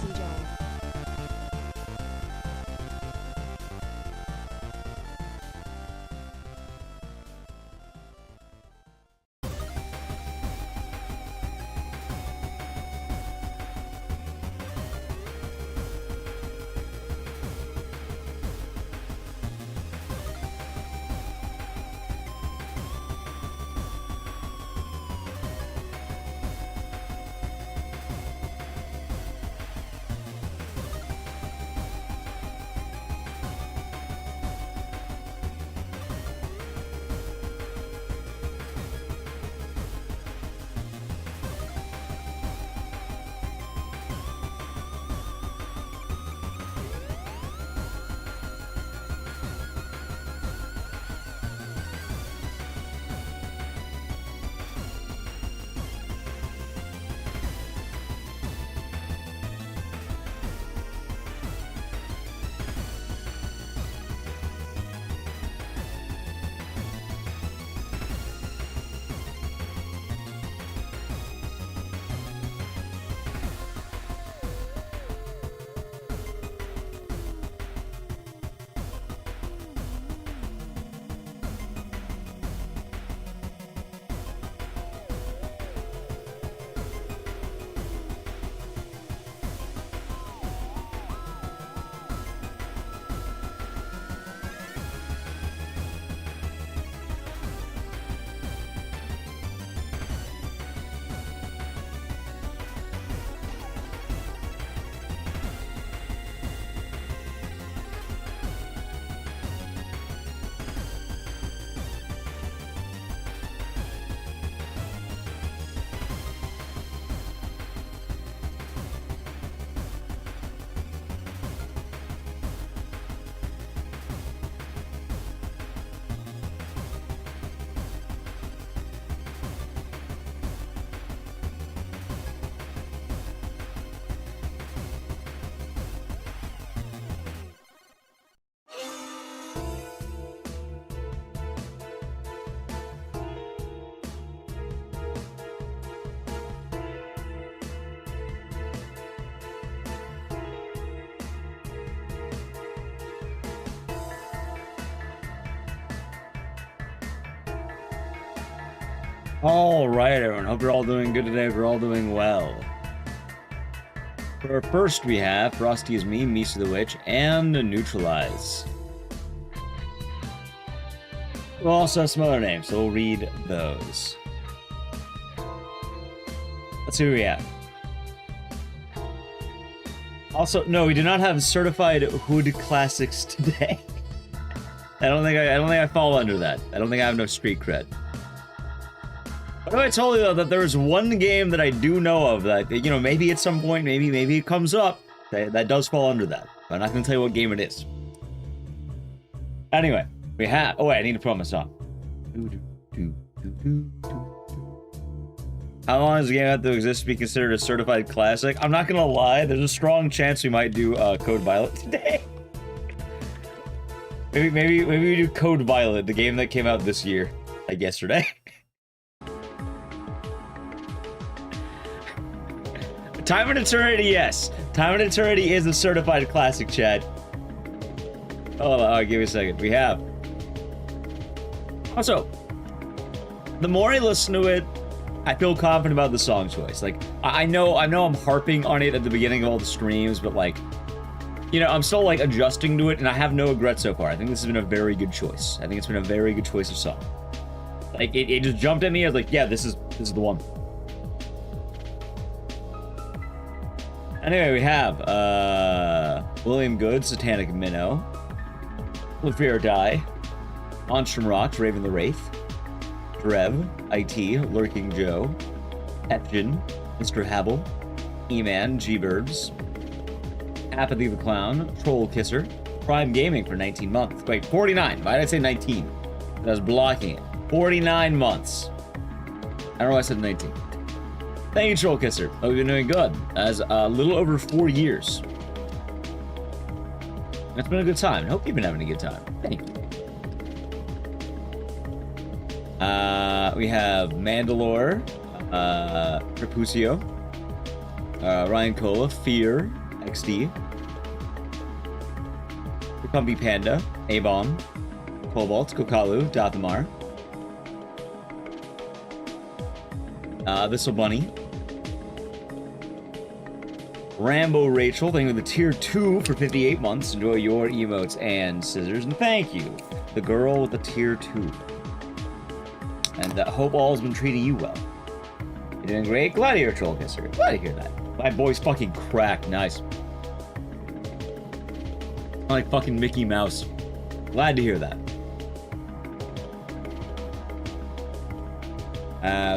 CJ. All right, everyone. Hope you're all doing good today. We're all doing well. For first, we have Frosty is Me, Misa the Witch, and Neutralize. We'll also have some other names, so we'll read those. Let's see who we have. Also, no, we do not have certified Hood Classics today. I don't think I fall under that. I don't think I have no street cred. What if I told you though that there's one game that I do know of that, you know, maybe at some point, maybe it comes up that does fall under that. I'm not gonna tell you what game it is. Anyway, we have. Oh wait, I need to put on my song. How long does the game have to exist to be considered a certified classic? I'm not gonna lie, there's a strong chance we might do Code Violet today. maybe we do Code Violet, the game that came out this year, like yesterday. Time and Eternity, yes. Time and Eternity is a certified classic, Chad. Oh, give me a second. We have. Also, the more I listen to it, I feel confident about the song choice. Like, I know I'm harping on it at the beginning of all the streams, but like, you know, I'm still like adjusting to it, and I have no regrets so far. I think this has been a very good choice. I think it's been a very good choice of song. Like, it just jumped at me. I was like, yeah, this is the one. Anyway, we have William Good, Satanic Minnow, Live Free or Die, Monstrum Rocks, Raven the Wraith, Drev, IT, Lurking Joe, Etjin, Mr. Habble, E-Man, G-Birds, Apathy the Clown, Troll Kisser, Prime Gaming for 19 months. Wait, 49. Why did I say 19? I was blocking it. 49 months. I don't know why I said 19. Thank you, Troll Kisser. Hope you've been doing good. As a little over 4 years. It's been a good time. I hope you've been having a good time. Thank you. We have Mandalore, Crepusio, Ryan Cola, Fear, XD, Comfy Panda, A-Bomb, Cobalt, Kokalu, Dathamar, Thistle Bunny, Rambo Rachel, thank you for the tier 2 for 58 months. Enjoy your emotes and scissors. And thank you, the girl with the tier 2. And hope all's been treating you well. You're doing great. Glad to hear Troll Kisser. Glad to hear that. My voice fucking cracked. Nice. I'm like fucking Mickey Mouse. Glad to hear that.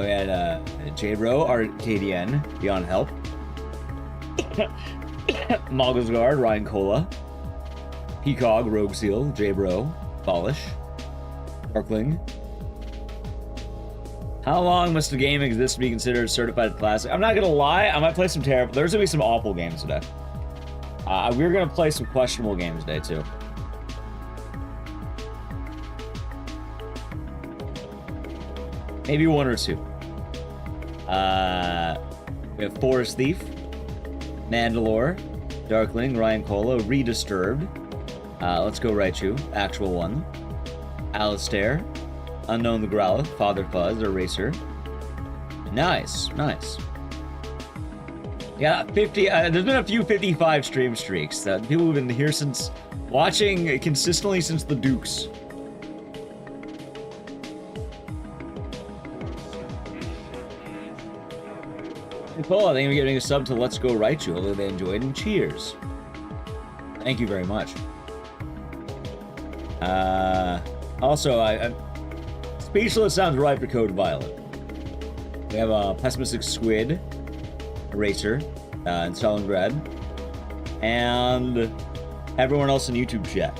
We had J-Bro, Arcadian, Beyond Help. Malgosgard, Ryan Cola, Peacog, Rogue Seal, J-Bro, Polish, Darkling. How long must a game exist to be considered a certified classic? I'm not gonna lie, I might play some terrible. There's gonna be some awful games today. We're gonna play some questionable games today too. Maybe one or two. We have Forest Thief, Mandalore, Darkling, Ryan Cola, Redisturbed. Let's go Raichu, actual one. Alistair, Unknown the Growlithe, Father Fuzz, Eraser. Nice, nice. Yeah, 50. There's been a few 55 stream streaks that people have been here since, watching consistently since the Dukes. Cool, I think we're getting a sub to Let's Go Raichu, although they enjoyed, and cheers. Thank you very much. Also, Speechless sounds right for Code Violet. We have a Pessimistic Squid, Eraser, and Stalingrad, and everyone else in YouTube chat.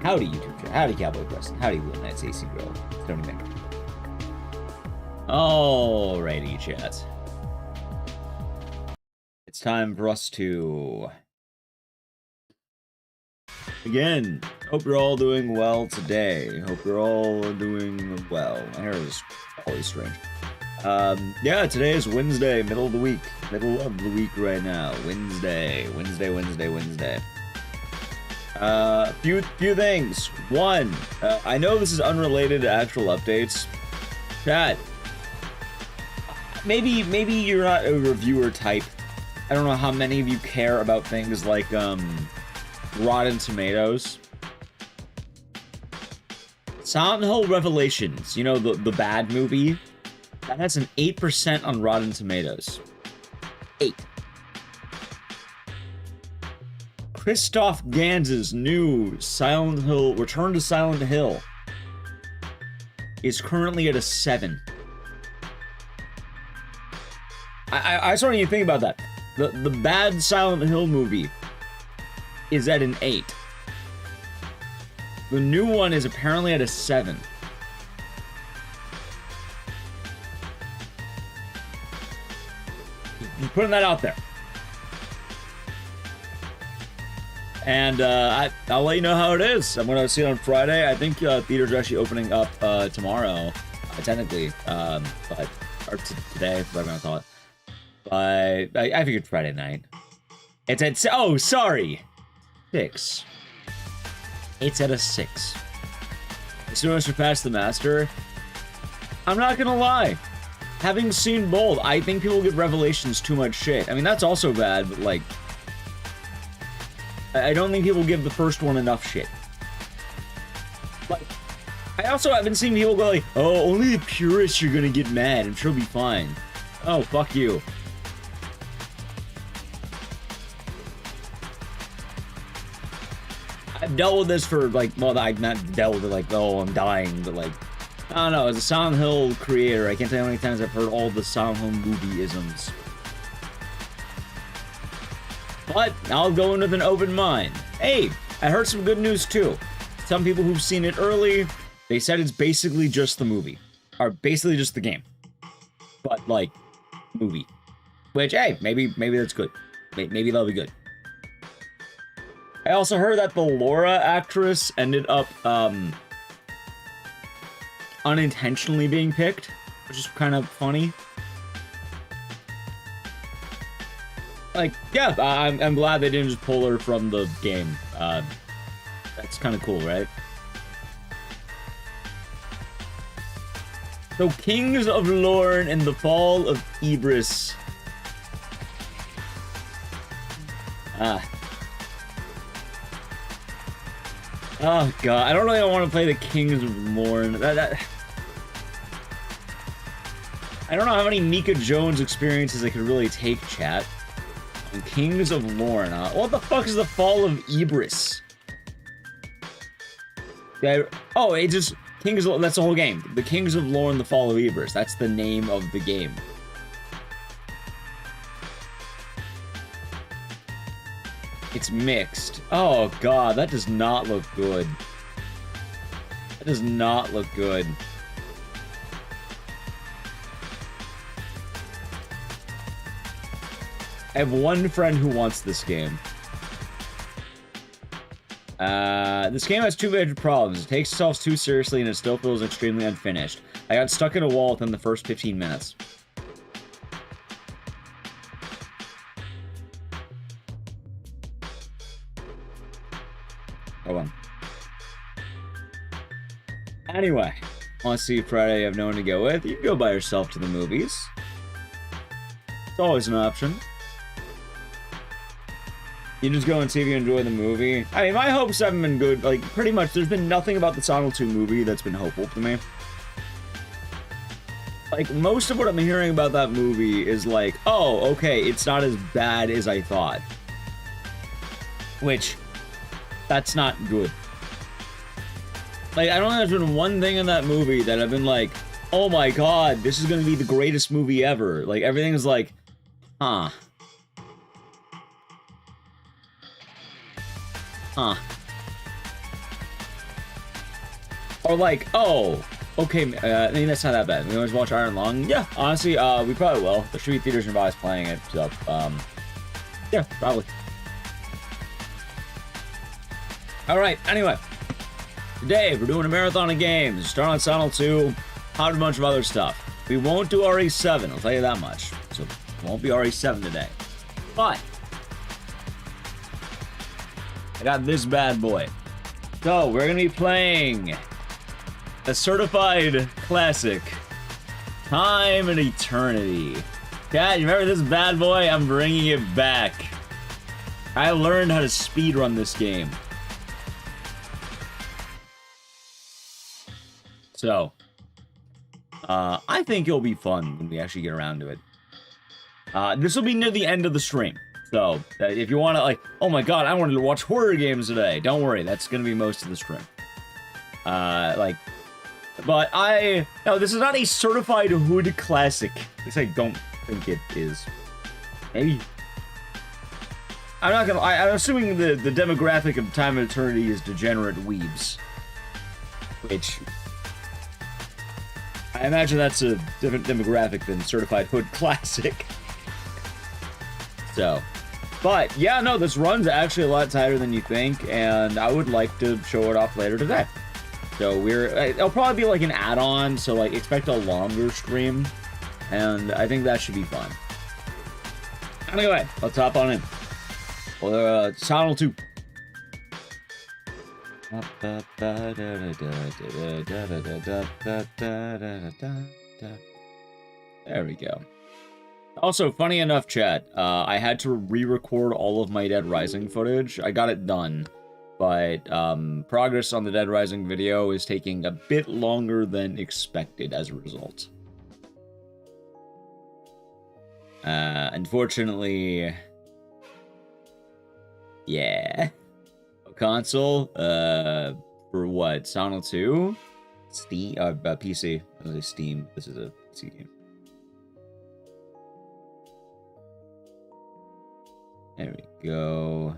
Howdy, YouTube chat. Howdy, Cowboy Preston. Howdy, Little Nights AC Grill. Tony Mick. Alrighty, chat. It's time for us to... Again, hope you're all doing well today. Hope you're all doing well. My hair is always strange. Yeah, today is Wednesday, middle of the week. Middle of the week right now. Wednesday. Few things. One, I know this is unrelated to actual updates. Chat, maybe you're not a reviewer type. I don't know how many of you care about things like, Rotten Tomatoes. Silent Hill Revelations, you know, the bad movie, that has an 8% on Rotten Tomatoes. 8. Christoph Gans's new Silent Hill, Return to Silent Hill, is currently at a 7. I started to think about that. The bad Silent Hill movie is at an 8. The new one is apparently at a 7. I'm putting that out there. And I'll let you know how it is. I'm going to see it on Friday. I think theaters are actually opening up tomorrow, technically. Or today, whatever I call it. But I figured Friday night. It's at... Oh, sorry! 6. It's at a 6. As soon as surpass the master, I'm not gonna lie. Having seen both, I think people give Revelations too much shit. I mean, that's also bad, but like... I don't think people give the first one enough shit. Like, I also haven't seen people go like, oh, only the purists are gonna get mad. I'm sure it'll be fine. Oh, fuck you. I've dealt with this for, like, well, I've not dealt with it, like, oh, I'm dying, but, like, I don't know, as a Silent Hill creator, I can't tell you how many times I've heard all the Silent Hill movie-isms. But, I'll go in with an open mind. Hey, I heard some good news, too. Some people who've seen it early, they said it's basically just the movie. Or basically just the game. But, like, movie. Which, hey, maybe that's good. Maybe that'll be good. I also heard that the Laura actress ended up, unintentionally being picked, which is kind of funny. Like, yeah, I'm glad they didn't just pull her from the game. That's kind of cool, right? So, Kings of Lorne and the Fall of Ecdycis. Oh god, I don't really want to play the Kings of Lorne. I don't know how many Mika Jones experiences I could really take, chat. And Kings of Lorne, what the fuck is the Fall of Ecdycis? Yeah, oh, it just... that's the whole game. The Kings of Lorne, the Fall of Ecdycis. That's the name of the game. It's mixed. Oh god, that does not look good. That does not look good. I have one friend who wants this game. This game has two major problems. It takes itself too seriously and it still feels extremely unfinished. I got stuck in a wall within the first 15 minutes. Hold on. Anyway, want to see Friday, you have no one to go with? You can go by yourself to the movies. It's always an option. You just go and see if you enjoy the movie. I mean, my hopes haven't been good. Like, pretty much, there's been nothing about the Sonic 2 movie that's been hopeful to me. Like, most of what I'm hearing about that movie is like, oh, okay, it's not as bad as I thought. Which, that's not good. Like, I don't think there's been one thing in that movie that I've been like, oh my god, this is gonna be the greatest movie ever. Like, everything is like, huh. Huh. Or like, oh, okay, I mean, that's not that bad. We always watch Iron Lung? Yeah, honestly, we probably will. There should be theaters nearby playing it, so, yeah, probably. Alright, anyway. Today, we're doing a marathon of games. Start on Sonic 2, a bunch of other stuff. We won't do RE7, I'll tell you that much. So, it won't be RE7 today. But, I got this bad boy. So, we're gonna be playing a certified classic, Time and Eternity. Cat, you remember this bad boy? I'm bringing it back. I learned how to speedrun this game. So, I think it'll be fun when we actually get around to it. This will be near the end of the stream. So, if you want to, like, oh my god, I wanted to watch horror games today. Don't worry, that's going to be most of the stream. No, this is not a certified hood classic. At least I don't think it is. Maybe. I'm assuming the demographic of Time and Eternity is degenerate weebs. Which, I imagine that's a different demographic than certified hood classic. So, but yeah, no, this run's actually a lot tighter than you think, and I would like to show it off later today. So it'll probably be like an add-on, so like expect a longer stream, and I think that should be fun. Anyway, let's hop on in. Sonic 2. There we go. Also, funny enough, chat, I had to re-record all of my Dead Rising footage. I got it done, but progress on the Dead Rising video is taking a bit longer than expected as a result. Unfortunately, yeah. Console, for what? Sonic 2? Steam? PC. I was gonna say Steam. This is a PC game. There we go.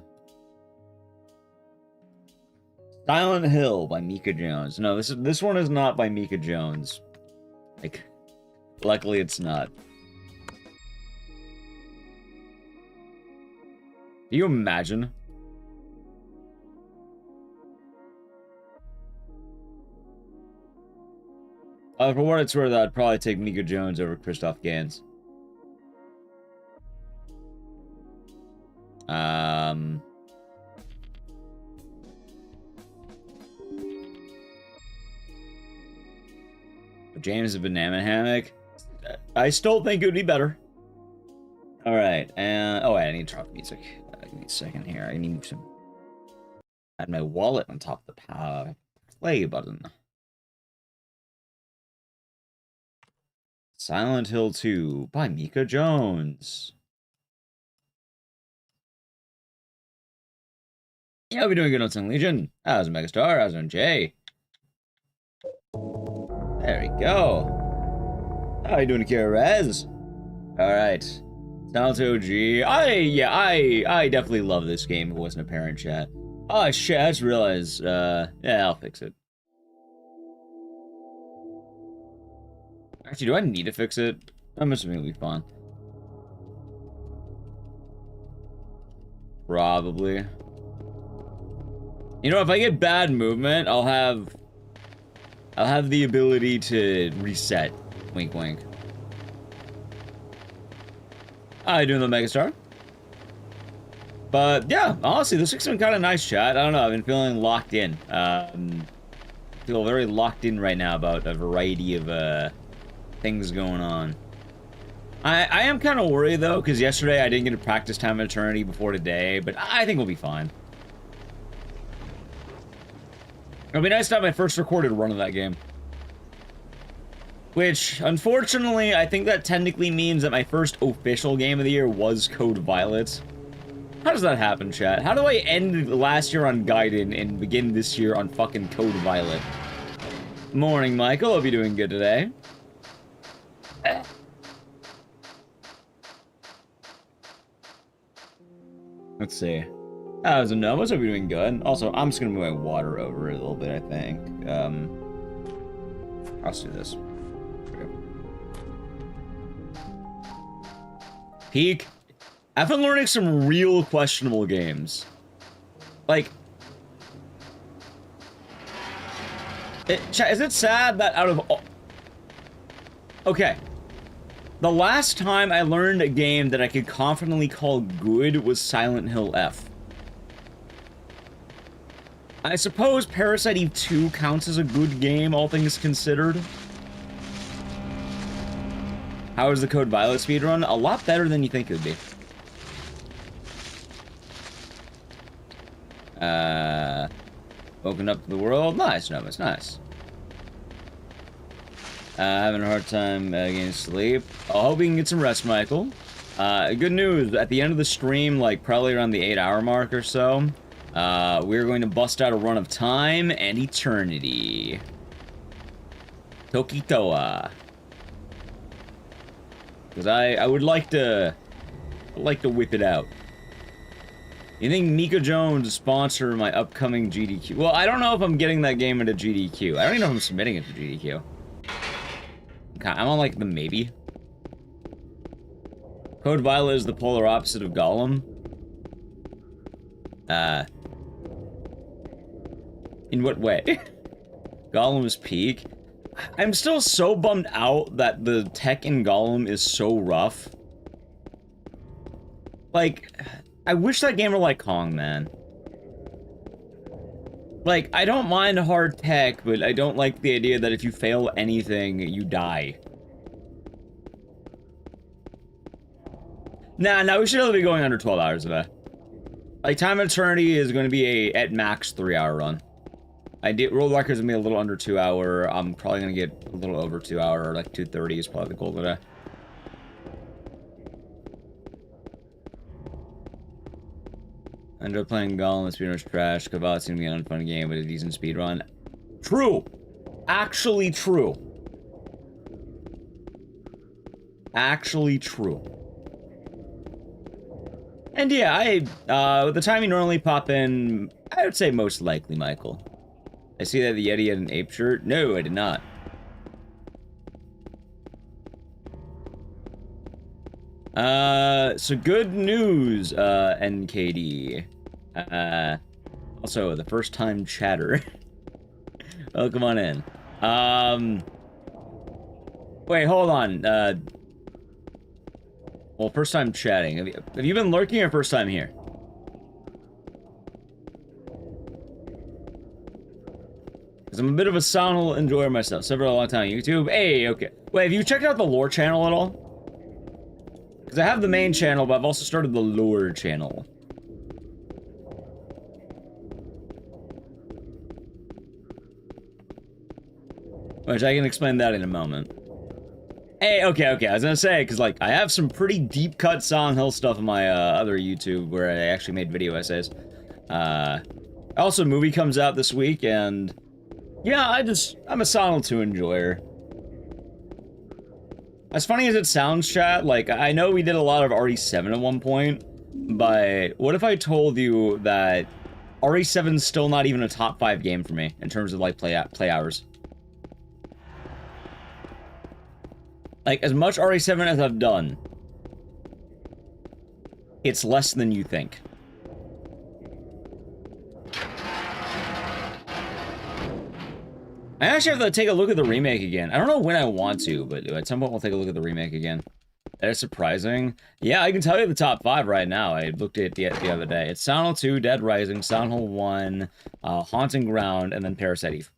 Silent Hill by Mika Jones. No, this one is not by Mika Jones. Like, luckily it's not. Can you imagine? For what it's worth, I'd probably take Mika Jones over Christoph Gans. James' banana hammock. I still think it would be better. All right, and oh, wait, I need to drop music. Give me a second here. I need to add my wallet on top of the play button. Silent Hill 2 by Mika Jones. Yeah, we're doing good on Sing Legion. How's Megastar? How's on Jay? There we go. How are you doing, Kira Rez? Alright. Silent OG. I definitely love this game if it wasn't apparent, chat. Oh shit, I just realized, yeah, I'll fix it. Actually, do I need to fix it? I'm assuming it'll be fine. Probably. You know, if I get bad movement, I'll have the ability to reset. Wink, wink. How you doing, the Megastar? But yeah, honestly, this week's been kind of nice, chat. I don't know, I've been feeling locked in. Feel very locked in right now about a variety of things going on. I am kind of worried though, because yesterday I didn't get to practice Time of Eternity before today, but I think we'll be fine. It'll be nice to have my first recorded run of that game. Which, unfortunately, I think that technically means that my first official game of the year was Code Violet. How does that happen, chat? How do I end last year on Gaiden and begin this year on fucking Code Violet? Morning, Michael. Hope you're doing good today. Let's see. How's it, Novas? Hope you're doing good. Also, I'm just gonna move my water over a little bit, I think. I'll just do this. Peak. I've been learning some real questionable games. Like, is it sad that out of all... Okay. The last time I learned a game that I could confidently call good was Silent Hill F. I suppose Parasite Eve 2 counts as a good game, all things considered. How is the Code Violet speedrun? A lot better than you think it would be. Open up the world. Nice, no, it's nice. Having a hard time getting sleep. I hope you can get some rest, Michael. Good news, at the end of the stream, like probably around the 8-hour mark or so, we're going to bust out a run of Time and Eternity. Tokitoa. Because I would like to whip it out. You think Mika Jones will sponsor my upcoming GDQ? Well, I don't know if I'm getting that game into GDQ. I don't even know if I'm submitting it to GDQ. Okay, I'm on like the maybe. Code Violet is the polar opposite of Gollum. In what way? Gollum is peak. I'm still so bummed out that the tech in Gollum is so rough. Like, I wish that game were like Kong, man. Like, I don't mind hard tech, but I don't like the idea that if you fail anything, you die. Nah, we should only be going under 12 hours a day. Like, Time of Eternity is going to be a, at max, 3-hour run. World Record's gonna be a little under 2 hour. I'm probably gonna get a little over 2 hour, like 2:30 is probably the goal today. I enjoy playing Gollum, speedrun's trash. Caval's gonna be an unfun game, but a decent speedrun. True! Actually true. Actually true. And yeah, with the time you normally pop in, I would say most likely, Michael. I see that the Yeti had an ape shirt. No, I did not. So good news, NKD. Also, the first time chatter. Welcome on in. Wait, hold on. Well, first time chatting. Have you been lurking or first time here? Because I'm a bit of a Sonal enjoyer myself. So for a long time on YouTube. Hey, okay. Wait, have you checked out the lore channel at all? Because I have the main channel, but I've also started the lore channel. Which I can explain that in a moment. Hey, okay, I was gonna say, because, like, I have some pretty deep-cut Silent Hill stuff on my other YouTube where I actually made video essays. Also, a movie comes out this week, and yeah, I'm a Silent 2 enjoyer. As funny as it sounds, chat, like, I know we did a lot of RE7 at one point, but what if I told you that RE7's still not even a top 5 game for me in terms of, like, play hours? Like, as much RE7 as I've done, it's less than you think. I actually have to take a look at the remake again. I don't know when I want to, but at some point we'll take a look at the remake again. That is surprising. Yeah, I can tell you the top 5 right now. I looked at it the other day. It's Silent Hill 2, Dead Rising, Silent Hill 1, Haunting Ground, and then Parasite Eve.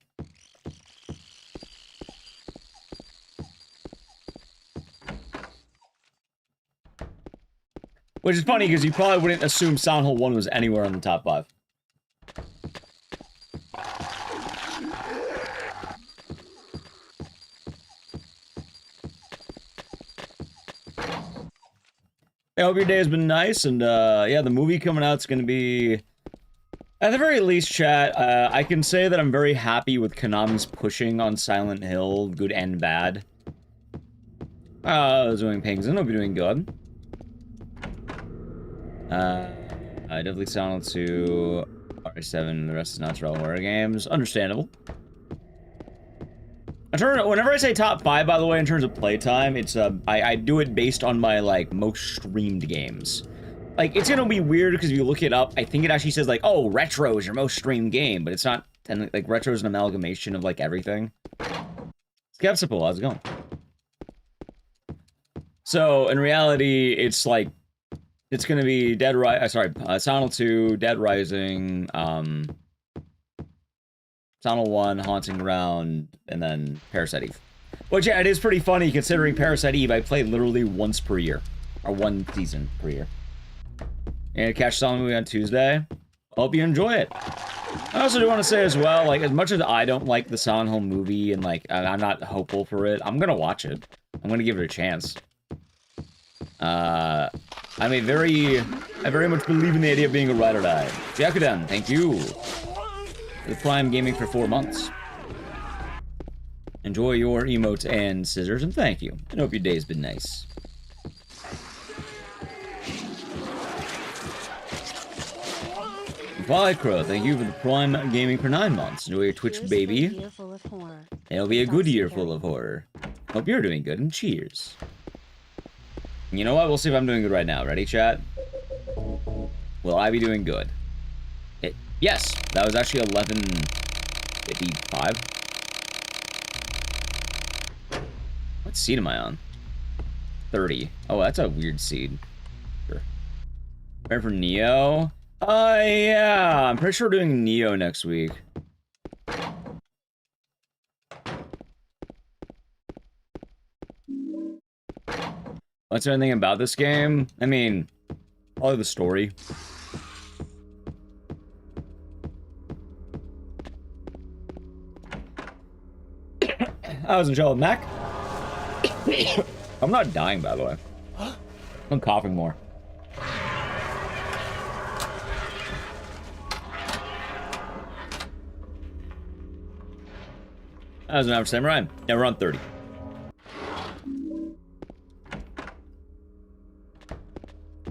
Which is funny, because you probably wouldn't assume Silent Hill 1 was anywhere in the top 5. I hope your day has been nice, and yeah, the movie coming out is going to be... At the very least, chat, I can say that I'm very happy with Konami's pushing on Silent Hill, good and bad. Doing Pings, I hope you're doing good. I definitely Silent 2, RE7, the rest is natural horror games. Understandable. Whenever I say top 5, by the way, in terms of playtime, it's, I do it based on my, like, most streamed games. Like, it's gonna be weird, because if you look it up, I think it actually says, like, oh, Retro is your most streamed game, but it's not, like, Retro is an amalgamation of, like, everything. Skepsical, how's it going? So, in reality, it's, like, it's gonna be Silent 2, Dead Rising, Silent 1, Haunting Ground, and then Parasite Eve. Which, yeah, it is pretty funny considering Parasite Eve I play literally once per year. Or one season per year. And catch Silent movie on Tuesday. Hope you enjoy it. I also do want to say as well, like, as much as I don't like the Silent Hill movie and, like, I'm not hopeful for it, I'm gonna watch it. I'm gonna give it a chance. I very much believe in the idea of being a ride or die. Jakuden, thank you. With Prime Gaming for 4 months. Enjoy your emotes and scissors, and thank you. I hope your day's been nice. Crow, thank you for the Prime Gaming for 9 months. Enjoy your Twitch, baby. It'll be a good year full of horror. Hope you're doing good, and cheers. You know what? We'll see if I'm doing good right now. Ready, chat? Will I be doing good? Yes, that was actually 11:55. What seed am I on? 30. Oh, that's a weird seed. Sure. Ready for Neo? Yeah, I'm pretty sure we're doing Neo next week. What's there anything about this game? I mean, probably the story. I was in trouble, Mac. I'm not dying, by the way. I'm coughing more. That was an average samurai. Yeah, we're on 30.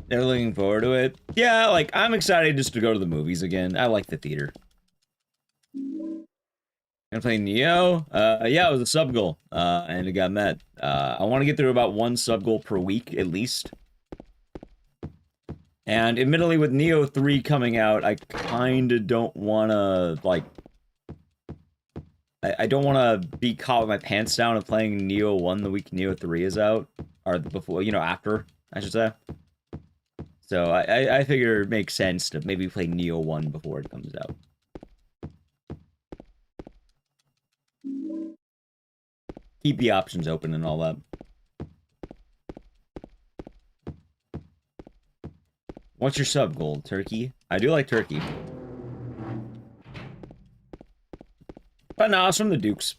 They're looking forward to it. Yeah, like, I'm excited just to go to the movies again. I like the theater. Gonna play Neo? Yeah, it was a sub goal, and it got met. I want to get through about 1 sub goal per week, at least. And admittedly, with Neo 3 coming out, I kinda don't wanna, like... I don't wanna be caught with my pants down of playing Neo 1 the week Neo 3 is out. Or before, you know, after, I should say. So I figure it makes sense to maybe play Neo 1 before it comes out. keep the options open and all that. What's your sub goal? Turkey? I do like turkey. But no, it's from the Dukes.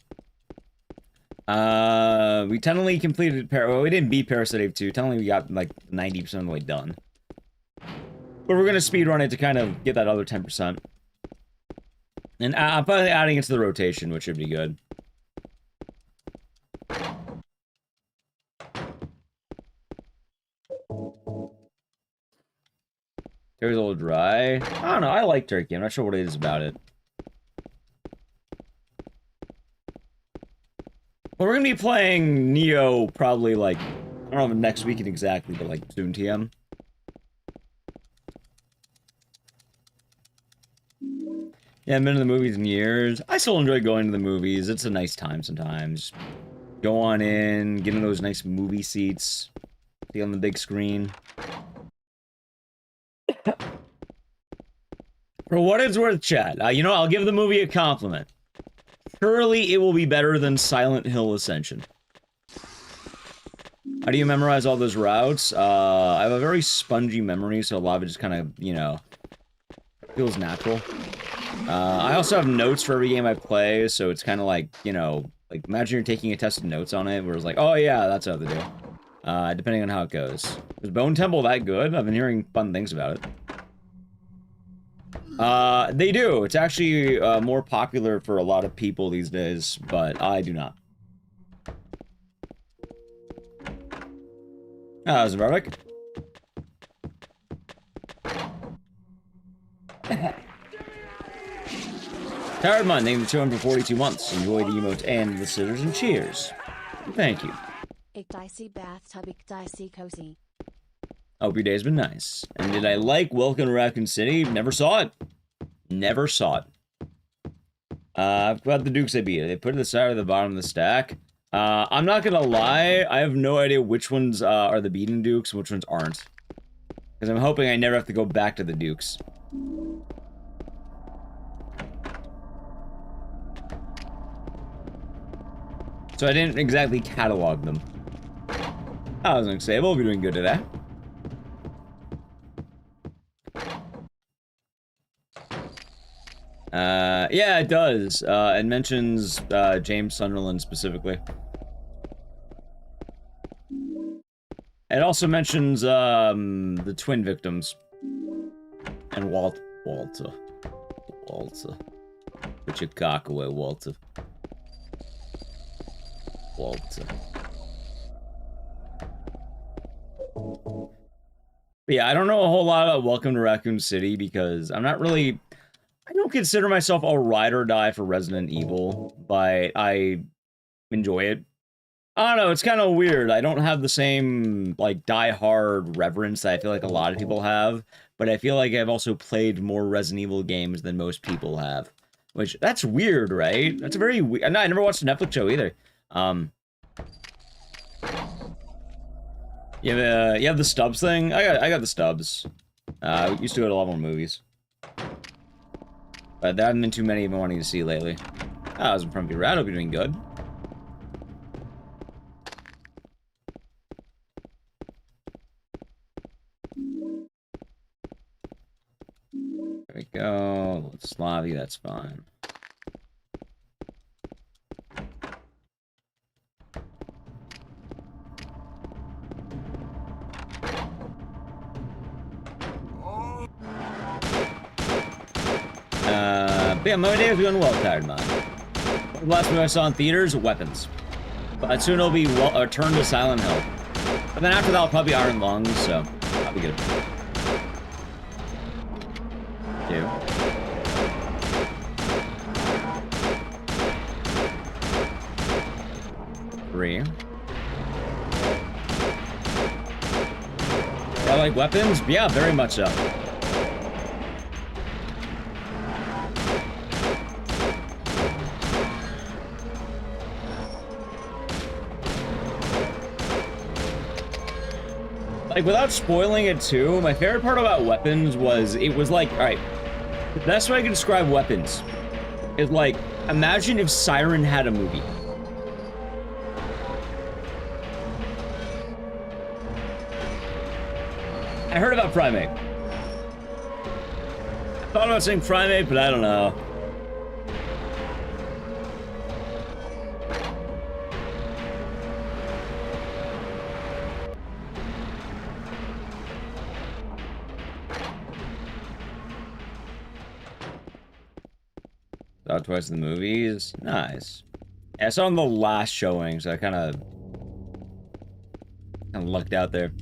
We technically completed well, we didn't beat Parasite 2. Technically we got like 90% of the way done. But we're gonna speedrun it to kind of get that other 10%. And I'm probably adding it to the rotation, which should be good. Turkey's a little dry. I don't know, I like turkey. I'm not sure what it is about it. Well, we're gonna be playing Neo probably like, I don't know next weekend exactly, but like soon TM. Yeah, I've been to the movies in years. I still enjoy going to the movies. It's a nice time sometimes. Go on in, get in those nice movie seats, be on the big screen. For what it's worth, chat, you know, I'll give the movie a compliment. Surely it will be better than Silent Hill Ascension. How do you memorize all those routes? I have a very spongy memory, so a lot of it just kind of, you know, feels natural. I also have notes for every game I play, so it's kind of like, you know, like imagine you're taking a test of notes on it, where it's like, oh yeah, that's how to do. Depending on how it goes. Is Bone Temple that good? I've been hearing fun things about it. They do. It's actually more popular for a lot of people these days, but I do not. Ah, Zvarvik. Tired Mind, thank you for 242 months. Enjoy the emotes and the scissors and cheers. Thank you. Ecdycis bathtub, Ecdycis cozy. Hope your day's been nice. And did I like Welcome to Raccoon City? Never saw it. Never saw it. I've got the Dukes I beat. They put it at the side or the bottom of the stack. I'm not gonna lie, I have no idea which ones are the beaten Dukes and which ones aren't. Because I'm hoping I never have to go back to the Dukes. So I didn't exactly catalog them. I was gonna say, we'll be doing good today. Yeah, it does. It mentions James Sunderland specifically. It also mentions the twin victims. And Walter. Put your cock away, Walter. But yeah, I don't know a whole lot about Welcome to Raccoon City because I'm not really... I don't consider myself a ride or die for Resident Evil, but I enjoy it. I don't know, it's kind of weird. I don't have the same, like, die-hard reverence that I feel like a lot of people have, but I feel like I've also played more Resident Evil games than most people have. Which, that's weird, right? That's a very weird... I never watched a Netflix show either. You have the stubs thing? I got the stubs. I used to go to a lot more movies. But there haven't been too many I've been wanting to see lately. I was in front of you, Rad. Hope you're doing good. There we go. Slavy, that's fine. But yeah, my day was going well, Tired Mind. The last movie I saw in theaters, Weapons. But soon it'll be Turn to Silent Hill. But then after that, I'll probably Iron Lungs, so I'll be good. 2. Three. I like Weapons? Yeah, very much so. Like, without spoiling it too, my favorite part about Weapons was, it was like, alright, the best way I can describe Weapons is like, imagine if Siren had a movie. I heard about Primate. Thought about saying Primate, but I don't know. Saw it twice in the movies. Nice. Yeah, I saw in the last showing, so I kind of lucked out there.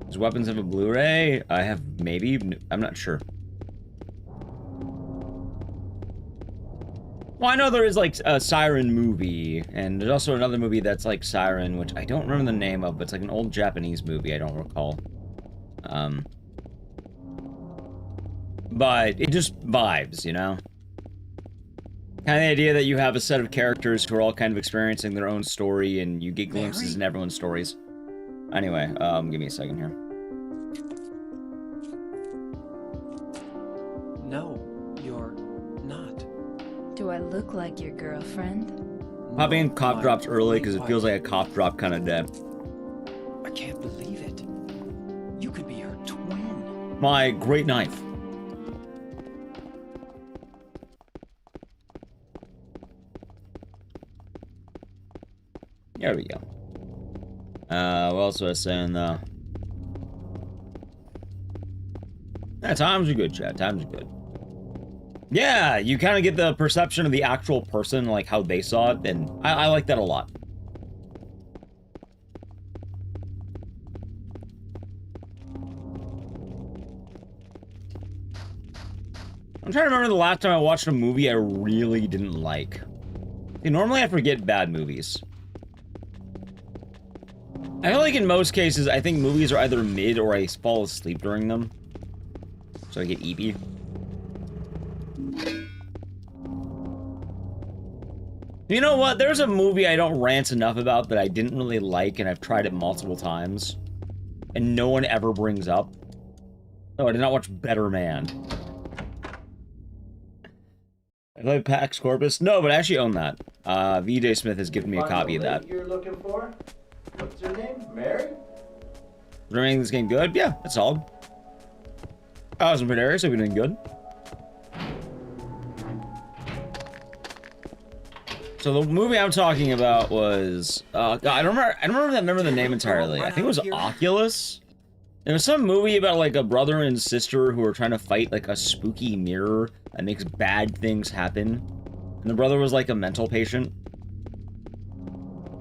Does Weapons have a Blu-ray? I have maybe. I'm not sure. Well, I know there is like a Siren movie, and there's also another movie that's like Siren, which I don't remember the name of, but it's like an old Japanese movie. I don't recall. But it just vibes, you know? Kind of the idea that you have a set of characters who are all kind of experiencing their own story, and you get glimpses in everyone's stories. Anyway, give me a second here. No, you're not. Do I look like your girlfriend? Popping in cop drops early because it feels like a cop drop kind of day. I can't believe it. You could be her twin. My great knife. There we go. What else was I saying, though? Yeah, times are good, chat. Times are good. Yeah, you kind of get the perception of the actual person, like how they saw it, and I like that a lot. I'm trying to remember the last time I watched a movie I really didn't like. See, normally I forget bad movies. I feel like in most cases, I think movies are either mid or I fall asleep during them. So I get eepy. You know what? There's a movie I don't rant enough about that I didn't really like, and I've tried it multiple times. And no one ever brings up. Oh, I did not watch Better Man. I played Pax Corpus? No, but I actually own that. VJ Smith has given me a copy of that. You're looking for? What's her name? Mary? Remaining this game good? Yeah, that's solid. I wasn't pretty area, so we're doing good. So the movie I'm talking about was God, I don't remember the name entirely. I think it was Oculus. There was some movie about like a brother and sister who are trying to fight like a spooky mirror that makes bad things happen. And the brother was like a mental patient.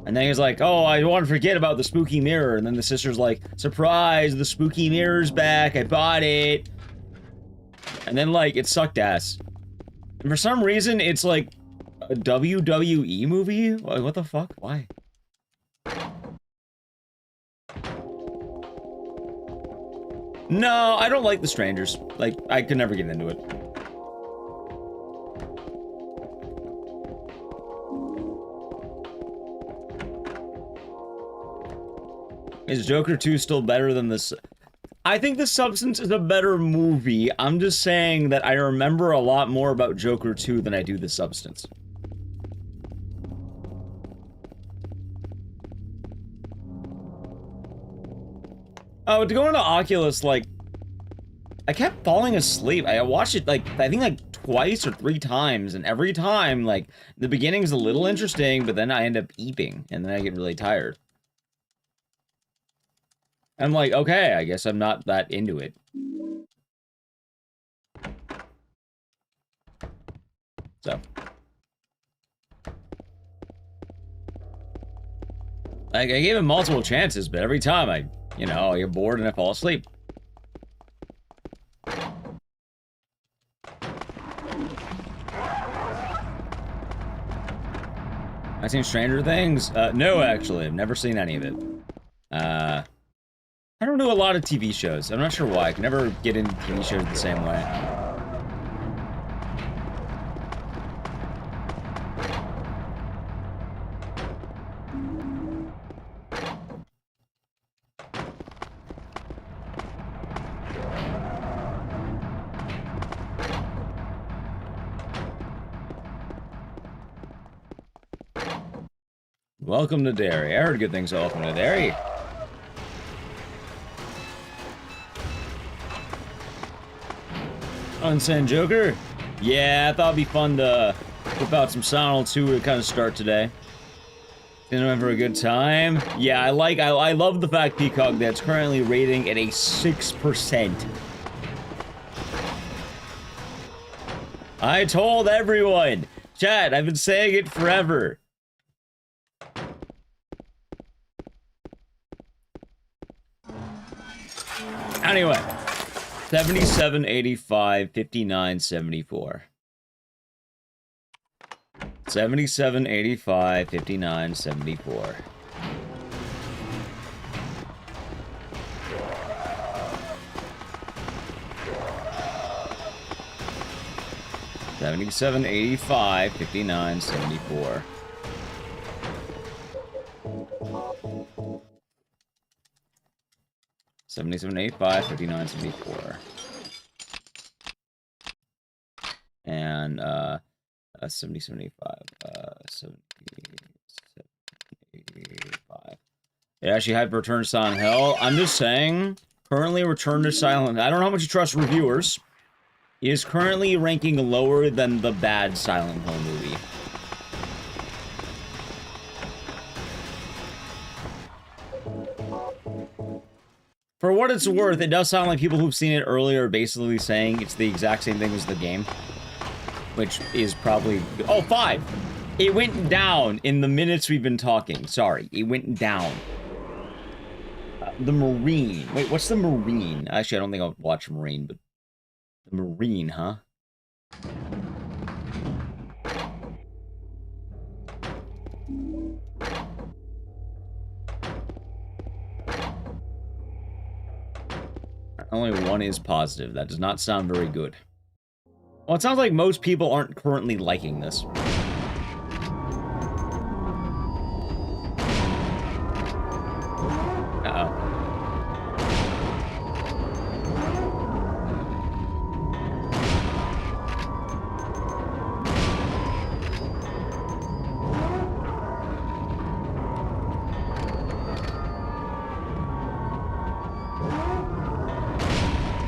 And then he's like, oh, I want to forget about the spooky mirror. And then the sister's like, surprise, the spooky mirror's back. I bought it. And then, like, it sucked ass. And for some reason, it's like a WWE movie? Like, what the fuck? Why? No, I don't like The Strangers. Like, I could never get into it. Is Joker 2 still better than this? I think The Substance is a better movie. I'm just saying that I remember a lot more about Joker 2 than I do The Substance. Oh, to go into Oculus, like, I kept falling asleep. I watched it, like, I think, like, twice or 3 times, and every time, like, the beginning's a little interesting, but then I end up eeping, and then I get really tired. I'm like, okay, I guess I'm not that into it. So. Like, I gave him multiple chances, but every time I, you know, I get bored and I fall asleep. I've seen Stranger Things? No, actually. I've never seen any of it. I don't do a lot of TV shows. I'm not sure why. I can never get into TV shows the same way. Welcome to Derry. I heard good things. Welcome to Derry. Unsend Joker? Yeah, I thought it'd be fun to whip out some Silent 2 to kind of start today. Didn't for a good time. Yeah, I love the fact, Peacock, that's currently rating at a 6%. I told everyone! Chat, I've been saying it forever. Anyway, 77, 85, 59, 74. 77, 85, 59, 74. $77, 85, 59, 74. $77, 85, 59, 74. And 77, 85, 85. It actually had Return to Silent Hill. I'm just saying, currently Return to Silent Hill. I don't know how much you trust reviewers. He is currently ranking lower than the bad Silent Hill movie. For what it's worth, it does sound like people who've seen it earlier are basically saying it's the exact same thing as the game. Which is probably... Oh, 5! It went down in the minutes we've been talking. Sorry, it went down. The Marine. Wait, what's the Marine? Actually, I don't think I'll watch Marine, but... The Marine, huh? Only one is positive. That does not sound very good. Well, it sounds like most people aren't currently liking this. Uh-oh.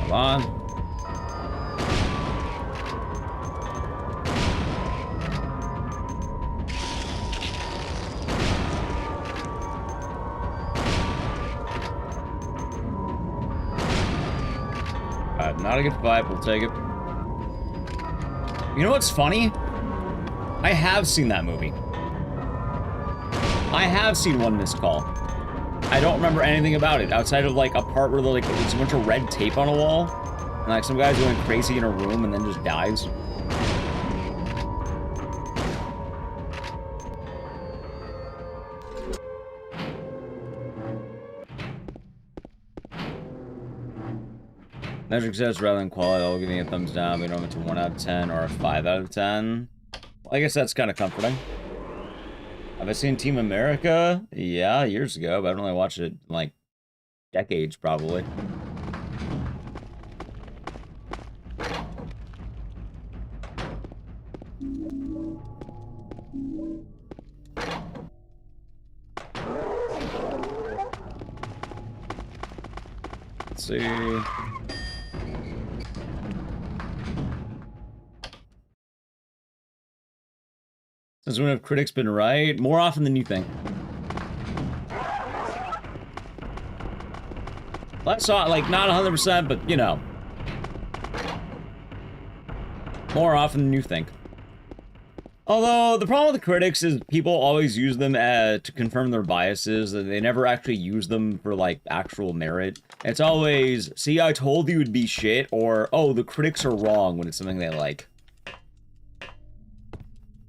Come on. Not a good fight, we'll take it. You know what's funny? I have seen that movie. I have seen One Missed Call. I don't remember anything about it, outside of like a part where like there's a bunch of red tape on a wall, and like some guy's going crazy in a room and then just dies. Metric says rather than quality, I'll give you a thumbs down. We don't have it to 1 out of 10 or a 5 out of 10. Well, I guess that's kind of comforting. Have I seen Team America? Yeah, years ago, but I haven't really watched it in, like, decades, probably. Let's see... Since when have critics been right? More often than you think. That's not, like, not 100%, but, you know. More often than you think. Although, the problem with the critics is people always use them to confirm their biases, and they never actually use them for, like, actual merit. It's always, see, I told you it'd be shit, or, oh, the critics are wrong when it's something they like.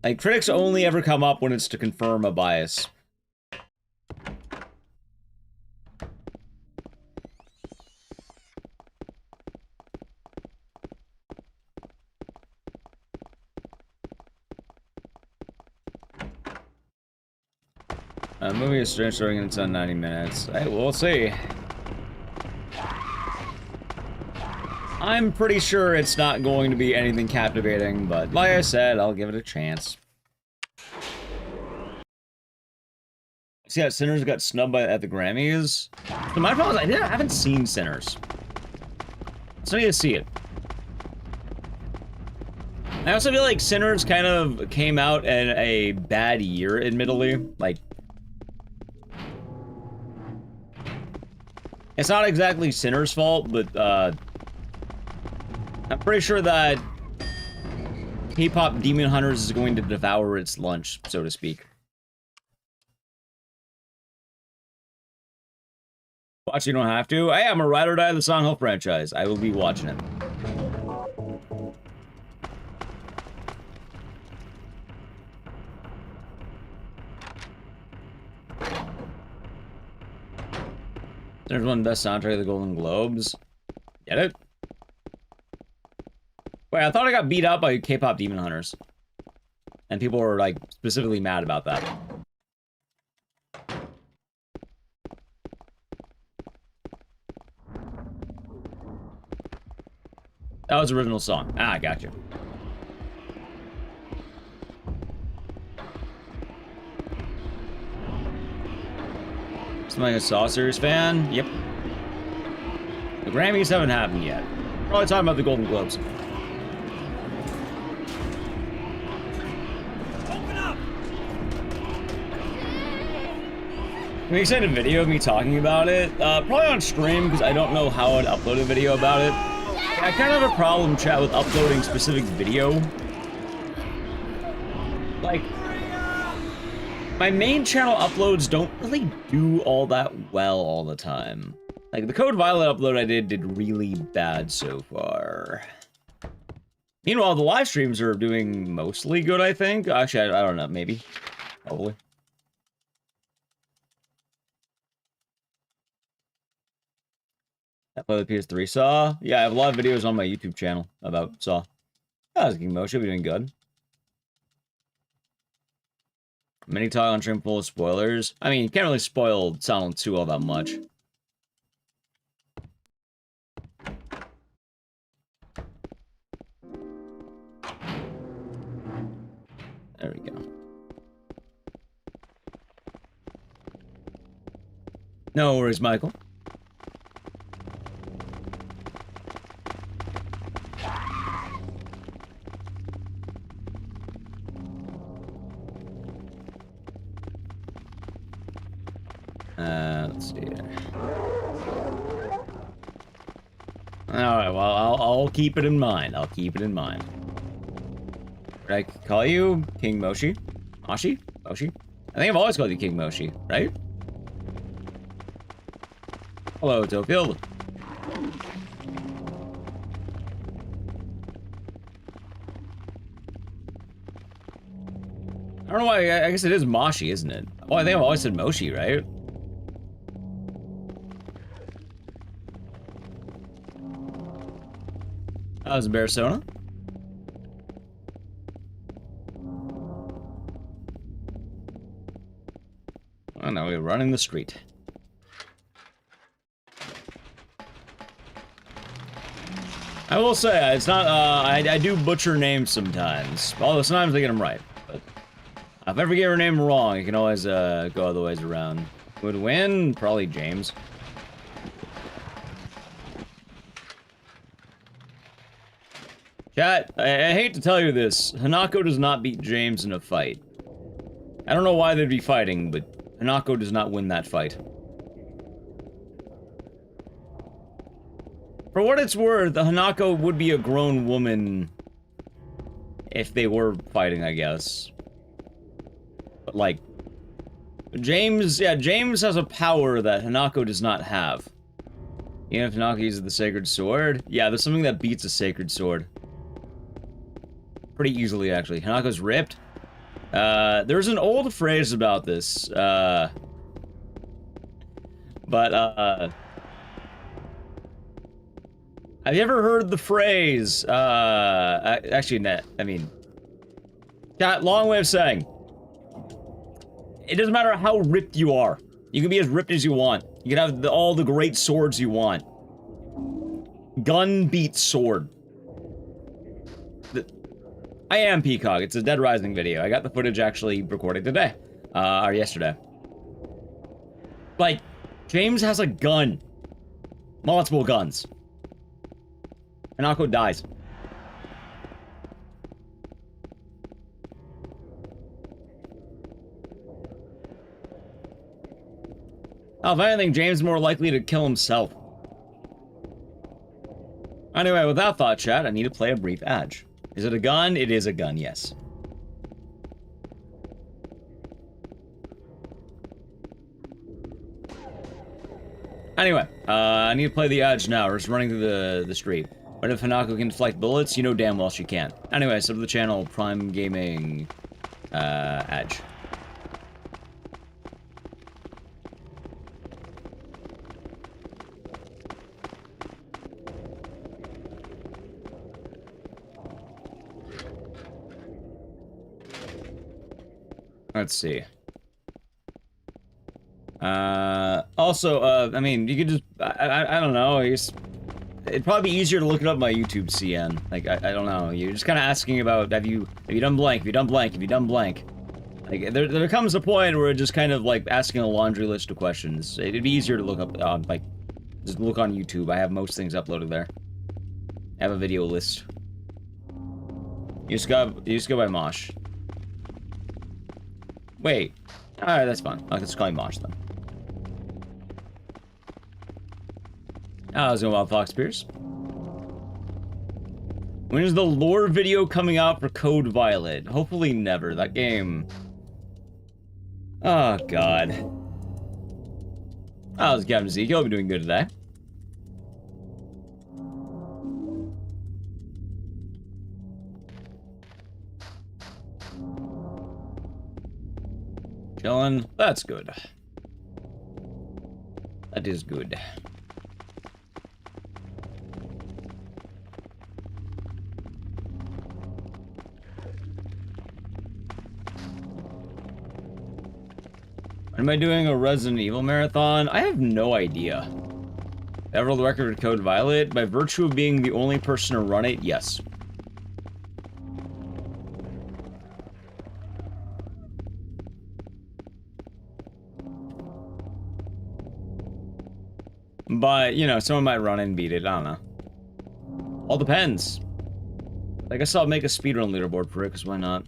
Like, critics only ever come up when it's to confirm a bias. Movie is strange starting in 90 minutes. Hey, we'll see. I'm pretty sure it's not going to be anything captivating, but like I said, I'll give it a chance. See how Sinners got snubbed at the Grammys? So my problem is I haven't seen Sinners. So I need to see it. I also feel like Sinners kind of came out in a bad year, admittedly. Like, it's not exactly Sinners' fault, but I'm pretty sure that K-pop Demon Hunters is going to devour its lunch, so to speak. Watch, you don't have to. Hey, I'm a ride or die of the Silent Hill franchise. I will be watching it. There's one best soundtrack of the Golden Globes. Get it? Wait, I thought I got beat up by K-pop Demon Hunters. And people were, like, specifically mad about that. That was original song. Ah, I got you. Something like a Saw series fan? Yep. The Grammys haven't happened yet. Probably talking about the Golden Globes. Open up! Can we send a video of me talking about it? Probably on stream, because I don't know how I'd upload a video about it. I kind of have a problem, chat, with uploading specific video. Like, my main channel uploads don't really do all that well all the time. Like, the Code Violet upload I did really bad so far. Meanwhile, the live streams are doing mostly good, I think. Actually, I don't know, maybe. Probably. I play the PS3 Saw. Yeah, I have a lot of videos on my YouTube channel about Saw. I was thinking Motion be doing good. Mini talk on stream full of spoilers. I mean, you can't really spoil Silent 2 all that much. There we go. No worries, Michael. Let's see here. Alright, well, I'll keep it in mind. I'll keep it in mind. Did I call you King Moshi? Moshi? Moshi? I think I've always called you King Moshi, right? Hello, Tofield. I don't know why, I guess it is Moshi, isn't it? Oh, I think I've always said Moshi, right? How's Barsona? Oh, now we're running the street. I will say, it's not, I do butcher names sometimes. Although sometimes I get them right. But if I ever get her name wrong, you can always go other ways around. Who would win? Probably James. Chat, I hate to tell you this, Hanako does not beat James in a fight. I don't know why they'd be fighting, but Hanako does not win that fight. For what it's worth, Hanako would be a grown woman if they were fighting, I guess. But, like, James has a power that Hanako does not have. Even if Hanako uses the Sacred Sword? Yeah, there's something that beats a Sacred Sword. Pretty easily, actually. Hanako's ripped. There's an old phrase about this, have you ever heard the phrase, actually, I mean, long way of saying, it doesn't matter how ripped you are. You can be as ripped as you want. You can have all the great swords you want. Gun beats sword. I am Peacock. It's a Dead Rising video. I got the footage actually recorded today. Or yesterday. Like, James has a gun. Multiple guns. Hanako dies. Oh, if anything, James is more likely to kill himself. Anyway, with that thought, chat, I need to play a brief ad. Is it a gun? It is a gun, yes. Anyway, I need to play the edge now. We're just running through the street. What if Hanako can deflect bullets? You know damn well she can't. Anyway, sub to the channel, Prime Gaming, Edge. Let's see. Also, I mean, you could just, I don't know, it'd probably be easier to look it up on my YouTube CN. Like, I don't know, you're just kind of asking about, have you done blank, have you done blank, have you done blank? Like, there comes a point where it's just kind of, like, asking a laundry list of questions. It'd be easier to look up, like, just look on YouTube. I have most things uploaded there. I have a video list. You just go by Mosh. Wait. Alright, that's fine. I'll just call you Mosh then. How's it going, Wild Fox Pierce? When is the lore video coming out for Code Violet? Hopefully never. That game... Oh, God. How's Captain Zeke? Hope you're doing good today. Chillin'. That's good. That is good. Am I doing a Resident Evil marathon? I have no idea. Ever hold the record for Code Violet? By virtue of being the only person to run it, yes. But, you know, someone might run and beat it, I don't know. All depends. I guess I'll make a speedrun leaderboard for it, because why not?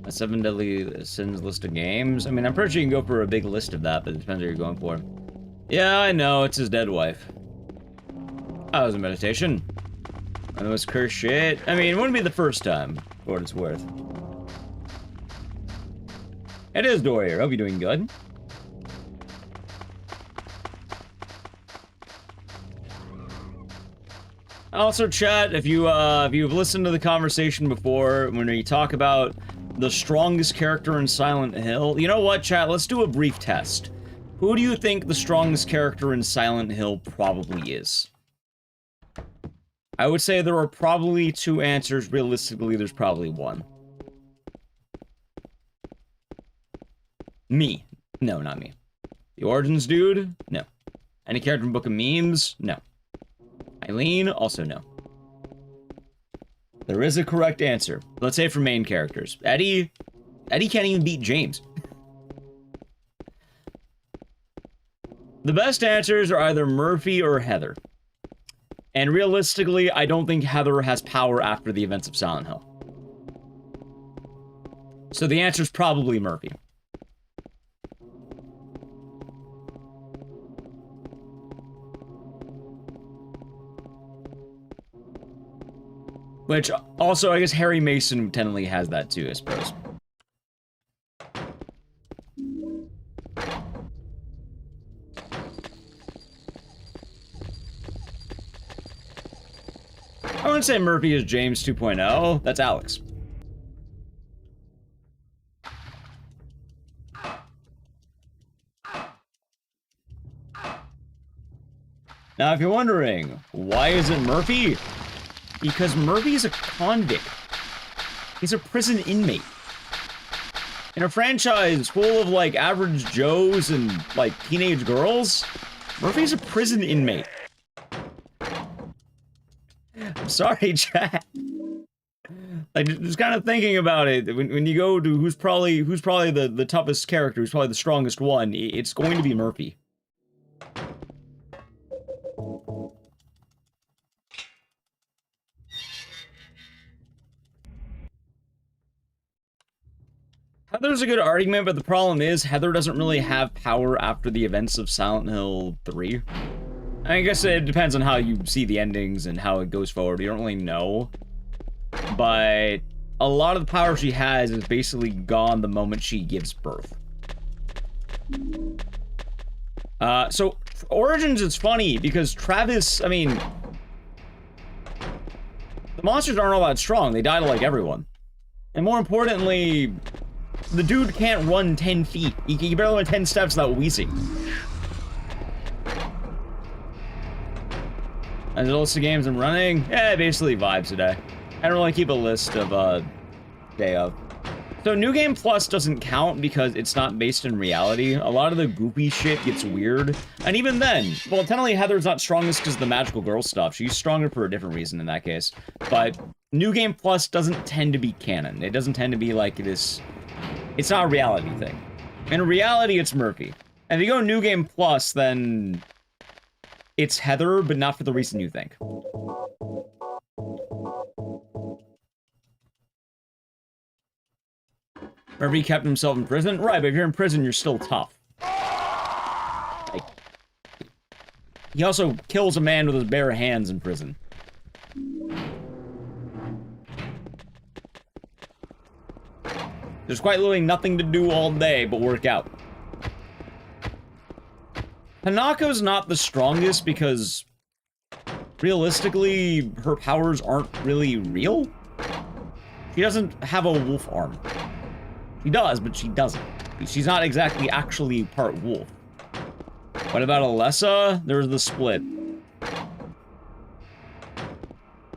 A 7 Deadly Sins list of games? I mean, I'm pretty sure you can go for a big list of that, but it depends what you're going for. Yeah, I know, it's his dead wife. That was a meditation. And it was cursed shit. I mean, it wouldn't be the first time, for what it's worth. It is Dorier, hope you're doing good. Also, chat, if you've listened to the conversation before, when we talk about the strongest character in Silent Hill, you know what, chat? Let's do a brief test. Who do you think the strongest character in Silent Hill probably is? I would say there are probably two answers. Realistically, there's probably one. Me. No, not me. The Origins dude? No. Any character from Book of Memes? No. Eileen? Also no. There is a correct answer. Let's say for main characters. Eddie can't even beat James. The best answers are either Murphy or Heather. And realistically, I don't think Heather has power after the events of Silent Hill. So the answer is probably Murphy. Which, also, I guess Harry Mason technically has that too, I suppose. I wouldn't say Murphy is James 2.0. That's Alex. Now, if you're wondering, why is it Murphy? Because Murphy is a convict. He's a prison inmate. In a franchise full of, like, average Joes and, like, teenage girls, Murphy's a prison inmate. I'm sorry, chat. Like, just kind of thinking about it, when you go to who's probably the toughest character, who's probably the strongest one, it's going to be Murphy. Heather's a good argument, but the problem is Heather doesn't really have power after the events of Silent Hill 3. I guess it depends on how you see the endings and how it goes forward. You don't really know. But a lot of the power she has is basically gone the moment she gives birth. So, Origins is funny because Travis, I mean... The monsters aren't all that strong. They die to, like, everyone. And more importantly... The dude can't run 10 feet. He can barely run 10 steps without wheezing. As a list of games I'm running? Yeah, basically vibes today. I don't really keep a list of, day of. So, New Game Plus doesn't count because it's not based in reality. A lot of the goopy shit gets weird. And even then, well, technically Heather's not strongest because of the magical girl stuff. She's stronger for a different reason in that case. But New Game Plus doesn't tend to be canon. It doesn't tend to be like this... It's not a reality thing. In reality, it's Murphy. And if you go New Game Plus, then... It's Heather, but not for the reason you think. Murphy kept himself in prison? Right, but if you're in prison, you're still tough. Like, he also kills a man with his bare hands in prison. There's quite literally nothing to do all day but work out. Hanako's not the strongest because, realistically, her powers aren't really real. She doesn't have a wolf arm. She does, but she doesn't. She's not exactly actually part wolf. What about Alessa? There's the split.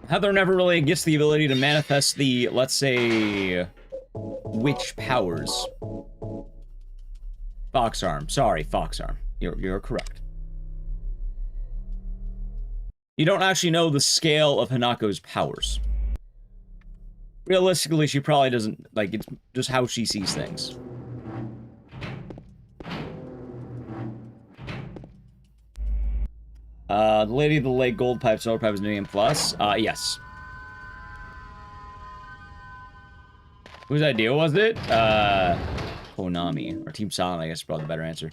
Heather never really gets the ability to manifest the, let's say... witch powers. Fox arm. Sorry, fox arm. You're correct. You don't actually know the scale of Hanako's powers. Realistically, she probably doesn't, like, it's just how she sees things. The Lady of the Lake Gold Pipe, Silver Pipe is New Game Plus. Yes. Whose idea was it? Konami. Or Team Silent, I guess, is probably the better answer.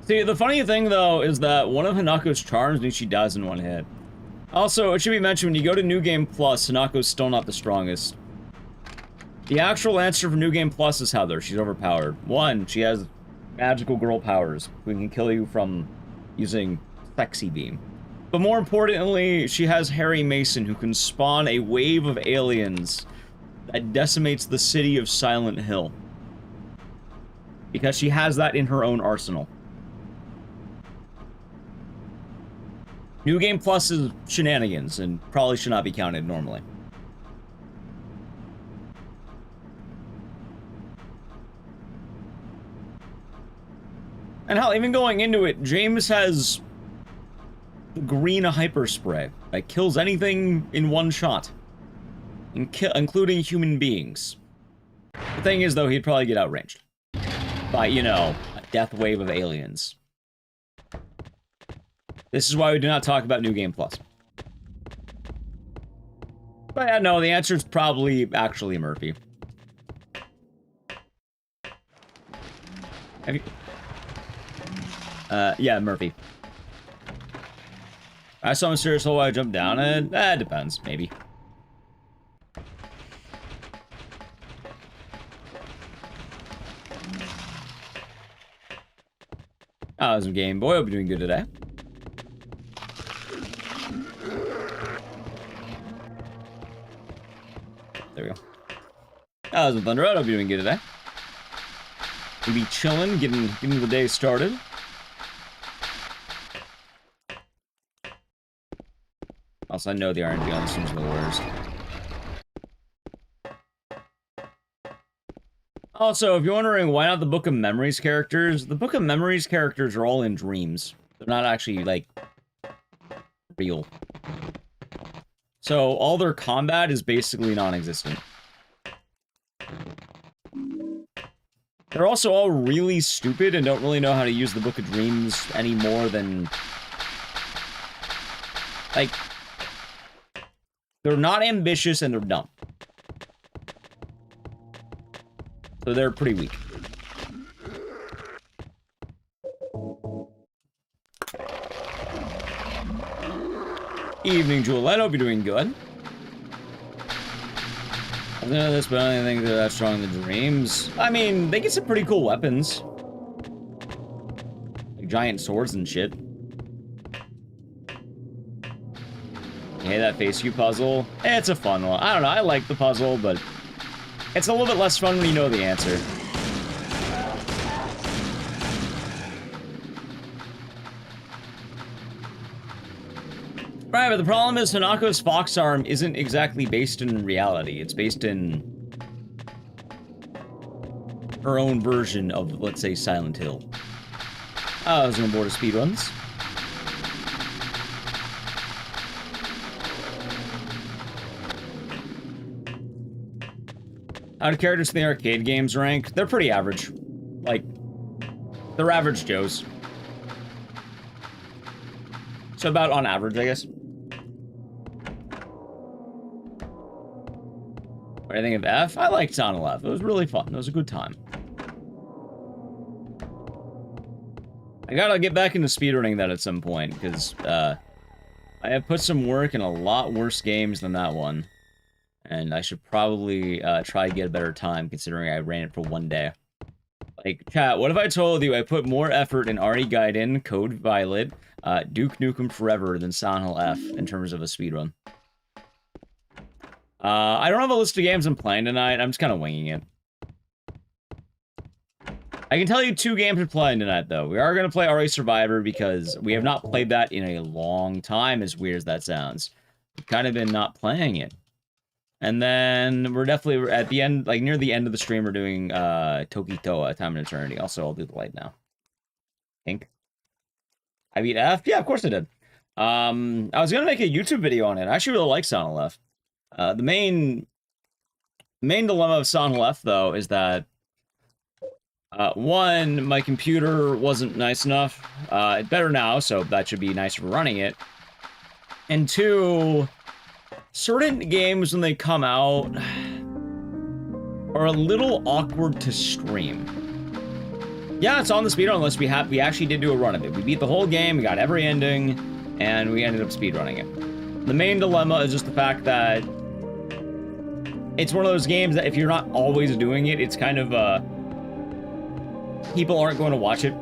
See, the funny thing, though, is that one of Hanako's charms means she dies in one hit. Also, it should be mentioned, when you go to New Game Plus, Hanako's still not the strongest. The actual answer for New Game Plus is Heather. She's overpowered. One, she has magical girl powers, who can kill you from using Sexy Beam. But more importantly, she has Harry Mason, who can spawn a wave of aliens that decimates the city of Silent Hill. Because she has that in her own arsenal. New Game Plus is shenanigans, and probably should not be counted normally. And hell, even going into it, James has the green hyper spray that kills anything in one shot, including human beings. The thing is, though, he'd probably get outranged by, you know, a death wave of aliens. This is why we do not talk about New Game Plus. But yeah, no, the answer is probably actually Murphy. Have you... yeah, Murphy. I saw Mysterious Hole while I jumped down it. It depends, maybe. Oh, there's some Game Boy. Hope you're doing good today. There we go. Oh, there's a Thunder Road. Hope you're doing good today. We'll be chilling, getting the day started. Also, I know the RNG on this one's the worst. Also, if you're wondering why not the Book of Memories characters, the Book of Memories characters are all in dreams. They're not actually, like, real. So all their combat is basically non-existent. They're also all really stupid and don't really know how to use the Book of Dreams any more than... Like... They're not ambitious and they're dumb. So they're pretty weak. Evening, Jewel. I hope you're doing good. I don't know this, but I don't think they're that strong in the dreams. I mean, they get some pretty cool weapons. Like giant swords and shit. Hey, that face cube puzzle. It's a fun one. I don't know, I like the puzzle, but it's a little bit less fun when you know the answer. Right, but the problem is Hanako's fox arm isn't exactly based in reality. It's based in her own version of, let's say, Silent Hill. I was on board of speedruns. How do characters in the arcade games rank? They're pretty average. Like, they're average Joes. So about on average, I guess. What do you think of F? I liked Sonic F. It was really fun. It was a good time. I gotta get back into speedrunning that at some point, because I have put some work in a lot worse games than that one. And I should probably try to get a better time, considering I ran it for one day. Like, chat, what if I told you I put more effort in Ari Gaiden, Code Violet, Duke Nukem Forever than Silent Hill F in terms of a speedrun? I don't have a list of games I'm playing tonight. I'm just kind of winging it. I can tell you 2 games we're playing tonight, though. We are going to play RA Survivor because we have not played that in a long time, as weird as that sounds. We've kind of been not playing it. And then we're definitely at the end, like near the end of the stream, we're doing Tokitoa, Time and Eternity. Also, I'll do the light now. Pink. I beat F? Yeah, of course I did. I was going to make a YouTube video on it. I actually really like Silent Hill F. The main dilemma of Silent Hill F, though, is that one, my computer wasn't nice enough. It's better now, so that should be nicer for running it. And 2, certain games when they come out are a little awkward to stream. Yeah, it's on the speedrun list. We actually did do a run of it. We beat the whole game, we got every ending, and we ended up speedrunning it. The main dilemma is just the fact that it's one of those games that if you're not always doing it, it's kind of, people aren't going to watch it.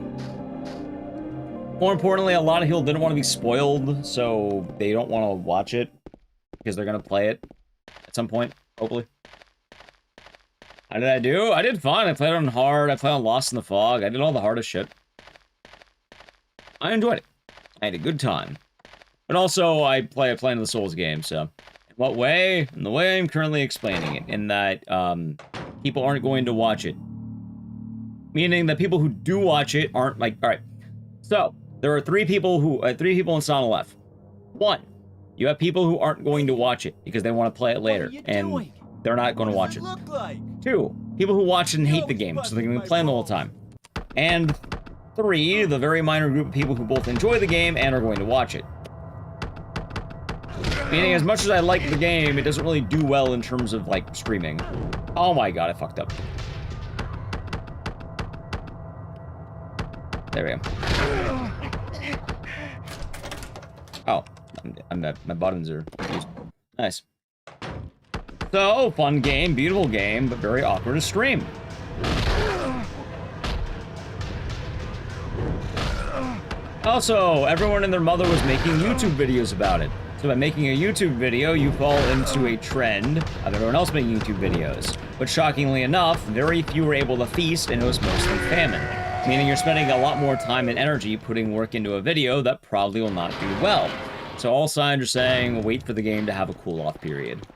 More importantly, a lot of people didn't want to be spoiled, so they don't want to watch it because they're going to play it at some point, hopefully. How did I do? I did fine. I played on hard. I played on Lost in the Fog. I did all the hardest shit. I enjoyed it. I had a good time. But also, I play into the Souls game, so... In what way? In the way I'm currently explaining it, in that, people aren't going to watch it. Meaning that people who do watch it aren't, like... Alright. So, there are 3 people who... 3 people in Silent Hill F. 1. You have people who aren't going to watch it, because they want to play it later, and they're not going to watch it. 2. People who watch it and hate the game, so they can play the whole time. And 3. The very minor group of people who both enjoy the game and are going to watch it. Meaning, as much as I like the game, it doesn't really do well in terms of, like, streaming. Oh my god, I fucked up. There we go. Oh, my buttons are confused. Nice. So, fun game, beautiful game, but very awkward to stream. Also, everyone and their mother was making YouTube videos about it. So by making a YouTube video, you fall into a trend of everyone else making YouTube videos. But shockingly enough, very few were able to feast, and it was mostly famine. Meaning you're spending a lot more time and energy putting work into a video that probably will not do well. So all signs are saying, wait for the game to have a cool-off period.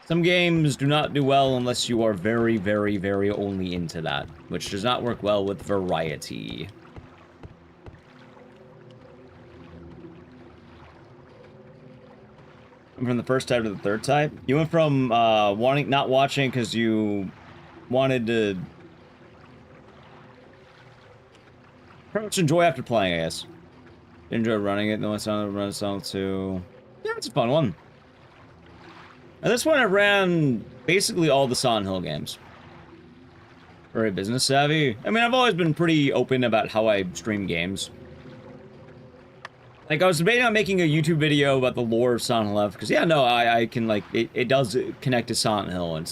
Some games do not do well unless you are very, very, very only into that, which does not work well with variety. from the first type to the third type. You went from not watching because you wanted to pretty much enjoy after playing, I guess. Enjoy running it, no one sound run sound too. Yeah, it's a fun one. At this point I ran basically all the Silent Hill games. Very business savvy. I mean, I've always been pretty open about how I stream games. Like, I was debating on making a YouTube video about the lore of Silent Hill, because, yeah, no, I can, like, it does connect to Silent Hill.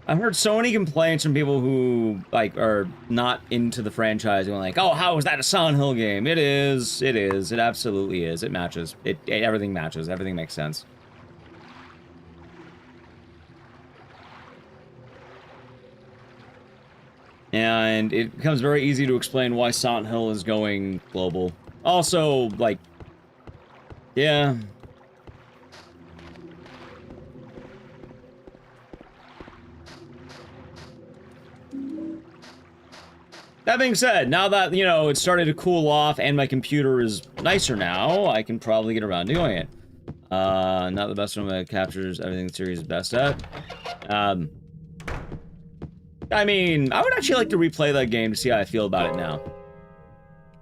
I've heard so many complaints from people who, like, are not into the franchise, and like, oh, how is that a Silent Hill game? It is, it absolutely is. It matches. Everything matches. Everything makes sense. And it becomes very easy to explain why Silent Hill is going global. Also, like, yeah. That being said, now that, you know, it's started to cool off and my computer is nicer now, I can probably get around to doing it. Not the best one that captures everything the series is best at. I mean, I would actually like to replay that game to see how I feel about it now.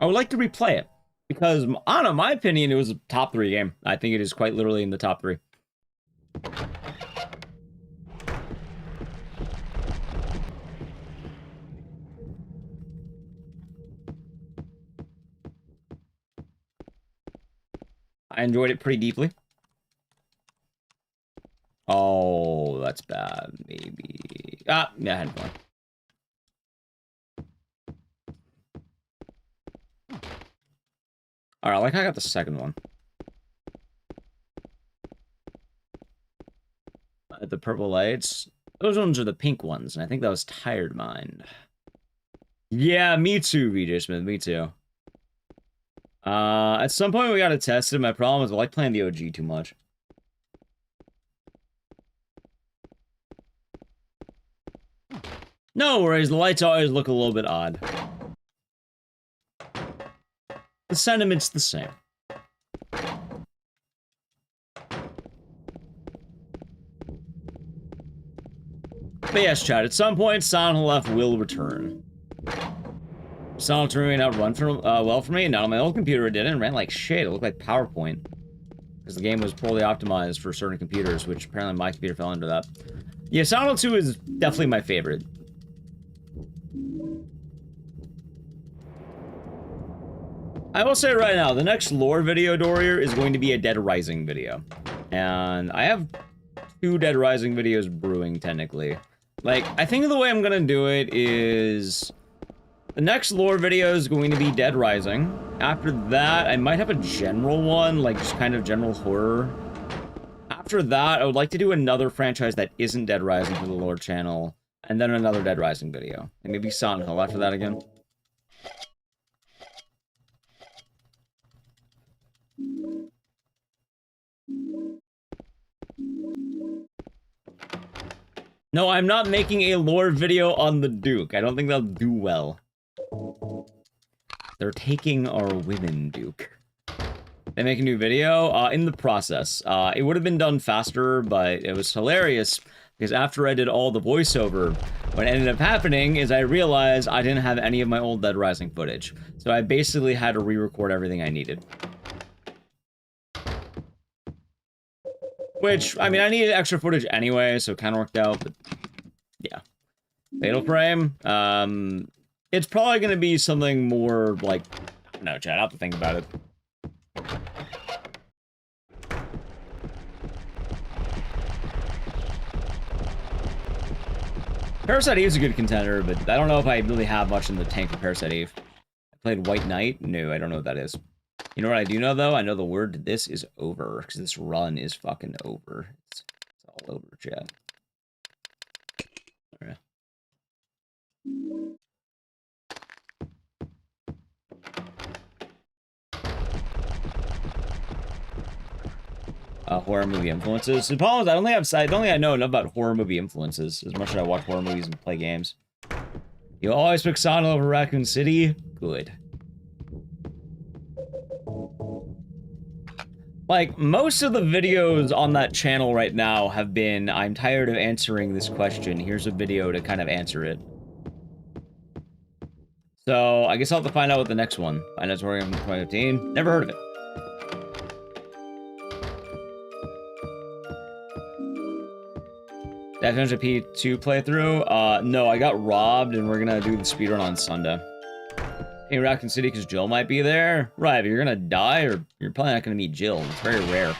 I would like to replay it. Because, I don't know, my opinion, it was a top 3 game. I think it is quite literally in the top 3. I enjoyed it pretty deeply. Oh, that's bad, maybe. Ah, yeah, I had fun. Alright, like I got the second one. The purple lights. Those ones are the pink ones, and I think that was Tired Mind. Yeah, me too, VJ Smith, me too. At some point we gotta test it. My problem is I like playing the OG too much. No worries, the lights always look a little bit odd. The sentiment's the same. But yes, chat, at some point, Silent Hill F will return. Silent Hill may not run well for me. Not on my old computer, it didn't. It ran like shit. It looked like PowerPoint. Because the game was poorly optimized for certain computers, which apparently my computer fell into that. Yeah, Silent Hill 2 is definitely my favorite. I will say right now, the next lore video, Dorier, is going to be a Dead Rising video. And I have 2 Dead Rising videos brewing, technically. Like, I think the way I'm gonna do it is... the next lore video is going to be Dead Rising. After that, I might have a general one, like just kind of general horror. After that, I would like to do another franchise that isn't Dead Rising for the lore channel. And then another Dead Rising video. And maybe Silent Hill after that again. No, I'm not making a lore video on the Duke. I don't think they'll do well. They're taking our women, Duke. They make a new video? In the process. It would have been done faster, but it was hilarious. Because after I did all the voiceover, what ended up happening is I realized I didn't have any of my old Dead Rising footage. So I basically had to re-record everything I needed. Which, I mean, I needed extra footage anyway, so it kind of worked out, but yeah. Fatal Frame, it's probably going to be something more, like, I don't know, chat, I'll have to think about it. Parasite Eve is a good contender, but I don't know if I really have much in the tank for Parasite Eve. I played White Knight? No, I don't know what that is. You know what I do know, though? I know the word this is over, because this run is fucking over. It's all over, chat. Alright. Horror movie influences. The problem is I don't think I know enough about horror movie influences as much as I watch horror movies and play games. You always pick Silent Hill over Raccoon City? Good. Like, most of the videos on that channel right now have been, I'm tired of answering this question, here's a video to kind of answer it. So, I guess I'll have to find out what the next one. I know it's working from 2015. Never heard of it. Did I finish a P2 playthrough? No, I got robbed, and we're gonna do the speedrun on Sunday. In Raccoon City, because Jill might be there? Right, but you're gonna die, or you're probably not gonna meet Jill. It's very rare.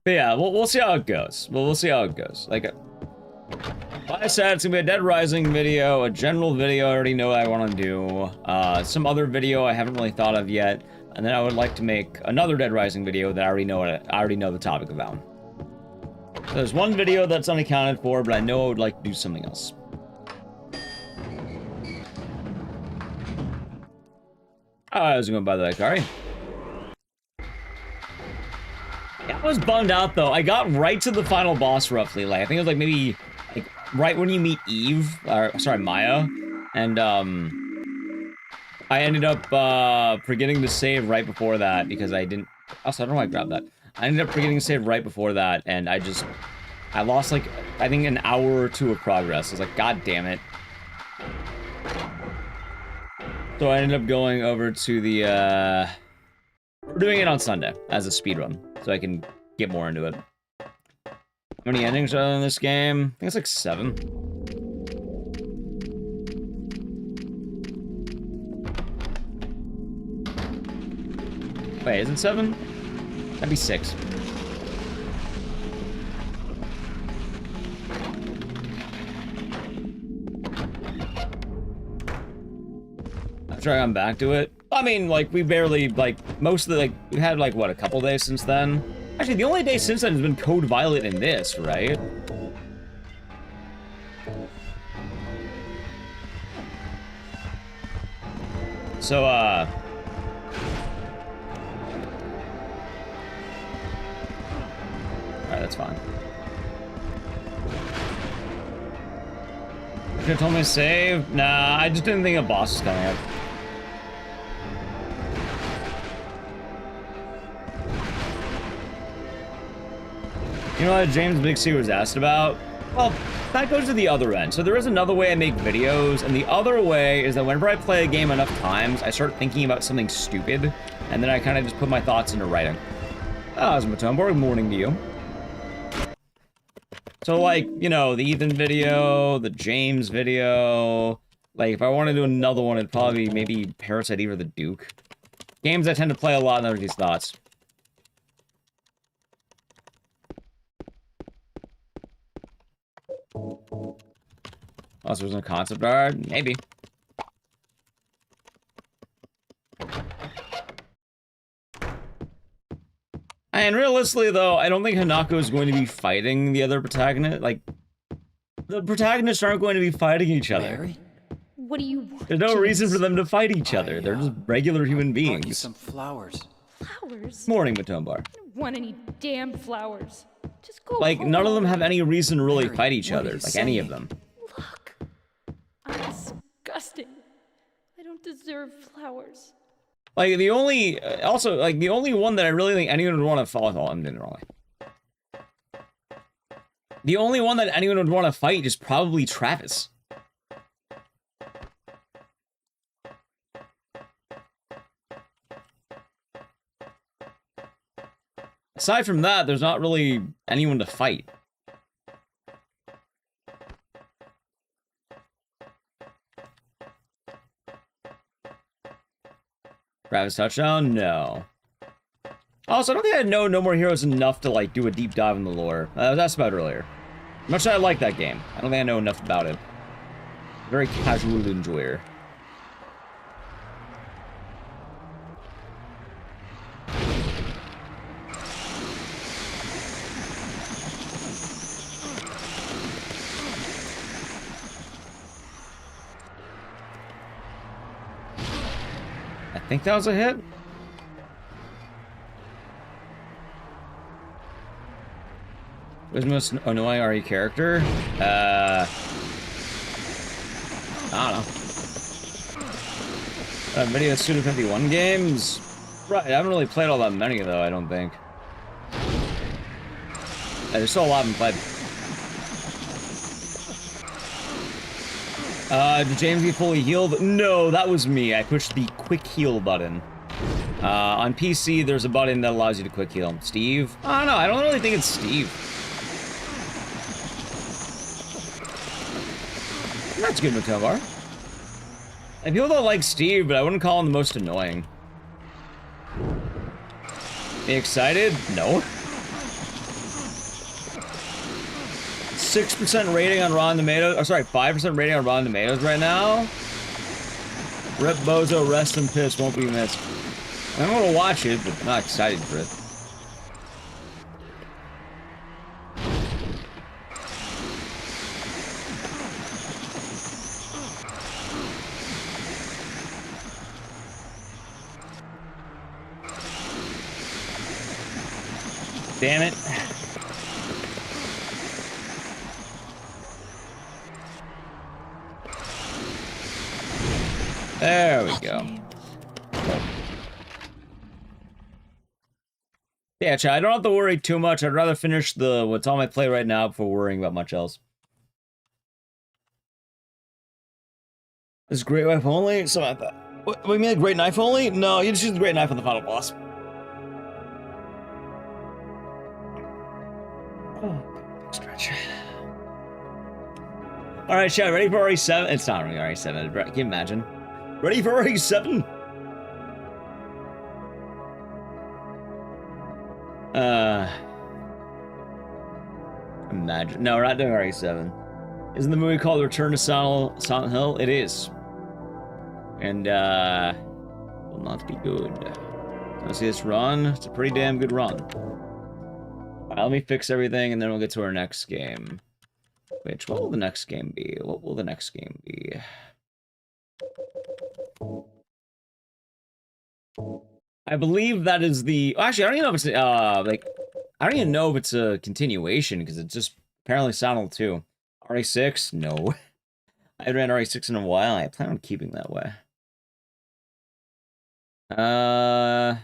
But yeah, we'll see how it goes. We'll see how it goes. Like, like I said, it's gonna be a Dead Rising video, a general video I already know what I want to do, some other video I haven't really thought of yet, and then I would like to make another Dead Rising video that I already know the topic about. So there's one video that's unaccounted for, but I know I would like to do something else. How's it going, by the way, Kari? I was bummed out though. I got right to the final boss roughly. Like I think it was like maybe like right when you meet Eve, or sorry, Maya, and I ended up forgetting to save right before that because I didn't. Also, I don't know why I grabbed that. I ended up forgetting to save right before that, and I lost like I think an hour or two of progress. I was like, God damn it. So I ended up going over to the we're doing it on Sunday as a speedrun, so I can get more into it. How many endings are in this game? I think it's like 7. Wait, is it 7? That'd be 6. After I come back to it. I mean, like, we barely, like, most of the, like, we had, like, what, a couple days since then? Actually, the only day since then has been Code Violet in this, right? So, alright, that's fine. You could've told me to save? Nah, I just didn't think a boss was coming up. You know what James Big C was asked about? Well, that goes to the other end. So there is another way I make videos, and the other way is that whenever I play a game enough times, I start thinking about something stupid, and then I kind of just put my thoughts into writing. Ah, Zmatomborg, morning to you. So, like, you know, the Ethan video, the James video, like, if I want to do another one, it'd probably be maybe Parasite Eve or the Duke. Games I tend to play a lot, and there are these thoughts. Also, there's no concept art? Maybe. And realistically, though, I don't think Hanako is going to be fighting the other protagonist. Like, the protagonists aren't going to be fighting each other. Mary? What do you want? There's no reason for them to fight each other. They're just regular human Brought you beings. some flowers. Flowers? Morning, Matombar. I don't want any damn flowers. Just go Like, home. none of them have any reason to really Mary, fight each what are other. you Like, any of saying? them. Look, I'm disgusting. I don't deserve flowers. Like, the only... also, like, the only one that I really think anyone would want to follow... Oh, I'm doing it wrong way. The only one that anyone would want to fight is probably Travis. Aside from that, there's not really anyone to fight. Travis touchdown? No. Also, I don't think I know No More Heroes enough to, like, do a deep dive in the lore. I was asked about it earlier. Much as I like that game, I don't think I know enough about it. Very casual enjoyer. I think that was a hit. What's the most annoying RE character? I don't know. Many of the Suda 51 games? Right, I haven't really played all that many, though, I don't think. There's still a lot of them played. Did James get fully healed? No, that was me. I pushed the quick heal button. On PC, there's a button that allows you to quick heal. Steve? I don't know, I don't really think it's Steve. That's good, Matovar. And people don't like Steve, but I wouldn't call him the most annoying. Be excited? No. 6% rating on Rotten Tomatoes. Oh, sorry, 5% rating on Rotten Tomatoes right now. Rip Bozo, rest in piss, won't be missed. I'm gonna watch it, but I'm not excited for it. Damn it. There we go. Yeah, chat, I don't have to worry too much. I'd rather finish what's on my plate right now before worrying about much else. Is Great Knife only? Samantha. What do you mean, Great Knife only? No, you just use the Great Knife on the final boss. Oh, stretch. Alright, chat, ready for RE7? It's not really RE7, can you imagine? Ready for RE7? Imagine. No, we're not doing RE7. Isn't the movie called Return to Silent Hill? It is. And, will not be good. Wanna see this run? It's a pretty damn good run. Alright, let me fix everything, and then we'll get to our next game. Which, what will the next game be? What will the next game be? I believe that is the... Actually, I don't even know if it's, I don't even know if it's a continuation, because it's just apparently Silent Hill 2. RE6? No. I haven't ran RE6 in a while. I plan on keeping that way. I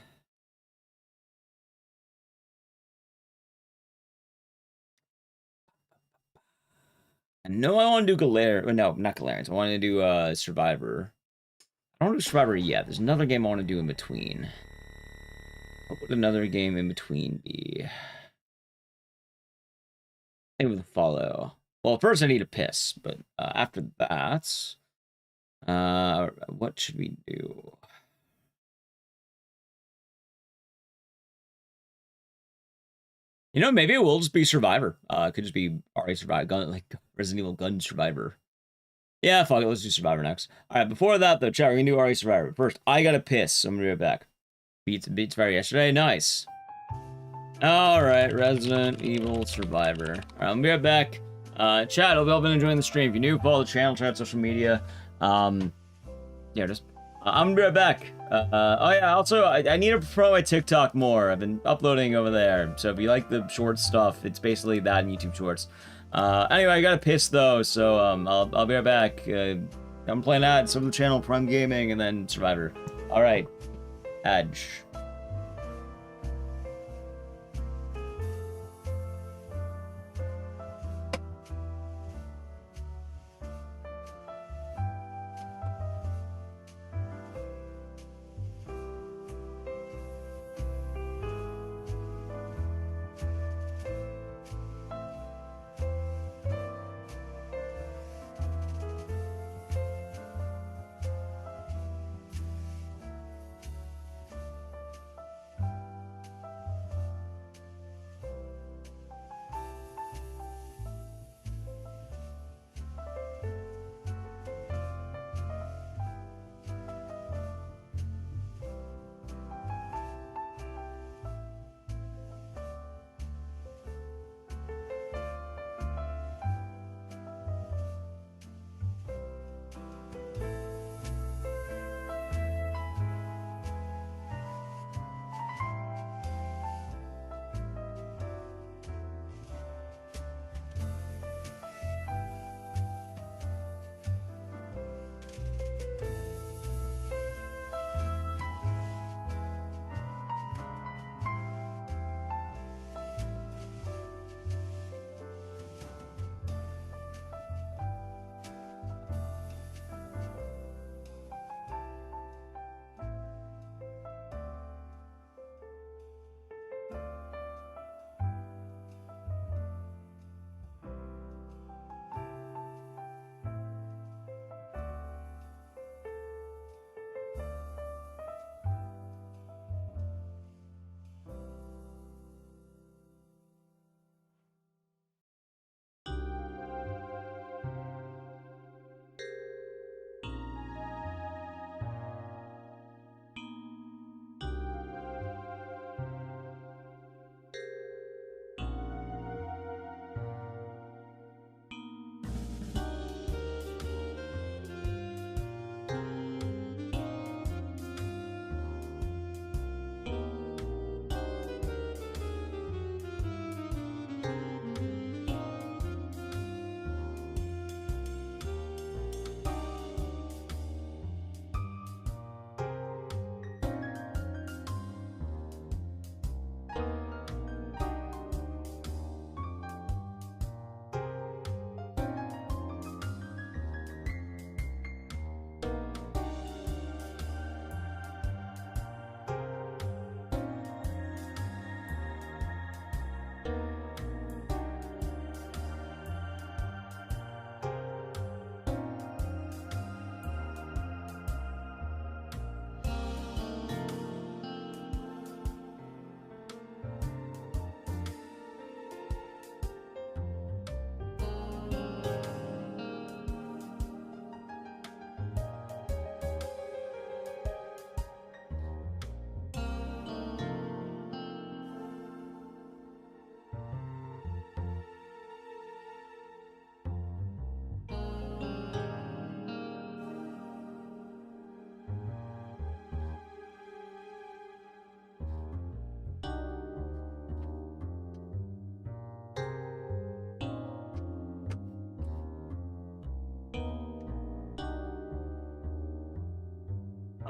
know I want to do no, not Galarians. I want to do Survivor. I don't want to do Survivor yet. There's another game I want to do in between. What would another game in between be? I think with a follow. Well, first I need a piss, but after that, what should we do? You know, maybe it will just be Survivor. It could just be RE Survivor, like Resident Evil Gun Survivor. Yeah, fuck it, let's do Survivor next. Alright, before that, though, chat, we're gonna do RE Survivor. First, I gotta piss, so I'm gonna be right back. Beats Survivor yesterday, nice. Alright, Resident Evil Survivor. Alright, I'm gonna be right back. Chat, hope you all been enjoying the stream. If you're new, follow the channel, check out social media. Yeah, just... I'm gonna be right back. Oh yeah, also, I need to promote my TikTok more. I've been uploading over there. So if you like the short stuff, it's basically that in YouTube Shorts. Anyway, I gotta piss though, so I'll be right back. I'm playing ads over the channel, Prime Gaming, and then Survivor. Alright. Edge.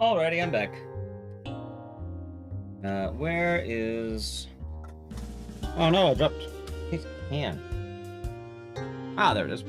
Alrighty, I'm back. Where is... Oh no, I dropped his can. Ah, there it is.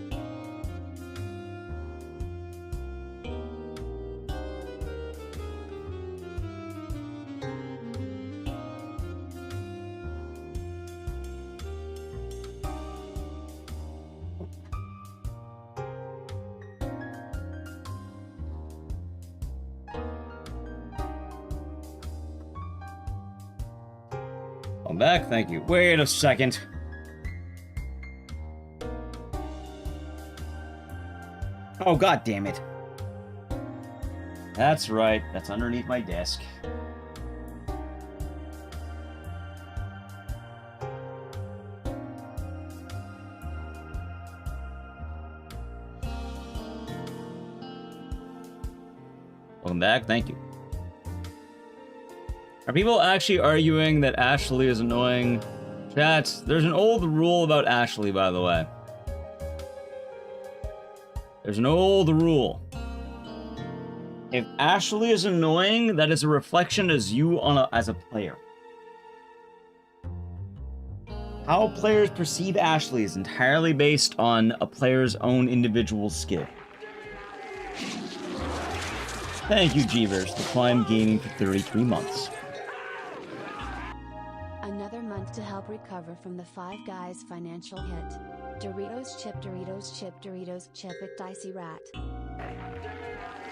I'm back, thank you. Wait a second. Oh, god damn it. That's right, that's underneath my desk. Welcome back, thank you. Are people actually arguing that Ashley is annoying? Chat, there's an old rule about Ashley, by the way. There's an old rule. If Ashley is annoying, that is a reflection as you as a player. How players perceive Ashley is entirely based on a player's own individual skill. Thank you, Jeevers, for Climb Gaming for 33 months. Another month to help recover from the Five Guys financial hit. Doritos chip, Doritos chip, Doritos chip, Ecdycis rat.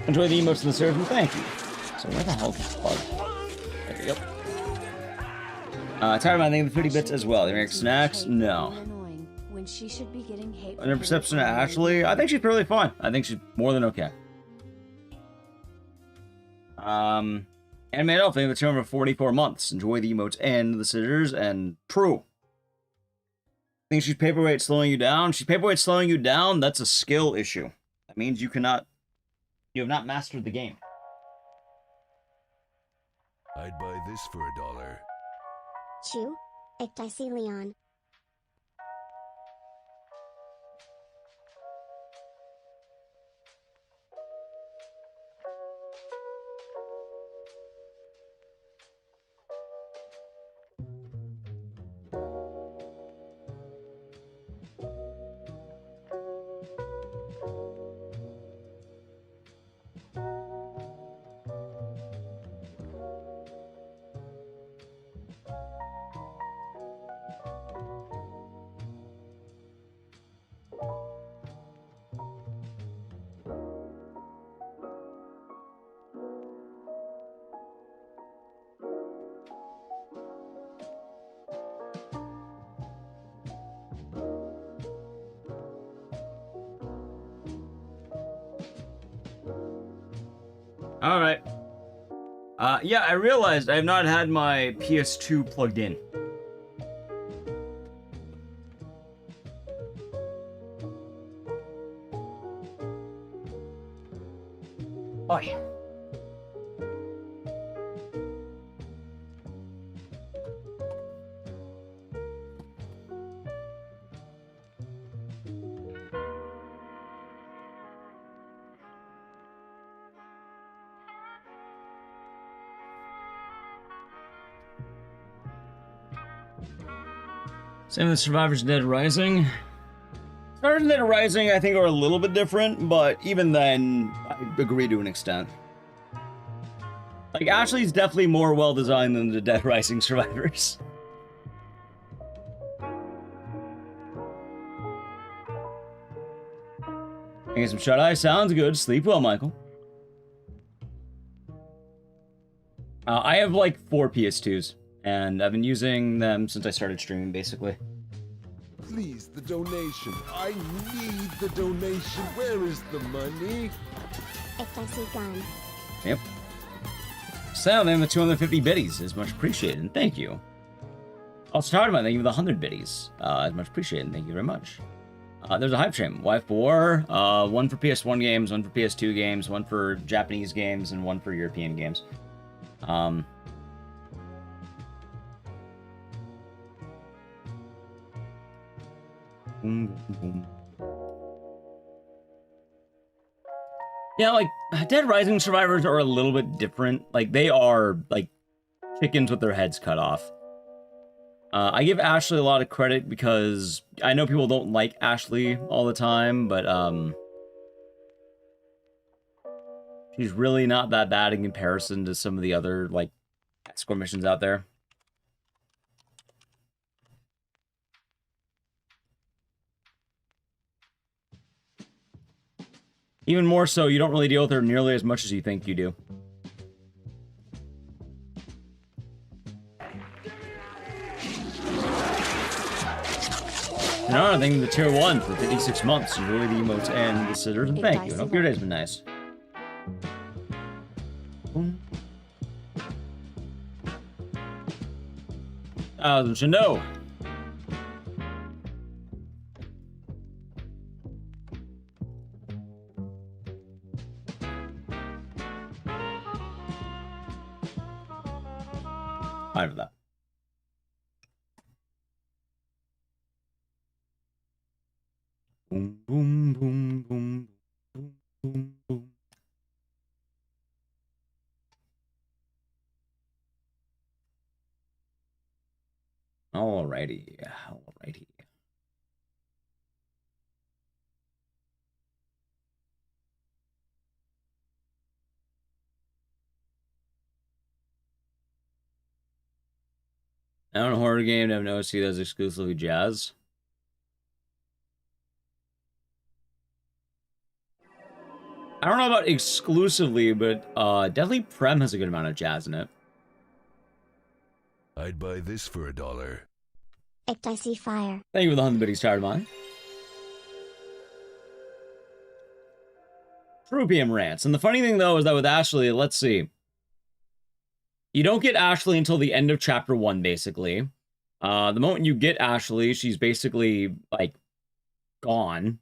Enjoy the emotes in the server, thank you. So where the hell is this plug? There we go. Tired of my thinking the 50 bits as well. The American snacks? No. When she should be getting hate. And her perception of Ashley? I think she's fairly fine. I think she's more than okay. Animated Elf, thank you for the channel for 44 months. Enjoy the emotes and the scissors, and true. I think she's paperweight slowing you down. She's paperweight slowing you down, that's a skill issue. That means you have not mastered the game. I'd buy this for $1. Chew, Ecdycis Leon. Alright. Yeah, I realized I have not had my PS2 plugged in. Oh, yeah. Same with Survivors Dead Rising. Survivors Dead Rising, I think, are a little bit different, but even then, I agree to an extent. Like, Ashley's definitely more well-designed than the Dead Rising survivors. Getting some shut-eye sounds good. Sleep well, Michael. I have, like, 4 PS2s. And I've been using them since I started streaming, basically. Please, the donation. I need the donation. Where is the money? Ecdycis gun. Yep. So, then the 250 biddies is much appreciated, and thank you. Also, Todd, thank you for the 100 biddies. Is much appreciated, and thank you very much. There's a hype train. Y4, one for PS1 games, one for PS2 games, one for Japanese games, and one for European games. Yeah, like, Dead Rising survivors are a little bit different. Like, they are, like, chickens with their heads cut off. I give Ashley a lot of credit because I know people don't like Ashley all the time, but, she's really not that bad in comparison to some of the other, like, escort missions out there. Even more so, you don't really deal with her nearly as much as you think you do. Another thing, the tier 1 for 56 months. Enjoy the emotes and the scissors, and thank you. And hope your day's been nice. Boom. Shindo. Fine for that. Boom, boom, boom, boom, boom, boom, boom. Alrighty, alrighty. I don't know, horror game, I've noticed he does exclusively jazz. I don't know about exclusively, but definitely Prem has a good amount of jazz in it. I'd buy this for $1. Ecdycis Fire. Thank you for the 100 biddies, tired mine. True PM rants. And the funny thing, though, is that with Ashley, let's see. You don't get Ashley until the end of chapter 1, basically. The moment you get Ashley, she's basically, like, gone.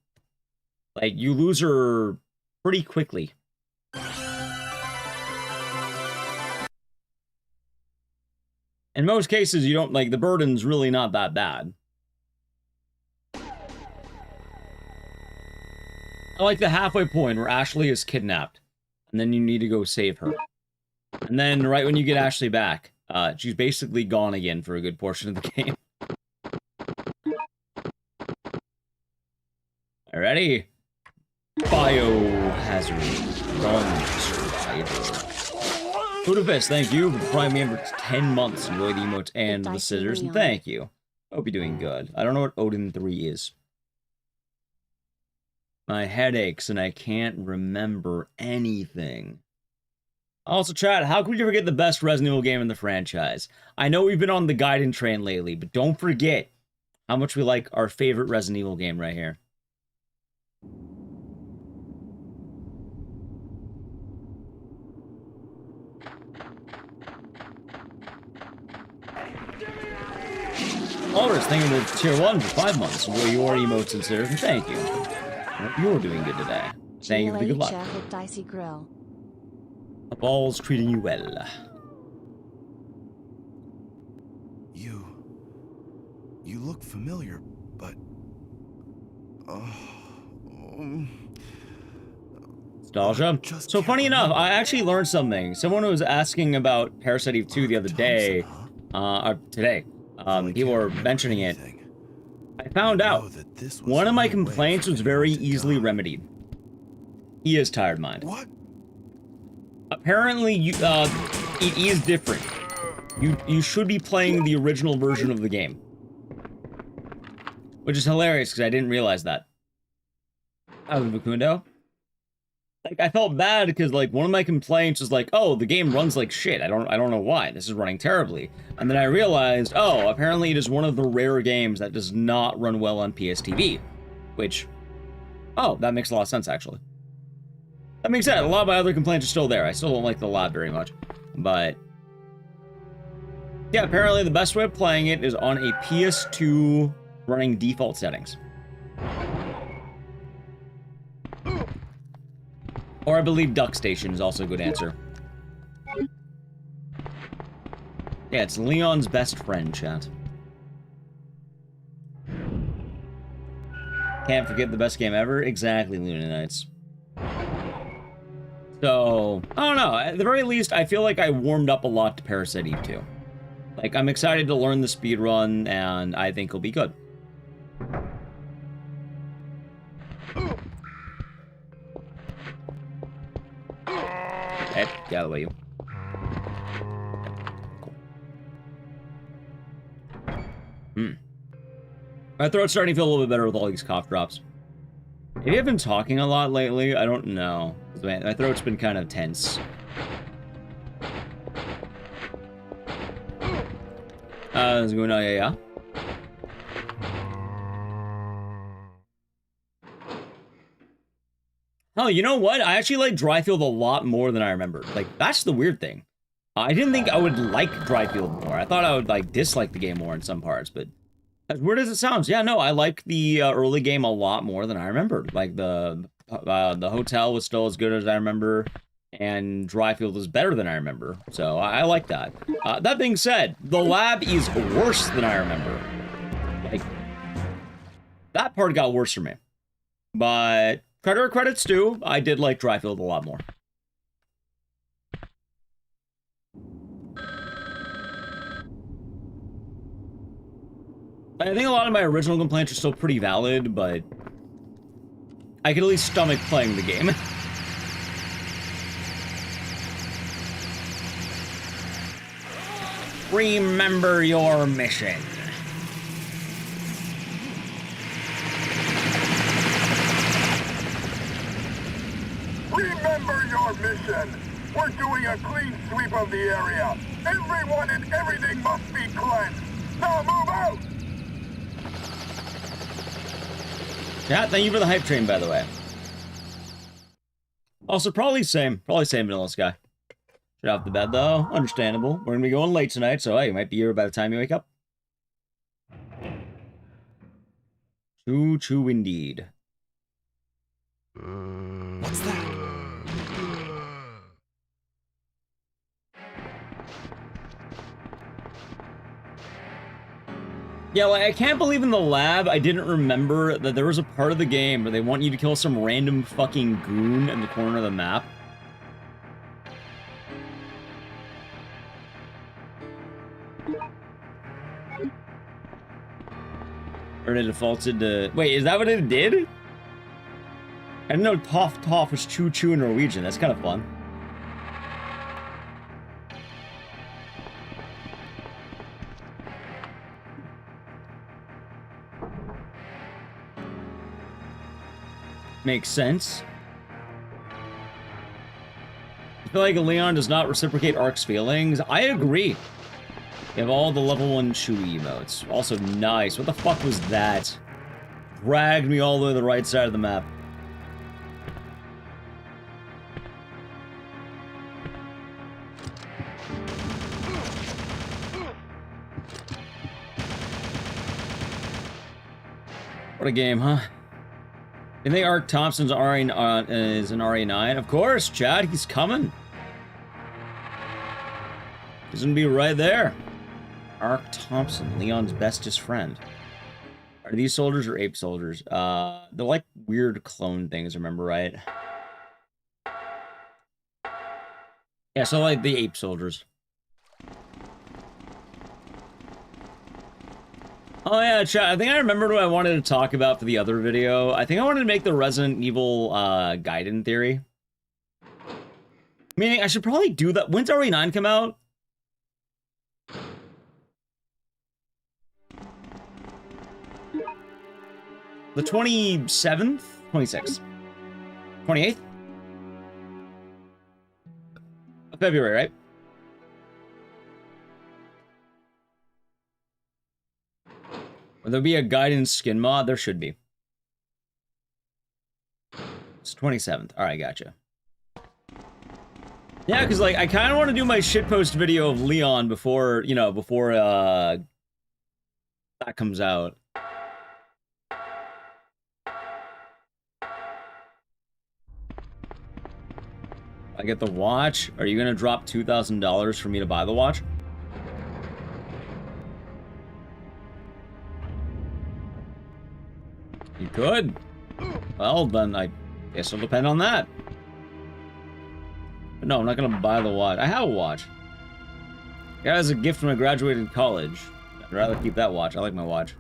Like, you lose her pretty quickly. In most cases, you don't, like, the burden's really not that bad. I like the halfway point where Ashley is kidnapped, and then you need to go save her. And then right when you get Ashley back, she's basically gone again for a good portion of the game. Alrighty. Biohazard. Run, survivor. Budapest, thank you for the Prime member 10 months. Enjoy the emotes and the scissors, and thank you. Hope you're doing good. I don't know what Odin 3 is. My head aches and I can't remember anything. Also, chat, how could you forget the best Resident Evil game in the franchise? I know we've been on the Gaiden train lately, but don't forget how much we like our favorite Resident Evil game right here. Walrus, thank you for tier 1 for 5 months. Enjoy your emotes and scissors, and thank you. I hope you're doing good today. Thank you for the good luck. The ball's treating you well. You look familiar, but... Nostalgia. So funny enough, I actually learned something. Someone was asking about Parasite Eve 2 the other day. Today. People were mentioning it. I found out one of my complaints was very easily remedied. He is tired mind. What? Apparently, it is different. You should be playing the original version of the game. Which is hilarious, because I didn't realize that. Vacundo. Like, I felt bad because, like, one of my complaints was like, oh, the game runs like shit. I don't know why. This is running terribly. And then I realized, oh, apparently it is one of the rare games that does not run well on PSTV. Which, oh, that makes a lot of sense, actually. That makes sense. A lot of my other complaints are still there. I still don't like the lab very much. But, yeah, apparently the best way of playing it is on a PS2 running default settings. Or I believe Duck Station is also a good answer. Yeah, it's Leon's best friend, chat. Can't forget the best game ever. Exactly, Luna Nights. So, I don't know. At the very least, I feel like I warmed up a lot to Parasite Eve 2. Like, I'm excited to learn the speedrun, and I think it'll be good. Hey, get out of the way, you. Cool. My throat's starting to feel a little bit better with all these cough drops. Maybe I've been talking a lot lately. I don't know. My throat's been kind of tense. What's going on? Yeah. Oh, you know what? I actually like Dryfield a lot more than I remembered. Like, that's the weird thing. I didn't think I would like Dryfield more. I thought I would, like, dislike the game more in some parts, but as weird as it sounds, yeah, no, I like the early game a lot more than I remembered. Like, the hotel was still as good as I remember, and Dryfield was better than I remember, so I like that. That being said, the lab is worse than I remember. Like, that part got worse for me. But credit where credit's due, I did like Dryfield a lot more. I think a lot of my original complaints are still pretty valid, but I can at least stomach playing the game. Remember your mission. Remember your mission. We're doing a clean sweep of the area. Everyone and everything must be cleansed. Now move out! Yeah, thank you for the hype train, by the way. Also, probably same Vanilla Sky. Straight off the bed, though. Understandable. We're gonna be going late tonight, so hey, you might be here by the time you wake up. True indeed. What's that? Yeah, like, I can't believe in the lab I didn't remember that there was a part of the game where they want you to kill some random fucking goon in the corner of the map. Or it defaulted to... Wait, is that what it did? I didn't know Toff was choo-choo in Norwegian. That's kind of fun. Makes sense. I feel like Leon does not reciprocate Ark's feelings. I agree. You have all the level 1 Chewy emotes. Also nice. What the fuck was that? Dragged me all the way to the right side of the map. What a game, huh? You think Ark Thompson's is an RA9? Of course, Chad, he's coming. He's gonna be right there. Ark Thompson, Leon's bestest friend. Are these soldiers or ape soldiers? They're like weird clone things, remember, right? Yeah, so like the ape soldiers. Oh yeah, chat, I think I remembered what I wanted to talk about for the other video. I think I wanted to make the Resident Evil Gaiden theory. Meaning, I should probably do that. When's RE9 come out? The 27th? 26th? 28th? February, right? Will there be a Gaiden skin mod? There should be. It's 27th. Alright, gotcha. Yeah, because, like, I kind of want to do my shitpost video of Leon before, you know, before, that comes out. I get the watch. Are you going to drop $2,000 for me to buy the watch? You could. Well, then I guess it'll depend on that. But no, I'm not gonna buy the watch. I have a watch. Yeah, as a gift when I graduated college. I'd rather keep that watch. I like my watch.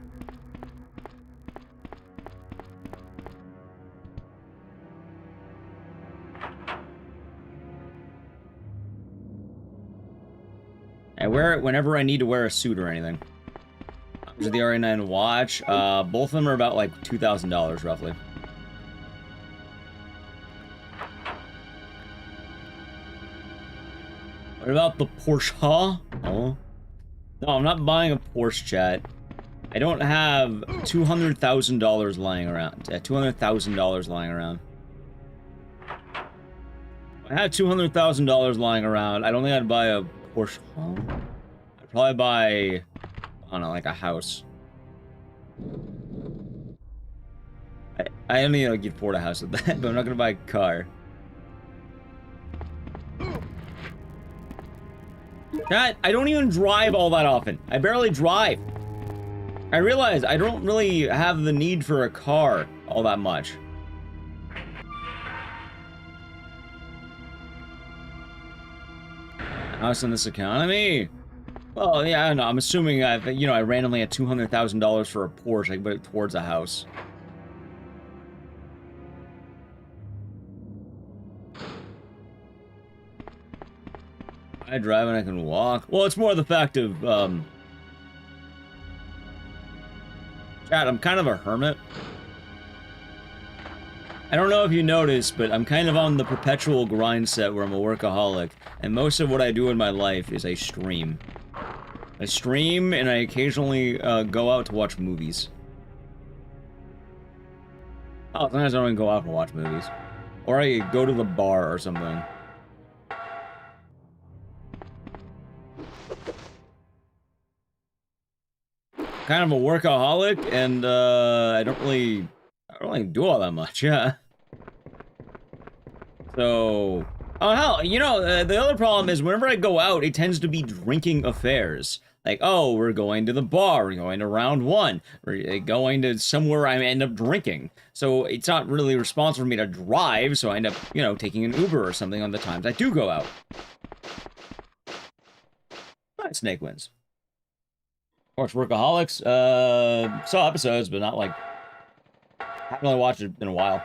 I wear it whenever I need to wear a suit or anything. There's the RA9 watch. Both of them are about like $2,000 roughly. What about the Porsche? Oh. No, I'm not buying a Porsche, chat. I don't have $200,000 lying around. $200,000 lying around. If I had $200,000 lying around, I don't think I'd buy a Porsche. I'd probably buy, I don't know, like a house. I don't even know, like, afford a house with that, but I'm not gonna buy a car. That, I don't even drive all that often. I barely drive. I realize I don't really have the need for a car all that much. House in this economy? Well, yeah, I don't know. I'm assuming, you know, I randomly had $200,000 for a Porsche. I can put it towards a house. I drive and I can walk. Well, it's more the fact of, Chad, I'm kind of a hermit. I don't know if you noticed, but I'm kind of on the perpetual grind set where I'm a workaholic, and most of what I do in my life is I stream. I stream, and I occasionally go out to watch movies. Oh, sometimes I don't even go out to watch movies. Or I go to the bar or something. Kind of a workaholic, and I don't really do all that much, yeah. So, oh hell, you know, the other problem is whenever I go out, it tends to be drinking affairs. Like, oh, we're going to the bar, we're going to round one, we're going to somewhere I end up drinking. So it's not really responsible for me to drive, so I end up, you know, taking an Uber or something on the times I do go out. Alright, Snake wins. Of course, Workaholics, saw episodes, but not like, haven't really watched it in a while.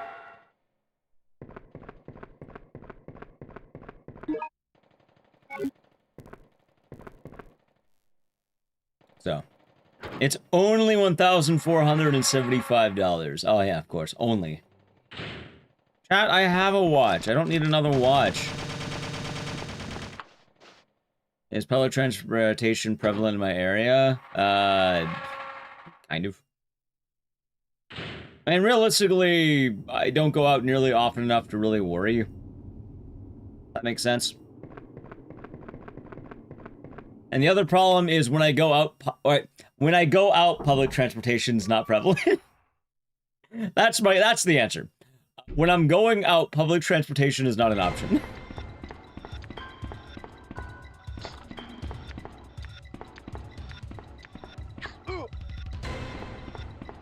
So, it's only $1,475. Oh yeah, of course, only. Chat, I have a watch. I don't need another watch. Is public transportation prevalent in my area? Kind of. And realistically, I don't go out nearly often enough to really worry. That makes sense. And the other problem is when I go out, public transportation's not prevalent. That's the answer. When I'm going out, public transportation is not an option.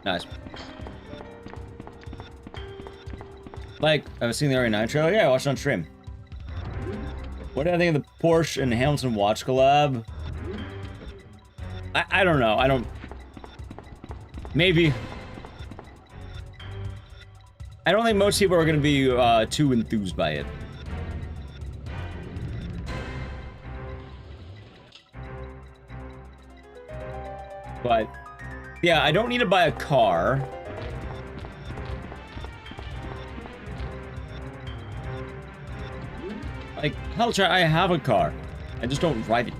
Nice. Like, I was seeing the RE9 trailer. Yeah, I watched it on stream. What do I think of the Porsche and Hamilton watch collab? I don't know. I don't... Maybe. I don't think most people are going to be too enthused by it. But, yeah, I don't need to buy a car. Like, hell, I have a car. I just don't drive it.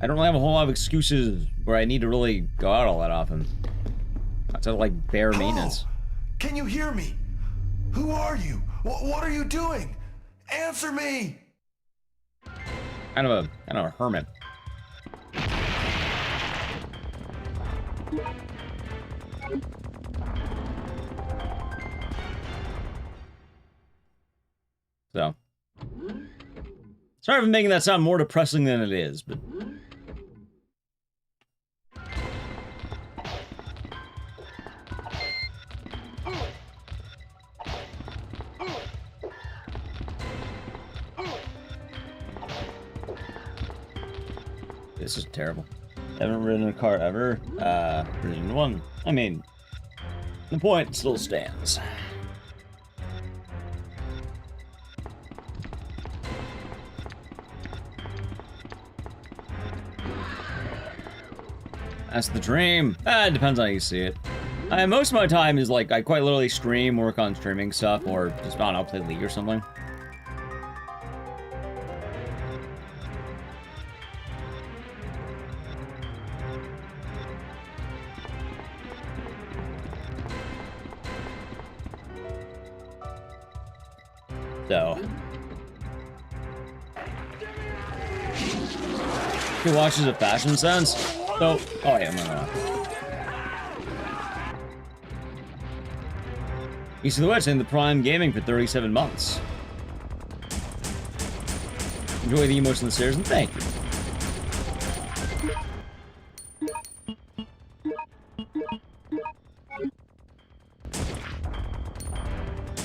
I don't really have a whole lot of excuses where I need to really go out all that often. That's like bare maintenance. Can you hear me? Who are you? What are you doing? Answer me! Kind of a hermit. So, sorry for making that sound more depressing than it is, but This is terrible. Haven't ridden a car ever. Ridden one. I mean, the point still stands. That's the dream. It depends on how you see it. Most of my time is like, I quite literally stream, work on streaming stuff, or just, I don't know, play League or something. So. He watches a fashion sense. So, oh yeah, no. You see the Witch in the Prime Gaming for 37 months. Enjoy the emotion of the stairs and thank you.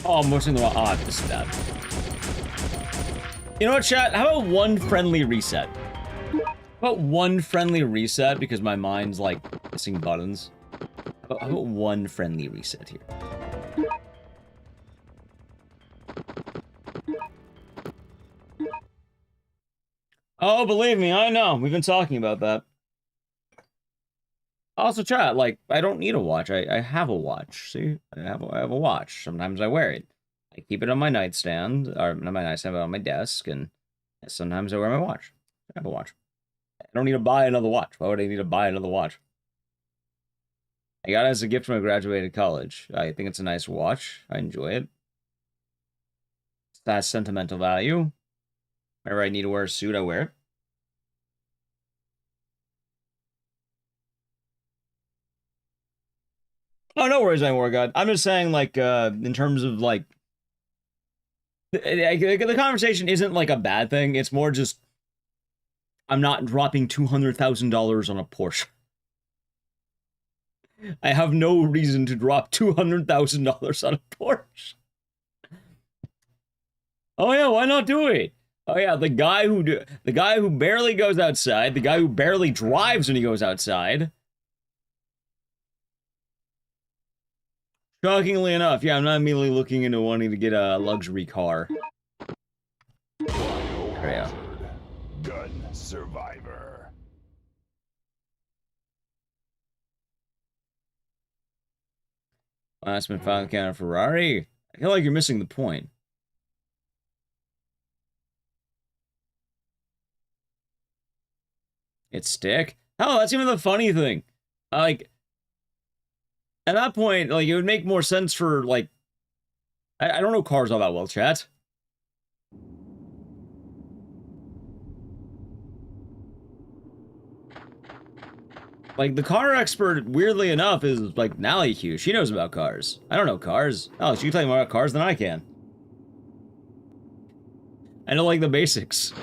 Oh, I'm motioning the wrong. Ah, this is bad. You know what, chat? How about one friendly reset? How about one friendly reset because my mind's like missing buttons? How about one friendly reset here? Oh, believe me, I know. We've been talking about that. Also, chat, like, I don't need a watch. I have a watch. See? I have a watch. Sometimes I wear it. I keep it on my nightstand, or not my nightstand, but on my desk, and sometimes I wear my watch. I have a watch. I don't need to buy another watch. Why would I need to buy another watch? I got it as a gift when I graduated college. I think it's a nice watch. I enjoy it. It has sentimental value. Whenever I need to wear a suit, I wear it. Oh, no worries anymore, God. I'm just saying, like, in terms of, like, the conversation isn't, like, a bad thing. It's more just, I'm not dropping $200,000 on a Porsche. I have no reason to drop $200,000 on a Porsche. Oh, yeah, why not do it? Oh, yeah, the guy who barely goes outside, the guy who barely drives when he goes outside. Shockingly enough, yeah, I'm not immediately looking into wanting to get a luxury car. Yeah. Gun survivor. Last been finally counted Ferrari. I feel like you're missing the point. It's stick. Oh, that's even the funny thing. Like, at that point, like, it would make more sense for, like, I don't know cars all that well, chat. Like, the car expert, weirdly enough, is, like, Nally Q. She knows about cars. I don't know cars. Oh, she can tell you more about cars than I can. I know, like, the basics.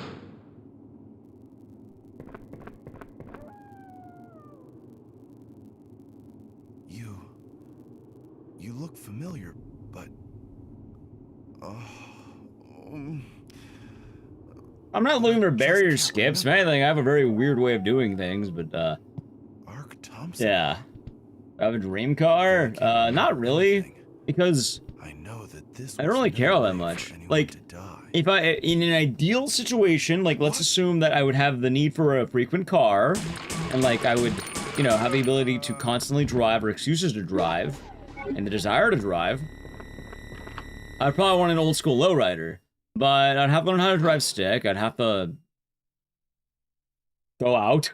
You look familiar, but... I'm not looking for barrier skips. If anything, I have a very weird way of doing things, but, Ark Thompson? yeah. I have a dream car? Not really. Because... I know that this I don't really care all that much. Like, if in an ideal situation, like, let's assume that I would have the need for a frequent car, and, like, I would, you know, have the ability to constantly drive, or excuses to drive, and the desire to drive, I'd probably want an old school lowrider. But I'd have to learn how to drive stick, I'd have to go out.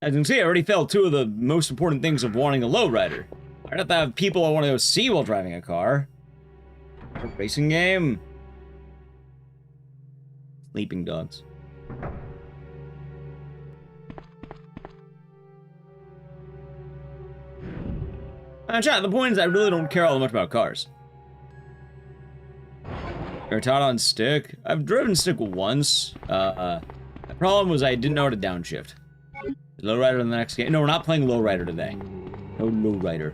As you can see, I already failed two of the most important things of wanting a lowrider. I'd have to have people I want to go see while driving a car. A racing game. Sleeping dogs. Chat, the point is I really don't care all that much about cars. You're taught on stick? I've driven stick once. The problem was I didn't know how to downshift. Lowrider in the next game. No, we're not playing lowrider today. No lowrider.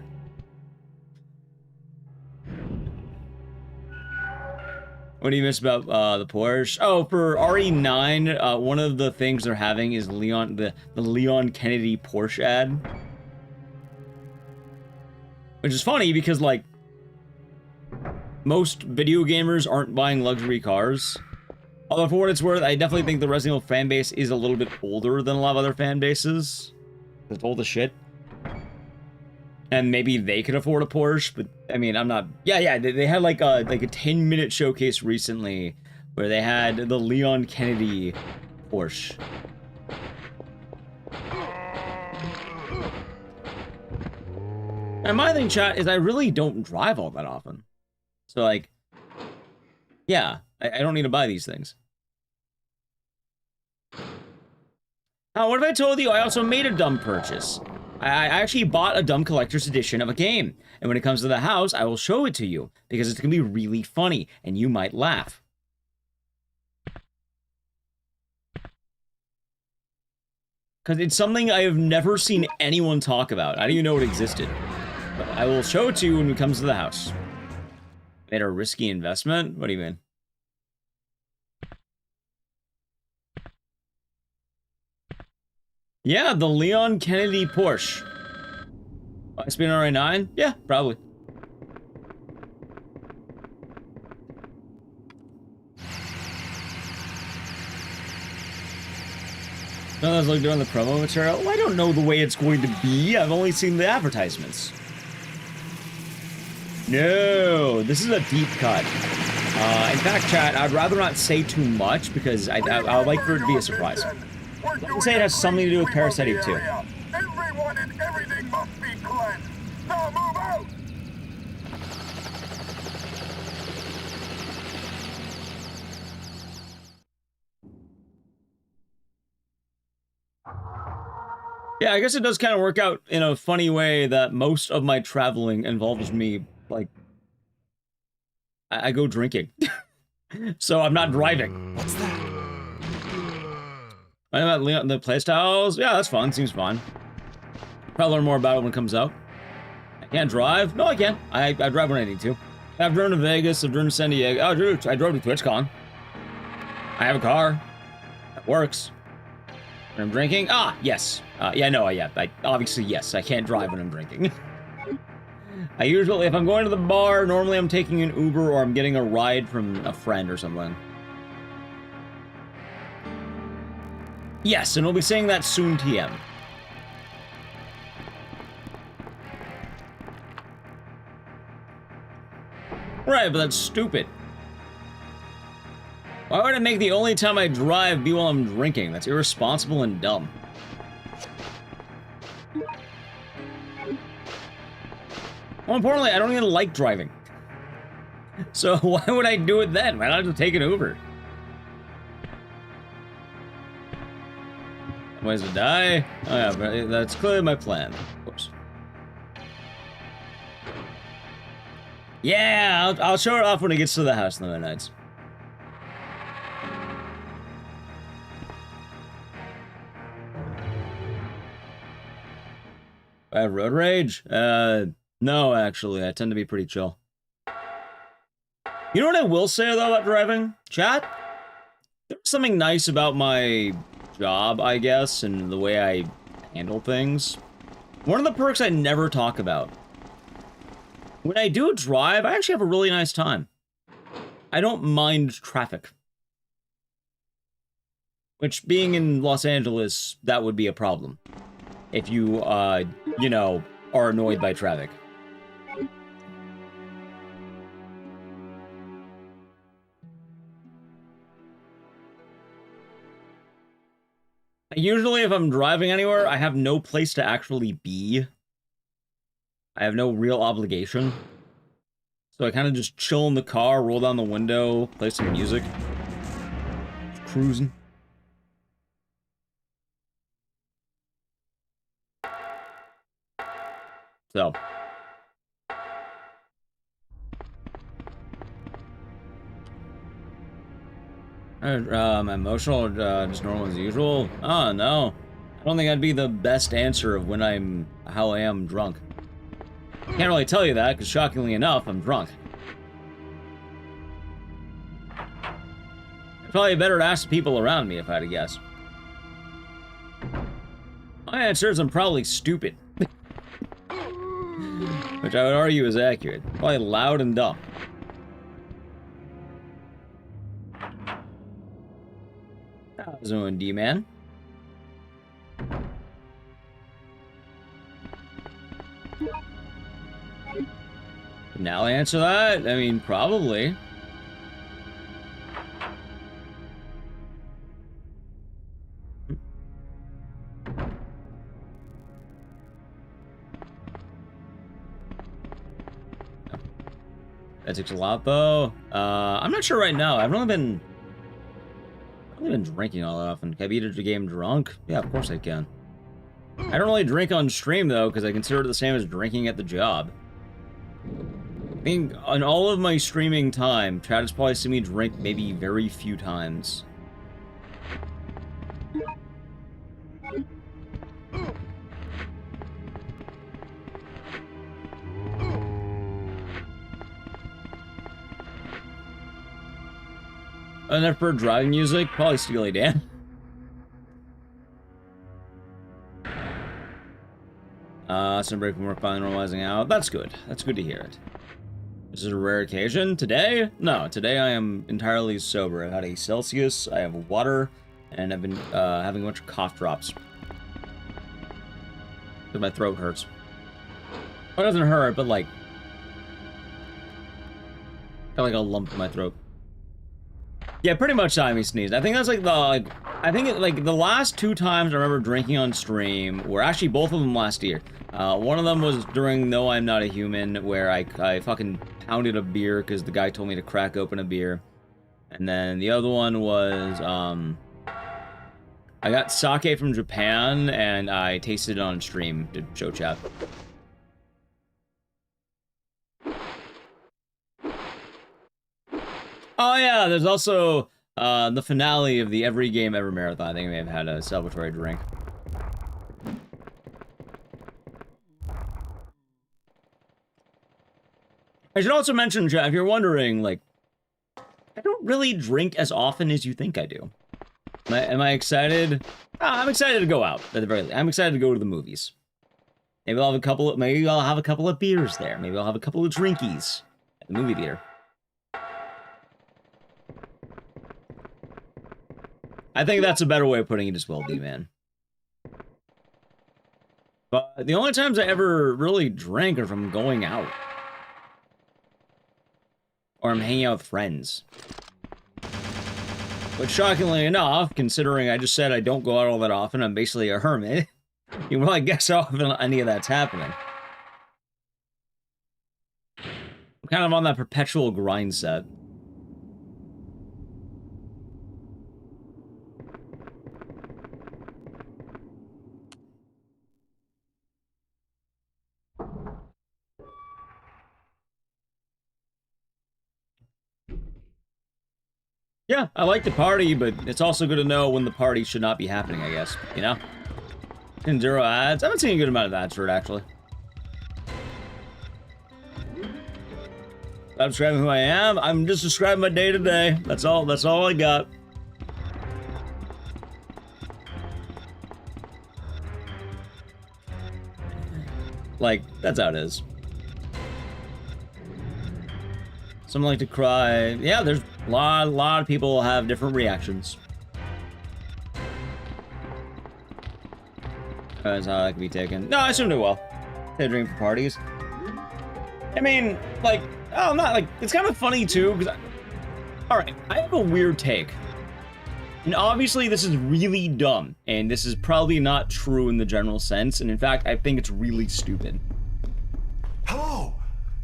What do you miss about the Porsche? Oh, for RE9, one of the things they're having is the Leon Kennedy Porsche ad. Which is funny because, like, most video gamers aren't buying luxury cars. Although, for what it's worth, I definitely think the Resident Evil fan base is a little bit older than a lot of other fan bases. It's old as shit. And maybe they could afford a Porsche, but, I mean, I'm not... Yeah, they had, like a 10-minute showcase recently where they had the Leon Kennedy Porsche. And my thing, chat, is I really don't drive all that often. So, like, yeah, I don't need to buy these things. Now, what if I told you I also made a dumb purchase? I actually bought a dumb collector's edition of a game. And when it comes to the house, I will show it to you. Because it's going to be really funny, and you might laugh. Because it's something I have never seen anyone talk about. I didn't even know it existed. But I will show it to you when it comes to the house. Made a risky investment? What do you mean? Yeah, the Leon Kennedy Porsche. I spin RA9? Yeah, probably. No, that's like during the promo material. Well, I don't know the way it's going to be. I've only seen the advertisements. No, this is a deep cut. In fact, chat, I'd rather not say too much because I would like for it to be a surprise. I can say it has something to do with parasitic too. Everyone and everything must be cleansed. Now move out. Yeah, I guess it does kind of work out in a funny way that most of my traveling involves me, like, I go drinking. So I'm not driving. What's that? I know about the playstyles. Yeah, that's fun. Seems fun. Probably learn more about it when it comes out. I can't drive. No, I can. I drive when I need to. I've driven to Vegas. I've driven to San Diego. Oh, dude, I drove to TwitchCon. I have a car. That works. When I'm drinking? Ah, yes. Yeah, no, yeah. Obviously, yes. I can't drive when I'm drinking. I usually, if I'm going to the bar, normally I'm taking an Uber or I'm getting a ride from a friend or something. Yes, and we'll be saying that soon, TM. Right, but that's stupid. Why would I make the only time I drive be while I'm drinking? That's irresponsible and dumb. More importantly, I don't even like driving. So why would I do it then? Why not just take an Uber? Ways to die? Oh yeah, but that's clearly my plan. Of course. Yeah, I'll show it off when it gets to the house in the midnights. I have road rage? No, actually. I tend to be pretty chill. You know what I will say, though, about driving? Chat? There's something nice about my job, I guess, and the way I handle things. One of the perks I never talk about. When I do drive, I actually have a really nice time. I don't mind traffic. Which, being in Los Angeles, that would be a problem. If you, you know, are annoyed by traffic. Usually, if I'm driving anywhere, I have no place to actually be. I have no real obligation. So I kind of just chill in the car, roll down the window, play some music. Just cruising. So. I'm emotional, just normal as usual? Oh, no. I don't think I'd be the best answer of how I am drunk. Can't really tell you that, because shockingly enough, I'm drunk. Probably better to ask the people around me if I had to guess. My answer is I'm probably stupid. Which I would argue is accurate. Probably loud and dumb. How's it going, D-Man? Now answer that? I mean, probably. That takes a lot, though. I'm not sure right now. I've only been drinking all that often. Can I beat a game drunk? Yeah, of course I can. I don't really drink on stream, though, because I consider it the same as drinking at the job. I think on all of my streaming time, Chad has probably seen me drink maybe very few times. Enough for driving music? Probably Steely Dan. Some break from work, finally normalizing out. That's good. That's good to hear it. This is a rare occasion. Today? No, today I am entirely sober. I've had a Celsius, I have water, and I've been having a bunch of cough drops. Because my throat hurts. Well, it doesn't hurt, but like... got like a lump in my throat. Yeah, pretty much time he sneezed. I think that's like the, the last 2 times I remember drinking on stream were actually both of them last year. One of them was during No I'm Not a Human, where I fucking pounded a beer because the guy told me to crack open a beer. And then the other one was, I got sake from Japan and I tasted it on stream to show chat. Oh yeah, there's also the finale of the Every Game Ever Marathon. I think I may have had a celebratory drink. I should also mention, Jeff, if you're wondering, like, I don't really drink as often as you think I do. Am I excited? I'm excited to go out, at the very least. I'm excited to go to the movies. Maybe I'll have a couple of beers there. Maybe I'll have a couple of drinkies at the movie theater. I think that's a better way of putting it as well, D-Man. But the only times I ever really drink are from going out. Or I'm hanging out with friends. But shockingly enough, considering I just said I don't go out all that often, I'm basically a hermit, you can probably guess how often any of that's happening. I'm kind of on that perpetual grind set. Yeah, I like the party, but it's also good to know when the party should not be happening, I guess. You know? And 0 ads. I haven't seen a good amount of ads for it, actually. I'm describing who I am. I'm just describing my day-to-day. That's all I got. Like, that's how it is. Some like to cry. Yeah, there's a lot of people have different reactions. That's how that can be taken. No, I assumed it well. They drink for parties. I mean, like, oh, not like, it's kind of funny too, because alright, I have a weird take. And obviously this is really dumb, and this is probably not true in the general sense, and in fact, I think it's really stupid. Hello?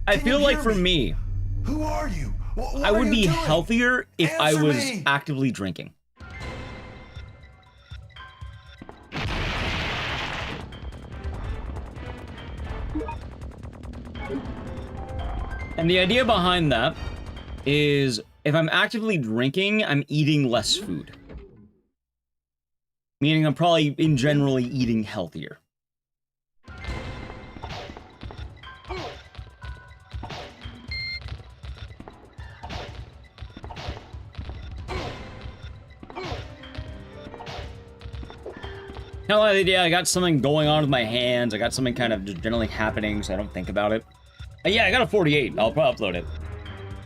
I feel like for me, who are you? What I would are be you doing? healthier if I Answer was me. actively drinking. And the idea behind that is if I'm actively drinking, I'm eating less food. Meaning I'm probably, in generally, eating healthier. Kind of like the idea I got something going on with my hands. I got something kind of just generally happening, so I don't think about it. Yeah, I got a 48. I'll probably upload it.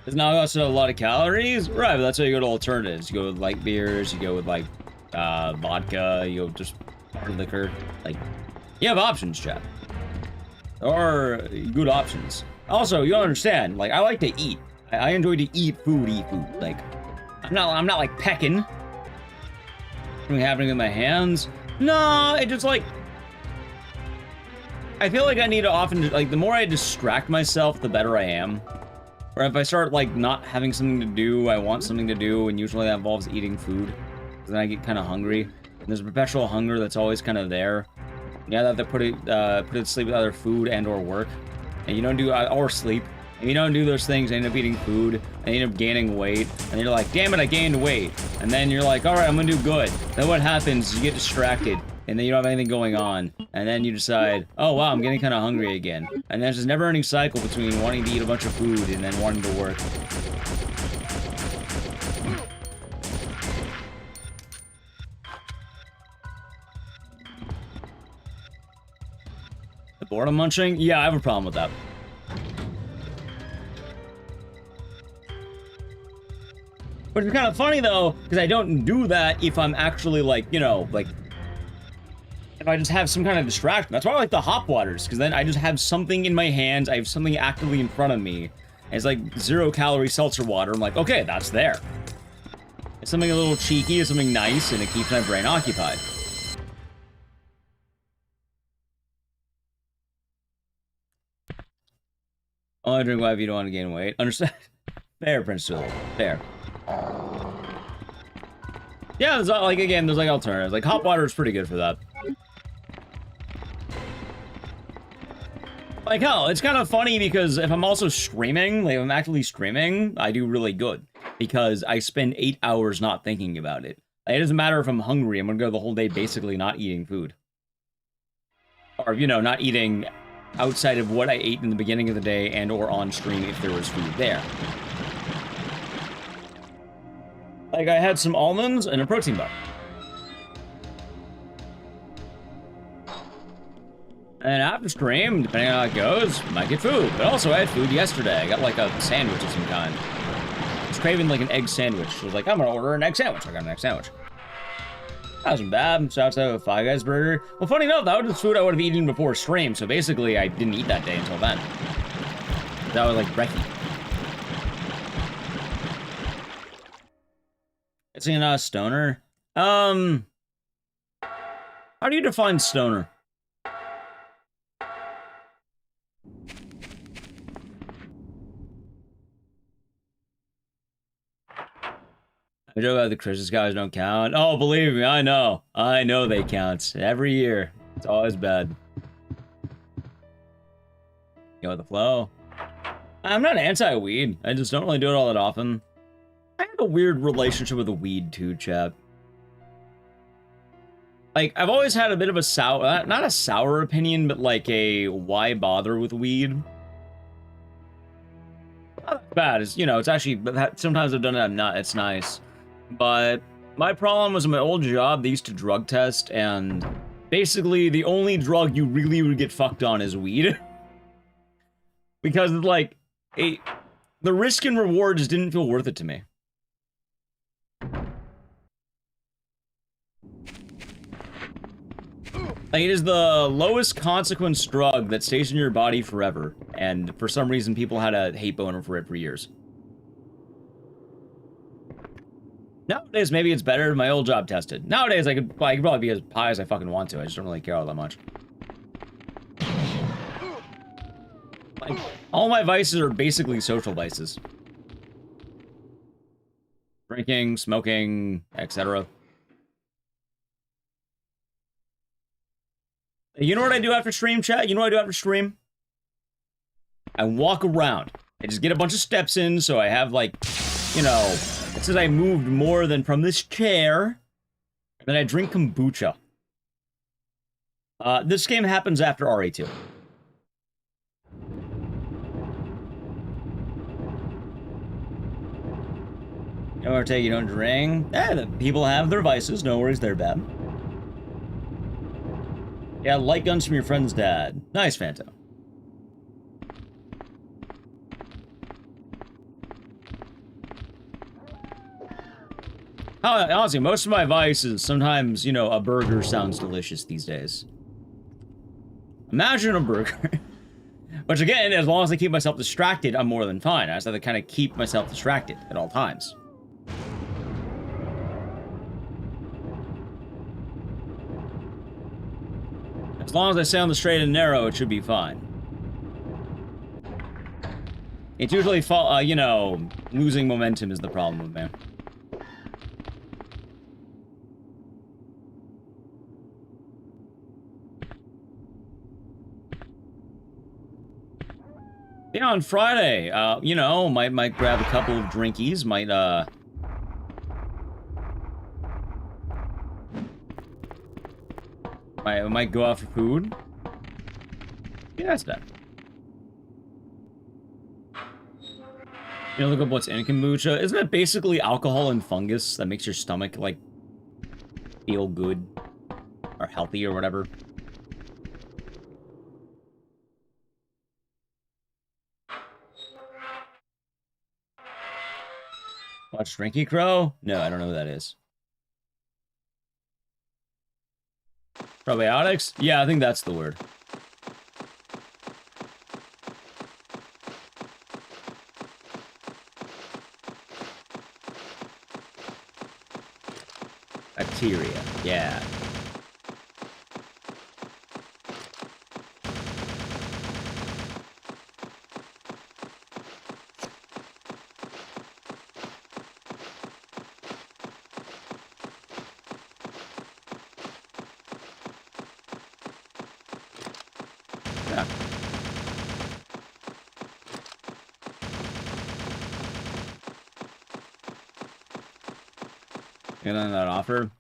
It's not also a lot of calories, right? But that's how you go to alternatives. You go with light beers. You go with like vodka. You go with just hard liquor. Like, you have options, chat. Or good options. Also, you understand. Like, I like to eat. I enjoy to eat food. Like, I'm not like pecking. Something happening with my hands. No, it just like. I feel like I need to often, like, the more I distract myself, the better I am. Or if I start, like, not having something to do, I want something to do, and usually that involves eating food. Then I get kind of hungry. And there's a perpetual hunger that's always kind of there. You have to put it to sleep with either food and or work. And you don't do, or sleep. And you don't do those things, you end up eating food, and you end up gaining weight. And you're like, damn it, I gained weight. And then you're like, alright, I'm gonna do good. Then what happens is you get distracted. And then you don't have anything going on. And then you decide, oh wow, I'm getting kind of hungry again. And there's this never-ending cycle between wanting to eat a bunch of food and then wanting to work. The boredom munching? Yeah, I have a problem with that. But it's kind of funny though, because I don't do that if I'm actually like, you know, like, if I just have some kind of distraction. That's why I like the hop waters, because then I just have something in my hands, I have something actively in front of me, and it's like 0-calorie seltzer water. I'm like, okay, that's there. It's something a little cheeky, it's something nice, and it keeps my brain occupied. Only drink wine if you don't want to gain weight. Understand? Fair, Prince Tulip. Fair. Yeah, there's like, again, there's like alternatives. Like hot water is pretty good for that. Like, hell, it's kind of funny because if I'm also streaming, like if I'm actively streaming, I do really good. Because I spend 8 hours not thinking about it. It doesn't matter if I'm hungry, I'm gonna go the whole day basically not eating food. Or, you know, not eating outside of what I ate in the beginning of the day and or on stream if there was food there. Like, I had some almonds and a protein bar. And after stream, depending on how it goes, might get food. But also, I had food yesterday. I got like a sandwich of some kind. I was craving like an egg sandwich. I was like, I'm gonna order an egg sandwich. I got an egg sandwich. That wasn't bad. Shouts out to a Five Guys burger. Well, funny enough, that was food I would have eaten before stream. So basically, I didn't eat that day until then. That was like brekkie. It's not a stoner. How do you define stoner? I joke about the Christmas guys don't count. Oh, believe me, I know. I know they count. Every year. It's always bad. Go with the flow. I'm not anti-weed. I just don't really do it all that often. I have a weird relationship with the weed too, chap. Like, I've always had a bit of a sour, not a sour opinion, but like a why bother with weed? Not that bad. It's, you know, it's actually, sometimes I've done it, it's nice. But my problem was in my old job, they used to drug test, and basically the only drug you really would get fucked on is weed. Because, like, the risk and reward just didn't feel worth it to me. Like, it is the lowest consequence drug that stays in your body forever, and for some reason people had a hate boner for it for years. Nowadays, maybe it's better. My old job tested. Nowadays, I could probably be as high as I fucking want to. I just don't really care all that much. Like, all my vices are basically social vices. Drinking, smoking, etc. You know what I do after stream, chat? You know what I do after stream? I walk around. I just get a bunch of steps in, so I have, like, you know, it says I moved more than from this chair. And then I drink kombucha. This game happens after RA2. You don't take, you don't drink. The people have their vices, no worries, they're bad. Yeah, light guns from your friend's dad. Nice, Phantom. Honestly, most of my vices, sometimes, you know, a burger sounds delicious these days. Imagine a burger. Which again, as long as I keep myself distracted, I'm more than fine. I just have to kind of keep myself distracted at all times. As long as I stay on the straight and narrow, it should be fine. It's usually, you know, losing momentum is the problem with me. Yeah, on Friday, you know, might grab a couple of drinkies, might go out for food. Yeah, that's that. You know, look up what's in kombucha. Isn't it basically alcohol and fungus that makes your stomach, like, feel good? Or healthy or whatever? Watch Drinky Crow? No, I don't know who that is. Probiotics? Yeah, I think that's the word. Bacteria, yeah. And then that offer.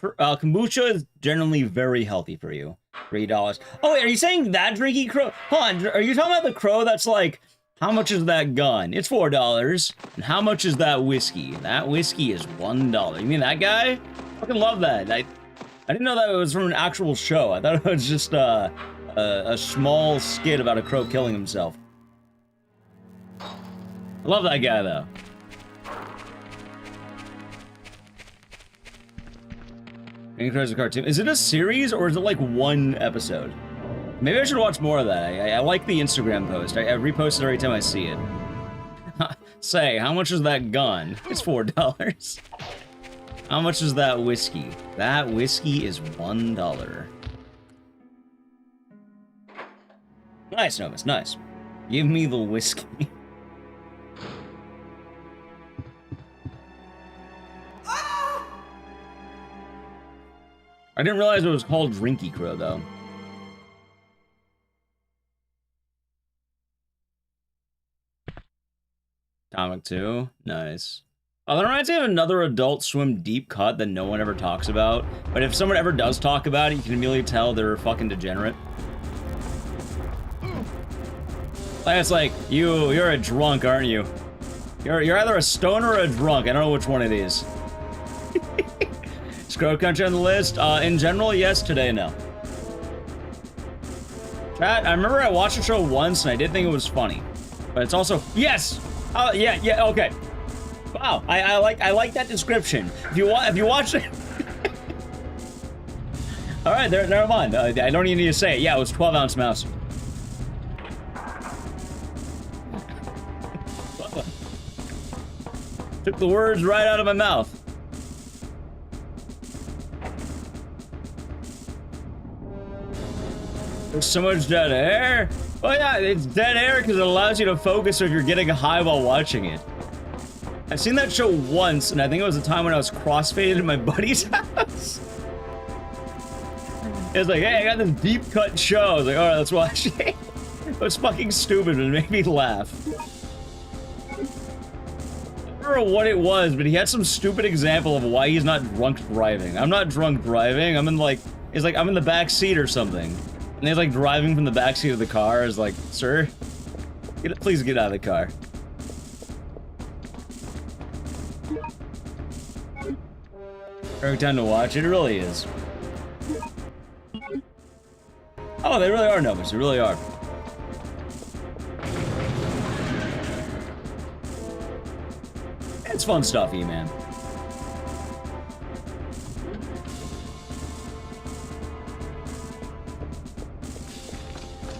Kombucha is generally very healthy for you. $3. Oh, wait, are you saying that Drinky Crow? Hold on, are you talking about the crow that's like, how much is that gun? It's $4. And how much is that whiskey? That whiskey is $1. You mean that guy? I fucking love that. I didn't know that it was from an actual show. I thought it was just a small skit about a crow killing himself. I love that guy, though. Crow's a cartoon. Is it a series or is it like one episode? Maybe I should watch more of that. I like the Instagram post. I repost it every time I see it. Say, how much is that gun? It's $4. How much is that whiskey? That whiskey is $1. Nice, Novus, nice. Give me the whiskey. I didn't realize it was called Drinky Crow, though. Comic 2? Nice. Oh, that reminds me of another Adult Swim deep cut that no one ever talks about. But if someone ever does talk about it, you can immediately tell they're a fucking degenerate. Like, it's like, you're a drunk, aren't you? You're either a stoner or a drunk. I don't know which one it is. Scroll country on the list? In general, yes. Today, no. Chat, I remember I watched the show once and I did think it was funny. But it's also... Yes! Yeah, okay. Wow, I like that description. If you watch it... Alright, never mind. I don't even need to say it. Yeah, it was 12-ounce mouse. Took the words right out of my mouth. There's so much dead air. Oh yeah, it's dead air because it allows you to focus if you're getting high while watching it. I've seen that show once, and I think it was the time when I was crossfaded in my buddy's house. It was like, hey, I got this deep cut show. I was like, alright, let's watch it. It was fucking stupid, but it made me laugh. I don't know what it was, but he had some stupid example of why he's not drunk driving. I'm not drunk driving. I'm in like, it's like I'm in the back seat or something. And he's like driving from the backseat of the car. Is like, sir, please get out of the car. Perfect time to watch. It really is. Oh, they really are numbers. They really are. It's fun stuff, E-Man.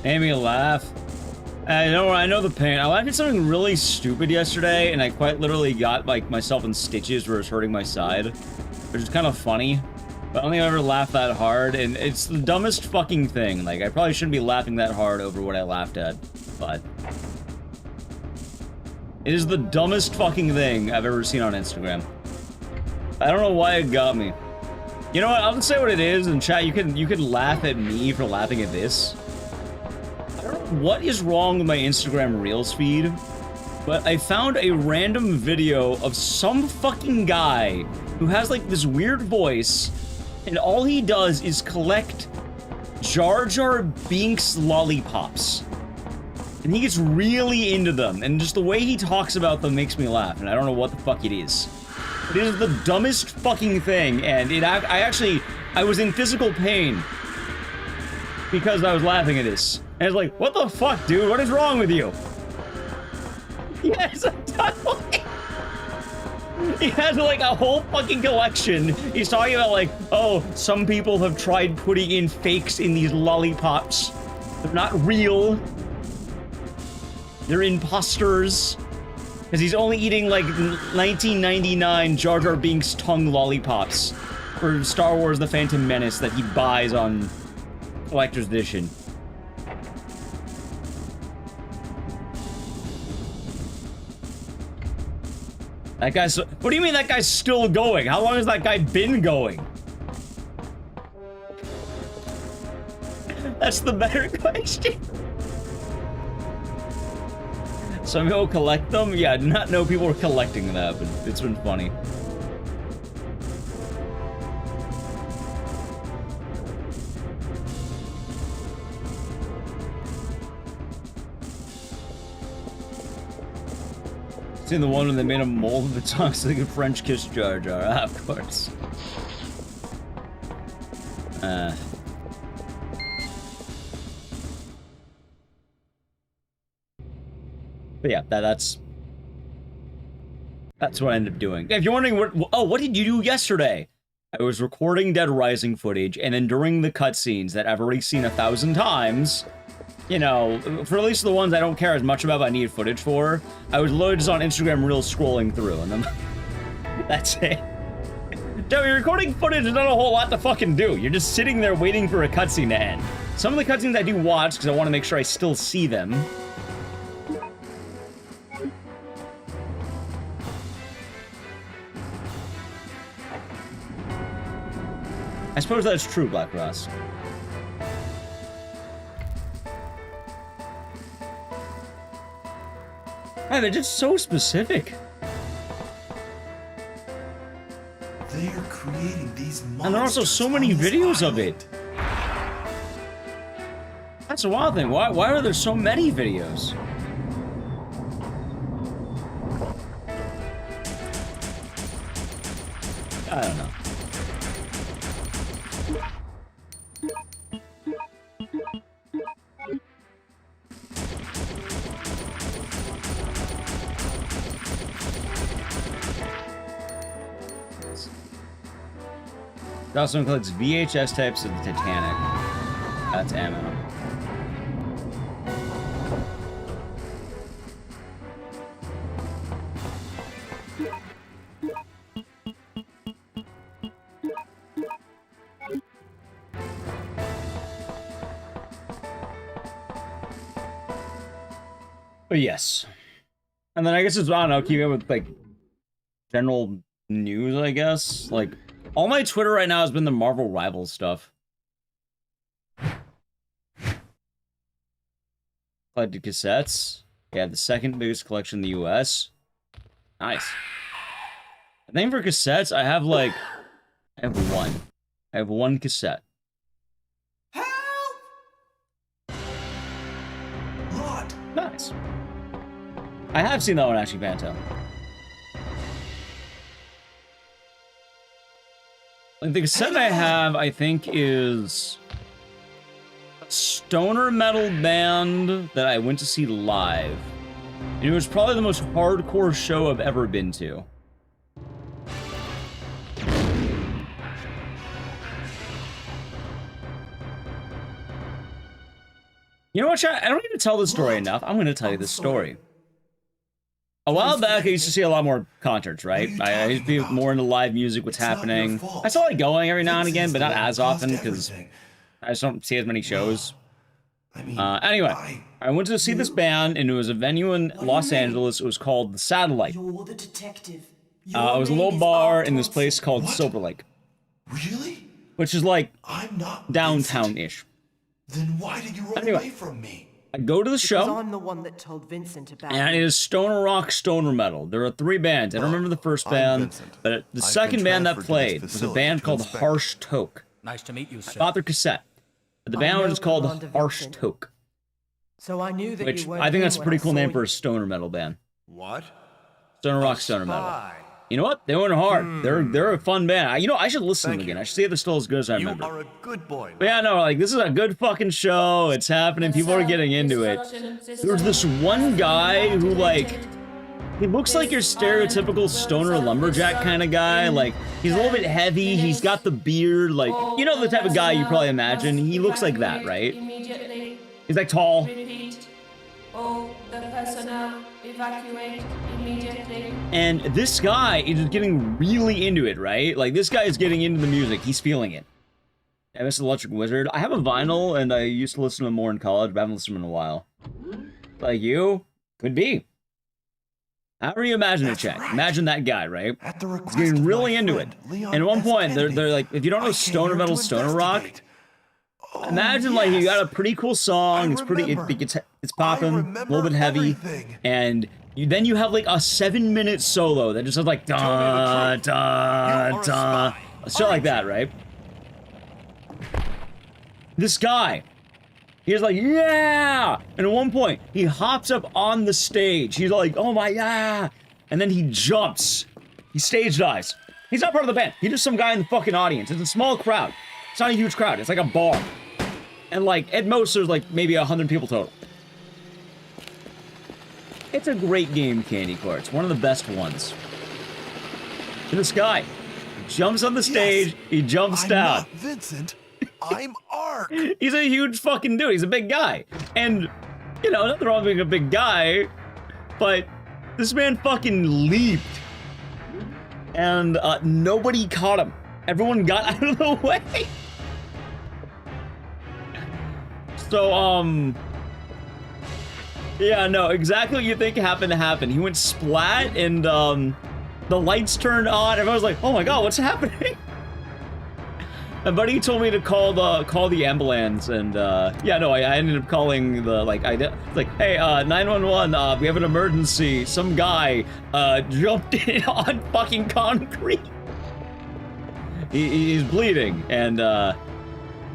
Made me laugh. I know the pain. I laughed at something really stupid yesterday, and I quite literally got like myself in stitches where it was hurting my side, which is kind of funny. But I don't think I've ever laughed that hard, and it's the dumbest fucking thing. Like, I probably shouldn't be laughing that hard over what I laughed at, but it is the dumbest fucking thing I've ever seen on Instagram. I don't know why it got me. You know what? I'll just say what it is, and chat, you can laugh at me for laughing at this. I don't know what is wrong with my Instagram Reels feed, but I found a random video of some fucking guy who has like this weird voice, and all he does is collect Jar Jar Binks lollipops. And he gets really into them, and just the way he talks about them makes me laugh, and I don't know what the fuck it is. It is the dumbest fucking thing, and I was in physical pain because I was laughing at this. And it's like, what the fuck, dude? What is wrong with you? Yes, totally. He has like a whole fucking collection. He's talking about like, oh, some people have tried putting in fakes in these lollipops. They're not real. They're imposters. Because he's only eating like 1999 Jar Jar Binks tongue lollipops for Star Wars The Phantom Menace that he buys on Collector's Edition. That guy's... What do you mean that guy's still going? How long has that guy been going? That's the better question. Some people collect them? Yeah, I did not know people were collecting that, but it's been funny. Seen the one when they made a mold of the tongue so they could French kiss Jar Jar. Ah, of course. But yeah, that's what I ended up doing. If you're wondering what did you do yesterday? I was recording Dead Rising footage, and then during the cutscenes that I've already seen 1,000 times, you know, for at least the ones I don't care as much about but I need footage for, I was loaded just on Instagram Reels scrolling through, and then that's it. Dude, recording footage is not a whole lot to fucking do. You're just sitting there waiting for a cutscene to end. Some of the cutscenes I do watch because I want to make sure I still see them. I suppose that's true, Black Ross. Man, they're just so specific. They are creating these monsters. And there are also so many videos of it. That's a wild thing. Why are there so many videos? I don't know. It also includes VHS types of the Titanic. That's ammo. But yes. And then I guess it's, I don't know, keeping up with, like, general news, I guess. Like, all my Twitter right now has been the Marvel Rivals stuff. Collected cassettes. Yeah, the second biggest collection in the US. Nice. I think for cassettes, I have one. I have one cassette. Lot. Nice. I have seen that one actually, Phantom. Like, the cassette I have, I think, is stoner metal band that I went to see live. And it was probably the most hardcore show I've ever been to. You know what, chat? I don't need to tell this story enough. I'm going to tell you this story. A while back, I used to see a lot more concerts, right? I used to be more into live music, what's happening. I still like going every now and again, but not as often, because I just don't see as many shows. Anyway, I went to see this band, and it was a venue in Los Angeles. It was called The Satellite. You're the detective. It was a little bar in this place called Silver Lake. Really? Which is like I'm not downtown-ish. Then why did you run away from me? I go to the show, I'm the one that told Vincent about and it is stoner rock, stoner metal. There are 3 bands. I don't remember the first band, but the second band that played was a band called Harsh Toke. Nice to meet you, sir. I bought their cassette. But the band was called Harsh Toke. So I knew that Which you weren't I think that's a here pretty when I cool saw name you. for a stoner metal band. What? Stoner rock, stoner metal. You know what? They went hard. They're a fun band. I should listen to them again. I should see if they're still as good as I remember. You are a good boy. But yeah, no, like, this is a good fucking show. It's happening. People are getting into it. There's this one guy who, like, he looks like your stereotypical stoner lumberjack kind of guy. Like, he's a little bit heavy. He's got the beard. Like, you know the type of guy you probably imagine. He looks like that, right? He's, like, tall. All the personnel evacuate immediately. And this guy is getting really into it, right? Like, this guy is getting into the music. He's feeling it. I miss Electric Wizard. I have a vinyl, and I used to listen to him more in college, but I haven't listened to him in a while. Like you? Could be. However you imagine it, chat. Right. Imagine that guy, right? He's getting really into it. And at one point, they're like, if you don't know stoner metal, stoner rock, imagine like you got a pretty cool song. It's pretty, it's popping, a little bit heavy, and then you have like a 7-minute solo that just sounds like da da da, shit like that, right? This guy, he's like, yeah! And at one point, he hops up on the stage. He's like, oh my, yeah! And then he jumps. He stage dives. He's not part of the band. He's just some guy in the fucking audience. It's a small crowd. It's not a huge crowd. It's like a bar. And like, at most, there's like maybe 100 people total. It's a great game, Candy Corps. It's one of the best ones. And this guy jumps on the stage. He jumps down. Not Vincent. I'm Ark. He's a huge fucking dude. He's a big guy. And, you know, nothing wrong with being a big guy, but this man fucking leaped. And nobody caught him. Everyone got out of the way. So, yeah, no, exactly what you think happened to happen. He went splat, and the lights turned on. Everyone was like, oh my god, what's happening? My buddy told me to call the ambulance, and yeah, no, I ended up calling the hey, 911, we have an emergency. Some guy jumped in on fucking concrete. He's bleeding, and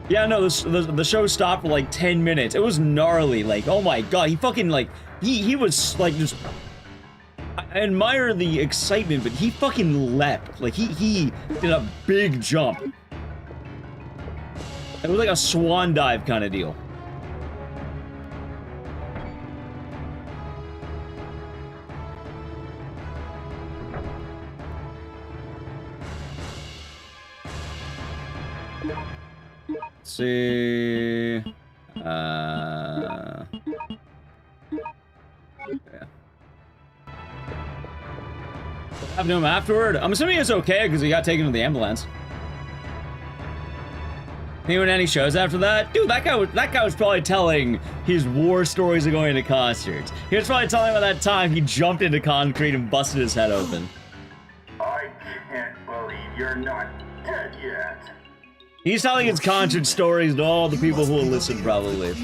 yeah, no, the show stopped for like 10 minutes. It was gnarly, like, oh my god, he fucking like he was like just. I admire the excitement, but he fucking leapt, like he did a big jump. It was like a swan dive kind of deal. Let's see. Yeah. What happened to him afterward? I'm assuming it's okay because he got taken to the ambulance. Anyone any shows after that? Dude, that guy was probably telling his war stories of going to concerts. He was probably telling about that time he jumped into concrete and busted his head open. I can't believe you're not dead yet. He's telling his concert stories to all the people who will listen, probably.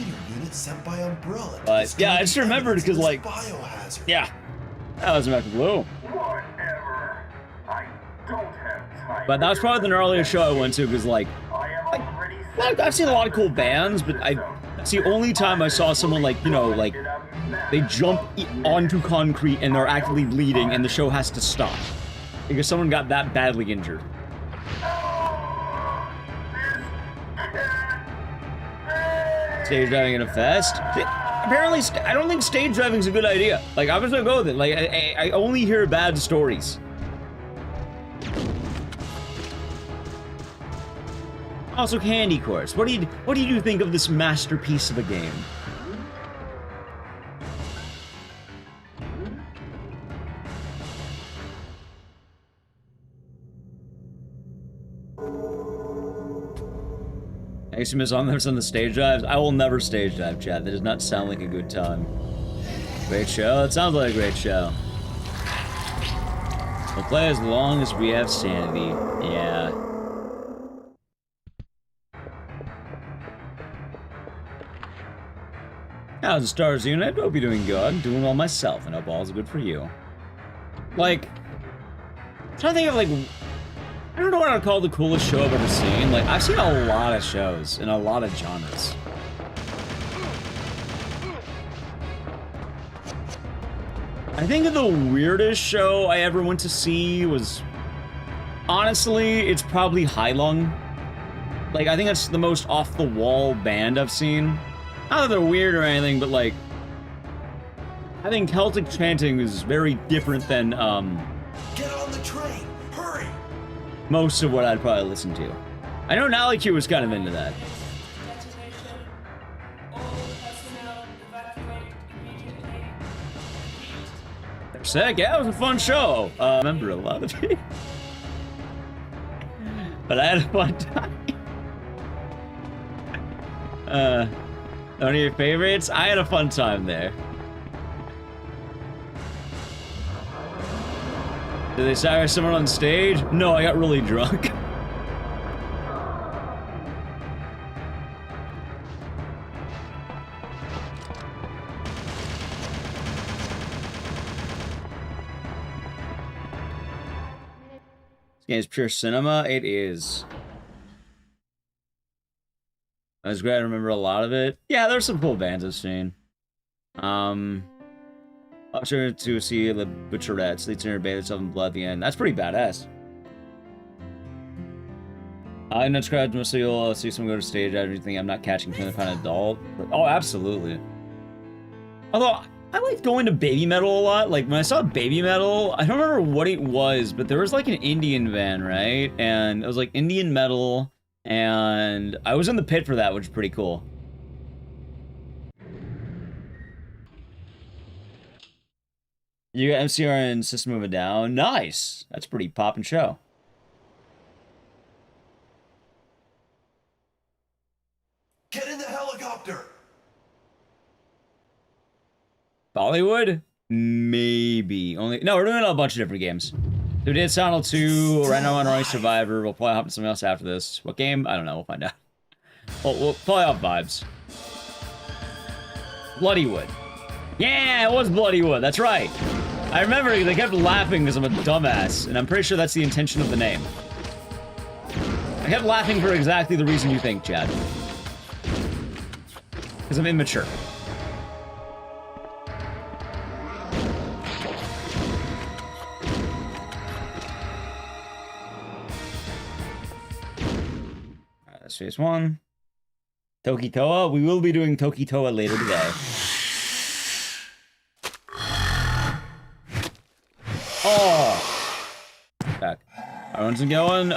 But yeah, I just remembered because, like, yeah, that was Metro Blue. Whatever. I don't have time. But that was probably the earliest show I went to because, like, I've seen a lot of cool bands, but it's the only time I saw someone like, you know, like, they jump onto concrete and they're actively bleeding and the show has to stop because someone got that badly injured. Stage driving in a fest? Apparently, I don't think stage driving's a good idea. Like, I'm just gonna go with it. Like, I only hear bad stories. Also, Candy Course. What do you think of this masterpiece of a game? Maximus on the stage drives. I will never stage dive, chat. That does not sound like a good time. Great show. It sounds like a great show. We'll play as long as we have sanity. Yeah. How's the stars unit? Hope you're doing good. I'm doing well myself, and hope all's good for you. Like, I'm trying to think of, like, I don't know what I'd call the coolest show I've ever seen. Like, I've seen a lot of shows in a lot of genres. I think the weirdest show I ever went to see was, honestly, it's probably Heilung. Like, I think that's the most off-the-wall band I've seen. Not that they're weird or anything, but, like, I think Celtic chanting is very different than, Get on the train! Hurry! most of what I'd probably listen to. I know Naliki was kind of into that. Sick, yeah, it was a fun show. I remember a lot of it. But I had a fun time. One of your favorites? I had a fun time there. Did they sacrifice someone on stage? No, I got really drunk. This game is pure cinema. It is. I was glad I remember a lot of it. Yeah, there's some cool bands I've seen. I'm sure to see the Butcherettes. They turn bathe itself in blood at the end. That's pretty badass. I know crowds mostly you'll see someone go to stage after anything. I'm not catching some kind of adult. Oh, absolutely. Although I like going to baby metal a lot. Like when I saw baby metal, I don't remember what it was, but there was like an Indian van, right? And it was like Indian metal. And I was in the pit for that, which is pretty cool. You got MCR and System of a Down. Nice. That's a pretty poppin' show. Get in the helicopter! Bollywood? Maybe. No, we're doing a bunch of different games. We did Sound 2, right now on Running Survivor. We'll probably hop into something else after this. What game? I don't know. We'll find out. We'll probably have vibes. Bloodywood. Yeah, it was Bloodywood. That's right. I remember they kept laughing because I'm a dumbass, and I'm pretty sure that's the intention of the name. I kept laughing for exactly the reason you think, Chad. Because I'm immature. That's phase 1. Tokitoa. We will be doing Tokitoa later today. Oh! Back. Everyone's going?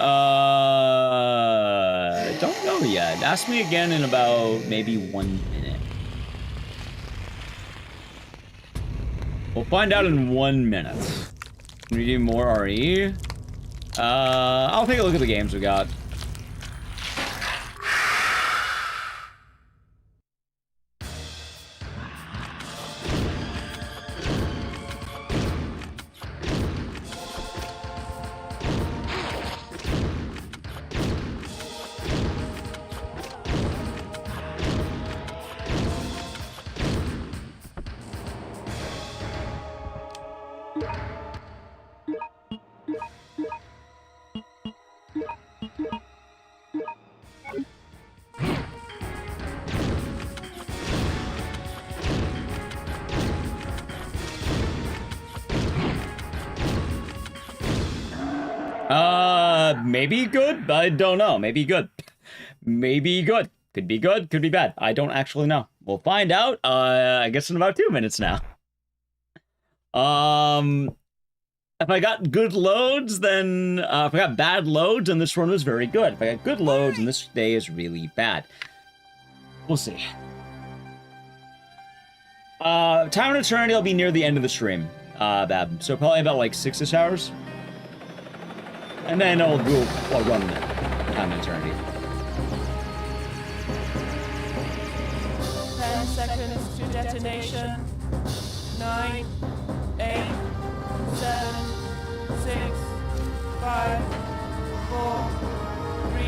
Don't know yet. Ask me again in about maybe 1 minute. We'll find out in 1 minute. Can we do more RE? I'll take a look at the games we got. Maybe good? I don't know. Maybe good. Maybe good. Could be good, could be bad. I don't actually know. We'll find out, I guess in about 2 minutes now. If I got good loads, then, if I got bad loads, then this run was very good. If I got good loads, then this day is really bad. We'll see. Time and Eternity will be near the end of the stream, Bab. So probably about like 6-ish hours. And then I'll run Time and Eternity. 10 seconds to detonation. 9, 8, 7, 6, 5, 4, 3,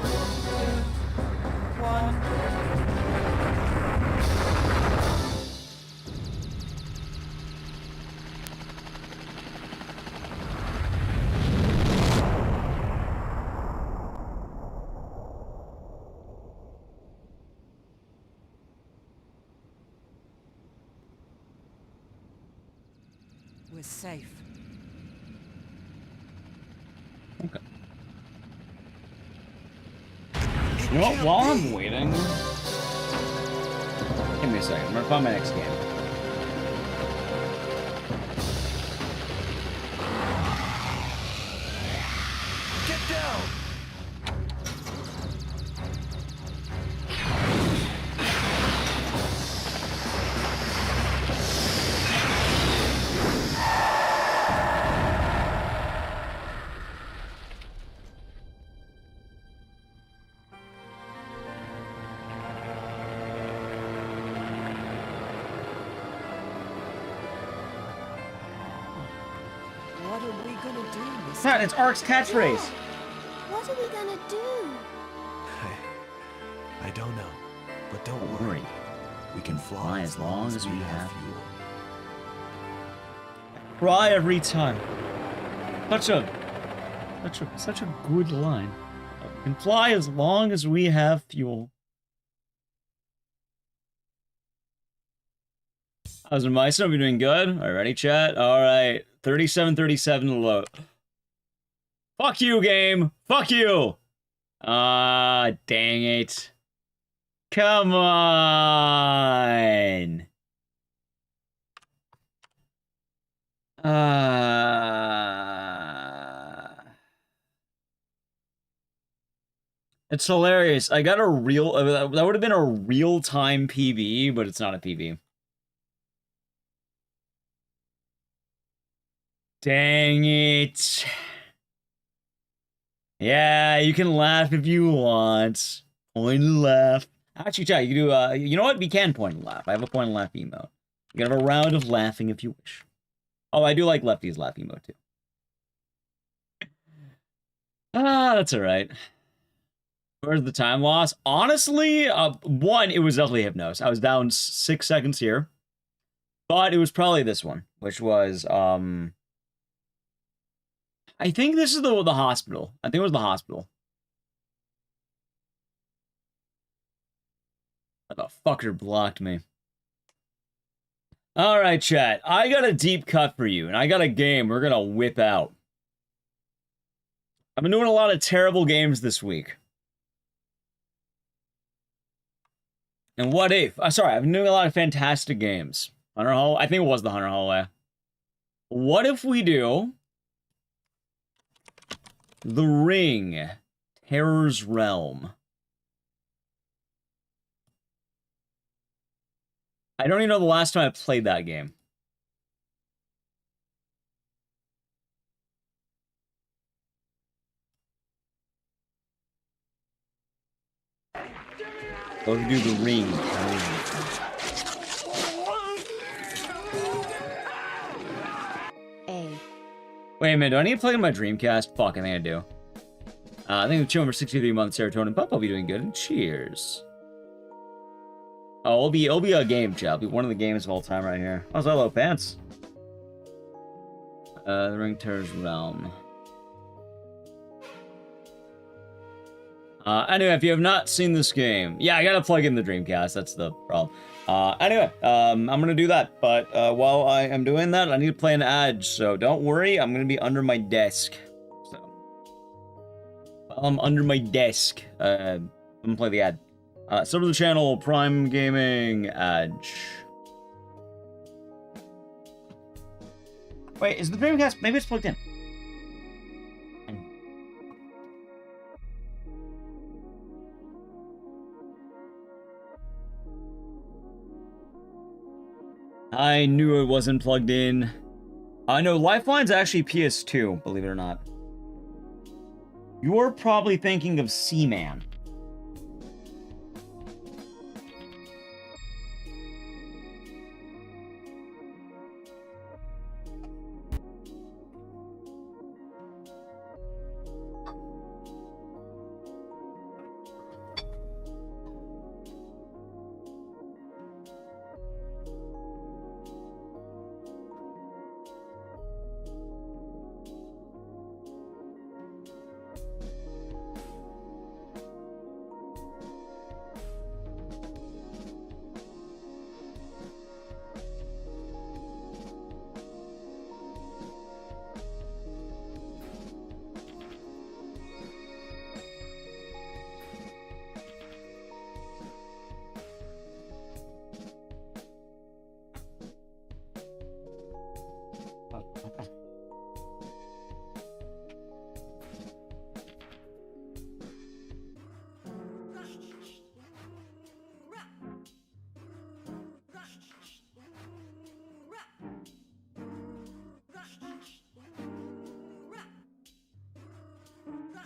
2, 1. We're safe. Okay. You know what? While I'm waiting, give me a second. I'm gonna find my next game. Get down! What are we gonna do, Mr. Pat, it's Ark's catchphrase. What are we gonna do? I don't know, but don't Don't worry. worry. We can fly as long as we have fuel. Cry every time. Such a good line. We can fly as long as we have fuel. How's it, Meister? Hope you're doing good. All right, ready, chat? All right, 37-37 low. Fuck you, game. Fuck you. Ah, dang it. Come on. It's hilarious. I got a real... that would have been a real-time PB, but it's not a PB. Dang it. Yeah, you can laugh if you want. Point and laugh. Actually, chat, you can do, you know what? We can point and laugh. I have a point and laugh emote. You can have a round of laughing if you wish. Oh, I do like Lefty's laugh emote, too. Ah, that's alright. Where's the time loss? Honestly, one, it was definitely Hypnos. I was down 6 seconds here. But it was probably this one, which was, I think this is the hospital. I think it was the hospital. The fucker blocked me. Alright, chat. I got a deep cut for you, and I got a game we're gonna whip out. I've been doing a lot of terrible games this week. And what if... sorry, I've been doing a lot of fantastic games. Hunter Hall... I think it was the Hunter Hallway. What if we do... The Ring. Terror's Realm. I don't even know the last time I played that game. Go to do The Ring. Wait a minute, do I need to plug in my Dreamcast? Fuck, I think I do. I think the 263 months serotonin pup, I'll be doing good, and cheers. Oh, it'll be a game, chat. It'll be one of the games of all time right here. Oh, hello, pants. The Ring Terror's Realm. Anyway, if you have not seen this game, yeah, I gotta plug in the Dreamcast. That's the problem. Anyway, I'm gonna do that. But while I am doing that, I need to play an ad. So don't worry, I'm gonna be under my desk. So while I'm under my desk, I'm gonna play the ad. Sub to the channel, Prime Gaming, Edge. Wait, is the Dreamcast? Maybe it's plugged in. I knew it wasn't plugged in. No, Lifeline's actually PS2, believe it or not. You're probably thinking of Seaman.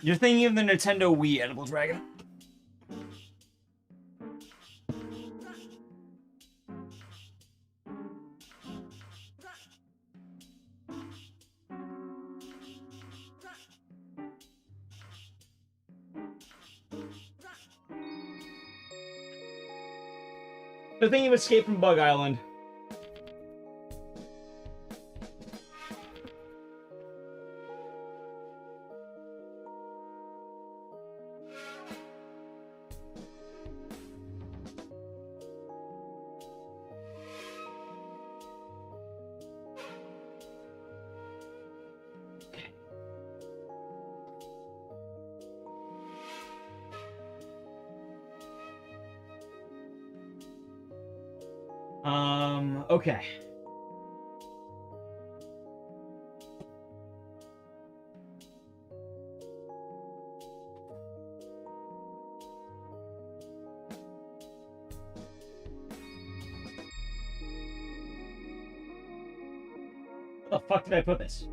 You're thinking of the Nintendo Wii Edible Dragon? You're thinking of Escape from Bug Island. Okay. Where the fuck did I put this?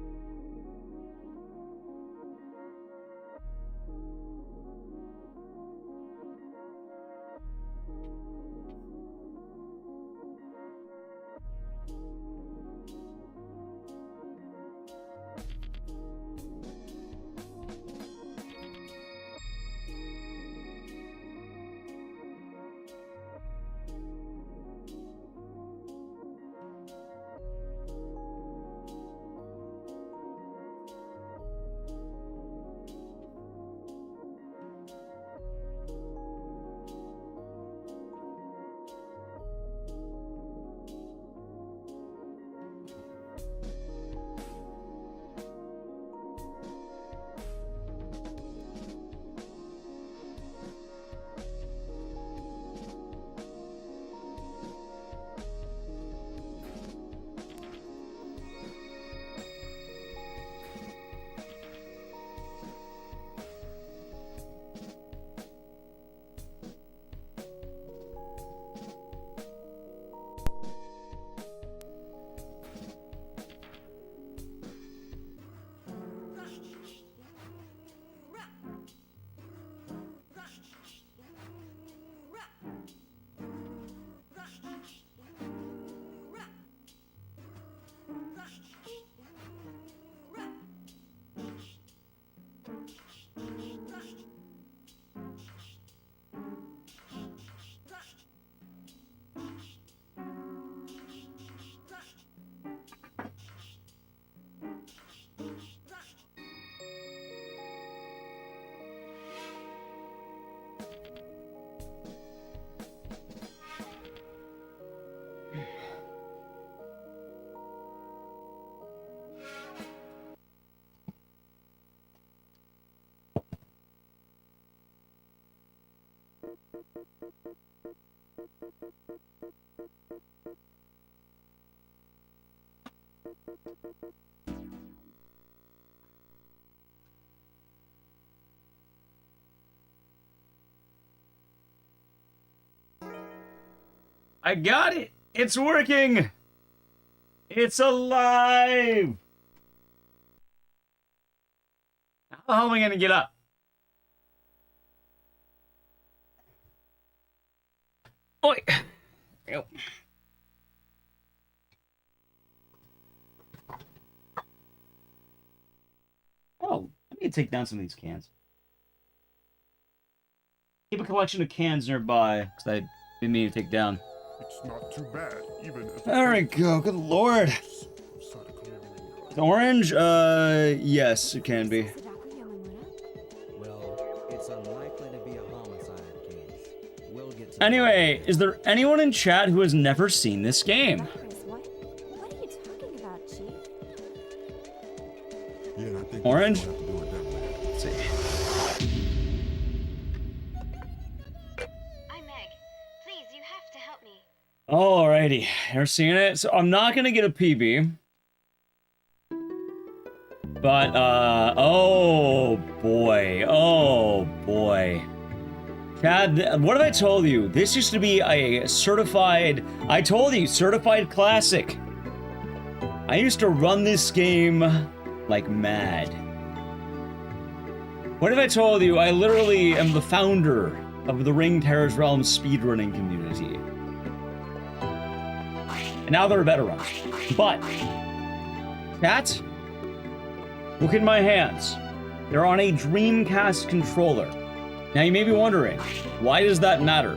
I got it! It's working! It's alive! How am I gonna get up? Oi! Ew. Oh, I need to take down some of these cans. Keep a collection of cans nearby, because I've been meaning to take down. It's not too bad, even if There we go, good lord. Orange? Yes, it can be. Well, it's unlikely to be a homicide case. We'll get to Anyway, is there anyone in chat who has never seen this game? What are you talking about, Chief? Yeah, and I think Orange? we have to do it that way. Let's see. I'm Meg. Please, you have to help me. Alrighty, never seen it. So I'm not gonna get a PB. But, oh boy, oh boy. Chad, what have I told you? This used to be a certified, I told you, certified classic. I used to run this game like mad. What have I told you? I literally am the founder of the Ring Terror's Realm speedrunning community. And now they're better runs. But, chat, look at my hands. They're on a Dreamcast controller. Now you may be wondering, why does that matter?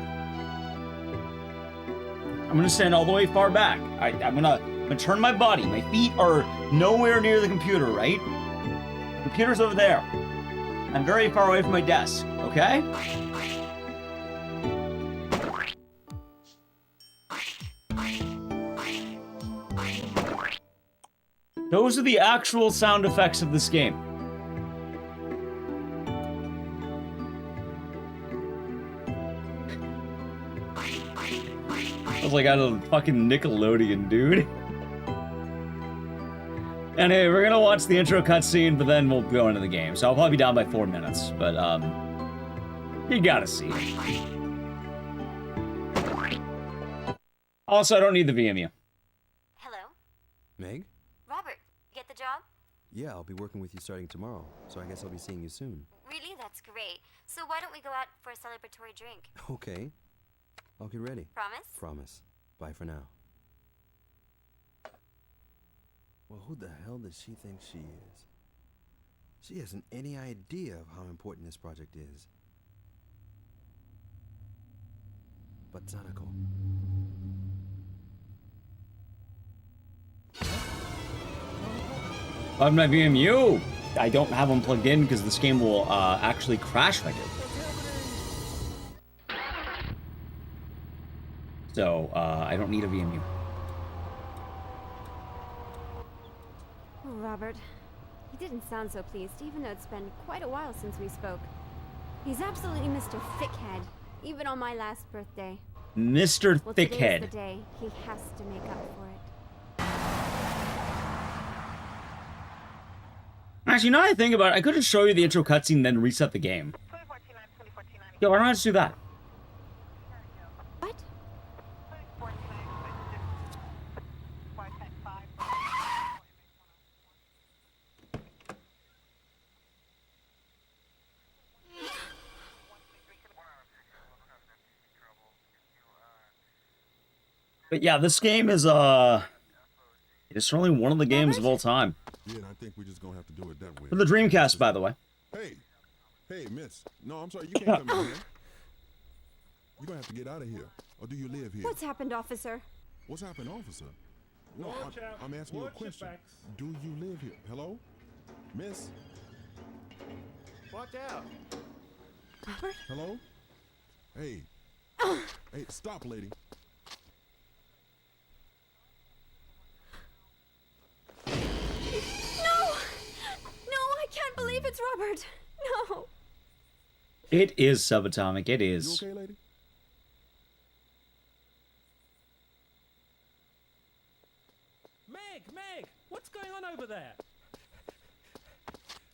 I'm gonna stand all the way far back. I'm gonna turn my body. My feet are nowhere near the computer, right? The computer's over there. I'm very far away from my desk, okay? Those are the actual sound effects of this game. I was like out of fucking Nickelodeon, dude. Anyway, we're gonna watch the intro cutscene, but then we'll go into the game. So I'll probably be down by 4 minutes, but you gotta see it. Also, I don't need the VMU. Hello? Meg? Robert, get the job? Yeah, I'll be working with you starting tomorrow, so I guess I'll be seeing you soon. Really? That's great. So why don't we go out for a celebratory drink? Okay. I'll get ready. Promise? Promise. Bye for now. Well, who the hell does she think she is? She hasn't any idea of how important this project is. But Zanako. On my VMU, I don't have them plugged in because this game will actually crash if I do. So, I don't need a VMU. Oh, Robert. He didn't sound so pleased, even though it's been quite a while since we spoke. He's absolutely Mr. Thickhead, even on my last birthday. Mr. Well, Thickhead. today's the day he has to make up for it. Actually, now that I think about it, I could just show you the intro cutscene and then reset the game. Yo, why don't I just do that? What? But yeah, this game is, it's certainly one of the games of all time. Yeah, and I think we're just gonna have to do it that way. For the Dreamcast, by the way. Hey, miss. No, I'm sorry, you can't come in here. You're gonna have to get out of here. Or do you live here? What's happened, officer? What's happened, officer? No, I'm asking you a question. Do you live here? Hello? Miss? Watch out. Robert? Hello? Hey. Hey, stop, lady. No! No, I can't believe it's Robert! No! It is subatomic. It is. You okay, lady? Meg, what's going on over there?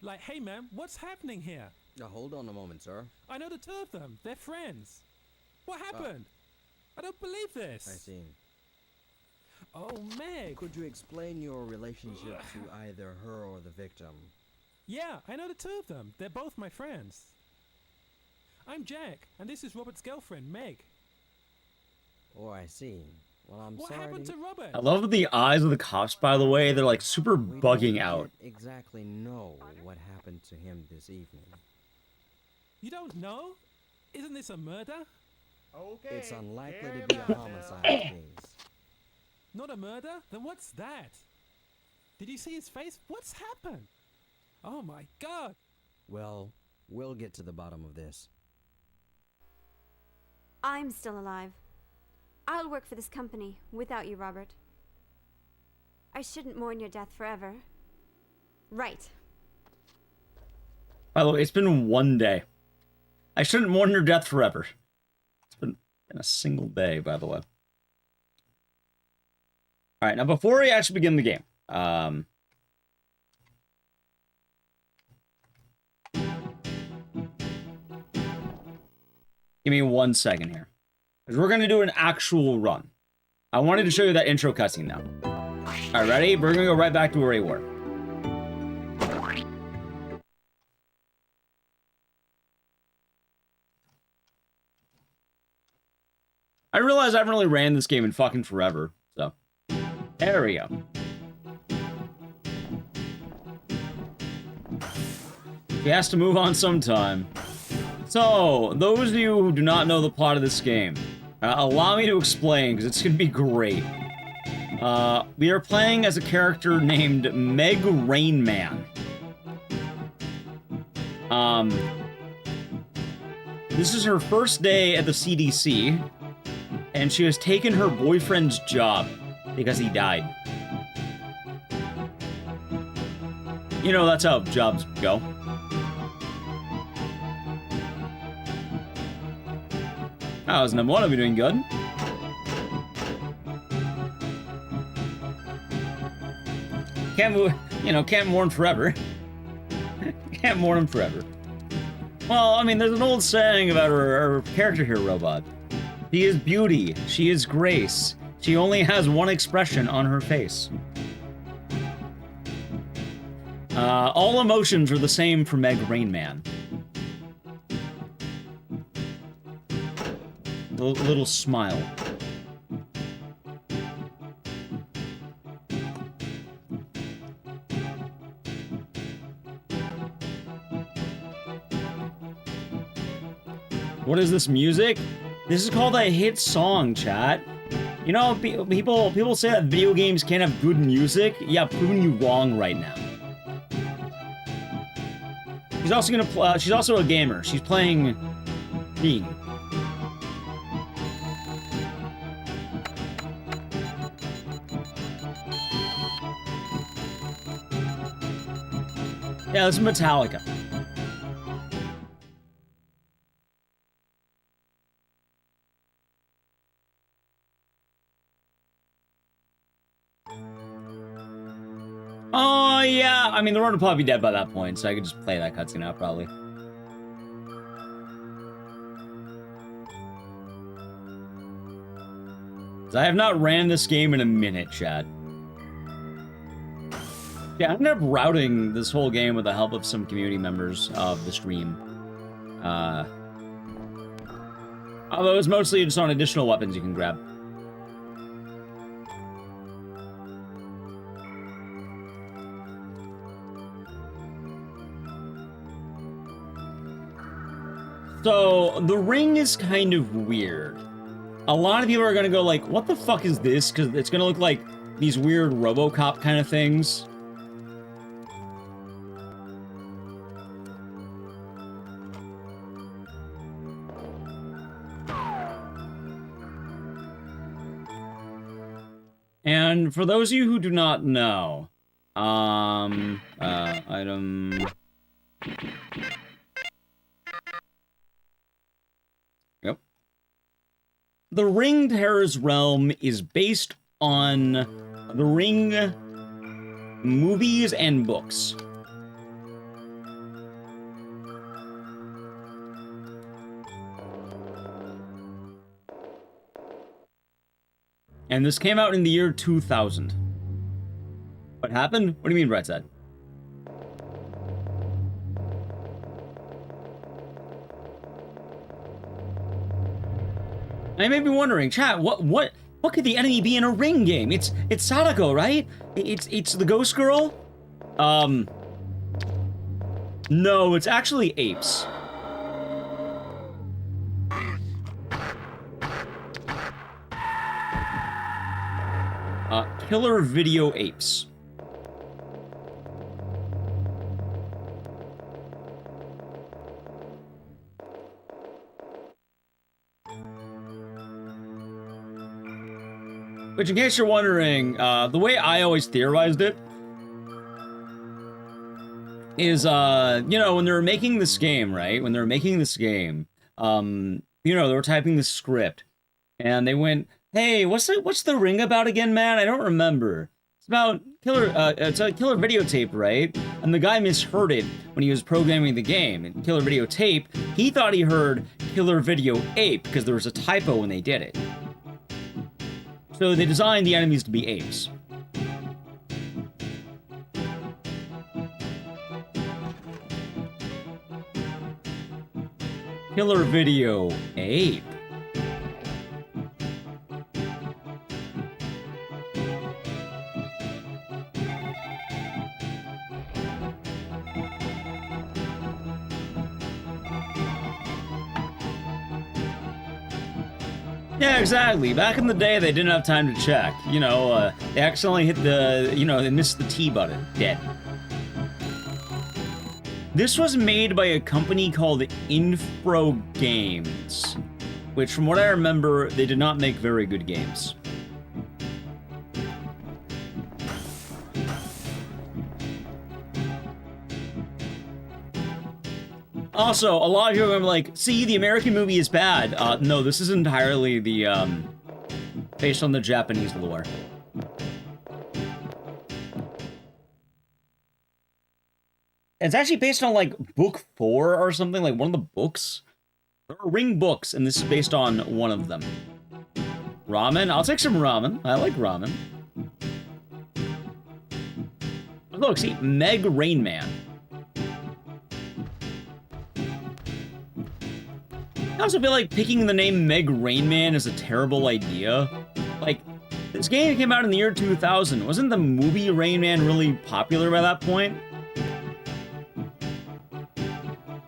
Like, hey man, what's happening here? Now, hold on a moment, sir. I know the two of them. They're friends. What happened? I don't believe this. I see. Oh, Meg. Could you explain your relationship to either her or the victim? Yeah, I know the two of them. They're both my friends. I'm Jack, and this is Robert's girlfriend, Meg. Oh, I see. Well, I'm what sorry. What happened to Robert? I love the eyes of the cops, by the way. They're like super bugging out. We don't exactly know what happened to him this evening. You don't know? Isn't this a murder? Okay. It's unlikely to be a homicide case. Not a murder? Then what's that? Did you see his face? What's happened? Oh my god! Well, we'll get to the bottom of this. I'm still alive. I'll work for this company without you, Robert. I shouldn't mourn your death forever. Right. By the way, it's been 1 day. I shouldn't mourn your death forever. It's been a single day, by the way. Alright, now before we actually begin the game, give me 1 second here. Because we're going to do an actual run. I wanted to show you that intro cutscene now. Alright, ready? We're going to go right back to where we were. I realize I haven't really ran this game in fucking forever, so. There we go. He has to move on sometime. So, those of you who do not know the plot of this game, allow me to explain, because it's going to be great. We are playing as a character named Meg Rainman. This is her first day at the CDC, and she has taken her boyfriend's job because he died. You know, that's how jobs go. How's number one of you doing good? Can't move, you know, can't mourn forever. Can't mourn him forever. Well, I mean, there's an old saying about our character here, Robot. He is beauty, she is grace. She only has one expression on her face. All emotions are the same for Meg Rainman. Little smile. What is this music? This is called a hit song, chat. You know, people say that video games can't have good music. Yeah, proving you wrong right now. She's also gonna play. She's also a gamer. She's playing me. Yeah, this is Metallica. Oh, yeah. I mean, the run would probably be dead by that point, so I could just play that cutscene out, probably. I have not ran this game in a minute, chat. Yeah, I ended up routing this whole game with the help of some community members of the stream. Although it was mostly just on additional weapons you can grab. So, the ring is kind of weird. A lot of people are gonna go like, what the fuck is this? Because it's gonna look like these weird RoboCop kind of things. And for those of you who do not know, item... the Ring Terror's realm is based on the Ring movies and books. And this came out in the year 2000. What happened? What do you mean, Brett said? I may be wondering, chat, what could the enemy be in a Ring game? It's Sadako, right? It's the ghost girl? No, it's actually apes. Killer video apes. Which, in case you're wondering, the way I always theorized it is, you know, when they were making this game, right? When they were making this game, you know, they were typing the script, and they went, "Hey, what's the Ring about again, man? I don't remember. It's about it's a killer videotape, right?" And the guy misheard it when he was programming the game. In killer videotape, he thought he heard killer video ape because there was a typo when they did it. So they designed the enemies to be apes. Killer video ape. Yeah, exactly. Back in the day, they didn't have time to check. You know, they accidentally hit the, you know, they missed the T button. Dead. This was made by a company called Infro Games, which, from what I remember, they did not make very good games. Also, a lot of you are like, see, the American movie is bad. No, this is entirely the, based on the Japanese lore. It's actually based on, like, book 4 or something, like one of the books. There are Ring books, and this is based on one of them. Ramen? I'll take some ramen. I like ramen. Look, see, Meg Rain Man. I also feel like picking the name Meg Rain Man is a terrible idea. Like, this game came out in the year 2000. Wasn't the movie Rain Man really popular by that point?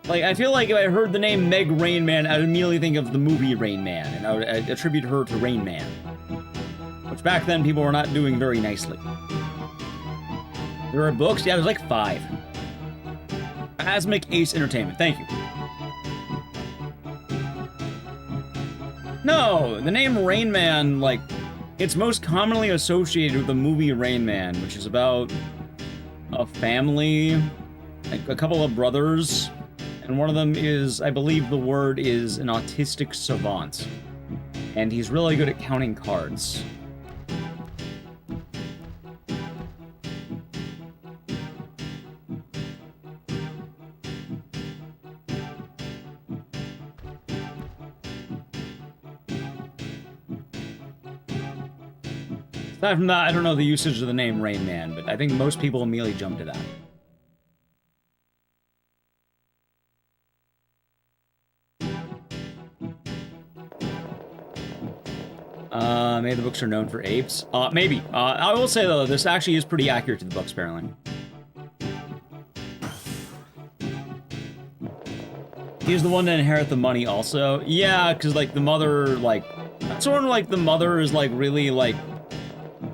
Like, I feel like if I heard the name Meg Rain Man, I'd immediately think of the movie Rain Man, and I would attribute her to Rain Man. Which back then, people were not doing very nicely. There are books? Yeah, there's like 5. Asmic Ace Entertainment, thank you. No, the name Rain Man, like, it's most commonly associated with the movie Rain Man, which is about a family, like a couple of brothers, and one of them is, I believe the word is an autistic savant, and he's really good at counting cards. Aside from that, I don't know the usage of the name Rain Man, but I think most people immediately jump to that. Maybe the books are known for apes. Maybe. I will say, though, this actually is pretty accurate to the books, apparently. He's the one to inherit the money also. Yeah, because, like, the mother, like... Sort of like the mother is, like, really, like...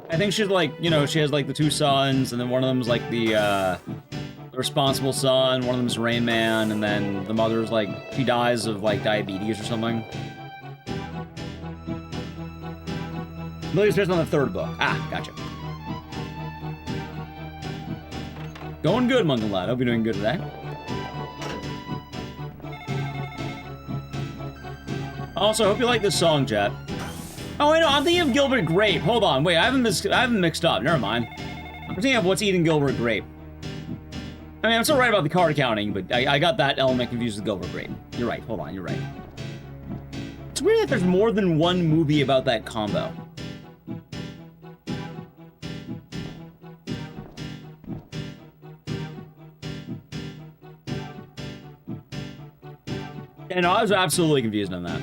I think she's, like, you know, she has, like, the 2 sons, and then one of them's, like, the responsible son, one of them's Rain Man, and then the mother's, like, she dies of, like, diabetes or something. I believe it's based on the 3rd book. Ah, gotcha. Going good, Monkey Lad. Hope you're doing good today. Also, hope you like this song, chat. Oh, wait, no, I'm thinking of Gilbert Grape. Hold on, wait, I haven't mixed up. Never mind. I'm thinking of What's Eating Gilbert Grape. I mean, I'm still right about the card counting, but I got that element confused with Gilbert Grape. You're right. Hold on, you're right. It's weird that there's more than one movie about that combo. Yeah, no, I was absolutely confused on that.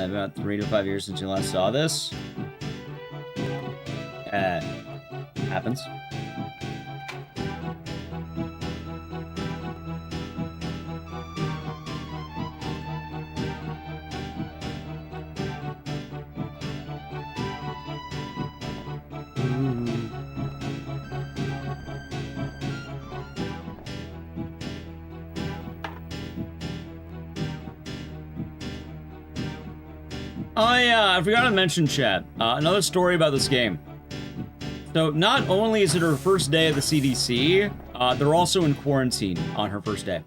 About 3 to 5 years since you last saw this. Happens. Oh yeah, I forgot to mention, chat. Another story about this game. So not only is it her first day at the CDC, they're also in quarantine on her first day.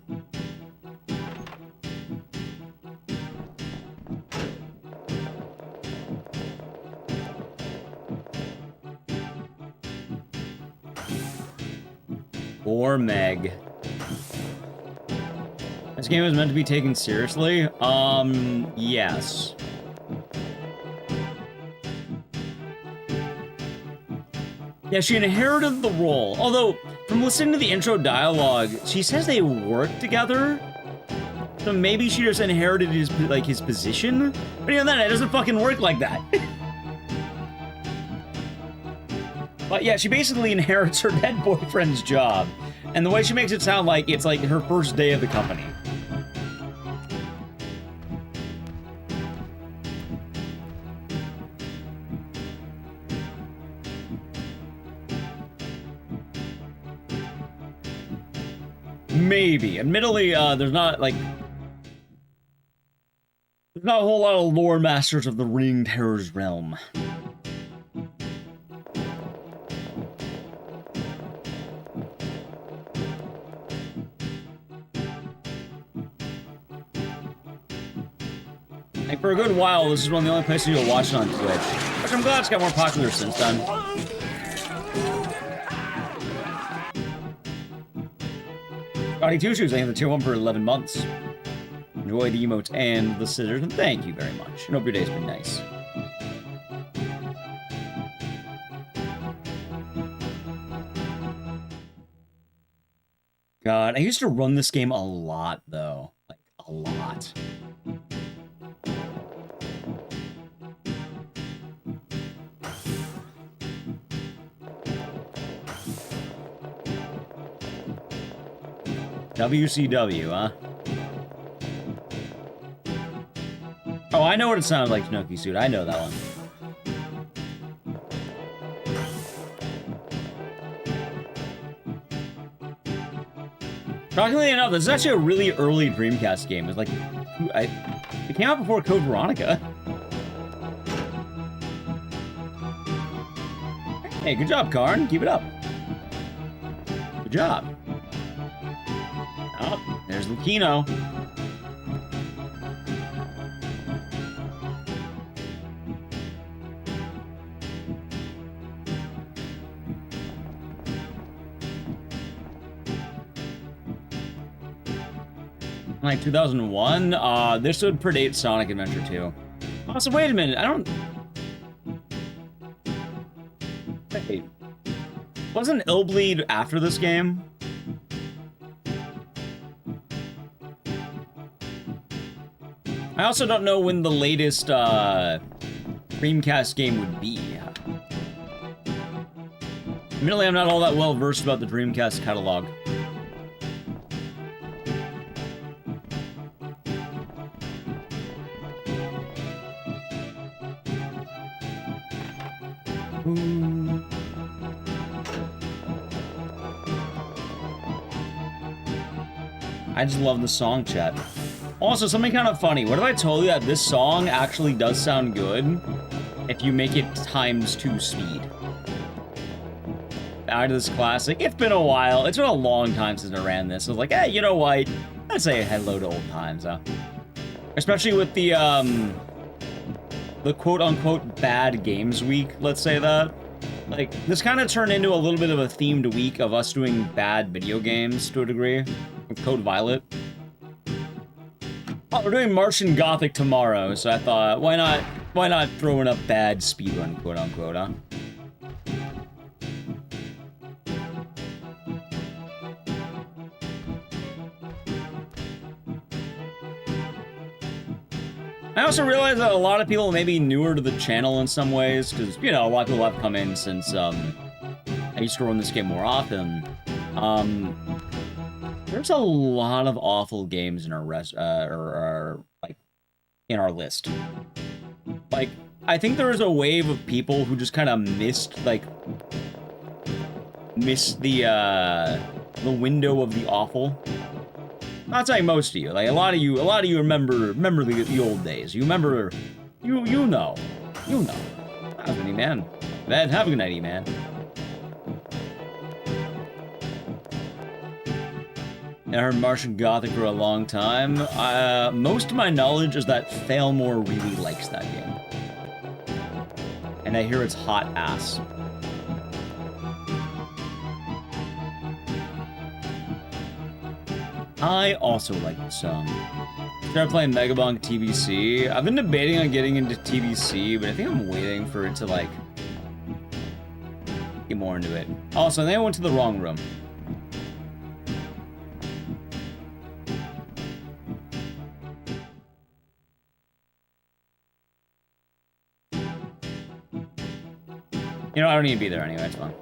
Or Meg. This game is meant to be taken seriously? Yes. Yeah, she inherited the role. Although, from listening to the intro dialogue, she says they work together. So maybe she just inherited his position? But even then, it doesn't fucking work like that. But yeah, she basically inherits her dead boyfriend's job. And the way she makes it sound like it's like her first day of the company. Maybe. Admittedly, there's not a whole lot of lore masters of the Ring Terror's realm. Like, for a good while, this is one of the only places you'll watch it on Twitch. Which I'm glad it's got more popular since then. Scotty Two Shoes, I am the tier 1 for 11 months. Enjoy the emotes and the scissors, and thank you very much. And hope your day's been nice. God, I used to run this game a lot, though. Like, a lot. WCW, huh? Oh, I know what it sounds like, Snooki Suit. I know that one. Shockingly enough, this is actually a really early Dreamcast game. It's like, it came out before Code Veronica. Hey, good job, Karn. Keep it up. Good job. Oh, there's Lucino. Like 2001? This would predate Sonic Adventure 2. Oh, so wait a minute, I don't... Wait. Wasn't Illbleed after this game? I also don't know when the latest, Dreamcast game would be. Admittedly, I'm not all that well versed about the Dreamcast catalog. I just love the song, chat. Also, something kind of funny. What if I told you that this song actually does sound good if you make it ×2 speed? back to this classic. It's been a while. It's been a long time since I ran this. I was like, hey, you know what? I'd say hello to old times, huh? Especially with the quote-unquote bad games week, let's say that. Like, this kind of turned into a little bit of a themed week of us doing bad video games, to a degree, with Code Violet. Oh, we're doing Martian Gothic tomorrow, so I thought, why not throw in a bad speedrun, quote-unquote, huh? I also realized that a lot of people may be newer to the channel in some ways, because, you know, a lot of people have come in since, I used to run this game more often. There's a lot of awful games in our like, in our list. Like, I think there was a wave of people who just kind of missed the window of the awful. Not saying most of you. Like, a lot of you remember the old days. You remember, you know. Have a good night, man. Have a good night, man. I heard Martian Gothic for a long time. Most of my knowledge is that Failmore really likes that game. And I hear it's hot ass. I also like the song. Start playing Megabonk TBC. I've been debating on getting into TBC, but I think I'm waiting for it to, like, get more into it. Also, I think I went to the wrong room. You know, I don't need to be there anyway, it's fine.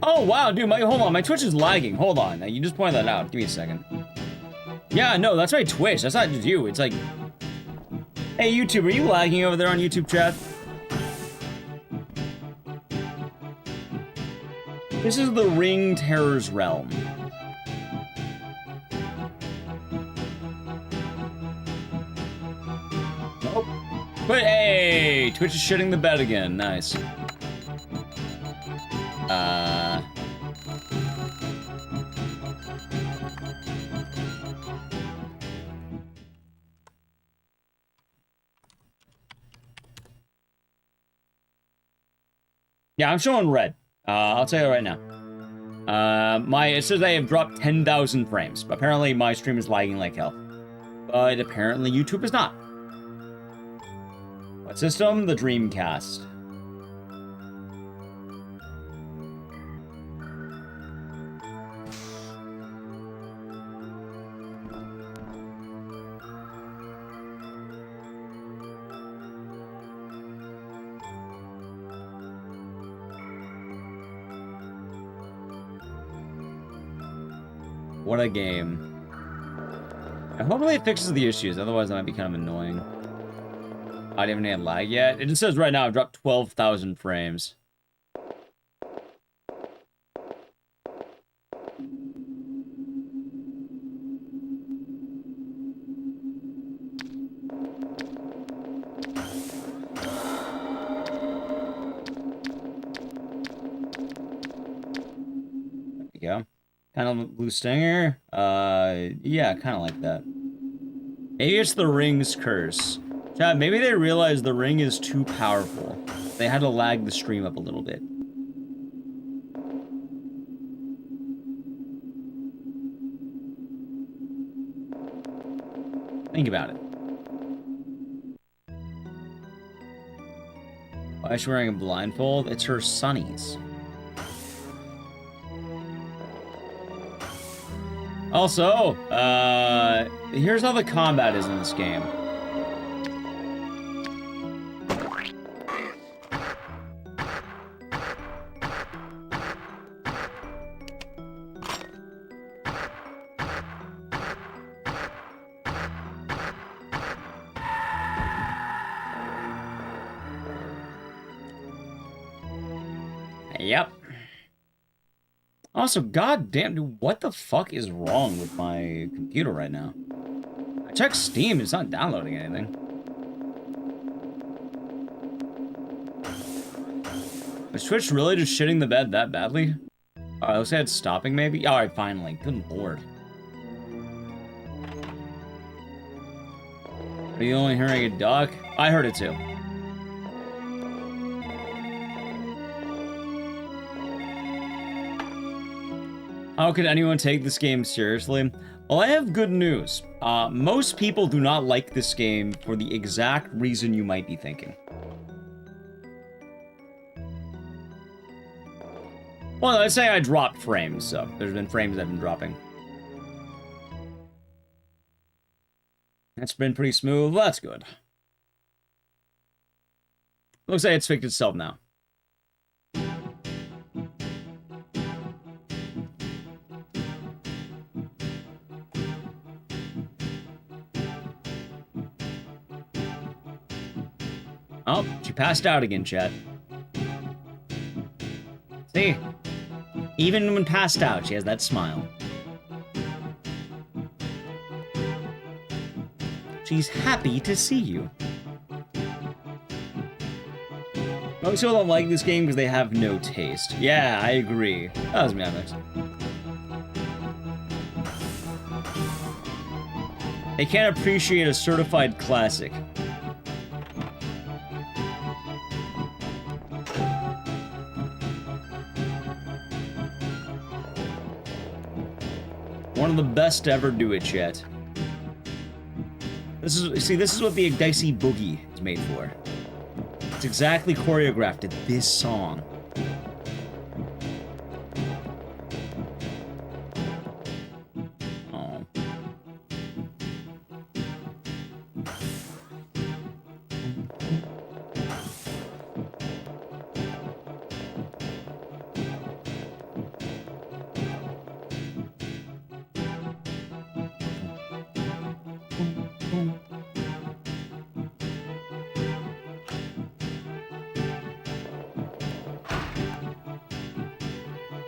Oh, wow, dude, hold on, my Twitch is lagging. Hold on, you just pointed that out. Give me a second. Yeah, no, that's my Twitch. That's not just you. It's like... Hey, YouTube, are you lagging over there on YouTube chat? This is the Ring Terror's realm. Nope. But hey, Twitch is shitting the bed again. Nice. Yeah, I'm showing red. I'll tell you right now. It says I have dropped 10,000 frames. Apparently, my stream is lagging like hell. But apparently, YouTube is not. What system? The Dreamcast. What a game. And hopefully it fixes the issues, otherwise that might be kind of annoying. I didn't even have lag yet. It just says right now I've dropped 12,000 frames. There we go. Kind of blue stinger? Yeah, kind of like that. Maybe it's the ring's curse. Chat, maybe they realized the ring is too powerful. They had to lag the stream up a little bit. Think about it. Why is she wearing a blindfold? It's her sunnies. Also, here's how the combat is in this game. Yep. Also, goddamn, dude, what the fuck is wrong with my computer right now? I Check Steam, it's not downloading anything. Is Twitch really just shitting the bed that badly? Alright, looks like it's stopping maybe? Alright, finally. Good lord. Are you only hearing a duck? I heard it too. How could anyone take this game seriously? Well, I have good news. Most people do not like this game for the exact reason you might be thinking. Well, I'd say I dropped frames, so there's been frames that have been dropping. That's been pretty smooth. That's good. Looks like it's fixed itself now. Oh, she passed out again, chat. See? Even when passed out, she has that smile. She's happy to see you. Most people don't like this game because they have no taste. Yeah, I agree. That was me, Alex. They can't appreciate a certified classic. One of the best to ever do it yet. This is what the Ecdycis boogie is made for. It's exactly choreographed to this song. Oh.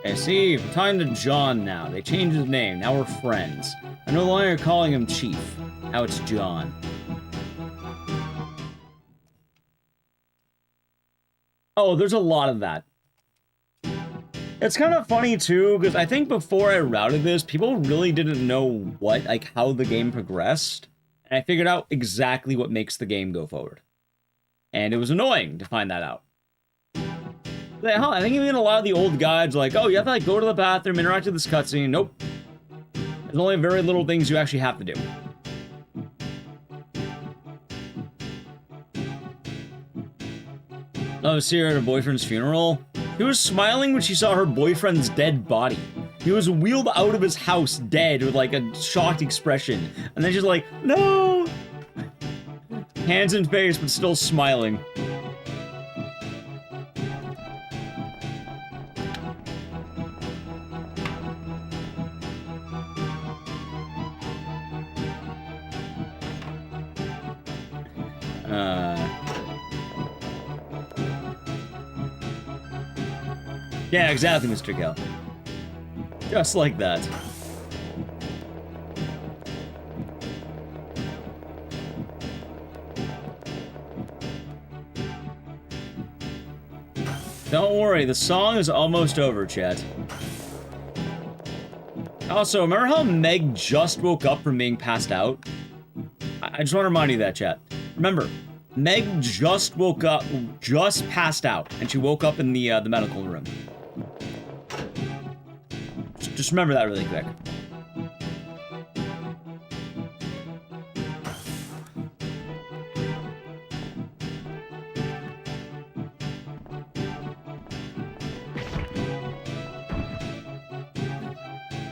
Okay, see, we're talking to John now. They changed his name. Now we're friends. I'm no longer calling him Chief. Now it's John. Oh, there's a lot of that. It's kind of funny, too, because I think before I routed this, people really didn't know how the game progressed. And I figured out exactly what makes the game go forward. And it was annoying to find that out. I think even a lot of the old guides are like, oh, you have to go to the bathroom, interact with this cutscene. Nope. There's only very little things you actually have to do. Oh, see her at her boyfriend's funeral? She was smiling when she saw her boyfriend's dead body. He was wheeled out of his house dead with a shocked expression. And then she's like, no! Hands in face, but still smiling. Yeah, exactly, Mr. Kel. Just like that. Don't worry, the song is almost over, chat. Also, remember how Meg just woke up from being passed out? I just want to remind you of that, chat. Remember, Meg just woke up, just passed out, and she woke up in the medical room. Just remember that really quick.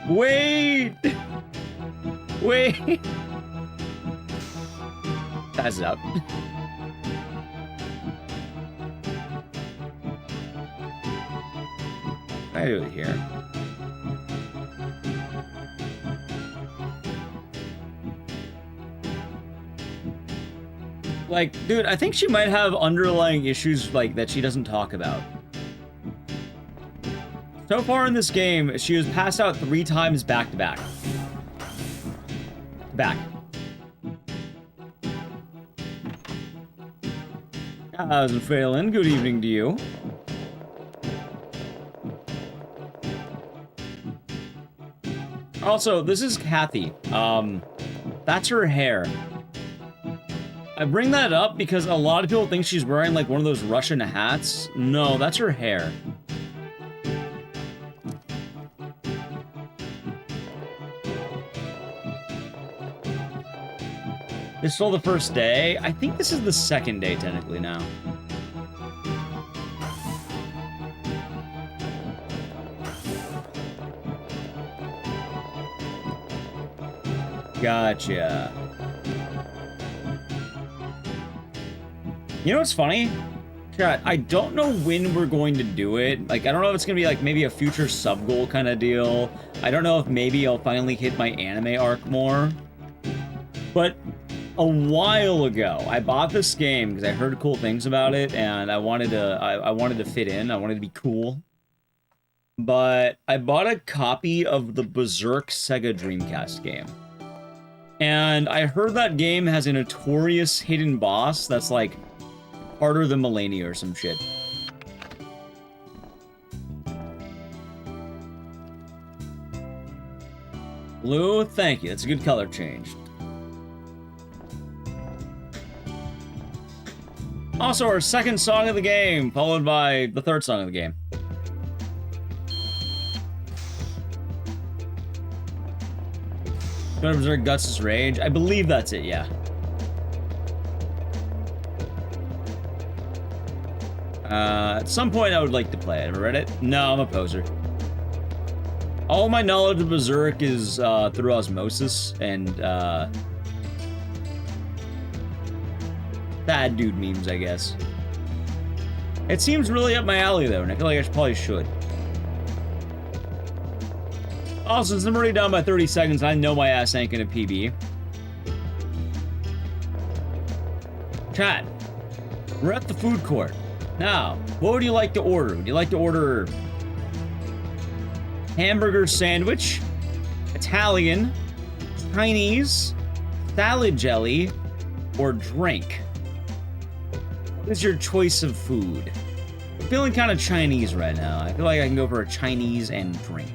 Wait! Wait! Pass it up. I do it here. Dude, I think she might have underlying issues, that she doesn't talk about. So far in this game, she was passed out 3 times back to back. Back. How's it feeling? Good evening to you. Also, this is Kathy. That's her hair. I bring that up because a lot of people think she's wearing like one of those Russian hats. No, that's her hair. It's still the first day. I think this is the second day technically now. Gotcha. You know what's funny? Chat, I don't know when we're going to do it. Like, I don't know if it's gonna be like maybe a future sub-goal kind of deal. I don't know if maybe I'll finally hit my anime arc more. But a while ago, I bought this game because I heard cool things about it, and I wanted to fit in. I wanted to be cool. But I bought a copy of the Berserk Sega Dreamcast game. And I heard that game has a notorious hidden boss that's like harder than Melania or some shit. Blue, thank you. That's a good color change. Also, our second song of the game, followed by the third song of the game. Berserk Guts' Rage. I believe that's it, yeah. At some point I would like to play it. Ever read it? No, I'm a poser. All my knowledge of Berserk is through osmosis and bad dude memes, I guess. It seems really up my alley though, and I feel like I probably should. Also, since I'm already down by 30 seconds, I know my ass ain't gonna PB. Chat, we're at the food court. Now, what would you like to order? Would you like to order hamburger sandwich, Italian, Chinese, salad jelly, or drink? What is your choice of food? I'm feeling kind of Chinese right now. I feel like I can go for a Chinese and drink.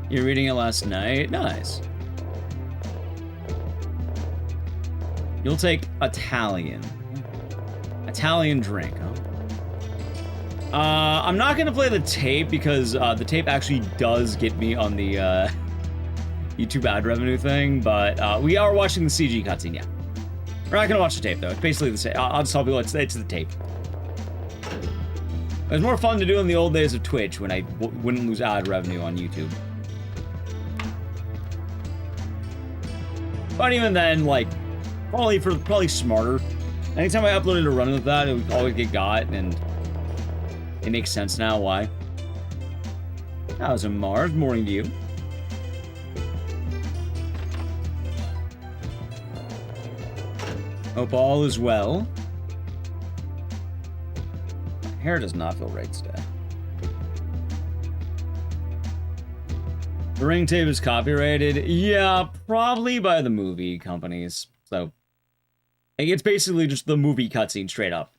You're reading it last night? Nice. You'll take Italian. Italian drink, huh? I'm not gonna play the tape because the tape actually does get me on the YouTube ad revenue thing, but we are watching the CG cutscene, yeah. We're not gonna watch the tape though. It's basically the same. I'll just tell people it's the tape. It was more fun to do in the old days of Twitch when I wouldn't lose ad revenue on YouTube. But even then, like, probably smarter. Anytime I uploaded a run with that, it would always get got, and it makes sense now why. How's it, Mars? Morning to you. Hope all is well. My hair does not feel right today. The ring tape is copyrighted? Yeah, probably by the movie companies. So, it's basically just the movie cutscene straight up.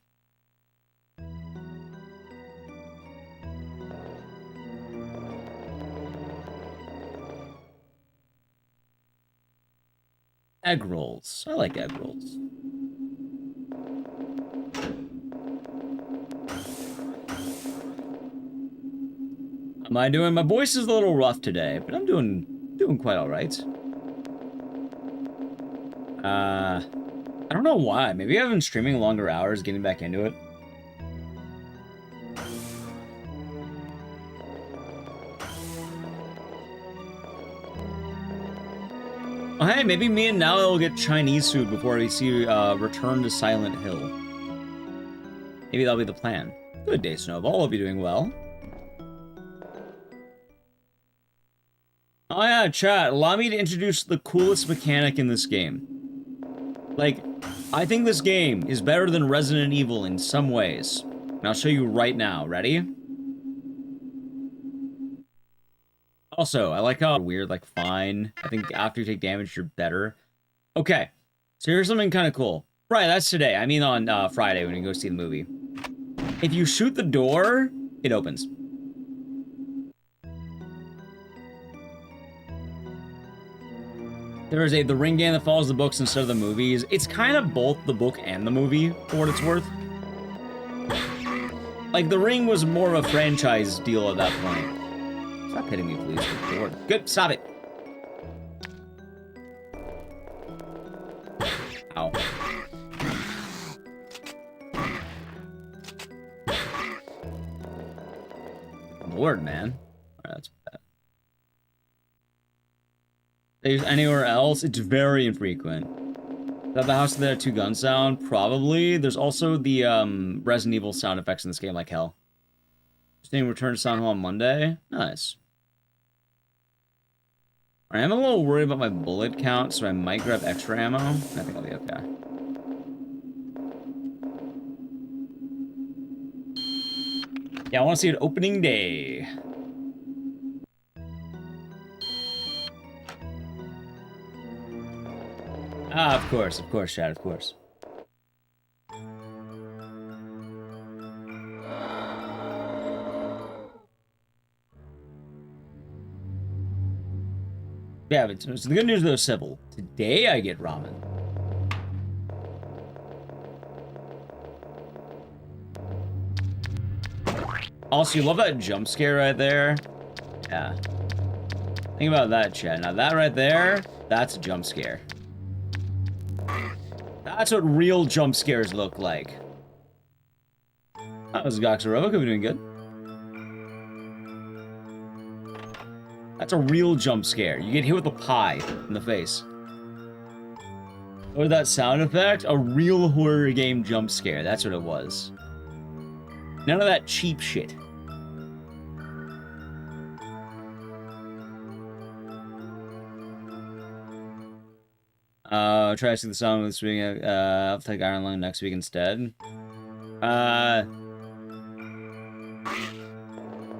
Egg rolls. I like egg rolls. How am I doing? My voice is a little rough today, but I'm doing quite all right. I don't know why. Maybe I've been streaming longer hours, getting back into it. Oh, hey, maybe me and Nala will get Chinese food before we see Return to Silent Hill. Maybe that'll be the plan. Good day, Snowball. Hope you're doing well. Oh yeah, chat, allow me to introduce the coolest mechanic in this game. Like, I think this game is better than Resident Evil in some ways. And I'll show you right now. Ready? Also, I like how weird, like, fine. I think after you take damage, you're better. Okay, so here's something kind of cool. Right, that's today. I mean on Friday when you go see the movie. If you shoot the door, it opens. There is The Ring game that follows the books instead of the movies. It's kind of both the book and the movie, for what it's worth. Like, The Ring was more of a franchise deal at that point. Stop hitting me, please. Good Lord. Good, stop it. Ow. Lord, man. Alright, that's bad. There's anywhere else? It's very infrequent. Is that the house that had 2 gun sound? Probably. There's also the Resident Evil sound effects in this game like hell. Staying return to Sound Hall on Monday. Nice. I am a little worried about my bullet count, so I might grab extra ammo. I think I'll be okay. Yeah, I want to see it opening day. Ah, of course, Chad, of course. Yeah, but so the good news though, Sybil. Today I get ramen. Also, you love that jump scare right there? Yeah. Think about that, Chad. Now that right there, that's a jump scare. That's what real jump scares look like. That was Goxarova, could be doing good. That's a real jump scare. You get hit with a pie in the face. Or that sound effect, a real horror game jump scare. That's what it was. None of that cheap shit. Try to see the song this week. I'll take Iron Lung next week instead.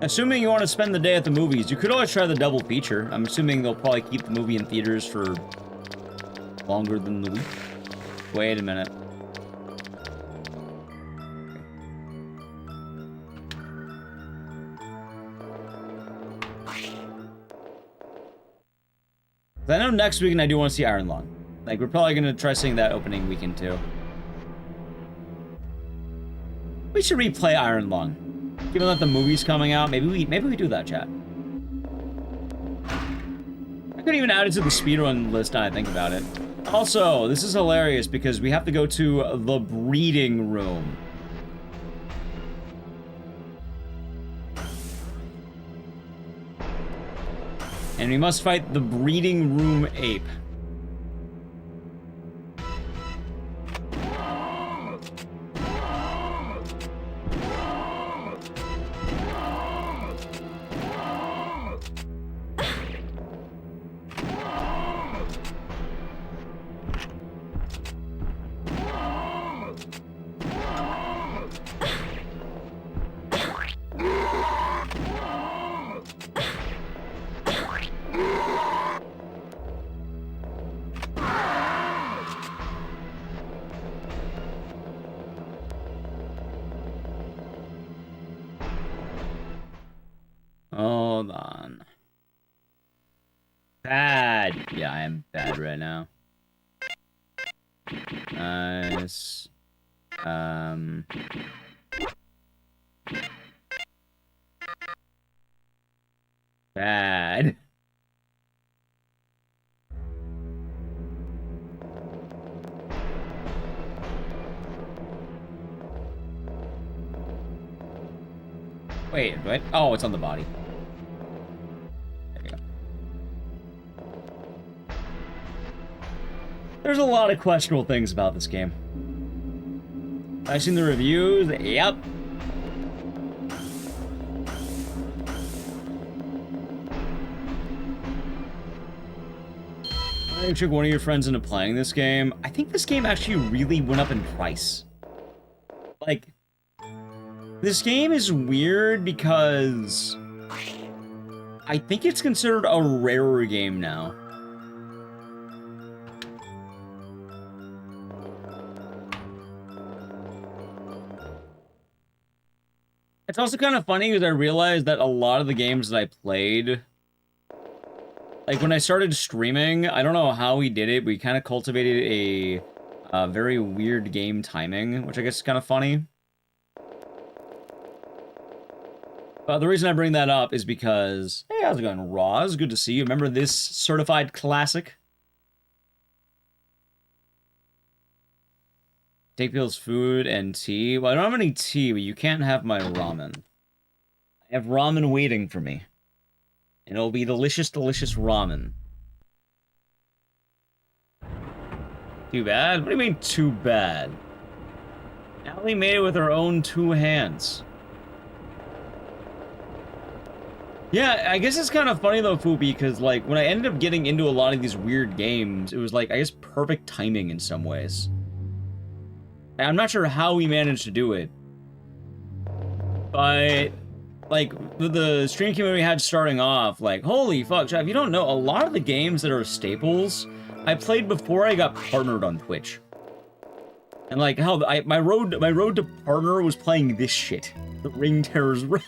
Assuming you want to spend the day at the movies, you could always try the double feature. I'm assuming they'll probably keep the movie in theaters for longer than the week. Wait a minute. I know next weekend I do want to see Iron Lung. Like, we're probably going to try seeing that opening weekend, too. We should replay Iron Lung. Given that the movie's coming out, maybe we do that, chat. I could even add it to the speedrun list now I think about it. Also, this is hilarious because we have to go to the breeding room. And we must fight the breeding room ape. Hold on. Bad. Yeah, I am bad right now. Nice. Bad. Wait, what? Oh, it's on the body. There you go. There's a lot of questionable things about this game. I've seen the reviews. Yep. I trick one of your friends into playing this game. I think this game actually really went up in price. Like, This game is weird because I think it's considered a rarer game now. It's also kind of funny because I realized that a lot of the games that I played, like when I started streaming, I don't know how we did it. We kind of cultivated a very weird game timing, which I guess is kind of funny. But the reason I bring that up is because, hey, how's it going, Roz? Good to see you. Remember this certified classic? Take Bill's food and tea. Well, I don't have any tea, but you can't have my ramen. I have ramen waiting for me. And it'll be delicious, delicious ramen. Too bad? What do you mean, too bad? Allie made it with her own 2 hands. Yeah, I guess it's kind of funny though, Fubi, because like, when I ended up getting into a lot of these weird games, it was like, I guess perfect timing in some ways. I'm not sure how we managed to do it, but like the stream community we had starting off, like, holy fuck, if you don't know, a lot of the games that are staples, I played before I got partnered on Twitch. And like, hell, my road to partner was playing this shit, the Ring Terror's Realm.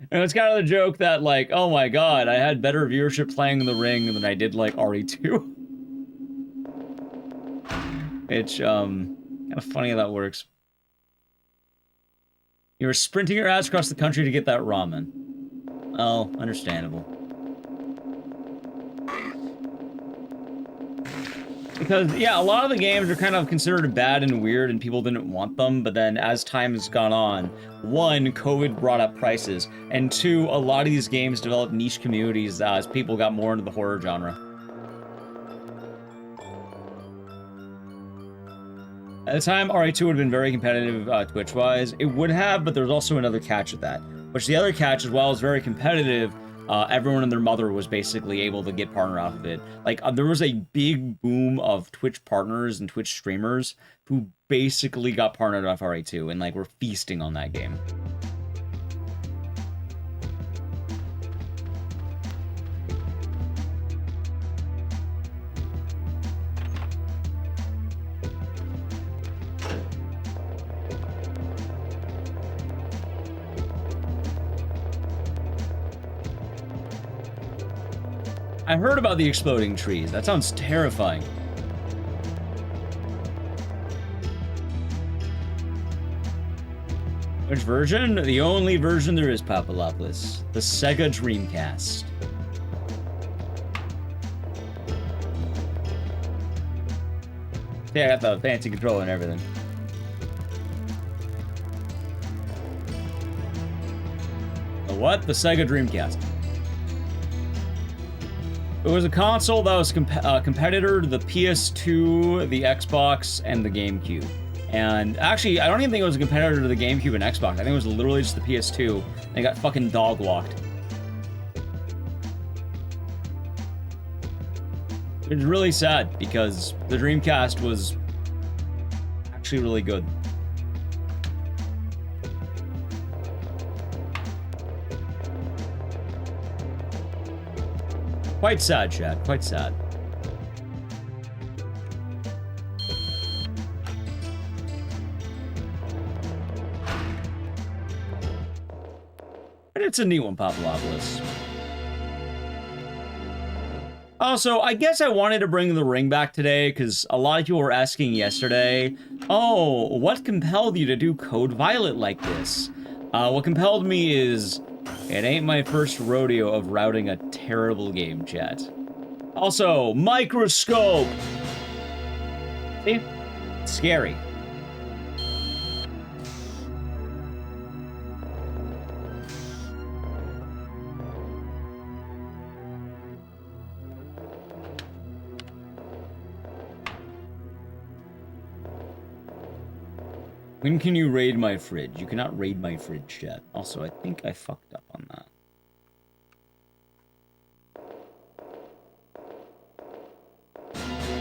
And it's kind of the joke that like, oh my god, I had better viewership playing The Ring than I did like RE2. It's, kind of funny how that works. You were sprinting your ass across the country to get that ramen. Oh, understandable. Because, yeah, a lot of the games are kind of considered bad and weird and people didn't want them, but then as time has gone on, 1, COVID brought up prices, and 2, a lot of these games developed niche communities as people got more into the horror genre. At the time, RE2 would have been very competitive Twitch-wise. It would have, but there's also another catch with that. Which the other catch, as well as very competitive, everyone and their mother was basically able to get partner off of it. Like, there was a big boom of Twitch partners and Twitch streamers who basically got partnered off RE2 and, like, were feasting on that game. I heard about the exploding trees. That sounds terrifying. Which version? The only version there is, Papalopoulos. The Sega Dreamcast. Yeah, I got the fancy controller and everything. The what? The Sega Dreamcast. It was a console that was competitor to the PS2, the Xbox, and the GameCube. And actually, I don't even think it was a competitor to the GameCube and Xbox. I think it was literally just the PS2. And it got fucking dog-walked. It's really sad, because the Dreamcast was actually really good. Quite sad, Chad. Quite sad. But it's a neat one, Papalopoulos. Also, I guess I wanted to bring The Ring back today, because a lot of people were asking yesterday, oh, what compelled you to do Code Violet like this? What compelled me is, it ain't my first rodeo of routing a terrible game, chat. Also, microscope! See? It's scary. When can you raid my fridge? You cannot raid my fridge, chat. Also, I think I fucked up on that.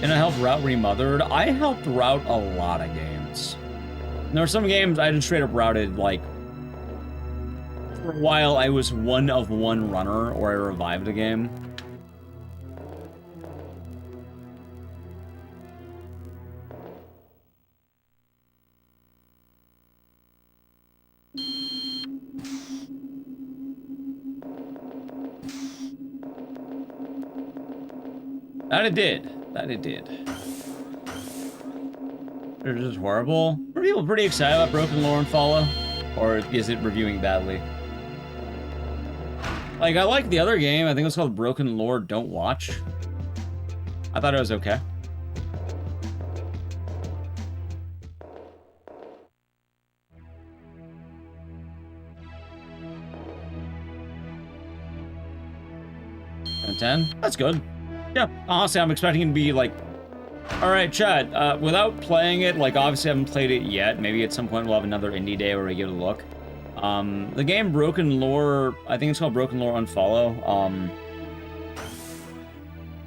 Can I help route Remothered? I helped route a lot of games. There were some games I just straight up routed, like, for a while I was one of one runner, or I revived a game. That it did. That it did. They're just horrible. Are people pretty excited about Broken Lore and Follow? Or is it reviewing badly? Like, I like the other game. I think it's called Broken Lore Don't Watch. I thought it was okay. And 10? That's good. Yeah, honestly, I'm expecting it to be like... Alright, chat, without playing it, like, obviously I haven't played it yet. Maybe at some point we'll have another indie day where we give it a look. The game Broken Lore, I think it's called Broken Lore Unfollow.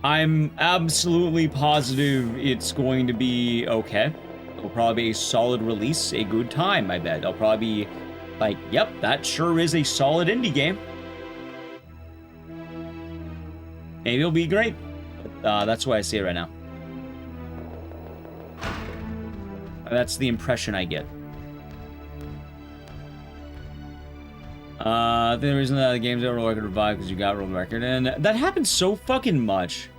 I'm absolutely positive it's going to be okay. It'll probably be a solid release, a good time, I bet. It'll probably be like, yep, that sure is a solid indie game. Maybe it'll be great. But, that's why I see it right now. That's the impression I get. I think the reason that the game's got world record revived because you got world record, and that happens so fucking much.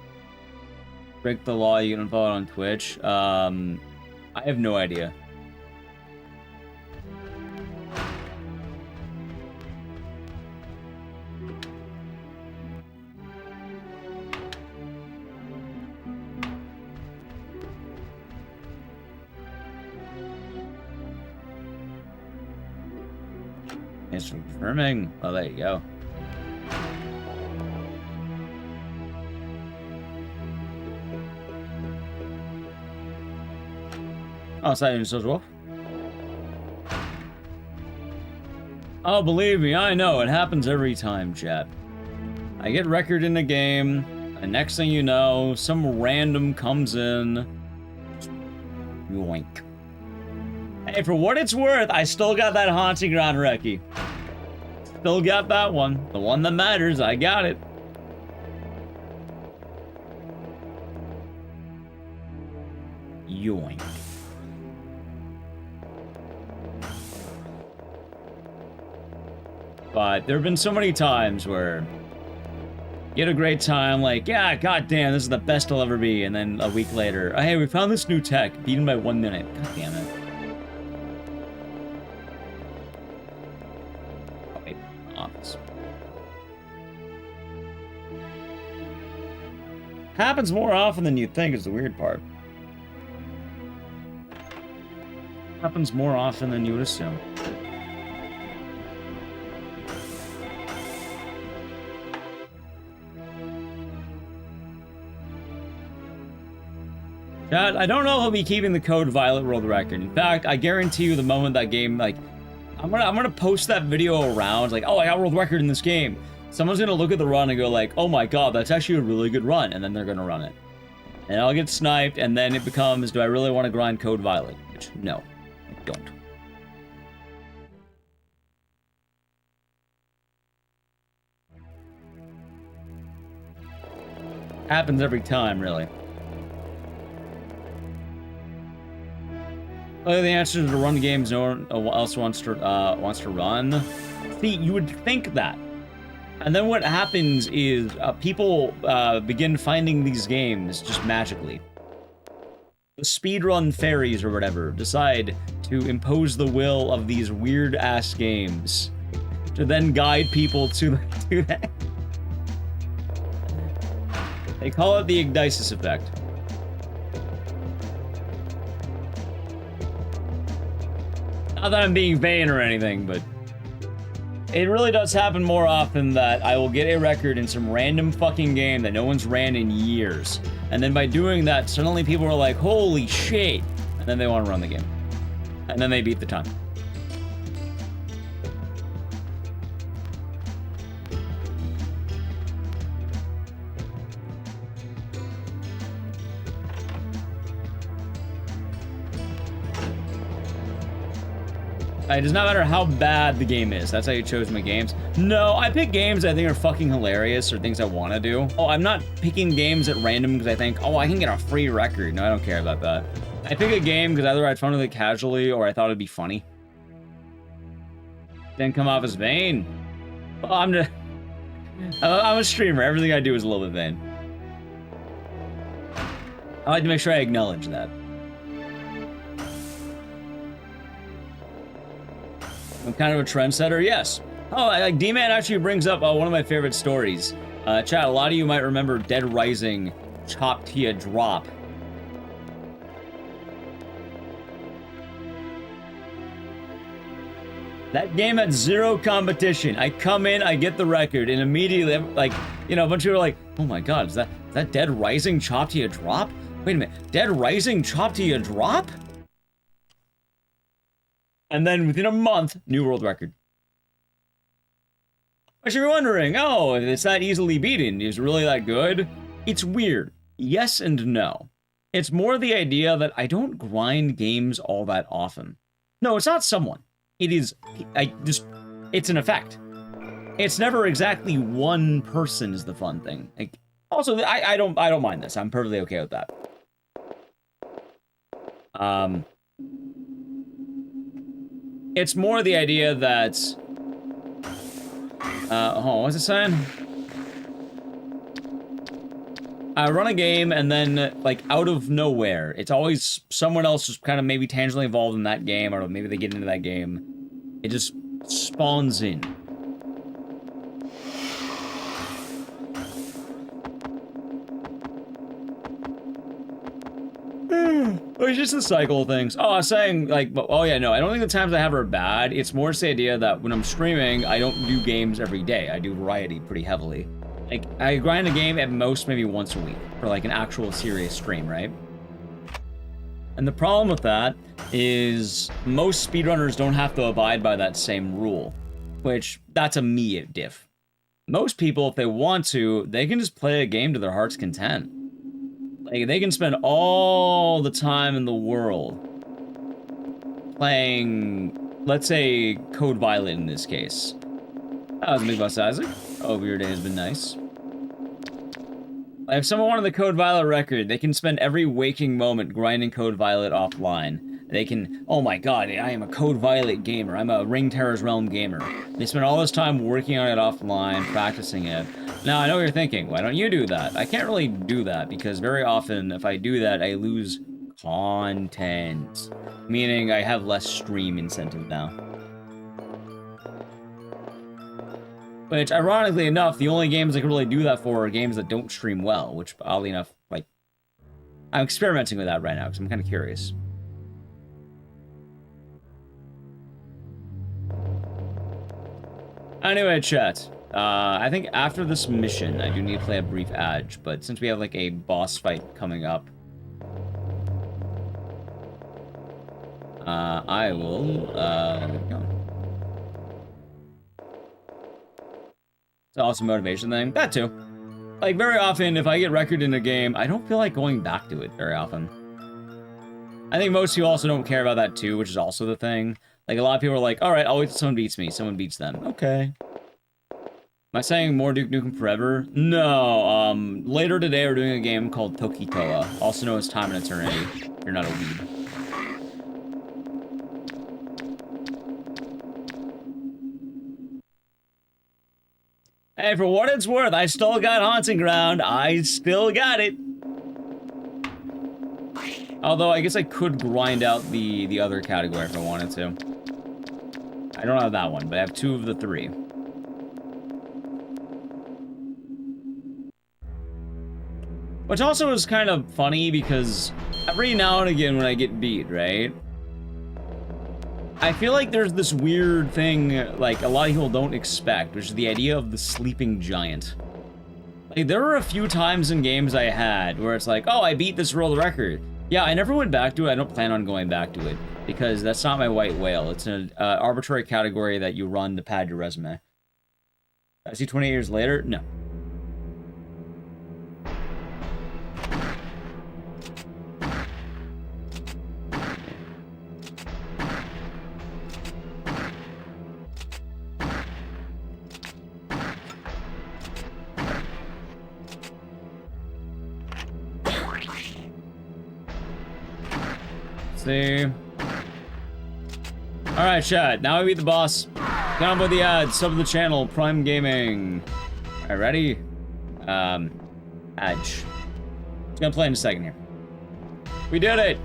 Break the law, you can unfollow it on Twitch. I have no idea. Thanks for confirming. Oh, there you go. Oh, Siren says wolf. Oh, believe me, I know. It happens every time, chat. I get record in the game, and next thing you know, some random comes in. Yoink. Hey, for what it's worth, I still got that haunting ground recce. Still got that one. The one that matters, I got it. Yoink. But there have been so many times where you had a great time, like, yeah, goddamn, this is the best I'll ever be, and then a week later, oh, hey, we found this new tech, beaten by 1 minute. God damn it. Oh, wait, office. Happens more often than you'd think is the weird part. Happens more often than you would assume. Chat, I don't know if he'll be keeping the code Violet world record. In fact, I guarantee you the moment that game, like, I'm gonna post that video around, like, oh, I got world record in this game. Someone's gonna look at the run and go like, oh my god, that's actually a really good run, and then they're gonna run it. And I'll get sniped, and then it becomes, do I really want to grind code Violet? Which, no, I don't. Happens every time, really. Oh, the answer is to run games no one else wants to run. See, you would think that. And then what happens is people begin finding these games just magically. The speedrun fairies or whatever decide to impose the will of these weird-ass games to then guide people to that. They call it the Ecdycis effect. Not that I'm being vain or anything, but it really does happen more often that I will get a record in some random fucking game that no one's ran in years. And then by doing that, suddenly people are like, holy shit! And then they want to run the game. And then they beat the time. It does not matter how bad the game is. That's how you chose my games. No, I pick games I think are fucking hilarious or things I want to do. Oh, I'm not picking games at random because I think, oh, I can get a free record. No, I don't care about that. I pick a game because either I had fun with it casually or I thought it'd be funny. Didn't come off as vain. Well, I'm a streamer. Everything I do is a little bit vain. I like to make sure I acknowledge that. I'm kind of a trendsetter, yes. Oh, like D-Man actually brings up one of my favorite stories. Chat, a lot of you might remember Dead Rising Chop Tia Drop. That game had zero competition. I come in, I get the record, and immediately, like, you know, a bunch of people are like, oh my god, is that Dead Rising Chop Tia Drop? Wait a minute, Dead Rising Chop Tia Drop? And then within a month, new world record. But you're wondering, oh, if it's that easily beaten, is it really that good? It's weird. Yes and no. It's more the idea that I don't grind games all that often. No, it's not someone. It is, it's an effect. It's never exactly one person is the fun thing. Like, also, I don't mind this. I'm perfectly okay with that. It's more the idea that, what was it saying? I run a game and then, like, out of nowhere, it's always someone else just kind of maybe tangentially involved in that game, or maybe they get into that game. It just spawns in. It's just the cycle of things. Oh, I was saying, like, oh yeah, no, I don't think the times I have are bad. It's more the idea that when I'm streaming, I don't do games every day. I do variety pretty heavily. Like, I grind a game at most maybe once a week for, like, an actual serious stream, right? And the problem with that is most speedrunners don't have to abide by that same rule, which, that's a me diff. Most people, if they want to, they can just play a game to their heart's content. Like, they can spend all the time in the world playing, let's say, Code Violet in this case. That was Big Boss Isaac. Hope your day has been nice. Like, if someone wanted the Code Violet record, they can spend every waking moment grinding Code Violet offline. They can, oh my god, I am a Code Violet gamer. I'm a Ring Terror's Realm gamer. They spend all this time working on it offline, practicing it. Now, I know what you're thinking, why don't you do that? I can't really do that, because very often, if I do that, I lose content. Meaning, I have less stream incentive now. Which, ironically enough, the only games I can really do that for are games that don't stream well, which, oddly enough, like, I'm experimenting with that right now, because I'm kind of curious. Anyway, chat. I think after this mission, I do need to play a brief Edge, but since we have, like, a boss fight coming up, I will, go. It's an awesome motivation thing. That too. Like, very often, if I get record in a game, I don't feel like going back to it very often. I think most people also don't care about that too, which is also the thing. Like, a lot of people are like, alright, I'll wait till someone beats me. Someone beats them. Okay. Am I saying more Duke Nukem Forever? No, later today we're doing a game called Tokitoa, also known as Time and Eternity. You're not a weeb. Hey, for what it's worth, I still got Haunting Ground. I still got it. Although, I guess I could grind out the other category if I wanted to. I don't have that one, but I have 2 of the 3. Which also is kind of funny because every now and again when I get beat, right? I feel like there's this weird thing, like, a lot of people don't expect, which is the idea of the sleeping giant. Like, there were a few times in games I had where it's like, oh, I beat this world record. Yeah, I never went back to it. I don't plan on going back to it, because that's not my white whale. It's an arbitrary category that you run to pad your resume. I see 28 years later? No. see. Alright, chat. Now we beat the boss. Down with the ads. Sub to the channel. Prime Gaming. Alright, ready? Edge. It's gonna play in a second here. We did it!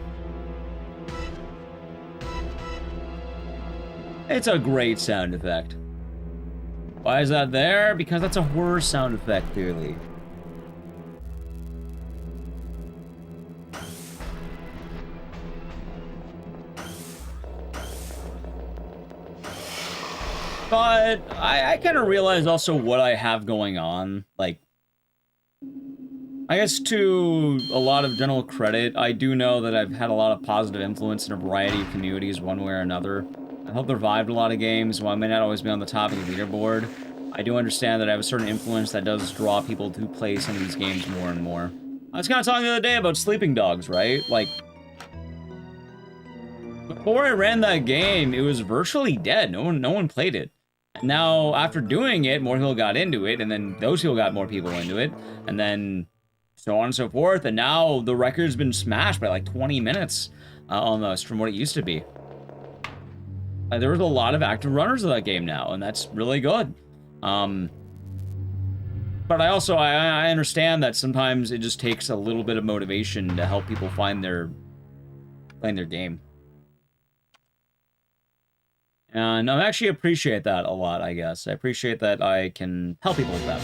It's a great sound effect. Why is that there? Because that's a horror sound effect, clearly. But I kind of realize also what I have going on. Like, I guess to a lot of general credit, I do know that I've had a lot of positive influence in a variety of communities one way or another. I helped revive a lot of games. While I may not always be on the top of the leaderboard, I do understand that I have a certain influence that does draw people to play some of these games more and more. I was kind of talking the other day about Sleeping Dogs, right? Like, before I ran that game, it was virtually dead. No one played it. Now, after doing it, more people got into it, and then those people got more people into it, and then so on and so forth, and now the record's been smashed by like 20 minutes, almost, from what it used to be. There was a lot of active runners of that game now, and that's really good. But I also, I understand that sometimes it just takes a little bit of motivation to help people find playing their game. And I actually appreciate that a lot, I guess. I appreciate that I can help people with that.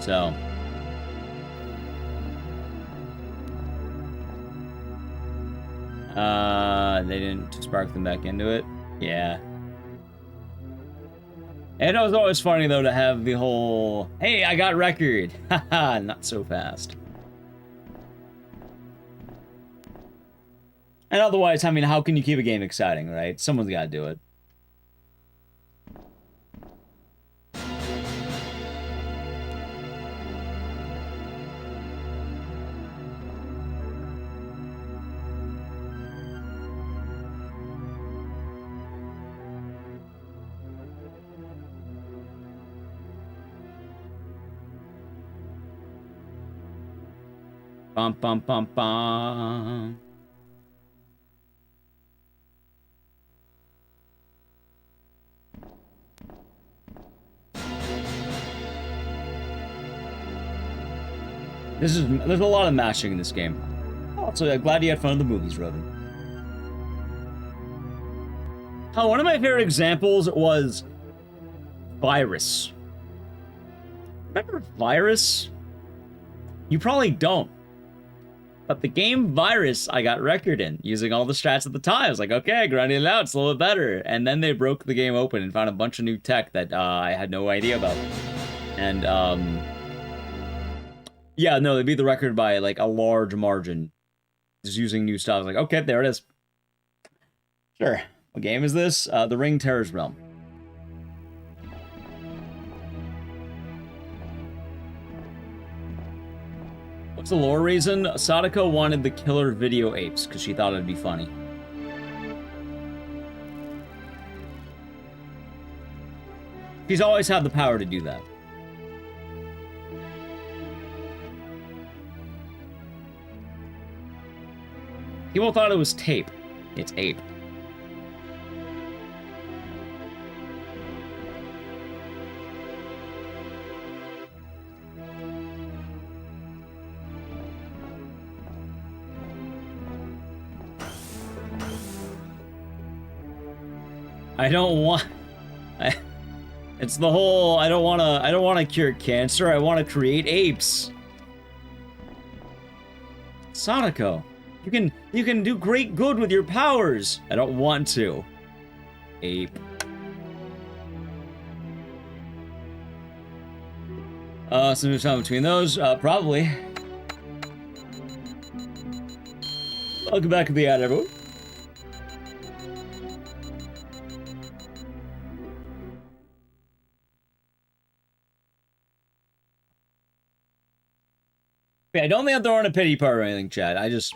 So. They didn't spark them back into it? Yeah. And it was always funny, though, to have the whole, hey, I got record! Haha, not so fast. And otherwise, I mean, how can you keep a game exciting, right? Someone's got to do it. Bum, bum, bum, bum. There's a lot of mashing in this game. Also, I'm glad you had fun with the movies, Robin. Oh, one of my favorite examples was Virus. Remember Virus? You probably don't. But the game Virus, I got record in, using all the strats at the time. I was like, okay, grinding it out, it's a little bit better. And then they broke the game open and found a bunch of new tech that I had no idea about. And, yeah, no, they beat the record by, like, a large margin. Just using new stuff. I was like, okay, there it is. Sure. What game is this? The Ring Terror's Realm. What's the lore reason? Sadako wanted the killer video apes, because she thought it'd be funny. She's always had the power to do that. People thought it was tape. It's ape. I don't want... It's the whole, I don't want to cure cancer, I want to create apes. Sadako. You can do great good with your powers. I don't want to. Ape. Some time between those, probably. Welcome back to the ad, everyone. Yeah, I don't think I'm throwing a pity part or anything, Chad. I just...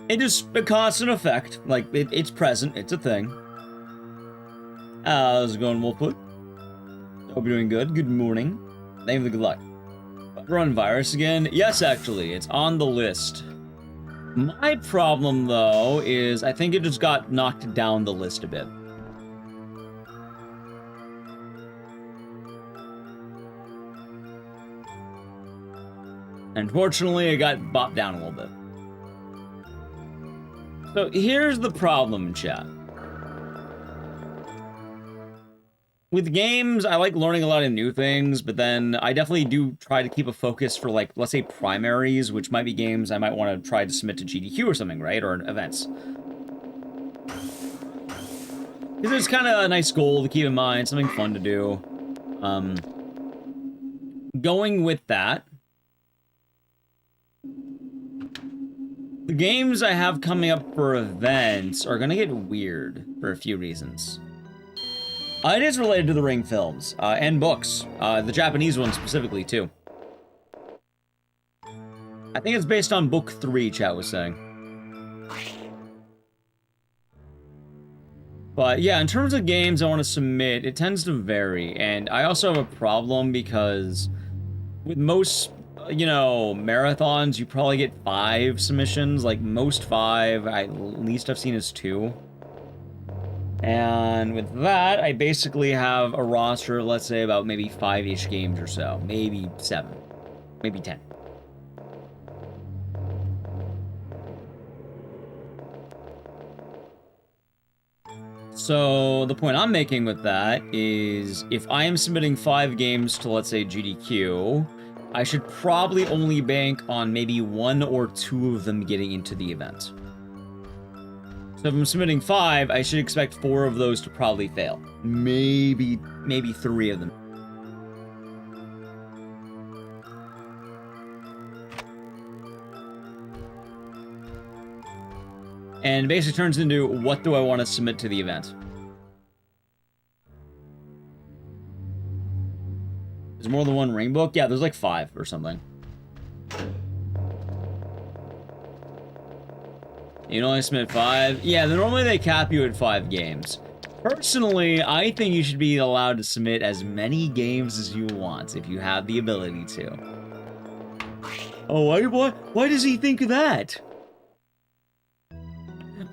It is a constant effect. Like, it's present. It's a thing. How's it going, Wolfwood? Hope you're doing good. Good morning. Thank you for the good luck. Coronavirus again? Yes, actually, it's on the list. My problem, though, is I think it just got knocked down the list a bit. Unfortunately, it got bopped down a little bit. So here's the problem, chat. With games, I like learning a lot of new things, but then I definitely do try to keep a focus for, like, let's say primaries, which might be games I might want to try to submit to GDQ or something, right? Or events. Because it's kind of a nice goal to keep in mind, something fun to do. Going with that, the games I have coming up for events are going to get weird for a few reasons. It is related to the Ring films, and books. The Japanese one specifically, too. I think it's based on book 3, chat was saying. But yeah, in terms of games I want to submit, it tends to vary. And I also have a problem because with most, you know, marathons, you probably get 5 submissions. Like, most 5, least I've seen is 2. And with that, I basically have a roster, let's say, about maybe 5-ish games or so. Maybe 7. Maybe 10. So, the point I'm making with that is, if I am submitting 5 games to, let's say, GDQ, I should probably only bank on maybe 1 or 2 of them getting into the event. So if I'm submitting 5, I should expect 4 of those to probably fail. Maybe 3 of them. And it basically turns into, what do I want to submit to the event? There's more than 1 ring book? Yeah, there's like 5 or something. You can only submit 5? Yeah, normally they cap you at 5 games. Personally, I think you should be allowed to submit as many games as you want, if you have the ability to. Oh, why does he think that?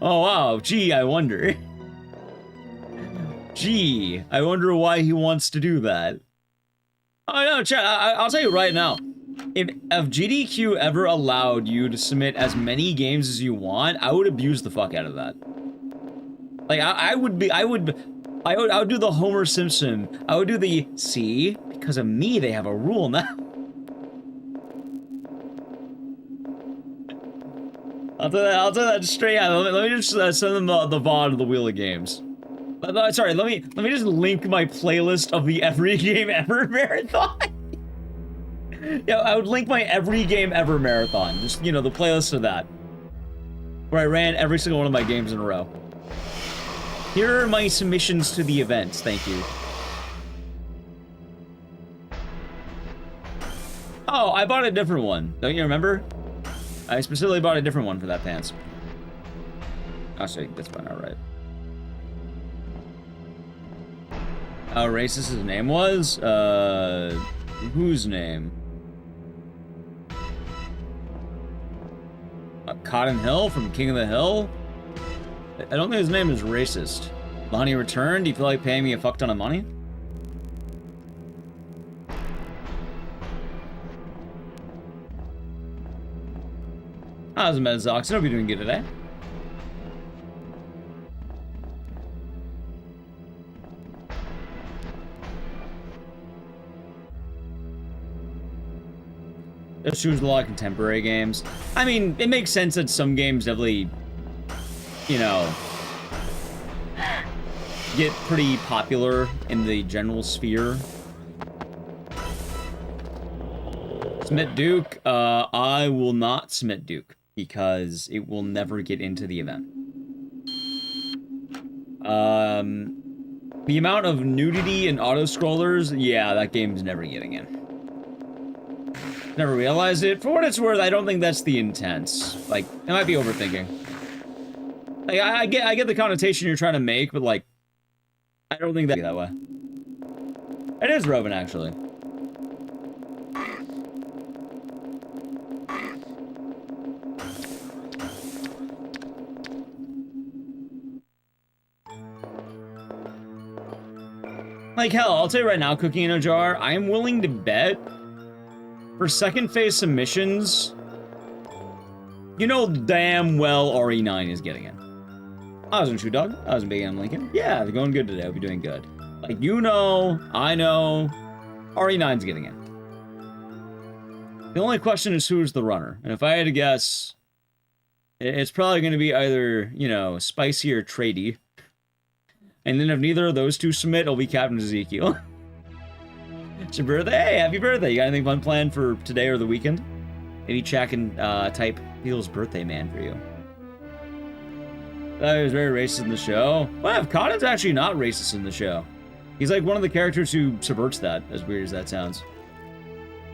Oh, wow, gee, I wonder. Gee, I wonder why he wants to do that. Oh, no, chat, I'll tell you right now. If GDQ ever allowed you to submit as many games as you want, I would abuse the fuck out of that. Like, I would do the Homer Simpson. I would do the, see, because of me, they have a rule now. I'll tell that straight out. Let me just send them the VOD of the Wheel of Games. Sorry, let me just link my playlist of the Every Game Ever marathon. Yeah, I would link my Every Game Ever marathon. Just, you know, the playlist of that. Where I ran every single one of my games in a row. Here are my submissions to the events, thank you. Oh, I bought a different one. Don't you remember? I specifically bought a different one for that pants. Oh, sorry, that's fine, alright. How racist his name was? Whose name? Cotton Hill from King of the Hill? I don't think his name is racist. Lonnie returned? Do you feel like paying me a fuck ton of money? How's the Medzox? I hope you're doing good today. Just choose a lot of contemporary games. I mean, it makes sense that some games definitely, you know, get pretty popular in the general sphere. Submit Duke. I will not submit Duke because it will never get into the event. The amount of nudity and auto-scrollers, yeah, that game's never getting in. Never realized it. For what it's worth, I don't think that's the intent. Like, I might be overthinking. Like, I get the connotation you're trying to make, but like, I don't think that way. It is Robin, actually. Like, hell, I'll tell you right now, Cookie in a Jar, I am willing to bet for second phase submissions, you know damn well RE9 is getting it. I was in Shoe Dog. I was in Big M Lincoln. Yeah, they're going good today. I'll be doing good. Like, you know, I know, RE9's getting it. The only question is who's the runner. And if I had to guess, it's probably going to be either, you know, Spicy or Trady. And then if neither of those two submit, it'll be Captain Ezekiel. It's your birthday. Hey, happy birthday. You got anything fun planned for today or the weekend? Maybe Chad can type Theo's birthday man for you. That was very racist in the show. Well, Cotton's actually not racist in the show. He's like one of the characters who subverts that, as weird as that sounds.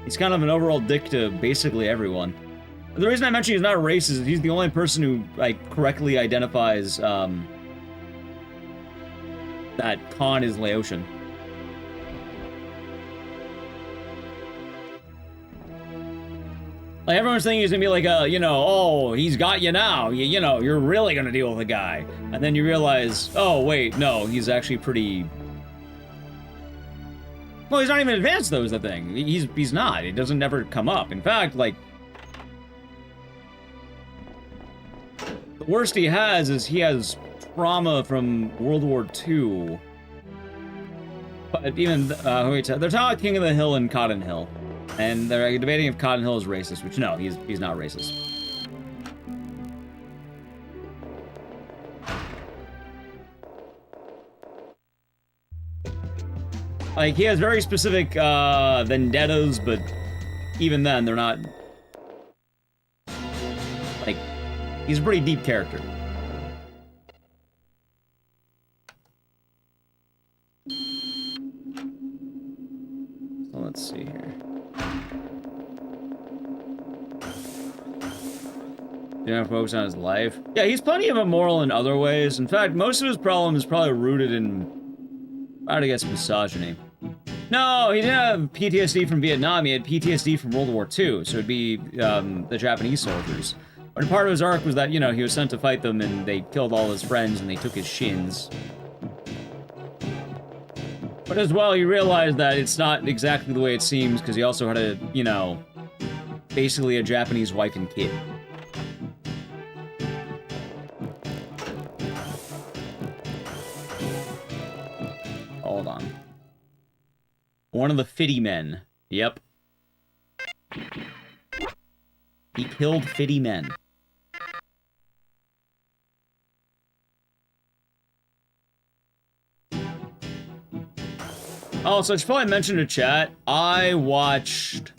He's kind of an overall dick to basically everyone. The reason I mention he's not racist is he's the only person who, like, correctly identifies, that Khan is Laotian. Like, everyone's thinking he's gonna be like a, you know, oh, he's got you now. You know, you're really gonna deal with the guy. And then you realize, oh, wait, no, he's actually pretty... Well, he's not even advanced, though, is the thing. He's not. It doesn't ever come up. In fact, like... The worst he has is he has trauma from World War II. But even, they're talking about King of the Hill and Cotton Hill. And they're debating if Cotton Hill is racist, which no, he's not racist. Like, he has very specific, vendettas, but even then, they're not... Like, he's a pretty deep character. So let's see here. You know, focus on his life. Yeah, he's plenty of immoral in other ways. In fact, most of his problem is probably rooted in, I guess, misogyny. No, he didn't have PTSD from Vietnam. He had PTSD from World War II, so it'd be the Japanese soldiers. But part of his arc was that, you know, he was sent to fight them, and they killed all his friends, and they took his shins. But as well, he realized that it's not exactly the way it seems, because he also had a, you know, basically a Japanese wife and kid. Hold on. One of the Fitty men. Yep. He killed Fitty men. Oh, so I should probably mention in chat, I watched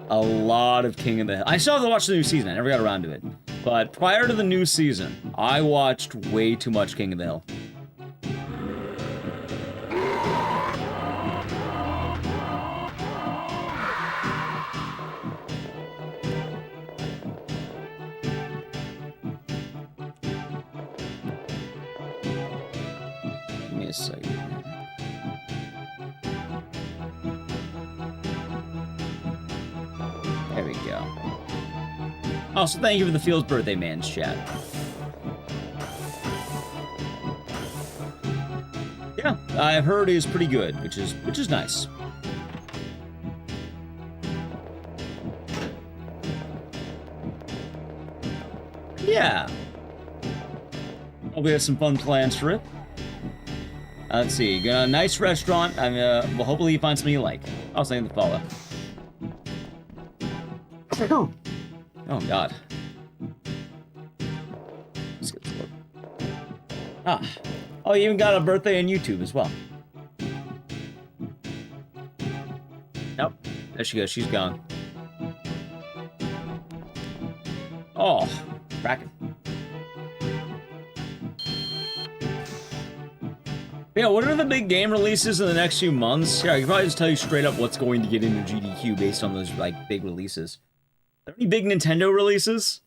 a lot of King of the Hill. I still have to watch the new season. I never got around to it. But prior to the new season, I watched way too much King of the Hill. Give me a second. There we go. Also, thank you for the Fields Birthday Man's chat. Yeah, I've heard is pretty good, which is nice. Yeah. We have some fun plans for it. Let's see. Got a nice restaurant. Well, hopefully you find something you like. I'll say the follow. Oh, God. Let's get this look. Ah. Oh, you even got a birthday on YouTube as well. Nope. There she goes. She's gone. Oh. Cracking. Yeah, what are the big game releases in the next few months? Yeah, I can probably just tell you straight up what's going to get into GDQ based on those, like, big releases. Are there any big Nintendo releases?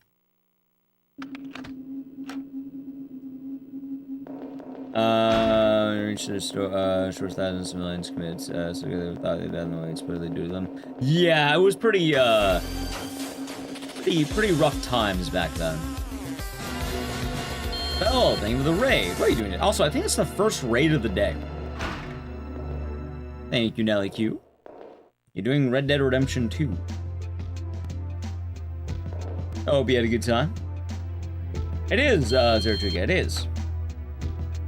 Reach the store, short thousand civilians commits, so they thought they'd done the way it's supposed to do to them. Yeah, it was pretty rough times back then. Oh, thank you for the raid. What are you doing? Also, I think it's the first raid of the day. Thank you, Nelly Q. You're doing Red Dead Redemption 2. I hope you had a good time. It is, Zertrika, it is.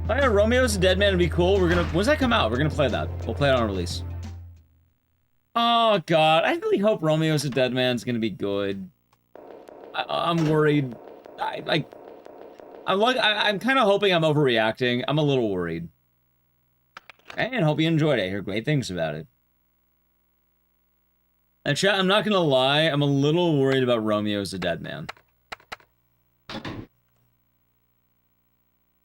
Oh yeah, Romeo's a Dead Man would be cool. When's that come out? We're gonna play that. We'll play it on release. Oh god, I really hope Romeo's a Dead Man's gonna be good. I'm worried. I'm kind of hoping I'm overreacting. I'm a little worried. And hope you enjoyed it. I hear great things about it. And chat, I'm not gonna lie, I'm a little worried about Romeo's a Dead Man.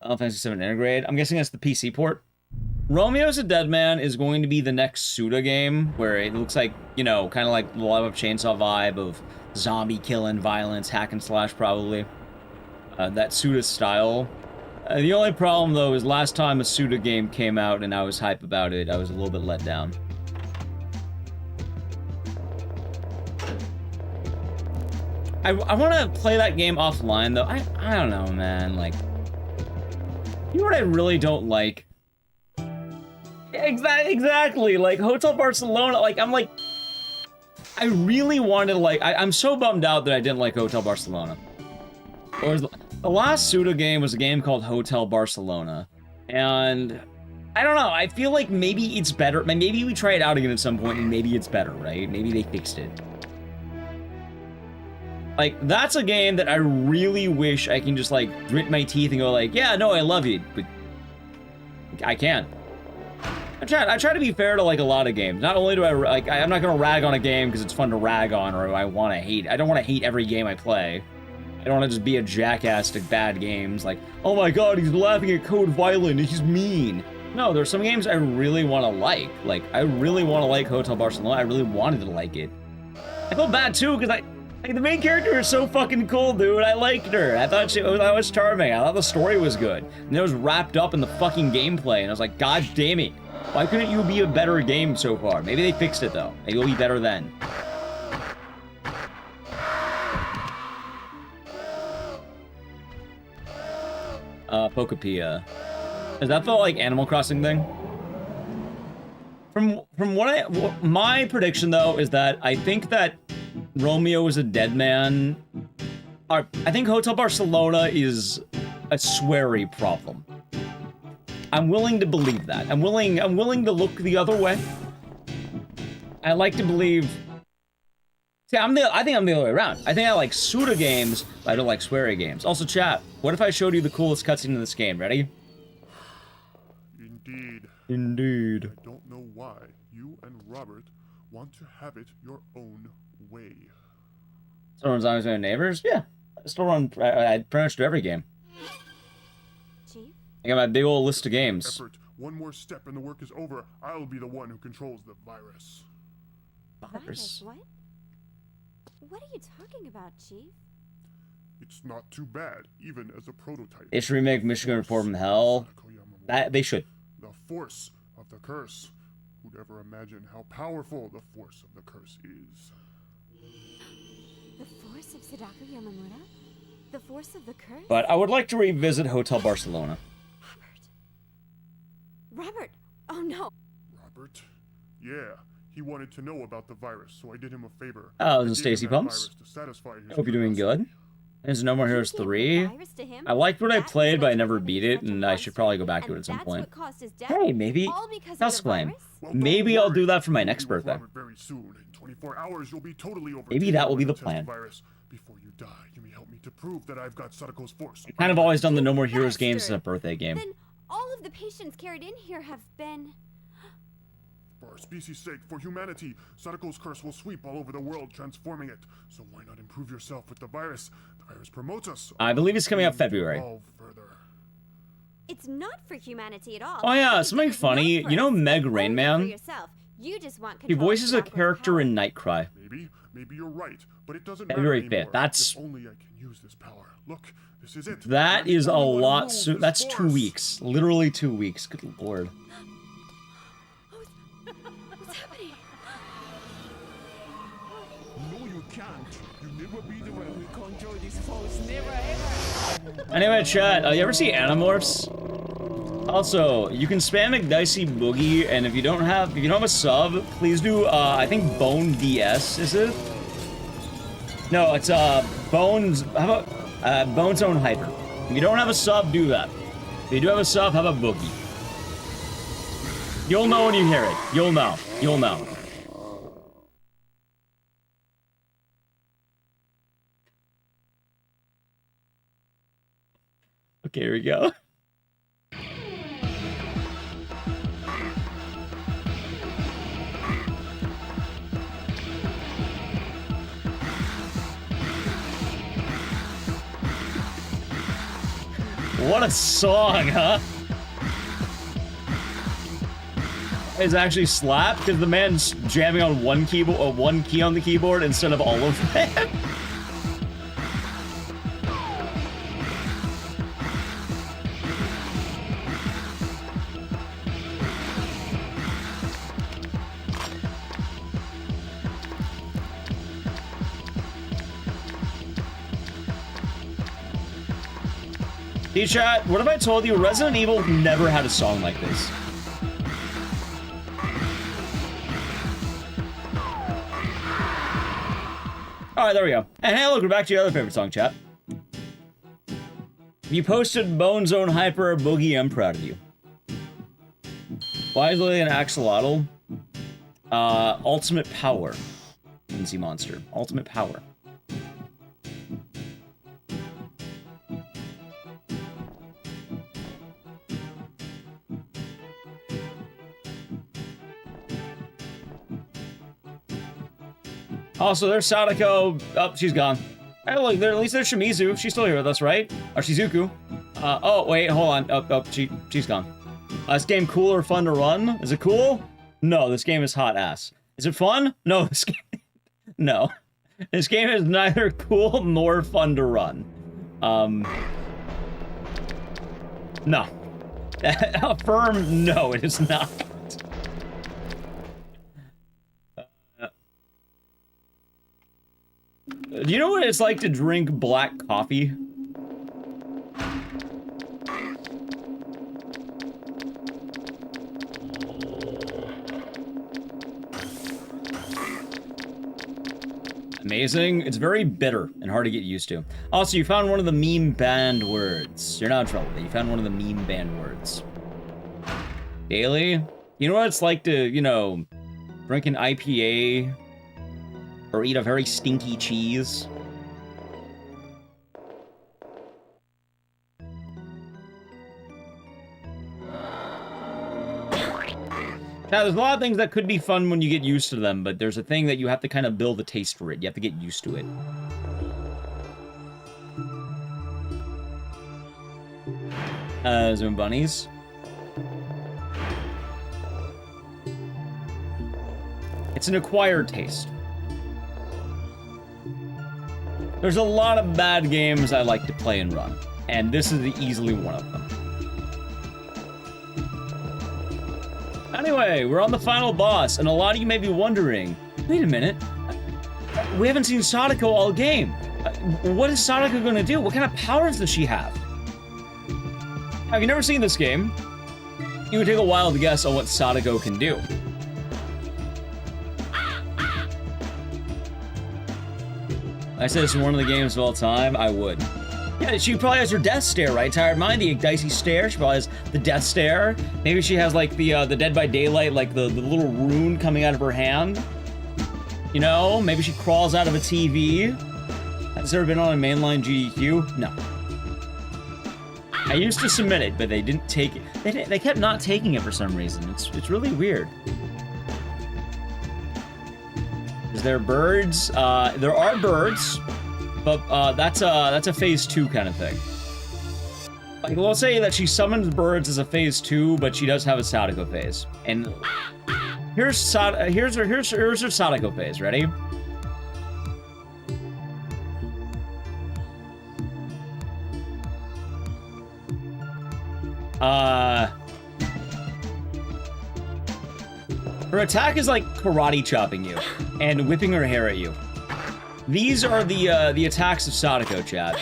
Final Fantasy 7 Intergrade. I'm guessing that's the PC port. Romeo's a Dead Man is going to be the next Suda game, where it looks like, you know, kind of like the Love of Chainsaw vibe of zombie killing, violence, hack and slash probably. That Suda style. The only problem, though, is last time a Suda game came out and I was hype about it, I was a little bit let down. I want to play that game offline, though. I don't know, man. Like, you know what I really don't like? Exactly. Like, Hotel Barcelona, like, I'm like... I really wanted to, like... I'm so bummed out that I didn't like Hotel Barcelona. The last Suda game was a game called Hotel Barcelona. And... I don't know, I feel like maybe it's better. Maybe we try it out again at some point and maybe it's better, right? Maybe they fixed it. Like, that's a game that I really wish I can just, like, grit my teeth and go, like, yeah, no, I love you, but I can't. I try to be fair to, like, a lot of games. Not only do I'm not gonna rag on a game because it's fun to rag on or I want to hate. I don't want to hate every game I play. I don't want to just be a jackass to bad games, like, oh my god, he's laughing at Code Violent, he's mean. No, there's some games I really want to like. Like, I really want to like Hotel Barcelona. I really wanted to like it. I feel bad, too, because the main character is so fucking cool, dude. I liked her. I thought that was charming. I thought the story was good. And it was wrapped up in the fucking gameplay. And I was like, god damn it. Why couldn't you be a better game so far? Maybe they fixed it, though. Maybe it'll be better then. Pokepia. Is that the, like, Animal Crossing thing? From my prediction, though, is that I think that Romeo is a Dead Man. I think Hotel Barcelona is a sweary problem. I'm willing to believe that. I'm willing to look the other way. I like to believe. See, I think I'm the other way around. I think I like Suda games, but I don't like sweary games. Also, chat, what if I showed you the coolest cutscene in this game? Ready? Indeed. I don't know why you and Robert want to have it your own way. Still runs on my neighbors? Yeah. I still run, I pretty much do every game. Chief? I got my big old list of games. Effort. One more step and the work is over. I'll be the one who controls the virus. Virus? What? What are you talking about, Chief? It's not too bad, even as a prototype. They should remake Michigan Report from Hell. They should. The force of the curse. Who'd ever imagine how powerful the force of the curse is? The force of Sadako Yamamura? The force of the curse? But I would like to revisit Hotel Barcelona. Robert! Oh no! Robert? Yeah, he wanted to know about the virus, so I did him a favor. Oh, this is Stacy Pumps. I hope you're doing good. There's No More Heroes 3. I liked what I played, but I never beat it, and I should probably go back to it at some point. Hey, maybe. Houseflame. Maybe I'll do that for my next birthday. Very soon. In 24 hours, you'll be totally Maybe that will be the plan. Before you die, you may help me to prove that I've got Sadako's force. I've kind of always done the No More Heroes games as a birthday game. Then all of the patients carried in here have been... For our species' sake, for humanity, Sadako's curse will sweep all over the world, transforming it. So why not improve yourself with the virus? The virus promotes us. I believe it's coming out February. It's not for humanity at all. Oh yeah, something funny. You know Meg Rainman? He voices a character in Nightcry. Maybe you're right, but it doesn't February matter 5th. That's... If only I can use this power. Look, this is it. That is a lot soon. That's 2 weeks. Literally 2 weeks. Good lord. What's happening? No, you can't. You never be the one who control this force. Never ever. Anyway, chat, you ever see Animorphs? Also, you can spam Ecdycis Boogie, and if you don't have a sub, please do, I think Bone DS, is it? No, it's, Bones, how about, Bone's Own Hyper. If you don't have a sub, do that. If you do have a sub, have a Boogie. You'll know when you hear it. You'll know. You'll know. Okay, here we go. What a song, huh? It's actually slap because the man's jamming on one keyboard, one key on the keyboard instead of all of them. Chat, what if I told you Resident Evil never had a song like this? Alright, there we go. And hey, look, we're back to your other favorite song, chat. You posted Bone's Own Hyper Boogie, I'm proud of you. Wisely and Axolotl. Ultimate Power. Lindsay Monster. Ultimate Power. Also, there's Sadako. Oh, she's gone. Hey, look, at least there's Shimizu. She's still here with us, right? Or Shizuku. Oh, wait, hold on. Oh, she's gone. This game cool or fun to run? Is it cool? No, this game is hot ass. Is it fun? No, this game... No. This game is neither cool nor fun to run. No. Affirm, no, it is not. Do you know what it's like to drink black coffee? Amazing. It's very bitter and hard to get used to. Also, you found one of the meme banned words. You're not in trouble, but you found one of the meme banned words. Daily? You know what it's like to, you know, drink an IPA or eat a very stinky cheese? Now, there's a lot of things that could be fun when you get used to them, but there's a thing that you have to kind of build a taste for it. You have to get used to it. Zoom bunnies. It's an acquired taste. There's a lot of bad games I like to play and run, and this is easily one of them. Anyway, we're on the final boss, and a lot of you may be wondering, wait a minute, we haven't seen Sadako all game. What is Sadako gonna do? What kind of powers does she have? Have you never seen this game? It would take a while to guess on what Sadako can do. I said this is one of the games of all time, I would. Yeah, she probably has her death stare, right? Tired Mind, the Ecdycis stare. She probably has the death stare. Maybe she has like the Dead by Daylight, like the little rune coming out of her hand. You know, maybe she crawls out of a TV. Has there ever been on a mainline GDQ? No. I used to submit it, but they didn't take it. They kept not taking it for some reason. It's really weird. Is there birds? There are birds, but that's a phase 2 kind of thing. Like, we'll say that she summons birds as a phase 2, but she does have a Sadako phase. And here's her Sadako phase. Ready? Her attack is like karate chopping you and whipping her hair at you. These are the attacks of Sadako, chat.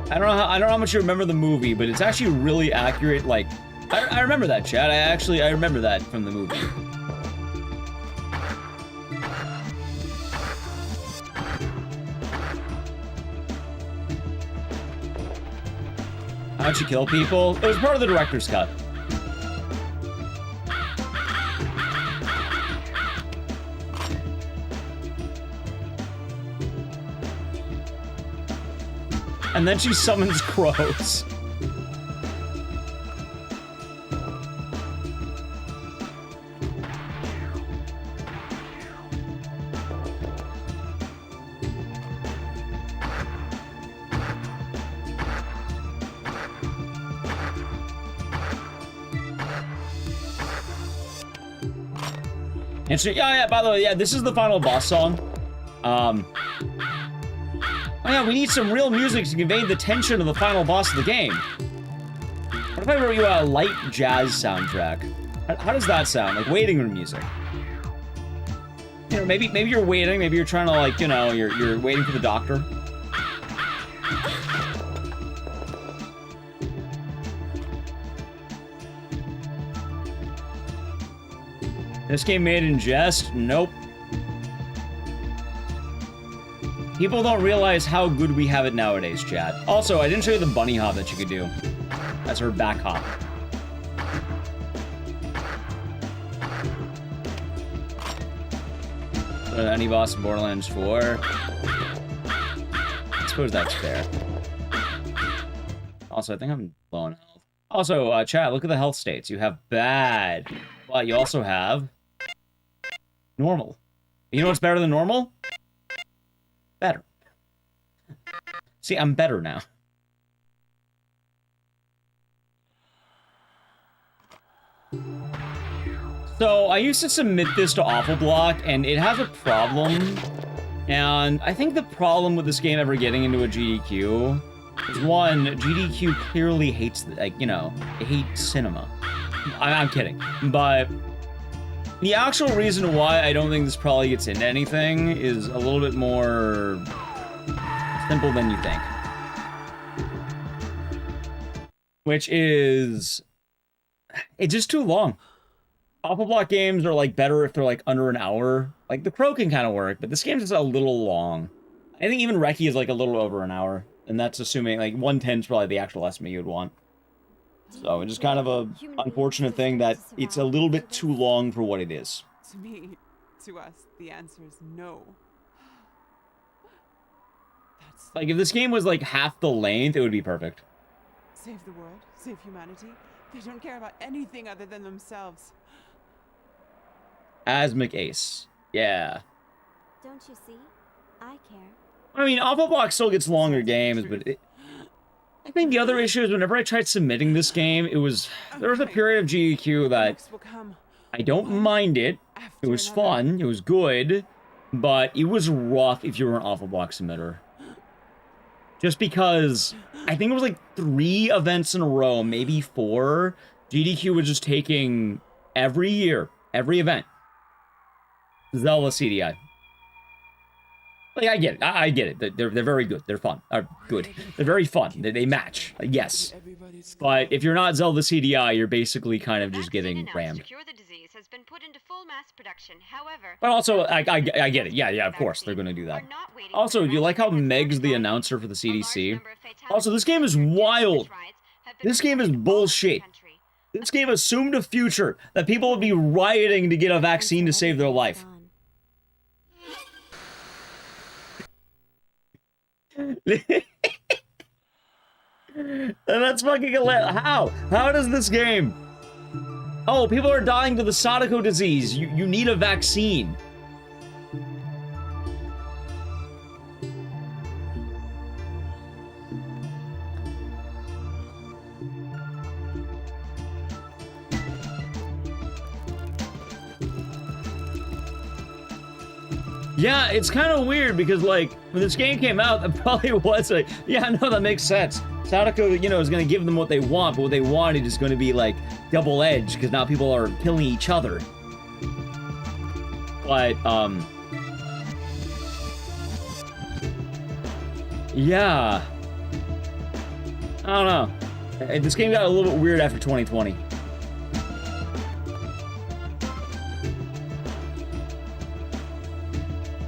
I don't know how much you remember the movie, but it's actually really accurate, like I remember that, Chad. I remember that from the movie. How'd she kill people? It was part of the director's cut. And then she summons crows. And so, yeah, by the way, yeah, this is the final boss song. Oh yeah, we need some real music to convey the tension of the final boss of the game. What if I wrote you a light jazz soundtrack? How does that sound? Like waiting room music. You know, maybe you're waiting, maybe you're trying to, like, you know, you're waiting for the doctor. This game made in jest? Nope. People don't realize how good we have it nowadays, chat. Also, I didn't show you the bunny hop that you could do. That's her back hop. Any boss in Borderlands 4? I suppose that's fair. Also, I think I'm low on health. Also, chat, look at the health states. You have bad, but you also have normal. You know what's better than normal? Better. See, I'm better now. So, I used to submit this to Awful Block, and it has a problem. And I think the problem with this game ever getting into a GDQ is, one, GDQ clearly hates, like, you know, it hates cinema. I'm kidding. But the actual reason why I don't think this probably gets into anything is a little bit more simple than you think. Which is, it's just too long. Awful Block games are, like, better if they're, like, under an hour. Like, The Crow can kind of work, but this game's just a little long. I think even Reki is, like, a little over an hour. And that's assuming, like, 110 is probably the actual estimate you'd want. So, it's just kind of a unfortunate thing that it's a little bit too long for what it is. To me, to us, the answer is no. Like, if this game was, like, half the length, it would be perfect. Save the world, save humanity. They don't care about anything other than themselves. Asmic Ace. Yeah. Don't you see? I care. I mean, Awful Block still gets longer games, but I think the other issue is whenever I tried submitting this game, there was a period of GDQ that I don't mind it. It was fun, it was good, but it was rough if you were an Awful Block submitter. Just because I think it was like 3 events in a row, maybe 4. GDQ was just taking every year, every event. Zelda CDI. Like, I get it. I get it. They're very good. They're fun. Good. They're very fun. They match. Yes. But if you're not Zelda CDI, you're basically kind of just getting rammed. But also, I get it. Yeah, of course. They're going to do that. Also, do you like how Meg's the announcer for the CDC? Also, this game is wild. This game is bullshit. This game assumed a future that people would be rioting to get a vaccine to save their life. And that's fucking hilarious. How does this game? Oh, people are dying to the Sadako disease. You need a vaccine. Yeah, it's kind of weird because, like, when this game came out, it probably was like, yeah, no, that makes sense. Sadako, you know, is going to give them what they want, but what they wanted is going to be, like, double-edged, because now people are killing each other. But, yeah. I don't know. This game got a little bit weird after 2020.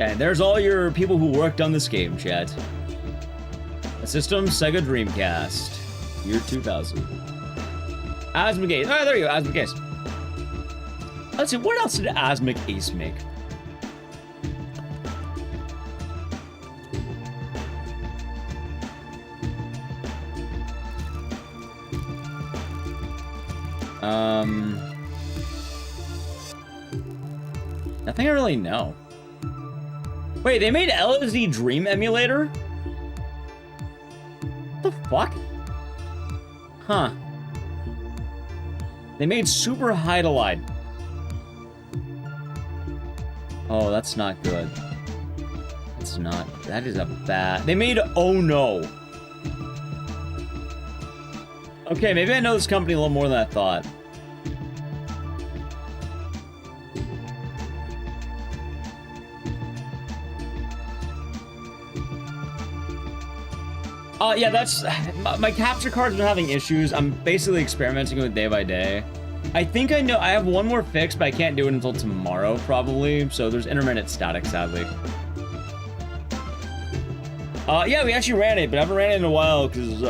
And there's all your people who worked on this game, chat. A system, Sega Dreamcast. Year 2000. Asmik Ace. Oh, there you go, Asmik Ace. Let's see, what else did Asmik Ace make? Nothing I really know. Wait, they made LSD Dream Emulator? What the fuck? Huh. They made Super Hydolide. Oh, that's not good. That's not... That is a bad... They made Oh No. Okay, maybe I know this company a little more than I thought. Yeah, that's... My capture card's been having issues. I'm basically experimenting with it day by day. I think I know... I have one more fix, but I can't do it until tomorrow, probably. So there's intermittent static, sadly. Yeah, we actually ran it, but I haven't ran it in a while, because,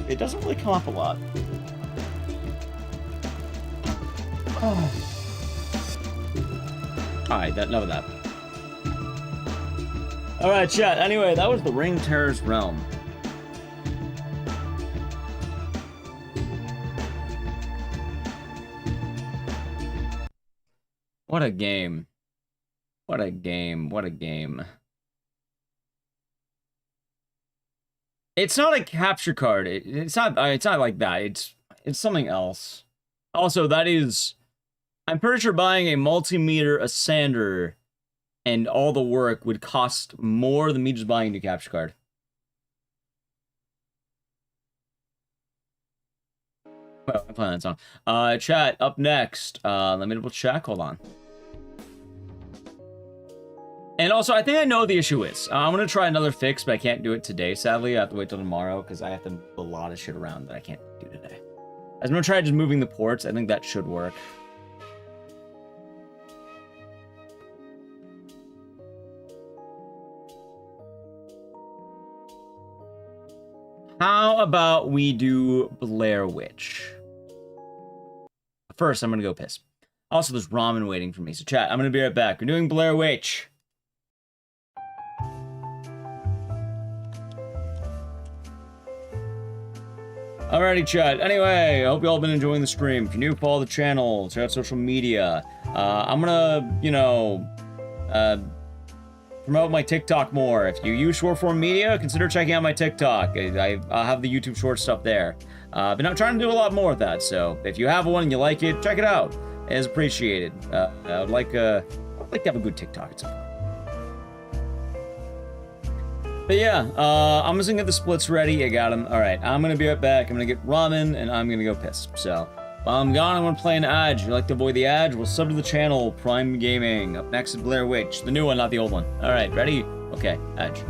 it doesn't really come up a lot. Oh. Alright, enough of that. Alright, chat. Anyway, that was the Ring Terror's Realm. What a game. What a game. What a game. It's not a capture card. It's not like that. It's something else. Also, that is... I'm pretty sure buying a multimeter, a sander, and all the work would cost more than me just buying a new capture card. Well, I'm playing that song. Chat, up next. Let me double check. Hold on. And also, I think I know what the issue is. I'm going to try another fix, but I can't do it today, sadly. I have to wait till tomorrow, because I have to move a lot of shit around that I can't do today. I'm going to try just moving the ports. I think that should work. How about we do Blair Witch? First, I'm going to go piss. Also, there's ramen waiting for me. So, chat, I'm going to be right back. We're doing Blair Witch. Alrighty, chat. Anyway, I hope you all been enjoying the stream. If you're new, follow the channel. Check out social media. I'm gonna, you know, promote my TikTok more. If you use short form media, consider checking out my TikTok. I'll have the YouTube short stuff there. But I'm trying to do a lot more with that. So if you have one and you like it, check it out. It is appreciated. I'd like to have a good TikTok at some point. But yeah, I'm just gonna get the splits ready. I got them. Alright, I'm gonna be right back. I'm gonna get ramen, and I'm gonna go piss. So, while I'm gone, I'm gonna play an ad. If you like to avoid the ad, we'll sub to the channel, Prime Gaming. Up next is Blair Witch. The new one, not the old one. Alright, ready? Okay, Edge.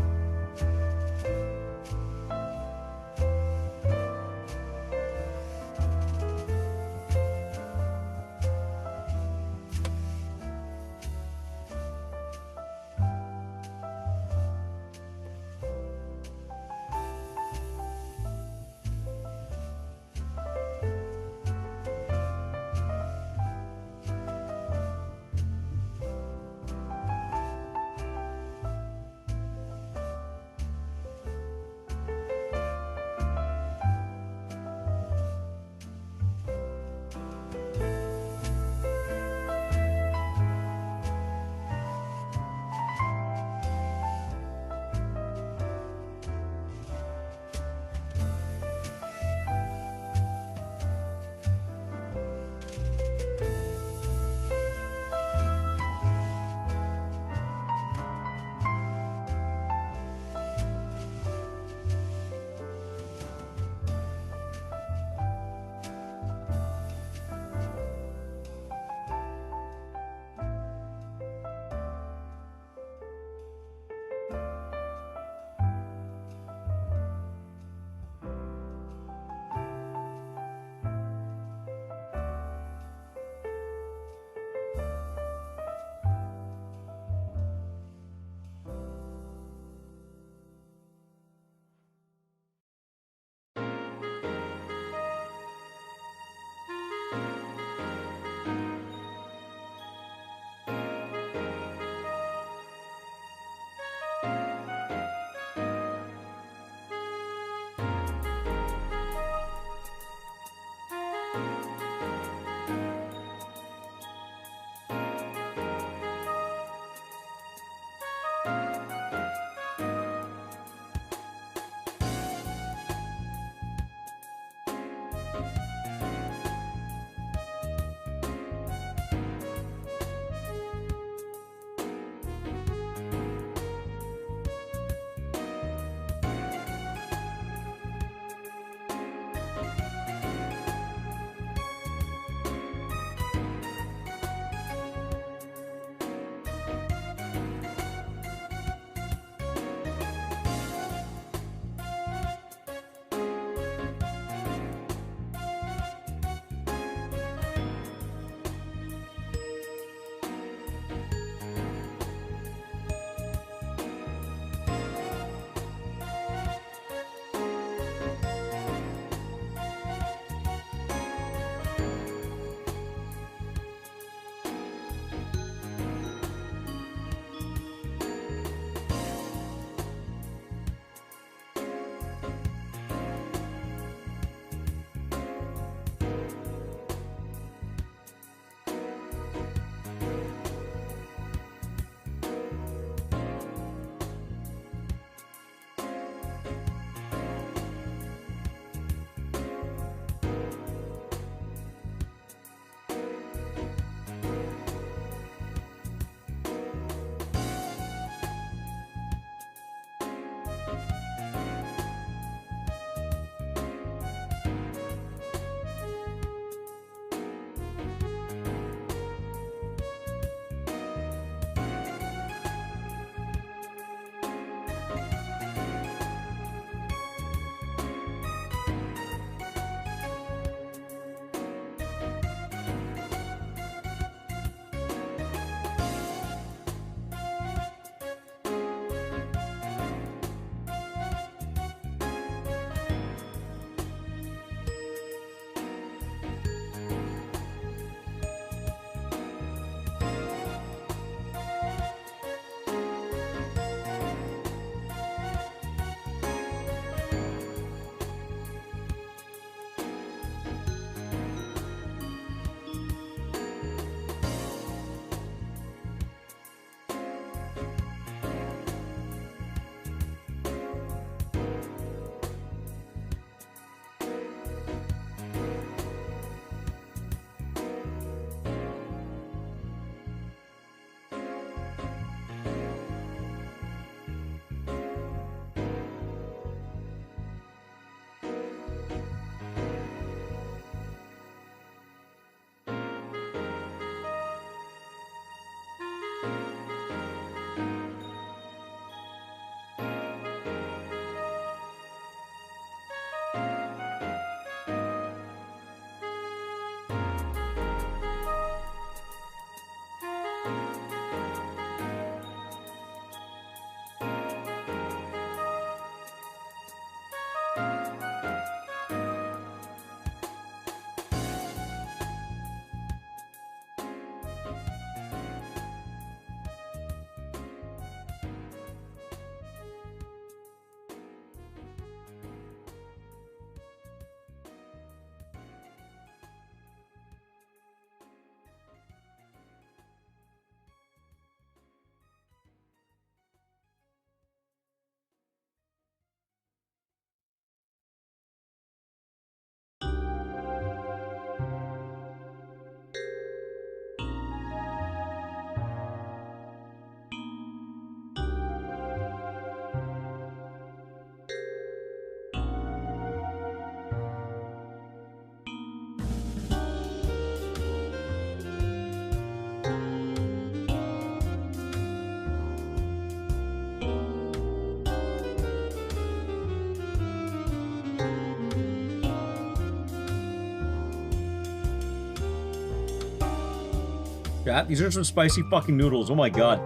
Yeah, these are some spicy fucking noodles. Oh my god.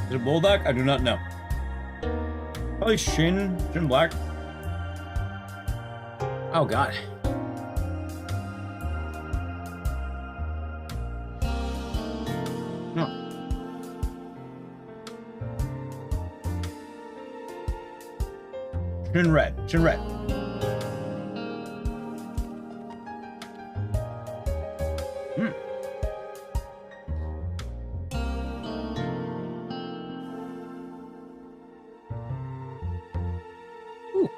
Is it bulldog? I do not know. Probably Shin Black. Oh god. Shin Red. Shin Red. Hmm. Ooh.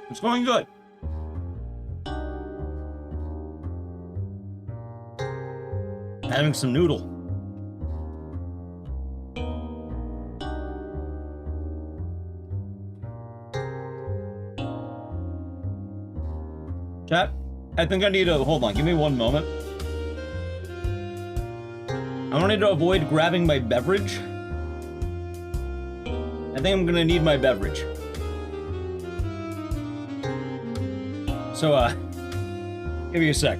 It's going good. Having some noodle. Chat, I think I need to hold on. Give me one moment. I wanted to avoid grabbing my beverage. I think I'm gonna need my beverage. So, give me a sec.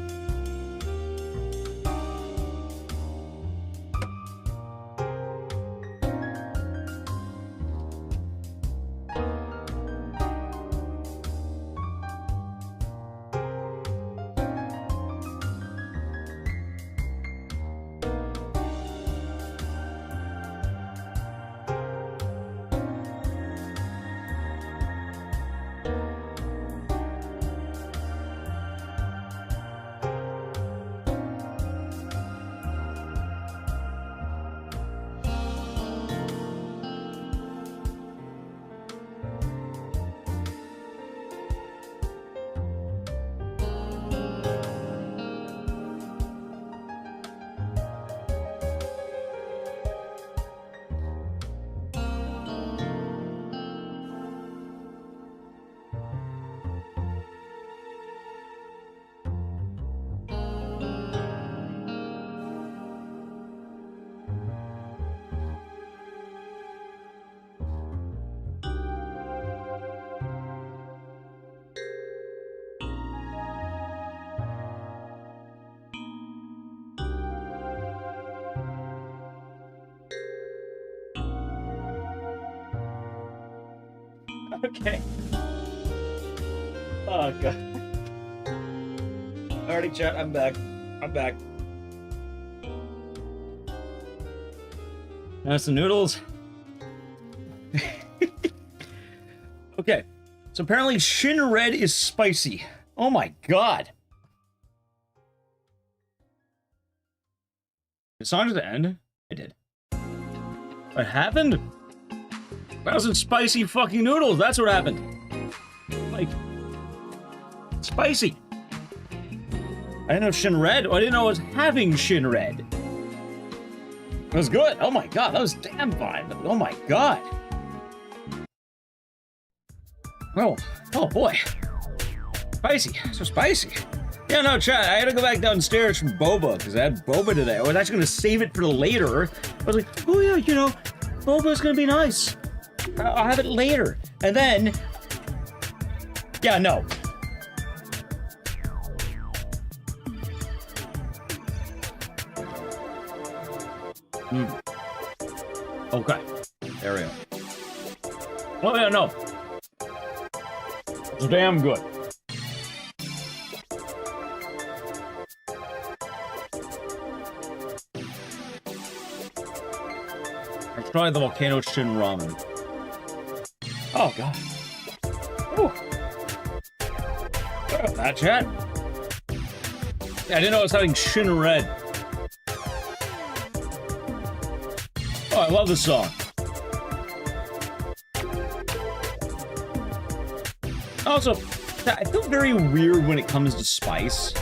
Okay. Oh god. Alrighty, chat. I'm back. I'm back. Now some noodles. Okay. So apparently Shin Red is spicy. Oh my god. Did the song just end? It did. What happened? That was some spicy fucking noodles. That's what happened. Like, spicy. I didn't know Shin Red. I didn't know I was having Shin Red. It was good. Oh my god, that was damn fine. Oh my god. Oh boy. Spicy. So spicy. Yeah, no, chat. I had to go back downstairs from boba because I had boba today. I was actually going to save it for later. I was like, oh yeah, you know, boba's going to be nice. I'll have it later. And then, yeah, no. Okay. There we go. Oh yeah, no. It's damn good. I tried the volcano shin ramen. Oh god. Ooh. That chat. Yeah, I didn't know I was having shin red. Oh, I love this song. Also, I feel very weird when it comes to spice.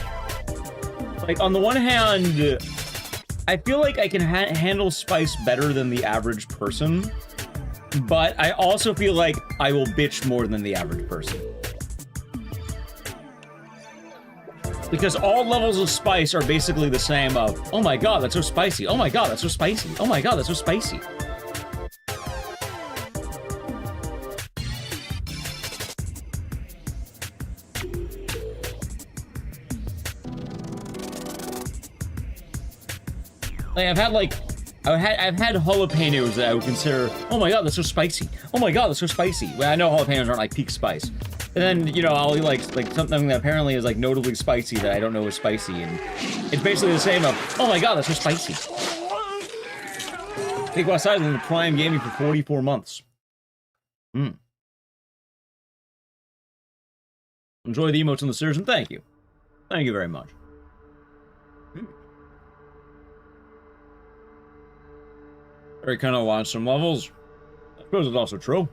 Like, on the one hand, I feel like I can handle spice better than the average person, but I also feel like I will bitch more than the average person. Because all levels of spice are basically the same of, oh my god, that's so spicy, oh my god, that's so spicy, oh my god, that's so spicy. Like, I've had jalapenos that I would consider, oh my god, that's so spicy. Oh my god, that's so spicy. Well, I know jalapenos aren't like peak spice. And then, you know, I'll eat like something that apparently is like notably spicy that I don't know is spicy, and it's basically the same of, oh my god, that's so spicy. Take West Island to Prime Gaming for 44 months. Enjoy the emotes on the Siren, thank you. Thank you very much. Very kind of launched some levels. I suppose it's also true.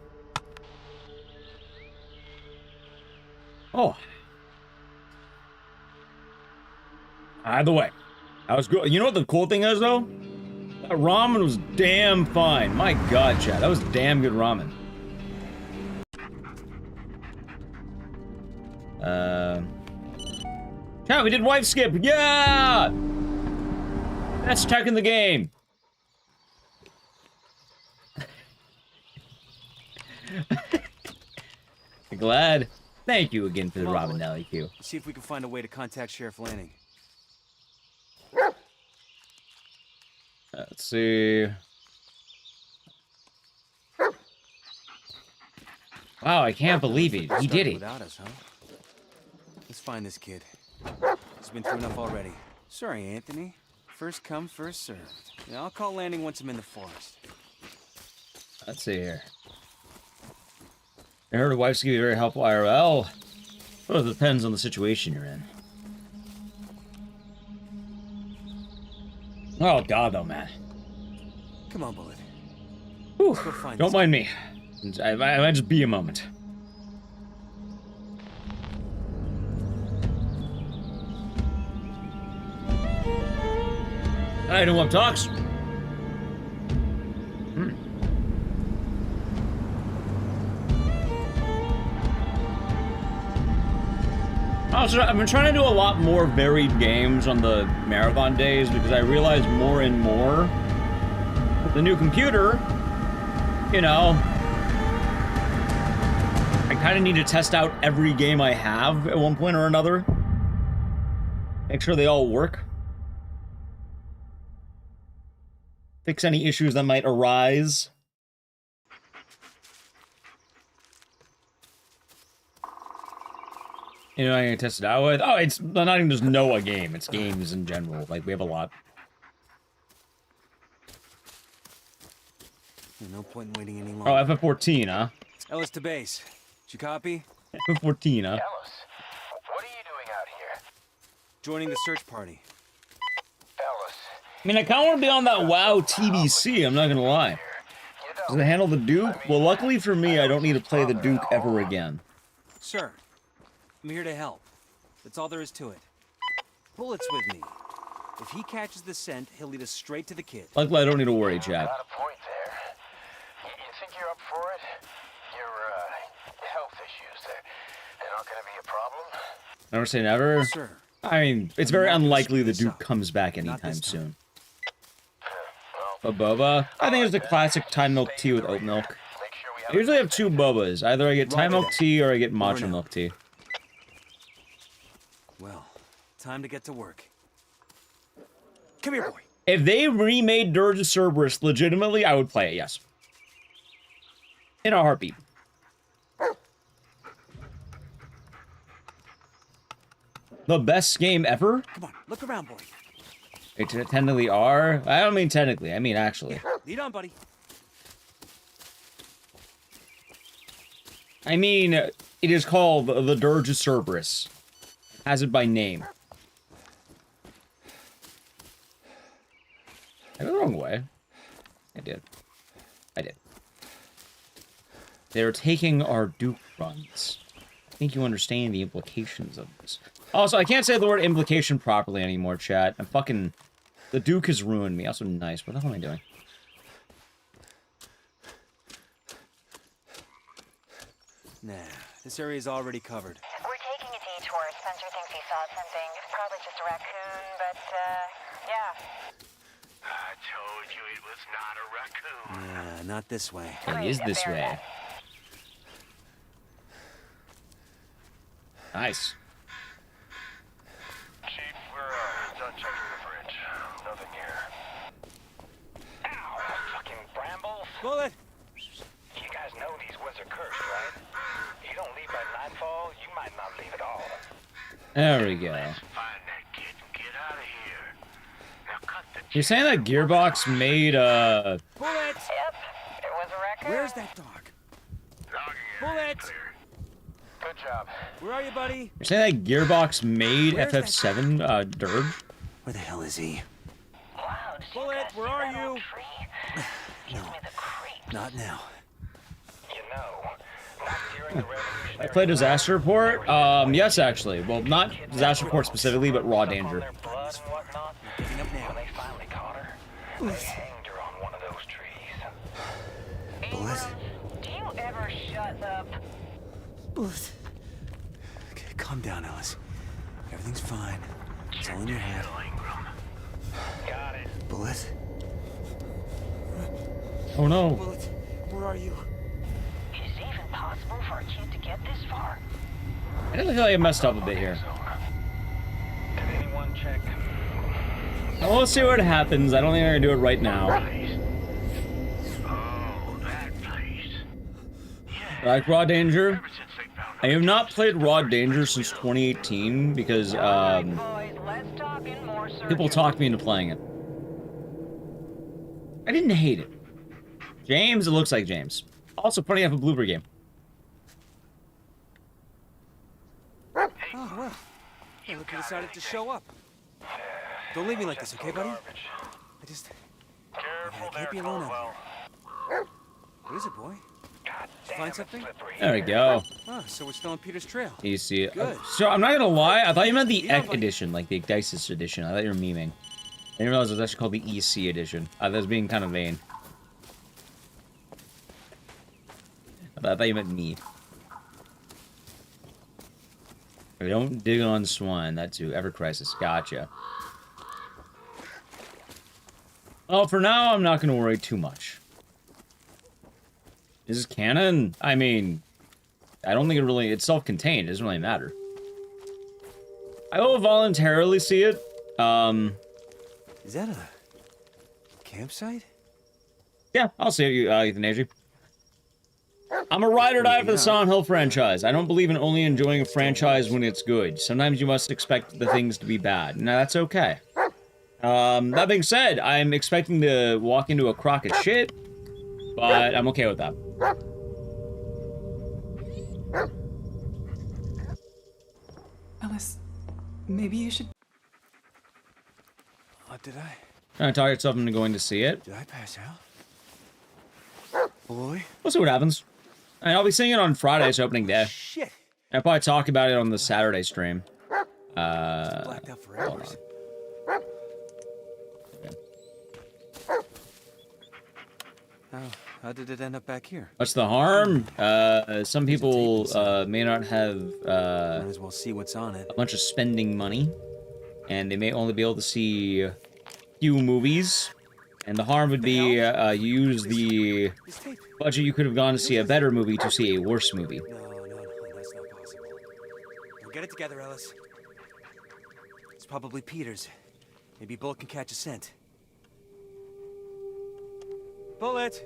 Oh. Either way, that was good. You know what the cool thing is, though? That ramen was damn fine. My god, chat. That was damn good ramen. Chat, we did wife skip. Yeah! That's tech in the game. Glad. Thank you again for the Robin Nelly Q. See if we can find a way to contact Sheriff Lanning. Let's see. Wow, I can't believe it. He did it. Without us, huh? Let's find this kid. He's been through enough already. Sorry, Anthony. First come, first served. Yeah, I'll call Lanning once I'm in the forest. Let's see here. I heard a wife's gonna be very helpful IRL. Well, it depends on the situation you're in. Oh god, though, man. Come on, Bullet. Whew, don't mind me. I might just be a moment. I don't want talks. Also, I've been trying to do a lot more varied games on the marathon days because I realized more and more with the new computer, you know, I kind of need to test out every game I have at one point or another. Make sure they all work. Fix any issues that might arise. You know, I'm gonna test it out with. Oh, it's not even just Noah game. It's games in general. Like, we have a lot. No point in waiting any longer. Oh, FF14, huh? Ellis to base. Did you copy? FF14, huh? Ellis, what are you doing out here? Joining the search party. Ellis. I mean, I kind of want to be on that WoW TBC, I'm not gonna lie. Does it handle the Duke? Well, luckily for me, I don't need to play the Duke ever again. Sir, I'm here to help. That's all there is to it. Bullet's with me. If he catches the scent, he'll lead us straight to the kid. Luckily, I don't need to worry, chat. Got a point there. You think you're up for it? You're, health issues. They're not gonna be a problem. Never say never. Sir. I mean, it's very unlikely the Duke comes back anytime soon. But boba? I think it's the classic Thai milk tea with oat milk. I usually have two bobas. Either I get Thai milk tea or I get matcha milk tea. Well, time to get to work. Come here, boy. If they remade Dirge of Cerberus legitimately, I would play it, yes. In a heartbeat. The best game ever? Come on, look around, boy. They technically are? I don't mean technically, I mean actually. Lead on, buddy. I mean, it is called the Dirge of Cerberus. It has it by name. I went the wrong way. I did. They're taking our Duke runs. I think you understand the implications of this. Also, I can't say the word implication properly anymore, chat. I'm fucking... The Duke has ruined me. Also nice. What the hell am I doing? Nah, this area's already covered. We're taking a detour. Spencer thinks he saw something. Probably just a raccoon, but, yeah. I told you it was not a raccoon. Nah, not this way. It is this way. Nice. Chief, we're done checking the fridge. Nothing here. Ow! Fucking brambles! Bullet! You guys know these woods are cursed, right? You don't leave by nightfall, you might not leave at all. There we go. Find that kid and get out of here. Now cut the... You're saying that Gearbox made, Bullet! Yep, it was a raccoon. Where's that dog? Bullet! Good job. Where are you, buddy? You're saying that Gearbox made Where's FF7, Dirge? Where the hell is he? Wow, did you Bullet, guys where see are that old you? tree? Gives me the creeps. Not now. You know, not during the revolution. I played Disaster Report? Yes, actually. Well, not Disaster Report specifically, but Raw Danger. Blood and whatnot. Getting up now. When they finally caught her, they hanged her on one of those trees. Bullet? Do you ever shut up? Bullet. Okay, calm down, Alice. Everything's fine. It's all in your head. Got it. Bullet? Oh no. Bullet, where are you? Is it even possible for a kid to get this far? I definitely feel like I messed up a bit here. Did anyone check? Well, let's see what happens. I don't think I'm gonna do it right now. Oh, that place. Like Raw Danger? I have not played Raw Danger since 2018 because, people talked me into playing it. I didn't hate it. James, it looks like James. Also, funny enough, a blooper game. Oh, well. Hey, look who decided to show up. Don't leave me like this, okay, buddy? I can't be alone out here. What is it, boy? Did you find something? There we go. Oh, so we're still on Peter's trail. You see it. Good. So, I'm not gonna lie, I thought you meant the EC edition, like the Ecdycis edition. I thought you were memeing. I didn't realize it was actually called the EC edition. I was being kind of vain. I thought you meant me. Don't dig on swine. That too. Ever Crisis. Gotcha. Well, for now, I'm not going to worry too much. Is this canon? I mean, I don't think it really... It's self-contained. It doesn't really matter. I will voluntarily see it. Is that a campsite? Yeah, I'll see you, Euthanasia. I'm a ride or die for the Silent Hill franchise. I don't believe in only enjoying a franchise when it's good. Sometimes you must expect the things to be bad. Now, that's okay. That being said, I'm expecting to walk into a crock of shit, but I'm okay with that. Alice, maybe you should... What did I? Trying to talk yourself into going to see it. Did I pass out? Boy? We'll see what happens. And I'll be seeing it on Friday's opening day. Shit. I'll probably talk about it on the Saturday stream. Blacked out for hours. Okay. Oh, How did it end up back here? What's the harm? Some people may not have Might as well see what's on it. a bunch of spending money, and they may only be able to see a few movies. And the harm would be you use the budget you could have gone to see a better movie to see a worse movie. No, that's not possible. Now get it together, Ellis. It's probably Peter's. Maybe Bullet can catch a scent. Bullet!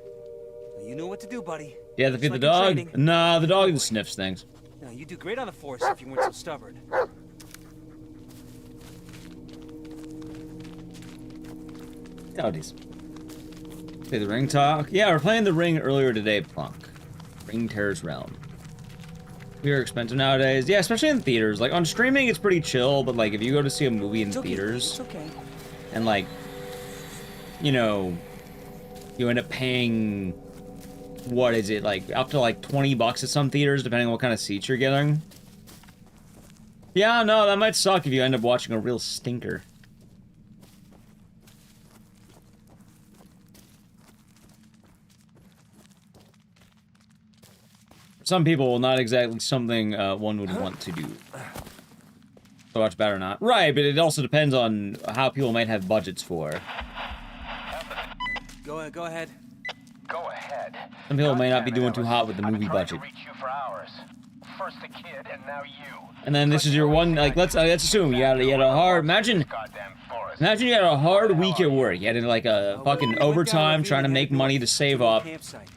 Now you know what to do, buddy. Yeah, to feed the Just like in dog? training. Nah, the dog sniffs things. Now, you do great on the force if you weren't so stubborn. Howdies. Play the ring talk? Yeah, we're playing the ring earlier today, Plunk. Ring Terror's Realm. We are expensive nowadays. Yeah, especially in theaters. Like, on streaming, it's pretty chill, but, like, if you go to see a movie in theaters... It's okay. And, like, you know, you end up paying... What is it, like, up to, like, 20 bucks at some theaters, depending on what kind of seats you're getting? Yeah, no, that might suck if you end up watching a real stinker. Some people, not exactly something one would want to do. To watch bad or not. Right, but it also depends on how people might have budgets for. Go ahead. Go ahead. Some people may not be doing too hot with the movie I've been trying budget. to reach you for hours. First the kid, and now you. And then this is your one, like, let's assume you had a hard, imagine you had a hard week at work. You had like a fucking overtime trying to make money to save up.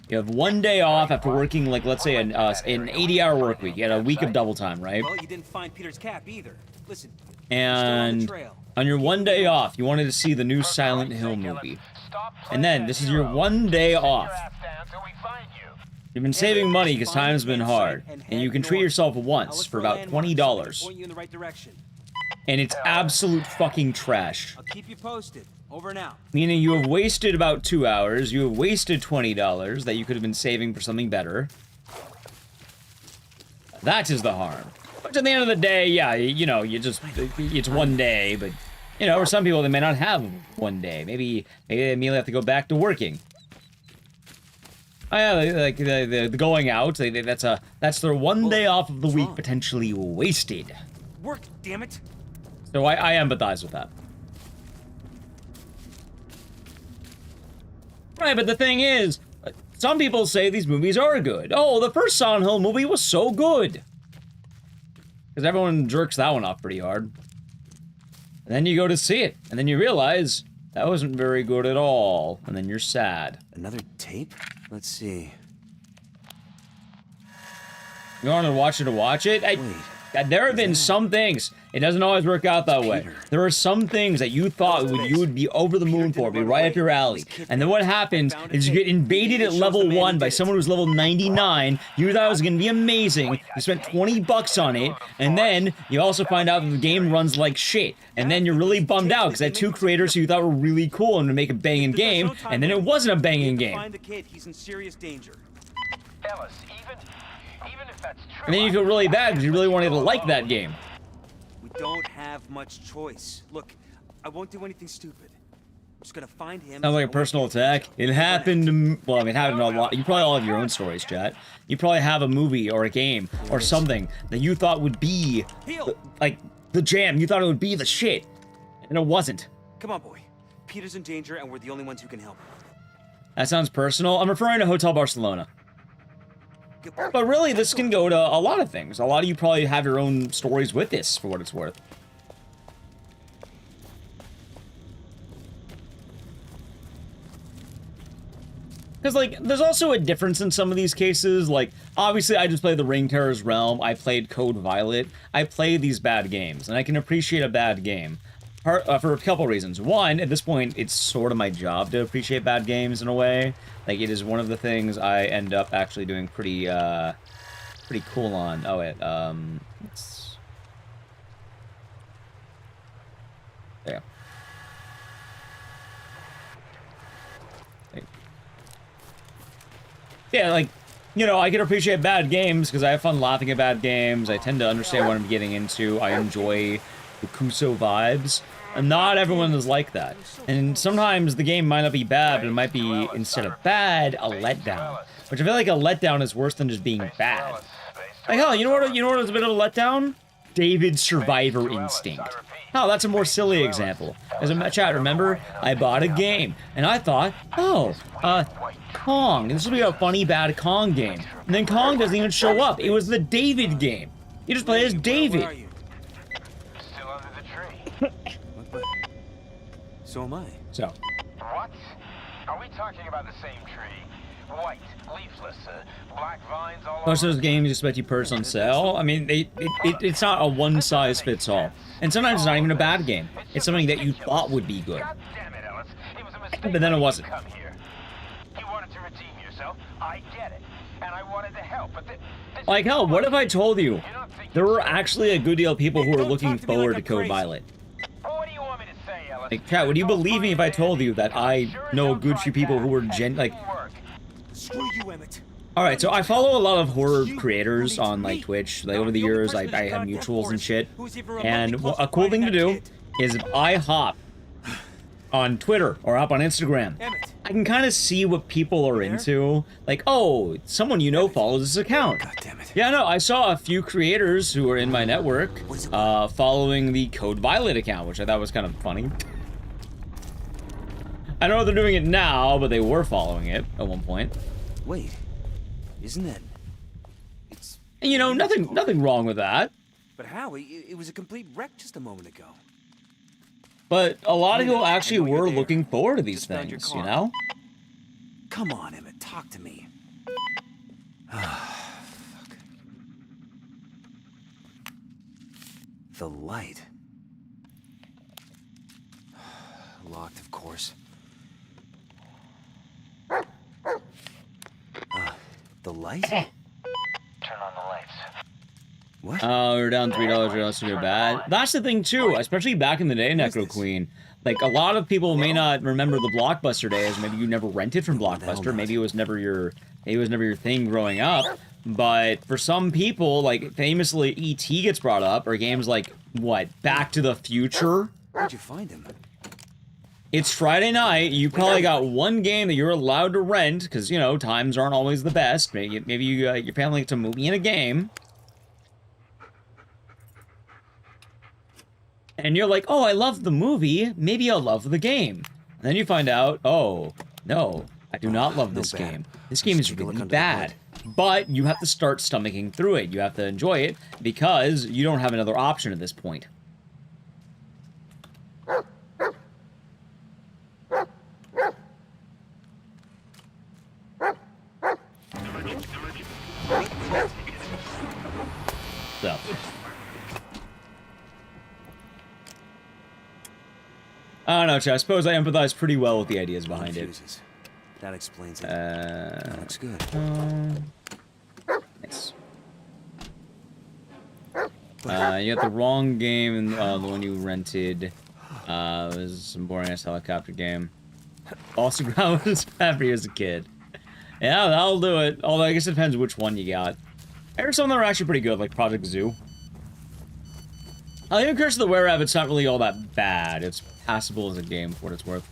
You have one day off after working, like, let's say an 80-hour work week. You had a week of double time, right? Well, you didn't find Peter's cap either. Listen. And on your one day off, you wanted to see the new Silent Hill movie. And then, this is your one day off. You've been saving money because time's been hard. And you can treat yourself once for about $20. Point you in the right direction. And it's absolute fucking trash. I'll keep you posted. Over and out. Meaning you have wasted about 2 hours, you have wasted $20 that you could have been saving for something better. That is the harm. But at the end of the day, yeah, you know, it's one day, but, you know, for some people, they may not have one day. Maybe they immediately have to go back to working. Oh yeah, like the going out, that's their one day off of the week potentially wasted. Work, damn it. So I empathize with that. Right, but the thing is, some people say these movies are good. Oh, the first Silent Hill movie was so good. Because everyone jerks that one off pretty hard. And then you go to see it, and then you realize that wasn't very good at all. And then you're sad. Another tape? Let's see. You want to watch it? There have been some things. It doesn't always work out that way. There are some things that you thought you would be over the moon for, be right up your alley. And then what happens is you get invaded at level 1 by someone who's level 99. You thought it was going to be amazing. You spent 20 bucks on it. And then you also find out that the game runs like shit. And then you're really bummed out because that 2 creators who you thought were really cool and to make a banging game. And then it wasn't a banging game. Find the kid. He's in serious danger. Ellis, even if that's true. And then you feel really bad because you really wanted to like that game. We don't have much choice. Look, I won't do anything stupid. I'm just gonna find him. Sounds like a personal attack. It happened to, well, I mean, it happened a lot. You probably all have your own stories, chat. You probably have a movie or a game or something that you thought would be, like, the jam. You thought it would be the shit. And it wasn't. Come on, boy. Peter's in danger and we're the only ones who can help him. That sounds personal. I'm referring to Hotel Barcelona. But really, this can go to a lot of things. A lot of you probably have your own stories with this, for what it's worth. Because, like, there's also a difference in some of these cases. Like, obviously, I just played the Ring Terror's Realm. I played Code Violet. I play these bad games, and I can appreciate a bad game. For a couple reasons. One, at this point, it's sort of my job to appreciate bad games in a way. Like, it is one of the things I end up actually doing pretty cool on. Oh, wait, let's... There. Yeah, like, you know, I can appreciate bad games because I have fun laughing at bad games. I tend to understand what I'm getting into. I enjoy the Kuso vibes. And not everyone is like that. And sometimes the game might not be bad, but it might be, instead of bad, a letdown. Which I feel like a letdown is worse than just being bad. Like, hell, you know what is a bit of a letdown? David's survivor instinct. Oh, that's a more silly example. As a chat, remember, I bought a game, and I thought, oh, Kong. This will be a funny, bad Kong game. And then Kong doesn't even show up. It was the David game. You just play as David. Where are you? Still under the tree. So am I. So. What? Are we talking about the same tree? White, leafless, black vines all Most over. of those games expect you purchase on sale. I mean, it's not a one-size-fits-all. And sometimes it's not even a bad game. It's something that you thought would be good. God damn it, Ellis. It was a mistake. But then it wasn't. Come here. You wanted to redeem yourself. I get it. And I wanted to help, but this Like, hell, what if I told you there were actually a good deal of people who were looking forward to Code Violet? What do you want me to say, Ellis? Like, Kat, would you believe me if I told you that I know a good few people who were Screw you, Emmett. Alright, so I follow a lot of horror creators on, like, Twitch. Like, over the years, I have mutuals and shit. And a cool thing to do is if I hop on Twitter or hop on Instagram, I can kind of see what people are into. Like, oh, someone you know follows this account. God damn it. Yeah, no, I saw a few creators who were in my network following the Code Violet account, which I thought was kind of funny. I know they're doing it now, but they were following it at one point. Wait, isn't that? It's. And, you know, nothing wrong with that. But how? It was a complete wreck just a moment ago. But a lot of people actually were looking forward to these things, you know? Come on, Emmett, talk to me. Fuck. The light. Locked, of course. The light? Turn on the lights. What? We're down $3 or else we're bad. That's the thing too, especially back in the day, Necro Queen. Like, a lot of people may not remember the Blockbuster days. Maybe you never rented from Blockbuster. Maybe it was never your thing growing up. But for some people, like, famously, E.T. gets brought up, or games like, what, Back to the Future? Where'd you find him? It's Friday night, you probably got one game that you're allowed to rent, because, you know, times aren't always the best. Maybe you, your family gets a movie and a game. And you're like, oh, I love the movie, maybe I'll love the game. And then you find out, oh, no, I do not love this game. This game is really bad. But you have to start stomaching through it. You have to enjoy it, because you don't have another option at this point. So. I don't know, Chat. I suppose I empathize pretty well with the ideas behind it. That explains it. That looks good. Nice. You got the wrong game, and the one you rented was some boring-ass helicopter game. Also, I was happy as a kid. Yeah, that'll do it. Although, I guess it depends which one you got. I heard some of them are actually pretty good, like Project Zoo. Even Curse of the Were-Rabbit's not really all that bad. It's passable as a game, for what it's worth.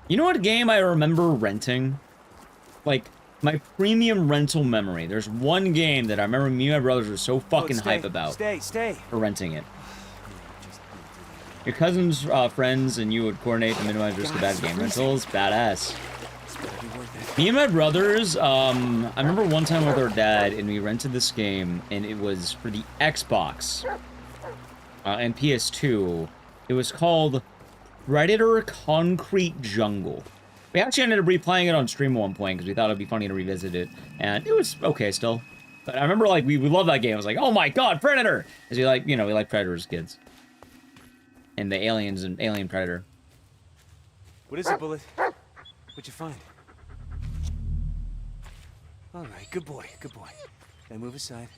You know what game I remember renting? Like, my premium rental memory. There's one game that I remember me and my brothers were so fucking hype about. Stay. For renting it. Your cousins, friends, and you would coordinate to minimize risk of bad game rentals. Badass. Me and my brothers, I remember one time with our dad, and we rented this game, and it was for the Xbox and PS2. It was called Predator Concrete Jungle. We actually ended up replaying it on stream at one point, because we thought it'd be funny to revisit it, and it was okay still. But I remember, like, we loved that game. I was like, oh my god, Predator! Because we like, you know, we like Predator as kids. And the aliens and Alien Predator. What is it, Bullet? What'd you find? All right, good boy. Now move aside.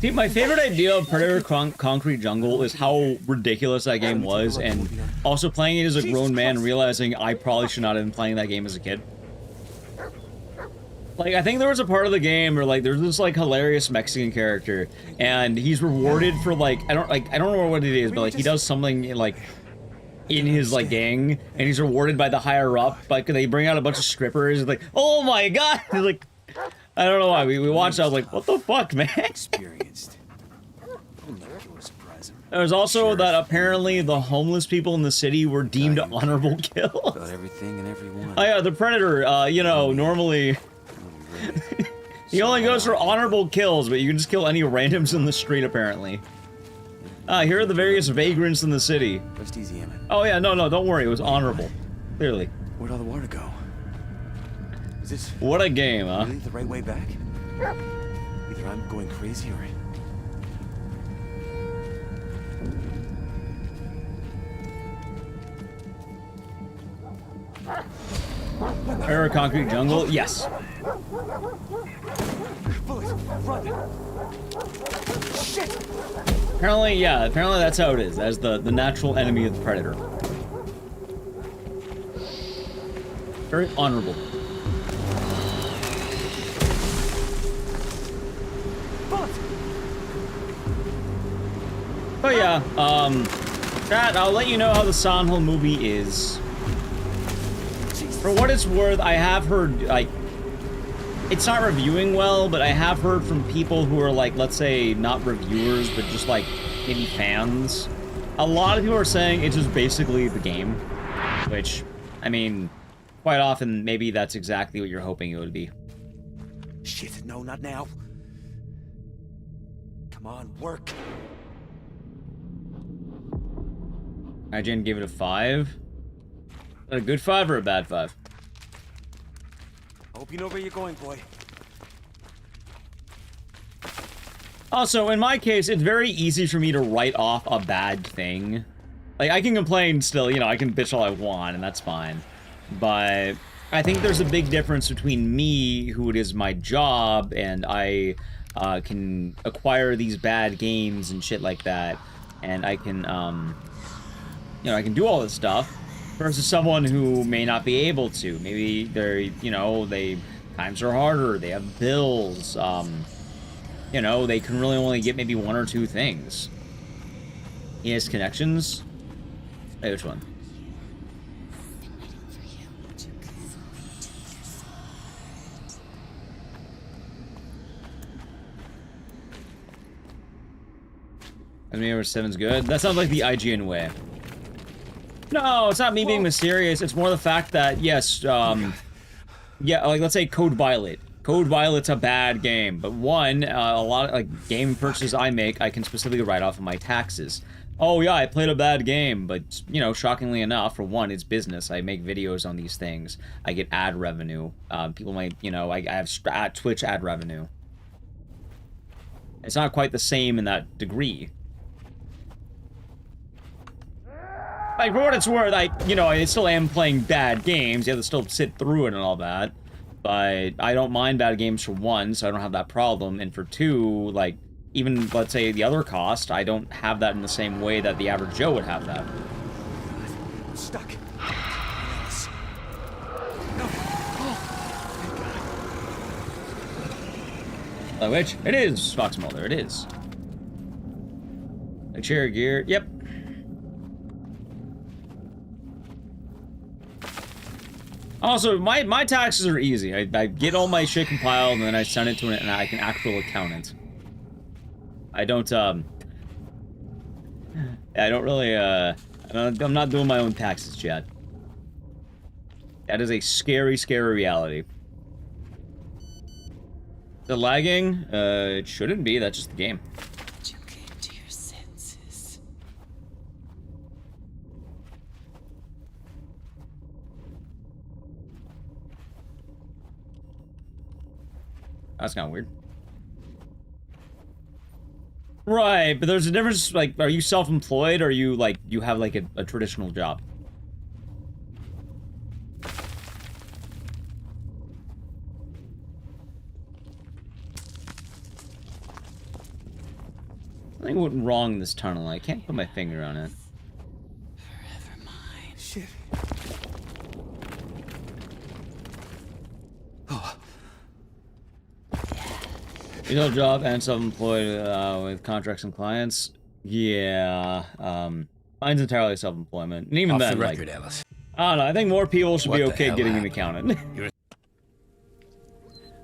See, my favorite idea of Predator Concrete Jungle is how ridiculous that game was, and also playing it as a grown man, realizing I probably should not have been playing that game as a kid. Like, I think there was a part of the game where, like, there's this, like, hilarious Mexican character, and he's rewarded for, like, I don't know what it is, but, like, he does something, like, in his, like, gang, and he's rewarded by the higher-up, like, they bring out a bunch of strippers, like, oh my god! Like, I don't know why, we watched, I was like, what the fuck, man? Experienced. There's also that apparently the homeless people in the city were deemed honorable kills. Got everything and everyone. Oh yeah, the Predator, you know, normally... he only goes for honorable kills, but you can just kill any randoms in the street, apparently. Here are the various vagrants in the city. Rest easy, Emmett. Oh yeah, no, don't worry, it was honorable. Clearly. Where'd all the water go? Is this... What a game, huh? Really the right way back? Either I'm going crazy or... Era Concrete Jungle? Yes. Apparently, yeah, apparently that's how it is. That's the natural enemy of the Predator. Very honorable. But yeah, chat, I'll let you know how the Silent Hill movie is. For what it's worth, I have heard, like, it's not reviewing well, but I have heard from people who are, like, let's say, not reviewers, but just, like, maybe fans. A lot of people are saying it's just basically the game, which, I mean, quite often, maybe that's exactly what you're hoping it would be. Shit, no, not now. Come on, work. IGN gave it a 5. A good 5 or a bad 5? I hope you know where you're going, boy. Also, in my case, it's very easy for me to write off a bad thing. Like, I can complain still, you know, I can bitch all I want, and that's fine. But I think there's a big difference between me, who it is my job, and I can acquire these bad games and shit like that, and I can, you know, I can do all this stuff, versus someone who may not be able to. Maybe they're, you know, times are harder, they have bills, you know, they can really only get maybe 1 or 2 things. He has connections? Hey, which one? Enemy over 7's good? That sounds like the IGN way. No, it's not me being mysterious. It's more the fact that, yes, yeah, like, let's say Code Violet. Code Violet's a bad game, but one, a lot of, like, game purchases I make, I can specifically write off of my taxes. Oh, yeah, I played a bad game, but, you know, shockingly enough, for one, it's business. I make videos on these things. I get ad revenue. People might, you know, I have Twitch ad revenue. It's not quite the same in that degree. Like, for what it's worth, you know, I still am playing bad games. You have to still sit through it and all that. But I don't mind bad games for one, so I don't have that problem. And for two, like, even, let's say, the other cost, I don't have that in the same way that the average Joe would have that. I'm stuck. Blair Witch? It is Fox Mulder, it is. A chair gear, yep. Also, my taxes are easy. I get all my shit compiled and then I send it to an actual accountant. I don't, I don't really, I'm not doing my own taxes, Chad. That is a scary, scary reality. The lagging? It shouldn't be, that's just the game. You came to your senses. That's kind of weird. Right, but there's a difference, like, are you self-employed or are you, like, you have, like, a traditional job? Something went wrong in this tunnel. I can't put my finger on it. Shit. Usual job and self-employed with contracts and clients. Yeah. Mine's entirely self-employment. And even Off then, the record, like, Ellis. I don't know. I think more people should be What the okay hell getting an happened? accountant.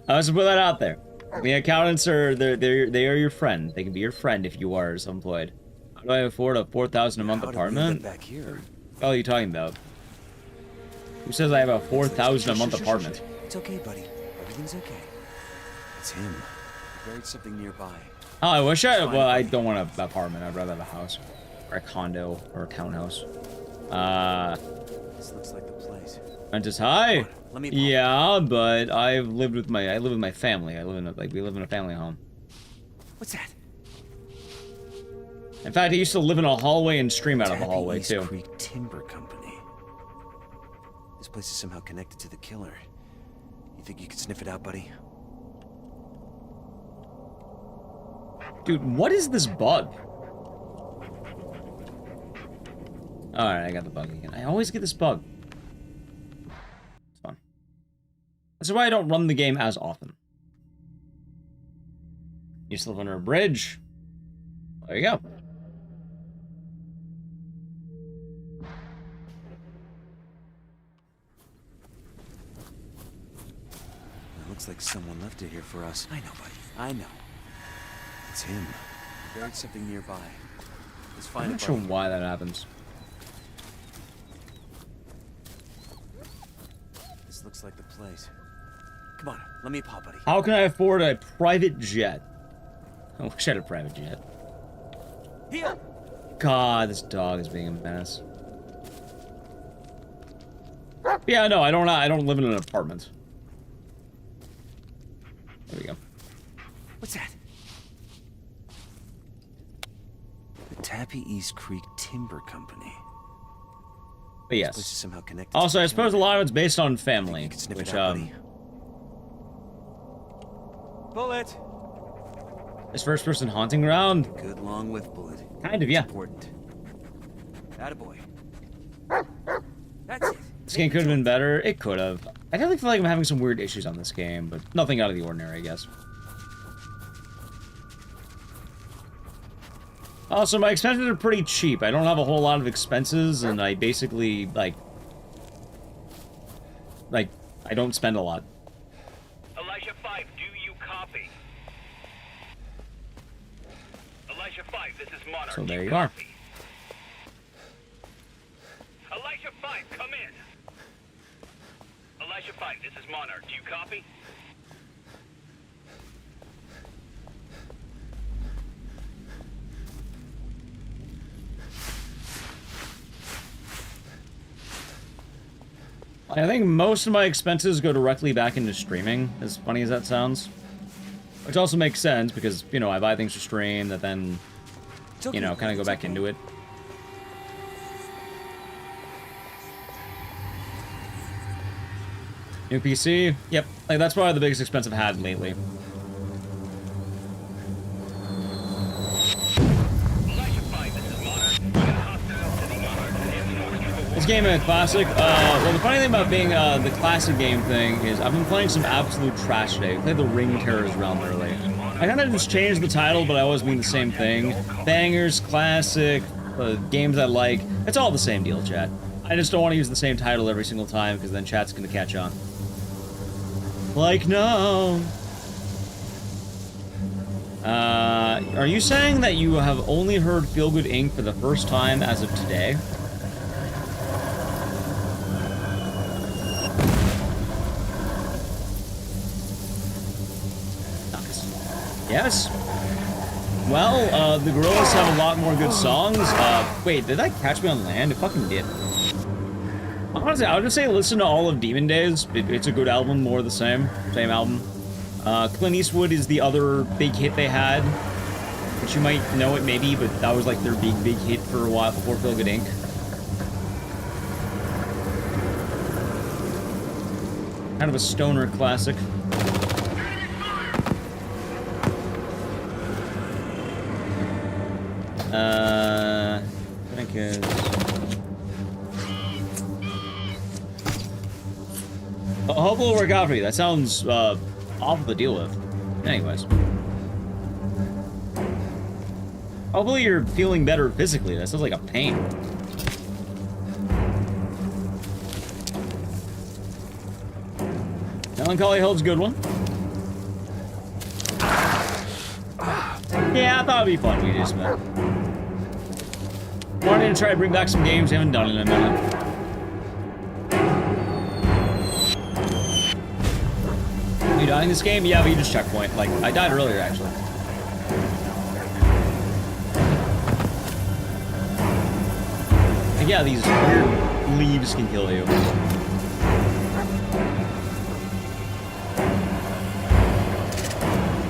I was to put that out there. The accountants are they are your friend. They can be your friend if you are self-employed. How do I afford a $4,000 a month apartment? Back here. What are you talking about? Who says I have a $4,000 a month apartment? It's okay, buddy. Everything's okay. It's him. He buried something nearby. Oh, I wish I. Well, I don't want an apartment. I'd rather have a house, or a condo, or a townhouse. This looks like the place. Prentice, hi. Let me. Yeah, but I live with my family. We live in a family home. What's that? In fact, I used to live in a hallway and stream out of a hallway East too. Creek Timber Company. This place is somehow connected to the killer. You think you could sniff it out, buddy? Dude, what is this bug? Alright, I got the bug again. I always get this bug. It's fun. That's why I don't run the game as often. You still live under a bridge. There you go. It looks like someone left it here for us. I know, buddy. I know. It's him. He buried something nearby. Let's find I'm it, not sure buddy. why that happens. This looks like the place. Come on, let me pop, buddy. How can I afford a private jet? I wish I had a private jet. Heel. God, this dog is being a menace. Yeah, no, I don't live in an apartment. There we go. What's that? The Tappy East Creek Timber Company. But This yes. place is somehow connected Also, to I the suppose a killer. lot of it's based on family, You can sniff which it out, buddy. Bullet. is first-person haunting ground. Good long with bullet. Kind of, yeah. Important. Attaboy. That's it. This game could have been better. It could have. I definitely feel like I'm having some weird issues on this game, but nothing out of the ordinary, I guess. Also, my expenses are pretty cheap. I don't have a whole lot of expenses, and I basically, like, I don't spend a lot. Elijah 5, do you copy? Elijah 5, this is Monarch. So there you are. Copy? Elijah 5, come in. Elijah 5, this is Monarch. Do you copy? I think most of my expenses go directly back into streaming, as funny as that sounds. Which also makes sense, because, you know, I buy things to stream that then, you know, kind of go back into it. New PC? Yep. Like, that's probably the biggest expense I've had lately. This game is a classic. Well, the funny thing about being the classic game thing is I've been playing some absolute trash today. I played the Ring Terrors realm early. I kind of just changed the title, but I always mean the same thing. Bangers, classic, games I like. It's all the same deal, chat. I just don't want to use the same title every single time, because then chat's going to catch on. Like, no. Are you saying that you have only heard Feel Good Inc. for the first time as of today? Yes. Well, the Gorillas have a lot more good songs. Wait, did that catch me on land? It fucking did. Honestly, I would just say listen to all of Demon Days. It's a good album, more of the same. Same album. Clint Eastwood is the other big hit they had. Which you might know it maybe, but that was like their big hit for a while before Feel Good Inc. Kind of a stoner classic. I think is... hopefully it'll work out for you. That sounds awful to deal with. Anyways. Hopefully you're feeling better physically. That sounds like a pain. Melancholy Hill's a good one. Yeah, I thought it'd be fun to do this, man. Wanted to try to bring back some games we haven't done in a minute. You dying this game? Yeah, but you just checkpoint. Like, I died earlier, actually. And yeah, these weird leaves can kill you.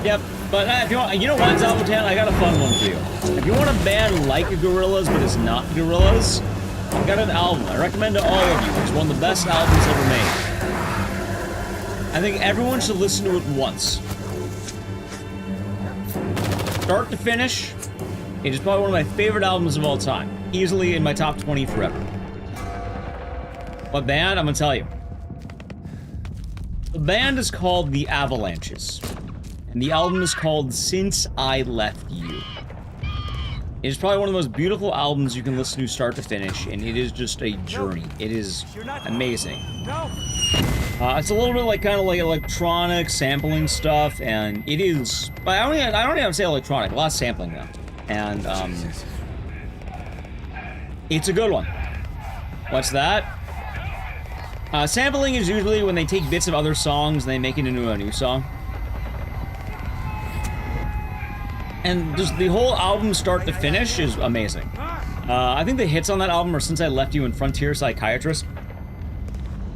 Yep, but if you want, you know what, Zalbotan, I got a fun one for you. If you want a band like Gorillaz, but it's not Gorillaz, I've got an album I recommend to all of you. It's one of the best albums ever made. I think everyone should listen to it once. Start to finish, it is probably one of my favorite albums of all time. Easily in my top 20 forever. What band? I'm gonna tell you. The band is called The Avalanches. And the album is called Since I Left You. It is probably one of the most beautiful albums you can listen to start to finish, and it is just a journey. It is amazing. It's a little bit like kind of like electronic sampling stuff, and it is. But I don't even say electronic. A lot of sampling though, and it's a good one. What's that? Sampling is usually when they take bits of other songs and they make it into a new song. And just the whole album start to finish is amazing. I think the hits on that album are Since I Left You and Frontier Psychiatrist.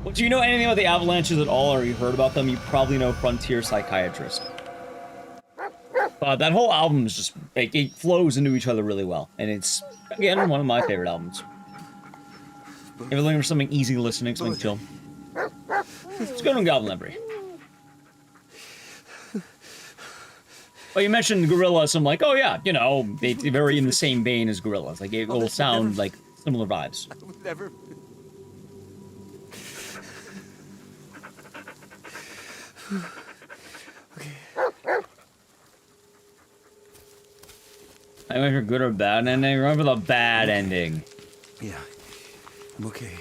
Well, do you know anything about the Avalanches at all, or you heard about them? You probably know Frontier Psychiatrist. That whole album is just, like, it flows into each other really well. And it's, again, one of my favorite albums. If you're looking for something easy listening, something chill, it's good on Goblin Library. Well, you mentioned Gorillaz, so I'm like, oh yeah, you know, they're very in the same vein as Gorillaz. Like, it will sound like similar vibes. I would never... Okay. I went for good or bad ending. Remember the bad ending. Yeah, I'm okay.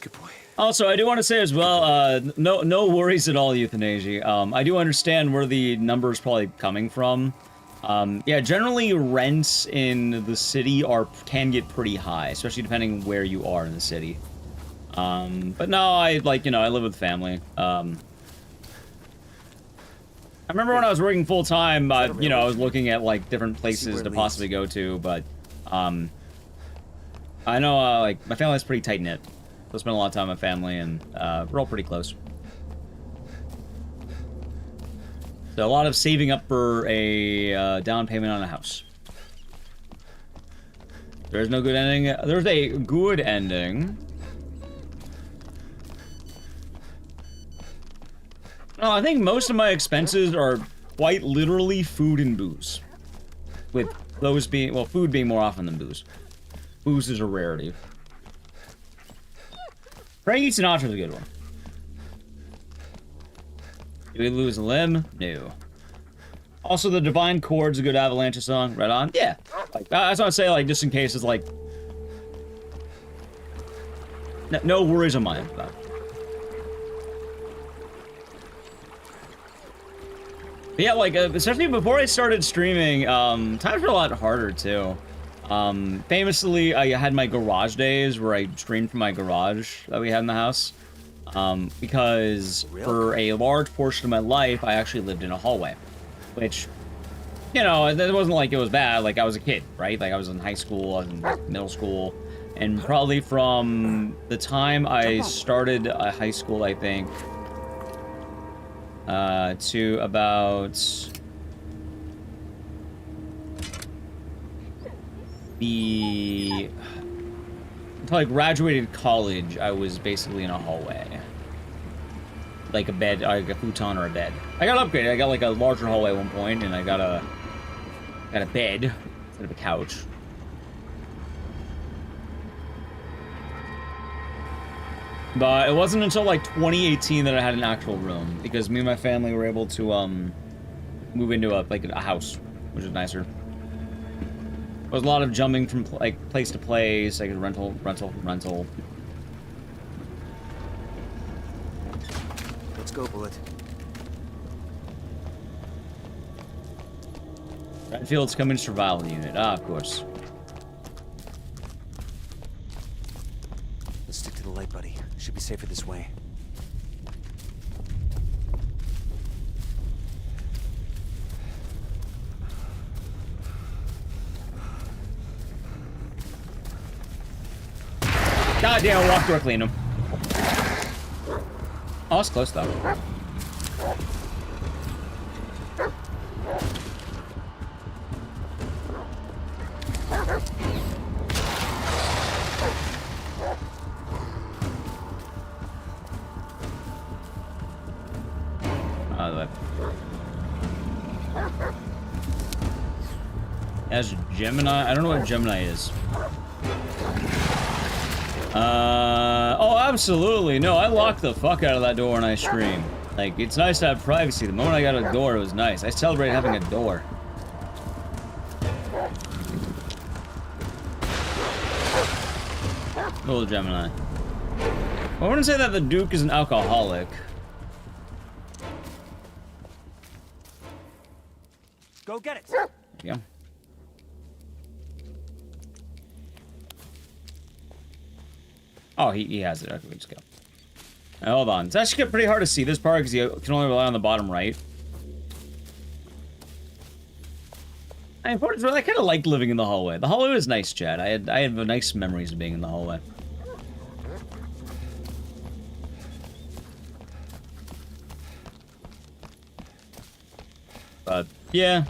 Good boy. Also, I do want to say as well, no worries at all, Euthanasia. I do understand where the number is probably coming from. Yeah, generally rents in the city can get pretty high, especially depending where you are in the city. But no, I live with family. I remember when I was working full time, I was looking at like different places to possibly go to, but I know like my family's pretty tight knit. So I spend a lot of time with my family, and we're all pretty close. So a lot of saving up for a down payment on a house. There's no good ending. There's a good ending. No, I think most of my expenses are quite literally food and booze. With those being, well, food being more often than booze. Booze is a rarity. Frankie Sinatra's a good one. Do we lose a limb? No. Also, the Divine Chord's a good Avalanche song. Right on? Yeah. Like, that's what I say, like, just in case it's like... No worries on my end about it. But yeah, like, especially before I started streaming, times were a lot harder, too. Famously, I had my garage days where I streamed from my garage that we had in the house. Because for a large portion of my life, I actually lived in a hallway. Which, you know, it wasn't like it was bad. Like, I was a kid, right? Like, I was in high school, I was in middle school. And probably from the time I started high school, I think, to about... until I graduated college, I was basically in a hallway. Like a bed, like a futon or a bed. I got upgraded. I got like a larger hallway at one point, and I got a bed. Bit of a couch. But it wasn't until like 2018 that I had an actual room, because me and my family were able to move into a house, which is nicer. There was a lot of jumping from place to place, like rental. Let's go, Bullet. Redfield's coming to survival unit. Ah, of course. Let's stick to the light, buddy. Should be safer this way. God damn, I walked directly in him. Oh, that's close though. As Gemini, I don't know what Gemini is. Oh, absolutely. No, I locked the fuck out of that door when I stream. Like, it's nice to have privacy. The moment I got a door, it was nice. I celebrate having a door. Little Gemini. I wouldn't say that the Duke is an alcoholic. Go get it. Yeah. Oh, he has it. Okay, we just go. Now, hold on. It's actually pretty hard to see this part because you can only rely on the bottom right. I mean, I kind of liked living in the hallway. The hallway was nice, Chad. I had nice memories of being in the hallway. But yeah.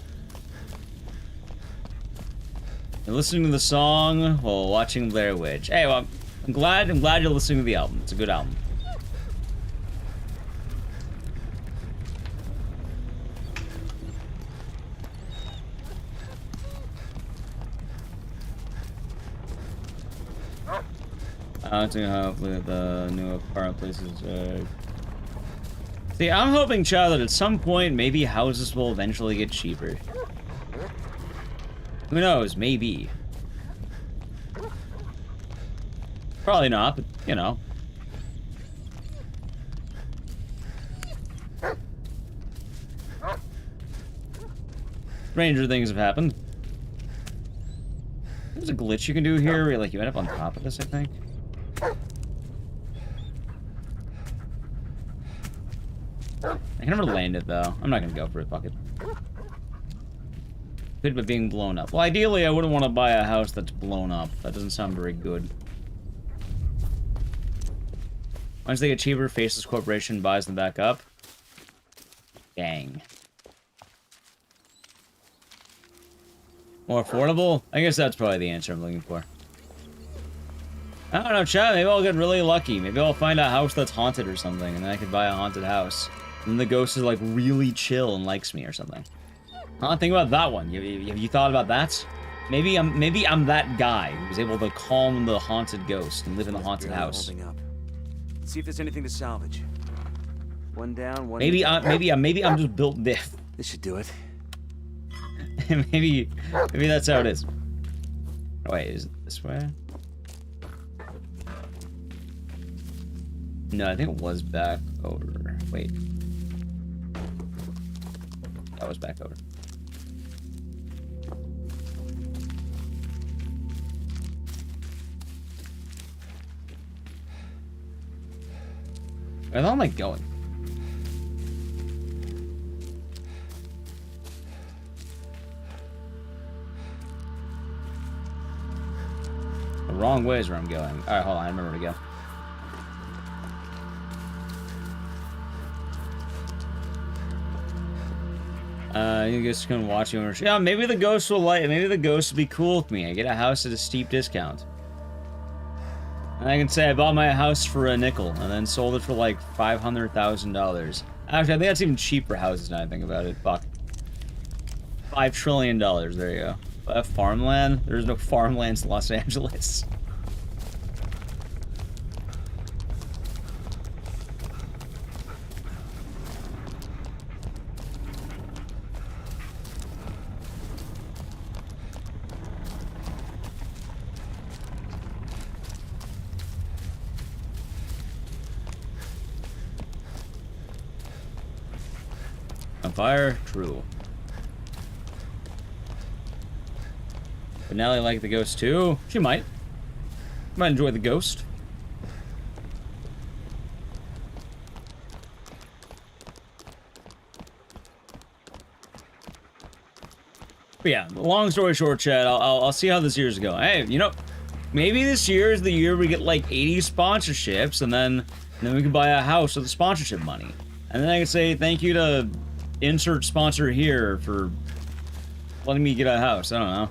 You're listening to the song while watching Blair Witch. Hey, well, I'm glad you're listening to the album. It's a good album. Hopefully the new apartment places. See, I'm hoping, Chad, that at some point maybe houses will eventually get cheaper. Who knows? Maybe. Probably not, but you know. Stranger things have happened. There's a glitch you can do here where like you end up on top of this, I think. I can never land it though. I'm not gonna go for it, fuck it. Could be being blown up. Well, ideally I wouldn't want to buy a house that's blown up. That doesn't sound very good. Once they get cheaper, Faceless Corporation buys them back up. Dang. More affordable? I guess that's probably the answer I'm looking for. I don't know, chat. Maybe I'll get really lucky. Maybe I'll find a house that's haunted or something, and then I could buy a haunted house. And the ghost is, like, really chill and likes me or something. Huh? Think about that one. Have you thought about that? Maybe I'm that guy who was able to calm the haunted ghost and live in the haunted house. Up. Let's see if there's anything to salvage. One down, one. Maybe I'm just built diff. This should do it. maybe that's how it is. Oh, wait, is it this way? No, I think it was back over. Wait. That was back over. Where the hell am I going? The wrong way is where I'm going. Alright, hold on, I remember where to go. You guys can watch you. Yeah, maybe the ghost will like. Maybe the ghost will be cool with me. I get a house at a steep discount. And I can say I bought my house for a nickel and then sold it for like $500,000. Actually, I think that's even cheap for houses now I think about it. Fuck. $5 trillion. There you go. Farmland? There's no farmlands in Los Angeles. On fire? True. But Nelly like the ghost too? She might. Might enjoy the ghost. But yeah, long story short, Chad, I'll see how this year's going. Hey, you know, maybe this year is the year we get like 80 sponsorships, and then we can buy a house with the sponsorship money. And then I can say thank you to insert sponsor here for letting me get a house. I don't know.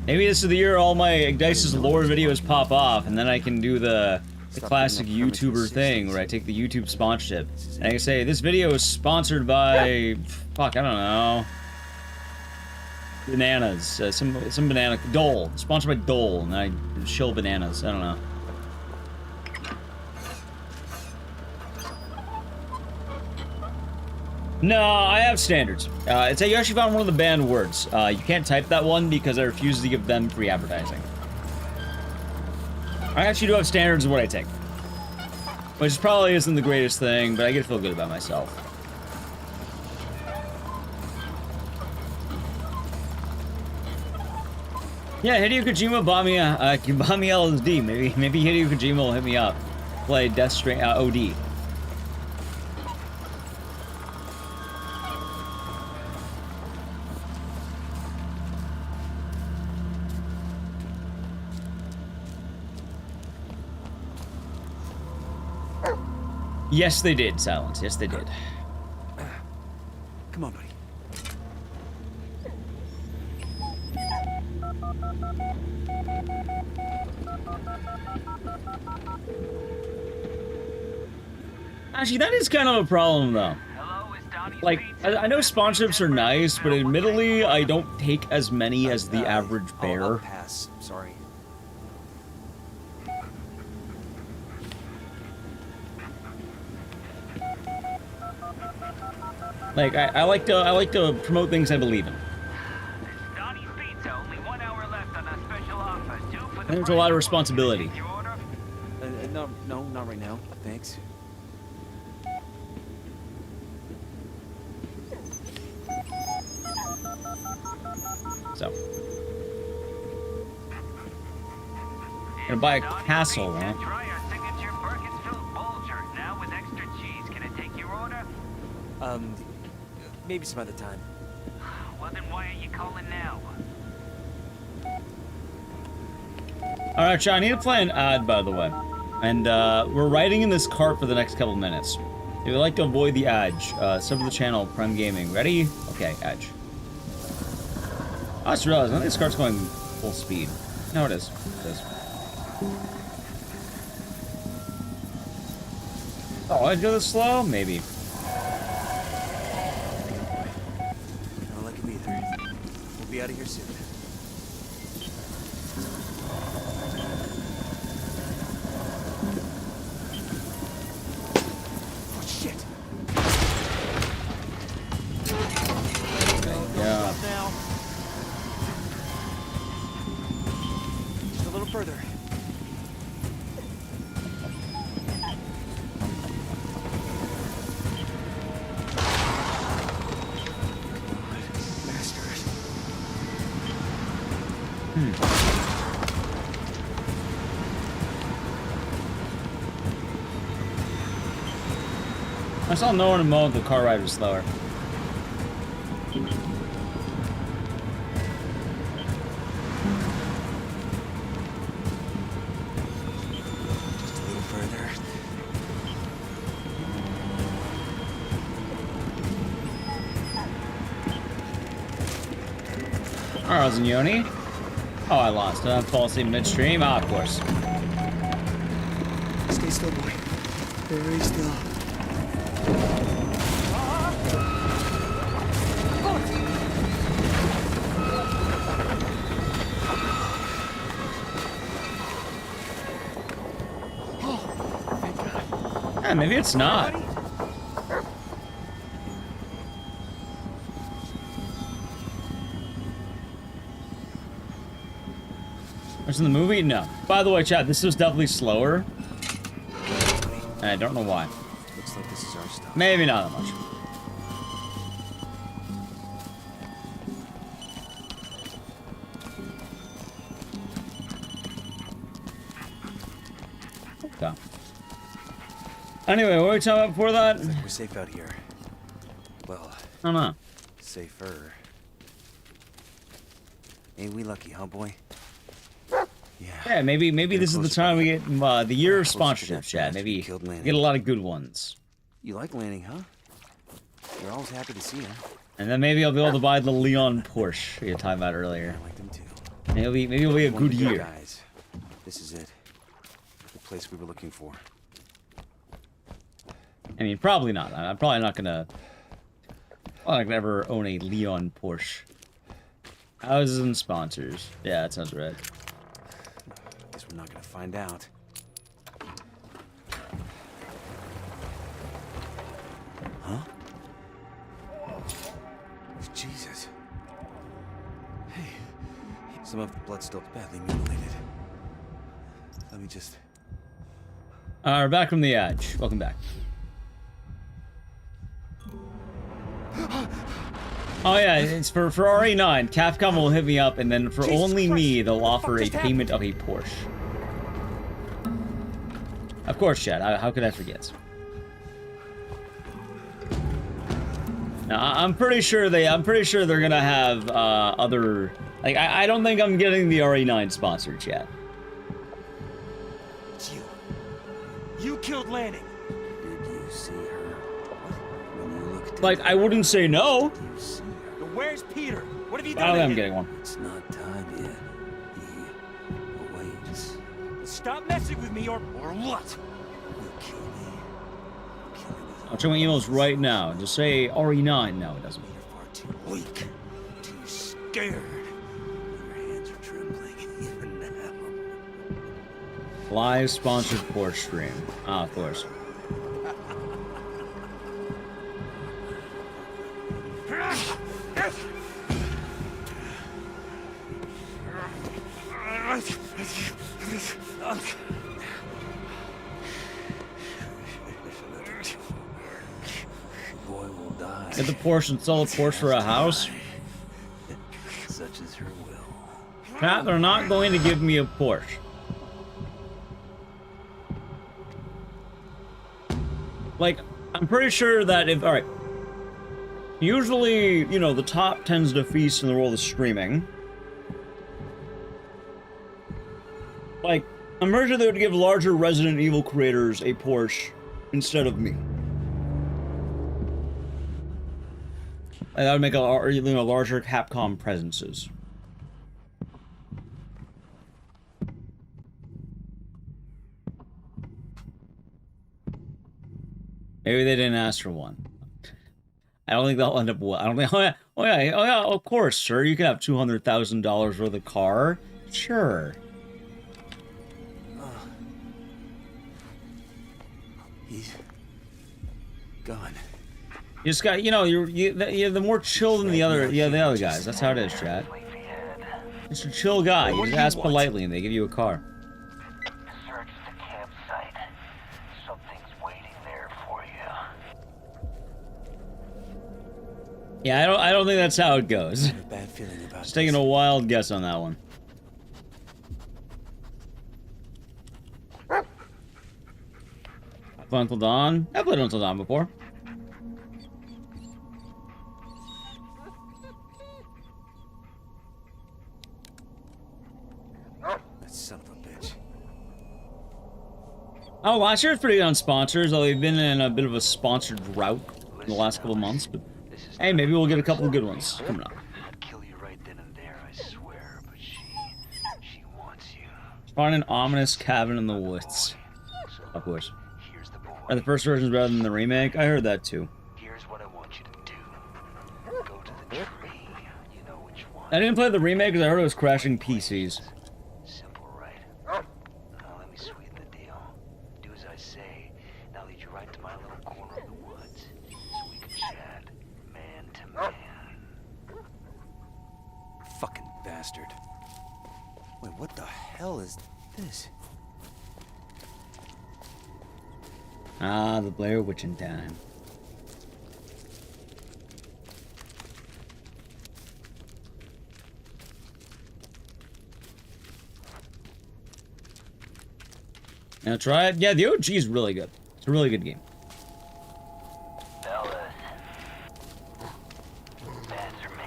Maybe this is the year all my Ecdycis lore videos pop off, and then I can do the classic YouTuber thing where I take the YouTube sponsorship. And I can say, this video is sponsored by, fuck, I don't know. Bananas. Some banana. Dole. Sponsored by Dole, and I shill bananas. I don't know. No, I have standards. It's you actually found one of the banned words. You can't type that one because I refuse to give them free advertising. I actually do have standards of what I take. Which probably isn't the greatest thing, but I get to feel good about myself. Yeah, Hideo Kojima bought me LSD. Maybe Hideo Kojima will hit me up. Play Death Stranding OD. Yes, they did, Silence. Yes, they did. Come on, buddy. Actually, that is kind of a problem, though. Like, I know sponsorships are nice, but admittedly, I don't take as many as the average bear. I'll pass. Sorry. Like, I like to promote things I believe in. And there's a lot of responsibility. No, not right now. Thanks. So. Gonna buy a castle, huh? Maybe some other time. Well, then why are you calling now? Alright, Sean, I need to play an ad, by the way. And, we're riding in this cart for the next couple minutes. If you'd like to avoid the edge, sub to the channel, Prime Gaming. Ready? Okay, edge. I just realized, I think this cart's going full speed. No, it is. It is. Oh, I'd go this slow? Maybe. Don't like him either. We'll be out of here soon. Oh, shit. Yeah. Now. Just a little further. I saw no one in mode, the car ride was slower. Just a little further. Arrows and Yoni. Oh, I lost. Did I fall asleep midstream? Ah, of course. Stay still, boy. Very still. Oh, Yeah, maybe it's not. What's in the movie? No. By the way, chat, this was definitely slower. And I don't know why. Looks like this is our stuff. Maybe not that much. Okay. Anyway, what were we talking about before that? Looks like we're safe out here. Well, I don't know. Safer. Ain't we lucky, huh, boy? Yeah, maybe this is the time we get the year of sponsorship, chat. Maybe get a lot of good ones. You like Lanning, huh? You're always happy to see him. And then maybe I'll be able to buy the Leon Porsche you were talking about earlier. I like them too. Maybe it'll be a good year. Guys, this is it. The place we were looking for. I mean, probably not. I'm probably not gonna ever own a Leon Porsche. Houses and sponsors. Yeah, that sounds right. Guess we're not gonna find out. Huh? Jesus. Hey, some of the blood's still badly mutilated. Let me just... We're back from the edge. Welcome back. Oh yeah, it's for RE9. Capcom will hit me up, and then for only me, they'll offer a payment of a Porsche. Of course, Chad. How could I forget? Now, I'm pretty sure they're gonna have other. Like, I don't think I'm getting the RE9 sponsored, Chad. It's you. You killed Lanning. Did you see her? When you looked Like, I wouldn't say no. Where's Peter? What have you I done? don't think I'm getting one. It's not time yet. He awaits. Stop messing with me, or what? I'll check my emails right now. Just say RE9. No, it doesn't. You're far too weak, too scared. Your hands are trembling even now. Live sponsored Porsche stream. Ah, of course. Boy will die. Get the Porsche and sell a Porsche for a house. Such is her will. Pat, they're not going to give me a Porsche. Like, I'm pretty sure that if... Alright. Usually, you know, the top tends to feast in the world of streaming. Like, I'm pretty sure they would give larger Resident Evil creators a Porsche instead of me. Like, that would make larger Capcom presences. Maybe they didn't ask for one. I don't think they'll end up well. I don't think. Oh yeah. Of course, sir. You can have $200,000 worth of car. Sure. He's gone. You just got, you know, you're the more chill than the other guys. That's how it is, chat. It's a chill guy. You just ask politely, and they give you a car. Search the campsite. Something's waiting there for you. Yeah, I don't think that's how it goes. I have a bad feeling about Just taking a wild guess on that one. Played Until Dawn? I've played Until Dawn before. That son of a bitch. Oh, last year was pretty good on sponsors, although we've been in a bit of a sponsored drought in the last couple of months, but hey, maybe we'll get a couple of good ones coming up. I'd kill you right then and there, I swear, but she wants you. Find an ominous cabin in the woods. Of course. Are the first versions better than the remake? I heard that too. Here's what I want you to do. Go to the tree. You know which one. I didn't play the remake because I heard it was crashing PCs. Simple, right? Now let me sweeten the deal. Do as I say. Now lead you right bastard. Wait, what the hell is this? Ah, the Blair Witch in time. Now try it. Yeah, the OG is really good. It's a really good game. Ellis. Answer me.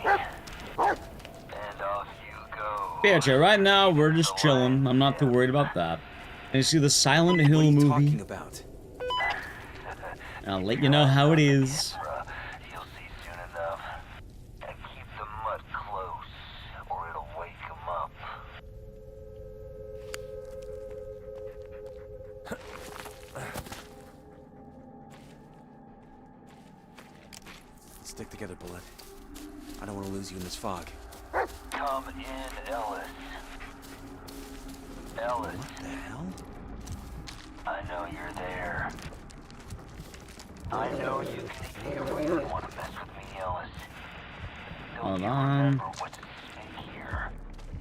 And off you go. Yeah, right now we're just chilling. I'm not too worried about that. And you see the Silent Hill What are you movie. talking about? I'll let you know how it is. You'll see soon enough. And keep the mud close, or it'll wake him up. Stick together, Bullet. I don't want to lose you in this fog. Come in, Ellis. Ellis. What the hell? I know you're there. I know you can hear when you want to mess with me, Ellis. Don't you remember what's at stake here?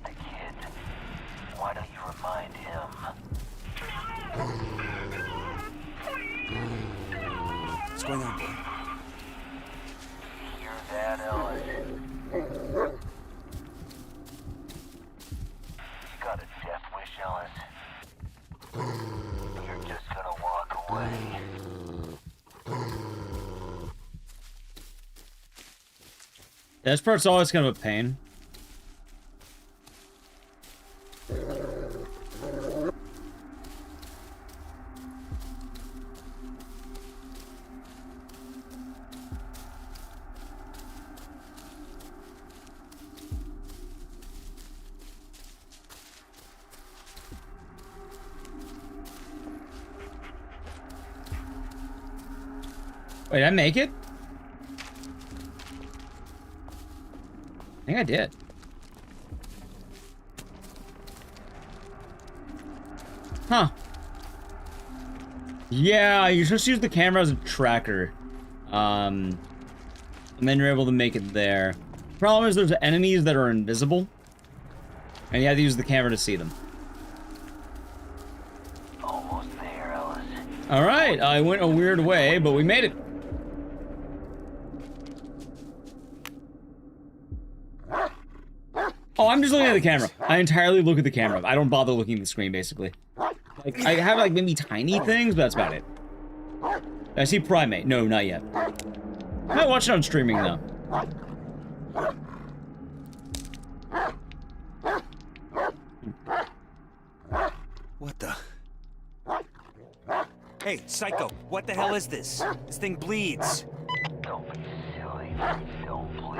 The kid. Why don't you remind him? What's going on, Bullet? Hear that, Ellis? You got a death wish, Ellis? You're just gonna walk away. This part's always kind of a pain. Wait, did I make it? I think I did. Huh. Yeah, you just use the camera as a tracker. And then you're able to make it there. Problem is there's enemies that are invisible. And you have to use the camera to see them. Almost there, Ellis. Alright, I went a weird way, but we made it. Oh, I'm just looking at the camera. I entirely look at the camera. I don't bother looking at the screen, basically. Like, I have, like, maybe tiny things, but that's about it. I see Primate. No, not yet. I might watch it on streaming, though. What the? Hey, Psycho, what the hell is this? This thing bleeds. Don't be silly. Don't bleed.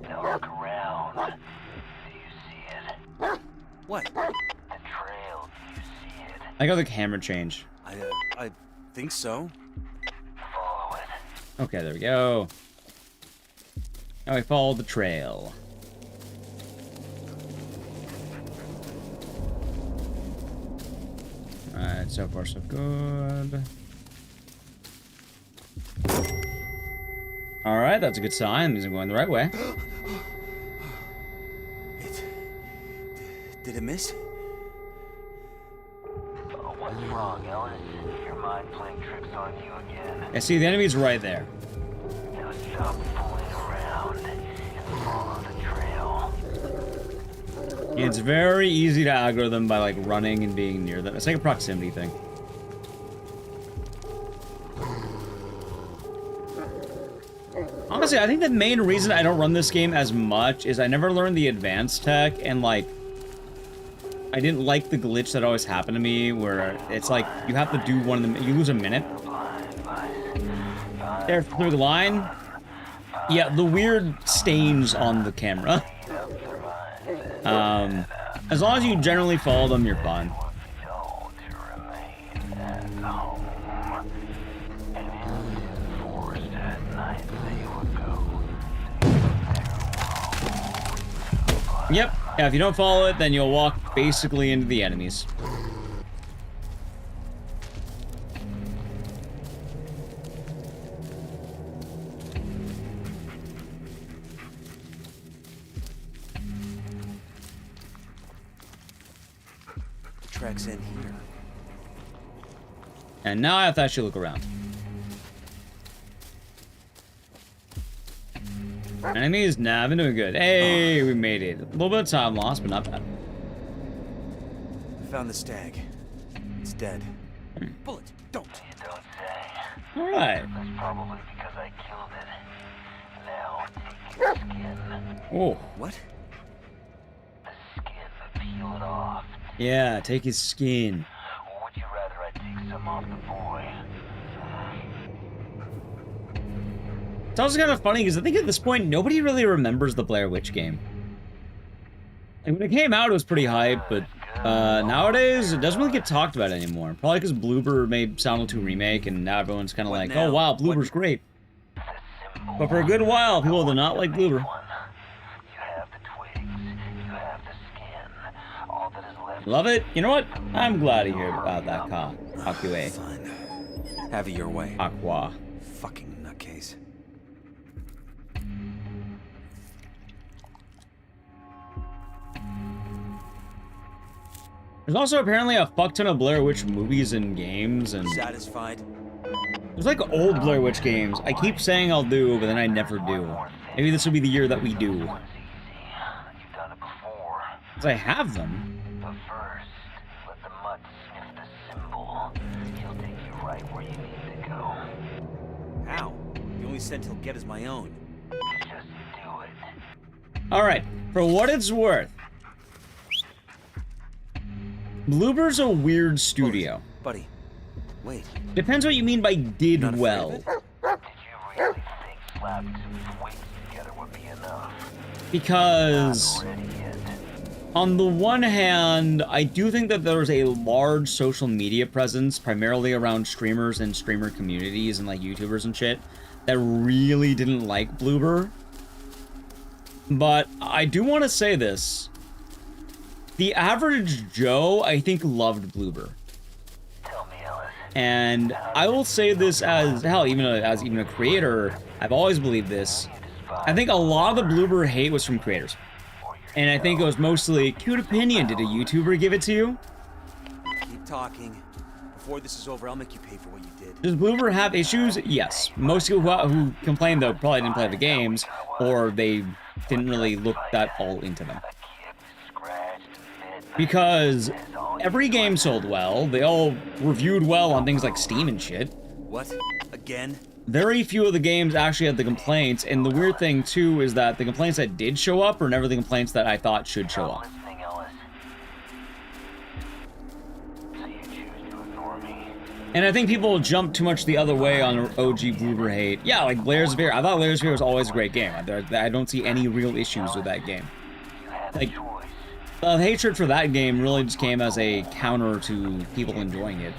Now look around. Do you see it? What? The trail. Do you see it? I got the camera change. I think so. Follow it. Okay, there we go. Now we follow the trail. Alright, so far so good. Alright, that's a good sign. Means I'm going the right way. Did it miss? What's wrong, Ellis? Your mind playing tricks on you again. I see the enemy's right there. Now stop fooling around and follow the trail. It's very easy to aggro them by, like, running and being near them. It's like a proximity thing. Honestly, I think the main reason I don't run this game as much is I never learned the advanced tech, and, like, I didn't like the glitch that always happened to me, where it's like, you have to do one of them, you lose a minute. There, through the line. Yeah, the weird stains on the camera. As long as you generally follow them, you're fine. Yep. Yeah, if you don't follow it, then you'll walk basically into the enemies. tracks end here. And now I have to actually look around. Enemies? Nah, I've been doing good. Hey, we made it. A little bit of time lost, but not bad. I found the stag. It's dead. Bullet, don't. You don't say. Alright. That's probably because I killed it. Now, take your skin. Oh. What? The skin, peel it off. Yeah, take his skin. Or would you rather I take some off the boy? It's also kind of funny because I think at this point nobody really remembers the Blair Witch game. Like, when it came out, it was pretty hype, but nowadays it doesn't really get talked about anymore. Probably because Bloober made Silent Hill 2 remake, and now everyone's kind of like, now? "Oh wow, Bloober's great." But for a good while, people did not like Bloober. You have the twigs, you have the skin. All that is left. Love it. You know what? I'm glad to hear about that Aqua. Fine. Have it your way. Aqua. Fucking nutcase. There's also apparently a fuck ton of Blair Witch movies and games, and Satisfied? there's like old Blair Witch games. I keep saying I'll do, but then I never do. Maybe this will be the year that we do. You've done it before. Because I have them. But first, let the mud sniff the symbol. He'll take you right where you need to go. How? The only scent he'll get is my own. Just do it. Alright, for what it's worth, Bloober's a weird studio. Buddy, wait. Depends what you mean by did Not afraid well. Did of you really think slapping some twigs together would be enough? Because, Not ready yet. on the one hand, I do think that there's a large social media presence, primarily around streamers and streamer communities and like YouTubers and shit, that really didn't like Bloober. But I do want to say this. The average Joe, I think, loved Bloober. Tell me, Ellis. And I will say this as, hell, as a creator, I've always believed this. I think a lot of the Bloober hate was from creators. And I think it was mostly, cute opinion, did a YouTuber give it to you? Keep talking. Before this is over, I'll make you pay for what you did. Does Bloober have issues? Yes. Most people who complained, though, probably didn't play the games, or they didn't really look that all into them. Because every game sold well, they all reviewed well on things like Steam and shit. What? Again? Very few of the games actually had the complaints, and the weird thing, too, is that the complaints that did show up are never the complaints that I thought should show up. Listening, Ellis. So you choose to ignore me. And I think people jump too much the other way on OG Bloober hate. Yeah, like Blair's Sphere. I thought Blair's Sphere was always a great game. I don't see any real issues with that game. Like, the hatred for that game really just came as a counter to people enjoying it.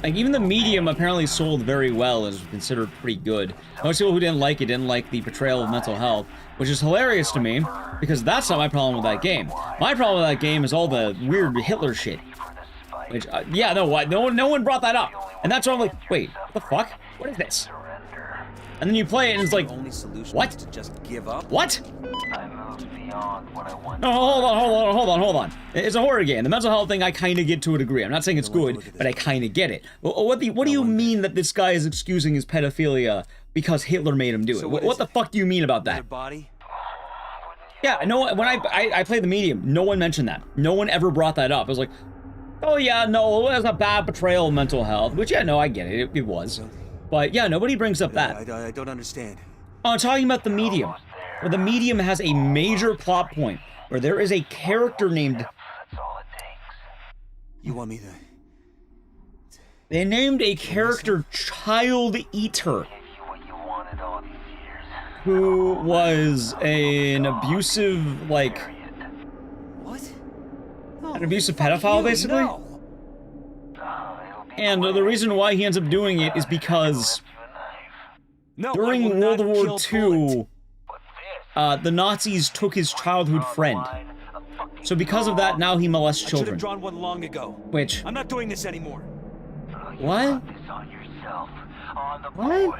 Like, even the medium apparently sold very well and was considered pretty good. Most people who didn't like it didn't like the portrayal of mental health, which is hilarious to me, because that's not my problem with that game. My problem with that game is all the weird Hitler shit. Which, yeah, no one brought that up. And that's why I'm like, wait, what the fuck? What is this? And then you play it and it's like, what? To just give up? What? I moved beyond what I wanted. No, hold on. It's a horror game. The mental health thing I kind of get to a degree. I'm not saying it's good, but I kind of get it. What do you mean that this guy is excusing his pedophilia because Hitler made him do it? What the fuck do you mean about that? Body? Yeah, no, when I played the medium, no one mentioned that. No one ever brought that up. I was like, oh yeah, no, it was a bad portrayal of mental health. Which, yeah, no, I get it. It was. But yeah, nobody brings up that. I don't understand. I'm talking about the medium. Where the medium has a major plot point. Where there is a character named... You want me to... They named a character Child Eater. Who was an abusive, like... What? An abusive pedophile, basically? No. And the reason why he ends up doing it is because during World War II, the Nazis took his childhood friend. So because of that, now he molests children. I should have drawn one long ago. Which? I'm not doing this anymore. What? What?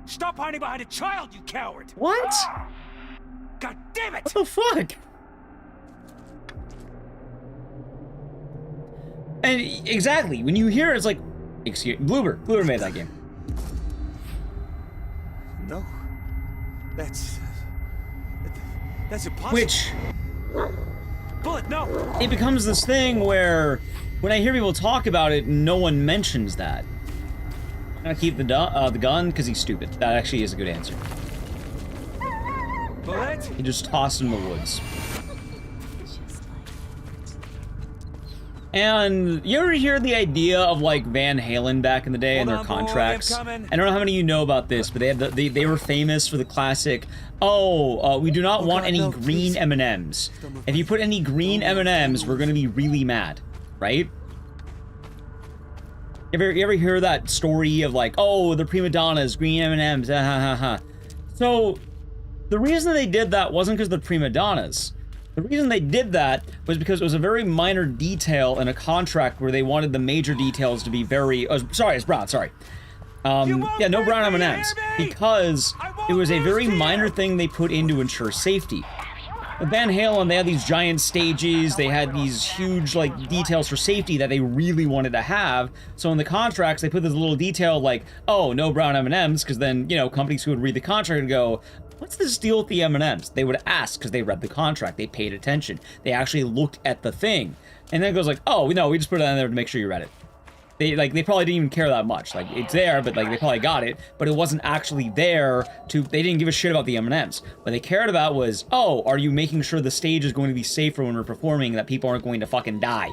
Stop hiding behind a child, you coward! What? God damn it! What the fuck? And exactly, when you hear it, it's like, excuse Bloober made that game. No. That's impossible. Which... Bullet, no! It becomes this thing where, when I hear people talk about it, no one mentions that. I'm gonna keep the gun, because he's stupid. That actually is a good answer. Bullet? He just tossed in the woods. And you ever hear the idea of like Van Halen back in the day and their contracts? I don't know how many of you know about this, but they were famous for the classic, we do not want any green M&Ms. If you put any green M&Ms, we're gonna be really mad, right? You ever hear that story of like, oh, the prima donnas, green M&Ms, ha ha ha. So, the reason they did that wasn't because they're prima donnas. The reason they did that was because it was a very minor detail in a contract where they wanted the major details to be very... Oh, sorry, it's brown, sorry. Yeah, no brown M&Ms. Because it was a very minor thing they put in to ensure safety. With Van Halen, they had these giant stages, they had these huge, like, details for safety that they really wanted to have. So in the contracts, they put this little detail like, oh, no brown M&Ms, because then, you know, companies who would read the contract and go, what's this deal with the M&Ms? They would ask because they read the contract. They paid attention. They actually looked at the thing. And then it goes like, oh, no, we just put it on there to make sure you read it. They probably didn't even care that much. Like, it's there, but like they probably got it, but it wasn't actually there they didn't give a shit about the M&Ms. What they cared about was, oh, are you making sure the stage is going to be safer when we're performing, that people aren't going to fucking die?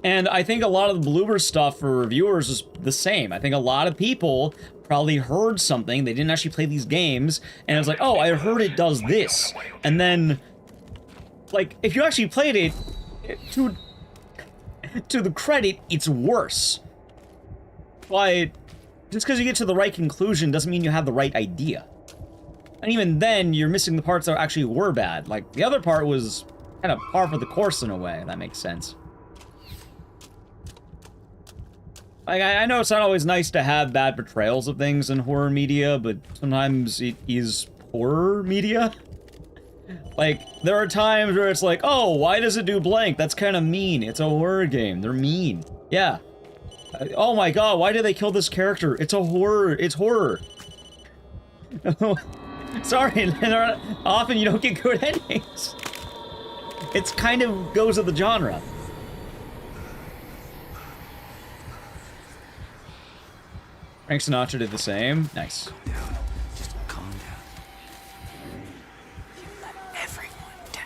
And I think a lot of the Bloober stuff for reviewers is the same. I think a lot of people probably heard something, they didn't actually play these games, and it's like, oh, I heard it does this. And then, like, if you actually played it, to the credit, it's worse. But just because you get to the right conclusion doesn't mean you have the right idea. And even then, you're missing the parts that actually were bad. Like, the other part was kind of par for the course in a way, if that makes sense. Like, I know it's not always nice to have bad portrayals of things in horror media, but sometimes it is horror media. Like, there are times where it's like, oh, why does it do blank? That's kind of mean. It's a horror game. They're mean. Yeah. Oh my god, why did they kill this character? It's a horror. It's horror. Sorry, often you don't get good endings. It's kind of goes with the genre. Frank Sinatra did the same. Nice. Just calm down. You let everyone down.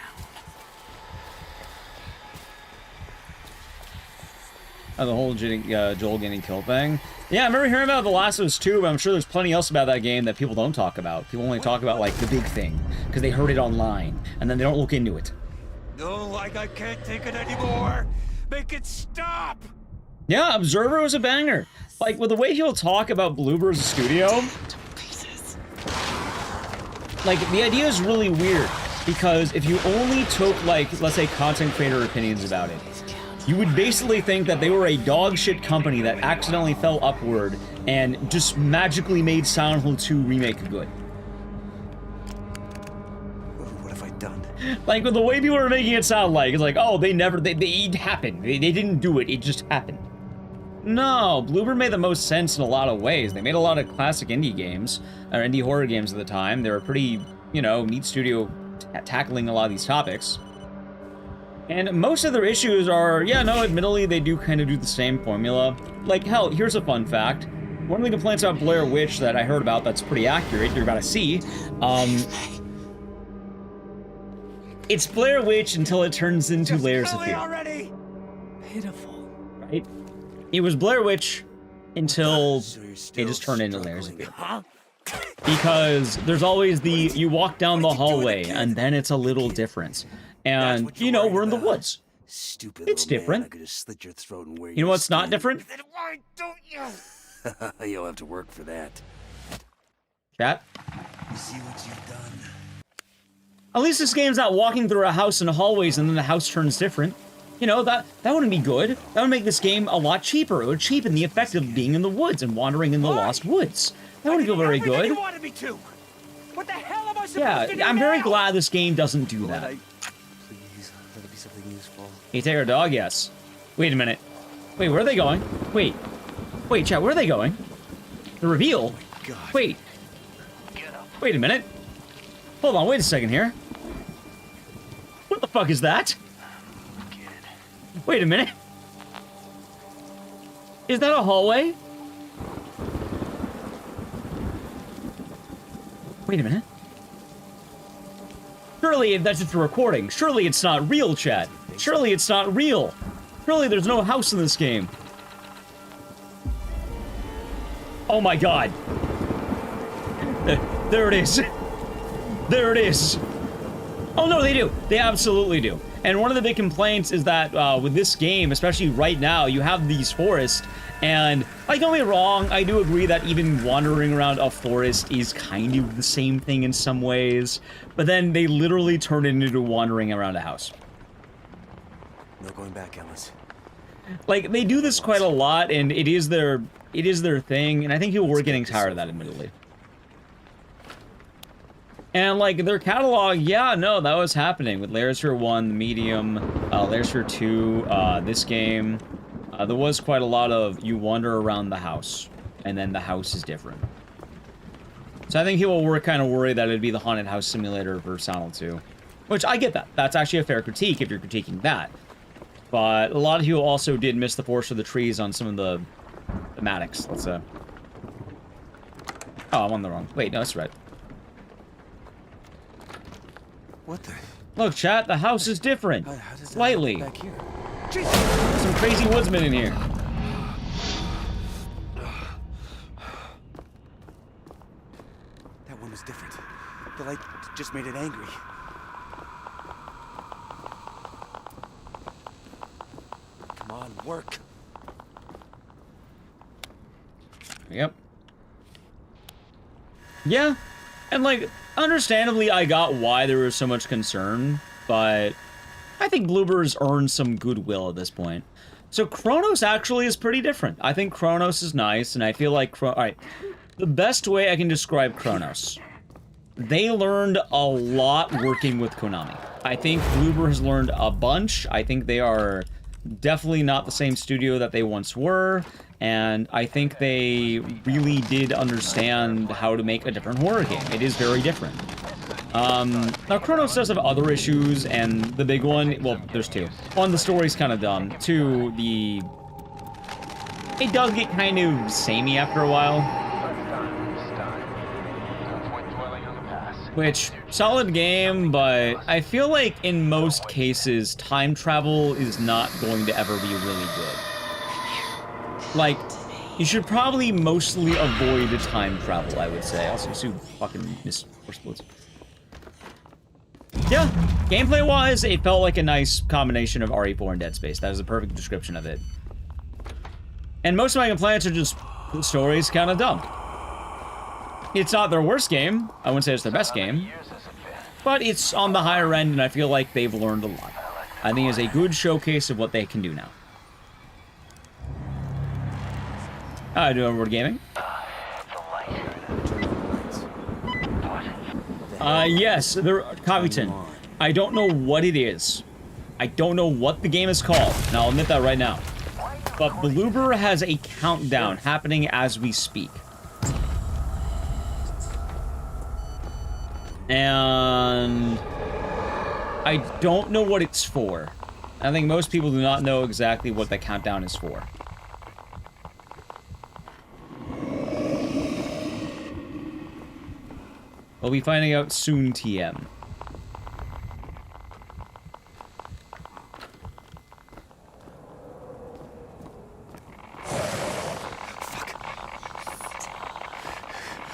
Oh, the whole Joel getting killed thing. Yeah, I remember hearing about The Last of Us 2, but I'm sure there's plenty else about that game that people don't talk about. People only talk about, like, the big thing, because they heard it online, and then they don't look into it. No, like I can't take it anymore. Make it stop. Yeah, Observer was a banger. Like, with the way people talk about Bloober as a studio, like, the idea is really weird, because if you only took, like, let's say content creator opinions about it, you would basically think that they were a dog shit company that accidentally fell upward and just magically made Silent Hill 2 remake good. What have I done? Like, with the way people are making it sound like, it's like, oh, it happened. They didn't do it, it just happened. No, Bloober made the most sense in a lot of ways. They made a lot of classic indie games, or indie horror games at the time. They were pretty, you know, neat studio tackling a lot of these topics. And most of their issues are, yeah, no, admittedly, they do kind of do the same formula. Like, hell, here's a fun fact. One of the complaints about Blair Witch that I heard about that's pretty accurate, you're about to see, it's Blair Witch until it turns into Layers of Fear. Already. Pitiful. Right? It was Blair Witch until it just turned into Layers of Fear. Because there's always the, you walk down the hallway, and then it's a little different. And, you know, we're in the woods. Stupid it's different. I could just slit your throat and wear you know what's not different? Then why don't you? You'll have to work for that. Chat? You see what you've done? At least this game's not walking through a house in the hallways and then the house turns different. You know, that wouldn't be good. That would make this game a lot cheaper. It would cheapen the effect of being in the woods and wandering in the lost woods. That wouldn't feel very good. You wanted me to. What the hell am I supposed to do I'm very now? glad this game doesn't do that. Please, let it be something useful. You take our dog? Yes. Wait a minute. Wait, where are they going? Wait, chat, where are they going? The reveal? Oh God. Wait. Wait a minute. Hold on, wait a second here. What the fuck is that? Wait a minute. Is that a hallway? Wait a minute. Surely that's just a recording. Surely it's not real, chat. Surely it's not real. Surely there's no house in this game. Oh my god. There it is. There it is. Oh no, they do. They absolutely do. And one of the big complaints is that with this game, especially right now, you have these forests, and like, don't get me wrong, I do agree that even wandering around a forest is kind of the same thing in some ways, but then they literally turn it into wandering around a house. No going back, Ellis. Like, they do this quite a lot, and it is their thing, and I think people were getting tired of that, admittedly. And, like, their catalog, yeah, no, that was happening with Lair Sphere 1, the Medium, Lair Sphere 2, this game. There was quite a lot of you wander around the house, and then the house is different. So I think people were kind of worried that it'd be the Haunted House Simulator for Silent 2. Which, I get that. That's actually a fair critique if you're critiquing that. But a lot of people also did miss the forest of the trees on some of the thematics. Let's, Oh, I'm on the wrong... Wait, no, that's right. What the? Look, chat, the house is different. Slightly. Back here. There's some crazy woodsmen in here. That one was different. The light just made it angry. Come on, work. Yep. Yeah. And, like, understandably, I got why there was so much concern, but I think Bloober's earned some goodwill at this point. So Chronos actually is pretty different. I think Chronos is nice, and I feel like... Alright, the best way I can describe Chronos. They learned a lot working with Konami. I think Bloober has learned a bunch. I think they are definitely not the same studio that they once were, and I think they really did understand how to make a different horror game. It is very different. Now Chronos does have other issues, and the big one, well, there's two. One, the story's kind of dumb. Two, it does get kind of samey after a while. Which, solid game, but I feel like in most cases, time travel is not going to ever be really good. Like, you should probably mostly avoid time travel, I would say. Also, so fucking miss force bullets. Yeah, gameplay-wise, it felt like a nice combination of RE4 and Dead Space. That is a perfect description of it. And most of my complaints are just, the story's kind of dumb. It's not their worst game. I wouldn't say it's their best game. But it's on the higher end, and I feel like they've learned a lot. I think it's a good showcase of what they can do now. Do Overboard Gaming? Yes, Covington. I don't know what it is. I don't know what the game is called, and I'll admit that right now. But Bloober has a countdown happening as we speak. And I don't know what it's for. I think most people do not know exactly what the countdown is for. We'll be finding out soon, TM.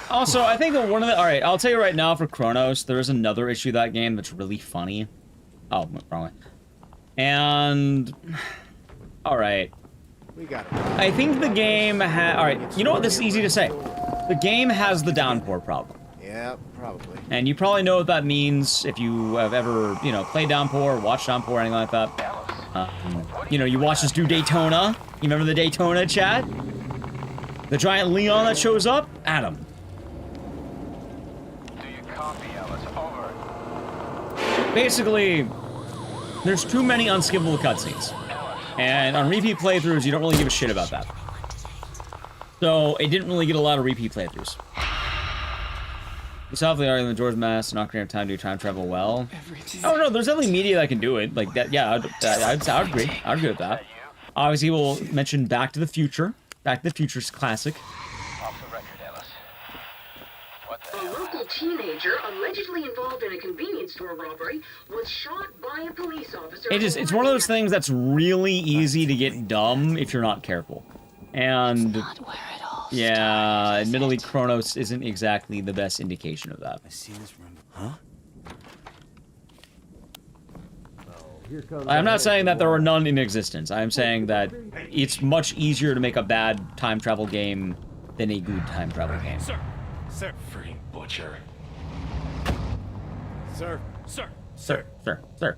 Also, I think that one of the... Alright, I'll tell you right now for Chronos, there is another issue of that game that's really funny. Oh, wrong way. And... Alright. We got it. I think the game has... Alright, you know what? This is easy to say. The game has the downpour problem. Yeah, probably. And you probably know what that means if you have ever, you know, played Downpour, watched Downpour, anything like that. You know, you watch us do Daytona. You remember the Daytona, chat? The giant Leon that shows up? Adam. Do you copy, Ellis? Over. Basically, There's too many unskippable cutscenes. And on repeat playthroughs, you don't really give a shit about that. So, it didn't really get a lot of repeat playthroughs. It's awfully arguing the George Mass not gonna have time to do time travel well. Oh no, there's definitely media that can do it. Like that, yeah, I'd agree. I'd agree with that. Obviously, we'll mention Back to the Future. Back to the Future's classic. A local teenager allegedly involved in a convenience store robbery was shot by a police officer. It's one of those things that's really easy to get dumb if you're not careful. And yeah, admittedly, Chronos isn't exactly the best indication of that. I see this room. Huh? I'm not saying that there are none in existence. I'm saying that it's much easier to make a bad time travel game than a good time travel game. Sir, freaking butcher. Sir. Sir. Sir. Fuck.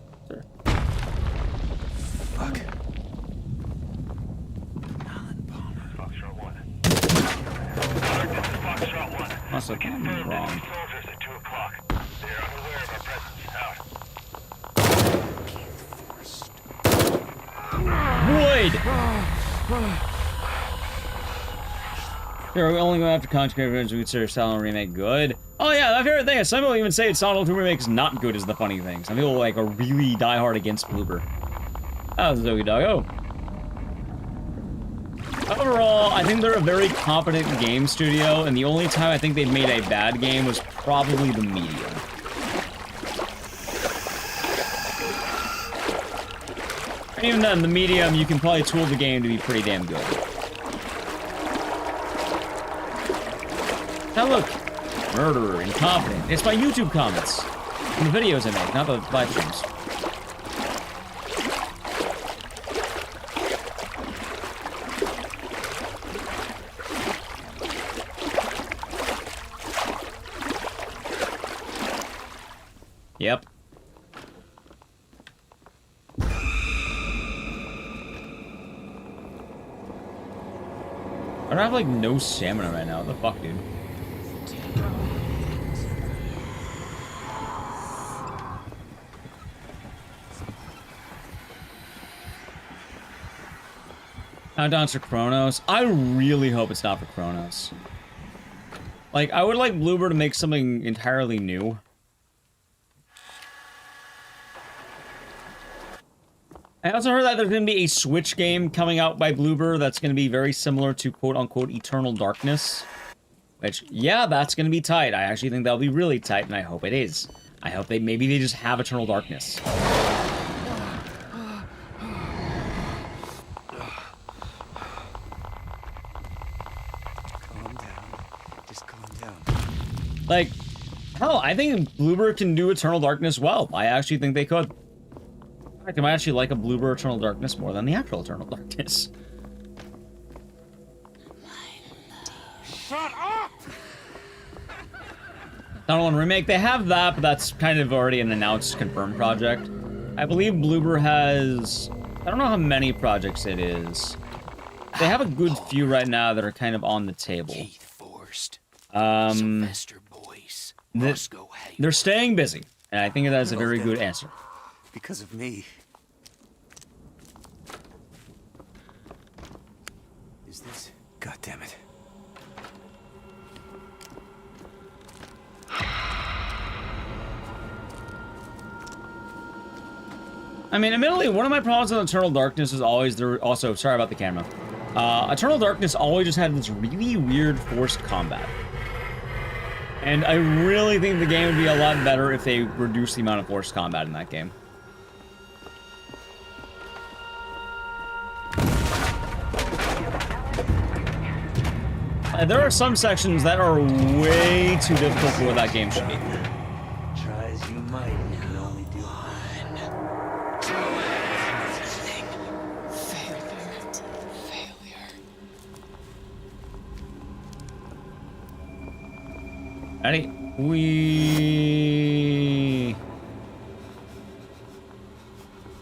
Foxtrot 1. This is Foxtrot 1. Must have been wrong. Soldiers at 2 o'clock. They are unaware of our presence. Out. Wood! Here, we only go after content creators who consider Silent remake good. Oh yeah, my favorite thing is some people even say Silent Hill remake is not good is the funny thing. Some people like are really diehard against Bloober. That was Zoe Doggo. Overall, I think they're a very competent game studio, and the only time I think they've made a bad game was probably the Medium. And even then, the Medium, you can probably tool the game to be pretty damn good. Now look, murderer, incompetent. It's my YouTube comments. From the videos I make, not the live streams. Yep. I have like no stamina right now. What the fuck, dude? Countdowns for Chronos. I really hope it's not for Chronos. Like, I would like Bloober to make something entirely new. I also heard that there's going to be a Switch game coming out by Bloober that's going to be very similar to quote-unquote Eternal Darkness. Which, yeah, that's going to be tight. I actually think that'll be really tight, and I hope it is. I hope maybe they just have Eternal Darkness. Calm down. Just calm down. Like, hell, I think Bloober can do Eternal Darkness well. I actually think they could. In fact, I might actually like a Bloober Eternal Darkness more than the actual Eternal Darkness. Shut up! Final One Remake, they have that, but that's kind of already an announced, confirmed project. I believe Bloober has... I don't know how many projects it is. They have a good few right now that are kind of on the table. Sylvester Boyce. They're staying busy, and I think that's a very good answer. Because of me. Is this? God damn it. I mean, admittedly, one of my problems with Eternal Darkness is always there. Also, sorry about the camera. Eternal Darkness always just had this really weird forced combat. And I really think the game would be a lot better if they reduced the amount of forced combat in that game. There are some sections that are way too difficult for what that game should be. Try as you might, you can only do Ready? We.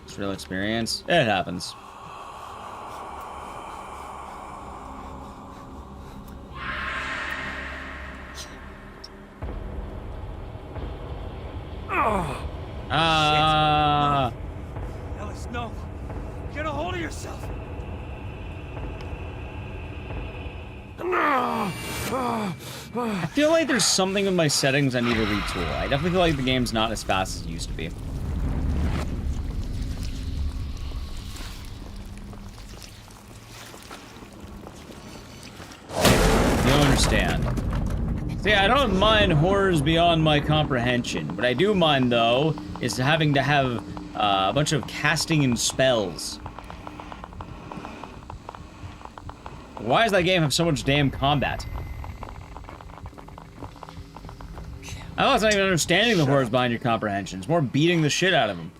It's real experience. It happens. I feel like there's something in my settings I need to retool. I definitely feel like the game's not as fast as it used to be. You don't understand. See, I don't mind horrors beyond my comprehension. What I do mind, though, is having to have a bunch of casting and spells. Why does that game have so much damn combat? I know it's not even understanding the horrors behind your comprehension. It's more beating the shit out of them.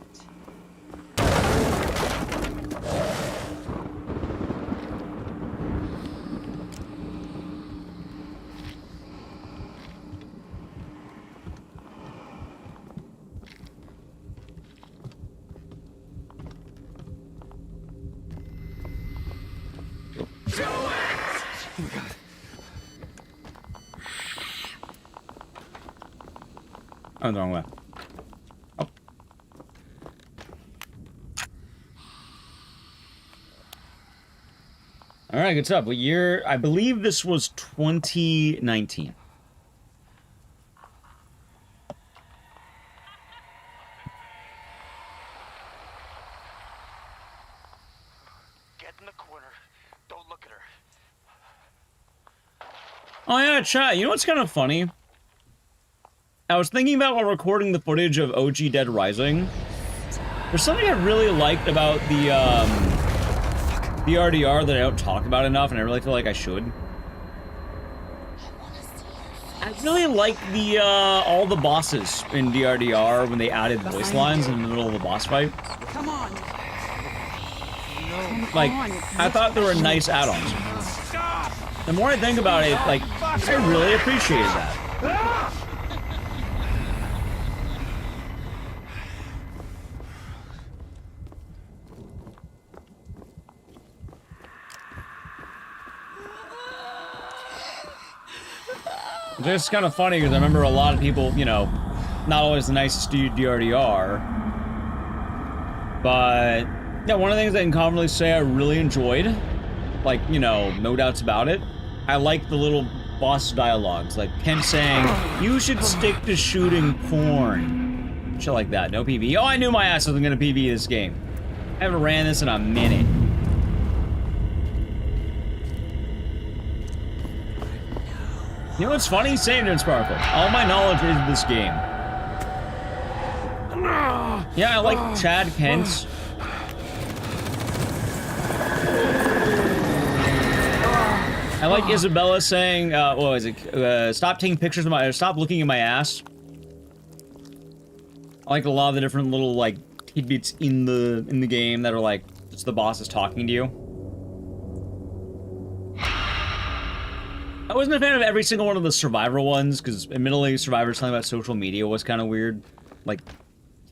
Oh, the wrong way. Oh. Alright, good stuff. What year? I believe this was 2019. Get in the corner. Don't look at her. Oh yeah, chat. You know what's kind of funny? I was thinking about while recording the footage of OG Dead Rising. There's something I really liked about the RDR that I don't talk about enough, and I really feel like I should. I really like the all the bosses in DRDR when they added voice lines in the middle of the boss fight. Come on. Like, I thought they were nice add-ons. The more I think about it, like, I really appreciated that. It's kind of funny because I remember a lot of people, you know, not always the nicest to DRDR, but yeah, one of the things I can confidently say I really enjoyed, like, you know, no doubts about it, I like the little boss dialogues, like Kent saying, "You should stick to shooting porn." Shit like that, no PvE. Oh, I knew my ass wasn't gonna PvE this game. I haven't ran this in a minute. You know what's funny? Same in Sparkle. All my knowledge is this game. Yeah, I like Chad Kent. I like Isabella saying, what was it? Stop taking pictures of my, or stop looking at my ass. I like a lot of the different little, like, tidbits in the game that are like, just the boss is talking to you. I wasn't a fan of every single one of the Survivor ones, because admittedly, Survivor telling about social media was kind of weird. Like,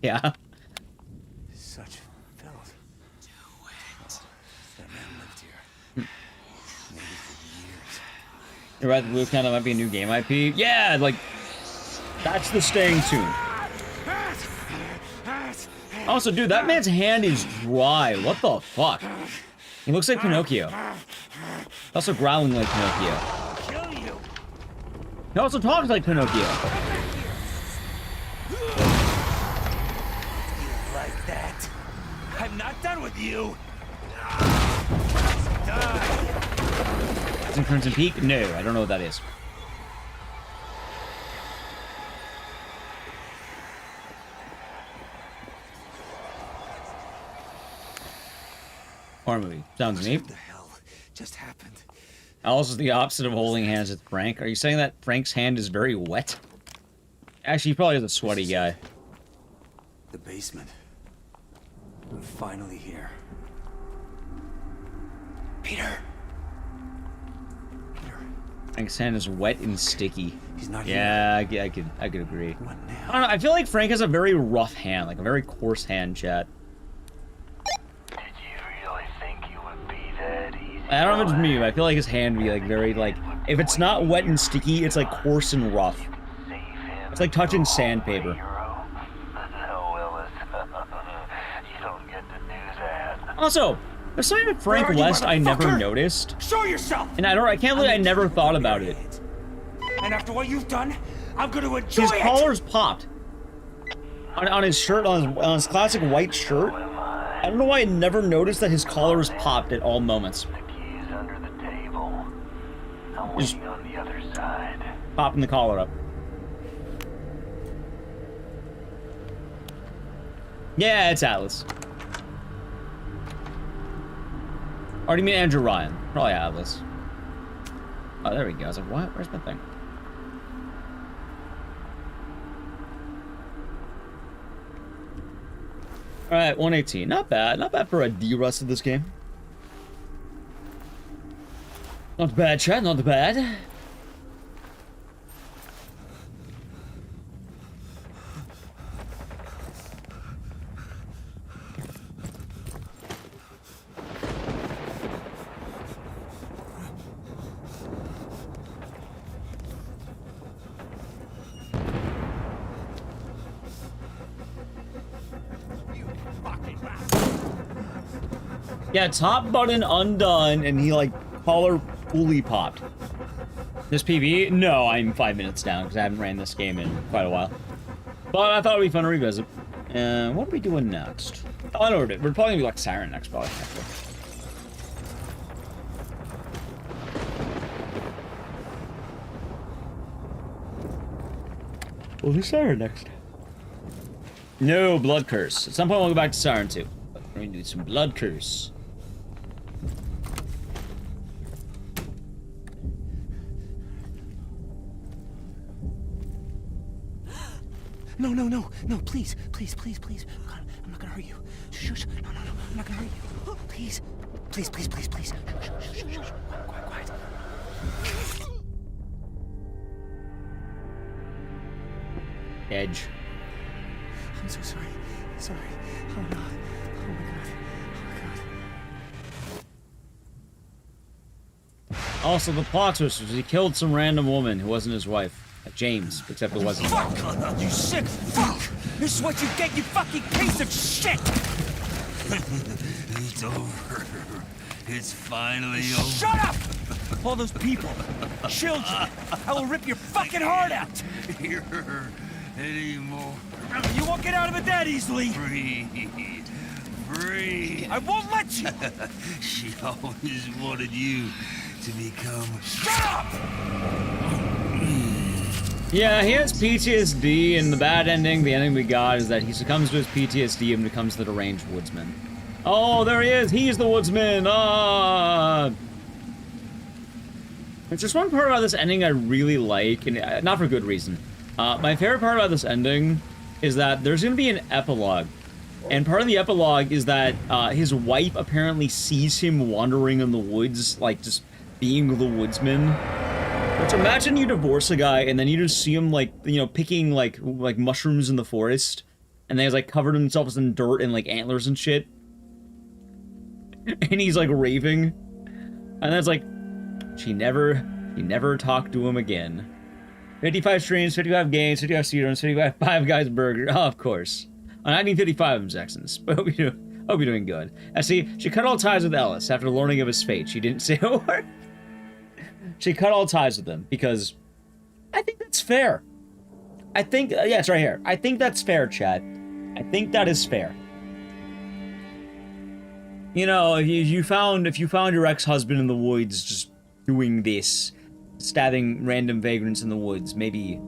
yeah. Such filth. Do it. That man lived here. Maybe for years. You're right, the Blue Counter might be a new game IP. Yeah, like, that's the staying tune. Also, dude, that man's hand is dry. What the fuck? He looks like Pinocchio. Also growling like Pinocchio. He also talks like Pinocchio. Like that? I'm not done with you. It's in Crimson Peak? No, I don't know what that is. Horror movie. Sounds neat. What the hell just happened? Alice is the opposite of holding hands with Frank. Are you saying that Frank's hand is very wet? Actually, he probably is a sweaty guy. The basement. I'm finally here. Peter! Frank's hand is wet and sticky. He's not here. Yeah, I could agree. What now? I don't know, I feel like Frank has a very rough hand, like a very coarse hand, chat. I don't know if it's me, but I feel like his hand would be like very like, if it's not wet and sticky, it's like coarse and rough. It's like touching sandpaper. Also, there's something with Frank West I never noticed. Show yourself. And I can't believe I never thought about it. And after what you've done, I'm gonna enjoy His it! collar's popped. On his shirt, on his classic white shirt. I don't know why I never noticed that his collar was popped at all moments. The key's under the table. I'm waiting on the other side. Popping the collar up. Yeah, it's Atlas. Or do you mean Andrew Ryan? Probably Atlas. Oh, there we go. I was like, what? Where's my thing? Alright, 118. Not bad. Not bad for a D-rust of this game. Not bad, chat. Not bad. Yeah, top button undone, and he, like, collar fully popped. This PB? No, I'm 5 minutes down, because I haven't ran this game in quite a while. But I thought it would be fun to revisit. And what are we doing next? Oh, I know what we're probably going to be like Siren next, probably. We'll do Siren next. No, Blood Curse. At some point, we'll go back to Siren too. But we're going to do some Blood Curse. No, no, no, no, please, please, please, please. God, I'm not gonna hurt you. Shush, no, no, no, I'm not gonna hurt you. Please, please, please, please, please. Shh, shh, shh, shh. Quiet, quiet. Edge. I'm so sorry. Sorry. Oh no. Oh my god. Oh my god. Also, the plot twist was he killed some random woman who wasn't his wife. Like James, except it wasn't. Fuck! You sick fuck! This is what you get, you fucking piece of shit! It's over. It's finally over. Shut up! All those people, children, I will rip your fucking heart out! Here anymore. You won't get out of it that easily! Breathe. Breathe. I won't let you! She always wanted you to become... Shut up! Yeah, he has PTSD, and the bad ending, the ending we got, is that he succumbs to his PTSD and becomes the deranged woodsman. Oh, there he is! He's the woodsman! Ah! There's just one part about this ending I really like, and not for good reason. My favorite part about this ending is that there's gonna be an epilogue. And part of the epilogue is that his wife apparently sees him wandering in the woods, like, just being the woodsman. Which, imagine you divorce a guy and then you just see him, like, you know, picking, like mushrooms in the forest. And then he's, like, covered himself in dirt and, like, antlers and shit. And he's, like, raving. And then it's like, he never talked to him again. 55 streams, 55 games, 55 Speedruns, 55 Five Guys Burger. Oh, of course. On 1955, Jacksons. But hope you're doing good. I see, she cut all ties with Ellis after learning of his fate. She didn't say a word. She cut all ties with him because I think that's fair. I think, yeah, it's right here. I think that's fair, Chad. I think that is fair. You know, if you found your ex-husband in the woods just doing this, stabbing random vagrants in the woods, maybe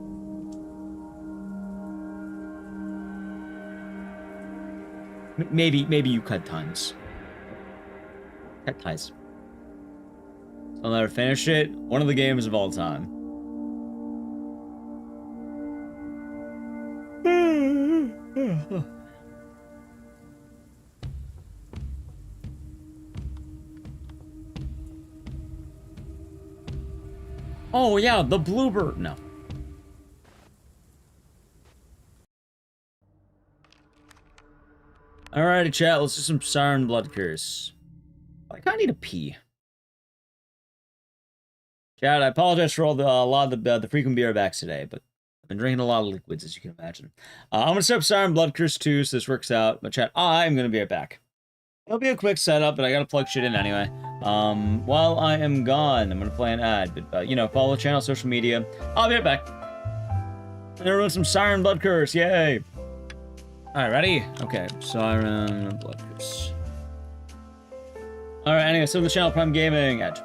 you cut ties. Cut ties. I'll never finish it. One of the games of all time. Oh yeah, the bluebird. No. Alrighty, chat. Let's do some Siren Blood Curse. I kinda need a pee. Chad, I apologize for a lot of the frequent beer backs today, but I've been drinking a lot of liquids, as you can imagine. I'm gonna set up Siren Blood Curse 2, so this works out. But chat, I'm gonna be right back. It'll be a quick setup, but I gotta plug shit in anyway. While I am gone, I'm gonna play an ad, but, you know, follow the channel, social media. I'll be right back. I'm gonna run some Siren Blood Curse, yay! Alright, ready? Okay, Siren Blood Curse. Alright, anyway, so the channel, Prime Gaming, Edge.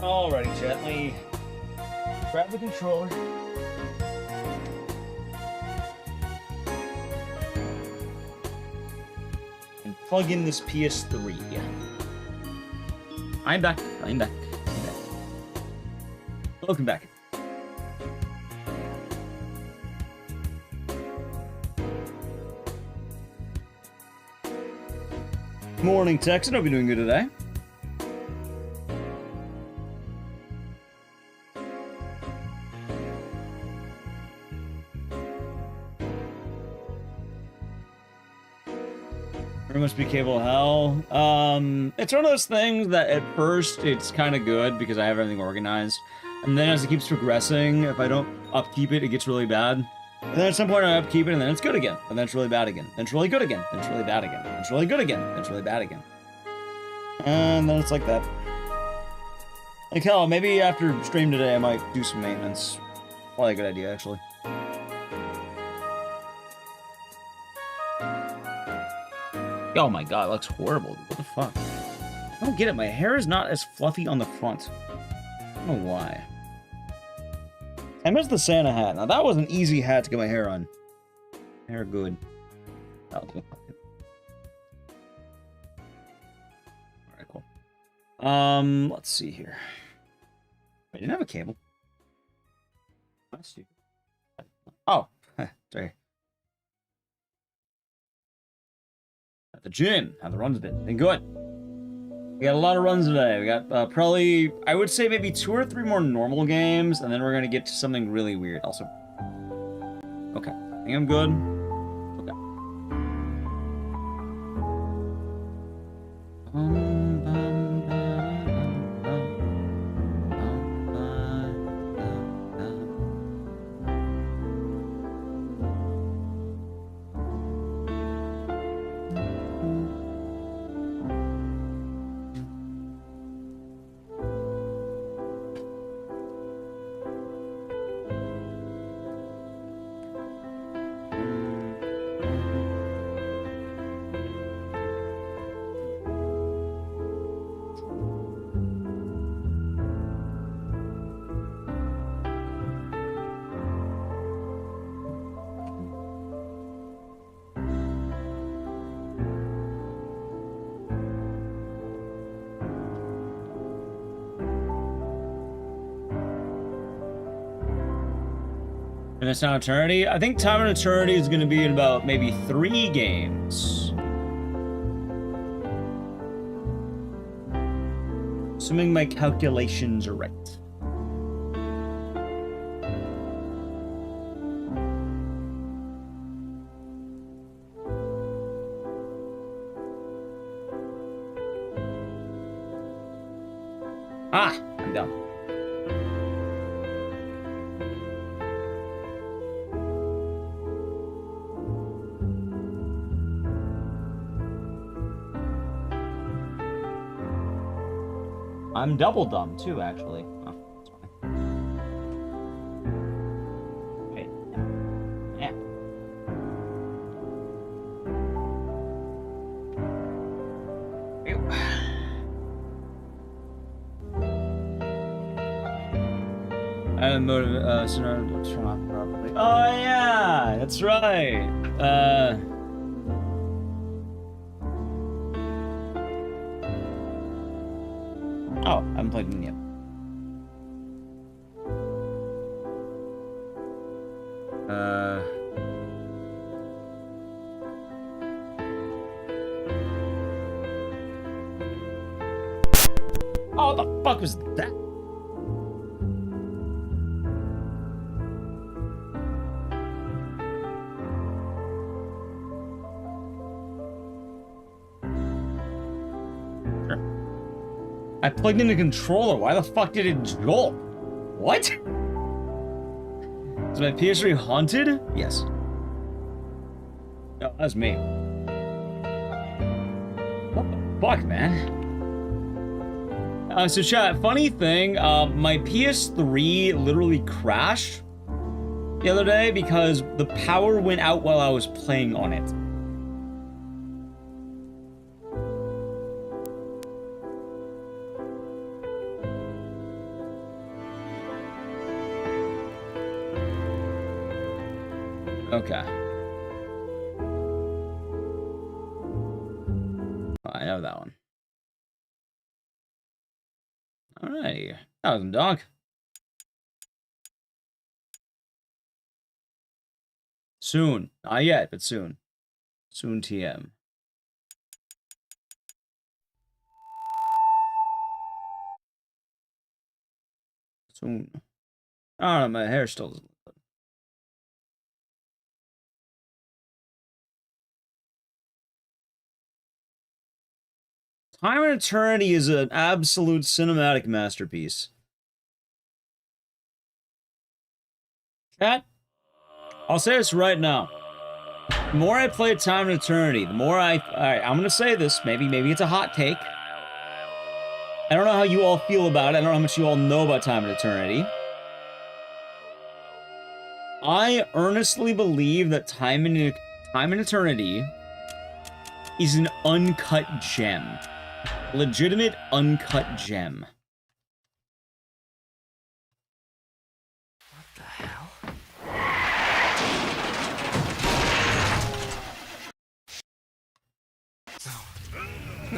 Alrighty, gently grab the controller. plug in this PS3. I'm back. Welcome back. Morning, Texan. Hope you're doing good today. There must be cable hell. It's one of those things that at first it's kind of good because I have everything organized, and then as it keeps progressing, if I don't upkeep it, it gets really bad. And then at some point I upkeep it, and then it's good again, and then it's really bad again. Then it's really good again, then it's really bad again. Then it's really good again, then it's really bad again. And then it's like that. Like hell, maybe after stream today I might do some maintenance. Probably a good idea, actually. Oh my god, it looks horrible. What the fuck? I don't get it. My hair is not as fluffy on the front. I don't know why. I missed the Santa hat. Now that was an easy hat to get my hair on. Hair good. Alright, cool. Let's see here. I didn't have a cable. That's stupid. Oh, sorry. At the gym. How the run's been good. We got a lot of runs today. We got probably, I would say maybe 2 or 3 more normal games, and then we're gonna get to something really weird also. Okay, I think I'm good. Okay. And it's now Eternity? I think Time and Eternity is going to be in about maybe 3 games. Assuming my calculations are right. Ah, I'm done. I'm double dumb too, actually. Oh, that's fine. Wait. Yeah. Ew. I have motive to turn off properly. Oh yeah, that's right. Oh, I haven't played it yet. Oh, what the fuck was that? I plugged in a controller. Why the fuck did it jolt? What? Is my PS3 haunted? Yes. No, that's me. What the fuck, man? So chat, funny thing, my PS3 literally crashed the other day because the power went out while I was playing on it. Okay. have that one. Alrighty. That was a dog. Soon. Not yet, but soon. Soon TM. Soon. I don't know, my hair still doesn't look good. Time and Eternity is an absolute cinematic masterpiece. Chat, I'll say this right now. The more I play Time and Eternity, the more alright, I'm gonna say this, maybe it's a hot take. I don't know how you all feel about it, I don't know how much you all know about Time and Eternity. I earnestly believe that Time and Eternity is an uncut gem. Legitimate uncut gem. What the hell?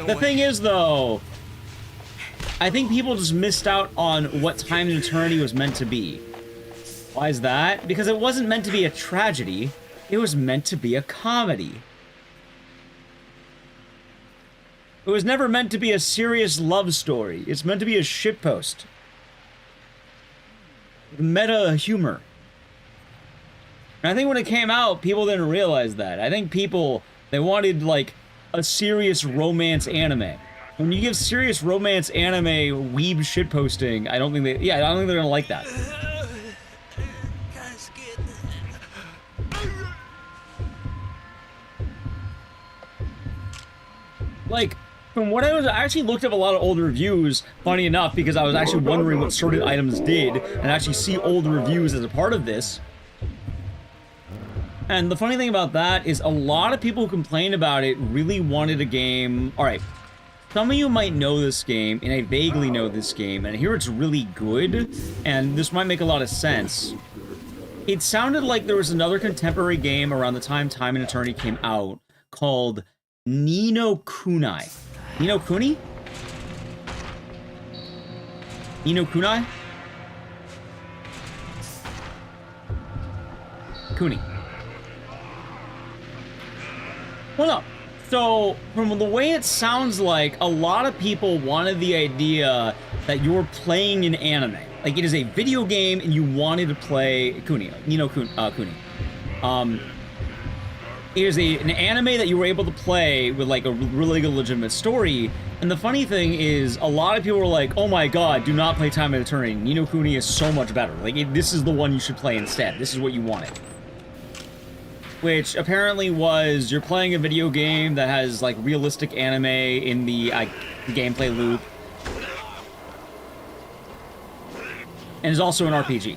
The thing is, though, I think people just missed out on what Time and Eternity was meant to be. Why is that? Because it wasn't meant to be a tragedy, it was meant to be a comedy. It was never meant to be a serious love story. It's meant to be a shitpost. Meta humor. And I think when it came out, people didn't realize that. I think people, they wanted, like, a serious romance anime. When you give serious romance anime weeb shitposting, I don't think they, I don't think they're gonna like that. Like, from what I actually looked up a lot of old reviews, funny enough, because I was actually wondering what certain items did, and actually see old reviews as a part of this. And the funny thing about that is a lot of people who complained about it really wanted a game. Alright, some of you might know this game, and I vaguely know this game, and I hear it's really good, and this might make a lot of sense. It sounded like there was another contemporary game around the time Time and Eternity came out called Ni no Kunai. Ni no Kuni? Ni no Kunai? Kuni. Well, no. So, from the way it sounds like, a lot of people wanted the idea that you're playing an anime. Like, it is a video game, and you wanted to play Kuni. Ni no Kuni. It is an anime that you were able to play with, like, a really good, legitimate story. And the funny thing is, a lot of people were like, oh my god, do not play Time and Eternity. Ni no Kuni is so much better. Like, this is the one you should play instead. This is what you wanted. Which apparently was, you're playing a video game that has, like, realistic anime in the gameplay loop. And is also an RPG.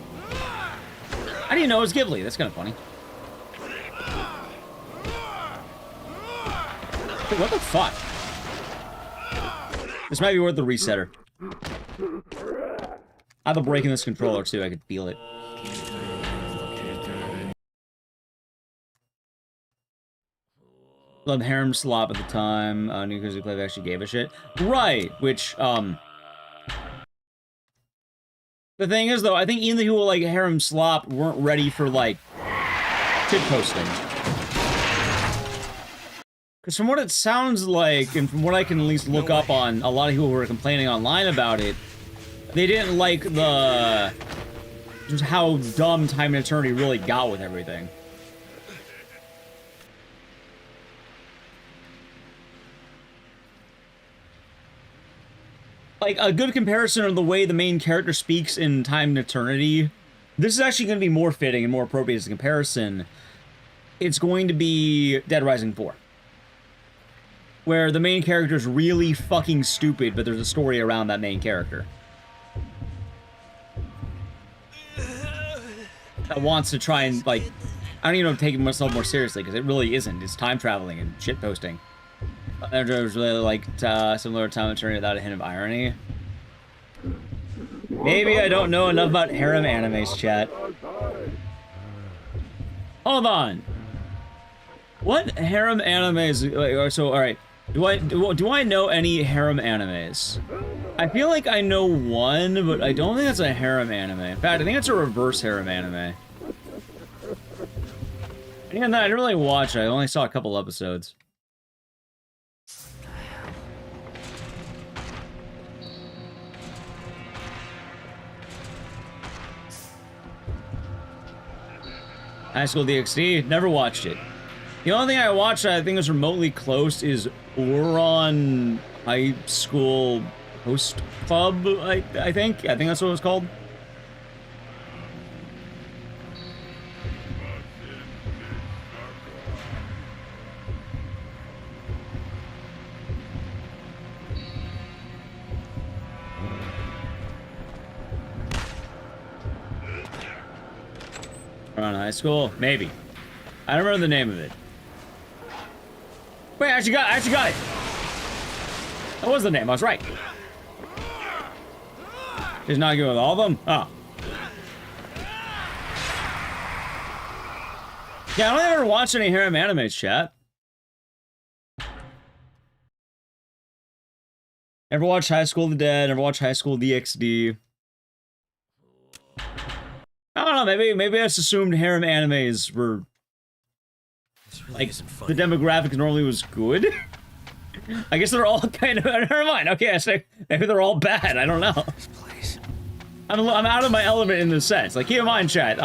I didn't know it was Ghibli. That's kind of funny. Dude, what the fuck? This might be worth the resetter. I have a break in this controller too, I could feel it. Loved Harem Slop at the time, New Crazy Club actually gave a shit. Right, which, the thing is though, I think even the people like Harem Slop weren't ready for, like, shitposting. Because from what it sounds like, and from what I can at least look up on a lot of people who were complaining online about it, they didn't like just how dumb Time and Eternity really got with everything. Like, a good comparison of the way the main character speaks in Time and Eternity, this is actually going to be more fitting and more appropriate as a comparison. It's going to be Dead Rising 4. Where the main character is really fucking stupid, but there's a story around that main character. That wants to try and, like, I don't even know if taking myself more seriously, because it really isn't. It's time traveling and shitposting. I was really liked similar Time and Eternity without a hint of irony. Maybe I don't know enough about harem animes, chat. Hold on. What harem animes? So, alright. Do I know any harem animes? I feel like I know one, but I don't think that's a harem anime. In fact, I think it's a reverse harem anime. And even then, I didn't really watch it. I only saw a couple episodes. High School DxD, never watched it. The only thing I watched I think was remotely close is Oron High School Host Club, I think that's what it was called. Oron High School? Maybe. I don't remember the name of it. Wait, I actually got it! That was the name, I was right. He's not good with all of them? Oh. Yeah, I don't ever watch any harem animes, chat. Ever watch High School of the Dead? Ever watch High School DxD? I don't know, maybe I just assumed harem animes were... Like, the demographic normally was good? I guess they're all kind of... Never mind, okay, maybe they're all bad, I don't know. I'm out of my element in this sense. Like, keep in mind, chat,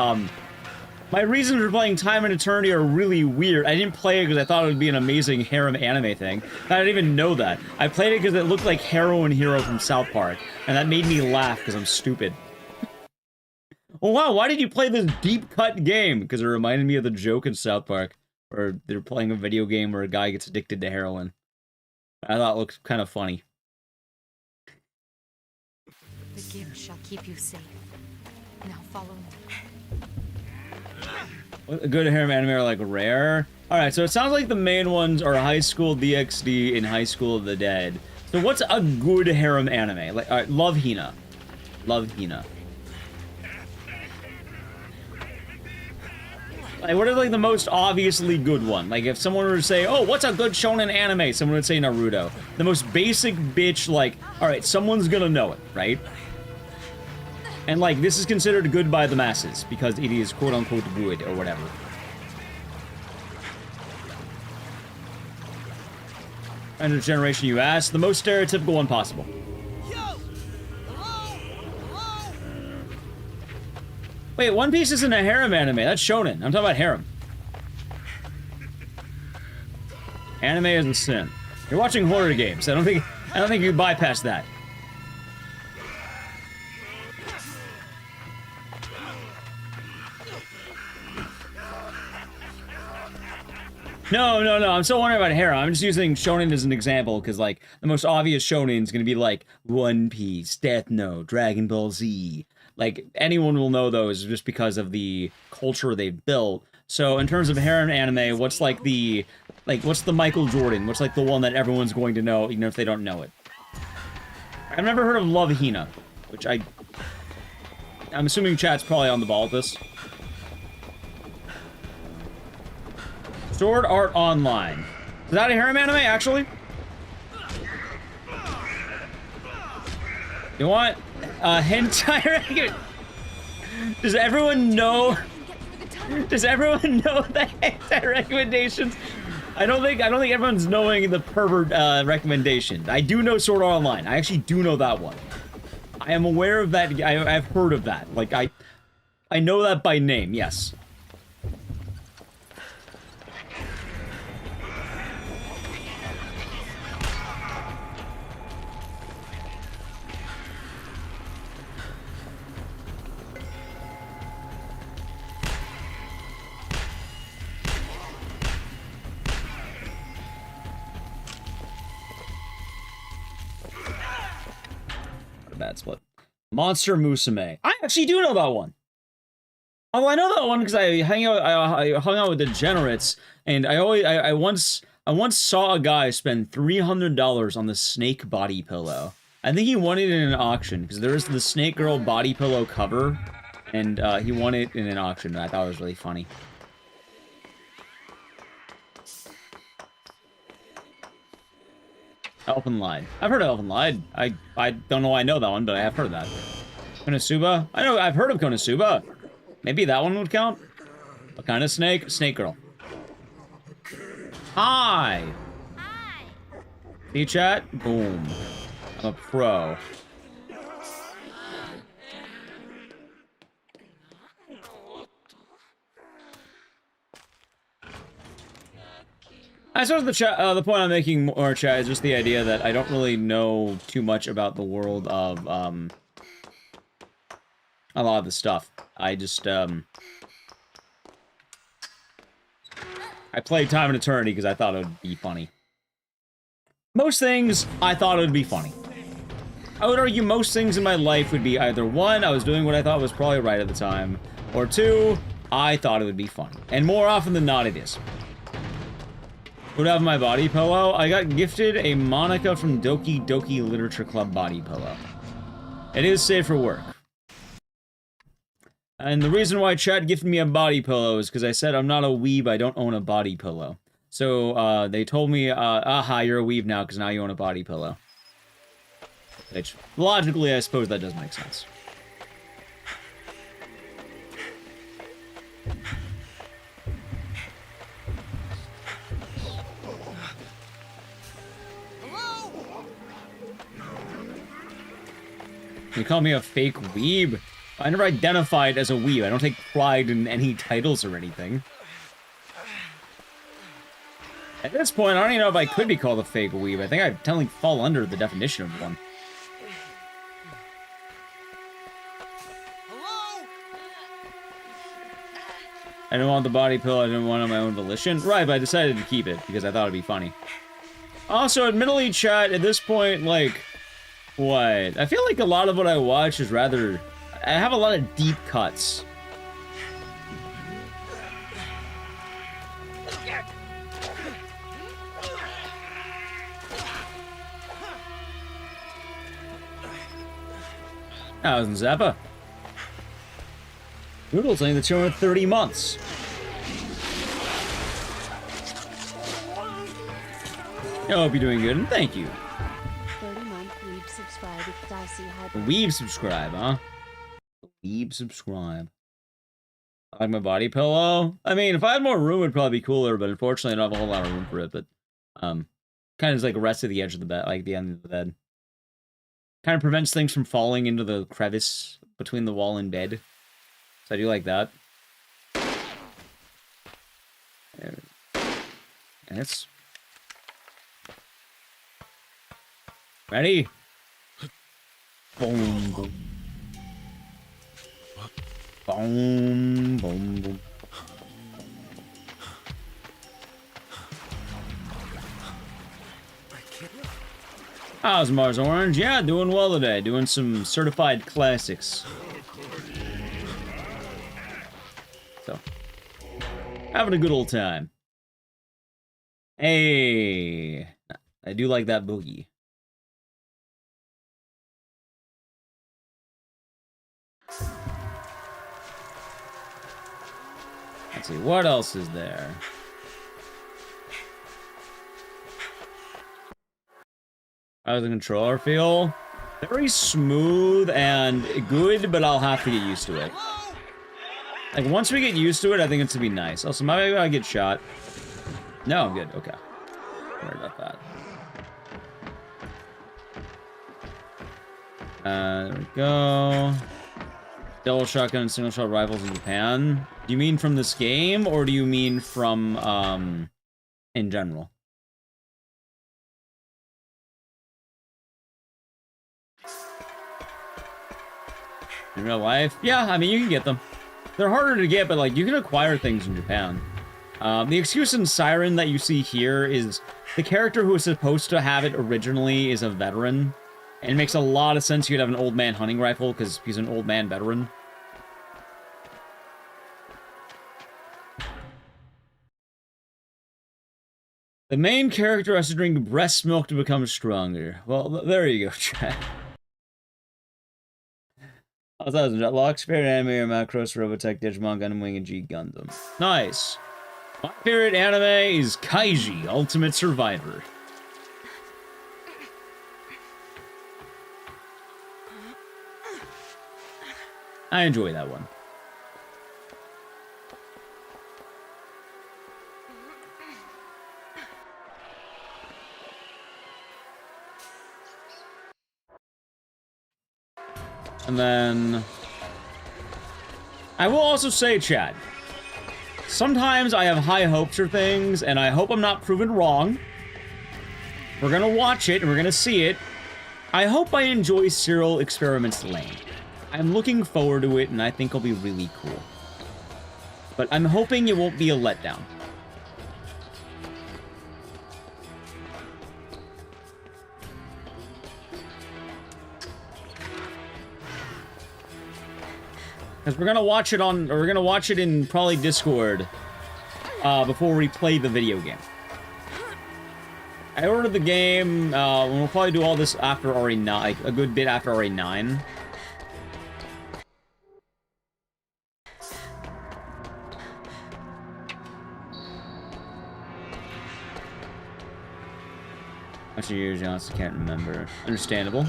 my reasons for playing Time and Eternity are really weird. I didn't play it because I thought it would be an amazing harem anime thing. I didn't even know that. I played it because it looked like Heroine Hero from South Park, and that made me laugh because I'm stupid. Oh wow, why did you play this deep cut game? Because it reminded me of the joke in South Park, where they're playing a video game where a guy gets addicted to heroin. I thought it looked kind of funny. The gift shall keep you safe. Now follow me. A good harem anime are like rare. Alright, so it sounds like the main ones are High School DxD and High School of the Dead. So what's a good harem anime? Like, alright, Love Hina. Love Hina. Like, what is, like, the most obviously good one? Like, if someone were to say, oh, what's a good shonen anime? Someone would say Naruto. The most basic bitch, like, alright, someone's gonna know it, right? And, like, this is considered good by the masses, because it is quote-unquote good, or whatever. And the generation you asked, the most stereotypical one possible. Wait, One Piece isn't a harem anime. That's shonen. I'm talking about harem. Anime is a sin. You're watching horror games. I don't think you bypass that. No. I'm still wondering about harem. I'm just using shonen as an example because, like, the most obvious shonen is going to be like One Piece, Death Note, Dragon Ball Z. Like, anyone will know those just because of the culture they've built. So, in terms of harem anime, what's like the... Like, what's the Michael Jordan? What's like the one that everyone's going to know, even if they don't know it? I've never heard of Love Hina, which I'm assuming chat's probably on the ball with this. Sword Art Online. Is that a harem anime, actually? You want hentai? Does everyone know? Does everyone know the hentai recommendations? I don't think everyone's knowing the pervert recommendations. I do know Sword Art Online. I actually do know that one. I am aware of that. I've heard of that. Like I know that by name. Yes. Bad split. Monster Musume. I actually do know that one. Oh, I know that one because I hung out with degenerates, and I once saw a guy spend $300 on the snake body pillow. I think he won it in an auction because there was the Snake Girl body pillow cover, and he won it in an auction. And I thought it was really funny. Elfin Lied. I've heard of Elfin Lied. I don't know why I know that one, but I have heard of that. Konosuba? I know, I've heard of Konosuba. Maybe that one would count? What kind of snake? Snake girl. Hi! Hi! See chat? Boom. I'm a pro. I suppose the point I'm making more, chat, is just the idea that I don't really know too much about the world of, a lot of the stuff. I just, I played Time and Eternity because I thought it would be funny. Most things, I thought it would be funny. I would argue most things in my life would be either 1, I was doing what I thought was probably right at the time, or 2, I thought it would be funny. And more often than not, it is. Would have my body pillow? I got gifted a Monica from Doki Doki Literature Club body pillow. It is safe for work. And the reason why chat gifted me a body pillow is because I said I'm not a weeb, I don't own a body pillow. So, they told me, aha, you're a weeb now, because now you own a body pillow. Which, logically, I suppose that does make sense. You call me a fake weeb? I never identified as a weeb. I don't take pride in any titles or anything. At this point, I don't even know if I could be called a fake weeb. I think I technically fall under the definition of one. I didn't want the body pillow, I didn't want it on my own volition. Right, but I decided to keep it, because I thought it'd be funny. Also, admittedly, chat, at this point, like... What? I feel like a lot of what I watch is rather... I have a lot of deep cuts. I was in Zappa. Noodles, I think that's over 30 months. I hope you're doing good, and thank you. 30-month Weeb subscribe, Ecdycis. Weeb subscribe, huh? Weeb subscribe. I like my body pillow. I mean, if I had more room, it'd probably be cooler, but unfortunately, I don't have a whole lot of room for it, but, kind of just like rest of the edge of the bed, like the end of the bed. Kind of prevents things from falling into the crevice between the wall and bed. So I do like that. And it's... Ready? Boom, boom. Boom, boom, boom. How's Mars Orange? Yeah, doing well today. Doing some certified classics. So, having a good old time. Hey, I do like that boogie. Let's see, what else is there? How does the controller feel? Very smooth and good, but I'll have to get used to it. Like, once we get used to it, I think it's gonna be nice. Also, maybe I get shot. No, I'm good. Okay. Don't worry about that. There we go. Double shotgun and single shot rifles in Japan. Do you mean from this game, or do you mean from, in general? In real life? Yeah, I mean, you can get them. They're harder to get, but, like, you can acquire things in Japan. The excuse in Siren that you see here is the character who is supposed to have it originally is a veteran. And it makes a lot of sense you'd have an old man hunting rifle, because he's an old man veteran. The main character has to drink breast milk to become stronger. Well, there you go, chat. Oh, that was Jetlock, Spirit Anime, or Macross, Robotech, Digimon, Gundam Wing, and G Gundam. Nice. My favorite anime is Kaiji, Ultimate Survivor. I enjoy that one. And then I will also say, Chad, sometimes I have high hopes for things, and I hope I'm not proven wrong. We're gonna watch it, and we're gonna see it. I hope I enjoy Serial Experiments Lane. I'm looking forward to it, and I think it'll be really cool. But I'm hoping it won't be a letdown. Because we're gonna watch it in probably Discord before we play the video game. I ordered the game, and we'll probably do all this after RE9, like a good bit after RE9. How many years, I honestly can't remember. Understandable.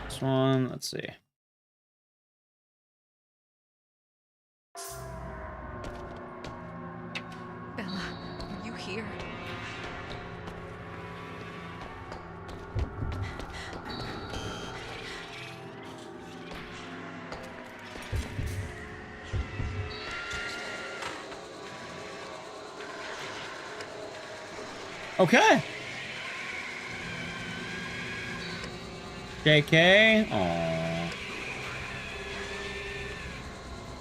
This one, let's see. Bella, are you here? Okay. JK. Aww.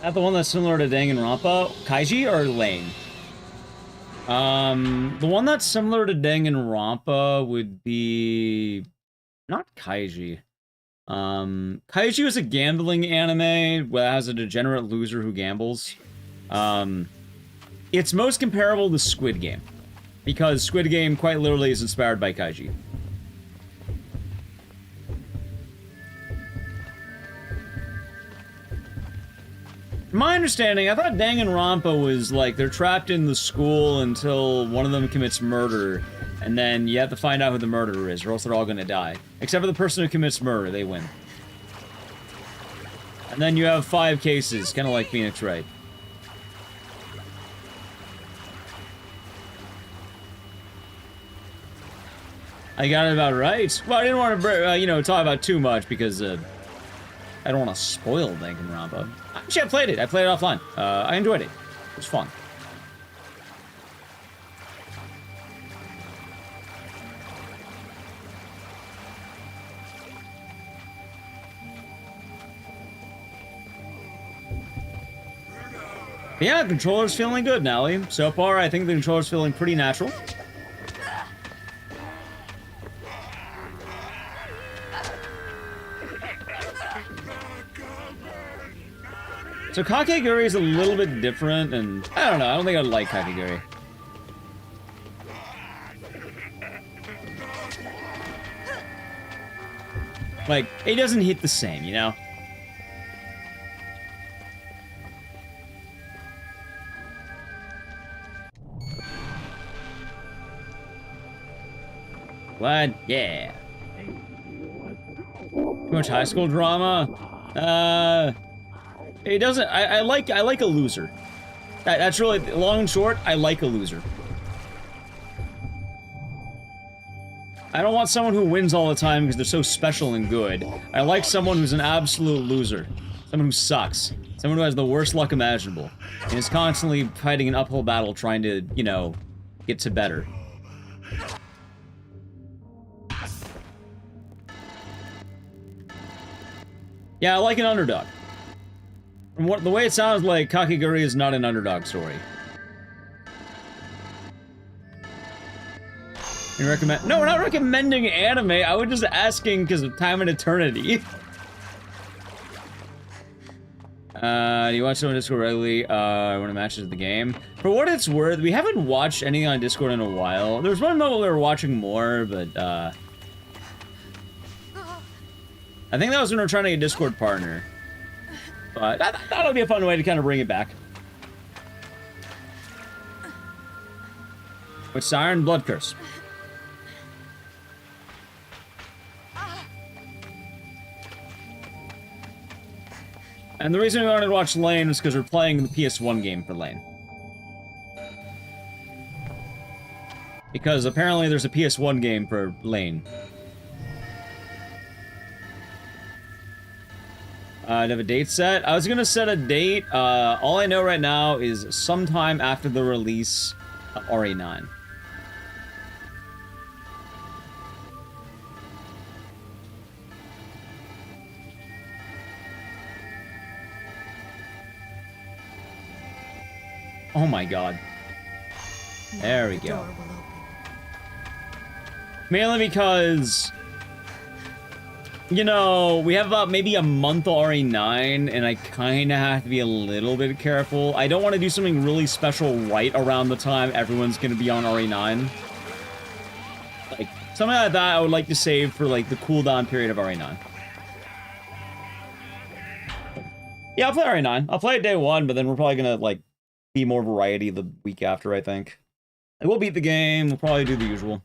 That the one that's similar to Danganronpa? Kaiji or Lane? The one that's similar to Danganronpa would be not Kaiji. Kaiji was a gambling anime that has a degenerate loser who gambles. It's most comparable to Squid Game, because Squid Game quite literally is inspired by Kaiji. From my understanding, I thought Danganronpa was like they're trapped in the school until one of them commits murder, and then you have to find out who the murderer is, or else they're all gonna die. Except for the person who commits murder, they win. And then you have 5 cases, kind of like Phoenix Wright. I got it about right. Well, I didn't want to, talk about too much because I don't want to spoil Danganronpa. Actually, I played it. I played it offline. I enjoyed it. It was fun. But yeah, controller's feeling good, Nally. So far, I think the controller's feeling pretty natural. So Kakegurui is a little bit different, and I don't know, I don't think I'd like Kakegurui. Like, it doesn't hit the same, you know? What? Yeah. Too much high school drama? It doesn't. I like a loser. That's really long and short. I like a loser. I don't want someone who wins all the time because they're so special and good. I like someone who's an absolute loser, someone who sucks, someone who has the worst luck imaginable, and is constantly fighting an uphill battle trying to, get to better. Yeah, I like an underdog. From the way it sounds like, Kakegurui is not an underdog story. You recommend? No, we're not recommending anime. I was just asking because of time and eternity. Do you watch someone on Discord regularly when it matches the game? For what it's worth, we haven't watched anything on Discord in a while. There was one moment we were watching more, but I think that was when we were trying to get a Discord partner. But that'll be a fun way to kind of bring it back. With Siren, Blood Curse. And the reason we wanted to watch Lane was because we're playing the PS1 game for Lane. Because apparently there's a PS1 game for Lane. I have a date set. I was gonna set a date. All I know right now is sometime after the release of RE9. Oh my god. There we go. Mainly because, you know, we have about maybe a month of RE9, and I kind of have to be a little bit careful. I don't want to do something really special right around the time everyone's going to be on RE9. Like, something like that I would like to save for, like, the cooldown period of RE9. Yeah, I'll play RE9. I'll play it day one, but then we're probably going to, like, be more variety the week after, I think. And we'll beat the game. We'll probably do the usual.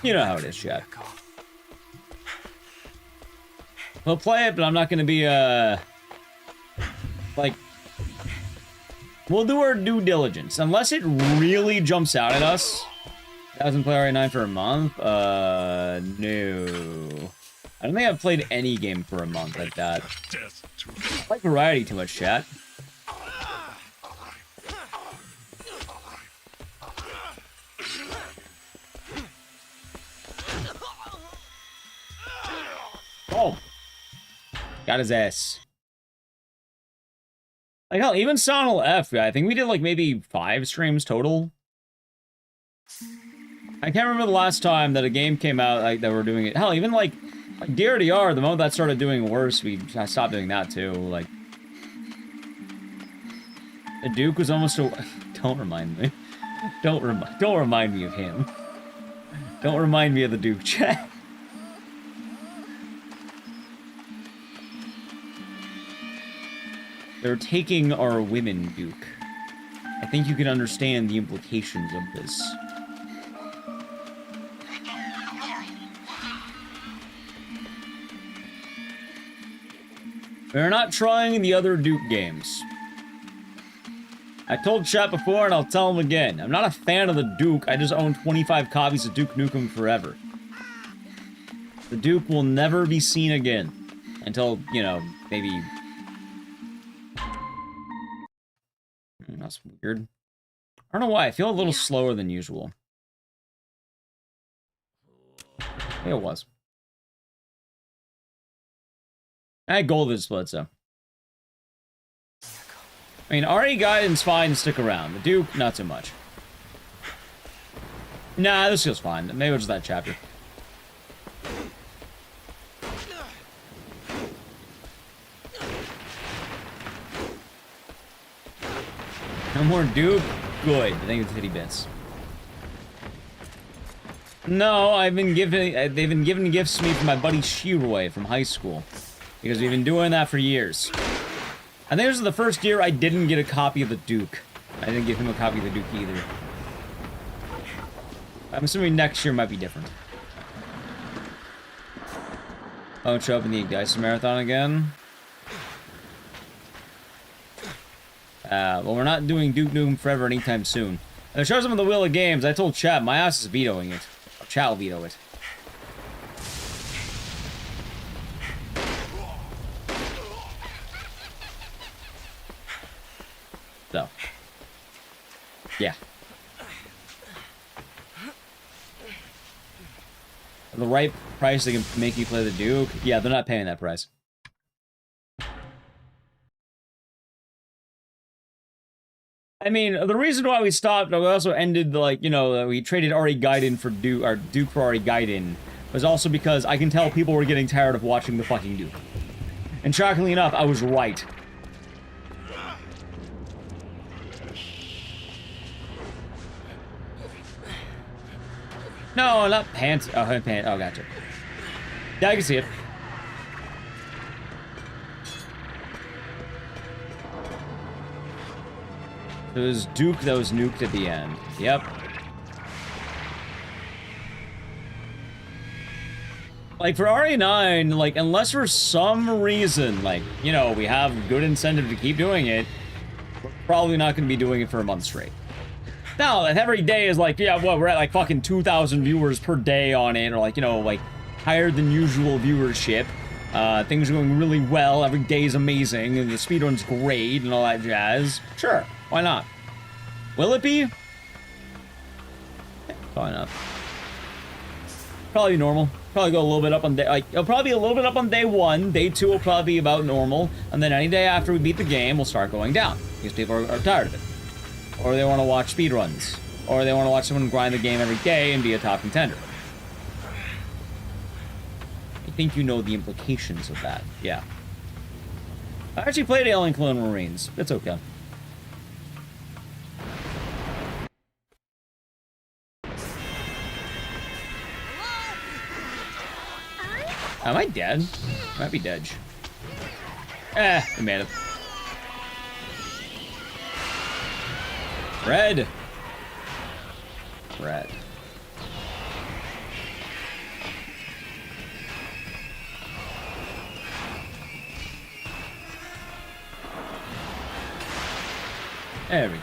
You know how it is, chat. We'll play it, but I'm not going to be, like... We'll do our due diligence. Unless it really jumps out at us. Hasn't played RE9 for a month? No. I don't think I've played any game for a month like that. I like variety too much, chat. Oh! Got his ass. Like, hell, even Sonal F, I think we did, like, maybe 5 streams total. I can't remember the last time that a game came out, like, that we're doing it. Hell, even, like DRDR, the moment that started doing worse, I stopped doing that, too. Like, the Duke was almost a... Don't remind me. Don't remind me of him. Don't remind me of the Duke, chat. They're taking our women, Duke. I think you can understand the implications of this. We're not trying the other Duke games. I told chat before, and I'll tell him again. I'm not a fan of the Duke. I just own 25 copies of Duke Nukem Forever. The Duke will never be seen again. Until, you know, maybe... That's weird. I don't know why. I feel a little slower than usual. Maybe it was. I had Golden Split, so. I mean, RE Guidance fine to stick around. The Duke, not so much. Nah, this feels fine. Maybe it was just that chapter. No more Duke? Good. I think it's 50 bits. No, I've been giving... they've been giving gifts to me from my buddy Shiroi from high school. Because we've been doing that for years. I think this is the first year I didn't get a copy of the Duke. I didn't give him a copy of the Duke either. I'm assuming next year might be different. Won't show up in the Ecdycis Marathon again. Well, we're not doing Duke Nukem Forever anytime soon. And it shows up in the Wheel of Games. I told chat, my ass is vetoing it. Or chat will veto it. So. Yeah. For the right price, they can make you play the Duke. Yeah, they're not paying that price. I mean, the reason why we stopped, we also ended, like, you know, we traded RE Gaiden for Duke, or Duke for RE Gaiden, was also because I can tell people were getting tired of watching the fucking Duke. And shockingly enough, I was right. No, not pants. Oh, pants. Oh, gotcha. Yeah, I can see it. It was Duke that was nuked at the end. Yep. Like, for RE9, like, unless for some reason, like, you know, we have good incentive to keep doing it, we're probably not going to be doing it for a month straight. Now, every day is like, yeah, well, we're at, like, fucking 2,000 viewers per day on it, or, like, you know, like, higher than usual viewership. Things are going really well, every day is amazing, and the speedrun's great, and all that jazz. Sure, why not? Will it be? Probably not. Probably be normal. Probably go a little bit up on day, like, it'll probably be a little bit up on day 1, day 2 will probably be about normal, and then any day after we beat the game, we'll start going down, because people are tired of it. Or they want to watch speedruns. Or they want to watch someone grind the game every day and be a top contender. I think you know the implications of that, yeah. I actually played Alien Clone Marines. It's okay. Am I dead? Might be dead. We made it. Red. Red. There we go.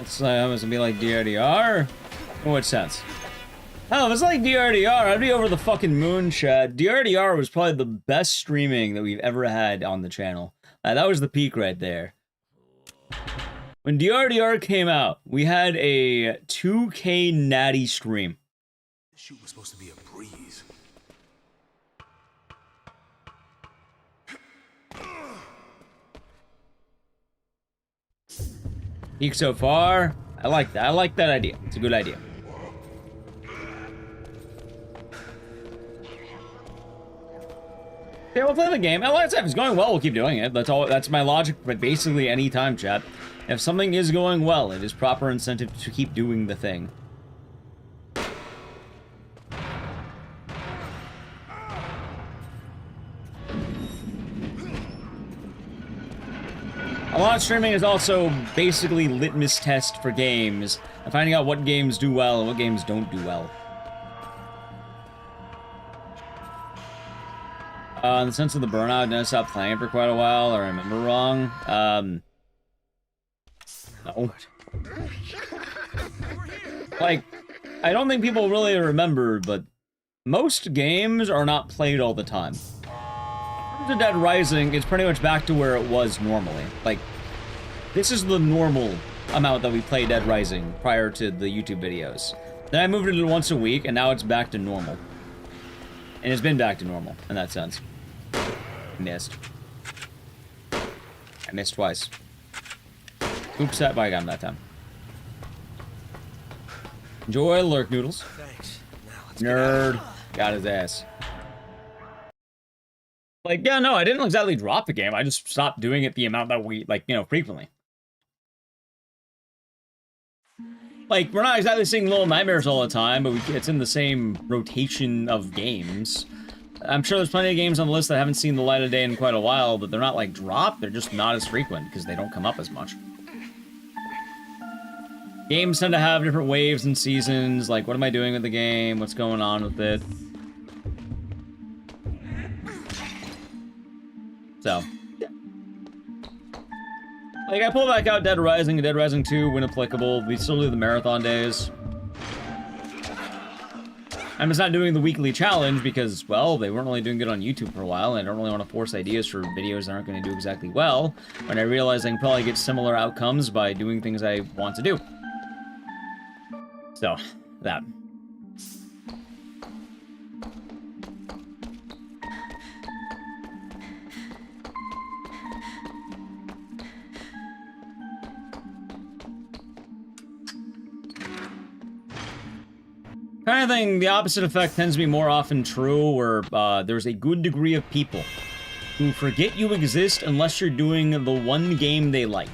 It's gonna be like DRDR? In what sense? Oh, if it's like DRDR, I'd be over the fucking moon, Chad. DRDR was probably the best streaming that we've ever had on the channel. That was the peak right there. When DRDR came out, we had a 2K natty stream. The shoot was supposed to be a breeze. Peak so far. I like that. I like that idea. It's a good idea. Yeah, we'll play the game. And like I said, if it's going well, we'll keep doing it. That's all. That's my logic. But basically, any time, chat. If something is going well, it is proper incentive to keep doing the thing. A lot of streaming is also basically litmus test for games, and finding out what games do well and what games don't do well. In the sense of the burnout, I didn't stop playing for quite a while, or I remember wrong. No. Like, I don't think people really remember, but most games are not played all the time. The Dead Rising is pretty much back to where it was normally. Like, this is the normal amount that we play Dead Rising prior to the YouTube videos. Then I moved it to once a week, and now it's back to normal. And it's been back to normal, in that sense. Missed. I missed twice. Oops, but I got him that time. Enjoy lurk noodles. Thanks. Now let's Nerd. Got his ass. Like, yeah, no, I didn't exactly drop the game. I just stopped doing it the amount that we, like, you know, frequently. Like, we're not exactly seeing Little Nightmares all the time, but it's in the same rotation of games. I'm sure there's plenty of games on the list that haven't seen the light of day in quite a while, but they're not, like, dropped. They're just not as frequent, because they don't come up as much. Games tend to have different waves and seasons, like, what am I doing with the game? What's going on with it? So, yeah. Like, I pull back out Dead Rising and Dead Rising 2 when applicable. We still do the marathon days. I'm just not doing the weekly challenge because, well, they weren't really doing good on YouTube for a while, and I don't really want to force ideas for videos that aren't going to do exactly well, when I realize I can probably get similar outcomes by doing things I want to do. So, that. Kind of thing, the opposite effect tends to be more often true, where there's a good degree of people who forget you exist unless you're doing the one game they like.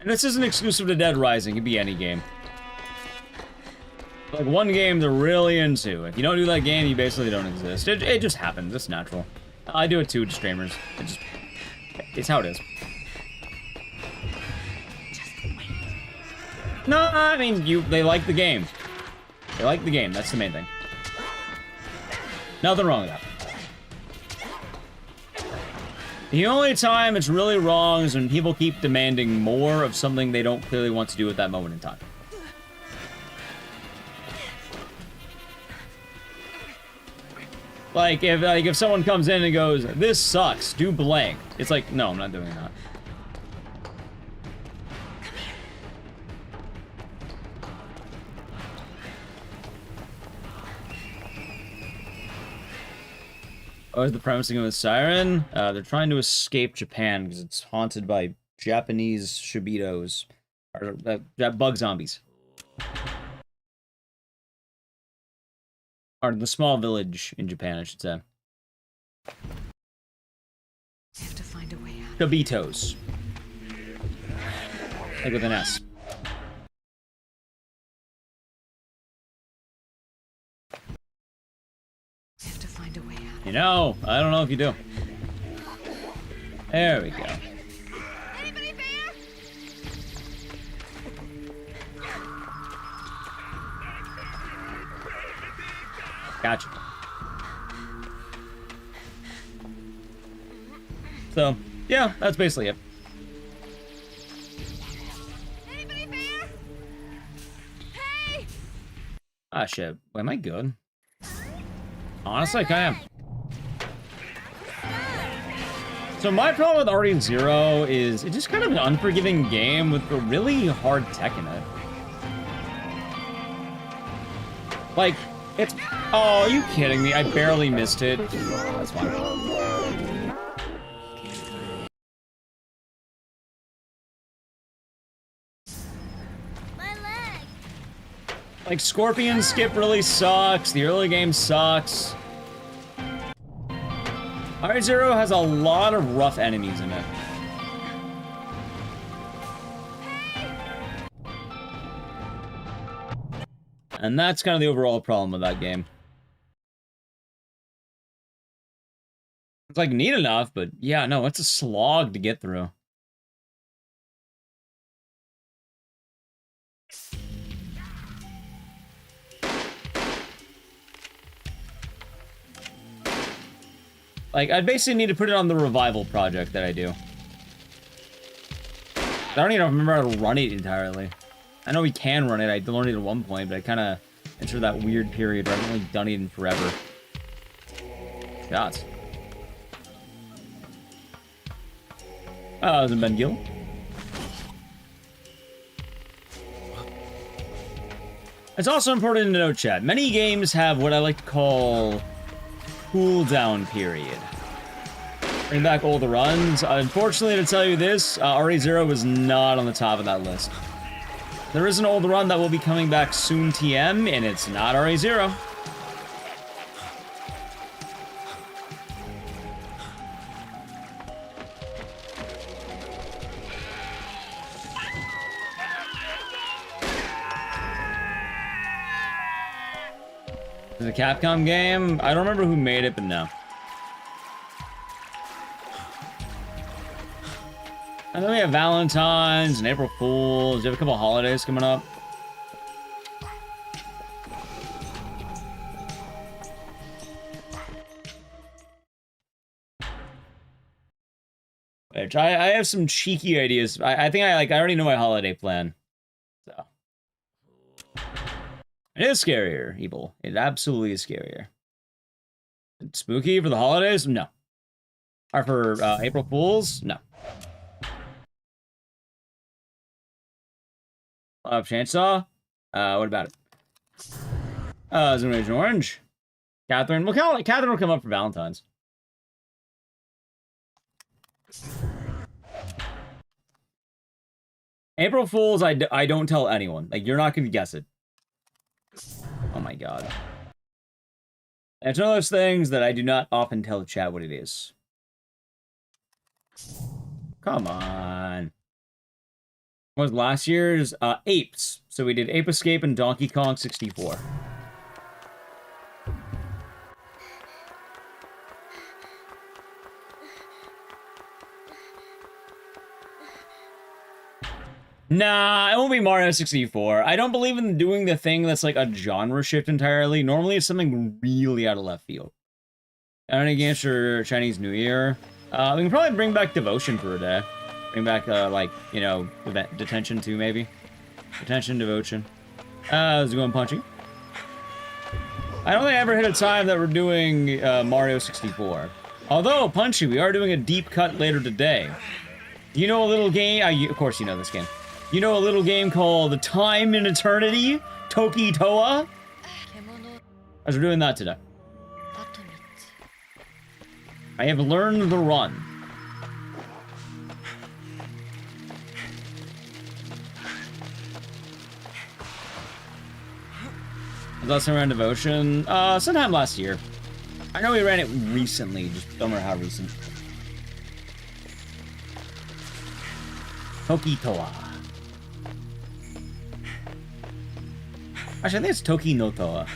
And this isn't exclusive to Dead Rising, it could be any game. Like, one game they're really into. If you don't do that game, you basically don't exist. It just happens, it's natural. I do it too to streamers. It's how it is. No, I mean, they like the game. They like the game, that's the main thing. Nothing wrong with that. The only time it's really wrong is when people keep demanding more of something they don't clearly want to do at that moment in time. Like if someone comes in and goes, "This sucks, do blank." It's like, no, I'm not doing that. What is the premise of with Siren? They're trying to escape Japan because it's haunted by Japanese Shibitos. Or bug zombies. Or the small village in Japan, I should say. I have to find a way out. Shibitos. Like with an S. I have to find a way out. You know, I don't know if you do. There we go. Anybody there? Gotcha. So, yeah, that's basically it. Anybody there? Hey! Ah, shit. Wait, am I good? Honestly, I am. So my problem with RE Zero is it's just kind of an unforgiving game with a really hard tech in it. Like, it's... Oh, are you kidding me? I barely missed it. That's fine. Like, Scorpion Skip really sucks. The early game sucks. RE0 has a lot of rough enemies in it. And that's kind of the overall problem with that game. It's like neat enough, but yeah, no, it's a slog to get through. Like, I'd basically need to put it on the revival project that I do. I don't even remember how to run it entirely. I know we can run it, I learned it at one point, but I kind of entered that weird period where I haven't really done it in forever. Shots. Oh, it was Ben Gill. It's also important to note, chat, many games have what I like to call cooldown period. Bring back older runs. Unfortunately, to tell you this, RE0 was not on the top of that list. There is an old run that will be coming back soon, TM, and it's not RE0. Is it a Capcom game? I don't remember who made it, but no. And then we have Valentine's and April Fools. You have a couple holidays coming up. Which I have some cheeky ideas. I think I already know my holiday plan. So it is scarier, Evil. It absolutely is scarier. Spooky for the holidays? No. Or for April Fools? No. Chainsaw? What about it? Zoom Orange. Catherine. Well, Catherine will come up for Valentine's. April Fools, I don't tell anyone. Like, you're not going to guess it. Oh my god. It's one of those things that I do not often tell the chat what it is. Come on. What was last year's? Apes. So we did Ape Escape and Donkey Kong 64. Nah, it won't be Mario 64. I don't believe in doing the thing that's like a genre shift entirely. Normally it's something really out of left field. Any games for Chinese New Year? We can probably bring back Devotion for a day. Bring back, like, you know, Detention too, maybe. Detention, Devotion. How's it going, Punchy? I don't think I ever hit a time that we're doing Mario 64. Although, Punchy, we are doing a deep cut later today. You know a little game? Of course you know this game. You know a little game called Time and Eternity? Toki Toa? As we're doing that today. I have learned the run. Was that some around Devotion? Sometime last year. I know we ran it recently, just don't remember how recent. Toki Toa. Actually, I think it's Toki no Toa.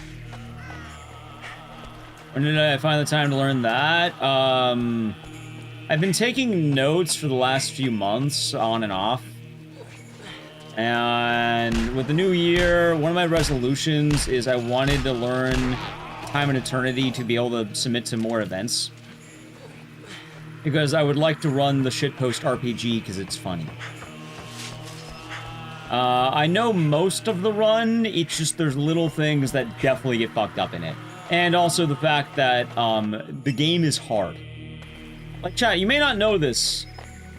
When did I find the time to learn that? I've been taking notes for the last few months, on and off. And with the new year, one of my resolutions is I wanted to learn Time and Eternity to be able to submit to more events. Because I would like to run the shitpost RPG because it's funny. I know most of the run, it's just there's little things that definitely get fucked up in it. And also the fact that the game is hard. Like, chat, you may not know this,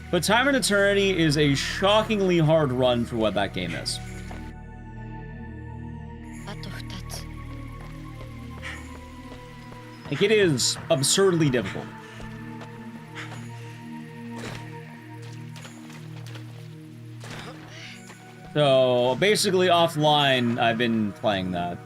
but Time and Eternity is a shockingly hard run for what that game is. Like, it is absurdly difficult. So, basically, offline, I've been playing that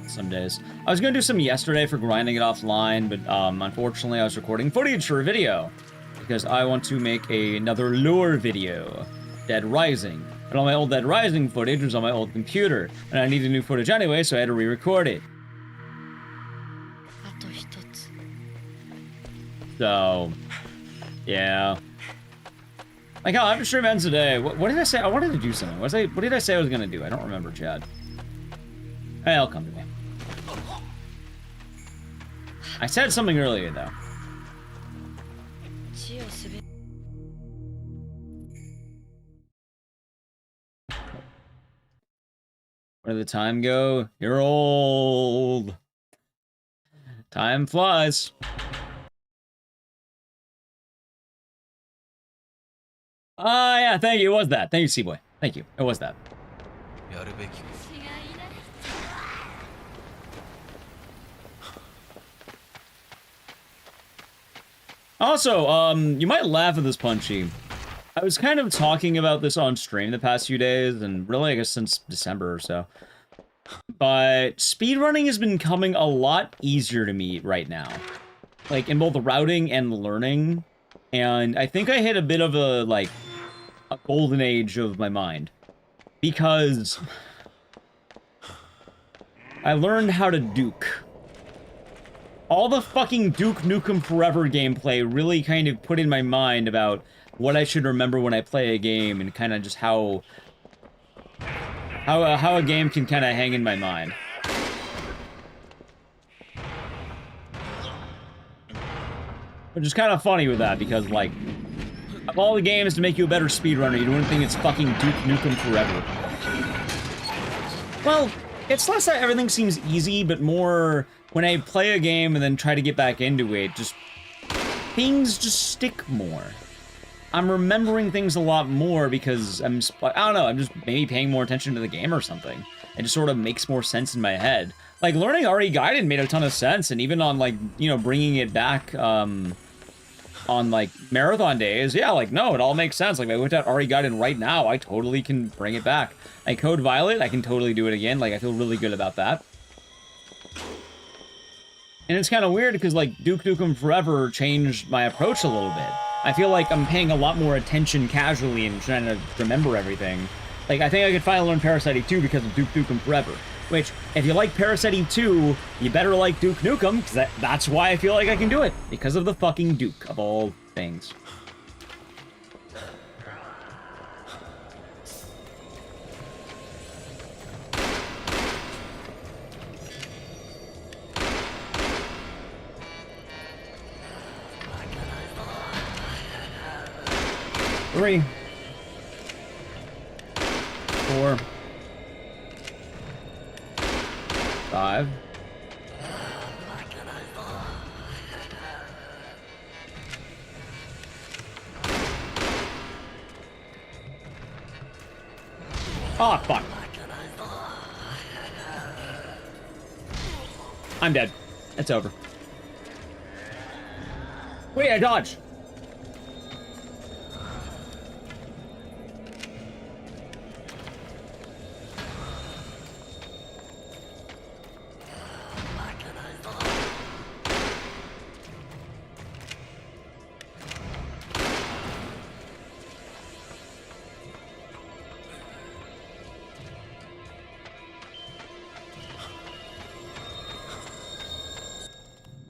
some days. I was gonna do some yesterday for grinding it offline, but unfortunately I was recording footage for a video. Because I want to make another lore video. Dead Rising. And all my old Dead Rising footage was on my old computer. And I needed new footage anyway, so I had to re-record it. So, yeah. Like, how after stream ends today, what did I say? I wanted to do something. What did I say I was gonna do? I don't remember, Chad. Hey, it'll come to me. I said something earlier, though. Where did the time go? You're old. Time flies. Yeah, thank you. It was that. Thank you, C-Boy. Thank you. It was that. Also, you might laugh at this, Punchy. I was kind of talking about this on stream the past few days, and really, I guess, since December or so. But speedrunning has been becoming a lot easier to me right now. Like, in both the routing and the learning. And I think I hit a bit of a, like, a golden age of my mind. Because I learned how to Duke. All the fucking Duke Nukem Forever gameplay really kind of put in my mind about what I should remember when I play a game, and kind of just how a game can kind of hang in my mind. Which is kind of funny with that, because, like, of all the games to make you a better speedrunner, you don't think it's fucking Duke Nukem Forever. Well, it's less that everything seems easy, but more when I play a game and then try to get back into it, just things just stick more. I'm remembering things a lot more because I don't know, I'm just maybe paying more attention to the game or something. It just sort of makes more sense in my head. Like, learning RE Guided made a ton of sense, and even on, like, you know, bringing it back, on, like, marathon days, yeah, like, no, it all makes sense. Like, if I whipped out RE Guided right now, I totally can bring it back. Like, Code Violet, I can totally do it again. Like, I feel really good about that. And it's kind of weird because, like, Duke Nukem Forever changed my approach a little bit. I feel like I'm paying a lot more attention casually and trying to remember everything. Like, I think I could finally learn Parasite 2 because of Duke Nukem Forever. Which, if you like Parasite 2, you better like Duke Nukem, because that's why I feel like I can do it. Because of the fucking Duke, of all things. Three. 4. 5. Oh, fuck. I'm dead. It's over. Wait, I dodged.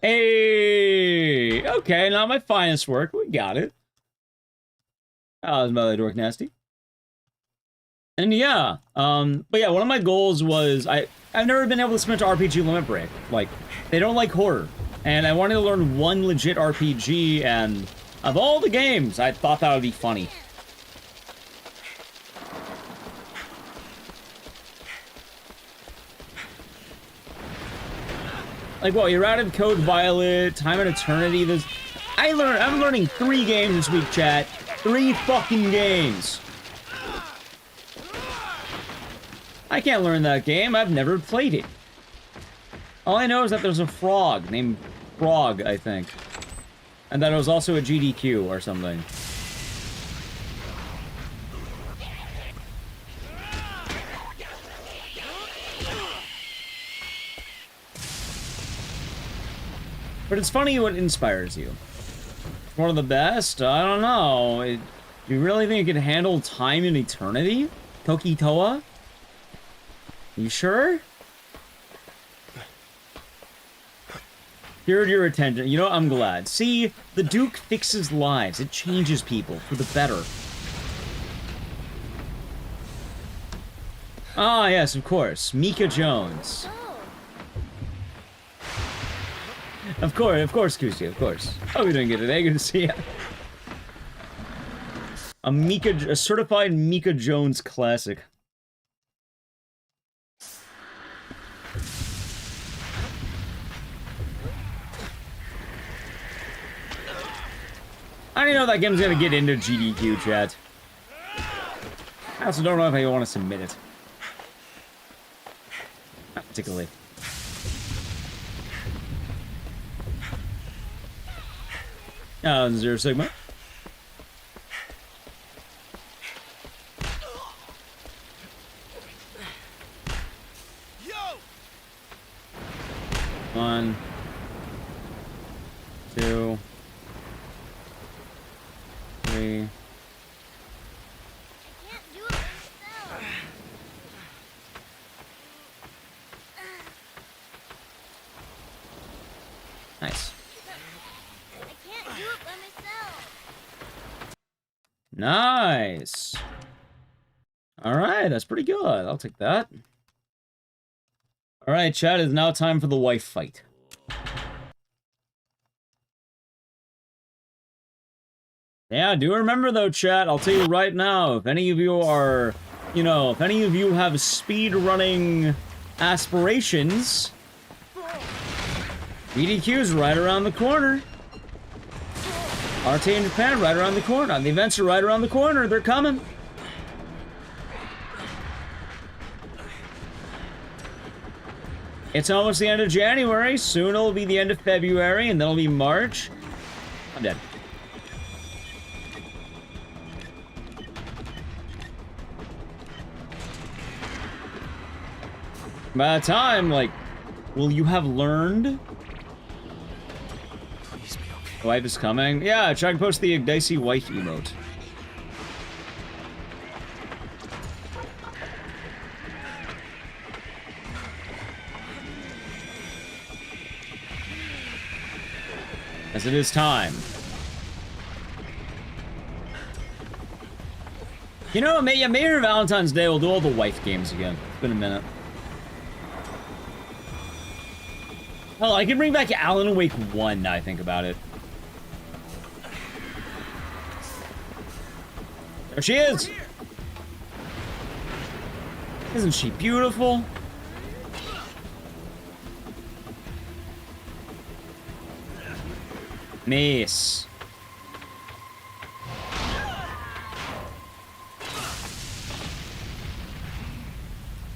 Hey! Okay, not my finest work. We got it. That was my Dork Nasty. And yeah, but yeah, one of my goals was, I've never been able to submit to RPG Limit Break. Like, they don't like horror. And I wanted to learn one legit RPG, and of all the games, I thought that would be funny. Like, what, you're out of Code Violet, Time and Eternity, I'm learning 3 games this week, chat. 3 fucking games. I can't learn that game, I've never played it. All I know is that there's a frog named Frog, I think. And that it was also a GDQ or something. But it's funny what inspires you. One of the best? I don't know. Do you really think it can handle Time and Eternity? Toki Toa? You sure? Here, your attention. You know, I'm glad. See, the Duke fixes lives. It changes people for the better. Ah, yes, of course. Mika Jones. Of course, Kusi, of course. Oh, you're doing good today. Good to see you. A certified Mika Jones classic. I didn't know that game's gonna get into GDQ, chat. I also don't know if I want to submit it. Not particularly. Zero Sigma. One, 2, 3. Nice. Nice. Alright, that's pretty good. I'll take that. Alright, chat, it's now time for the wife fight. Yeah, do remember though, chat, I'll tell you right now, if any of you are, you know, if any of you have speed running aspirations, BDQ's right around the corner. RT in Japan, right around the corner. The events are right around the corner. They're coming. It's almost the end of January. Soon it'll be the end of February, and then it'll be March. I'm dead. By the time, like, will you have learned? Wife is coming. Yeah, try and post the Ecdycis wife emote. As it is time. You know, maybe on Valentine's Day we'll do all the wife games again. It's been a minute. Oh, I can bring back Alan Wake 1 now I think about it. There she is! Isn't she beautiful? Miss.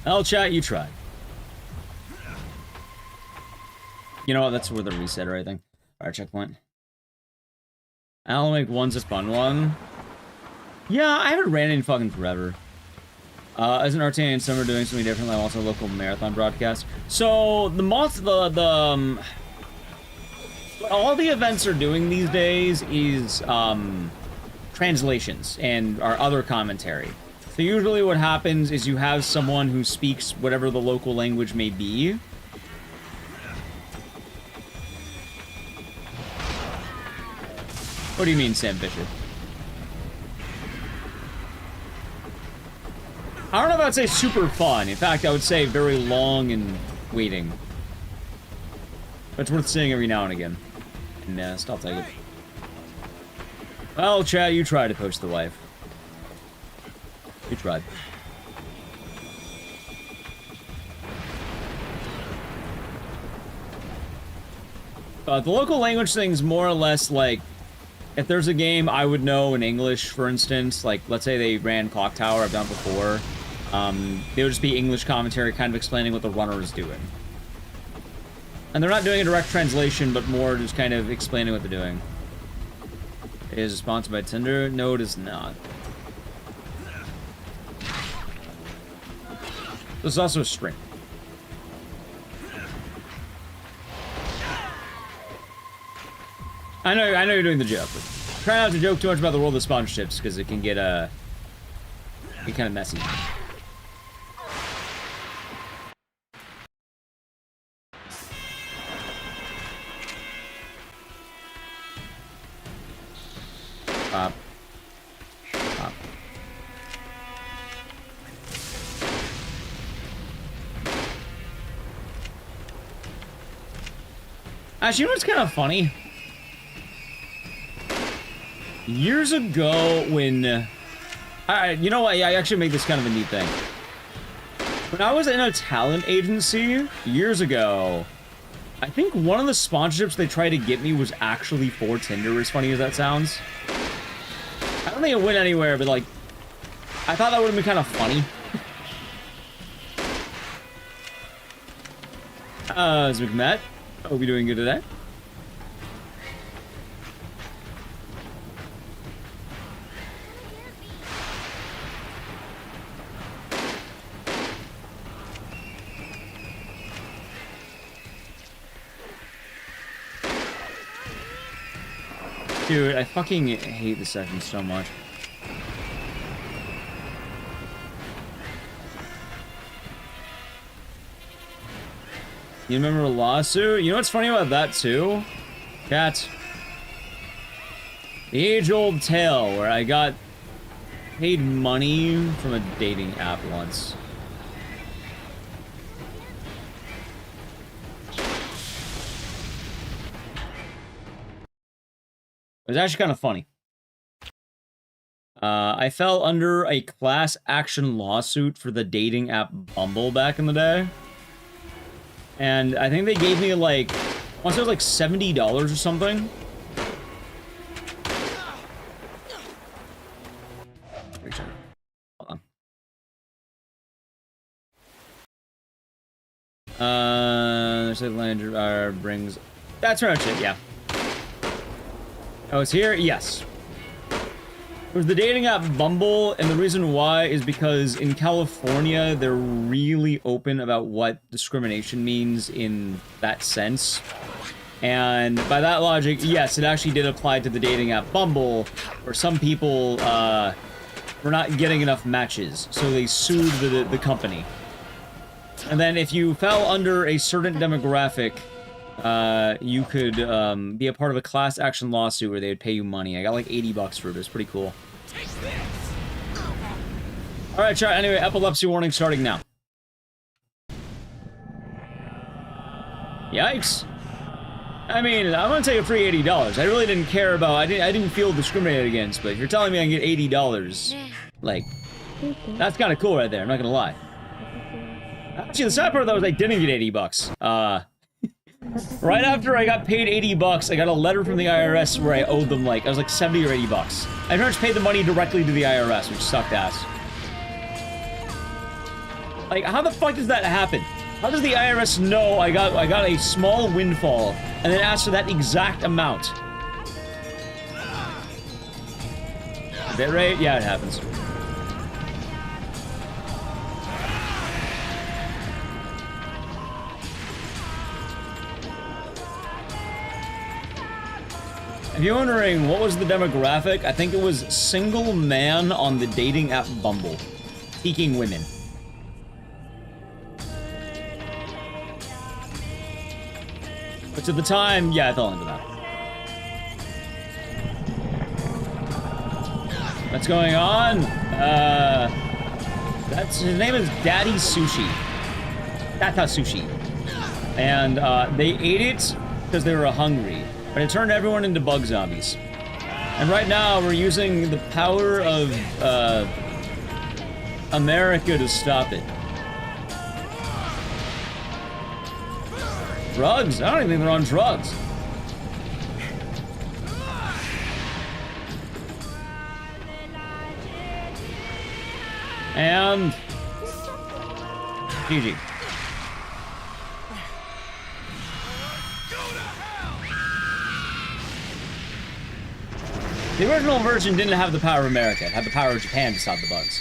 I'll chat, you tried. You know what, that's where the reset or anything. Alright, checkpoint. Alan Wake 1's a fun one. Yeah, I haven't ran in fucking forever. As an RTA in summer doing something different, I'm also a local marathon broadcast. So, what all the events are doing these days is, translations and our other commentary. So usually what happens is you have someone who speaks whatever the local language may be. What do you mean, Sam Fisher? I don't know if I'd say super fun. In fact, I would say very long and waiting. But it's worth seeing every now and again. Nest, I'll take it. Well, Chad, you tried to poach the wife. You tried. The local language thing's more or less like, if there's a game I would know in English, for instance, like, let's say they ran Clock Tower, I've done before, they would just be English commentary kind of explaining what the runner is doing. And they're not doing a direct translation, but more just kind of explaining what they're doing. Is it sponsored by Tinder? No, it is not. This is also a string. I know you're doing the joke, but try not to joke too much about the world of sponsorships, because it can get kind of messy. Pop. Pop. Actually, you know what's kind of funny? Years ago, when... you know what? I actually made this kind of a neat thing. When I was in a talent agency, years ago, I think one of the sponsorships they tried to get me was actually for Tinder, as funny as that sounds. I don't think it went anywhere, but, like, I thought that would have been kind of funny. Is McMatt? Hope you're doing good today. Dude, I fucking hate this session so much. You remember a lawsuit? You know what's funny about that, too? Cat. The age-old tale where I got paid money from a dating app once. It was actually kind of funny. I fell under a class action lawsuit for the dating app Bumble back in the day. And I think they gave me like, I want to say it was like $70 or something. Hold on. There's a land brings, that's right, shit, yeah. Oh, it's here? Yes. It was the dating app Bumble, and the reason why is because in California, they're really open about what discrimination means in that sense. And by that logic, yes, it actually did apply to the dating app Bumble, where some people were not getting enough matches, so they sued the company. And then if you fell under a certain demographic, you could be a part of a class action lawsuit where they would pay you money. I got like $80 for it. It was pretty cool. Alright, chat. Anyway, epilepsy warning starting now. Yikes. I mean, I'm gonna take a free $80. I really didn't care about... I didn't feel discriminated against, but if you're telling me I can get $80, like, that's kind of cool right there. I'm not gonna lie. Actually, the sad part though is I didn't get $80. Right after I got paid $80, I got a letter from the IRS where I owed them like, I was like 70 or $80. I pretty much paid the money directly to the IRS, which sucked ass. Like, how the fuck does that happen? How does the IRS know I got a small windfall and then ask for that exact amount? Bit rate? Yeah, it happens. If you're wondering what was the demographic, I think it was single man on the dating app Bumble, seeking women. Which at the time, yeah, I fell into that. What's going on? His name is Daddy Sushi. Tata Sushi. And they ate it because they were hungry. But it turned everyone into bug zombies. And right now, we're using the power of America to stop it. Drugs? I don't even think they're on drugs. And... GG. The original version didn't have the power of America. It had the power of Japan to stop the bugs.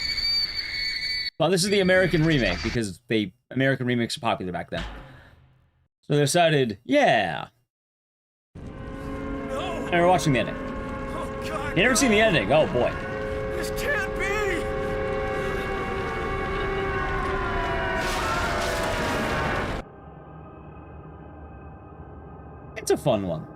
Well, this is the American remake, because American remakes were popular back then. So they decided, yeah. And we're watching the ending. You never seen the ending? Oh boy. This can't be! It's a fun one.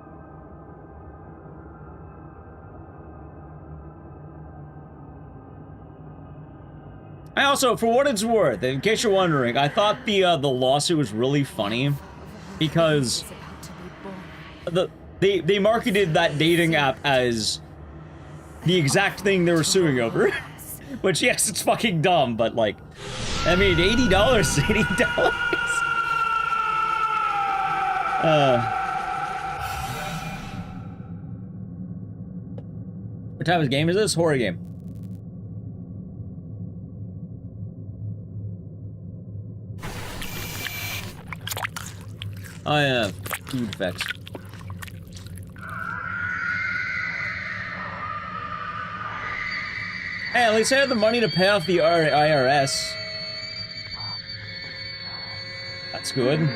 I also, for what it's worth, in case you're wondering, I thought the lawsuit was really funny because they marketed that dating app as the exact thing they were suing over. Which, yes, it's fucking dumb, but like, I mean, $80 is $80. What type of game is this? Horror game. Oh yeah, food effects. Hey, at least I had the money to pay off the IRS. That's good.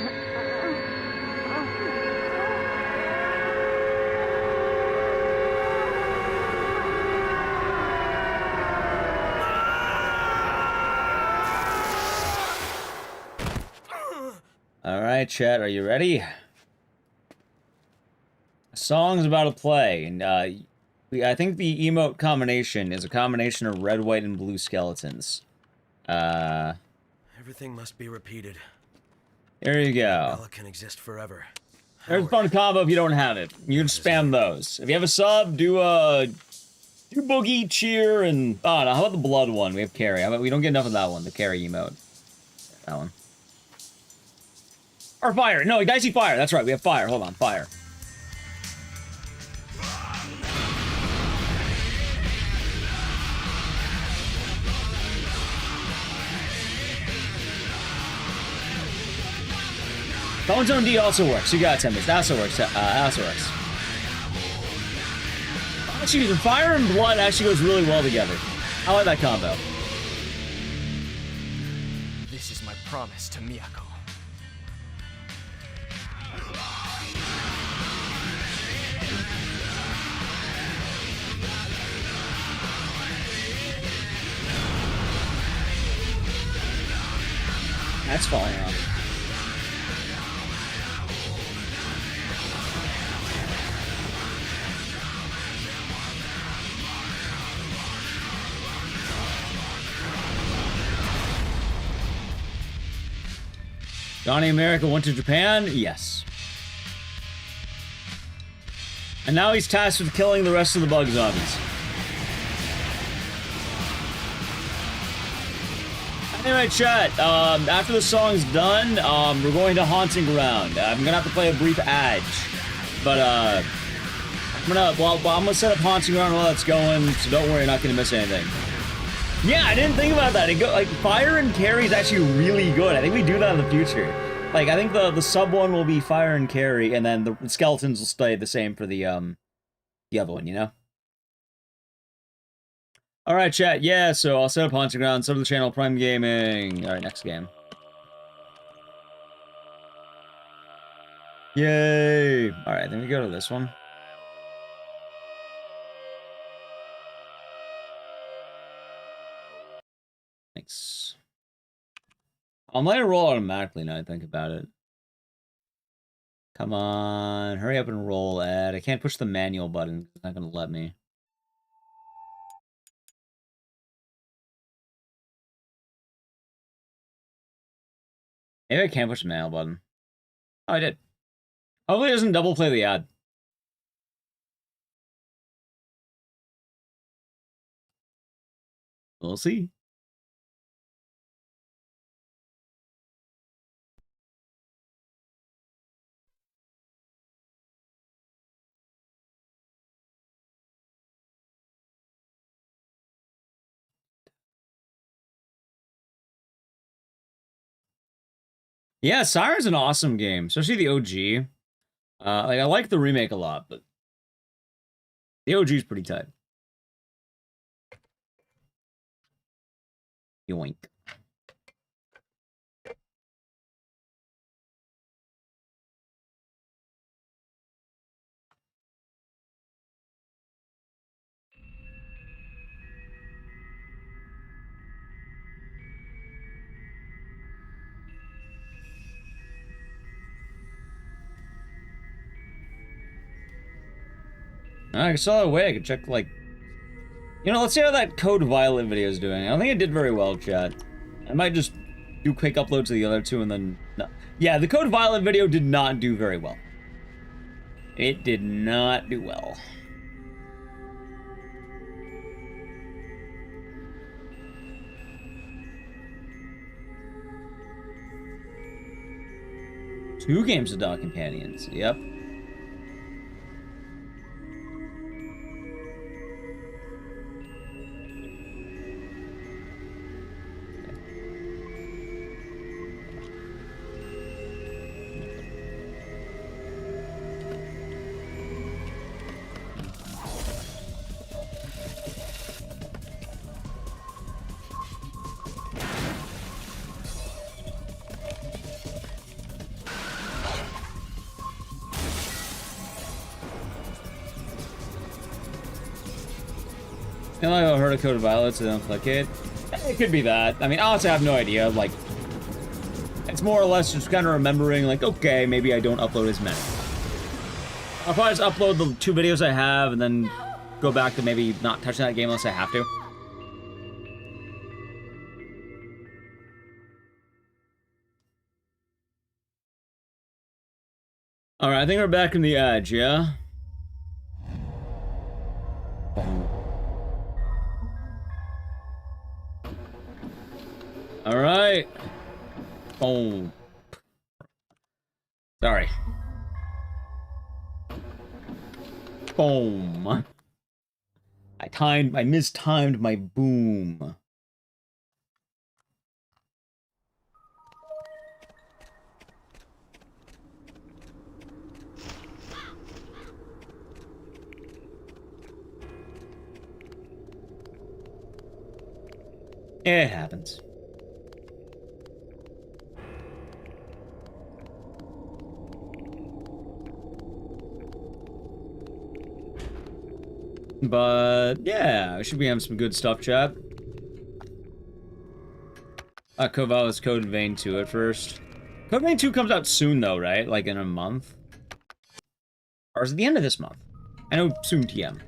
Alright, chat, are you ready? A song's about to play, and I think the emote combination is a combination of red, white, and blue skeletons. Everything must be repeated. There you go. Bella can exist forever. There's a fun combo if you don't have it. You can spam those. If you have a sub, do Boogie, Cheer, and... Oh, no, how about the blood one? We have Carry. How about we don't get enough of that one, the Carry emote. That one. Or Fire. No, Dicey Fire. That's right, we have Fire. Hold on, Fire. Phone Zone D also works. You got 10 minutes. That also works. Also works. Actually, Fire and Blood actually goes really well together. I like that combo. This is my promise to Miyako. That's falling off. Johnny America went to Japan? Yes. And now he's tasked with killing the rest of the bug zombies. Anyway, chat, after the song's done, we're going to Haunting Ground. I'm gonna have to play a brief ad. But, I'm gonna set up Haunting Ground while it's going, so don't worry, you're not gonna miss anything. Yeah, I didn't think about that. Like, fire and carry is actually really good. I think we do that in the future. Like, I think the sub one will be fire and carry, and then the skeletons will stay the same for the other one, you know? Alright, chat, yeah, so I'll set up Haunting Ground, sub to the channel, Prime Gaming. Alright, next game. Yay! Alright, then we go to this one. Thanks. I'm letting it roll automatically now I think about it. Come on, hurry up and roll, Ed. I can't push the manual button. It's not gonna let me. Maybe I can't push the manual button. Oh, I did. Hopefully it doesn't double play the ad. We'll see. Yeah, Siren's an awesome game, especially the OG. Like I like the remake a lot, but the OG is pretty tight. Yoink. I saw a way I could check, like... You know, let's see how that Code Violet video is doing. I don't think it did very well, chat. I might just do quick uploads to the other two and then... No. Yeah, the Code Violet video did not do very well. It did not do well. Two games of Dog Companions, yep. You know, I heard a Code of Violet, so they don't click it. It could be that. I mean, honestly, I have no idea. Like, it's more or less just kind of remembering, like, okay, maybe I don't upload as many. I'll probably just upload the 2 videos I have and then go back to maybe not touching that game unless I have to. Alright, I think we're back in the edge, yeah? Alright. Boom. Sorry. Boom. I mistimed my boom. It happens. But yeah, we should be having some good stuff, chat. Koval is Code Vein 2 at first. Code Vein 2 comes out soon, though, right? Like in a month? Or is it the end of this month? I know soon TM.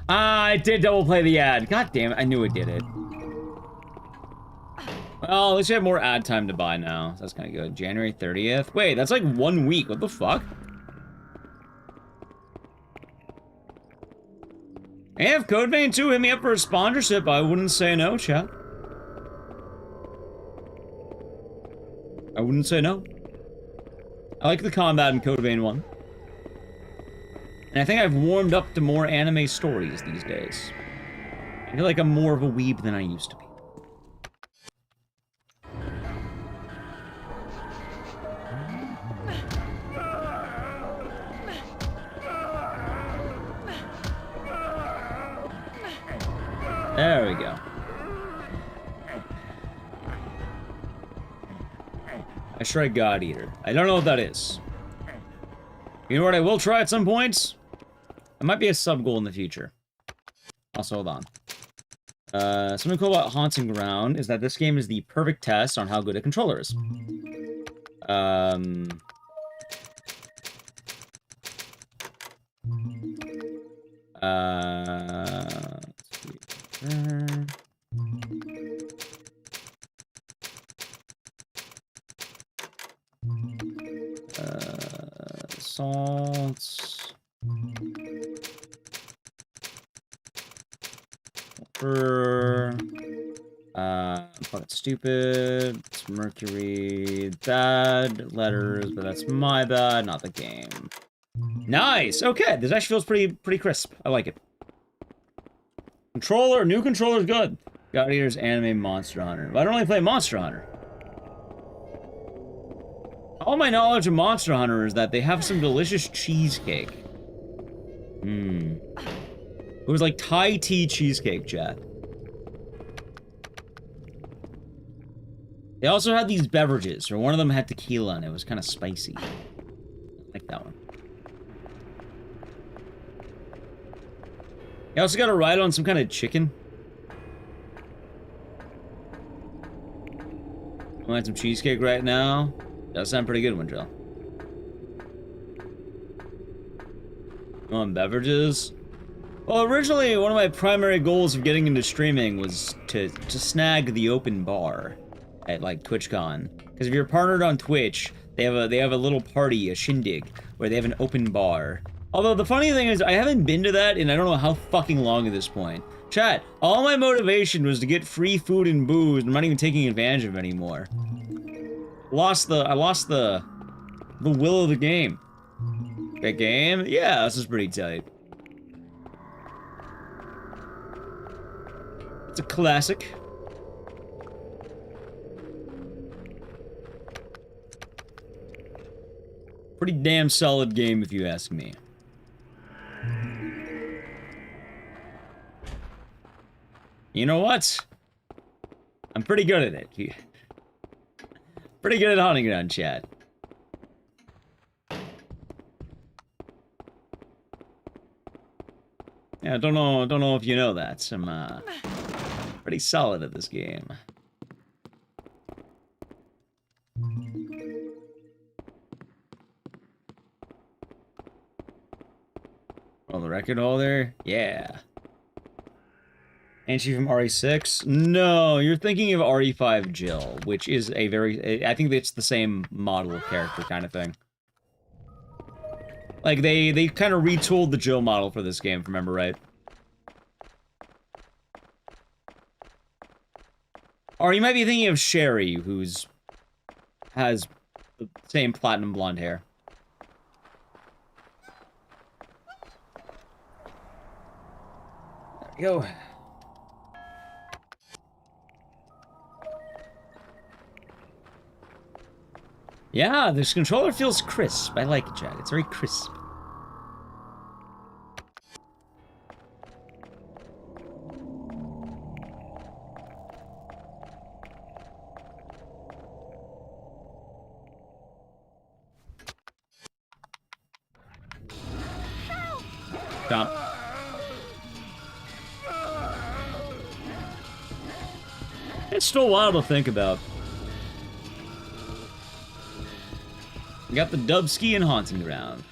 Ah, I did double play the ad. God damn it, I knew it did it. Well, at least we have more ad time to buy now. So that's kind of good. January 30th. Wait, that's like 1 week. What the fuck? Hey, if Code Vein 2 hit me up for a sponsorship, I wouldn't say no, chat. I wouldn't say no. I like the combat in Code Vein 1. And I think I've warmed up to more anime stories these days. I feel like I'm more of a weeb than I used to be. There we go. I tried God Eater. I don't know what that is. You know what I will try at some point? It might be a sub-goal in the future. Also, hold on. Something cool about Haunting Ground is that this game is the perfect test on how good a controller is. Salts. But stupid. It's Mercury. Bad letters, but that's my bad, not the game. Nice. Okay, this actually feels pretty crisp. I like it. Controller, new controller's good. God Eater's Anime Monster Hunter. But I don't really play Monster Hunter. All my knowledge of Monster Hunter is that they have some delicious cheesecake. It was like Thai tea cheesecake, chat. They also had these beverages, or one of them had tequila, and it was kind of spicy. I like that one. You also got a ride on some kind of chicken. I want some cheesecake right now. That sounds pretty good, Windrill. You want beverages? Well, originally, one of my primary goals of getting into streaming was to snag the open bar at, like, TwitchCon. Because if you're partnered on Twitch, they have a little party, a shindig, where they have an open bar. Although, the funny thing is, I haven't been to that in I don't know how fucking long at this point. Chat, all my motivation was to get free food and booze, and I'm not even taking advantage of it anymore. I lost the will of the game. That game? Yeah, this is pretty tight. It's a classic. Pretty damn solid game if you ask me. You know what? I'm pretty good at it. Pretty good at Haunting Ground, chat. Yeah, I don't know if you know that. I'm pretty solid at this game. Oh, the record holder? Yeah. And she from RE6? No, you're thinking of RE5 Jill, which is a very... I think it's the same model of character kind of thing. Like, they kind of retooled the Jill model for this game, if I remember right. Or you might be thinking of Sherry, has the same platinum blonde hair. There we go. Yeah, this controller feels crisp. I like it, Chad. It's very crisp. Stop. It's still wild to think about. We got the Dubski and Haunting Ground.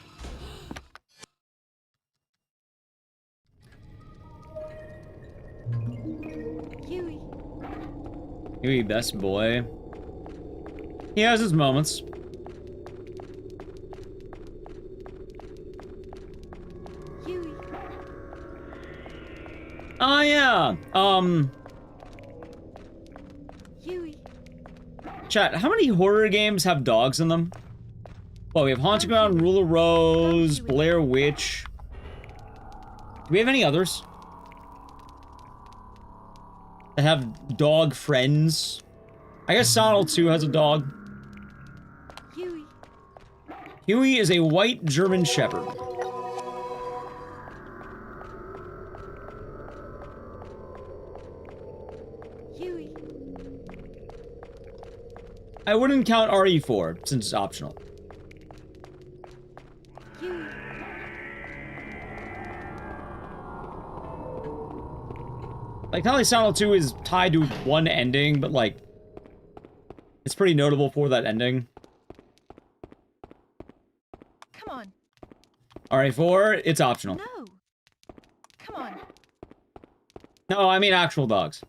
Huey. Huey, best boy. He has his moments. Huey. Oh yeah. Huey. Chat, how many horror games have dogs in them? Well, we have Haunting Ground, Rule of Rose, Blair Witch. Do we have any others that have dog friends? I guess Sonal 2 has a dog. Huey. Huey is a white German Shepherd. Huey. I wouldn't count RE4 since it's optional. Huey. Like, Holly Sonal 2 is tied to one ending, but like, it's pretty notable for that ending. Come on. RE4, it's optional. No. Come on. No, I mean actual dogs.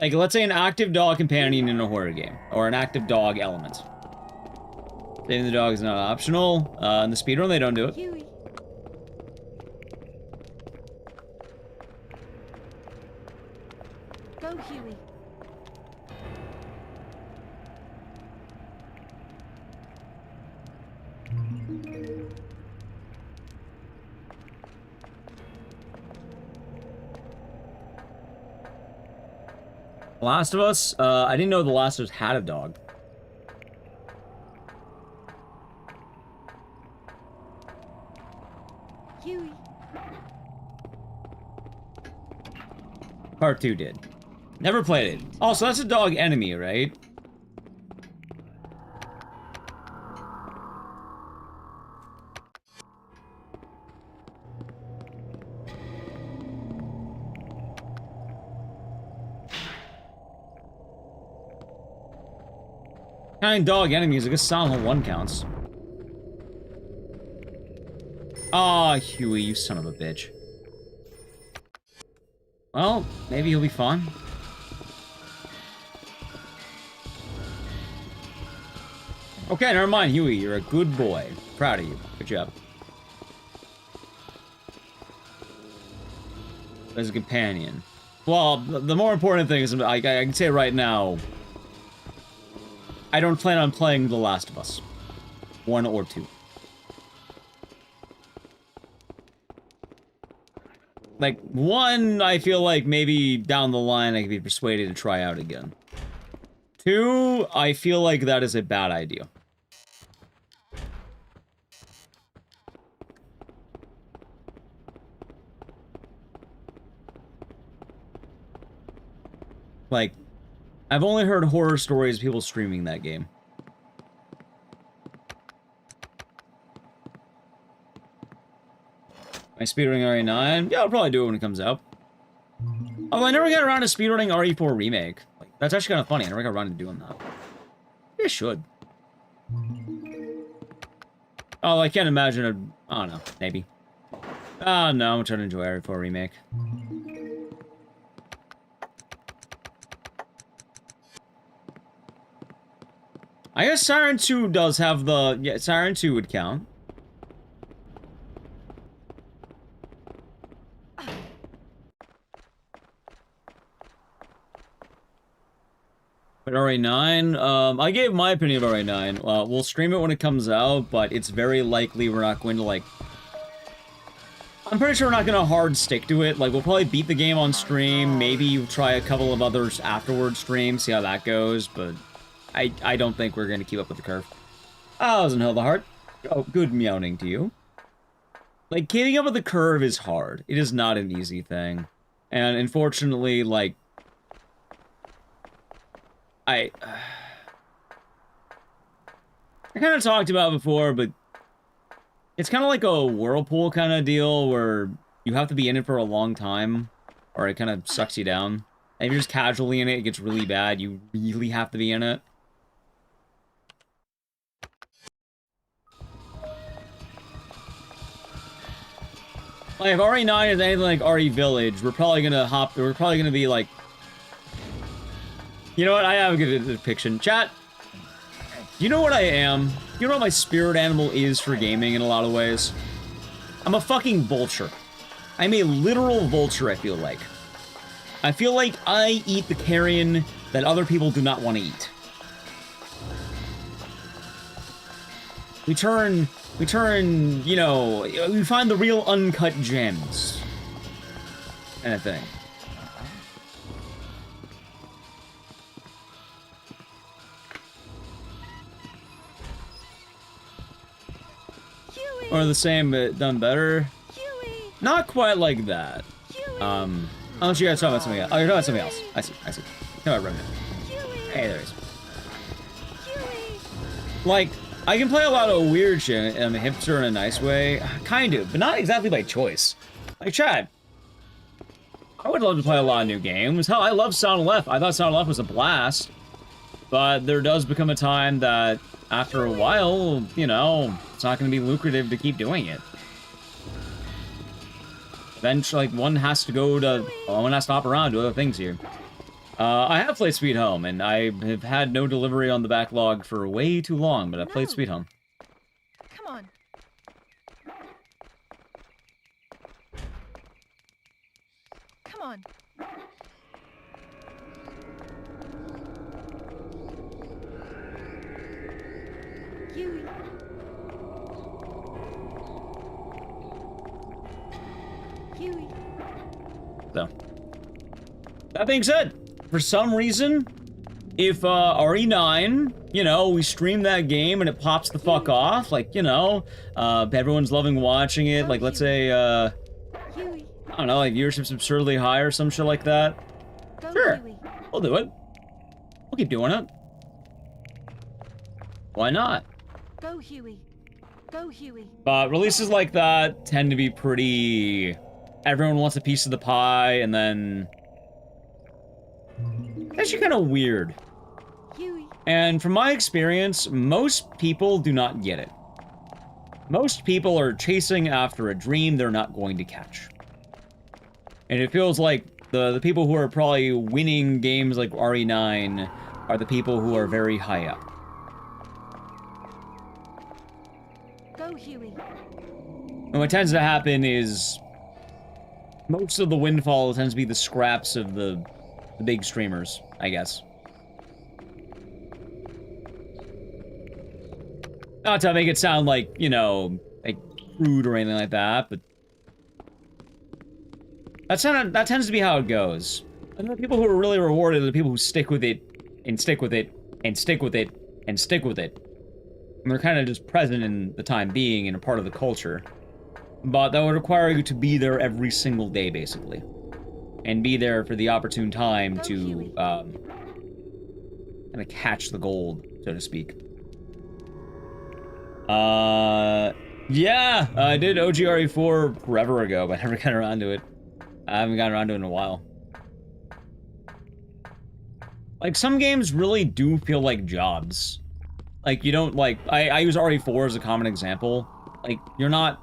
Like, let's say an active dog companion in a horror game, or an active dog element. Saving the dog is not optional. In the speedrun, they don't do it. Huey. Go, Huey. Last of Us? I didn't know The Last of Us had a dog. Huey. Part 2 did. Never played it. Also, that's a dog enemy, right? Counting dog enemies, I guess Silent Hill 1 counts. Aw, Huey, you son of a bitch. Well, maybe he'll be fine. Okay, never mind, Huey. You're a good boy. Proud of you. Good job. As a companion. Well, the more important thing is, I can say right now, I don't plan on playing The Last of Us. 1 or 2. Like, 1, I feel like maybe down the line I could be persuaded to try out again. 2, I feel like that is a bad idea. Like, I've only heard horror stories of people streaming that game. Am I speedrunning RE9? Yeah, I'll probably do it when it comes out. Although I never got around to speedrunning RE4 Remake. Like, that's actually kind of funny. I never got around to doing that. Maybe I should. Oh, I can't imagine I don't know. Maybe. Oh, no. I'm trying to enjoy RE4 Remake. I guess Siren 2 does have the... Yeah, Siren 2 would count. But RE9, I gave my opinion of RE9. We'll stream it when it comes out, but it's very likely we're not going to, like... I'm pretty sure we're not going to hard stick to it. Like, we'll probably beat the game on stream, maybe try a couple of others afterwards stream, see how that goes, but I don't think we're going to keep up with the curve. Oh, doesn't hold the heart. Oh, good meowing to you. Like, keeping up with the curve is hard. It is not an easy thing. And unfortunately, like... I kind of talked about it before, but it's kind of like a whirlpool kind of deal where you have to be in it for a long time, or it kind of sucks you down. And if you're just casually in it, it gets really bad. You really have to be in it. Like, if RE9 is anything like RE Village, we're probably gonna be like... You know what? I have a good depiction. Chat, you know what I am? You know what my spirit animal is for gaming in a lot of ways? I'm a fucking vulture. I'm a literal vulture, I feel like. I feel like I eat the carrion that other people do not want to eat. We turn, you know, we find the real uncut gems. Kind of thing. Or the same, but done better. Not quite like that. Unless you guys talking about something else. Oh, you're talking about something else. I see. Come on, Remnant. Hey, there he is. Like, I can play a lot of weird shit. I'm a hipster in a nice way. Kind of, but not exactly by choice. Like, Chad, I would love to play a lot of new games. Hell, I love Sound Left. I thought Sound Left was a blast. But there does become a time that, after a while, you know, it's not going to be lucrative to keep doing it. Eventually, like, one has to hop around to other things here. I have played Sweet Home, and I have had no delivery on the backlog for way too long, but I played Sweet Home. Come on. Come on. Huey. Huey. So, that being said, for some reason, if RE9, you know, we stream that game and it pops the fuck off, like, you know, everyone's loving watching it, like, let's say, I don't know, like, viewership's absurdly high or some shit like that. Sure, we'll do it. We'll keep doing it. Why not? Go, Huey. Go, Huey. But releases like that tend to be pretty... Everyone wants a piece of the pie, and then... It's actually kind of weird. Huey. And from my experience, most people do not get it. Most people are chasing after a dream they're not going to catch. And it feels like the people who are probably winning games like RE9 are the people who are very high up. Go, Huey. And what tends to happen is most of the windfall tends to be the scraps of the big streamers, I guess. Not to make it sound like, you know, like crude or anything like that, but that tends to be how it goes. And the people who are really rewarded are the people who stick with it, and stick with it, and stick with it, and stick with it. And they're kind of just present in the time being and a part of the culture. But that would require you to be there every single day, basically. And be there for the opportune time to, kind of catch the gold, so to speak. Yeah, I did OGRE4 forever ago, but I never got around to it. I haven't gotten around to it in a while. Like, some games really do feel like jobs. Like, you don't, like, I use RE4 as a common example. Like, you're not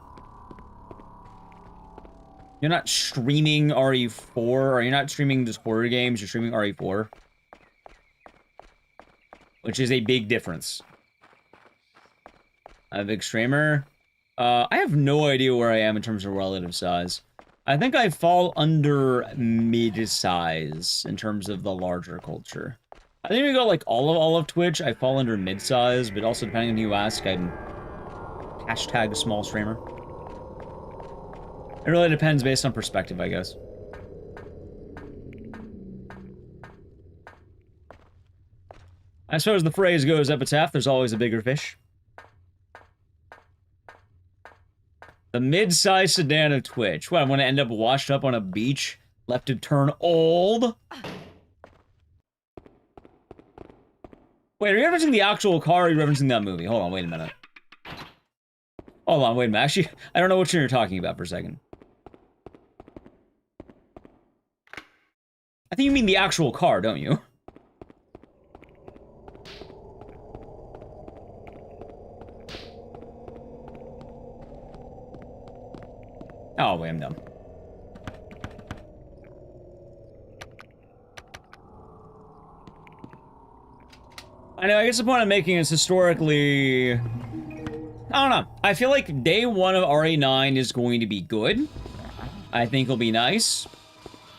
streaming RE4, or you're not streaming just horror games, you're streaming RE4. Which is a big difference. I'm a big streamer. I have no idea where I am in terms of relative size. I think I fall under mid-size in terms of the larger culture. I think we go like all of Twitch, I fall under mid-size, but also depending on who you ask, I'm hashtag small streamer. It really depends based on perspective, I guess. I suppose the phrase goes epitaph, there's always a bigger fish. The mid-sized sedan of Twitch. What, I'm gonna end up washed up on a beach, left to turn old? Wait, are you referencing the actual car, or are you referencing that movie? Hold on, wait a minute. Hold on, wait a minute. Actually, I don't know which one you're talking about for a second. I think you mean the actual car, don't you? Oh, wait, I'm dumb. I know, I guess the point I'm making is historically... I don't know. I feel like day one of RE9 is going to be good. I think it'll be nice.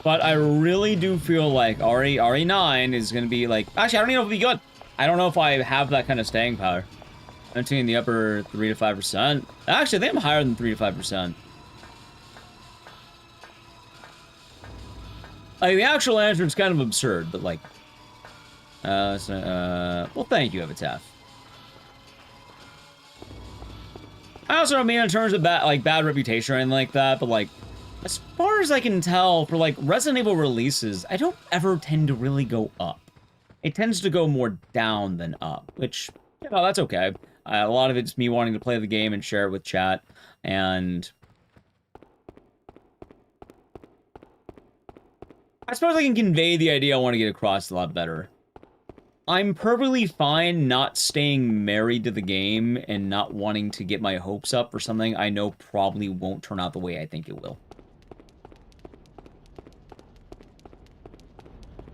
But I really do feel like RE9 is going to be like... Actually, I don't even know if it'll be good. I don't know if I have that kind of staying power. I'm seeing the upper 3 to 5%. Actually, I think I'm higher than 3 to 5%. Like, the actual answer is kind of absurd, but like... well, thank you, Epitaph. I also don't mean in terms of bad reputation or anything like that, but like, as far as I can tell, for like Resident Evil releases, I don't ever tend to really go up. It tends to go more down than up, which, you know, that's okay. A lot of it's me wanting to play the game and share it with chat, and... I suppose I can convey the idea I want to get across a lot better. I'm perfectly fine not staying married to the game and not wanting to get my hopes up for something I know probably won't turn out the way I think it will.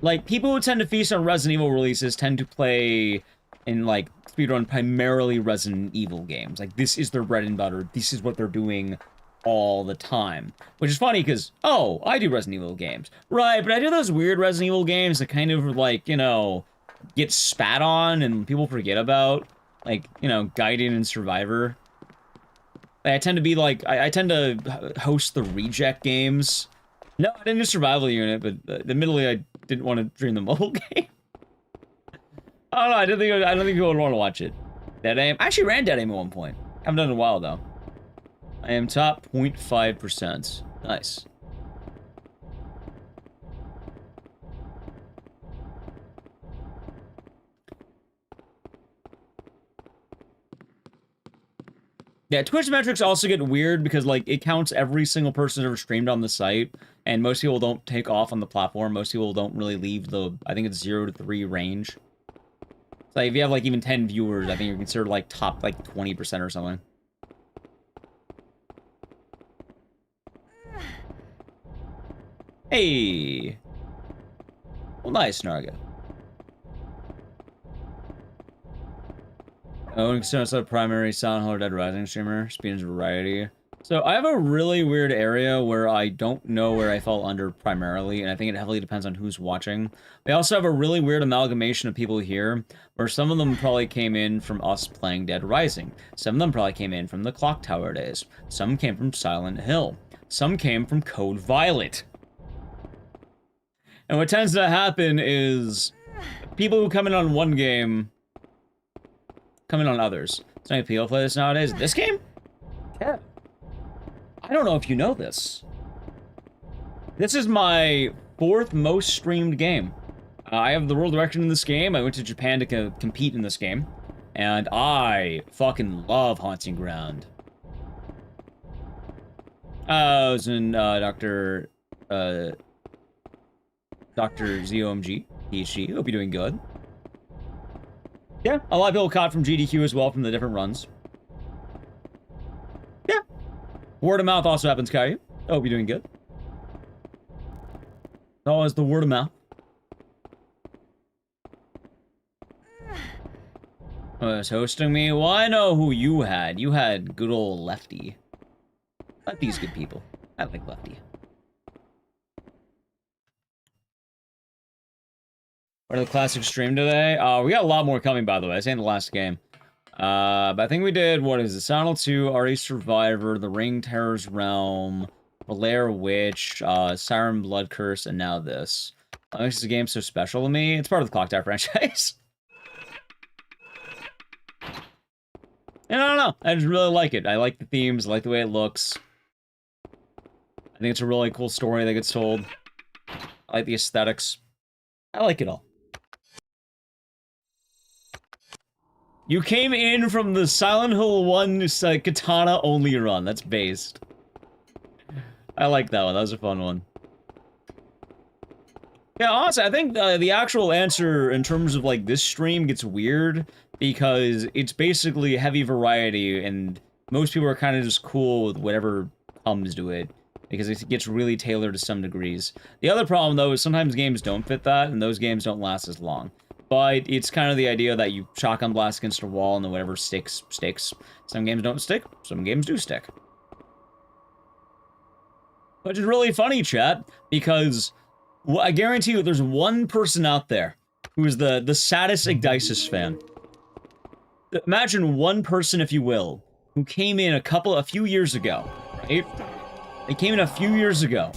Like, people who tend to feast on Resident Evil releases tend to play in, like, speedrun primarily Resident Evil games. Like, this is their bread and butter. This is what they're doing all the time. Which is funny, because, oh, I do Resident Evil games. Right, but I do those weird Resident Evil games that kind of, like, you know... get spat on and people forget about, like, you know, Gaiden and Survivor. I tend to be like, I tend to host the reject games. No, I didn't do Survival Unit, but admittedly I didn't want to dream the mobile game. I don't know, I don't think people would want to watch it. Dead Aim, I actually ran Dead Aim at one point. Haven't done it in a while though. I am top 0.5%. Nice. Yeah, Twitch metrics also get weird because, like, it counts every single person who's ever streamed on the site, and most people don't take off on the platform. Most people don't really leave the, I think it's 0 to 3 range. So if you have, like, even 10 viewers, I think you're considered, like, top, like, 20% or something. Hey! Well, nice, Narga. Oh, so it's a primary Silent Hill or Dead Rising streamer. Speedrun's variety. So I have a really weird area where I don't know where I fall under primarily, and I think it heavily depends on who's watching. We also have a really weird amalgamation of people here, where some of them probably came in from us playing Dead Rising. Some of them probably came in from the Clock Tower days. Some came from Silent Hill. Some came from Code Violet. And what tends to happen is people who come in on one game come in on others. So many people play this nowadays. This game? Yeah. I don't know if you know this. This is my 4th most streamed game. I have the world record in this game. I went to Japan to compete in this game. And I fucking love Haunting Ground. I was in Dr. ZOMG, PhD. Hope you're doing good. Yeah, a lot of people caught from GDQ as well from the different runs. Yeah. Word of mouth also happens, Caillou. Hope you're doing good. Always the word of mouth. Was hosting me? Well, I know who you had. You had good old Lefty. Lefty's good people. I like Lefty. What are the classics stream today? We got a lot more coming, by the way. This ain't the last game. But I think we did, what is it? Silent Hill 2, RE Survivor, The Ring Terror's Realm, Blair Witch, Siren Blood Curse, and now this. What makes this game so special to me? It's part of the Clock Tower franchise. And I don't know. I just really like it. I like the themes. I like the way it looks. I think it's a really cool story that gets told. I like the aesthetics. I like it all. You came in from the Silent Hill 1 katana only run. That's based. I like that one. That was a fun one. Yeah, honestly, I think the actual answer in terms of like this stream gets weird because it's basically heavy variety and most people are kind of just cool with whatever comes to it because it gets really tailored to some degrees. The other problem though is sometimes games don't fit that and those games don't last as long. But it's kind of the idea that you shotgun blast against a wall and then whatever sticks, sticks. Some games don't stick, some games do stick. Which is really funny, chat, because I guarantee you there's one person out there who is the saddest Ecdycis fan. Imagine one person, if you will, who came in a few years ago, right? They came in a few years ago,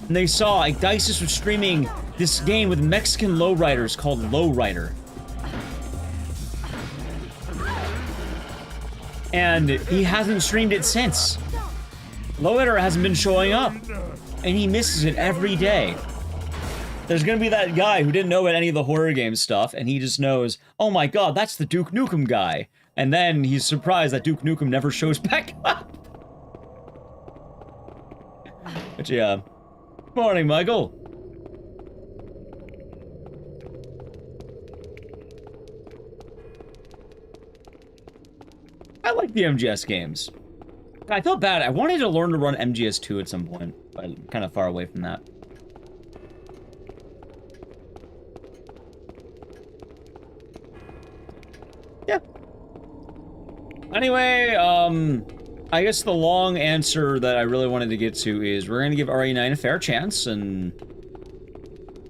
and they saw Ecdycis was streaming this game with Mexican lowriders called Lowrider. And he hasn't streamed it since. Lowrider hasn't been showing up, and he misses it every day. There's gonna be that guy who didn't know about any of the horror game stuff, and he just knows, oh my god, that's the Duke Nukem guy. And then he's surprised that Duke Nukem never shows back up. But yeah. Morning, Michael. I like the MGS games. I felt bad. I wanted to learn to run MGS2 at some point, but I'm kind of far away from that. Yeah. Anyway, I guess the long answer that I really wanted to get to is we're going to give RE9 a fair chance, and...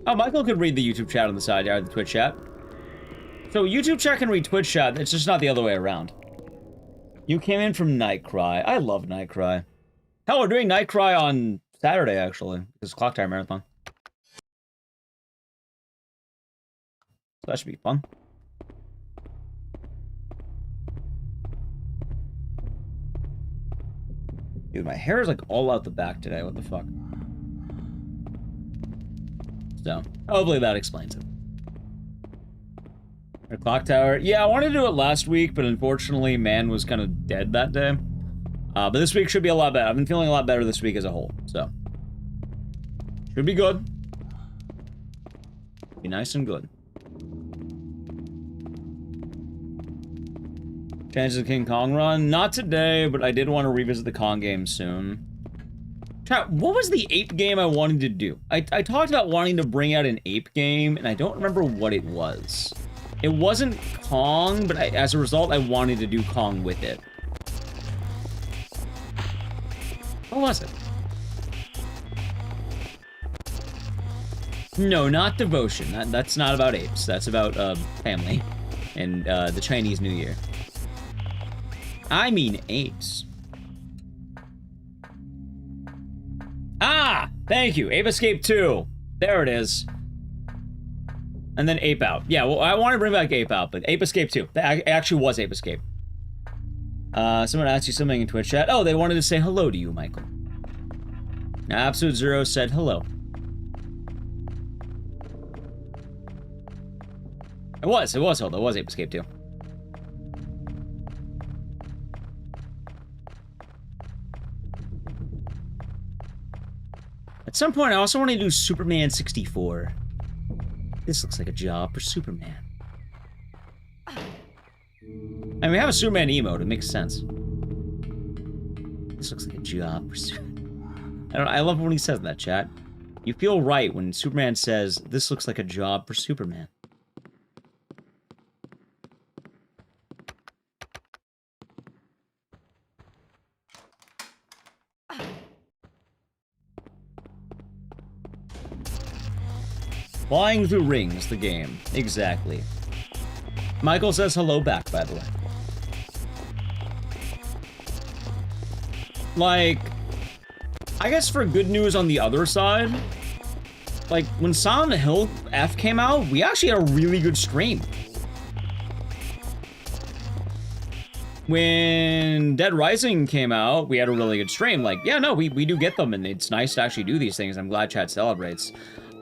Oh, Michael could read the YouTube chat on the side, the Twitch chat. So YouTube chat can read Twitch chat, it's just not the other way around. You came in from Nightcry. I love Nightcry. Hell, we're doing Nightcry on Saturday, actually. It's Clock Tower Marathon. So that should be fun. Dude, my hair is like all out the back today. What the fuck? So, hopefully that explains it. Our Clock Tower. Yeah, I wanted to do it last week, but unfortunately, man was kind of dead that day. But this week should be a lot better. I've been feeling a lot better this week as a whole, so. Should be good. Be nice and good. Chances of King Kong run? Not today, but I did want to revisit the Kong game soon. Chat, what was the ape game I wanted to do? I talked about wanting to bring out an ape game, and I don't remember what it was. It wasn't Kong, but as a result, I wanted to do Kong with it. What was it? No, not Devotion. That's not about apes. That's about family and the Chinese New Year. I mean apes. Ah! Thank you. Ape Escape 2. There it is. And then Ape Out. Yeah, well, I want to bring back Ape Out, but Ape Escape 2. It actually was Ape Escape. Someone asked you something in Twitch chat. Oh, they wanted to say hello to you, Michael. Now, Absolute Zero said hello. It was hello. It was Ape Escape 2. At some point, I also want to do Superman 64. This looks like a job for Superman. And we have a Superman emote, it makes sense. This looks like a job for Superman. I love when he says that, chat. You feel right when Superman says, this looks like a job for Superman. Flying Through Rings, the game. Exactly. Michael says hello back, by the way. Like, I guess for good news on the other side, like, when Silent Hill F came out, we actually had a really good stream. When Dead Rising came out, we had a really good stream. Like, yeah, no, we do get them, and it's nice to actually do these things. I'm glad chat celebrates.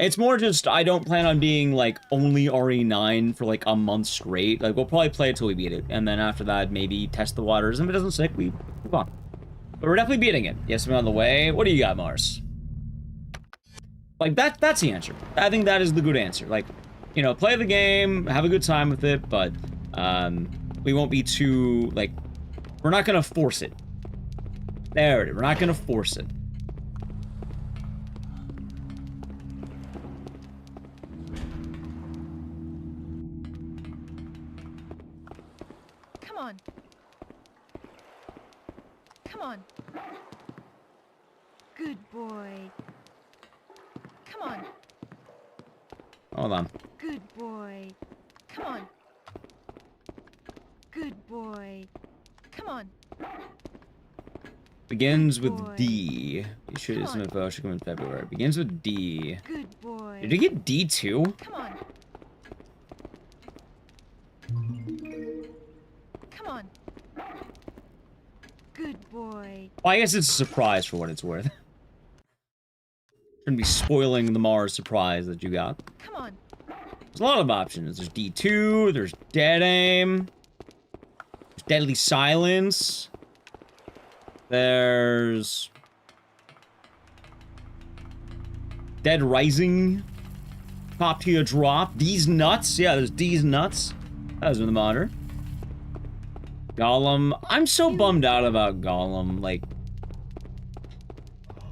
It's more just, I don't plan on being, like, only RE9 for, like, a month straight. Like, we'll probably play it till we beat it. And then after that, maybe test the waters. And if it doesn't stick, we move on. But we're definitely beating it. Yes, I'm on the way. What do you got, Mars? Like, that's the answer. I think that is the good answer. Like, you know, play the game, have a good time with it, but, we won't be too, like, we're not gonna force it. There it is. We're not gonna force it. Come on. Come on. Good boy. Come on. Hold on. Good boy. Come on. Good boy. Come on. Begins with D. You should have some info. Should come in February. Begins with D. Good boy. Did you get D too? Come on. Come on. Good boy. Well, I guess it's a surprise for what it's worth. Shouldn't be spoiling the Mars surprise that you got. Come on. There's a lot of options. There's D2, there's Dead Aim, there's Deadly Silence, there's Dead Rising, Top Tier Drop, D's Nuts. Yeah, there's D's Nuts. That was in the monitor. Gollum. I'm so bummed out about Gollum. Like,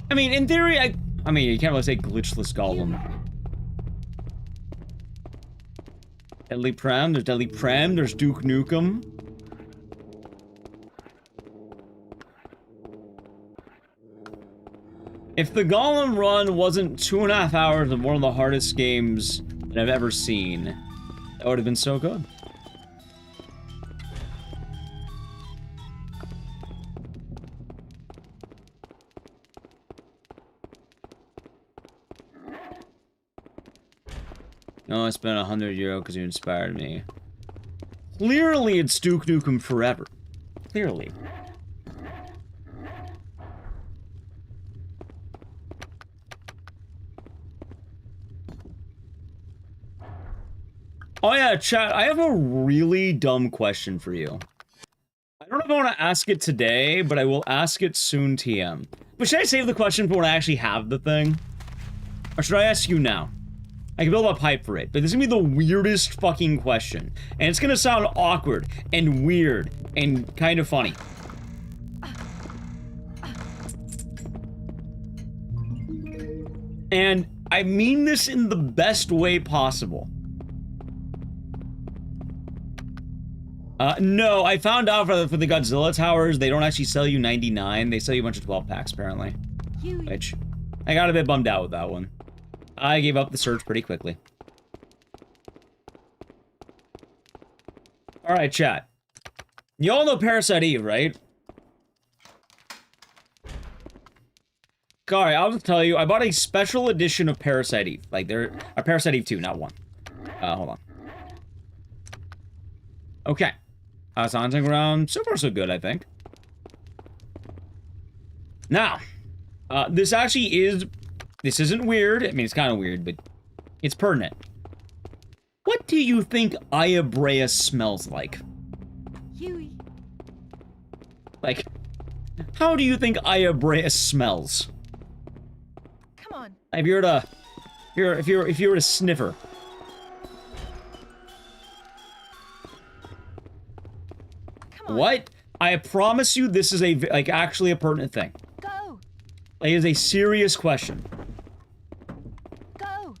I mean, in theory, I mean, you can't really say glitchless Gollum. Deadly Prem, there's Deadly Prem, there's Duke Nukem. If the Gollum run wasn't 2.5 hours of one of the hardest games that I've ever seen, that would have been so good. No, I spent €100 because you inspired me. Clearly, it's Duke Nukem Forever. Clearly. Oh yeah, chat, I have a really dumb question for you. I don't know if I want to ask it today, but I will ask it soon, TM. But should I save the question for when I actually have the thing? Or should I ask you now? I can build up hype for it, but this is gonna be the weirdest fucking question. And it's gonna sound awkward, and weird, and kind of funny. And I mean this in the best way possible. No, I found out for the Godzilla towers, they don't actually sell you 99, they sell you a bunch of 12 packs, apparently. Which, I got a bit bummed out with that one. I gave up the search pretty quickly. Alright, chat. You all know Parasite Eve, right? Alright, I'll just tell you, I bought a special edition of Parasite Eve. Like, Parasite Eve 2, not 1. Hold on. Okay. Sounds like around so far so good, I think. Now, this actually is... This isn't weird. I mean, it's kind of weird, but it's pertinent. What do you think Aya Brea smells like? Huey. Like, how do you think Aya Brea smells? Come on. If you were to sniffer. What? I promise you this is actually a pertinent thing. Go. It is a serious question. Go.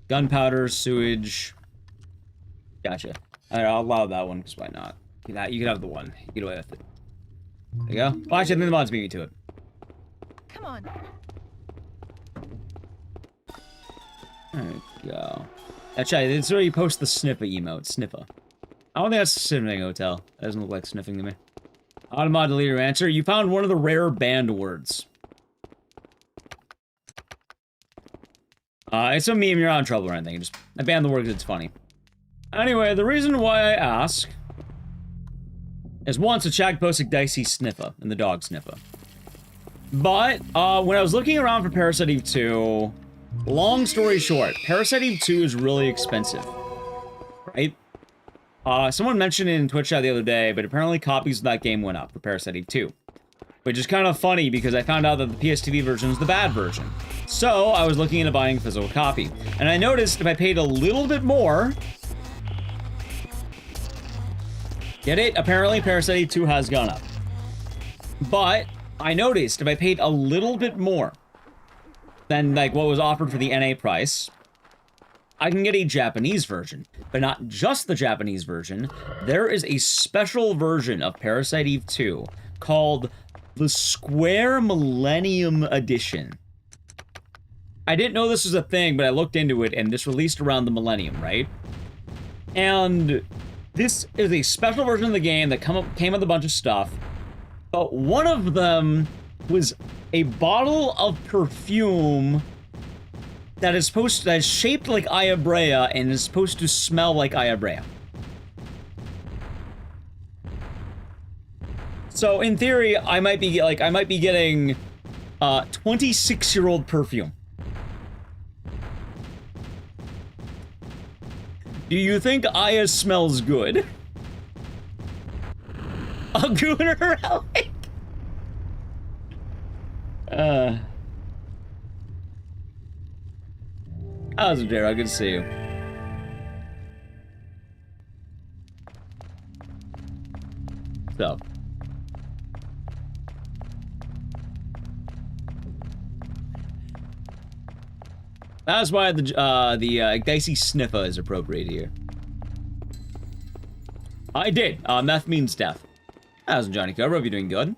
Gunpowder, sewage. Gotcha. Alright, I'll allow that one, because why not? You can have the one. Get away with it. There you go. Well, actually, I think the mod's beat me to it. Come on. There we go. Actually, it's where you post the sniffer emote. Sniffer. I don't think that's a sniffing hotel. That doesn't look like sniffing to me. Automod delete your answer. You found one of the rare banned words. It's a meme, you're not in trouble or anything. I banned the word because it's funny. Anyway, the reason why I ask is once a chat posted Ecdycis sniffer and the dog sniffer. But, when I was looking around for Parasite Eve 2, long story short, Parasite Eve 2 is really expensive. Right? Someone mentioned it in Twitch chat the other day, but apparently copies of that game went up for Parasite Eve 2. which is kind of funny because I found out that the PS TV version is the bad version. So I was looking into buying a physical copy, and I noticed if I paid a little bit more, get it? Apparently Parasite Eve 2 has gone up. But I noticed if I paid a little bit more than like what was offered for the NA price, I can get a Japanese version. But not just the Japanese version. There is a special version of Parasite Eve 2 called the Square Millennium Edition. I didn't know this was a thing, but I looked into it, and this released around the millennium, right? And this is a special version of the game that came with a bunch of stuff. But one of them was a bottle of perfume that is shaped like Ayabrea and is supposed to smell like Ayabrea. So in theory, I might be getting 26-year-old perfume. Do you think Aya smells good? A Gooner relic? How's it, Jared? Good to see you. So. That's why the Ecdycis sniffer is appropriate here. I did. Meth means death. How's it, Johnny Cobra? Hope you're doing good.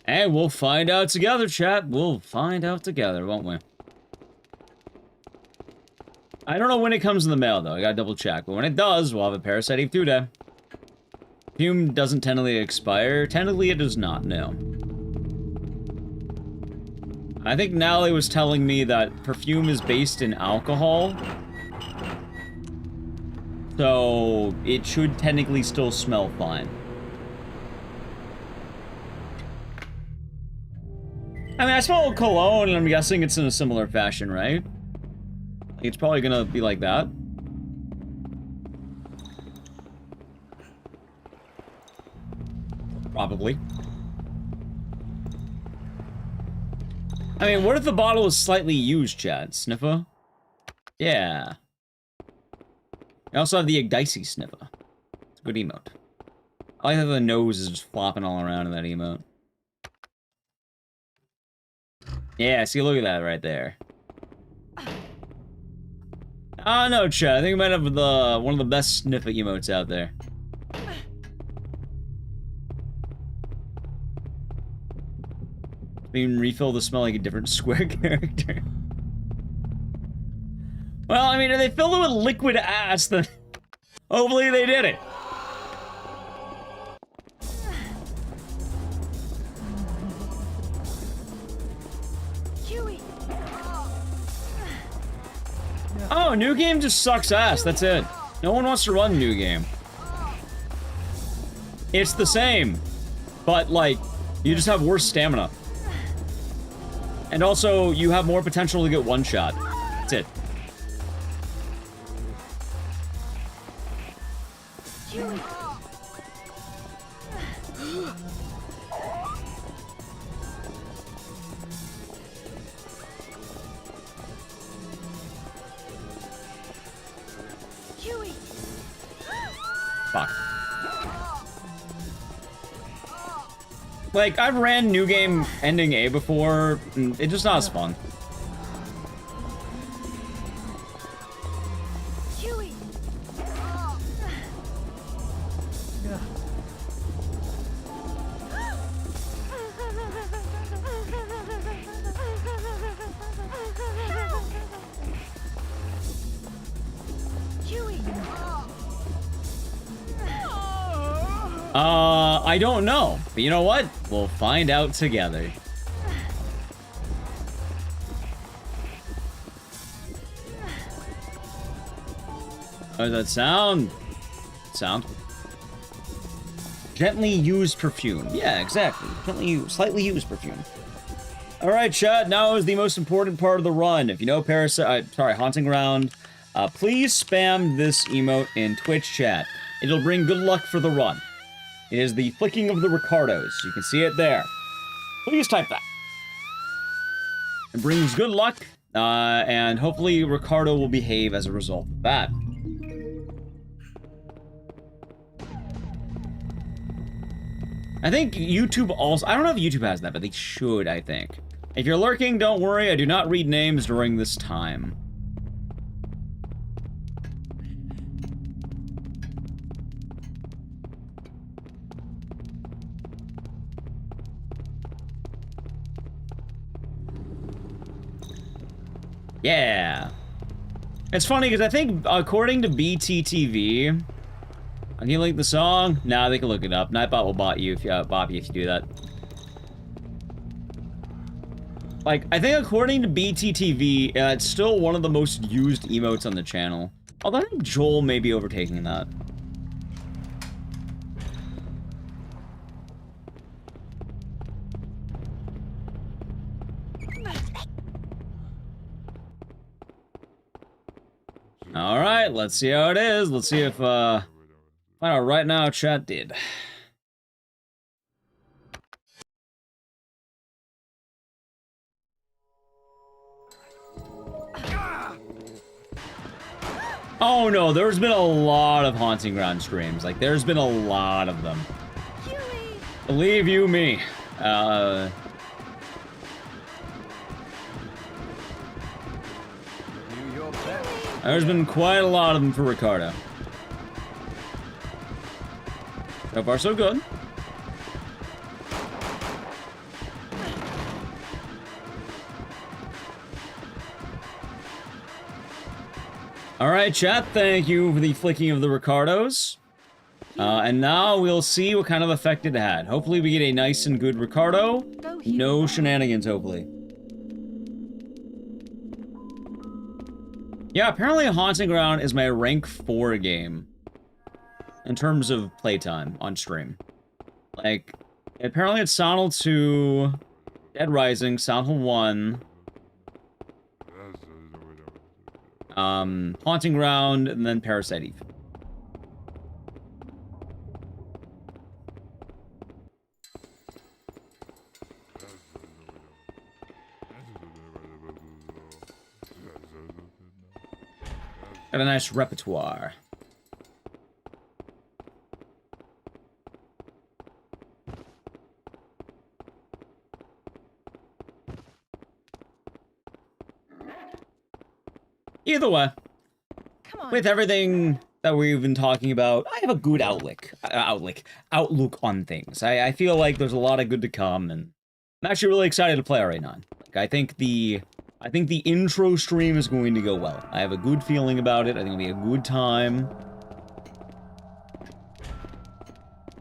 And we'll find out together, chat. We'll find out together, won't we? I don't know when it comes in the mail, though. I gotta double check. But when it does, we'll have a Parasite Eve 2 day. Perfume doesn't technically expire. Technically, it does not, no. I think Nally was telling me that perfume is based in alcohol. So, it should technically still smell fine. I mean, I smell cologne, and I'm guessing it's in a similar fashion, right? It's probably gonna be like that. Probably. I mean, what if the bottle is slightly used, Chad? Sniffer? Yeah. I also have the Ecdycis sniffer. It's a good emote. I like how the nose is just flopping all around in that emote. Yeah, see, look at that right there. Ah, no, Chad. I think we might have one of the best sniffer emotes out there. Being refill to smell like a different Square character. Well, I mean, if they filled it with liquid ass, then hopefully they did it. Oh, new game just sucks ass. That's it. No one wants to run new game. It's the same, but like, you just have worse stamina. And also, you have more potential to get one shot. That's it. Fuck. Like, I've ran new game ending A before, and it's just not as fun. I don't know, but you know what? We'll find out together. How does that sound? Sound? Gently used perfume. Yeah, exactly. Slightly used perfume. Alright, chat, now is the most important part of the run. If you know Haunting Ground, Please spam this emote in Twitch chat. It'll bring good luck for the run. It is the flicking of the Ricardos. You can see it there. Please type that. It brings good luck, and hopefully Ricardo will behave as a result of that. I think YouTube also... I don't know if YouTube has that, but they should, I think. If you're lurking, don't worry. I do not read names during this time. Yeah. It's funny because I think, according to BTTV, can you link the song? Nah, they can look it up. Nightbot will bot you if you do that. Like, I think according to BTTV, it's still one of the most used emotes on the channel. Although I think Joel may be overtaking that. Alright, let's see how it is. Let's see if, find out right now chat did. Oh no, there's been a lot of Haunting Ground streams. Like, there's been a lot of them. Believe you me. There's been quite a lot of them for Ricardo. So far, so good. Alright, chat, thank you for the flicking of the Ricardos. And now we'll see what kind of effect it had. Hopefully we get a nice and good Ricardo. No shenanigans, hopefully. Yeah, apparently Haunting Ground is my rank 4 game. In terms of playtime on stream. Like, apparently it's Sonal 2, Dead Rising, Sonal 1, Haunting Ground, and then Parasite Eve. Got a nice repertoire. Either way, with everything that we've been talking about, I have a good outlook on things. I feel like there's a lot of good to come, and I'm actually really excited to play right now. Like, I think the intro stream is going to go well. I have a good feeling about it. I think it'll be a good time.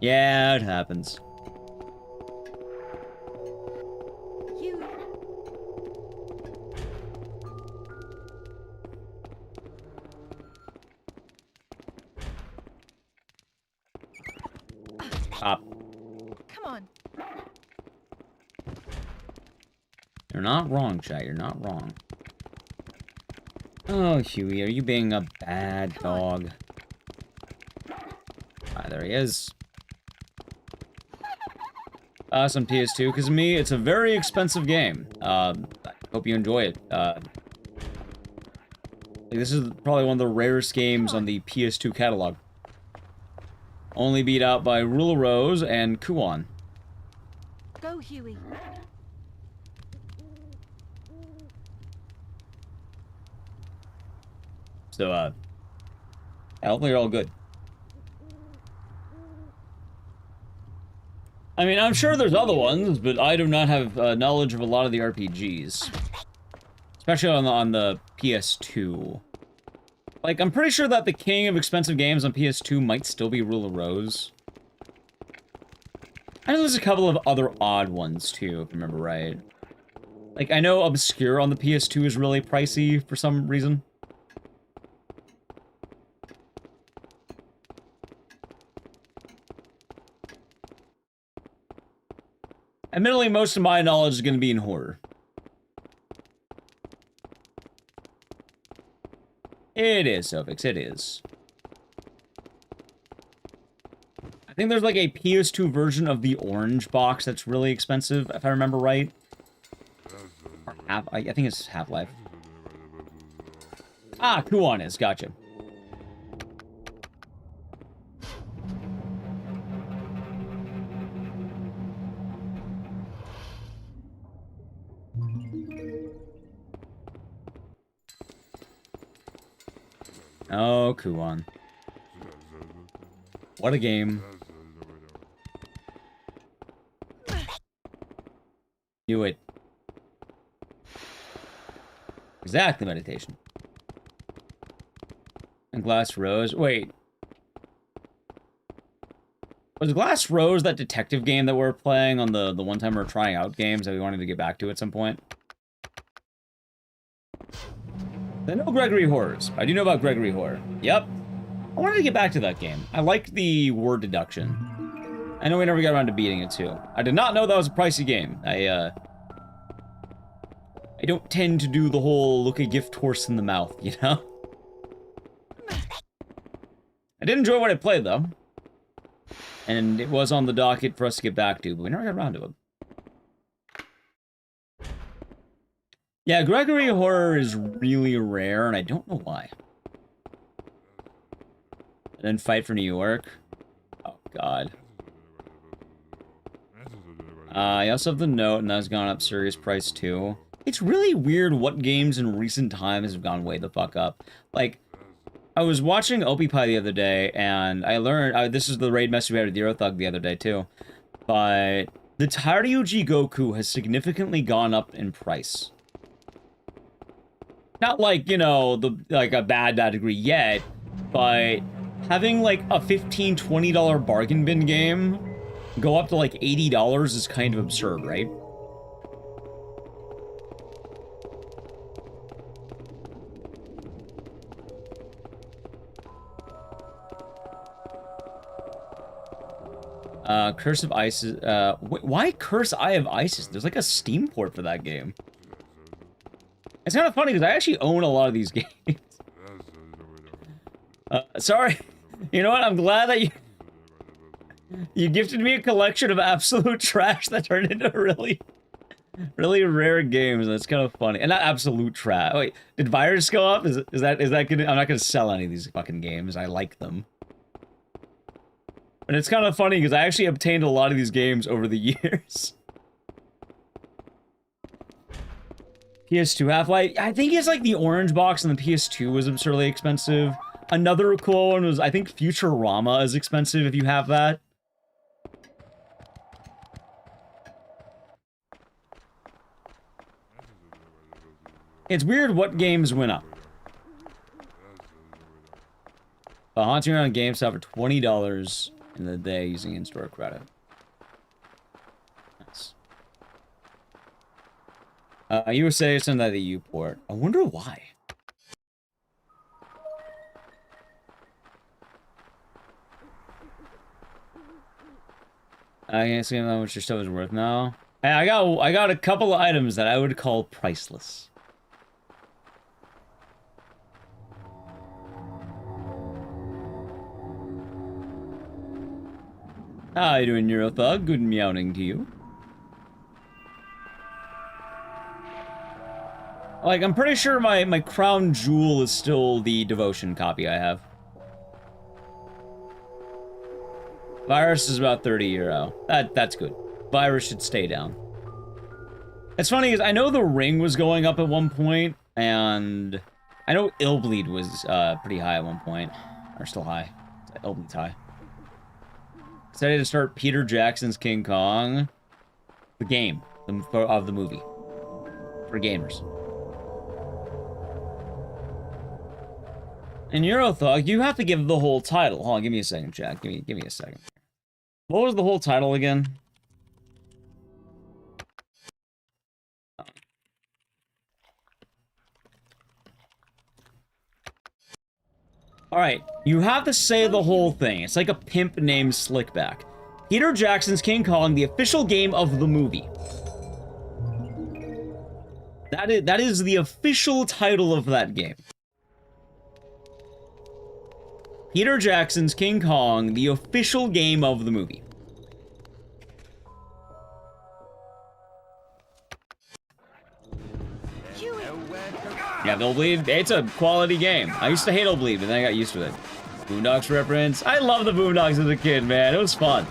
Yeah, it happens. Up. Come on. You're not wrong, chat. You're not wrong. Oh, Huey, are you being a bad dog? Ah, there he is. Some PS2, because to me, it's a very expensive game. I hope you enjoy it. This is probably one of the rarest games on the PS2 catalog. Only beat out by Rule of Rose and Kuon. Go, Huey. So, hopefully you're all good. I mean, I'm sure there's other ones, but I do not have knowledge of a lot of the RPGs. Especially on the PS2. Like, I'm pretty sure that the king of expensive games on PS2 might still be Rule of Rose. I know there's a couple of other odd ones, too, if I remember right. Like, I know Obscure on the PS2 is really pricey for some reason. Admittedly, most of my knowledge is going to be in horror. It is, Sofix, it is. I think there's like a PS2 version of the orange box that's really expensive, if I remember right. Or I think it's Half-Life. Ah, Kuon is, gotcha. Oh, Kuon. What a game. Knew it. Exactly, meditation. And Glass Rose. Wait. Was Glass Rose that detective game that we're playing on the one time we were trying out games that we wanted to get back to at some point? I know Gregory Horrors. I do know about Gregory Horror. Yep. I wanted to get back to that game. I liked the word deduction. I know we never got around to beating it too. I did not know that was a pricey game. I don't tend to do the whole look a gift horse in the mouth, you know? I did enjoy what I played though. And it was on the docket for us to get back to, but we never got around to it. Yeah, Gregory Horror is really rare, and I don't know why. And then Fight for New York. Oh, God. I also have the Note, and that's gone up serious price, too. It's really weird what games in recent times have gone way the fuck up. Like, I was watching OpiePie the other day, and I learned... this is the raid message we had with Zero Thug the other day, too. But the Taryuji Goku has significantly gone up in price. Not like, you know, like a bad degree yet, but having like a $15, $20 bargain bin game go up to like $80 is kind of absurd, right? Curse of Isis, why Curse Eye of Isis? There's like a Steam port for that game. It's kind of funny because I actually own a lot of these games. Sorry. You know what? I'm glad that you gifted me a collection of absolute trash that turned into really rare games. That's kind of funny. And not absolute trash. Wait, did Virus go up? Is that gonna? I'm not gonna sell any of these fucking games. I like them. And it's kind of funny because I actually obtained a lot of these games over the years. PS2 Half-Life. I think it's like the orange box and the PS2 was absurdly expensive. Another cool one was, I think Futurama is expensive if you have that. It's weird what games went up. Haunting around GameStop for $20 in the day using in-store credit. Nice. USA sent that the EU port. I wonder why. I can't see how much your stuff is worth now. Hey, I got a couple of items that I would call priceless. How you doing, Neurothug? Good meowing to you. Like, I'm pretty sure my crown jewel is still the devotion copy I have. Virus is about €30. That's good. Virus should stay down. It's funny because I know the ring was going up at one point, and I know Illbleed was pretty high at one point, or still high. Illbleed's high. Excited to start Peter Jackson's King Kong, the game of the movie for gamers. And Eurothug, you have to give the whole title. Hold on, give me a second, Jack. Give me a second. What was the whole title again? Alright, you have to say the whole thing. It's like a pimp named Slickback. Peter Jackson's King Kong, the official game of the movie. That is the official title of that game. Peter Jackson's King Kong, the official game of the movie. Yeah, They'll Bleed, it's a quality game. I used to hate They'll Bleed, but then I got used to it. Boondocks reference. I love the Boondocks as a kid, man. It was fun.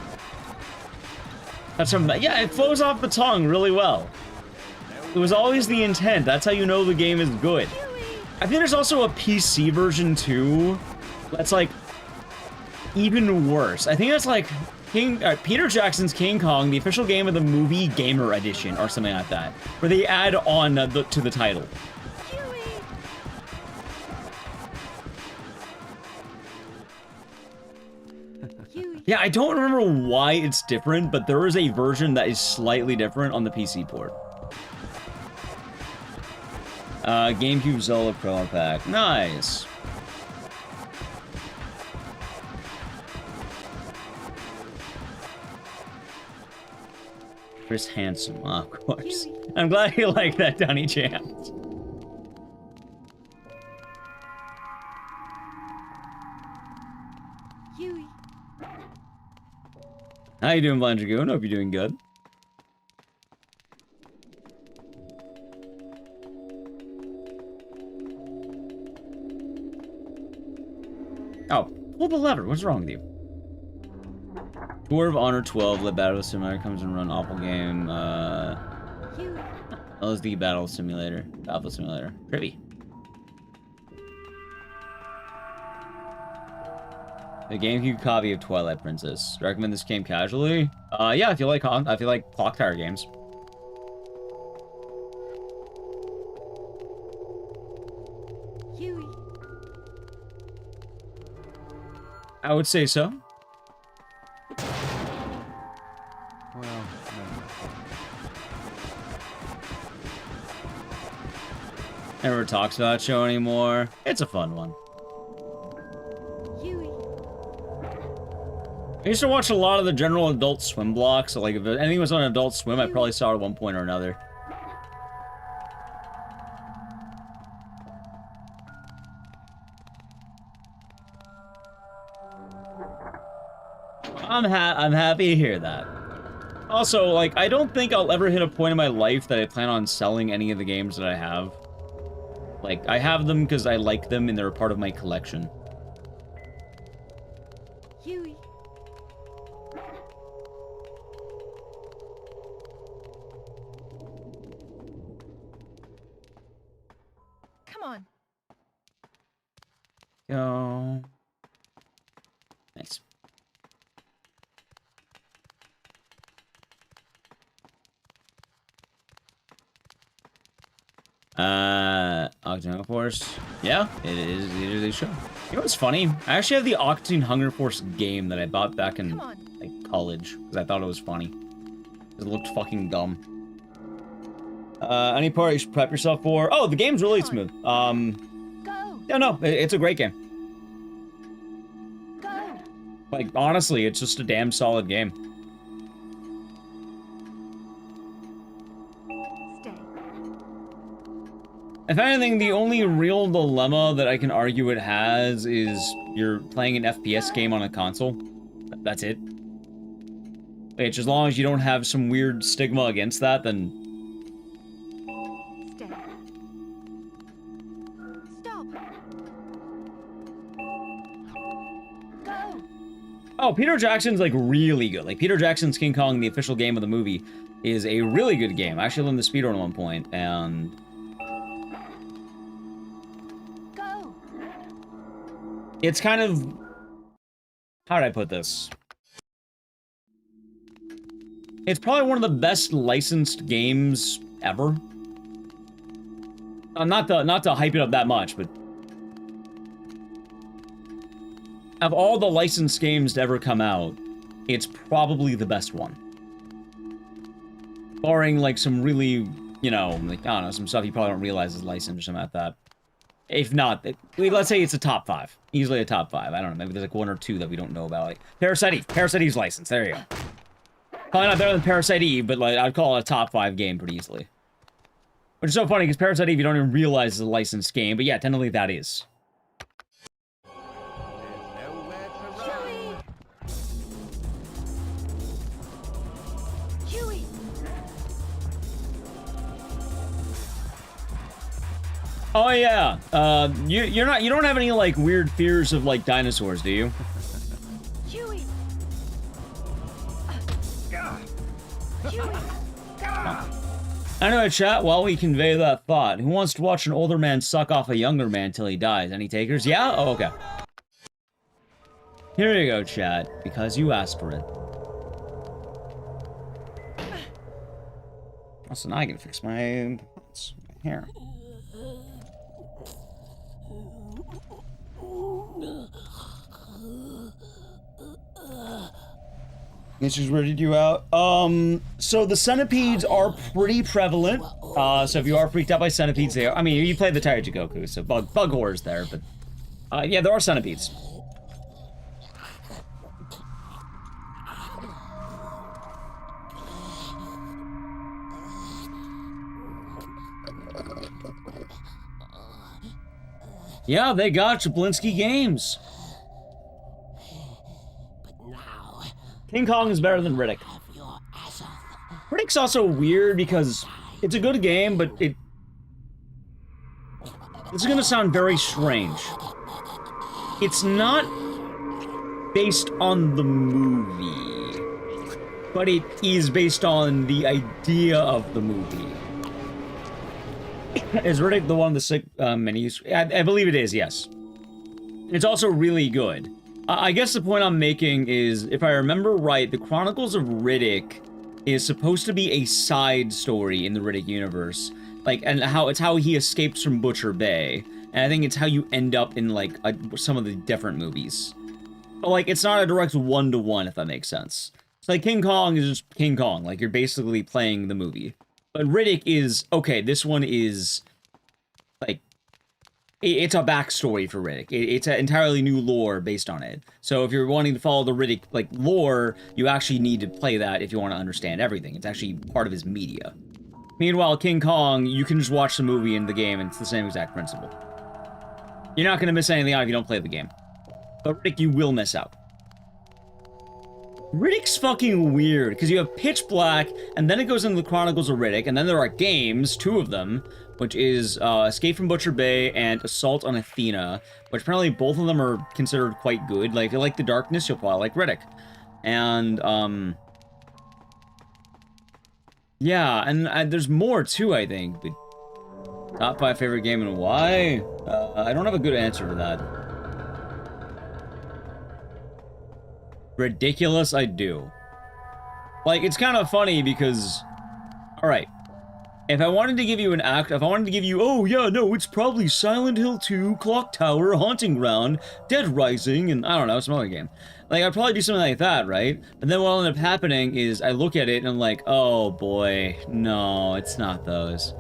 That's from, yeah, it flows off the tongue really well. It was always the intent. That's how you know the game is good. I think there's also a PC version too. That's like even worse. I think that's like Peter Jackson's King Kong, the official game of the movie Gamer Edition, or something like that, where they add on to the title. Yeah, I don't remember why it's different, but there is a version that is slightly different on the PC port. GameCube Zelda Pro Pack. Nice. Chris Hansen, of course. I'm glad you like that, Donny Chance. How you doing, Blind Dragoon? Hope you're doing good. Oh, pull the lever. What's wrong with you? Tour of Honor 12, let Battle Simulator comes and run awful game. LSD Battle Simulator. Battle Simulator. Privy. The GameCube copy of Twilight Princess. Recommend this game casually? Yeah, if you like clock tower games. Huey. I would say so. Well, Never talks about that show anymore. It's a fun one. I used to watch a lot of the general Adult Swim blocks, so like if anything was on Adult Swim, I probably saw it at one point or another. I'm happy to hear that. Also, like, I don't think I'll ever hit a point in my life that I plan on selling any of the games that I have. Like, I have them because I like them and they're a part of my collection. Huey. Come on. Go. Nice. Octane Force. Yeah, it is a show. You know what's funny? I actually have the Octane Hunger Force game that I bought back in like college because I thought it was funny. It looked fucking dumb. Any part you should prep yourself for? Oh, the game's really smooth. Yeah, no, it's a great game. Like, honestly, it's just a damn solid game. If anything, the only real dilemma that I can argue it has is you're playing an FPS game on a console. That's it. Which, as long as you don't have some weird stigma against that, then... Stay. Stop. Go. Oh, Peter Jackson's, like, really good. Like, Peter Jackson's King Kong, the official game of the movie, is a really good game. I actually learned the speedrun at one point, and... It's kind of... How did I put this? It's probably one of the best licensed games ever. Not to hype it up that much, but... Of all the licensed games to ever come out, it's probably the best one. Barring, like, some really, you know, like, I don't know, some stuff you probably don't realize is licensed or something like that. If not, let's say it's a top 5. Easily a top 5. I don't know. Maybe there's like 1 or 2 that we don't know about. Like Parasite. Parasite's licensed. There you go. Probably not better than Parasite Eve, but like I'd call it a top 5 game pretty easily. Which is so funny because Parasite Eve you don't even realize is a licensed game, but yeah, technically that is. There's no Oh yeah. You don't have any like weird fears of like dinosaurs, do you? Huey. Huey. Anyway, chat, while we convey that thought, who wants to watch an older man suck off a younger man till he dies? Any takers? Yeah? Oh, okay. Here you go, chat, because you asked for it. Also, now I can fix my hair. This just weirded you out. So the centipedes are pretty prevalent. So if you are freaked out by centipedes, they are. I mean, you played the Taiji Goku, so bug horror's there, but yeah, there are centipedes. Yeah, they got Jablinski Games. King Kong is better than Riddick. Riddick's also weird because it's a good game, but it's gonna sound very strange. It's not based on the movie, but it is based on the idea of the movie. Is Riddick the one of the sick minis? I believe it is, yes. It's also really good. I guess the point I'm making is, if I remember right, the Chronicles of Riddick is supposed to be a side story in the Riddick universe. Like, and how he escapes from Butcher Bay. And I think it's how you end up in, like, some of the different movies. But, like, it's not a direct one-to-one, if that makes sense. It's like King Kong is just King Kong. Like, you're basically playing the movie. But Riddick is, okay, this one is, like, it's a backstory for Riddick. It's an entirely new lore based on it. So if you're wanting to follow the Riddick, like, lore, you actually need to play that if you want to understand everything. It's actually part of his media. Meanwhile, King Kong, you can just watch the movie and the game, and it's the same exact principle. You're not going to miss anything out if you don't play the game. But Riddick, you will miss out. Riddick's fucking weird, because you have Pitch Black, and then it goes into the Chronicles of Riddick, and then there are games, 2 of them, which is Escape from Butcher Bay and Assault on Athena, which apparently both of them are considered quite good. Like, if you like the darkness, you'll probably like Riddick. And, yeah, and there's more too, I think. But top 5 favorite game and why? I don't have a good answer for that. Ridiculous, I do. Like, it's kind of funny because, alright, if I wanted to give you oh yeah, no, it's probably Silent Hill 2, Clock Tower, Haunting Ground, Dead Rising, and I don't know, some other game. Like, I'd probably do something like that, right? But then what'll end up happening is I look at it and I'm like, oh boy, no, it's not those.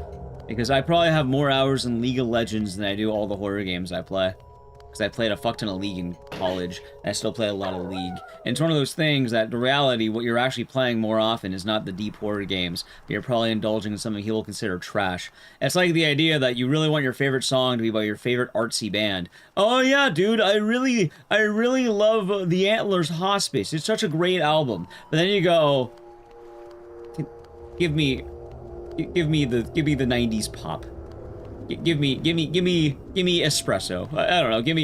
Because I probably have more hours in League of Legends than I do all the horror games I play. Because I played a fuck ton of League in college, and I still play a lot of League. And it's one of those things that, in reality, what you're actually playing more often is not the deep horror games, but you're probably indulging in something he'll consider trash. It's like the idea that you really want your favorite song to be by your favorite artsy band. Oh yeah, dude, I really love The Antlers Hospice. It's such a great album. But then you go, give me the 90s pop. Give me espresso. I don't know. Give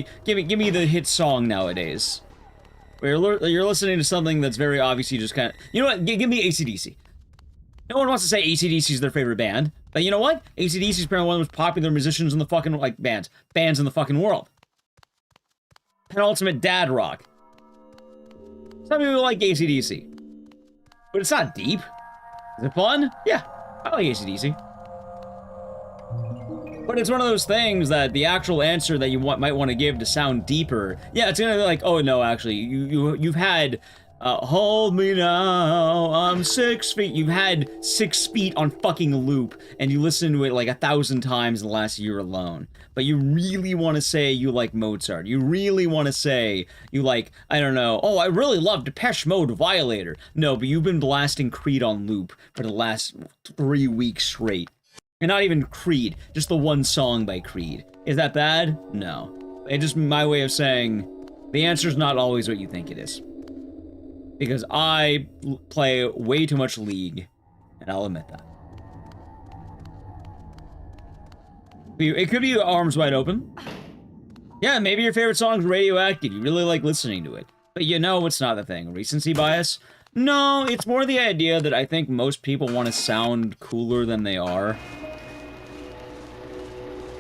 me the hit song nowadays. Where you're listening to something that's very obviously just kind of, you know what? Give me AC/DC. No one wants to say AC/DC is their favorite band, but you know what? AC/DC is probably one of the most popular musicians in the fucking bands in the fucking world. Penultimate dad rock. Some people like AC/DC, but it's not deep. Is it fun? Yeah, I like AC/DC. But it's one of those things that the actual answer that you might want to give to sound deeper, yeah, it's gonna be like, oh no, actually, you've had Hold Me Now, I'm 6 feet. You've had 6 feet on fucking loop, and you listened to it like 1,000 times in the last year alone. But you really want to say you like Mozart. You really want to say you like, I don't know, oh, I really love Depeche Mode Violator. No, but you've been blasting Creed on loop for the last 3 weeks straight. And not even Creed, just the one song by Creed. Is that bad? No. It's just my way of saying the answer's not always what you think it is. Because I play way too much League, and I'll admit that. It could be arms wide open. Yeah, maybe your favorite song's Radioactive. You really like listening to it. But you know it's not the thing. Recency bias? No, it's more the idea that I think most people want to sound cooler than they are.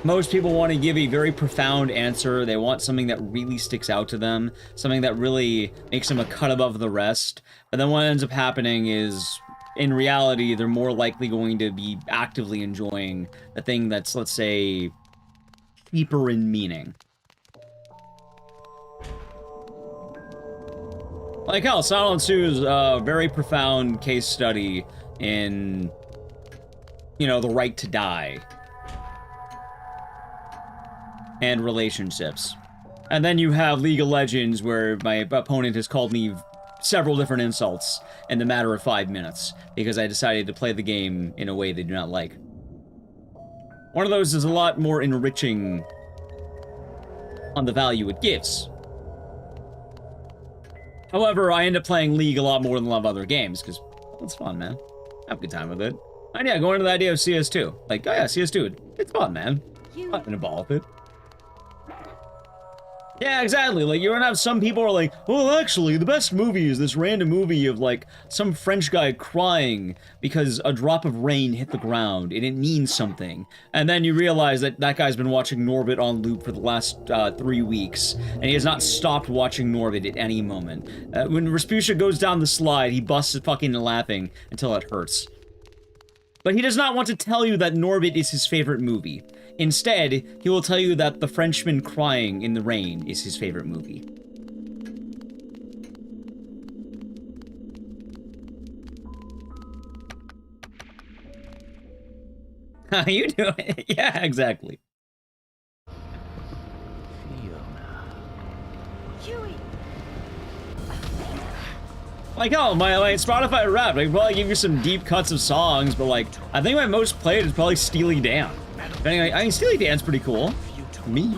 Most people want to give a very profound answer. They want something that really sticks out to them. Something that really makes them a cut above the rest. But then what ends up happening is, in reality, they're more likely going to be actively enjoying the thing that's, let's say, deeper in meaning. Like hell, Silence 2 is a very profound case study in, you know, the right to die. And relationships. And then you have League of Legends, where my opponent has called me several different insults in the matter of 5 minutes, because I decided to play the game in a way they do not like. One of those is a lot more enriching on the value it gives. However, I end up playing League a lot more than a lot of other games, because it's fun, man. Have a good time with it. And yeah, going into the idea of CS2. Like, oh yeah, CS2, it's fun, man. I'm not gonna ball with it. Yeah, exactly. Like, you're gonna have some people who are like, well, actually, the best movie is this random movie of, like, some French guy crying because a drop of rain hit the ground, and it means something. And then you realize that that guy's been watching Norbit on loop for the last 3 weeks, and he has not stopped watching Norbit at any moment. When Rasputia goes down the slide, he busts fucking laughing until it hurts. But he does not want to tell you that Norbit is his favorite movie. Instead, he will tell you that The Frenchman crying in the rain is his favorite movie. How you doing? Yeah, exactly. Huey! Like, oh, my Spotify Wrapped, I can probably give you some deep cuts of songs, but, like, I think my most played is probably Steely Dan. I mean, Steely Dan's pretty cool. Me.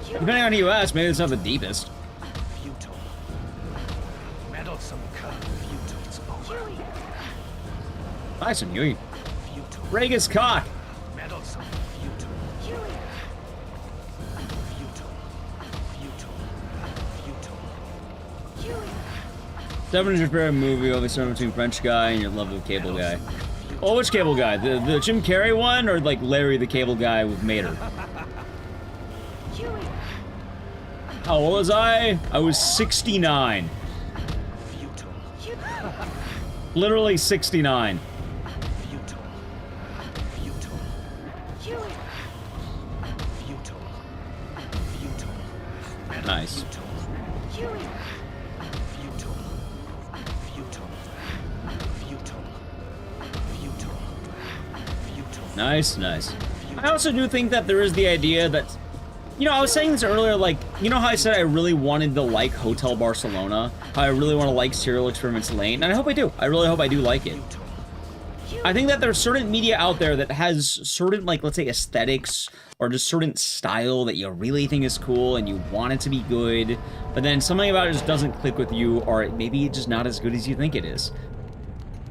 Depending on who you ask, maybe it's not the deepest. Nice one, Huey. Rega's cock. 7 is your favorite movie, always somewhere between French guy and your love of Cable Guy. Oh, which Cable Guy? The Jim Carrey one, or like Larry the Cable Guy with Mater? How old was I? I was 69. Literally 69. Nice. Nice, nice. I also do think that there is the idea that, you know, I was saying this earlier, like, you know how I said I really wanted to like Hotel Barcelona? How I really want to like Serial Experiments Lane? And I hope I do. I really hope I do like it. I think that there's certain media out there that has certain, like, let's say aesthetics or just certain style that you really think is cool and you want it to be good, but then something about it just doesn't click with you, or maybe it's just not as good as you think it is.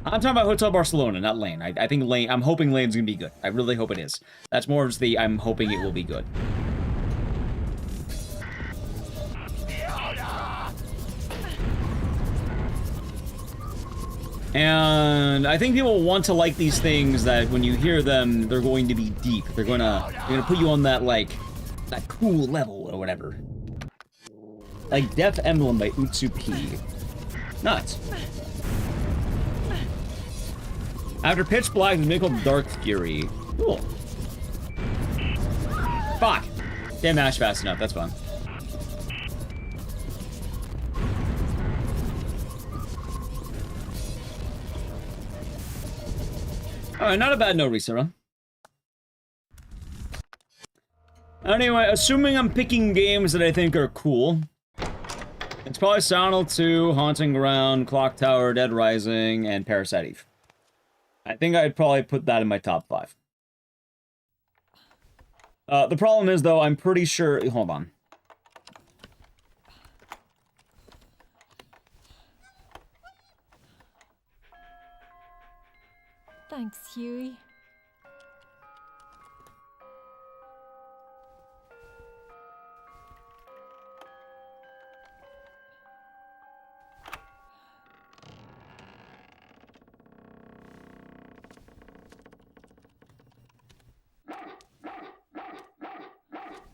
I'm talking about Hotel Barcelona, not Lane. I think Lane, I'm hoping Lane's gonna be good. I really hope it is. That's more of the, I'm hoping it will be good. And I think people want to like these things that when you hear them, they're going to be deep. They're gonna put you on that, like, that cool level or whatever. Like Death Emblem by Utsup. Nuts. After Pitch Black, there's called Dark Fury. Cool. Fuck. Didn't mash fast enough, that's fun. Alright, not a bad no reset run. Anyway, assuming I'm picking games that I think are cool, it's probably Silent 2, Haunting Ground, Clock Tower, Dead Rising, and Parasite Eve. I think I'd probably put that in my top 5. The problem is, though, I'm pretty sure... Hold on. Thanks, Huey.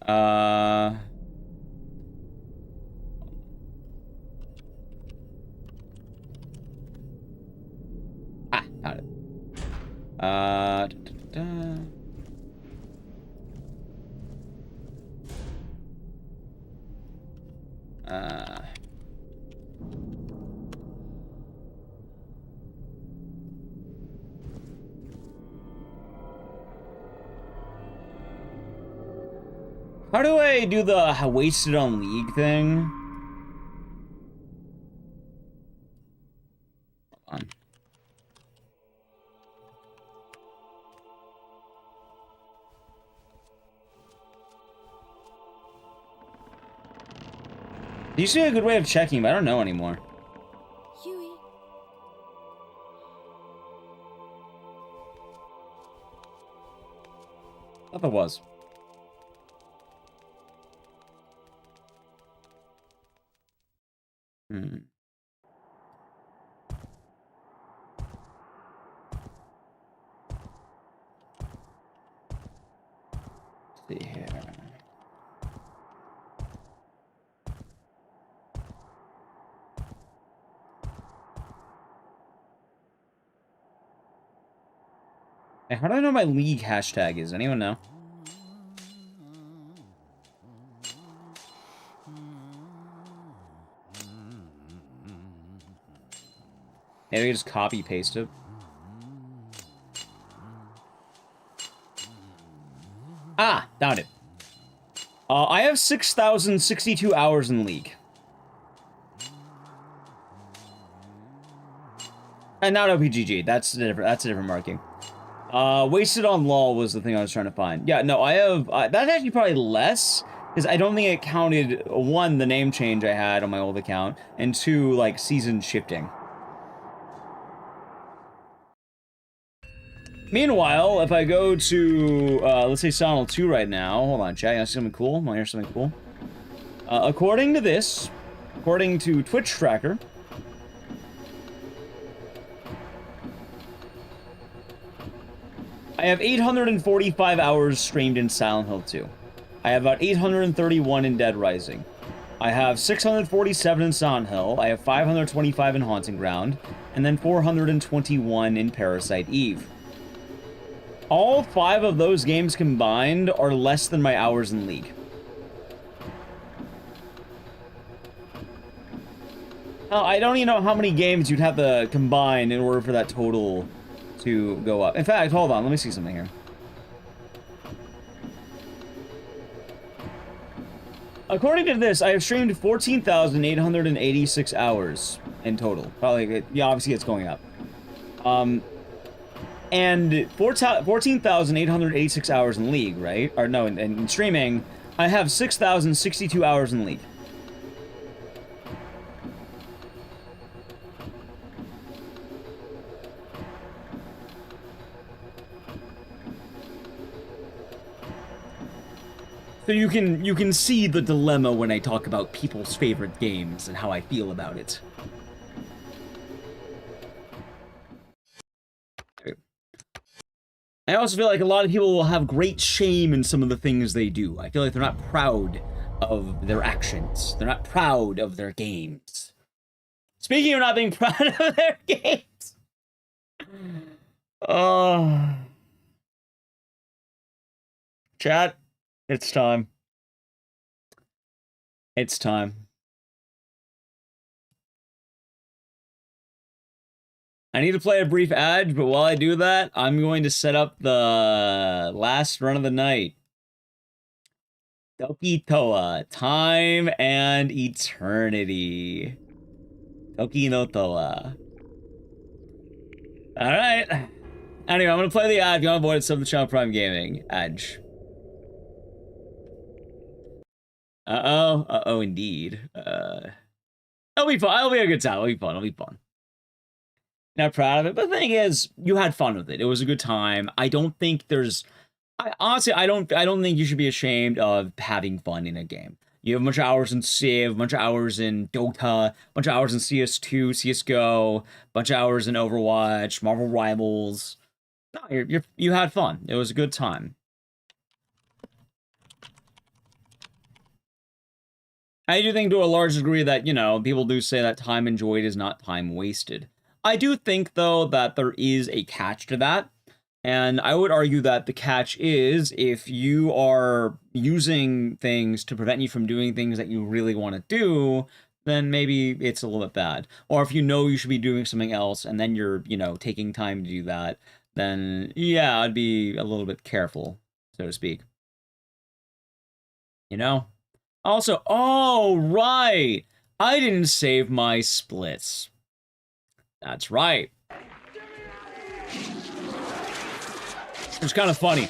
Ah, got it. Da, da, da. How do I do the wasted on League thing? Hold on. There used to be a good way of checking, but I don't know anymore. Huey. I thought there was. Hmm. Let's see here. Hey, how do I know my League hashtag is? Anyone know? Maybe I just copy paste it. Ah, found it. I have 6,062 hours in League. And not OPGG. That's a different marking. Wasted on LOL was the thing I was trying to find. Yeah, no, I have that's actually probably less because I don't think it counted one, the name change I had on my old account, and two, like season shifting. Meanwhile, if I go to let's say Silent 2 right now, hold on, chat, you see something cool? Want to hear something cool? According to Twitch Tracker, I have 845 hours streamed in Silent Hill 2. I have about 831 in Dead Rising. I have 647 in Silent Hill. I have 525 in Haunting Ground. And then 421 in Parasite Eve. All 5 of those games combined are less than my hours in League. Now, I don't even know how many games you'd have to combine in order for that total to go up. In fact, hold on, let me see something here. According to this, I have streamed 14,886 hours in total. Probably, yeah, obviously it's going up. And 14,886 hours in League, right? Or no, in streaming, I have 6,062 hours in League. So you can see the dilemma when I talk about people's favorite games and how I feel about it. I also feel like a lot of people will have great shame in some of the things they do. I feel like they're not proud of their actions. They're not proud of their games. Speaking of not being proud of their games. Chat. It's time. It's time. I need to play a brief ad, but while I do that, I'm going to set up the last run of the night. Toki Toa, Time and Eternity. Toki no Toa. Alright. Anyway, I'm going to play the ad. If you want to avoid some of the Channel Prime Gaming. Edge. Uh-oh, indeed. It'll be fun. It'll be a good time. It'll be fun. Not proud of it, but the thing is, you had fun with it. It was a good time. I don't think there's... honestly, I don't think you should be ashamed of having fun in a game. You have a bunch of hours in Civ, a bunch of hours in Dota, a bunch of hours in CS2, CSGO, a bunch of hours in Overwatch, Marvel Rivals. No, you had fun. It was a good time. I do think to a large degree that, you know, people do say that time enjoyed is not time wasted. I do think, though, that there is a catch to that. And I would argue that the catch is if you are using things to prevent you from doing things that you really want to do, then maybe it's a little bit bad. Or if you know you should be doing something else and then you're, you know, taking time to do that, then yeah, I'd be a little bit careful, so to speak. You know? Also, oh, right! I didn't save my splits. That's right. It's kind of funny.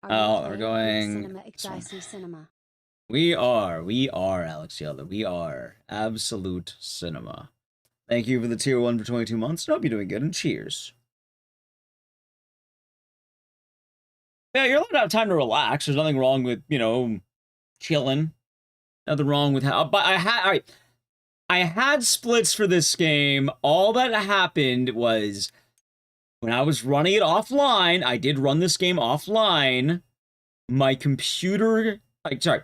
Oh, we're going... Cinema, Ecdycis Cinema. We are, Alex Yelder. We are Absolute Cinema. Thank you for the tier 1 for 22 months. I hope you're doing good, and cheers. Yeah, you're allowed to have time to relax. There's nothing wrong with, you know, chilling. Nothing wrong with how... But I had splits for this game. All that happened was when I was running it offline, I did run this game offline. My computer... sorry.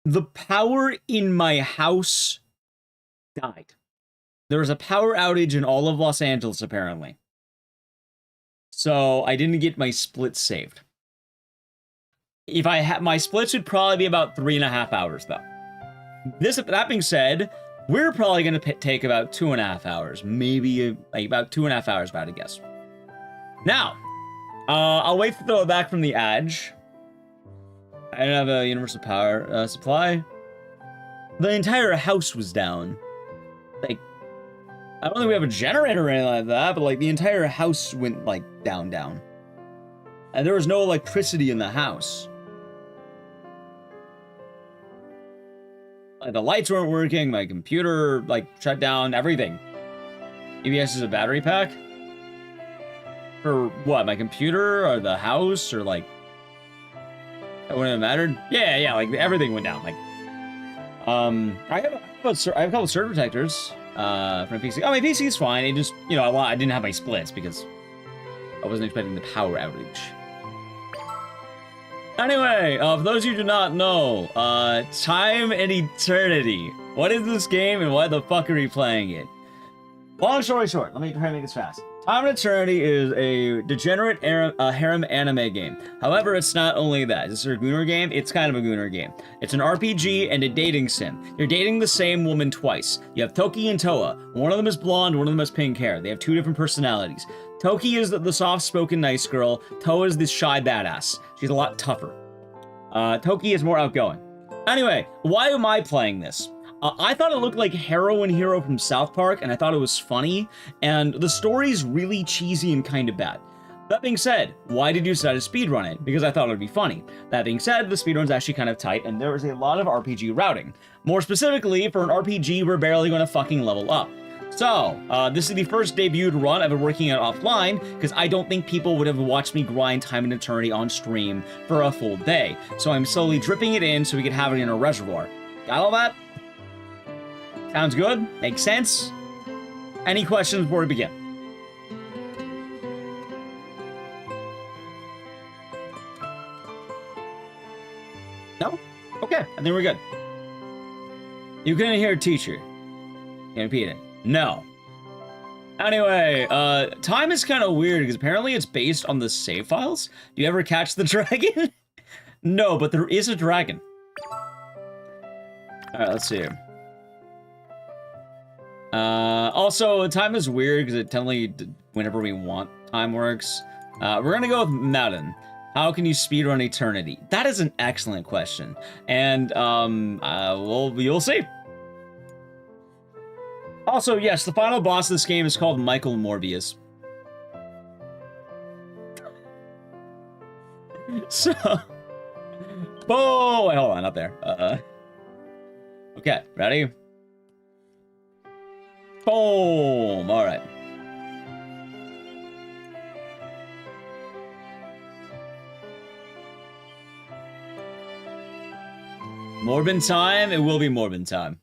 The power in my house died. There was a power outage in all of Los Angeles, apparently. So I didn't get my splits saved. If I had my splits would probably be about 3.5 hours, though. That being said, we're probably going to take about 2.5 hours, maybe like about 2.5 hours, if I had to guess. Now, I'll wait to throw it back from the edge. I didn't have a universal power supply. The entire house was down. Like, I don't think we have a generator or anything like that, but like the entire house went like down. And there was no electricity in the house. Like the lights weren't working, my computer like shut down, everything. EBS is a battery pack? For what, my computer or the house or like... It wouldn't have mattered? Yeah, like everything went down. Like, I have a couple of surge protectors for my PC. Oh, my PC is fine. It just, you know, I didn't have my splits because I wasn't expecting the power outage. Anyway, for those of you who do not know, Time and Eternity. What is this game and why the fuck are we playing it? Long story short, let me try to make this fast. Time and Eternity is a degenerate harem anime game. However, it's not only that. Is this a Gooner game? It's kind of a Gooner game. It's an RPG and a dating sim. You're dating the same woman twice. You have Toki and Toa. One of them is blonde, one of them has pink hair. They have 2 different personalities. Toki is the soft-spoken nice girl. Toa is the shy badass. She's a lot tougher. Toki is more outgoing. Anyway, why am I playing this? I thought it looked like Heroin Hero from South Park, and I thought it was funny, and the story's really cheesy and kind of bad. That being said, why did you decide to speedrun it? Because I thought it would be funny. That being said, the speedrun's actually kind of tight, and there is a lot of RPG routing. More specifically, for an RPG, we're barely going to fucking level up. So, this is the first debuted run I've been working on offline, because I don't think people would have watched me grind Time and Eternity on stream for a full day. So I'm slowly dripping it in so we can have it in a reservoir. Got all that? Sounds good? Makes sense? Any questions before we begin? No? Okay, I think we're good. You couldn't hear a teacher. Can you repeat it? No. Anyway, time is kind of weird because apparently it's based on the save files. Do you ever catch the dragon? No, but there is a dragon. Alright, let's see. Also, time is weird because it totally, whenever we want, time works. We're gonna go with Mountain. How can you speedrun Eternity? That is an excellent question. And, well, you'll see. Also, yes, the final boss of this game is called Michael Morbius. So... Oh, wait, hold on, up there. Okay, ready? Boom! Alright. Morbin time? It will be Morbin time.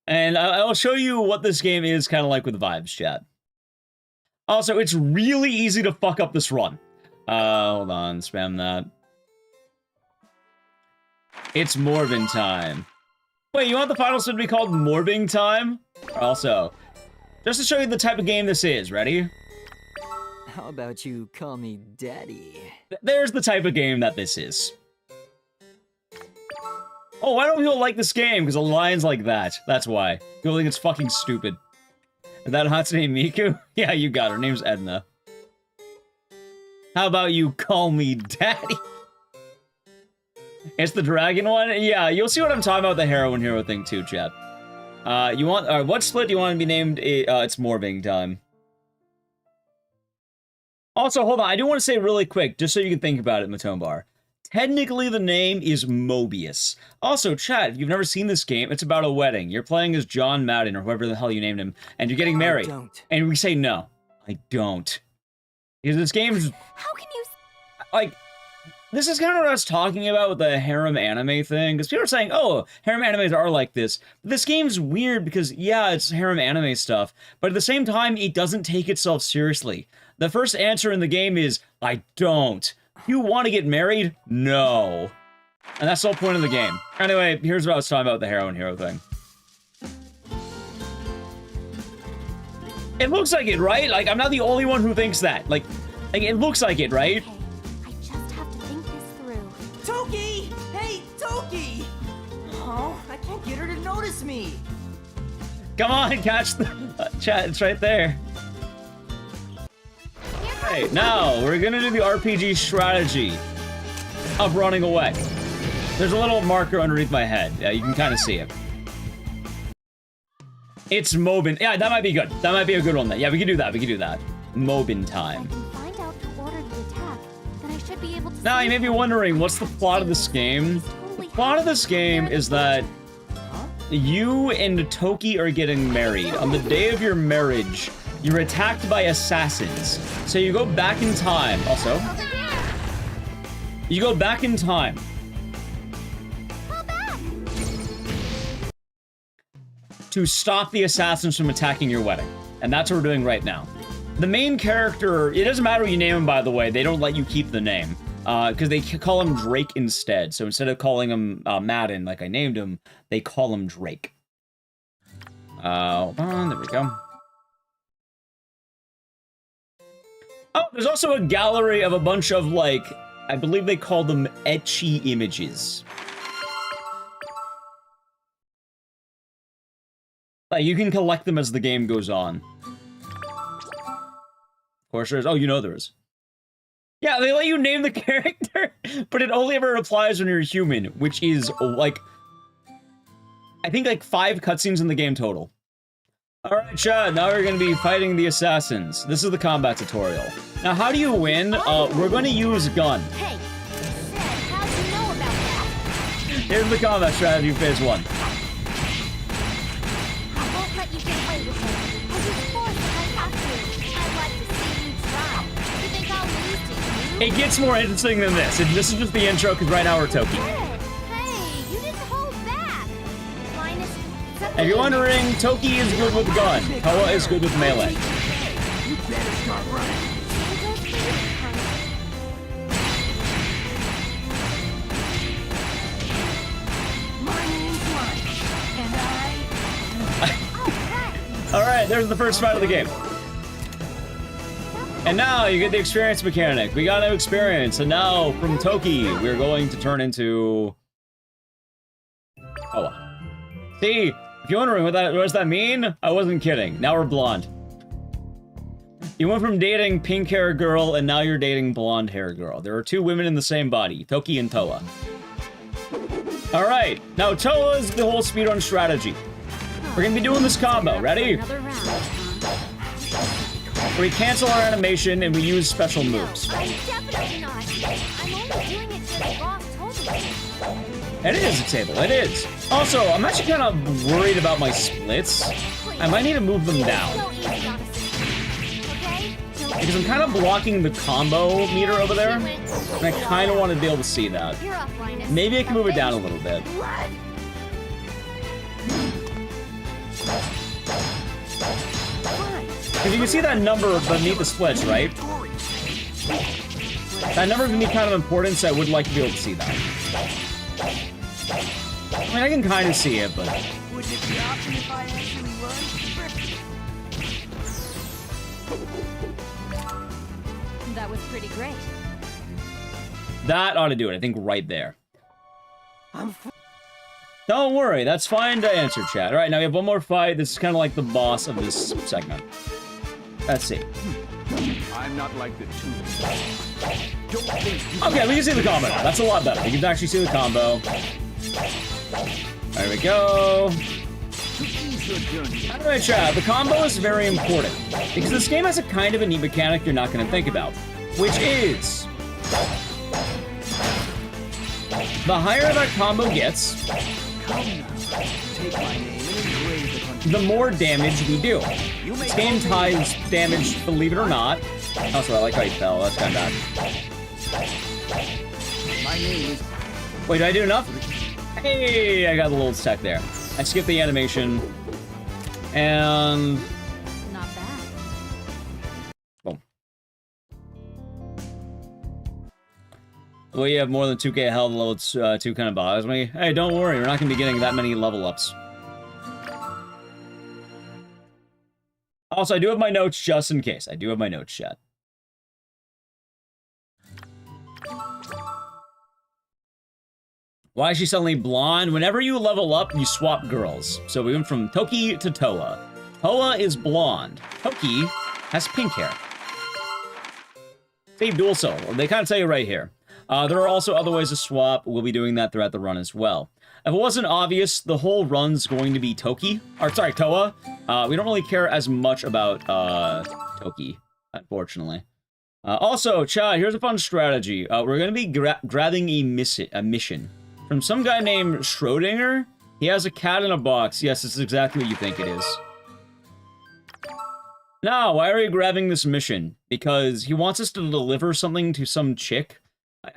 And I'll show you what this game is kind of like with vibes, chat. Also, it's really easy to fuck up this run. Hold on, spam that. It's Morbin time. Wait, you want the final spin to be called Morbing time? Also, just to show you the type of game this is, ready? How about you call me Daddy? There's the type of game that this is. Oh, why don't people like this game? Because of lines like that. That's why. People think it's fucking stupid. Is that Hatsune Miku? Yeah, you got her. Name's Edna. How about you call me Daddy? It's the dragon one? Yeah, you'll see what I'm talking about with the heroin hero thing too, chat. You want, what split do you want to be named? It's Morbing time. Also, hold on, I do want to say really quick, just so you can think about it, Matombar. Technically, the name is Mobius. Also, chat, if you've never seen this game, it's about a wedding. You're playing as John Madden, or whoever the hell you named him, and you're getting married. I don't. And we say, no, I don't. Because this game is... How can you... Like, this is kind of what I was talking about with the harem anime thing, because people are saying, oh, harem animes are like this. But this game's weird because, yeah, it's harem anime stuff, but at the same time, it doesn't take itself seriously. The first answer in the game is, I don't. You want to get married? No. And that's the whole point of the game. Anyway, here's what I was talking about with the heroin hero thing. It looks like it, right? Like, I'm not the only one who thinks that. Like it looks like it, right? Okay, I just have to think this through. Toki! Hey, Toki! Oh, I can't get her to notice me. Come on, catch the chat. It's right there. Right, now, we're gonna do the RPG strategy of running away. There's a little marker underneath my head. Yeah, you can kind of see it. It's Mobin. Yeah, that might be good. That might be a good one. Yeah, we can do that. We can do that. Mobin time. If I can find out who ordered the attack, then I should be able to... Now, you may be wondering, what's the plot of this game? The plot of this game is that you and Toki are getting married. On the day of your marriage, you're attacked by assassins. So you go back in time. Also, you go back in time. To stop the assassins from attacking your wedding. And that's what we're doing right now. The main character, it doesn't matter what you name him, by the way, they don't let you keep the name. Because they call him Drake instead. So instead of calling him Madden, like I named him, they call him Drake. Hold on, there we go. Oh, there's also a gallery of a bunch of, like, I believe they call them etchy images. Like, you can collect them as the game goes on. Of course there is. Oh, you know there is. Yeah, they let you name the character, but it only ever applies when you're human, which is, like, I think, like, 5 cutscenes in the game total. Alright, chat, now we're gonna be fighting the assassins. This is the combat tutorial. Now, how do you win? We're gonna use gun. Hey, Sid, how'd you know about that? Here's the combat strategy for phase 1. I won't let you get away with it. I'll use force if I have to. I'd like to see you try. You think I'll lose to you? It gets more interesting than this. This is just the intro, because right now we're Toki. Hey, you didn't hold back. Linus, If you're wondering, Toki is good with gun. Toa is good with melee. You better start running. My name's Mike, and Alright, there's the first fight of the game. And now you get the experience mechanic. We got no experience, and now from Toki, we're going to turn into Toa. See? If you're wondering what does that mean? I wasn't kidding. Now we're blonde. You went from dating pink hair girl and now you're dating blonde hair girl. There are 2 women in the same body, Toki and Toa. Alright, now Toa is the whole speedrun strategy. We're gonna be doing this combo. Ready? We cancel our animation and we use special moves. definitely not. I'm only doing it because Ross told me. It is a table, it is. Also, I'm actually kind of worried about my splits. I might need to move them down. Because I'm kind of blocking the combo meter over there. And I kind of want to be able to see that. Maybe I can move it down a little bit. Because you can see that number beneath the splits, right? That number can be kind of important, so I would like to be able to see that. I mean, I can kind of see it, but... Wouldn't it be awesome if I actually won? That was pretty great. That ought to do it, I think, right there. Don't worry, that's fine to answer, chat. Alright, now we have one more fight. This is kind of like the boss of this segment. Let's see. I'm not like the two. Okay, we can see the combo now. That's a lot better. We can actually see the combo. There we go. Alright, chat, the combo is very important. Because this game has a kind of a neat mechanic you're not going to think about. Which is... the higher that combo gets, the more damage we do. This game ties damage, believe it or not. Also, I like how he fell. That's kind of bad. Wait, did I do enough? Hey, I got a little tech there. I skipped the animation. And... not bad. boom. Well, you have more than 2k health level 2 kind of bothers me. Hey, don't worry, we're not going to be getting that many level ups. Also, I do have my notes just in case. I do have my notes, chat. Why is she suddenly blonde? Whenever you level up, you swap girls. So we went from Toki to Toa. Toa is blonde. Toki has pink hair. Save dual soul. They kind of tell you right here. There are also other ways to swap. We'll be doing that throughout the run as well. If it wasn't obvious, the whole run's going to be Toki. Or, sorry, Toa. We don't really care as much about Toki, unfortunately. Also, chat, here's a fun strategy. We're going to be grabbing a mission from some guy named Schrodinger. He has a cat in a box. Yes, this is exactly what you think it is. Now, why are you grabbing this mission? Because he wants us to deliver something to some chick.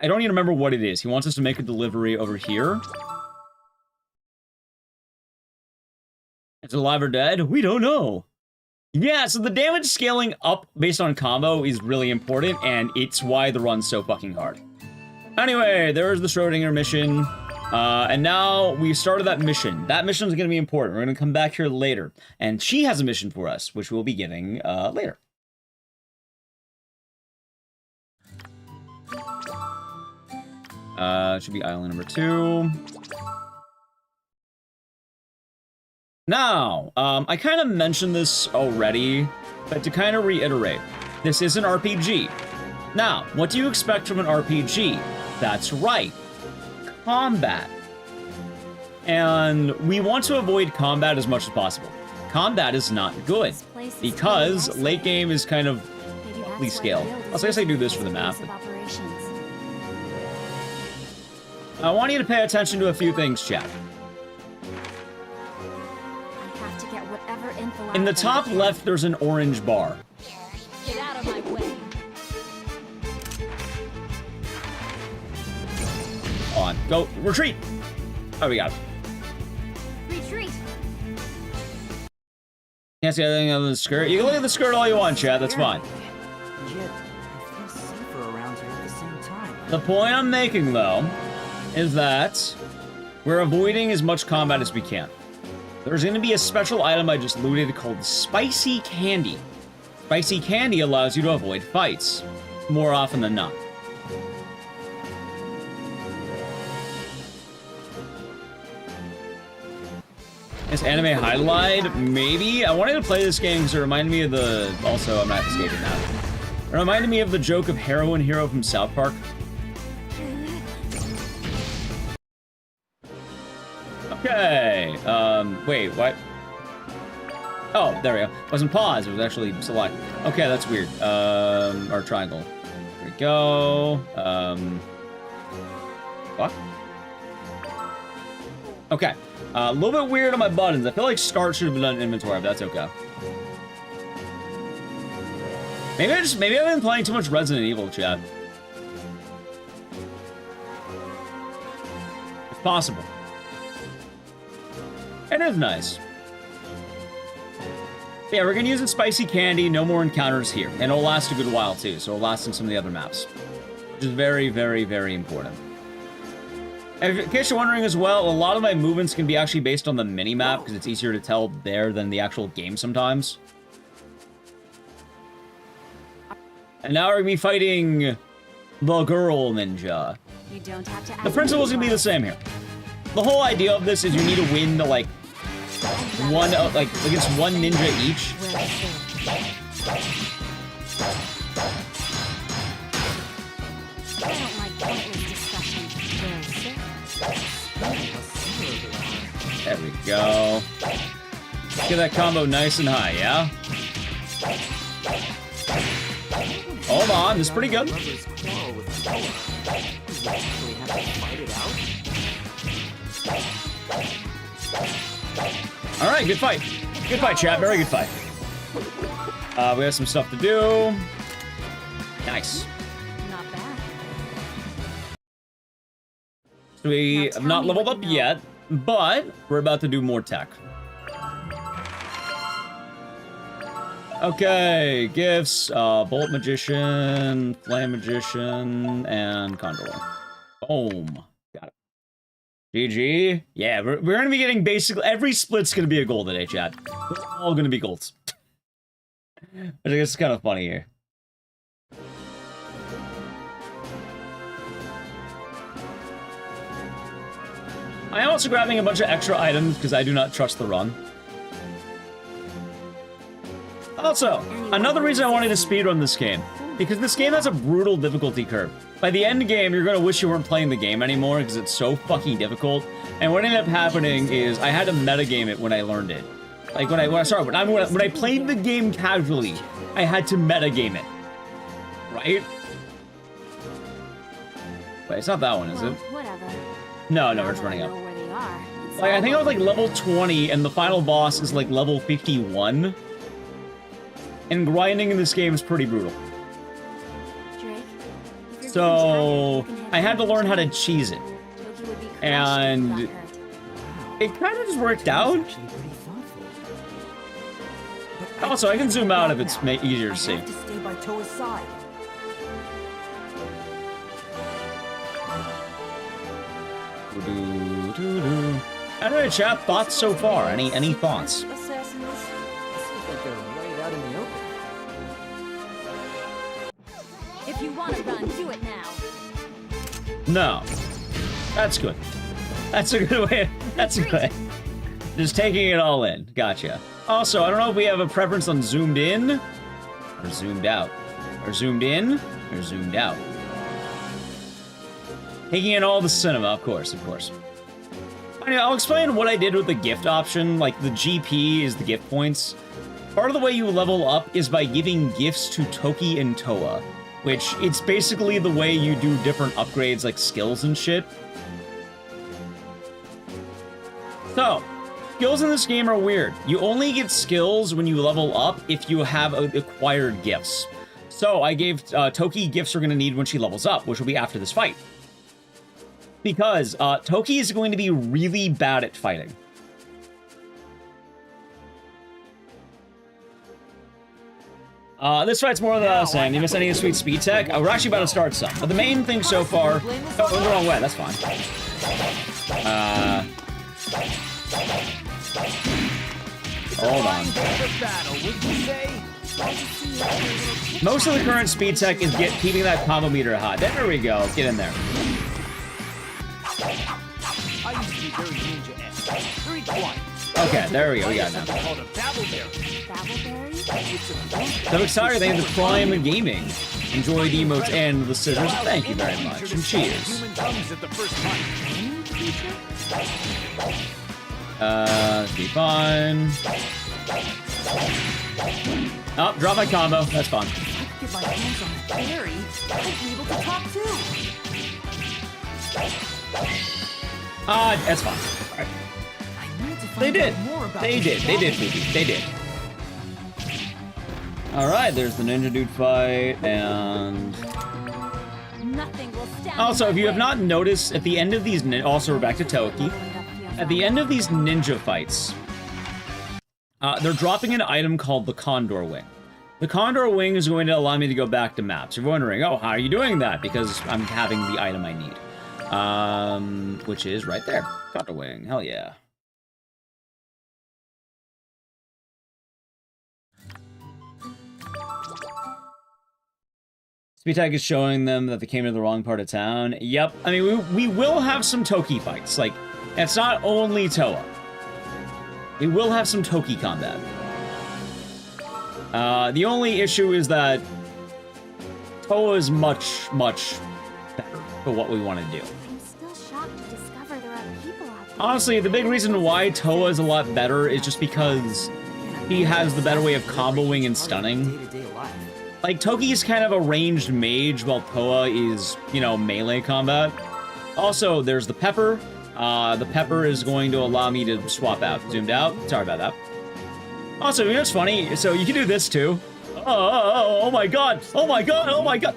I don't even remember what it is. He wants us to make a delivery over here. Is it alive or dead? We don't know. Yeah, so the damage scaling up based on combo is really important, and it's why the run's so fucking hard. Anyway, there's the Schrodinger mission. And now we started that mission. That mission is going to be important. We're going to come back here later. And she has a mission for us, which we'll be giving later. It should be island number 2. Now, I kind of mentioned this already, but to kind of reiterate, this is an RPG. Now, what do you expect from an RPG? That's right, combat. And we want to avoid combat as much as possible. Combat is not good, because late game is kind of weakly scaled. Also, I guess I do this for the map. I want you to pay attention to a few things, chat. In the top left, there's an orange bar. Get out of my way. On. Go. Retreat! Oh, we got it. Retreat! Can't see anything other than the skirt. You can look at the skirt all you want, chat. That's fine. Yet, I feel safer around here at the same time. The point I'm making, though, is that we're avoiding as much combat as we can. There's going to be a special item I just looted called Spicy Candy. Spicy Candy allows you to avoid fights, more often than not. Is anime highlight? Maybe. I wanted to play this game because it reminded me of the... Also, I'm not escaping now. It reminded me of the joke of Heroin Hero from South Park. Okay, wait, what? Oh, there we go. It wasn't pause, it was actually select. Okay, that's weird. Or triangle. There we go. What? Okay. A little bit weird on my buttons. I feel like start should have been done in inventory, but that's okay. Maybe I've been playing too much Resident Evil, chat. It's possible. It is nice. Yeah, we're gonna use the spicy candy, no more encounters here. And it'll last a good while too, so it'll last in some of the other maps. Which is very, very, very important. And in case you're wondering as well, a lot of my movements can be actually based on the mini-map, because it's easier to tell there than the actual game sometimes. And now we're gonna be fighting the girl ninja. You don't have to. The principle's gonna be the same here. The whole idea of this is you need to win the, like, one, against one ninja each. I don't like pointless discussion. There we go. Get that combo nice and high, yeah? Hold on, this is pretty good. Alright, good fight. Good fight, chat. Very good fight. We have some stuff to do. Nice. Not bad. So we have not leveled up yet, but we're about to do more tech. Okay, gifts, Bolt Magician, Flame Magician, and Condor. Boom. Got it. GG. Yeah, we're gonna be getting basically every split's gonna be a gold today, chat. It's all gonna be golds. I think it's kind of funny here. I am also grabbing a bunch of extra items because I do not trust the run. Also, another reason I wanted to speedrun this game, because this game has a brutal difficulty curve. By the end game, you're gonna wish you weren't playing the game anymore because it's so fucking difficult. And what ended up happening is I had to metagame it when I learned it. Like when I played the game casually, I had to metagame it. Right? Wait, it's not that one, is it? Whatever. No, we're just running up. Where they are. Like, I think I was like level 20 and the final boss is like level 51. And grinding in this game is pretty brutal. So I had to learn how to cheese it. And it kind of just worked out. Also, I can zoom out if it's easier to see. Stay by Toa's side. Anyway, chat, thoughts so far? Any thoughts? If you want to run, do it now. No. That's good. That's a good way. That's good. Just taking it all in. Gotcha. Also, I don't know if we have a preference on zoomed in or zoomed out. Or zoomed in or zoomed out. Taking in all the cinema, of course, of course. Anyway, I'll explain what I did with the gift option. Like, the GP is the gift points. Part of the way you level up is by giving gifts to Toki and Toa, which it's basically the way you do different upgrades like skills and shit. So, skills in this game are weird. You only get skills when you level up if you have acquired gifts. So I gave Toki gifts we're going to need when she levels up, which will be after this fight. Because Toki is going to be really bad at fighting. This fight's more than the same. You miss any of the sweet speed tech? We're actually about to start some. But the main thing so far... Oh, it went the wrong way. That's fine. Hold on. Most of the current speed tech is keeping that combo meter high. There we go. Get in there. I used to be very ninja-esque. Very quiet. Okay, there we go. We got it now. So excited to Prime Gaming. Enjoy the emotes and the scissors. Thank you very much. And cheers. Be fine. Oh, drop my combo. That's fine. If I could get my hands on that berry, I'd be able to talk too. That's fine. All right. They did. They did, Fuki. They did. Alright, there's the ninja dude fight, and... Nothing will stand. Also, if you have not noticed, at the end of these... Also, we're back to Toki. At the end of these ninja fights, they're dropping an item called the Condor Wing. The Condor Wing is going to allow me to go back to maps. You're wondering, oh, how are you doing that? Because I'm having the item I need. Which is right there. Condor Wing, hell yeah. Speedtag is showing them that they came to the wrong part of town. Yep, I mean, we will have some Toki fights. Like, it's not only Toa. We will have some Toki combat. The only issue is that Toa is much, much better for what we want to do. I'm still shocked to discover there are people out there. Honestly, the big reason why Toa is a lot better is just because he has the better way of comboing and stunning. Like, Toki is kind of a ranged mage, while Toa is, you know, melee combat. Also, there's the Pepper. The Pepper is going to allow me to swap out. Zoomed out. Sorry about that. Also, you know what's funny? So you can do this too. Oh my god! Oh my god! Oh my god!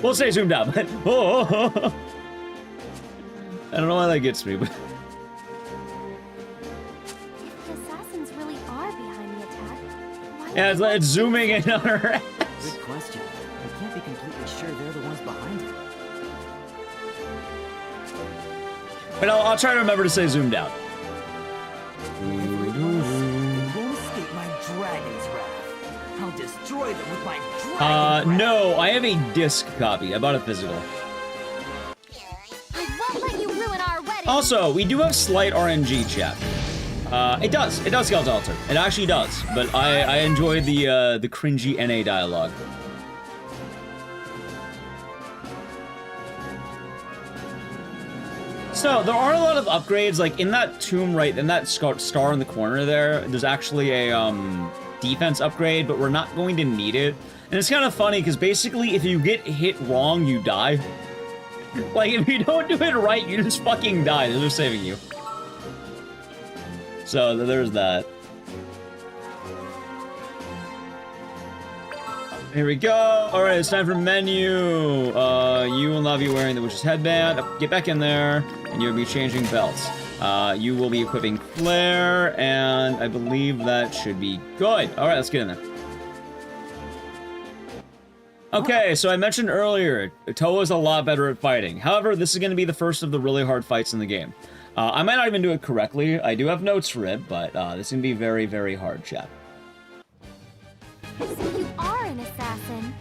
We'll say zoomed out, but I don't know why that gets me, but If the assassins really are behind the attack, why yeah, it's zooming in on her ass. Good question. I can't be completely sure they're the ones behind it. But I'll try to remember to say zoomed out. I'll destroy them with my dragon no, I have a disc copy. I bought a physical. I won't let you ruin our wedding. Also, we do have slight RNG, chat. It does Skeleton Altar. It actually does, but I enjoy the cringy NA dialogue. So, there are a lot of upgrades, like in that tomb right, in that star in the corner there's actually a, defense upgrade, but we're not going to need it. And it's kind of funny, because basically, if you get hit wrong, you die. Like, if you don't do it right, you just fucking die. They're just saving you. So, there's that. Here we go. Alright, it's time for menu. You will not be wearing the witch's headband. Get back in there, and you'll be changing belts. You will be equipping flare, and I believe that should be good. Alright, let's get in there. Okay, so I mentioned earlier, Toa's a lot better at fighting. However, this is going to be the first of the really hard fights in the game. I might not even do it correctly. I do have notes for it, but this is going to be very, very hard, chat. So you are an assassin.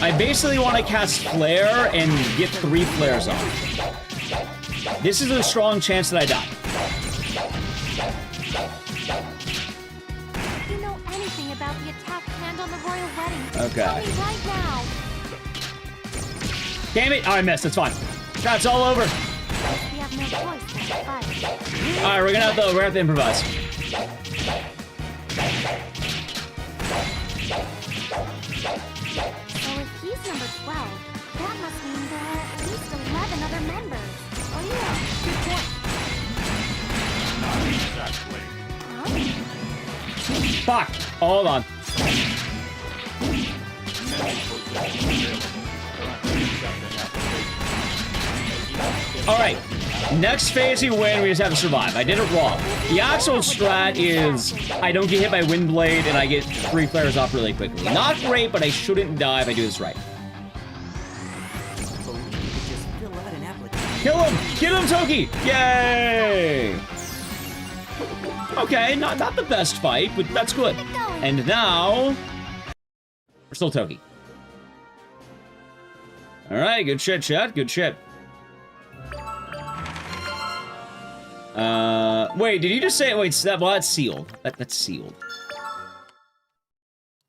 I basically want to cast Flare and get 3 flares off. This is a strong chance that I die. If you know anything about the attack planned on the royal wedding, Okay. tell me right now. Damn it! Oh, I missed. It's fine. That's all over. We have no choice but to fight. All right, we're gonna have to improvise. So if he's number 12, that must mean there are at least 11 other members. Oh yeah, good point. Not exactly. Fuck! Hold on. Alright. Next phase we win, we just have to survive. I did it wrong. The actual strat is I don't get hit by Windblade and I get 3 flares off really quickly. Not great, but I shouldn't die if I do this right. Kill him! Get him, Toki! Yay! Okay, not the best fight, but that's good. And now we're still Toki. Alright, good shit, chat. Good shit. Wait, did you just say, wait, well, that's sealed. That's sealed.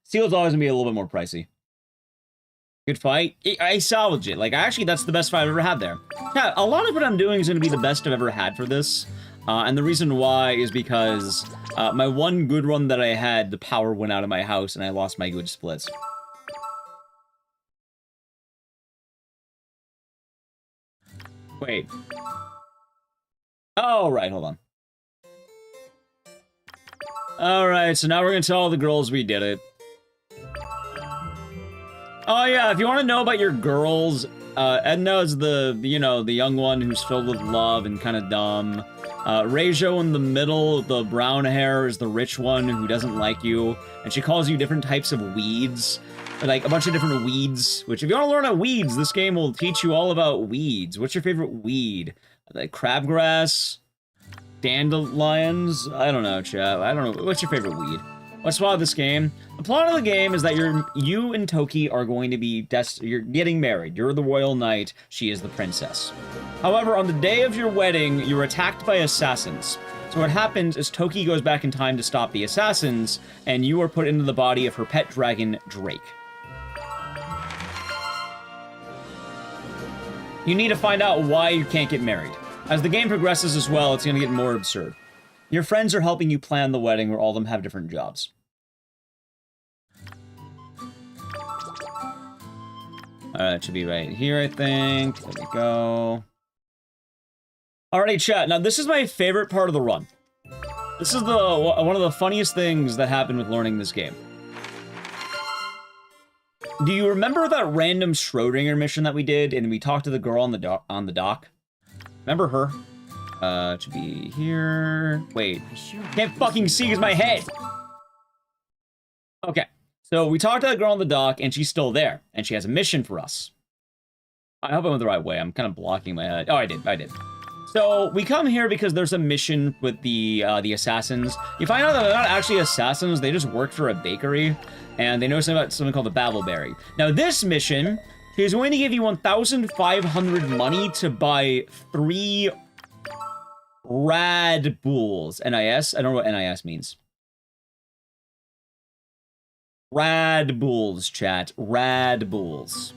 Sealed's always gonna be a little bit more pricey. Good fight. I salvaged it. Like, actually, that's the best fight I've ever had there. Yeah, a lot of what I'm doing is gonna be the best I've ever had for this. And the reason why is because, my one good run that I had, the power went out of my house and I lost my good splits. Wait. Oh, right, hold on. Alright, so now we're gonna tell all the girls we did it. Oh yeah, if you want to know about your girls Edna is the young one who's filled with love and kind of dumb. Reijo in the middle, the brown hair, is the rich one who doesn't like you, and she calls you different types of weeds. Like, a bunch of different weeds, which if you want to learn about weeds, this game will teach you all about weeds. What's your favorite weed? Like crabgrass? Dandelions? I don't know, chat. I don't know. What's your favorite weed? What's the plot of this game? The plot of the game is that you and Toki are going to be you're getting married. You're the royal knight. She is the princess. However, on the day of your wedding, you're attacked by assassins. So what happens is Toki goes back in time to stop the assassins, and you are put into the body of her pet dragon, Drake. You need to find out why you can't get married. As the game progresses as well, it's going to get more absurd. Your friends are helping you plan the wedding where all of them have different jobs. It should be right here, I think. There we go. Alrighty, chat. Now, this is my favorite part of the run. This is one of the funniest things that happened with learning this game. Do you remember that random Schrodinger mission that we did, and we talked to the girl on the dock? Remember her? It should be here. Wait, can't fucking see because my head. Okay, so we talked to that girl on the dock, and she's still there, and she has a mission for us. I hope I went the right way. I'm kind of blocking my head. Oh, I did. So we come here because there's a mission with the assassins. You find out that they're not actually assassins; they just work for a bakery, and they know something about something called the Babbleberry. Now, this mission is going to give you 1,500 money to buy 3 Rad Bulls. NIS? I don't know what NIS means. Rad Bulls, chat. Rad Bulls.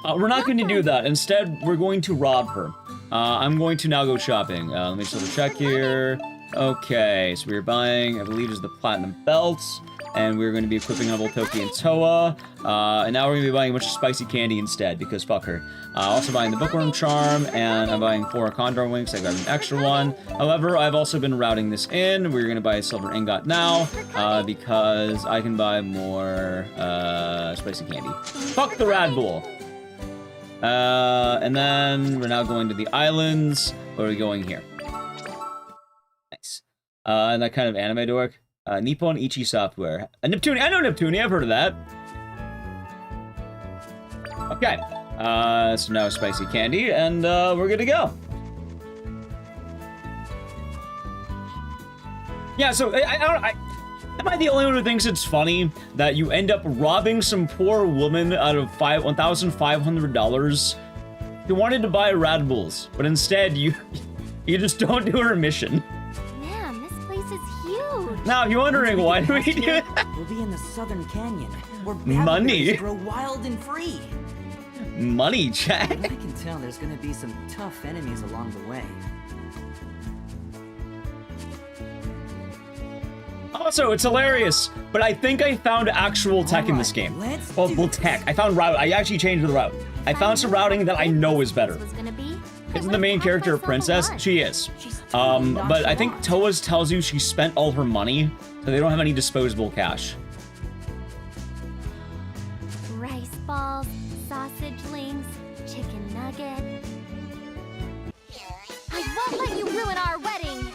We're not going to do that. Instead, we're going to rob her. I'm going to now go shopping. Let me just double check here. Okay, so we're buying, I believe, is the platinum belts. And we're going to be equipping on both Toki and Toa. And now we're going to be buying a bunch of spicy candy instead, because fuck her. Also buying the bookworm charm, and I'm buying 4 condor wings. I got an extra one. However, I've also been routing this in. We're going to buy a silver ingot now, because I can buy more spicy candy. Fuck the Rad Bull. And then we're now going to the islands. Where are we going here? Nice. And that kind of anime dork. Nippon Ichi Software. Neptunia. I know Neptunia. I've heard of that. Okay. So now spicy candy, and we're good to go. Yeah, so am I the only one who thinks it's funny that you end up robbing some poor woman out of $1,500 who wanted to buy Rad Bulls, but instead you just don't do her mission? Man, this place is huge. Now, if you're wondering why do we do it? We'll be in the Southern Canyon, where money grow wild and free. Money, Jack. I can tell there's gonna be some tough enemies along the way. Also, it's hilarious, but I think I found actual tech in this game. Well, tech. I found route. I actually changed the route. I found some routing that I know is better. Isn't the main character a princess? She is. But I think Toa's tells you she spent all her money, so they don't have any disposable cash. Rice balls, sausage links, chicken nugget. I won't let you ruin our wedding.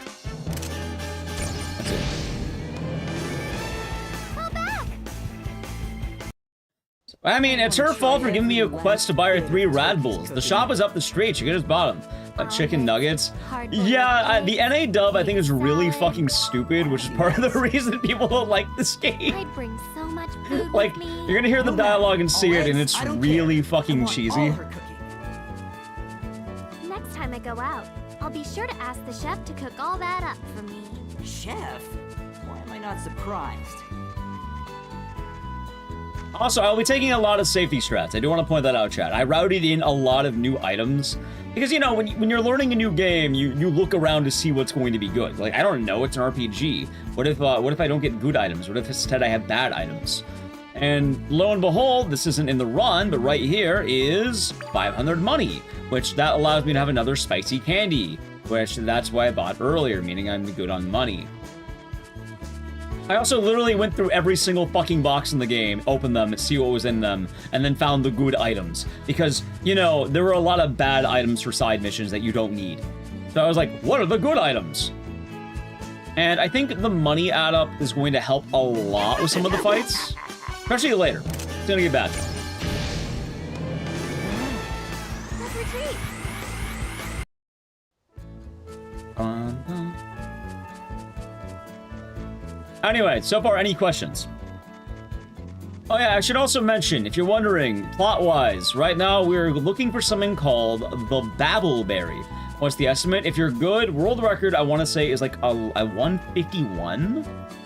I mean, it's her fault for giving me a quest to buy her 3 Rad Bulls. The shop is up the street. She could just bought them. Chicken nuggets. Yeah, the NA dub I think is really fucking stupid, which is part of the reason people don't like this game. I'd bring so much food Like, with me. you're gonna hear the dialogue and see it, and it's really fucking cheesy. Next time I go out, I'll be sure to ask the chef to cook all that up for me. Chef? Why am I not surprised? Also, I'll be taking a lot of safety strats. I do want to point that out, chat. I routed in a lot of new items. Because, you know, when you're learning a new game, you look around to see what's going to be good. Like, I don't know, it's an RPG. What if I don't get good items? What if instead I have bad items? And lo and behold, this isn't in the run, but right here is 500 money, which that allows me to have another spicy candy, which that's why I bought earlier, meaning I'm good on money. I also literally went through every single fucking box in the game, opened them, see what was in them, and then found the good items. Because, you know, there were a lot of bad items for side missions that you don't need. So I was like, what are the good items? And I think the money add-up is going to help a lot with some of the fights. Especially later. It's gonna get bad. Let's retreat. Anyway, so far, any questions? Oh yeah, I should also mention, if you're wondering, plot-wise, right now we're looking for something called the Babbleberry. What's the estimate? If you're good, world record, I want to say, is like a 151?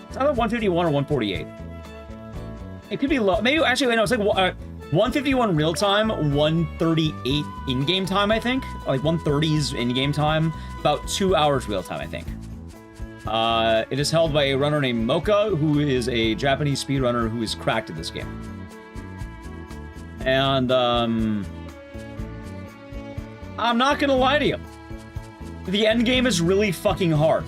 It's either 151 or 148. It could be low. Maybe, actually, wait, no, it's like 151 real time, 138 in-game time, I think. Like 130s in-game time, about 2 hours real time, I think. It is held by a runner named Mocha, who is a Japanese speedrunner who is cracked at this game. And, I'm not gonna lie to you. The end game is really fucking hard.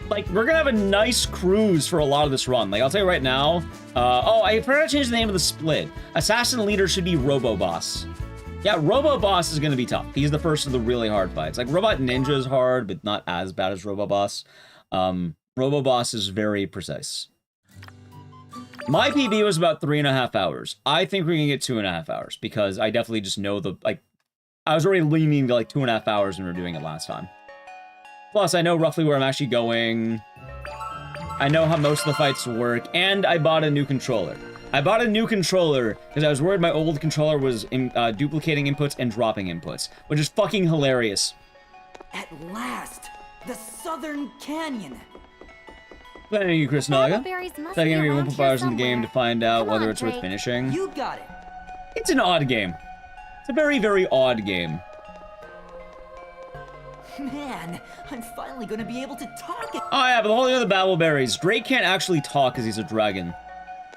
Like, we're gonna have a nice cruise for a lot of this run. Like, I'll tell you right now. Oh, I forgot to change the name of the split. Assassin leader should be Robo-Boss. Yeah, Robo-Boss is gonna be tough. He's the first of the really hard fights. Like, Robot Ninja is hard, but not as bad as Robo-Boss. Robo-Boss is very precise. My PB was about 3.5 hours. I think we're gonna get 2.5 hours, because I definitely just know the, like, I was already leaning to like 2.5 hours when we were doing it last time. Plus, I know roughly where I'm actually going. I know how most of the fights work, and I bought a new controller. I bought a new controller because I was worried my old controller was duplicating inputs and dropping inputs, which is fucking hilarious. At last, the Southern Canyon. Thank you, Chris Naga. Babbleberries must Taking be me around 1.5 here hours in the game to find out Come whether on, it's worth Drake. finishing. You got it. It's an odd game. It's a very, very odd game. Man, I'm finally gonna be able to talk. Oh yeah, but the whole thing with the Babbleberries, Drake can't actually talk because he's a dragon.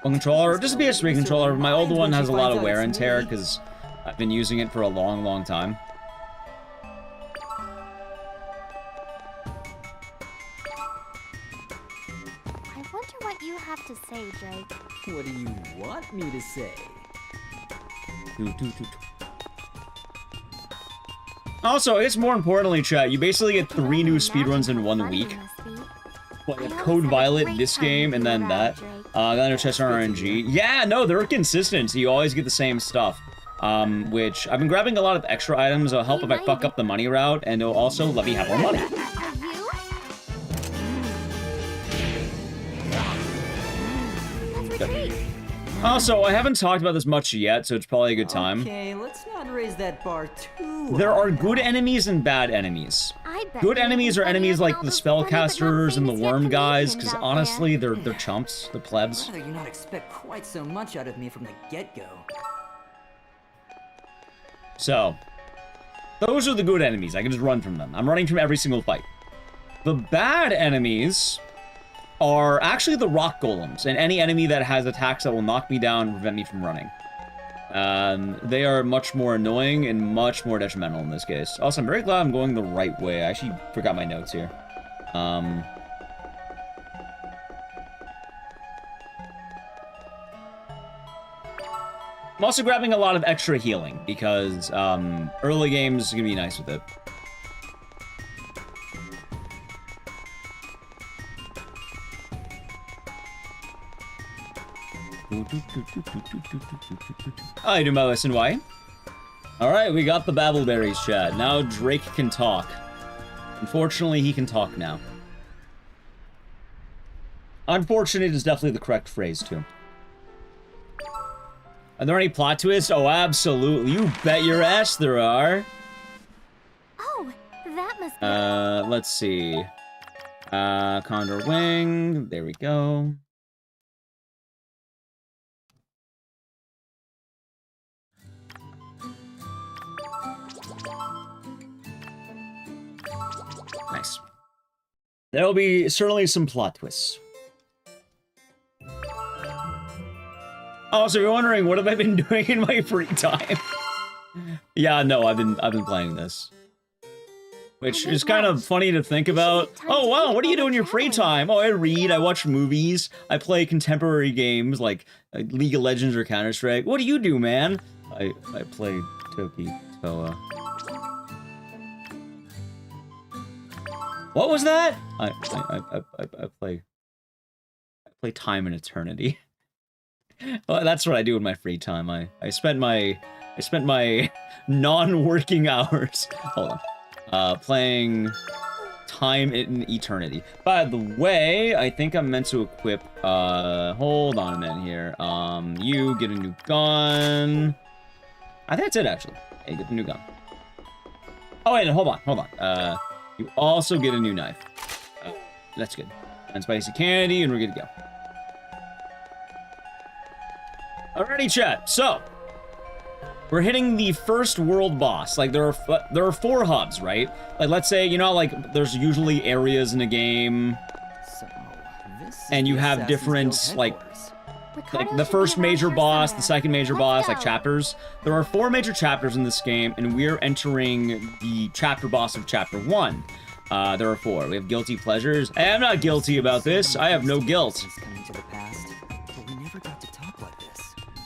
One controller, just a PS3 controller. My old one has a lot of wear and tear because I've been using it for a long, long time. I wonder what you have to say, Drake. What do you want me to say? Also, I guess more importantly, chat, you basically get 3 new speedruns in 1 week. Like Code Violet, this game, and then that. Then Chess RNG. Yeah, no, they're consistent, so you always get the same stuff. Which, I've been grabbing a lot of extra items. It'll help if I fuck up the money route, and it'll also let me have more money. Also, I haven't talked about this much yet, so it's probably a good time. Okay, let's not raise that bar too There high. are good enemies and bad enemies. Good enemies are enemies like the spellcasters and the worm guys, because honestly, they're chumps, they're plebs. I'd rather you not expect quite so much out of me from the get-go. So, those are the good enemies. I can just run from them. I'm running from every single fight. The bad enemies are actually the rock golems, and any enemy that has attacks that will knock me down and prevent me from running. They are much more annoying and much more detrimental in this case. Also, I'm very glad I'm going the right way. I actually forgot my notes here. I'm also grabbing a lot of extra healing, because early games is going to be nice with it. I do my listen, why? Alright, we got the Babbleberries, chat. Now Drake can talk. Unfortunately, he can talk now. Unfortunate is definitely the correct phrase, too. Are there any plot twists? Oh, absolutely. You bet your ass there are. Oh, that must be... Let's see. Condor Wing. There we go. Nice. There'll be certainly some plot twists. Oh, so you're wondering, what have I been doing in my free time? Yeah, no, I've been playing this. which is kind of funny to think about. Oh, wow, what do you do in your free time? Oh, I read, I watch movies, I play contemporary games like League of Legends or Counter-Strike. What do you do, man? I play Toki Toa. What was that? I play Time and Eternity. Well, that's what I do in my free time. I spent my non-working hours. Hold on. Playing Time in Eternity. By the way, I think I'm meant to equip, hold on a minute here. You get a new gun. I think that's it, actually. Hey, get the new gun. Oh, wait, hold on. You also get a new knife. That's good. And spicy candy, and we're good to go. Alrighty, chat. So, we're hitting the first world boss. Like, there are 4 hubs, right? Like, let's say, you know, like, there's usually areas in a game, and you have different, like the first major boss, the second major boss, like chapters. There are 4 major chapters in this game, and we're entering the chapter boss of chapter 1. There are 4. We have guilty pleasures. Hey, I'm not guilty about this. I have no guilt.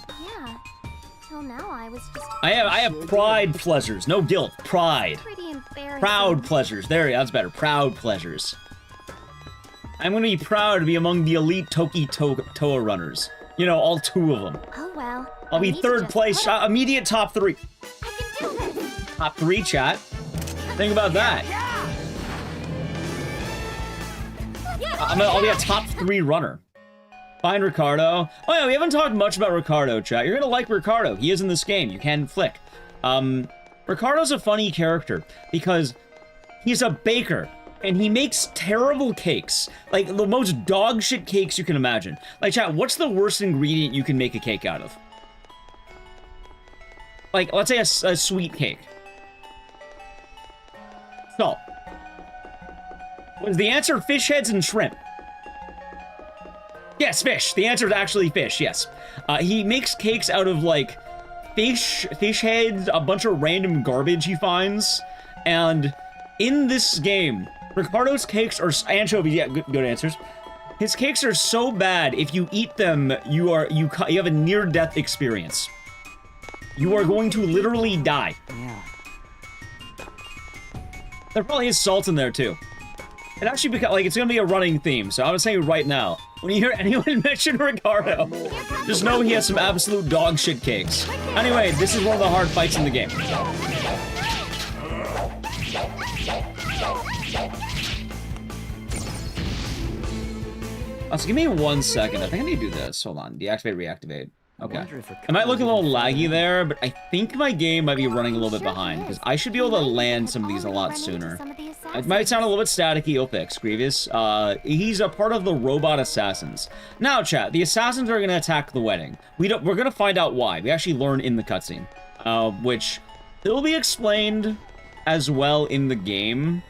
Yeah. Till now I was just I have pride pleasures. No guilt. Pride. pretty embarrassing. Proud pleasures. There, that's better. Proud pleasures. I'm gonna be proud to be among the elite Toki Toa runners. You know, all 2 of them. Oh well. I'll be 3rd place, immediate top 3. I can do this. Top 3, chat. Think about that. I'll be a top 3 runner. Find Ricardo. Oh yeah, we haven't talked much about Ricardo, chat. You're gonna like Ricardo. He is in this game. You can flick. Ricardo's a funny character because he's a baker. And he makes terrible cakes. Like, the most dog shit cakes you can imagine. Like, chat, what's the worst ingredient you can make a cake out of? Like, let's say a sweet cake. Salt. Was the answer fish heads and shrimp? Yes, fish. The answer is actually fish, yes. He makes cakes out of, like, fish heads, a bunch of random garbage he finds. And in this game, Ricardo's cakes are anchovies. Yeah, good answers. His cakes are so bad. If you eat them, you have a near-death experience. You are going to literally die. Yeah. There probably is salt in there too. It actually becomes like it's gonna be a running theme. So I would say right now, when you hear anyone mention Ricardo, just know he has some absolute dog shit cakes. Anyway, this is one of the hard fights in the game. So give me 1 second. I think I need to do this. Hold on. Deactivate, reactivate. Okay. I might look a little laggy there, but I think my game might be running a little bit behind, because I should be able to land some of these a lot sooner. It might sound a little bit staticky. You'll fix. Grievous. He's a part of the robot assassins. Now, chat, the assassins are going to attack the wedding. We're going to find out why. We actually learn in the cutscene, which will be explained as well in the game,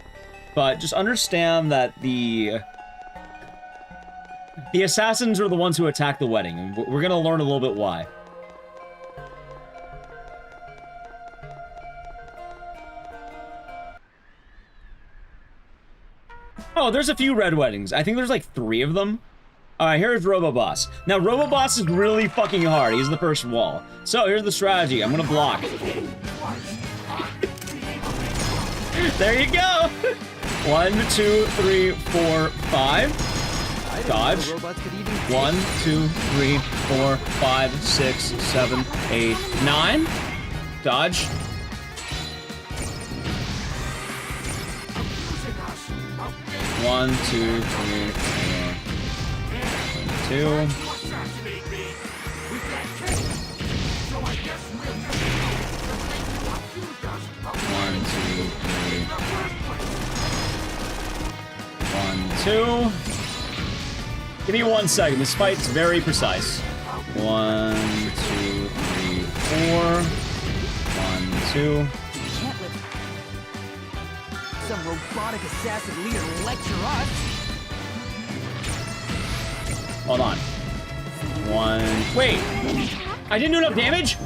but just understand that the assassins are the ones who attack the wedding, and we're gonna learn a little bit why. Oh, there's a few red weddings. I think there's like 3 of them. Alright, here's Roboboss. Now, Roboboss is really fucking hard. He's the first wall. So, here's the strategy. I'm gonna block. There you go! 1, 2, 3, 4, 5. Dodge. 1, 2, 3, 4, 5, 6, 7, 8, 9. Dodge. One, 2, 3, 4, 2. 1, 2, 3. 1, 2. Give me 1 second. This fight's very precise. 1, 2, 3, 4. 1, 2. Some robotic assassin leader lecture us. Hold on. 1. Wait. I didn't do enough damage?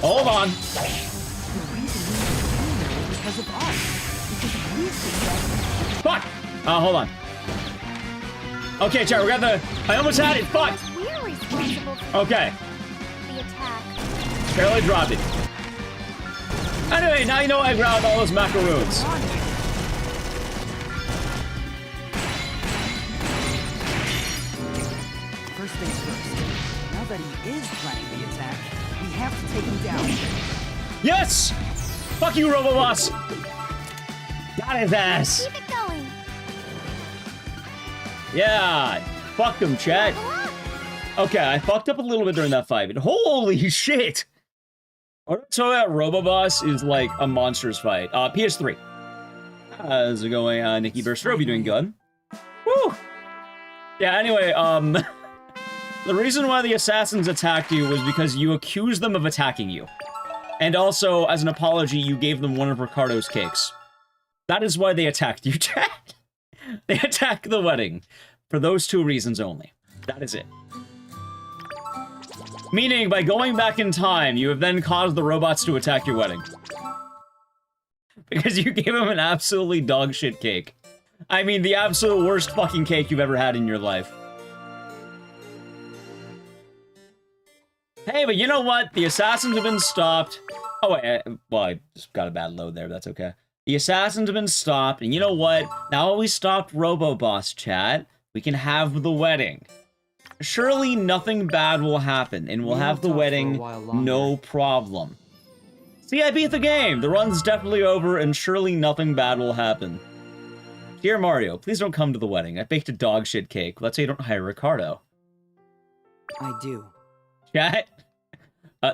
Hold on. The reason we came there was because of us. Because we think Fuck! Hold on. Okay, chat, we got the... I almost had it. Fuck! We're responsible for Okay. the attack. Barely dropped it. Anyway, now you know I grabbed all those macaroons. First things first. Now that he is planning the attack, we have to take him down. Yes! Fuck you, Roboboss! Got his ass. Keep it going. Yeah. Fuck him, chat. Okay, I fucked up a little bit during that fight, but holy shit! So that Roboboss is like a monsters fight. PS3. How's it going, Nikki Burster? Hope you're doing good. Woo! Yeah, anyway, the reason why the assassins attacked you was because you accused them of attacking you. And also, as an apology, you gave them one of Ricardo's cakes. That is why they attacked you, chat. They attacked the wedding. For those two reasons only. That is it. Meaning, by going back in time, you have then caused the robots to attack your wedding. Because you gave them an absolutely dog shit cake. I mean, the absolute worst fucking cake you've ever had in your life. Hey, but you know what? The assassins have been stopped. Oh, wait, well, I just got a bad load there, but that's okay. The assassins have been stopped, and you know what? Now we stopped Roboboss, chat, we can have the wedding. Surely nothing bad will happen, and we'll have the wedding no problem. See, I beat the game! The run's definitely over, and surely nothing bad will happen. Dear Mario, please don't come to the wedding. I baked a dog shit cake. Let's say you don't hire Ricardo. I do. Chat?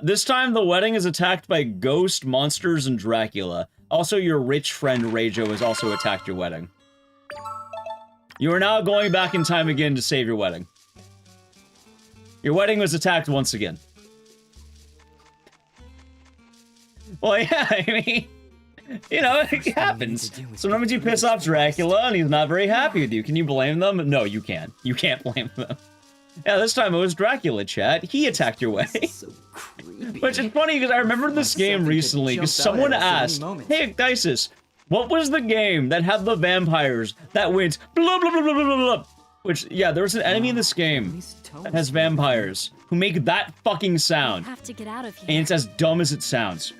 This time the wedding is attacked by ghost, monsters, and Dracula. Also, your rich friend Reijo has also attacked your wedding. You are now going back in time again to save your wedding. Your wedding was attacked once again. Well, yeah, I mean, you know, it happens. Sometimes you piss off Dracula and he's not very happy with you. Can you blame them? No, you can't. You can't blame them. Yeah, this time it was Dracula, chat. He attacked your wedding. So creepy. Which is funny because I remember this game recently because someone asked, hey, Ecdycis, what was the game that had the vampires that went blah, blah, blah, blah, blah, blah? Which, yeah, there was an enemy in this game that has vampires who make that fucking sound. Have to get out of here. And it's as dumb as it sounds.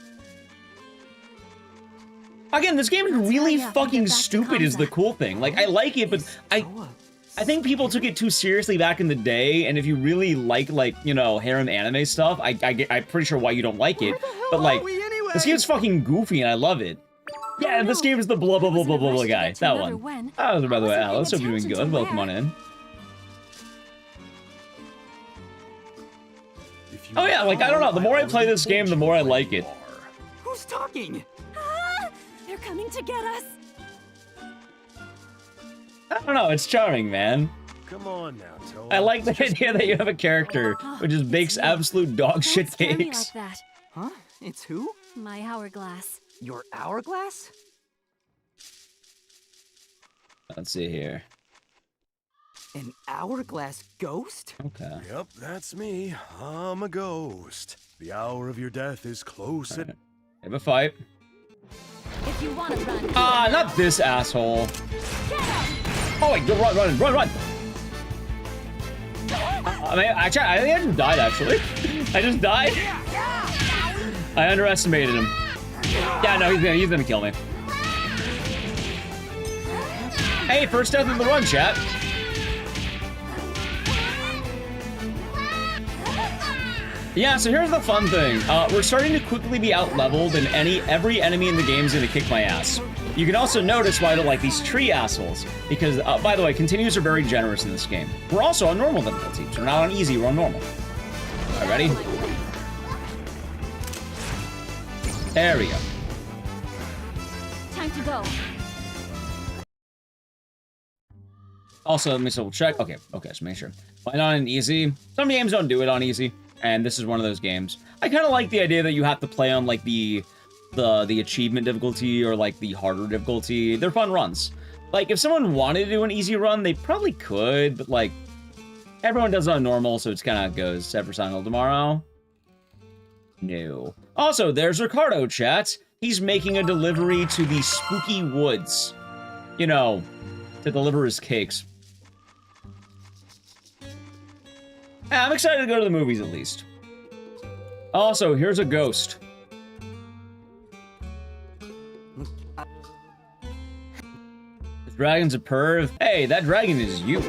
Again, this game is really fucking stupid is the cool thing. Like, I like it, but I think people took it too seriously back in the day, and if you really like, you know, harem anime stuff, I'm pretty sure why you don't like it. But, like, this game's fucking goofy, and I love it. Yeah, this game is the blah blah blah blah blah guy. That one. Oh, by the way, Alice, hope you're doing good. Welcome on in. Oh yeah, like, I don't know, the more I play this game, the more I like it. Who's talking? Ah, they're coming to get us. I don't know, it's charming, man. Come on now, Toad. I like the idea that you have a character which just bakes absolute dog shit cakes. Like that. Huh? It's who? My hourglass. Your hourglass? Let's see here. An hourglass ghost? Okay. Yep, that's me. I'm a ghost. The hour of your death is close. Right. Have a fight. If you want to run. Ah, not this asshole. Oh wait, run! I mean, actually, I think I just died, actually. I just died. I underestimated him. Yeah, no, he's gonna kill me. Hey, first death of the run, chat. Yeah, so here's the fun thing. We're starting to quickly be out-leveled, and every enemy in the game is gonna kick my ass. You can also notice why I don't like these tree assholes, because, by the way, continues are very generous in this game. We're also on normal difficulty, so we're not on easy, we're on normal. Alright, ready? There we go. Time to go. Also, let me double check. Okay, so make sure. Why not on easy? Some games don't do it on easy, and this is one of those games. I kind of like the idea that you have to play on, like, the achievement difficulty or, like, the harder difficulty. They're fun runs. Like, if someone wanted to do an easy run, they probably could, but, like, everyone does it on normal, so it's kind of goes every single tomorrow. No. Also, there's Ricardo, chat. He's making a delivery to the spooky woods. You know, to deliver his cakes. Yeah, I'm excited to go to the movies at least. Also, here's a ghost. The dragon's a perv. Hey, that dragon is you.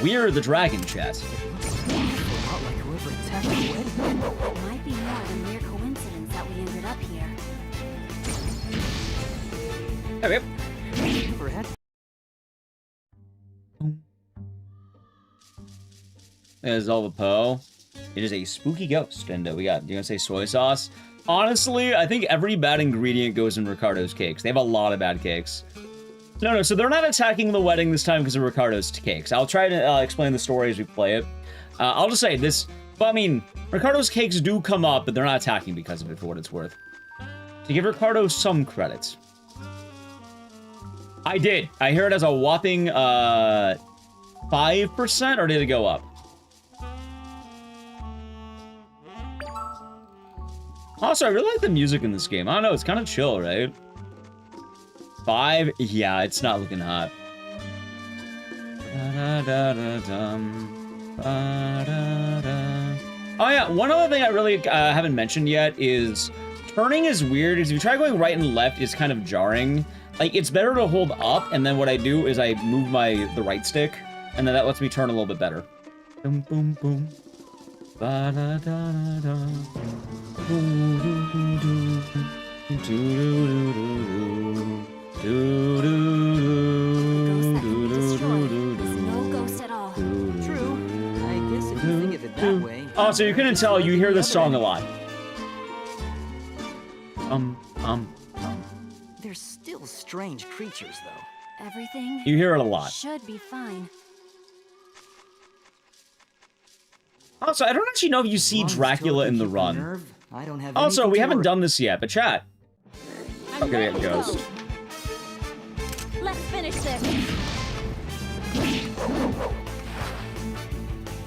We're the dragon, chat. Might be more than mere coincidence that we ended up here. Okay. There's Poe. It is a spooky ghost, and we got, you gonna say soy sauce? Honestly, I think every bad ingredient goes in Ricardo's cakes. They have a lot of bad cakes. No, so they're not attacking the wedding this time because of Ricardo's cakes. I'll try to explain the story as we play it. I'll just say this, but I mean, Ricardo's cakes do come up, but they're not attacking because of it, for what it's worth. To give Ricardo some credit. I did. I hear it as a whopping 5%, or did it go up? Also, I really like the music in this game. I don't know, it's kind of chill, right? 5? Yeah, it's not looking hot. Oh yeah, one other thing I really haven't mentioned yet is turning is weird. If you try going right and left, it's kind of jarring. Like, it's better to hold up, and then what I do is I move the right stick, and then that lets me turn a little bit better. Boom, boom, boom. Ba-da-da-da-da. No ghost at all. True. I guess if you think of it that way. Oh, so you couldn't tell, you hear this song a lot. They're still strange creatures, though. Everything You hear it a lot. should be fine. Also, I don't actually know if you see Dracula in the run. I don't have Also, we haven't done this yet, but chat. Okay, we got Ghost. Let's finish this.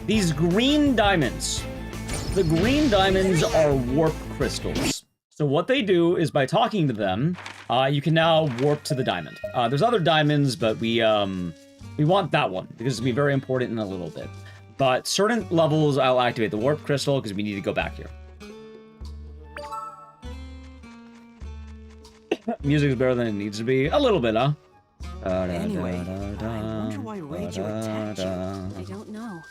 These green diamonds. The green diamonds are warp crystals. So what they do is by talking to them, you can now warp to the diamond. There's other diamonds, but we want that one because it'll be very important in a little bit. But certain levels, I'll activate the warp crystal because we need to go back here. Music is better than it needs to be. A little bit, huh? Anyway, I wonder why Rachel attacked you. I don't know.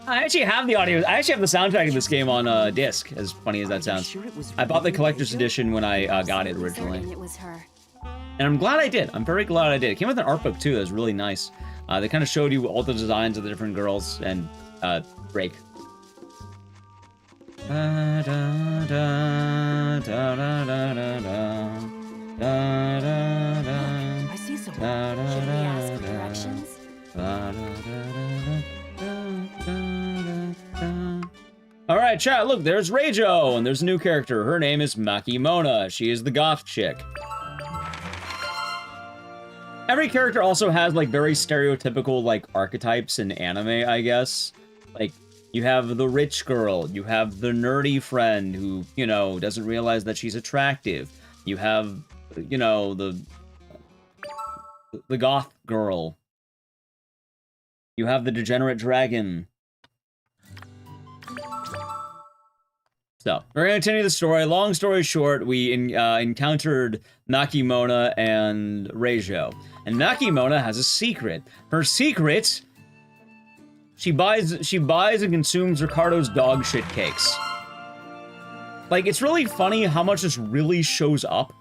I actually have the audio. I actually have the soundtrack of this game on disc, as funny as that sounds. Sure it was I bought the really collector's Rachel? edition when I got it originally. Certain it was her. And I'm glad I did. I'm very glad I did. It came with an art book, too. That was really nice. They kind of showed you all the designs of the different girls and Drake. I see some. Should we ask for directions? Alright, chat, look, there's Reijo, and there's a new character. Her name is Makimona. She is the goth chick. Every character also has, like, very stereotypical, like, archetypes in anime, I guess. Like, you have the rich girl, you have the nerdy friend who, you know, doesn't realize that she's attractive. You have, you know, the goth girl. You have the degenerate dragon. So, we're gonna continue the story. Long story short, we encountered Makimona and Reijo. And Makimona has a secret. Her secret, she buys and consumes Ricardo's dog shit cakes. Like, it's really funny how much this really shows up.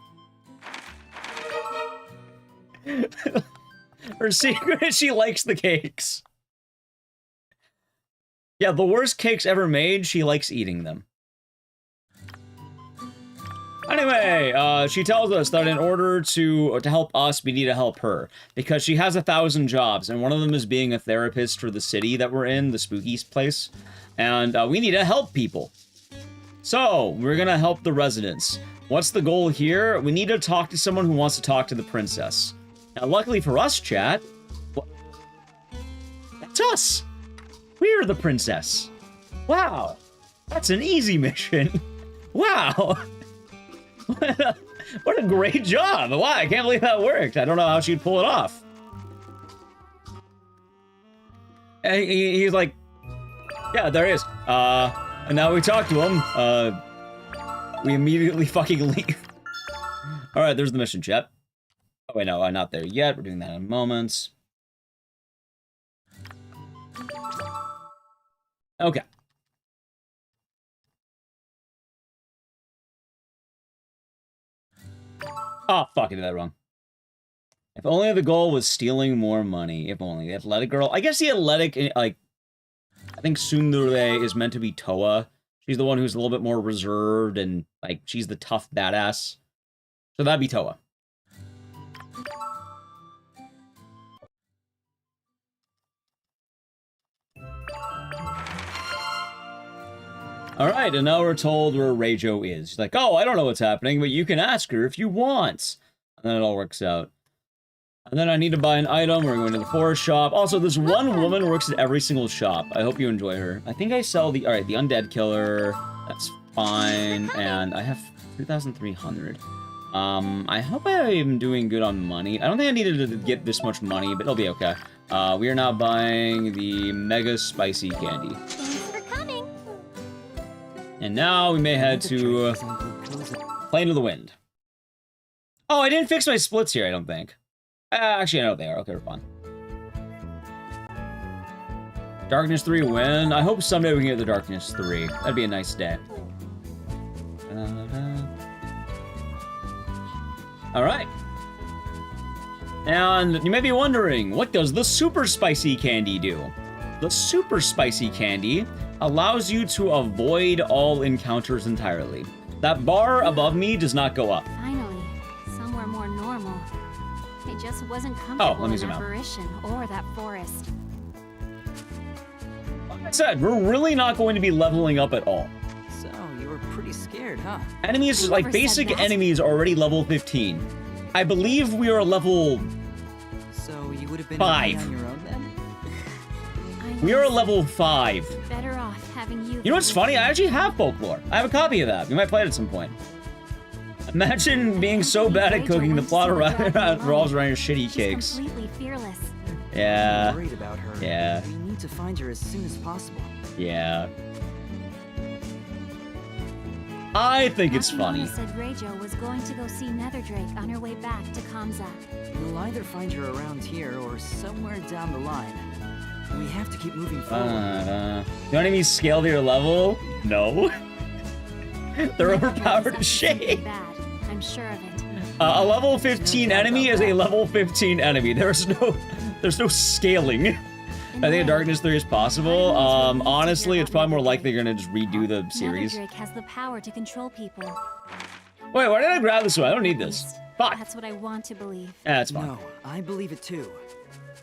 Her secret is she likes the cakes. Yeah, the worst cakes ever made, she likes eating them. Anyway, she tells us that in order to help us, we need to help her. Because she has 1,000 jobs, and one of them is being a therapist for the city that we're in, the spooky place. And we need to help people. So, we're gonna help the residents. What's the goal here? We need to talk to someone who wants to talk to the princess. Now, luckily for us, chat, that's us! We're the princess. Wow. That's an easy mission. Wow. What a great job. Wow, I can't believe that worked. I don't know how she'd pull it off. And he's like, yeah, there he is. And now we talk to him. We immediately fucking leave. All right, there's the mission, chat. Oh, wait, no, I'm not there yet. We're doing that in a moment. Okay. Oh, fuck, I did that wrong. If only the goal was stealing more money. If only. The athletic girl. I guess the athletic, like, I think Tsundere is meant to be Toa. She's the one who's a little bit more reserved and, like, she's the tough badass. So that'd be Toa. Alright, and now we're told where Reijo is. She's like, oh, I don't know what's happening, but you can ask her if you want. And then it all works out. And then I need to buy an item. We're going to the forest shop. Also, this one woman works at every single shop. I hope you enjoy her. I think I sell the... Alright, the undead killer. That's fine. And I have 2,300. I hope I am doing good on money. I don't think I needed to get this much money, but it'll be okay. We are now buying the mega spicy candy. And now we may head to Plane of the Wind. Oh, I didn't fix my splits here, I don't think. Actually, I know they are. Okay, we're fine. Darkness 3 win. I hope someday we can get the Darkness 3. That'd be a nice day. Alright. And you may be wondering, what does the super spicy candy do? The super spicy candy allows you to avoid all encounters entirely. That bar above me does not go up. Finally, somewhere more normal. It just wasn't comfortable let me in zoom that out. apparition or that forest. Like I said, we're really not going to be leveling up at all. So, you were pretty scared, huh? Enemies, like basic enemies, are already level 15. I believe we are level... So, you would have been 5. on your own then? We are level 5. Better off having you. You know what's funny? I actually have folklore. I have a copy of that. We might play it at some point. Imagine being so bad at cooking, the plot revolves around your shitty cakes. Completely fearless. Yeah. I'm worried about her. Yeah. We need to find her as soon as possible. Yeah. I think it's funny. Mama said Reijo was going to go see Netherdrake on her way back to Kamsa. We'll either find her around here or somewhere down the line. We have to keep moving forward. You want any scale to your level? No. They're overpowered as shit. Bad. I'm sure of it. A level 15 enemy is a level 15 enemy. There's no scaling. I think a Darkness 3 is possible. Honestly, it's probably more likely you're gonna just redo the series. Netherdrake has the power to control people. Wait, why did I grab this one? I don't need this. Fuck. That's what I want to believe. Yeah, that's fine. No, I believe it too.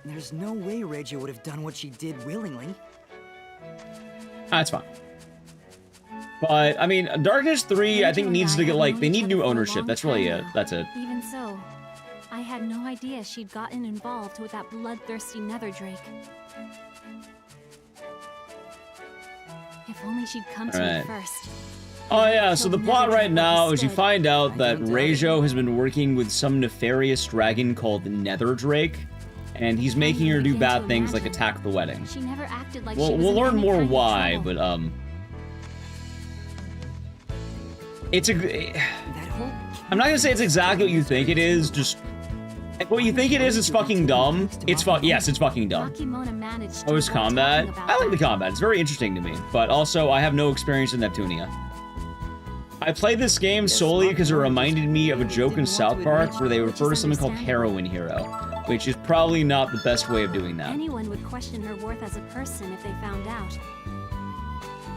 There's no way Reijo would have done what she did willingly. That's fine. But, I mean, Darkness 3, I think, needs to get, like, they need new ownership. That's really it. That's it. Even so, I had no idea she'd gotten involved with that bloodthirsty Netherdrake. If only she'd come to me first. Oh yeah, so the plot right now is you find out that Reijo has been working with some nefarious dragon called Netherdrake, and he's making her do bad things like attack the wedding. She never acted like We'll learn more why, but it's a. I'm not gonna say it's exactly what you think it is. Just what you think it is fucking dumb. It's yes, it's fucking dumb. Oh, it's combat. I like the combat. It's very interesting to me. But also, I have no experience in Neptunia. I played this game solely because it reminded me of a joke in South Park where they refer to something called Heroin Hero, which is probably not the best way of doing that. Anyone would question her worth as a person if they found out.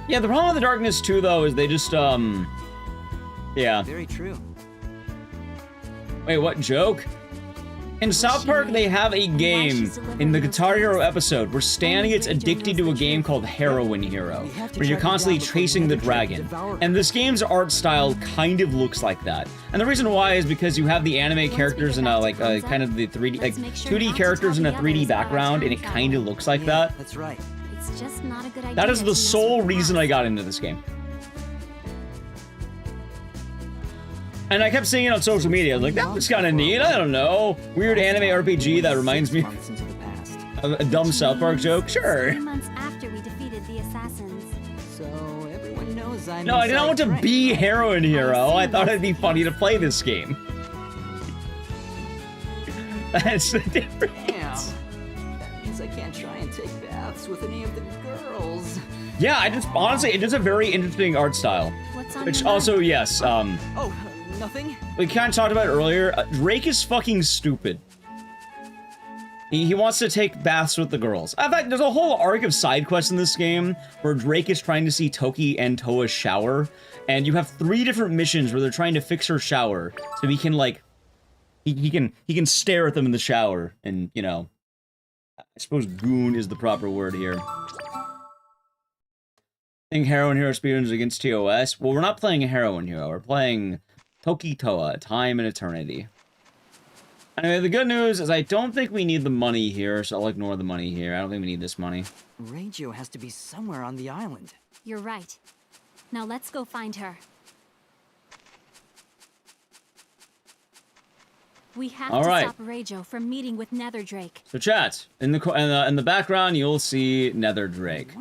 Yeah, the problem with the Darkness 2, though, is they just, yeah. Very true. Wait, what joke? In South Park, they have a game in the Guitar Hero episode where Stan gets addicted to a game called Heroin Hero, where you're constantly chasing the dragon. And this game's art style kind of looks like that. And the reason why is because you have the anime characters and kind of the 3D, like 2D characters in a 3D background, and it kind of looks like that. That's right. It's just not a good idea. That is the sole reason I got into this game. And I kept seeing it on social media. I was like, that was kind of neat. I don't know. Weird anime RPG that reminds me of a dumb South Park joke. Sure. 3 months after we defeated the assassins. So everyone knows I'm No, I didn't want to inside be track. Heroin Hero. I thought it'd be funny to play this game. That's the difference. Damn. That means I can't try and take baths with any of the girls. Yeah, I just honestly, it is a very interesting art style. What's on Which your also, mind? yes, Oh, nothing? we kind of talked about it earlier. Drake is fucking stupid. He wants to take baths with the girls. In fact, there's a whole arc of side quests in this game where Drake is trying to see Toki and Toa shower, and you have 3 different missions where they're trying to fix her shower so he can like he can stare at them in the shower, and you know, I suppose goon is the proper word here. Playing Heroin Hero speedruns against TOS. Well, we're not playing a Heroin Hero. We're playing Toki Toa, Time and Eternity. Anyway, the good news is I don't think we need the money here, so I'll ignore the money here. I don't think we need this money. Radio has to be somewhere on the island. You're right. Now let's go find her. We have All to right. stop Rajo from meeting with Nether Drake. So chat, in the background, you'll see Nether Drake.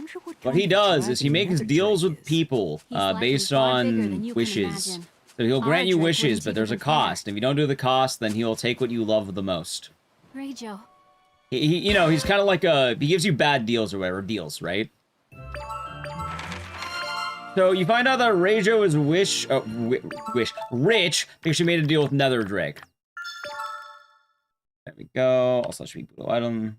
What he does is he makes deals with people based far bigger than on you can wishes. imagine. So he'll grant you Drake wishes, wouldn't but take there's a it fair. cost. If you don't do the cost, then he'll take what you love the most. Rajo. He you know, he's kind of like he gives you bad deals or whatever, deals, right? So you find out that Rajo is rich because she made a deal with Nether Drake. There we go. Also, should be blue item.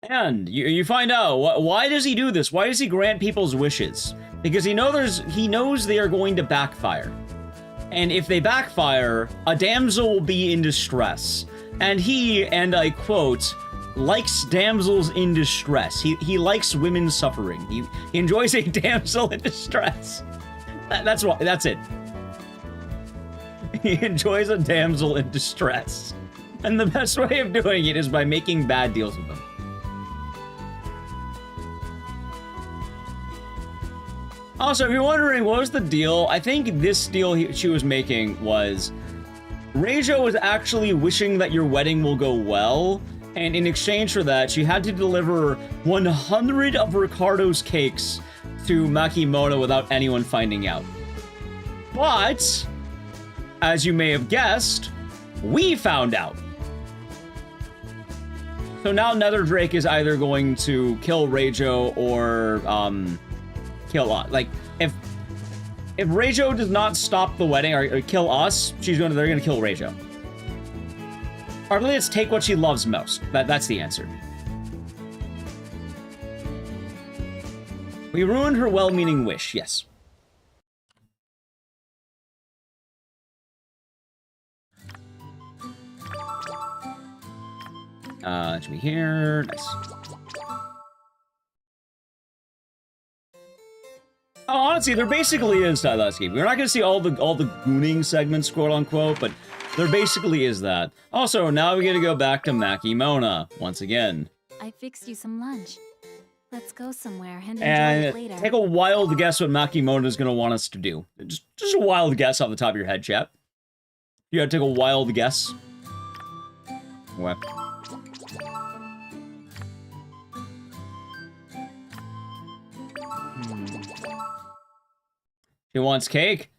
And you find out why does he do this? Why does he grant people's wishes? Because he knows they are going to backfire. And if they backfire, a damsel will be in distress. And he, and I quote, likes damsels in distress. He likes women suffering. He enjoys a damsel in distress. That's why. That's it. He enjoys a damsel in distress. And the best way of doing it is by making bad deals with them. Also, if you're wondering what was the deal, I think this deal she was making was Rajo was actually wishing that your wedding will go well, and in exchange for that, she had to deliver 100 of Ricardo's cakes to Makimoto without anyone finding out. But, as you may have guessed, we found out. So now Nether Drake is either going to kill Rajo or, kill us. Like, if Rajo does not stop the wedding or kill us, they're gonna kill Rajo. Or at least take what she loves most. That's the answer. We ruined her well-meaning wish, yes. Should be here. Nice. Oh, honestly, there basically is that last game. We're not going to see all the gooning segments, quote unquote, but there basically is that. Also, now we get to go back to Makimona once again. I fixed you some lunch. Let's go somewhere and enjoy it And later. take a wild guess what Makimona is going to want us to do. Just a wild guess off the top of your head, chat. You got to take a wild guess. What? She wants cake.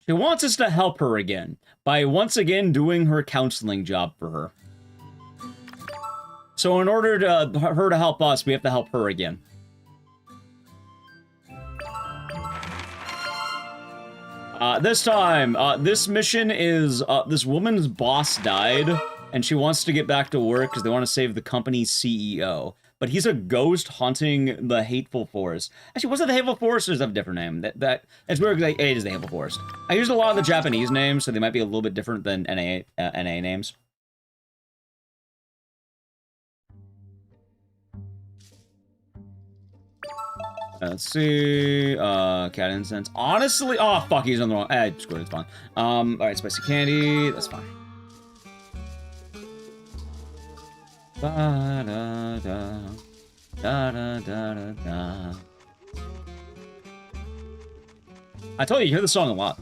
She wants us to help her again by once again doing her counseling job for her. So in order to her to help us, we have to help her again. This time, this mission is this woman's boss died, and she wants to get back to work because they want to save the company's CEO. But he's a ghost haunting the Hateful Forest. Actually, was it the Hateful Forest or does it have a different name? That's weird because it is the Hateful Forest. I used a lot of the Japanese names, so they might be a little bit different than NA names. Let's see. Cat incense. Honestly, oh fuck, he's on the wrong. Screw it, it's fine. All right, spicy candy. That's fine. Ba-da-da. Da da da da da. I told you hear the song a lot.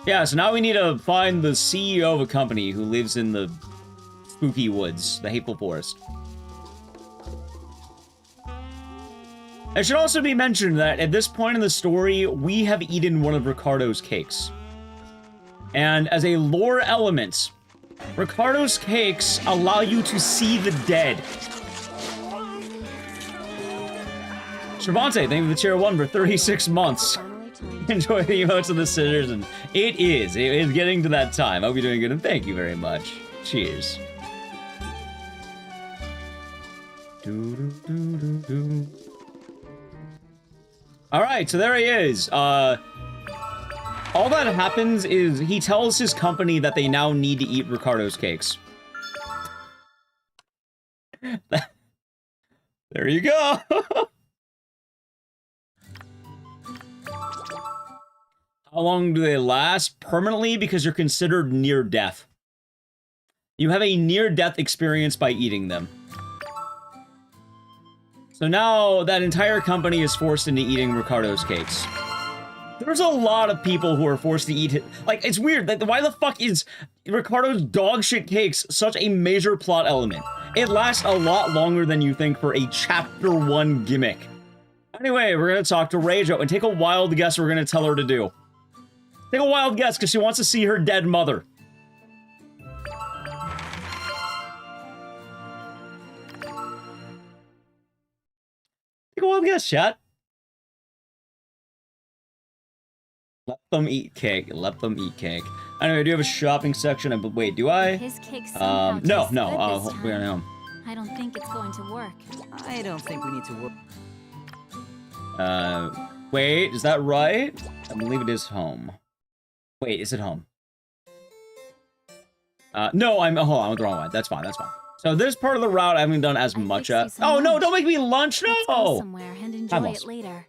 Yeah, so now we need to find the CEO of a company who lives in the spooky woods, the hateful forest. It should also be mentioned that at this point in the story, we have eaten one of Ricardo's cakes. And as a lore element, Ricardo's cakes allow you to see the dead. Cervante, thank you for the tier 1 for 36 months. Enjoy the emotes of the scissors, and it is getting to that time. I hope you're doing good, and thank you very much. Cheers. Alright, so there he is. All that happens is he tells his company that they now need to eat Ricardo's cakes. There you go. How long do they last? Permanently, because you're considered near death. You have a near-death experience by eating them. So now that entire company is forced into eating Ricardo's cakes. There's a lot of people who are forced to eat it. Like, it's weird. Like, why the fuck is Ricardo's dogshit cakes such a major plot element? It lasts a lot longer than you think for a chapter 1 gimmick. Anyway, we're gonna talk to Reijo and take a wild guess we're gonna tell her to do. Take a wild guess, because she wants to see her dead mother. Take a wild guess, chat. Let them eat cake. Let them eat cake. Anyway, I do have a shopping section. But wait, do I? His cake No. We're going home. I don't think it's going to work. I don't think we need to work. Wait, is that right? I believe it is home. Wait, is it home? No, hold on, I went the wrong way. That's fine, that's fine. So this part of the route I haven't done as much as. Oh no, don't make me lunch, no! Let's go somewhere and enjoy it later.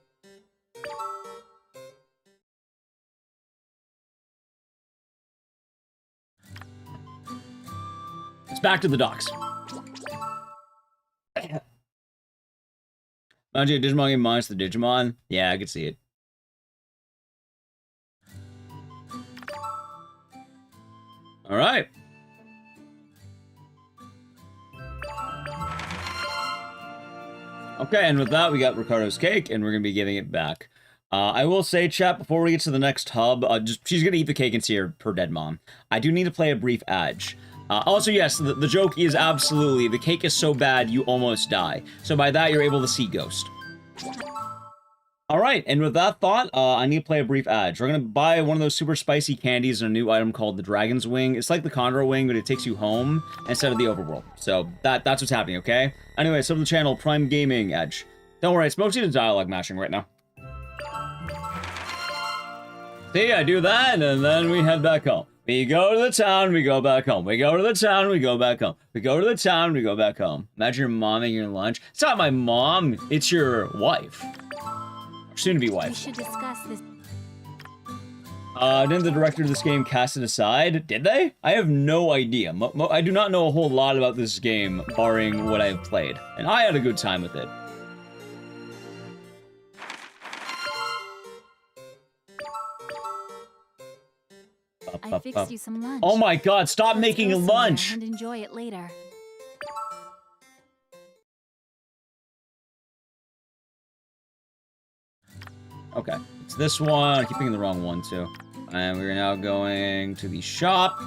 It's back to the docks. Imagine a Digimon game minus the Digimon. Yeah, I could see it. Alright. Okay, and with that, we got Ricardo's cake, and we're gonna be giving it back. I will say, chat, before we get to the next hub, she's gonna eat the cake and see her dead mom. I do need to play a brief ad. Also, yes, the joke is absolutely, the cake is so bad, you almost die. So by that, you're able to see Ghost. Alright, and with that thought, I need to play a brief ad. We're gonna buy one of those super spicy candies and a new item called the Dragon's Wing. It's like the Condor Wing, but it takes you home instead of the overworld. So that's what's happening, okay? Anyway, sub to the channel, Prime Gaming Edge. Don't worry, it's mostly the dialogue matching right now. See, I do that, and then we head back home. We go to the town, we go back home. We go to the town, we go back home. We go to the town, we go back home. Imagine your mom making your lunch. It's not my mom, it's your wife. Soon-to-be wife. We should discuss this. Didn't the director of this game cast it aside? Did they? I have no idea. I do not know a whole lot about this game, barring what I've played. And I had a good time with it. I fixed you some lunch. Oh my god, stop making a lunch! And enjoy it later. Okay, it's this one. I keep picking the wrong one, too. And we're now going to the shop.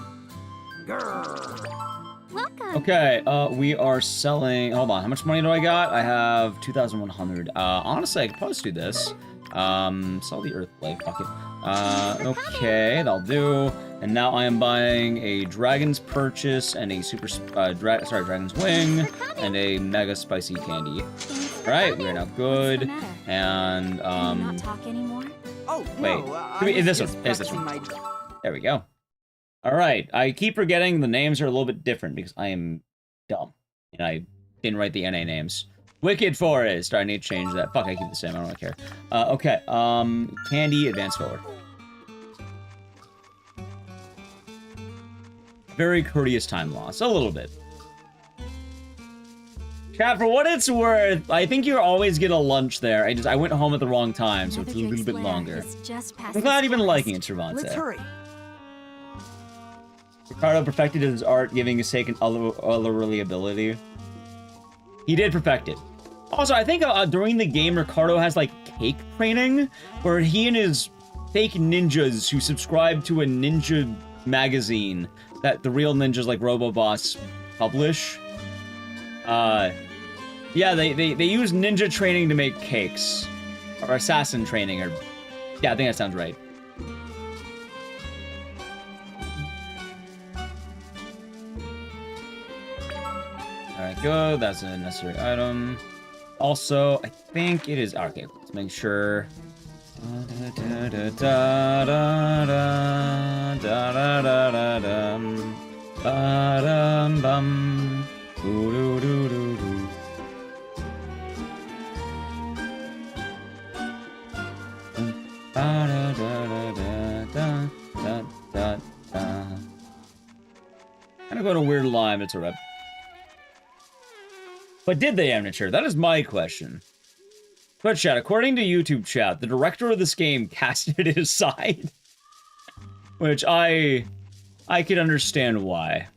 Welcome. Okay, we are selling... Hold on, how much money do I got? I have 2,100. Honestly, I could probably do this. Sell the Earth Blade, fuck it. Okay, that'll do. And now I am buying a Dragon's Purchase and a Dragon's Wing and a Mega Spicy Candy. Alright, we are now good. And, not talk anymore? Oh, wait. no, This one. There's this one. There we go. Alright, I keep forgetting the names are a little bit different because I am dumb. And I didn't write the NA names. Wicked Forest. I need to change that. Fuck, I keep the same. I don't really care. Okay. Candy, advance forward. Very courteous time loss. A little bit. Chat, for what it's worth, I think you're always get a lunch there. I went home at the wrong time, so it's a little bit longer. I'm glad you've been liking it, Cervante. Let's hurry. Ricardo perfected his art, giving his sake an otherworldly ability. He did perfect it. Also, I think during the game, Ricardo has like cake training, where he and his fake ninjas who subscribe to a ninja magazine that the real ninjas like Roboboss publish. Yeah, they use ninja training to make cakes. Or assassin training, or... Yeah, I think that sounds right. Alright, good. That's a necessary item. Also, I think it is... Okay, let's make sure... Kind of going a weird line, it's alright. But did they amateur? That is my question. But chat, according to YouTube chat, the director of this game casted it aside. Which I could understand why.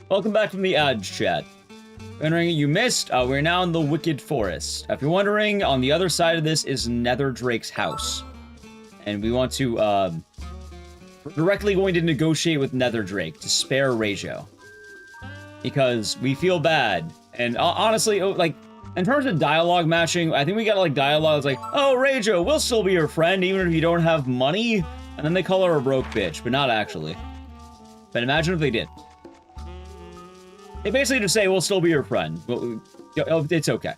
Welcome back from the ads, chat. Wondering you missed, we're now in the Wicked Forest. If you're wondering, on the other side of this is Nether Drake's house. And we want to, we're directly going to negotiate with Nether Drake to spare Reijo. Because we feel bad. And honestly, like, in terms of dialogue matching, I think we got, like, dialogue that's like, oh, Reijo, we'll still be your friend even if you don't have money. And then they call her a broke bitch, but not actually. But imagine if they did. They basically just say, we'll still be your friend. It's okay.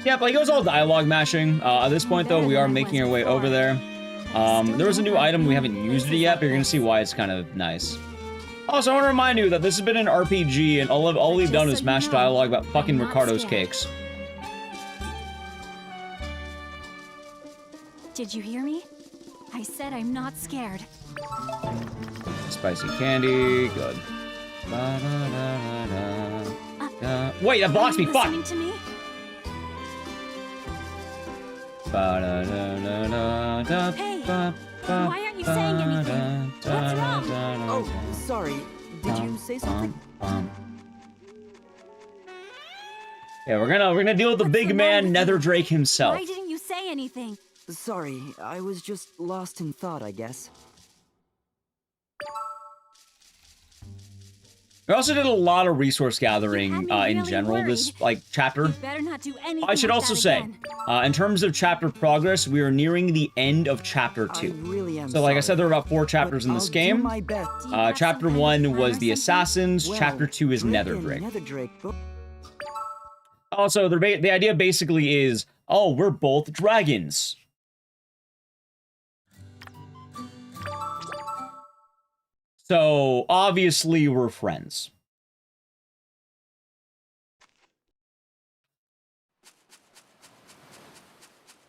Yeah, but like, it was all dialogue mashing. At this point, though, we are making our way over there. There was a new item, we haven't used it yet, but you're gonna see why it's kind of nice. Also, I want to remind you that this has been an RPG, and all we've done is mash dialogue about fucking Ricardo's cakes. Did you hear me? I said I'm not scared. Spicy candy, good. Wait, that blocks me, fuck! Listening to me? Hey, why aren't you saying anything? What's wrong? Oh, sorry. Did you say something? Yeah, we're gonna deal with the big man, Nether Drake himself. Why didn't you say anything? Sorry, I was just lost in thought, I guess. We also did a lot of resource gathering in general this chapter. Better not do anything I should like also that say, again. in terms of chapter progress, we are nearing the end of chapter 2. Really am so like I said, sorry, there are about 4 chapters in this game. Chapter 1 was the Assassins, Well, chapter 2 is Nether and Drake. Nether Drake Also, the idea basically is, oh, we're both dragons. So, obviously, we're friends.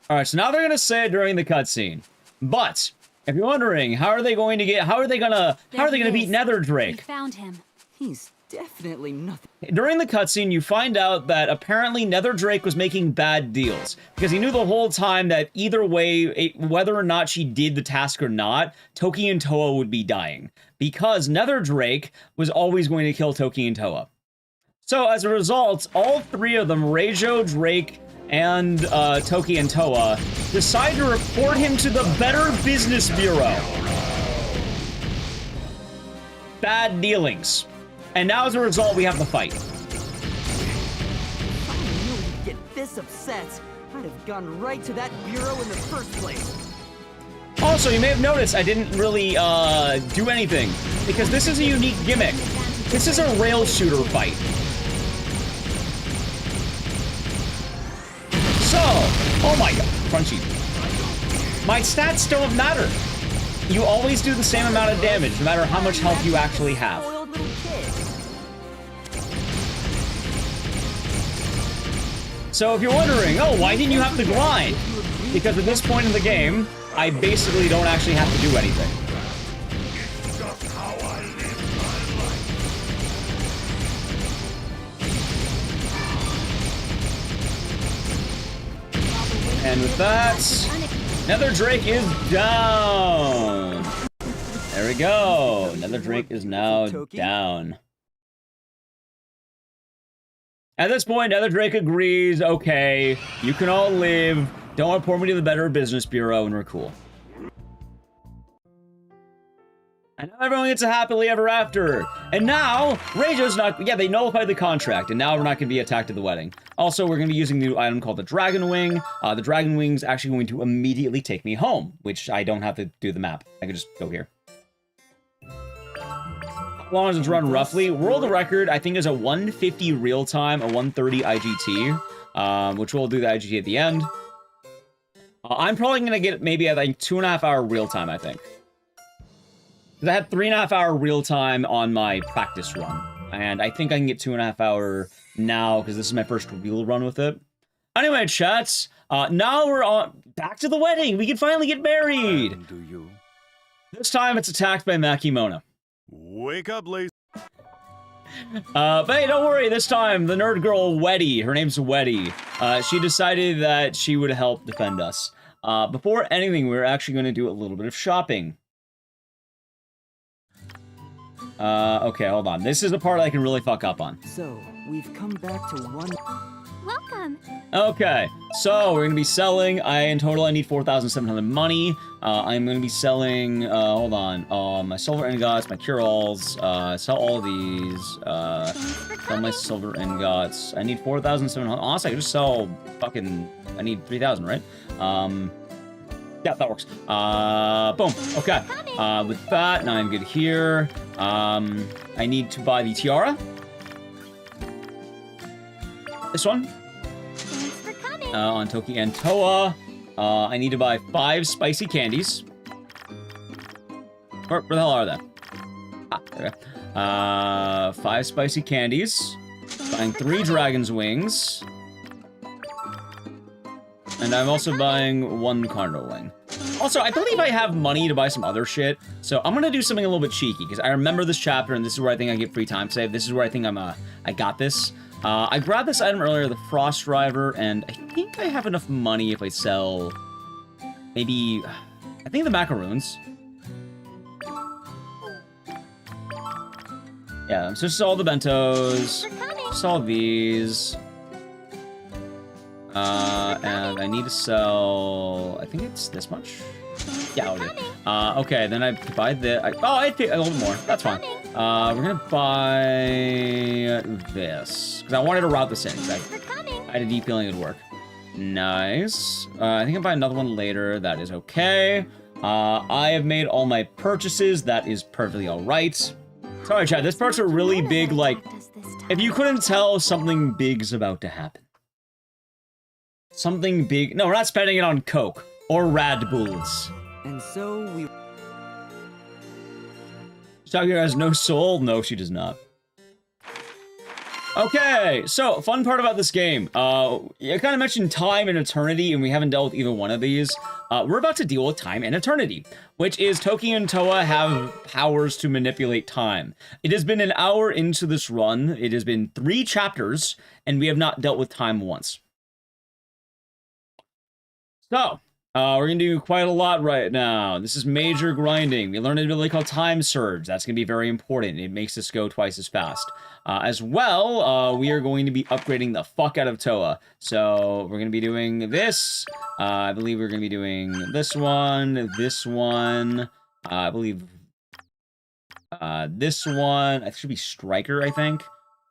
Alright, so now they're gonna say it during the cutscene. But, if you're wondering, how are they gonna beat Nether Drake? We found him. He's definitely nothing. During the cutscene, you find out that apparently Nether Drake was making bad deals. Because he knew the whole time that either way, whether or not she did the task or not, Toki and Toa would be dying. Because Nether Drake was always going to kill Toki and Toa. So as a result, all 3 of them, Reijo, Drake, and Toki and Toa, decide to report him to the Better Business Bureau. Bad dealings. And now as a result, we have the fight. If I knew you'd get this upset, I'd have gone right to that bureau in the first place. Also, you may have noticed I didn't really do anything, because this is a unique gimmick. This is a rail shooter fight. So, oh my god, crunchy. My stats don't matter. You always do the same amount of damage, no matter how much health you actually have. So if you're wondering, oh, why didn't you have to grind? Because at this point in the game, I basically don't actually have to do anything. And with that, Nether Drake is down. There we go. Nether Drake is now down. At this point, Nether Drake agrees, okay, you can all live. Don't report me to the Better Business Bureau, and we're cool. And now everyone gets a happily ever after. And now, Reijo's not, yeah, they nullified the contract, and now we're not going to be attacked at the wedding. Also, we're going to be using a new item called the Dragon Wing. The Dragon Wing's actually going to immediately take me home, which I don't have to do the map. I can just go here. How long does it run roughly? World record, I think, is a 150 real time, a 130 IGT, which we'll do the IGT at the end. I'm probably going to get maybe at like 2.5 hour real time, I think. Because I had 3.5 hour real time on my practice run. And I think I can get 2.5 hour now, because this is my first real run with it. Anyway, chats, now we're on back to the wedding. We can finally get married. Do you? This time it's attacked by Makimona. Wake up, Lace. But hey, don't worry, this time, the nerd girl, Weddy, her name's Weddy, she decided that she would help defend us. Before anything, we're actually going to do a little bit of shopping. Okay, hold on. This is the part I can really fuck up on. So, we've come back to one... Welcome. Okay, so we're gonna be selling. In total, I need 4,700 money. I'm gonna be selling. Hold on. My silver ingots, my cure-alls. Sell all of these. Sell my silver ingots. I need 4,700. Honestly, I can just sell fucking. I need 3,000, right? Yeah, that works. Boom. Okay. With that, now I'm good here. I need to buy the tiara. This one. On Toki and Toa. I need to buy 5 spicy candies. Where the hell are they? Okay. 5 spicy candies. Buying 3 dragon's wings. And I'm also buying 1 carnal wing. Also, I believe I have money to buy some other shit. So I'm gonna do something a little bit cheeky, because I remember this chapter, and this is where I think I get free time save. This is where I think I got this. I grabbed this item earlier, the Frost Driver, and I think I have enough money if I sell maybe, I think the macaroons. Yeah, so just all the bentos, just all these. And I need to sell, I think it's this much? Yeah, I'll do. Okay, then I buy this. I paid a little more. That's fine. We're gonna buy this because I wanted to route this in. I had a deep feeling it would work. Nice. I think I'll buy another one later. That is okay. I have made all my purchases. That is perfectly all right. Sorry, chat. This part's a really big, like, if you couldn't tell, something big's about to happen. Something big. No, we're not spending it on Coke or Rad Bulls. And so we... Shaggy has no soul? No, she does not. Okay, so, fun part about this game. I kind of mentioned time and eternity, and we haven't dealt with either one of these. We're about to deal with time and eternity, which is Toki and Toa have powers to manipulate time. It has been an hour into this run. It has been 3 chapters, and we have not dealt with time once. So, we're going to do quite a lot right now. This is major grinding. We learned an ability called Time Surge. That's going to be very important. It makes us go twice as fast. As well, we are going to be upgrading the fuck out of Toa. So, we're going to be doing this. I believe we're going to be doing this one, I believe this one. It should be Striker, I think.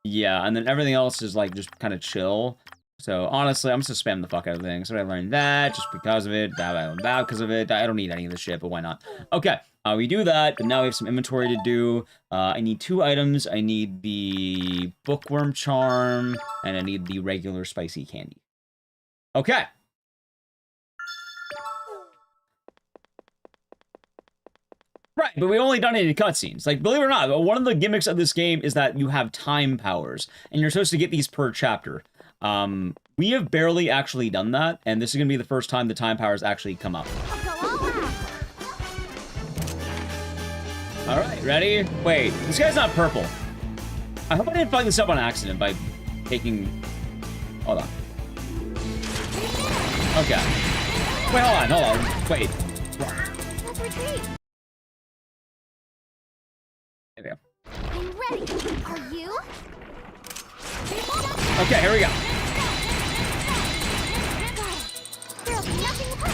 Yeah, and then everything else is, like, just kind of chill. So, honestly, I'm just gonna spam the fuck out of things. So I learned that just because of it, that because of it. I don't need any of this shit, but why not? Okay, we do that, but now we have some inventory to do. I need 2 items. I need the Bookworm Charm, and I need the regular spicy candy. Okay. Right, but we've only done it in cutscenes. Like, believe it or not, one of the gimmicks of this game is that you have time powers, and you're supposed to get these per chapter. We have barely actually done that, and this is going to be the first time the time powers actually come up. Alright, ready? Wait, this guy's not purple. I hope I didn't fuck this up on accident by taking... Hold on. Okay. Wait, hold on. Wait. Let's retreat. There we go. I'm ready. Are you? Okay, here we go.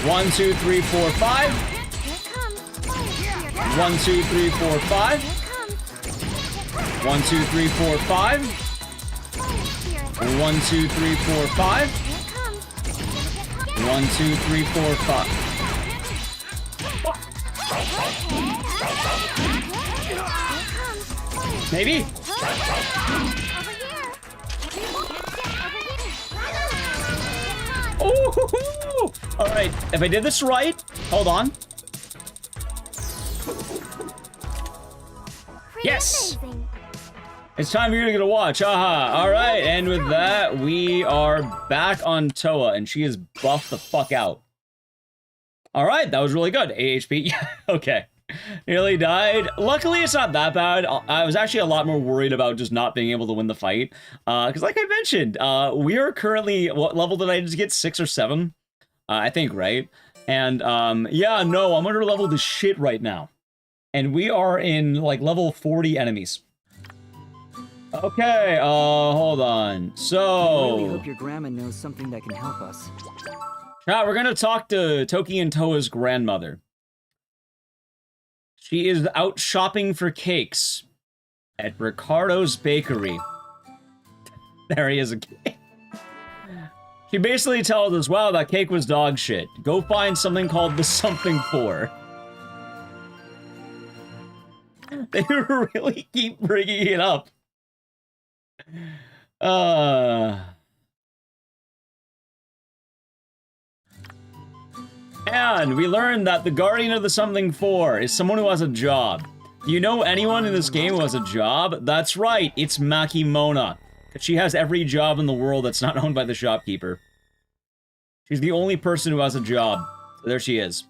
1, 2, 3, 4, 5. 1, 2, 3, 4, 5. 1, 2, 3, 4, 5. 1, 2, 3, 4, 5. 1, 2, 3, 4, 5. Maybe? Oh! Alright, if I did this right, hold on. Yes! It's time for you to get a watch. Aha. Alright, and with that, we are back on Toa, and she is buffed the fuck out. Alright, that was really good. AHP. Yeah, okay. Nearly died. Luckily, it's not that bad. I was actually a lot more worried about just not being able to win the fight. Because like I mentioned, we are currently, what level did I just get? 6 or 7? I think, right? And, yeah, no, I'm under level the shit right now. And we are in, like, level 40 enemies. Okay, hold on. So... I really hope your grandma knows something that can help us. Now, we're gonna talk to Toki and Toa's grandmother. She is out shopping for cakes at Ricardo's Bakery. There he is again. She basically tells us, wow, that cake was dog shit. Go find something called the something for. They really keep bringing it up. And we learned that the guardian of the something for is someone who has a job. Do you know anyone in this game who has a job? That's right, it's Makimona. She has every job in the world that's not owned by the shopkeeper. She's the only person who has a job. So there she is.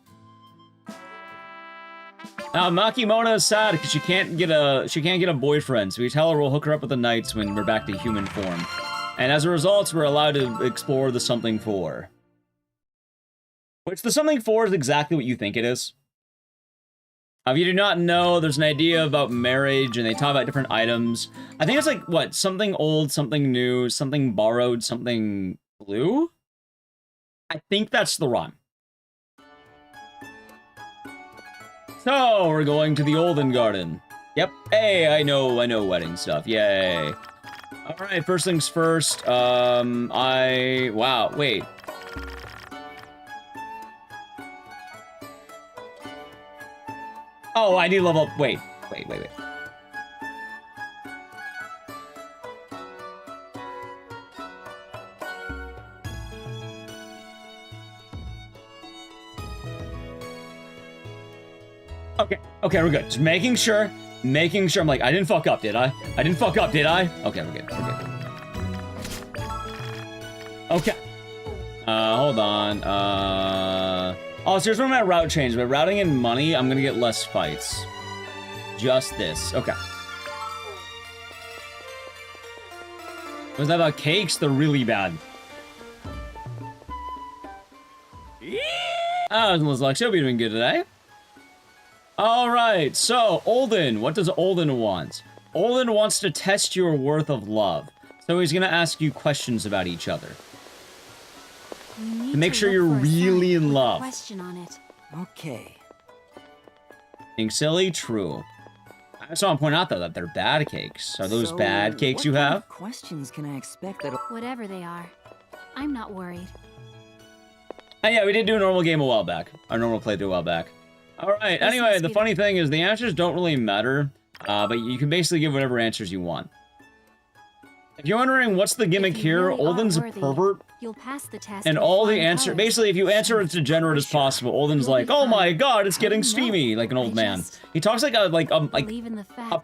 Now Makimona is sad because she can't get a boyfriend, so we tell her we'll hook her up with the knights when we're back to human form. And as a result, we're allowed to explore the something for. Which the something for is exactly what you think it is. If you do not know, there's an idea about marriage, and they talk about different items. I think it's like, what, something old, something new, something borrowed, something blue? I think that's the rhyme. So, we're going to the Olden Garden. Yep. Hey, I know wedding stuff. Yay. Alright, first things first. Wow, wait. Oh, I need to level up. Wait. Okay, we're good. Just making sure. I'm like, I didn't fuck up, did I? Okay, we're good. Okay. Hold on. Oh, so here's where my route changed. By routing in money, I'm gonna get less fights. Just this. Okay. Was that about cakes? They're really bad. Lexi, hope you're doing good today. Alright, so, Olden. What does Olden want? Olden wants to test your worth of love. So he's gonna ask you questions about each otter. To make sure you're really in love. Question on it. Okay. Being silly? True. I just want to point out, though, that they're bad cakes. Are those bad cakes you have? What questions can I expect that... Whatever they are, I'm not worried. And yeah, we did do a normal game a while back. Our normal playthrough a while back. Alright, anyway, the funny thing is the answers don't really matter, but you can basically give whatever answers you want. If you're wondering what's the gimmick here, Olden's a pervert. You'll pass the test. And all the answer, basically, if you answer as degenerate as possible, Olden's like, "Oh my god, it's getting steamy," like an old man. He talks like a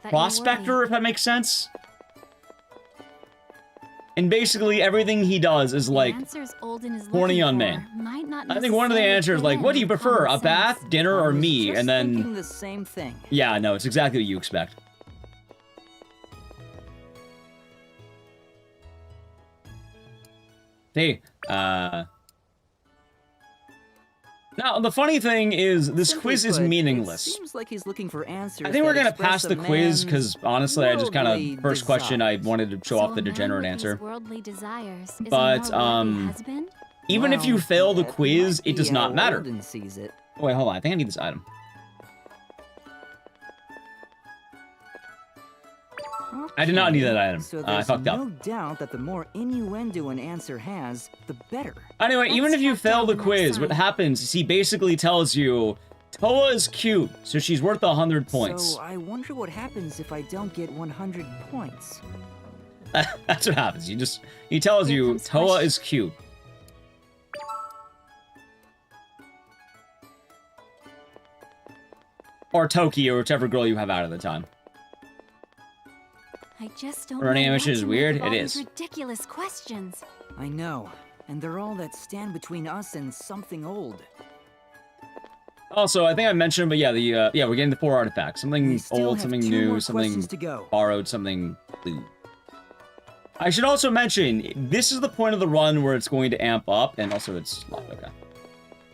prospector, if that makes sense. And basically, everything he does is like horny on men. I think one of the answers, like, "What do you prefer, a bath, dinner, or me?" And then the same thing. Yeah, no, it's exactly what you expect. Hey, Now, the funny thing is, this quiz is meaningless. It seems like he's looking for answers. I think we're that gonna express pass a the quiz, man's because honestly, I just kind worldly of, first question, I desires. wanted to show off the degenerate answer. Worldly desires is But, a more worthy husband? even if you Well, fail the that quiz, might it does be not how matter. Alden sees it. Oh, wait, hold on, I think I need this item. I did not need that item. So I there's fucked up. no doubt that the more innuendo an answer has, the better. Anyway, even if you fail the quiz, what happens is he basically tells you, Toa is cute, so she's worth 100 points. So I wonder what happens if I don't get 100 points. That's what happens. He tells you, Toa is cute. Or Toki, or whichever girl you have out at the time. I just don't Running know animation what is to weird? make of all It these is. ridiculous questions. I know, and they're all that stand between us and something old. Also, I think I mentioned, but yeah, we're getting the 4 artifacts. Something still old, have something 2 new, more something questions to go. borrowed, something blue. I should also mention, this is the point of the run where it's going to amp up, and also it's locked, okay.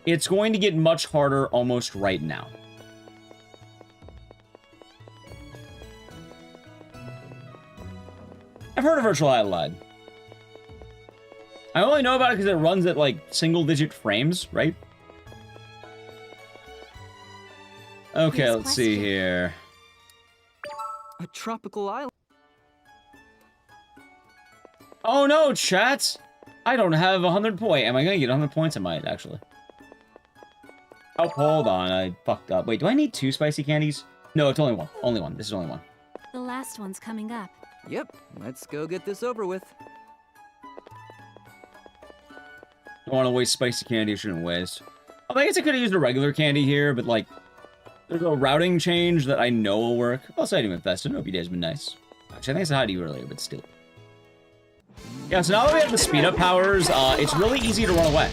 It's going to get much harder almost right now. I've heard of Virtual Adelaide. I only know about it because it runs at, like, single-digit frames, right? Okay, Yes, let's see here. A tropical island. Oh no, chat! I don't have 100 points. Am I gonna get 100 points? I might, actually. Oh, hold on, I fucked up. Wait, do I need 2 spicy candies? No, it's only one. Only one. This is only one. The last one's coming up. Yep, let's go get this over with. Don't want to waste spicy candy, I shouldn't waste. I guess I could have used a regular candy here, but like, there's a routing change that I know will work. Also, I didn't invest in. Hope your day's been nice. Actually, I think I said hi to you earlier, but still. Yeah, so now that we have the speed up powers, it's really easy to run away.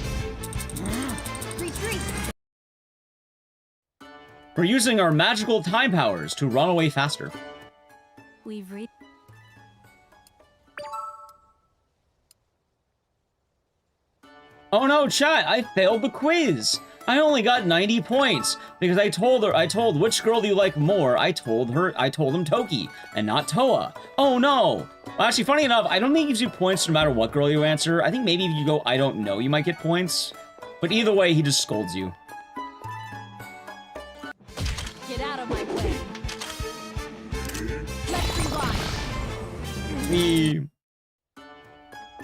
Retreat! We're using our magical time powers to run away faster. We've reached. Oh no, chat, I failed the quiz. I only got 90 points because I told which girl do you like more. I told him Toki and not Toa. Oh no. Well, actually, funny enough, I don't think it gives you points no matter what girl you answer. I think maybe if you go, I don't know, you might get points. But either way, he just scolds you. Get out of my way. Let's rewind. Me.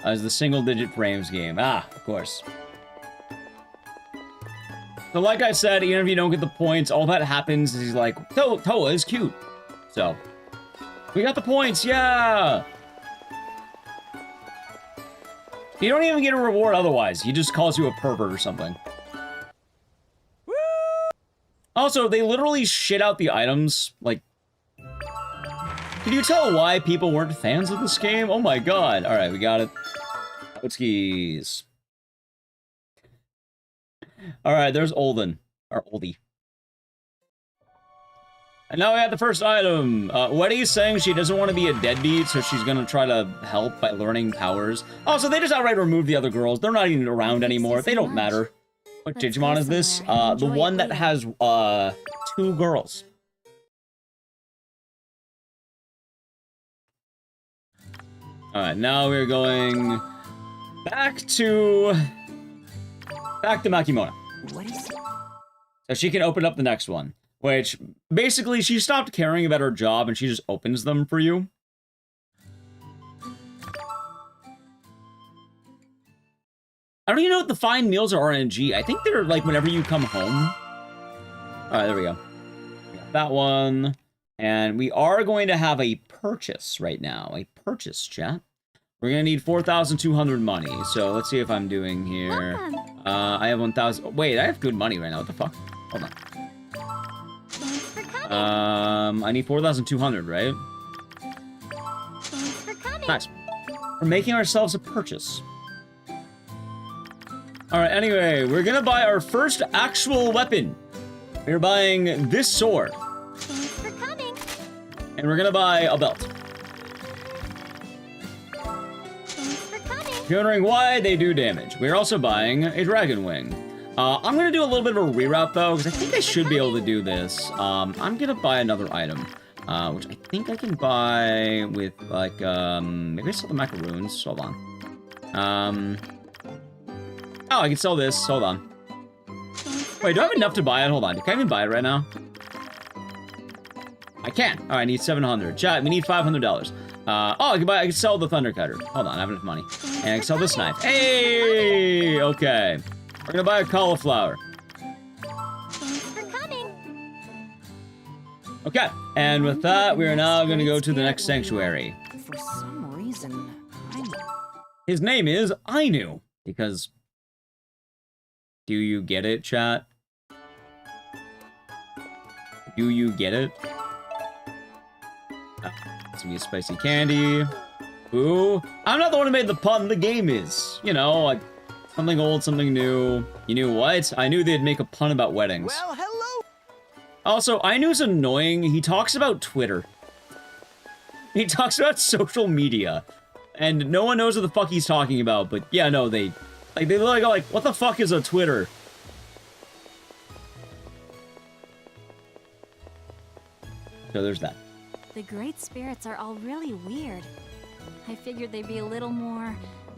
As the single-digit frames game. Ah, of course. So like I said, even if you don't get the points, all that happens is he's like, Toa is cute. So, we got the points, yeah! You don't even get a reward otherwise. He just calls you a pervert or something. Also, they literally shit out the items, like... Can you tell why people weren't fans of this game? Oh my god. Alright, we got it. Ecdycis. Alright, there's Olden. Or Oldie. And now we have the first item. Weddy's saying she doesn't want to be a deadbeat, so she's gonna try to help by learning powers. Oh, so they just outright removed the other girls. They're not even around anymore. They don't matter. What Digimon is this? The one that has, 2 girls. Alright, now we're going back to Makimona. What is it? So she can open up the next one, which basically she stopped caring about her job and she just opens them for you. I don't even know if the fine meals are RNG. I think they're like whenever you come home. Alright, there we go. We got that one. And we are going to have a purchase right now. A purchase, chat. We're going to need 4,200 money. So let's see if I'm doing here. I have 1,000. Wait, I have good money right now. What the fuck? Hold on. I need 4,200, right? Nice. We're making ourselves a purchase. Alright, anyway, we're gonna buy our first actual weapon. We're buying this sword. And we're gonna buy a belt. If you're wondering why they do damage, we're also buying a dragon wing. I'm gonna do a little bit of a reroute though, because I think I should be able to do this. I'm gonna buy another item, which I think I can buy with like maybe I sell the macaroons. Hold on. Oh, I can sell this. Hold on. Wait, do I have enough to buy it? Hold on. Can I even buy it right now? I can. All right, I need 700. Chat, we need $500. Oh, I can sell the thunder cutter. Hold on, I have enough money. And I can sell this knife. Hey, okay. We're gonna buy a cauliflower. Thanks for coming. Okay, and with that, we are now gonna go to the next sanctuary. For some reason, His name is Ainu, because... Do you get it, chat? Do you get it? It's gonna be a spicy candy. Ooh. I'm not the one who made the pun, the game is. You know, like, something old, something new. You knew what? I knew they'd make a pun about weddings. Well, hello. Also, Ainu's annoying. He talks about Twitter. He talks about social media. And no one knows what the fuck he's talking about, but yeah, no, they literally go like, what the fuck is a Twitter? So there's that. The great spirits are all really weird. I figured they'd be a little more...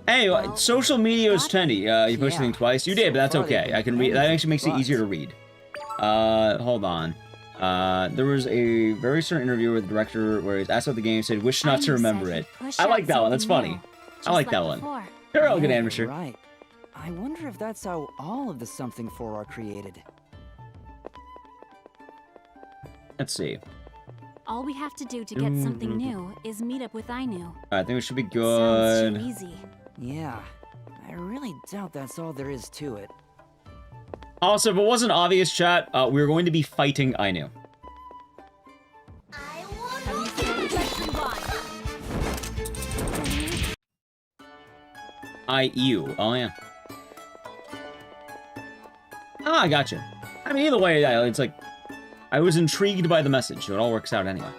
Hey, social media is trendy. You posted thing twice. You did, but that's okay. I can read. That actually makes it easier to read. Hold on. There was a very certain interview with the director where he's asked about the game, said, wish not to remember it. I like that one. That's funny. I like that one. They're all good amateur. Right. I wonder if that's how all of the Something 4 are created. Let's see. All we have to do to get something new is meet up with Ainu. I think we should be good. Sounds too easy. Yeah, I really doubt that's all there is to it. Also, if it wasn't obvious, chat, we're going to be fighting Ainu. I-U. Oh, yeah. Ah, I gotcha. I mean, either way, yeah, it's like... I was intrigued by the message, so it all works out anyway.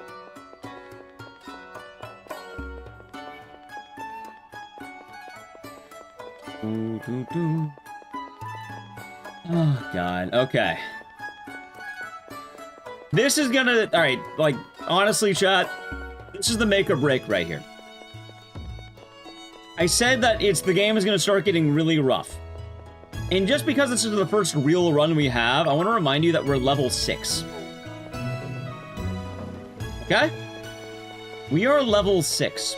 Oh, God. Okay. This is gonna... Alright, like, honestly, chat, this is the make or break right here. I said that the game is gonna start getting really rough. And just because this is the first real run we have, I want to remind you that we're level 6. Okay? We are level 6.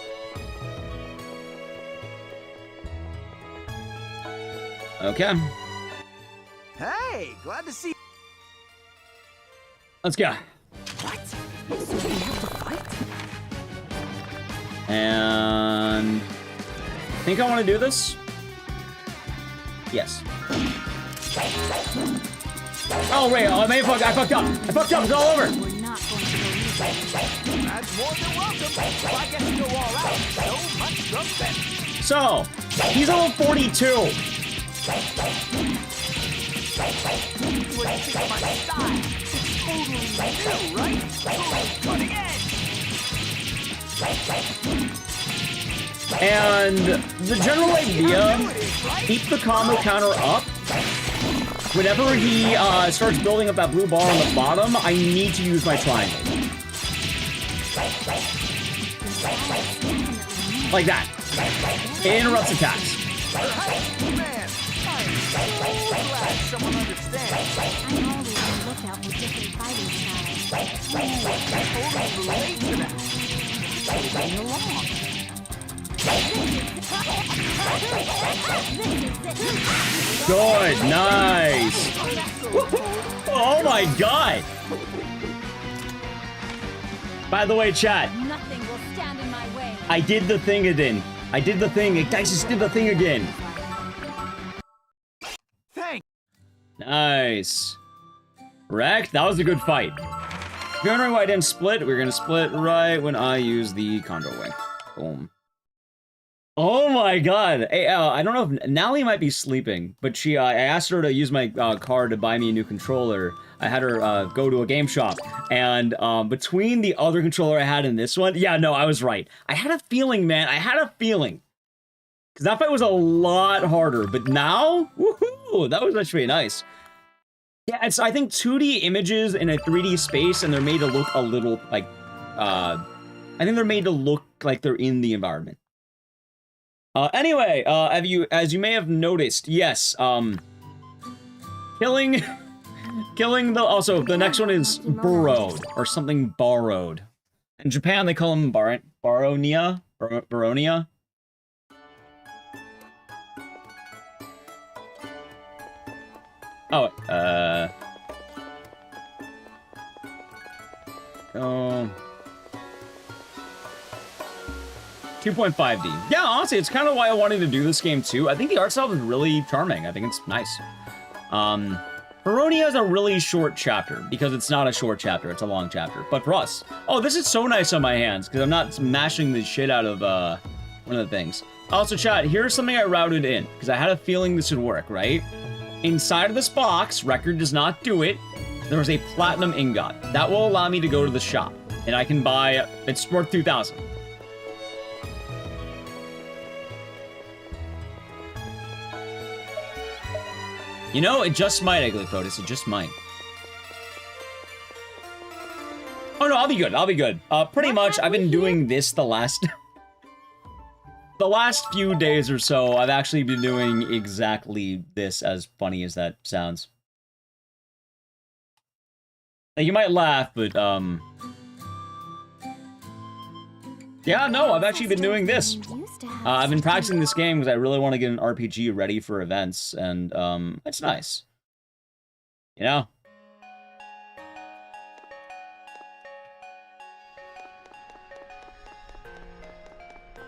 Okay. Hey, glad to see you. Let's go. What? So we have to fight? And... I think I want to do this. Yes. Oh, wait, I fucked up. I fucked up, it's all over. We're not going to go That's more than welcome. If I get to go all out, so much the better. So, he's level 42. You wouldn't think my style. It's totally new, right? Totally cutting edge. And the general idea, keep the combo counter up. Whenever he starts building up that blue bar on the bottom, I need to use my triangle. Like that. It interrupts attacks. Man, I'm so glad someone understands. I'm always on the lookout for different fighting styles. I totally relate to that. It's getting along. Good, nice. Oh my god. By the way, chat. Nothing will stand in my way. I did the thing again. I did the thing. Ecdycis did the thing again. Thanks. Nice. Wrecked. That was a good fight. If you're wondering why I didn't split, we're gonna split right when I use the Condor Wing. Boom. Oh my god. Hey, I don't know if Nally might be sleeping, but I asked her to use my card to buy me a new controller. I had her go to a game shop, and between the other controller I had and this one, yeah, no, I was right. I had a feeling, man. I had a feeling. Because that fight was a lot harder, but now, woohoo! Ooh, that was actually nice. Yeah, it's, I think, 2D images in a 3D space, and they're made to look a little, like, I think they're made to look like they're in the environment. Anyway, as you may have noticed, yes, killing the, also, the next one is burrowed, or something borrowed. In Japan, they call them baronia. Oh, 2.5D. Yeah, honestly, it's kind of why I wanted to do this game too. I think the art style is really charming. I think it's nice. Baronia is a really short chapter, because it's not a short chapter, it's a long chapter. But for us, oh, this is so nice on my hands, because I'm not smashing the shit out of one of the things. Also, chat, here's something I routed in, because I had a feeling this would work, right? Inside of this box, record does not do it, there was a platinum ingot. That will allow me to go to the shop, and I can buy, it's worth 2,000. You know, it just might, Ecdycis, it just might. Oh no, I'll be good, I'll be good. Pretty much, I've been doing this the last... the last few days or so, I've actually been doing exactly this, as funny as that sounds. Like, you might laugh, but, yeah, no, I've actually been doing this. I've been practicing this game because I really want to get an RPG ready for events, and, it's nice. You know?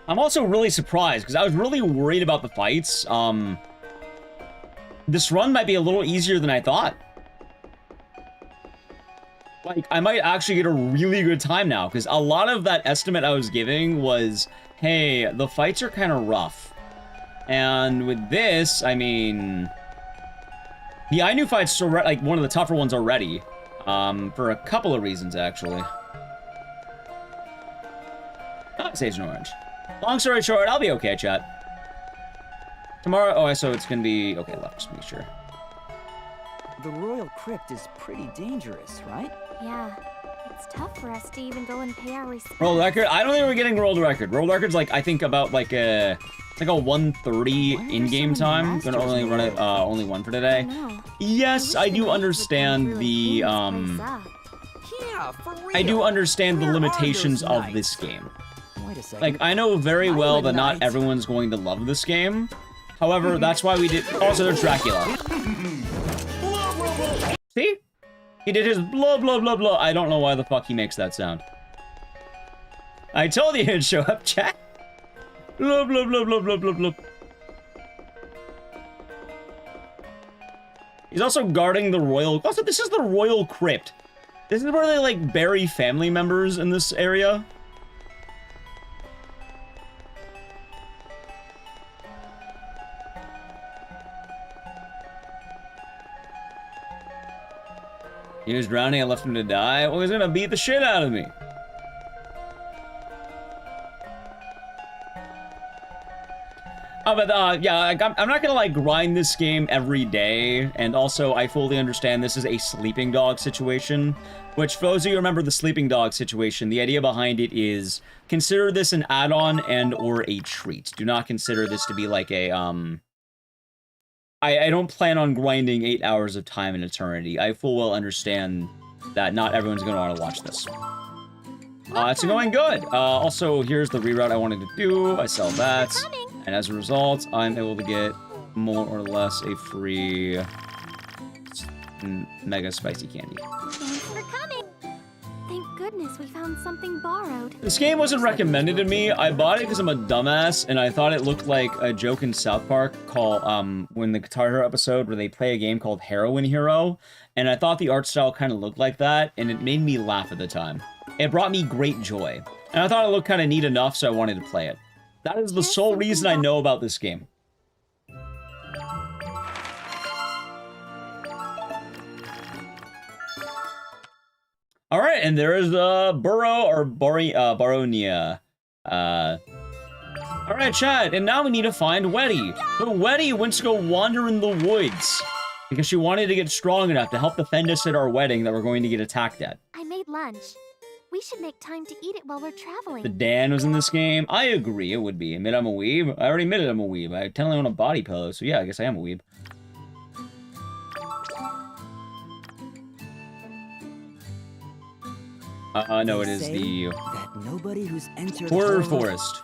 I'm also really surprised, because I was really worried about the fights. This run might be a little easier than I thought. Like, I might actually get a really good time now, because a lot of that estimate I was giving was, hey, the fights are kind of rough. And with this, I mean... the Ainu fight's still, like, one of the tougher ones already. For a couple of reasons, actually. Sage and Orange. Long story short, I'll be okay, chat. Tomorrow, oh, so it's gonna be... okay, left, just make sure. The Royal Crypt is pretty dangerous, right? Yeah, it's tough for us to even go and pay our respects. World record? I don't think we're getting world record. World record's like, I think about like a... it's like a 1:30 in-game time. Gonna only run it, only one for today. Yes, I do understand the, I do understand the limitations of this game. Like, I know very well that not everyone's going to love this game. However, that's why we did... also, there's Dracula. See? He did his blah, blah, blah, blah. I don't know why the fuck he makes that sound. I told you he'd show up, chat. Blah, blah, blah, blah, blah, blah, blah. He's also guarding the royal... also, this is the Royal Crypt. This is where they, like, bury family members in this area. He was drowning, I left him to die. Well, he's gonna beat the shit out of me. Oh, but, yeah, I'm not gonna, like, grind this game every day. And also, I fully understand this is a sleeping dog situation. Which, for those of you who remember the sleeping dog situation, the idea behind it is, consider this an add-on and or a treat. Do not consider this to be like a, I don't plan on grinding 8 hours of time in eternity. I full well understand that not everyone's going to want to watch this. It's going good. Also, here's the reroute I wanted to do. I sell that. And as a result, I'm able to get more or less a free mega spicy candy. Thanks for coming. Thank goodness we found something borrowed. This game wasn't recommended to me. I bought it because I'm a dumbass, and I thought it looked like a joke in South Park called, when the Guitar Hero episode where they play a game called Heroin Hero, and I thought the art style kind of looked like that, and it made me laugh at the time. It brought me great joy, and I thought it looked kind of neat enough, so I wanted to play it. That is the sole reason I know about this game. Alright, and there is Baronia. Alright, chat, and now we need to find Weddy. But Weddy went to go wander in the woods because she wanted to get strong enough to help defend us at our wedding that we're going to get attacked at. I made lunch. We should make time to eat it while we're traveling. The Dan was in this game. I agree, it would be. Admit I'm a weeb. I already admitted I'm a weeb. I technically own a body pillow, so yeah, I guess I am a weeb. No, it is the that nobody who's entered Horror Forest.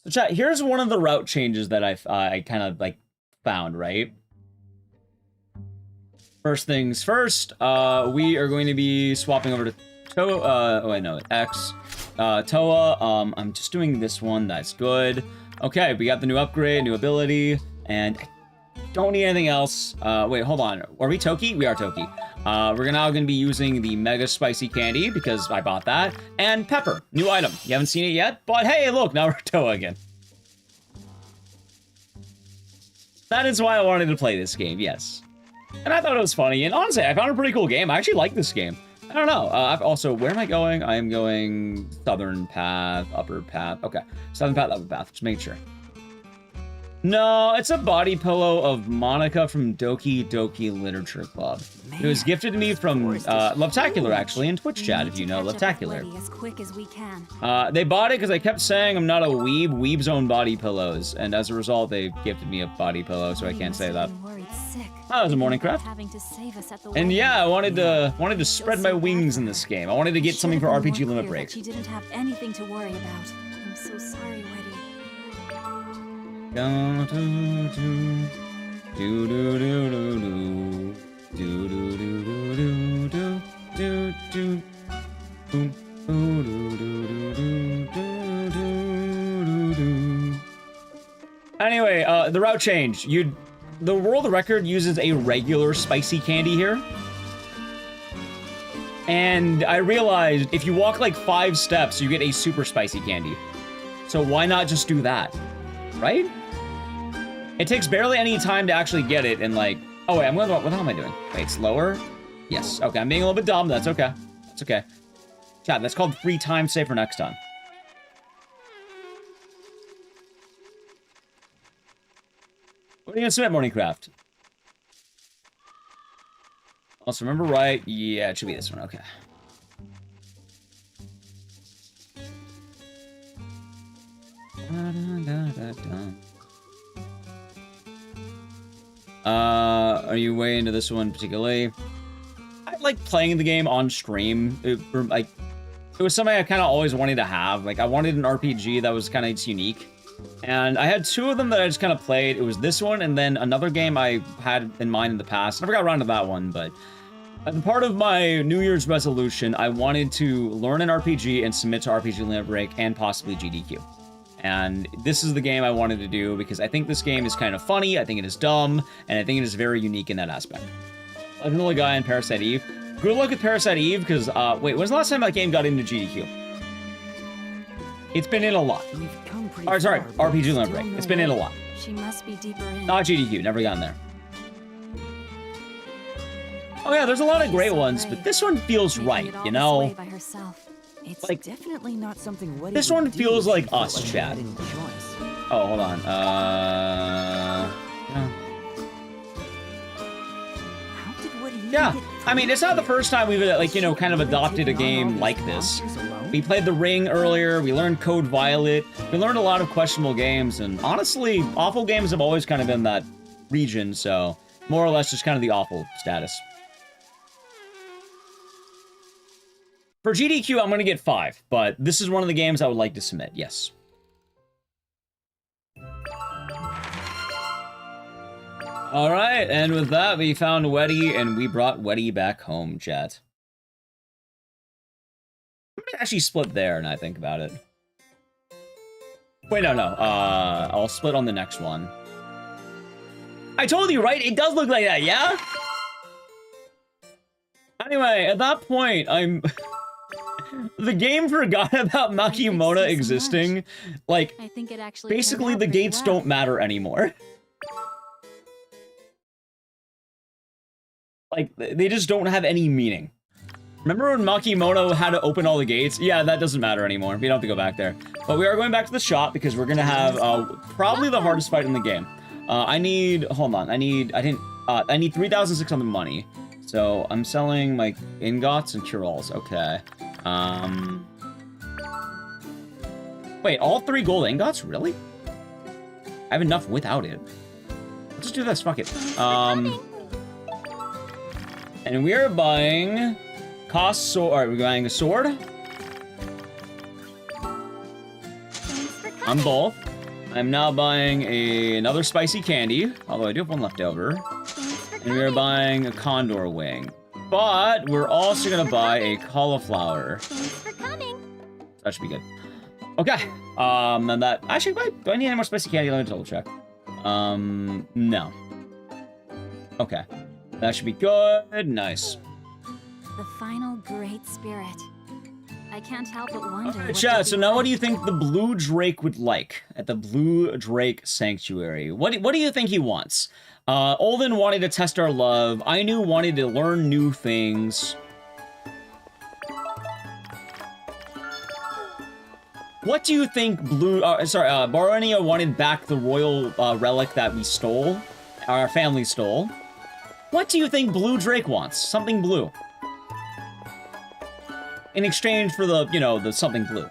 So chat, here's one of the route changes that I kind of like found, right? First things first, we are going to be swapping over to Toa, oh wait, no, X. Toa, I'm just doing this one, that's good. Okay, we got the new upgrade, new ability, and I don't need anything else. Wait, hold on, are we Toki? We are Toki. We're now gonna be using the Mega Spicy Candy, because I bought that, and Pepper, new item. You haven't seen it yet, but hey, look, now we're Toa again. That is why I wanted to play this game, yes. And I thought it was funny, and honestly, I found it a pretty cool game. I actually like this game. I don't know. I've also, where am I going? I am going southern path, upper path. Okay, southern path, upper path. Just make sure. No, it's a body pillow of Monica from Doki Doki Literature Club. It was gifted to me from Lovetacular, actually, in Twitch chat, if you know Lovetacular. As quick as we can. They bought it because I kept saying I'm not a weeb. Weebs own body pillows, and as a result, they gifted me a body pillow, so I can't say that. That was a morning craft. And yeah, I wanted to spread my wings in this game. I wanted to get something for RPG Limit Break. She didn't have anything to worry about. I'm so sorry, Weddy. Anyway, the route change. The world record uses a regular spicy candy here. And I realized if you walk like 5 steps, you get a super spicy candy. So why not just do that? Right? It takes barely any time to actually get it, and like, oh wait, what the hell am I doing? Wait, slower? Yes, okay, I'm being a little bit dumb, that's okay. That's okay. Chat, that's called free time save for next time. What are you gonna submit, Morning Craft? Also, remember right? Yeah, it should be this one, okay. Are you way into this one particularly? I like playing the game on stream. It was something I kind of always wanted to have. Like, I wanted an RPG that was kind of unique. And I had 2 of them that I just kind of played. It was this one, and then another game I had in mind in the past. I never got around to that one, but as part of my New Year's resolution, I wanted to learn an RPG and submit to RPG Limit Break and possibly GDQ. And this is the game I wanted to do because I think this game is kind of funny, I think it is dumb, and I think it is very unique in that aspect. Another guy in Parasite Eve. Good luck with Parasite Eve, because, wait, when's the last time that game got into GDQ? It's been in a lot. Or, sorry, RPG Limit Break. It's been in a lot. She must be deeper in. Not GDQ, never gotten there. Oh yeah, there's a lot of great ones, but this one feels right, you know? It's like, definitely not something Weddy this one would feels do like if he us, felt like chat. he had any choice. Oh, hold on. Yeah, I mean, it's not the first time we've, like, you know, kind of adopted a game like this. We played The Ring earlier, we learned Code Violet, we learned a lot of questionable games, and honestly, awful games have always kind of been that region, so more or less just kind of the awful status. For GDQ, I'm going to get 5, but this is one of the games I would like to submit, yes. Alright, and with that, we found Weddy, and we brought Weddy back home, chat. I'm gonna actually split there, and I think about it. Wait, no. I'll split on the next one. I told you, right? It does look like that, yeah? Anyway, at that point, the game forgot about Makimona existing. Like, I think it actually basically the gates don't matter anymore. Like, they just don't have any meaning. Remember when Makimono had to open all the gates? Yeah, that doesn't matter anymore. We don't have to go back there. But we are going back to the shop because we're gonna have probably the hardest fight in the game. I need 3,600 money. So I'm selling my ingots and cure-alls. Okay. Wait, all 3 gold ingots? Really? I have enough without it. Let's just do this. Fuck it. And we are buying sword. We're buying a sword. On both. I'm now buying another spicy candy, although I do have one left over. And we are buying a condor wing. But we're also gonna buy a cauliflower. That should be good. Okay. And that actually, wait, do I need any more spicy candy? Let me double check. No. Okay. That should be good. Nice. The final great spirit. I can't help but wonder. Okay, chat. So now, what do you think the Blue Drake would like at the Blue Drake Sanctuary? What do you think he wants? Olden wanted to test our love. Ainu wanted to learn new things. What do you think Baronia wanted back the royal relic that we stole, our family stole. What do you think Blue Drake wants? Something blue. In exchange for the, the something blue.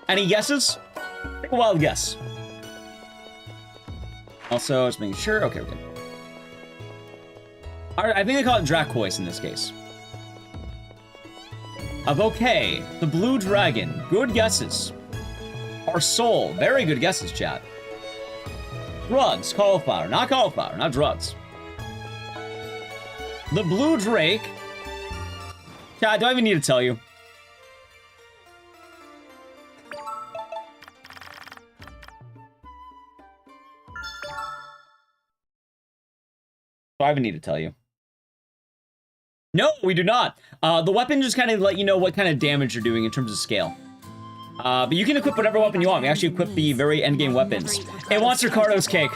Any guesses? Take a wild guess. Also, just making sure. Okay, we're good. I think they call it Dracois in this case. A bouquet. The blue dragon. Good guesses. Our soul. Very good guesses, chat. Drugs. Cauliflower. Not cauliflower. Not drugs. The Blue Drake. Chat, do I even need to tell you? Do I even need to tell you? No, we do not. The weapon just kind of let you know what kind of damage you're doing in terms of scale. But you can equip whatever weapon you want. We actually equip the very endgame weapons. It wants Ricardo's cake.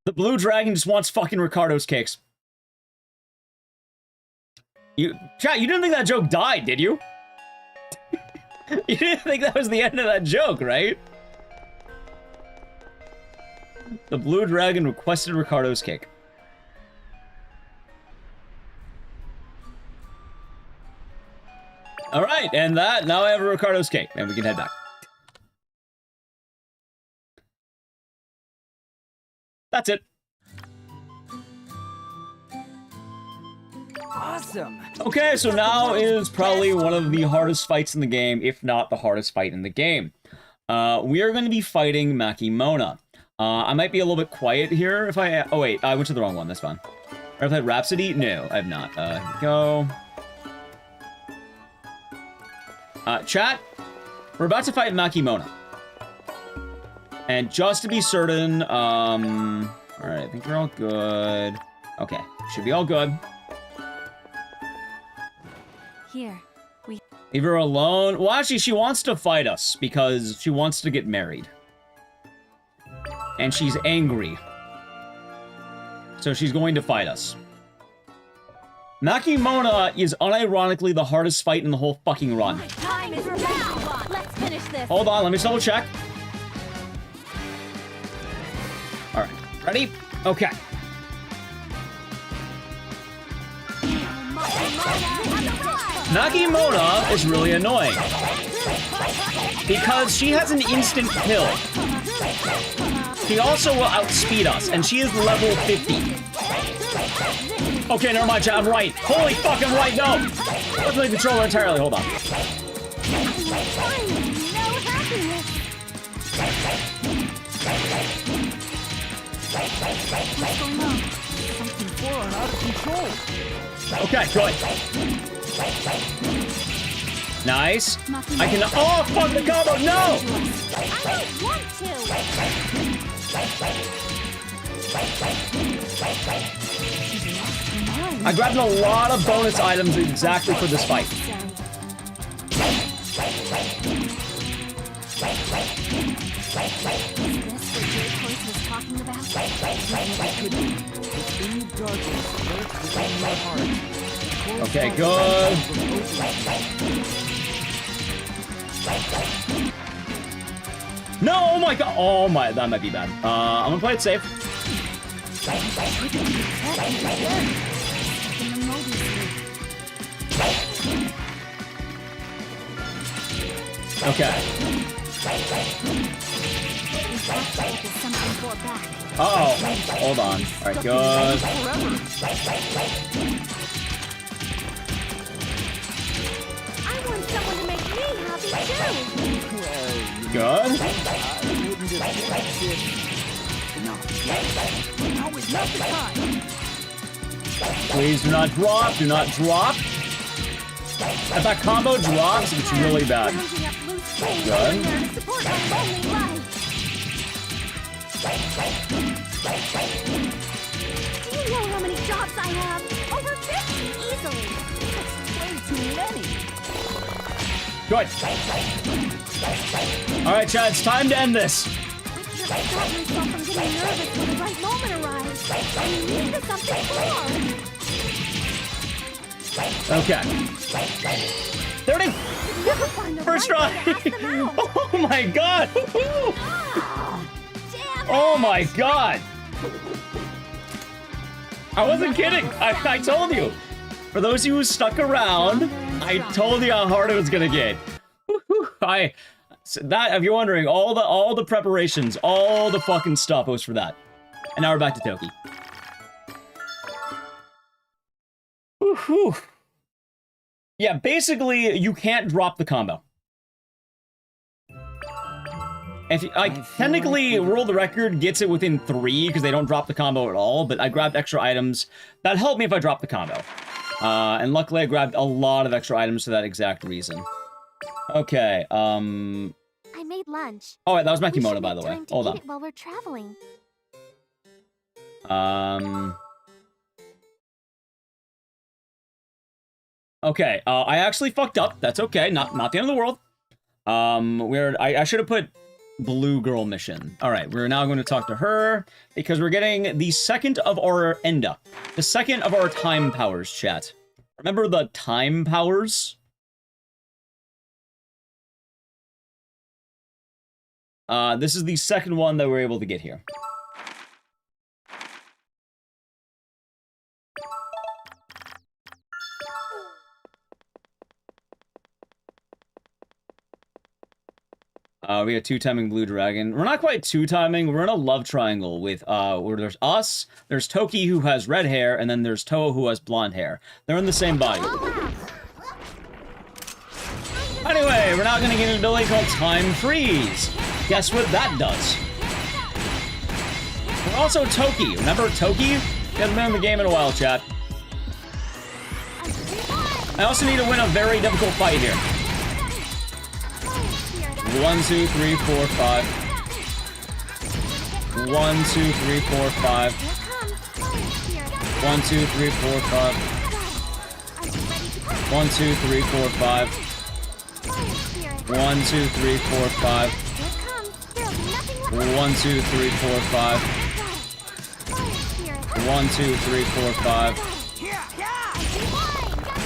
The blue dragon just wants fucking Ricardo's cakes. Chat, you didn't think that joke died, did you? You didn't think that was the end of that joke, right? The blue dragon requested Ricardo's cake. All right, and now I have a Ricardo's cake, and we can head back. That's it. Awesome. Okay, so now is probably one of the hardest fights in the game, if not the hardest fight in the game. We are going to be fighting Makimona. I might be a little bit quiet here if I... Oh, wait, I went to the wrong one. That's fine. Have I played Rhapsody? No, I have not. Here we go. Chat, we're about to fight Makimona. And just to be certain, alright, I think we're all good. Okay, should be all good. Here, leave her alone. Well, actually, she wants to fight us because she wants to get married. And she's angry. So she's going to fight us. Makimona is unironically the hardest fight in the whole fucking run. time is now. Let's finish this. Hold on, let me double check. Alright, ready? Okay. Makimona is really annoying. Because she has an instant kill. She also will outspeed us, and she is level 50. Okay, never mind, chat, I'm right. Holy fuck, I'm right, no! Let's make the controller entirely, hold on. What's going on? Something foreign out of control. Okay, good. Nice. I can... Oh, fuck the combo! No! I don't want to. I grabbed a lot of bonus items exactly for this fight. Talking about? It could be. The darkness lurks within your heart. Okay, good. No, oh my god. Oh my, that might be bad. I'm gonna play it safe. Okay. Uh-oh. Hold on. Alright, good. I want someone to make me happy too. Good. Now is not the time. Please do not drop. Do not drop. If that combo drops, it's really bad. Good. Do you know how many jobs I have? Over 50 easily. That's way too many. Good. Alright, Chad, it's time to end this. I can't stop myself from getting nervous when the right moment arrives. I need something more. Okay. 30! First try! Oh my god! Oh my god! I wasn't kidding! I told you! For those of you who stuck around, I told you how hard it was gonna get. So that, if you're wondering, all the preparations, all the fucking stuff was for that. And now we're back to Toki. Whew. Yeah, basically, you can't drop the combo. If I technically, World Record gets it within 3 because they don't drop the combo at all, but I grabbed extra items. That helped me if I dropped the combo. And luckily I grabbed a lot of extra items for that exact reason. Okay, I made lunch. Oh, wait, that was my kimono, by the way. Hold on. While we're traveling. Okay, I actually fucked up. That's okay. Not the end of the world. I should have put Blue Girl mission. All right, we're now going to talk to her because we're getting the second of our Enda. The second of our time powers, chat. Remember the time powers? This is the second one that we're able to get here. We have two-timing Blue Dragon. We're not quite two-timing. We're in a love triangle with, where there's us, there's Toki who has red hair, and then there's Toho who has blonde hair. They're in the same body. Anyway, we're now gonna get an ability called Time Freeze. Guess what that does? We're also Toki. Remember Toki? He hasn't been in the game in a while, chat. I also need to win a very difficult fight here. 1, 2, 3, 4, 5. 1, 2, 3, 4, 5. 1, 2, 3, 4, 5. 1, 2, 3, 4, 5. 1, 2, 3, 4, 5. 1, 2, 3, 4, 5. 1, 2, 3, 4, 5.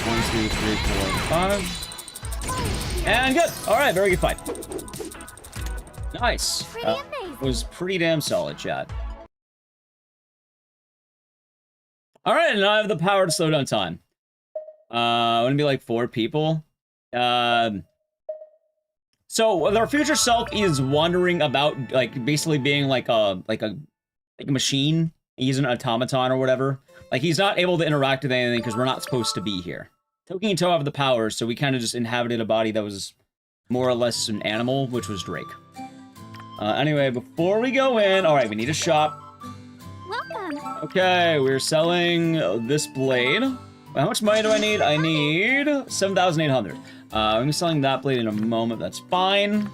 1, 2, 3, 4, 5. And good. All right, very good fight. Nice. Was pretty damn solid, chat. All right, now I have the power to slow down time. Wouldn't be like 4 people. So our future self is wandering about, like basically being like a machine. He's an automaton or whatever. Like he's not able to interact with anything because we're not supposed to be here. Toki and Toho have the powers, so we kind of just inhabited a body that was more or less an animal, which was Drake. Anyway, before we go in, all right, we need a shop. Welcome. Okay, we're selling this blade. How much money do I need? I need 7,800. I'm gonna be selling that blade in a moment. That's fine.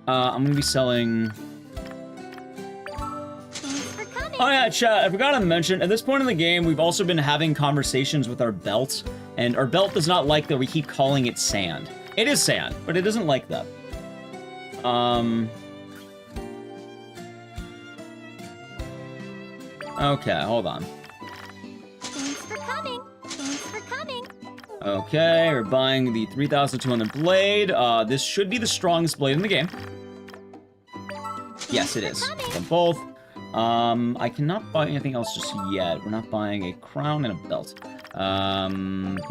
I'm gonna be selling. Oh yeah, chat, I forgot to mention, at this point in the game, we've also been having conversations with our belt, and our belt does not like that we keep calling it sand. It is sand, but it doesn't like that. Okay, hold on. Thanks for coming. Okay, we're buying the 3,200 blade. This should be the strongest blade in the game. Yes, it is. Them both. I cannot buy anything else just yet. We're not buying a crown and a belt.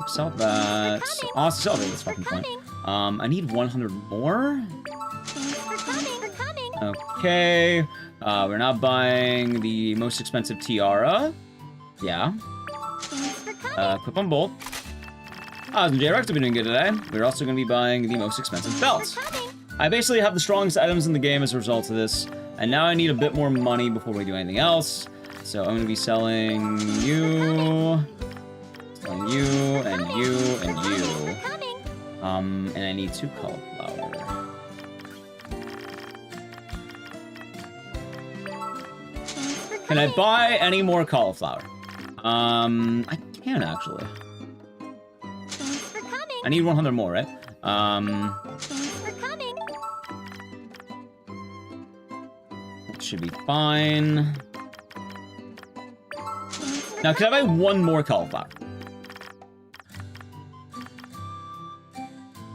Sell that. Oh, sell it at this fucking point. I need 100 more. Okay. We're not buying the most expensive tiara. Yeah. Equip on both. Oz and J-Rex have been doing good today. We're also going to be buying the most expensive belts. I basically have the strongest items in the game as a result of this. And now I need a bit more money before we do anything else. So I'm going to be selling you, and you, and you, and you. And I need 2 cauliflower. Can I buy any more cauliflower? I can actually. I need 100 more, right? Should be fine. Now, can I buy 1 more cauliflower?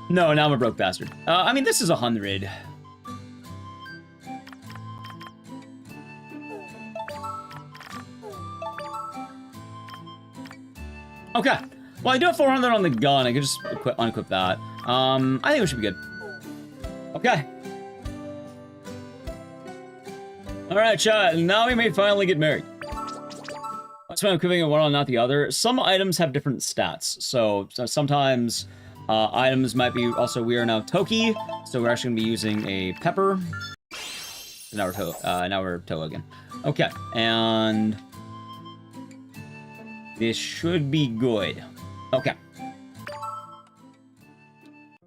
No, now I'm a broke bastard. I mean, this is 100. Okay. Well, I do have 400 on the gun. I could just unequip that. I think we should be good. Okay. Alright, chat. Now we may finally get married. That's why I'm equipping one on, not the other. Some items have different stats. So sometimes items might be also weird. Now, Toki. So we're actually going to be using a pepper. Now we're Toa again. Okay. And this should be good. Okay.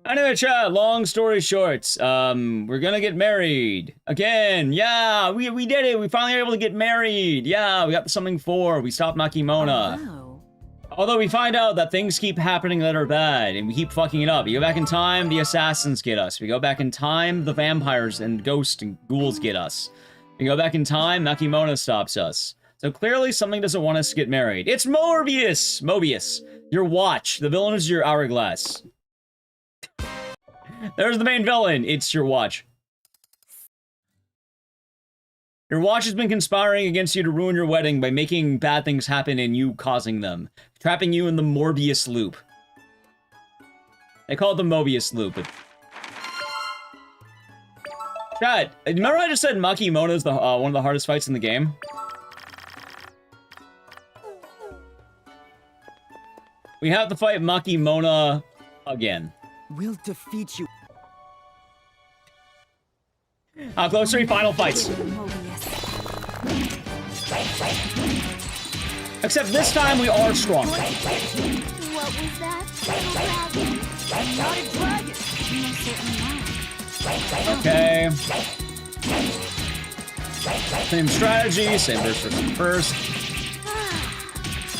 Anyway, chat, long story short, we're gonna get married. Again, yeah, we did it. We finally were able to get married. Yeah, we got the Summoning 4. We stopped Makimona. Oh, wow. Although we find out that things keep happening that are bad, and we keep fucking it up. We go back in time, the assassins get us. We go back in time, the vampires and ghosts and ghouls get us. We go back in time, Makimona stops us. So clearly something doesn't want us to get married. It's Morbius! Mobius. Your watch. The villain is your hourglass. There's the main villain. It's your watch. Your watch has been conspiring against you to ruin your wedding by making bad things happen and you causing them. Trapping you in the Morbius loop. They call it the Mobius loop, but... Chat, remember I just said Makimona is the one of the hardest fights in the game? We have to fight Makimona again. We'll defeat you. Close 3 final fights. Except this time we are strong. What was that? Dragon? I'm not a dragon. Okay. Same strategy, same first.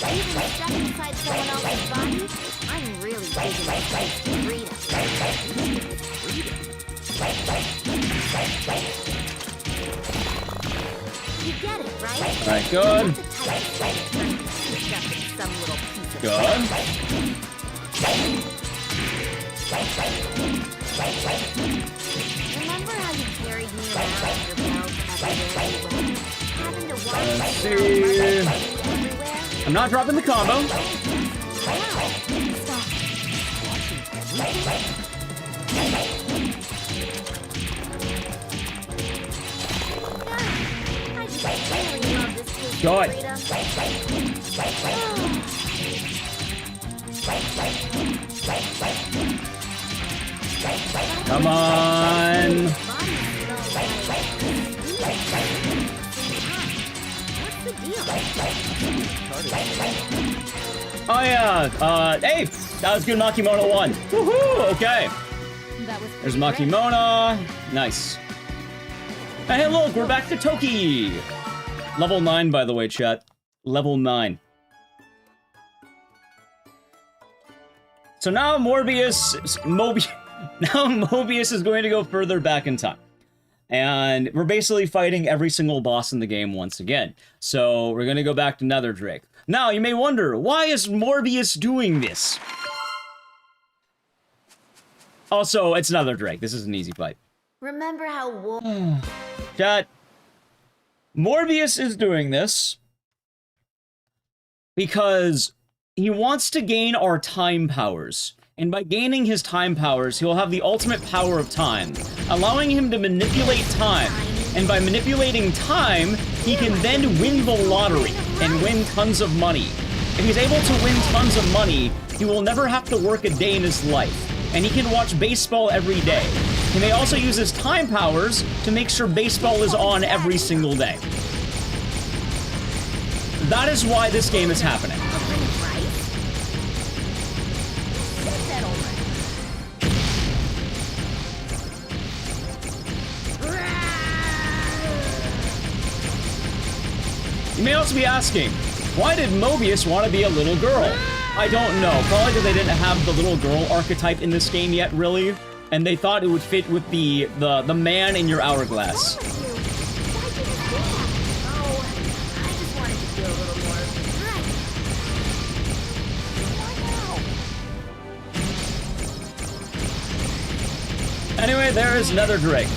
Even stuck inside someone else's body, I'm really digging my freedom. You get it, right? Alright, good. Good. Remember how you carried me around your belt everywhere you went? Having to walk Let's see. I'm not dropping the combo. Good. Come on. Oh yeah, hey, that was good. Makimona won. Woohoo! Okay. There's Makimona. Nice. And hey, look, we're back to Toki. Level 9, by the way, chat. Level 9. So now Mobius is going to go further back in time. And we're basically fighting every single boss in the game once again. So we're going to go back to Nether Drake. Now, you may wonder, why is Morbius doing this? Also, it's another Drake. This is an easy fight. Remember how Chat. Morbius is doing this because he wants to gain our time powers. And by gaining his time powers, he'll have the ultimate power of time, allowing him to manipulate time. And by manipulating time, he can then win the lottery and win tons of money. If he's able to win tons of money, he will never have to work a day in his life. And he can watch baseball every day. He may also use his time powers to make sure baseball is on every single day. That is why this game is happening. You may also be asking, why did Mobius want to be a little girl? I don't know. Probably because they didn't have the little girl archetype in this game yet, really. And they thought it would fit with the man in your hourglass. Anyway, there is another Drake.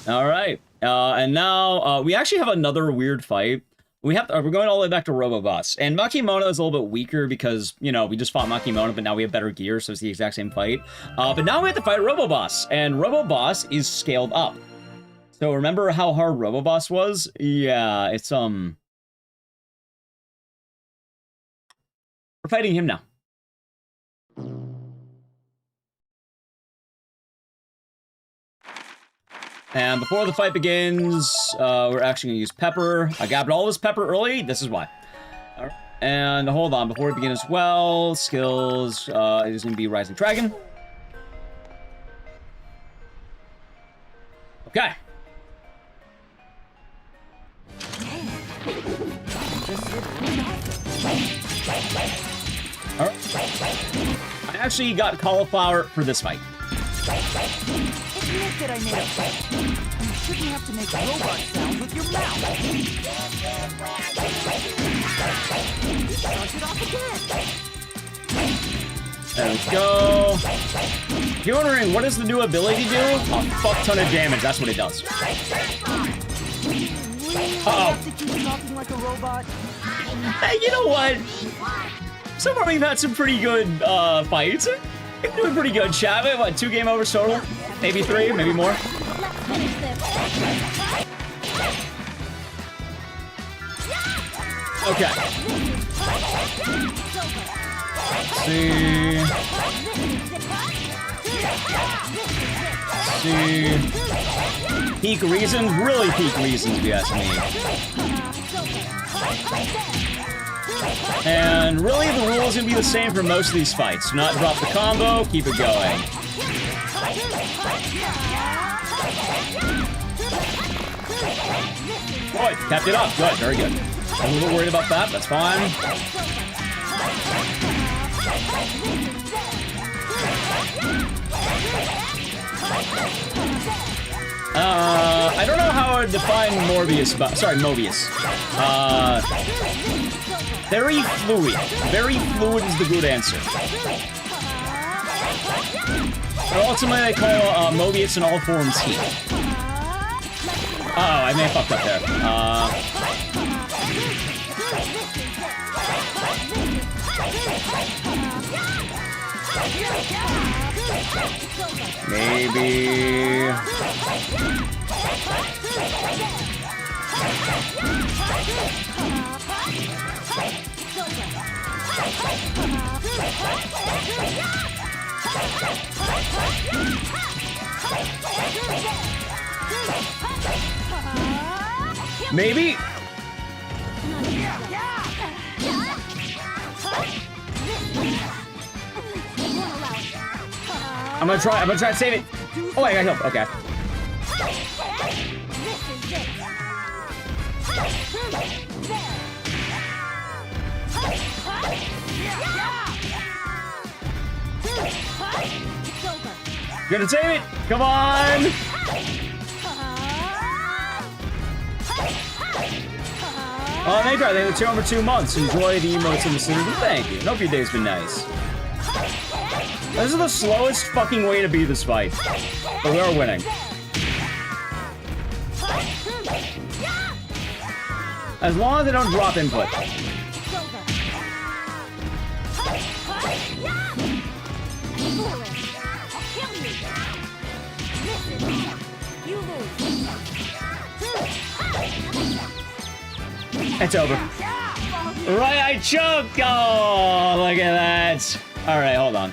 All right, and now we actually have another weird fight. We're going all the way back to Roboboss, and Makimono is a little bit weaker because, you know, we just fought Makimono, but now we have better gear, so it's the exact same fight. But now we have to fight Roboboss, and Roboboss is scaled up. So remember how hard Roboboss was? Yeah, it's we're fighting him now. And before the fight begins, we're actually going to use pepper. I grabbed all this pepper early. This is why. All right. And hold on, before we begin as well, skills is going to be Rising Dragon. Okay. All right. I actually got cauliflower for this fight. Admit that I made a mistake. You shouldn't have to make robot sounds with your mouth. Start it off again. There we go. If you're wondering, what does the new ability do? A fuck ton of damage. That's what it does. Uh-oh. Hey, you know what? So far, we've had some pretty good fights. We're doing pretty good, chat. What, 2 game overs total? Maybe 3, maybe more. Okay. See. Peak reasons? Really peak reasons, if you ask me. And really, the rule is going to be the same for most of these fights. Do not drop the combo, keep it going. Good, kept it up. Good, very good. I'm a little worried about that, that's fine. I don't know how to define Mobius. Very fluid. Very fluid is the good answer. But ultimately, they call Mobius in all forms heat. Oh, I may have fucked up there. Maybe. Maybe. I'm gonna try to save it. Oh, I got help. Okay. Gonna save it. Come on. Oh, thank God, they were over 2 months. Enjoy the emotes in the city. Thank you. Hope your day's been nice. This is the slowest fucking way to beat this fight. But we are winning. As long as they don't drop input. It's over. Right, I choked! Oh, look at that. Alright, hold on.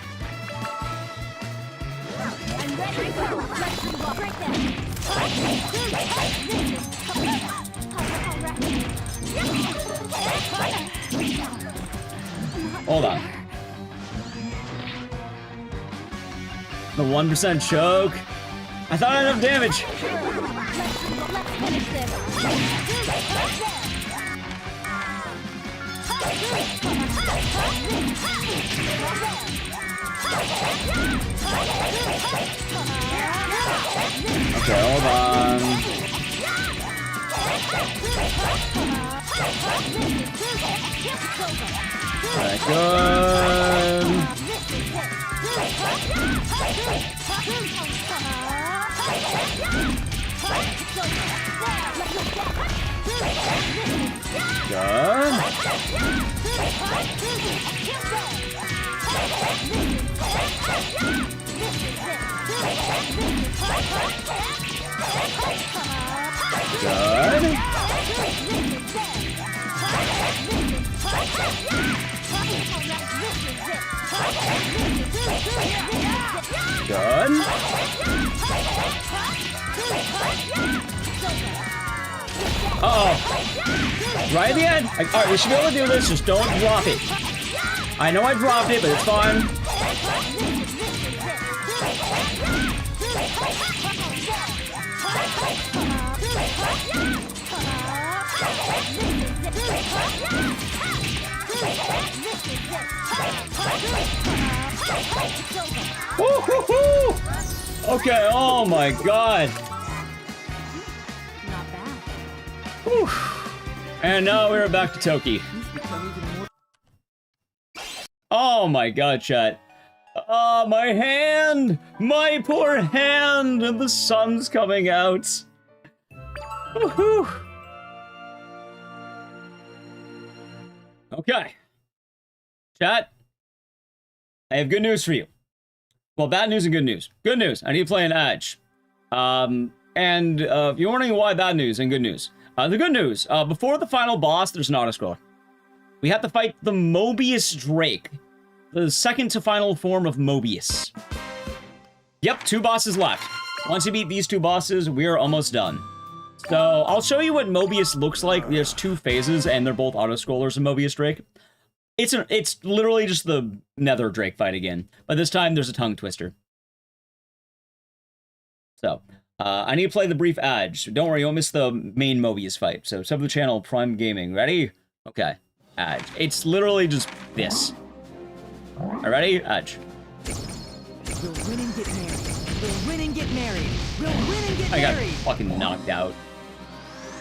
Hold on. The 1% choke. I thought I had enough damage. Okay, hold on. Alright, good. Good. Good. Good. Uh-oh. Right at the end. Alright, we should be able to do this. Just don't drop it. I know I dropped it, but it's fine. Woo-hoo-hoo! Okay, oh my god. Not bad. Whew. And now we're back to Toki. Oh my god, chat. Oh, my hand! My poor hand! And the sun's coming out. Woohoo! Okay. Chat. I have good news for you. Well, bad news and good news. Good news. I need to play an Edge. If you're wondering why bad news and good news. The good news. Before the final boss, there's an autoscroller. We have to fight the Mobius Drake. The second to final form of Mobius. Yep, 2 bosses left. Once you beat these 2 bosses, we are almost done. So, I'll show you what Mobius looks like. There's 2 phases, and they're both auto-scrollers in Mobius Drake. It's literally just the Nether Drake fight again. But this time, there's a tongue twister. So, I need to play the brief Edge. So don't worry, you won't miss the main Mobius fight. So, sub to the channel, Prime Gaming. Ready? Okay. Edge. It's literally just this. Alright, ready? Edge. We'll win and get married. We'll win and get married. We'll win and get I got married. fucking knocked out.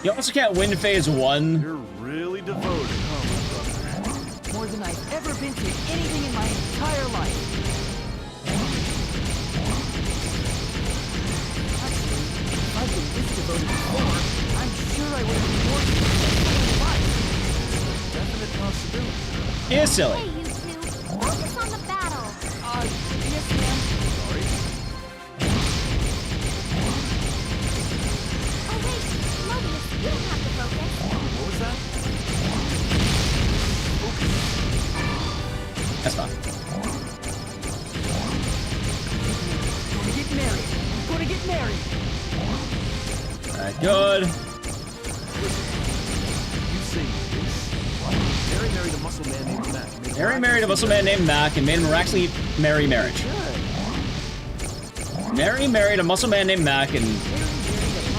You also can't win phase 1. You're really devoted, huh, my brother? More than I've ever been to anything in my entire life. Actually, if I've been this devoted before, I'm sure I would have been more devoted. Definite possibility. It's silly. Hey, you two. Focus on the battle. Yes, ma'am. Sorry. Oh, wait. Mobius, you don't have to focus. What was that? That's fine. I'm gonna get married. I'm gonna get married. Alright, good. You say this? Mary married a muscle man named Mac. Mary married a muscle man named Mac and made him miraculously marry marriage. Mary married a muscle man named Mac and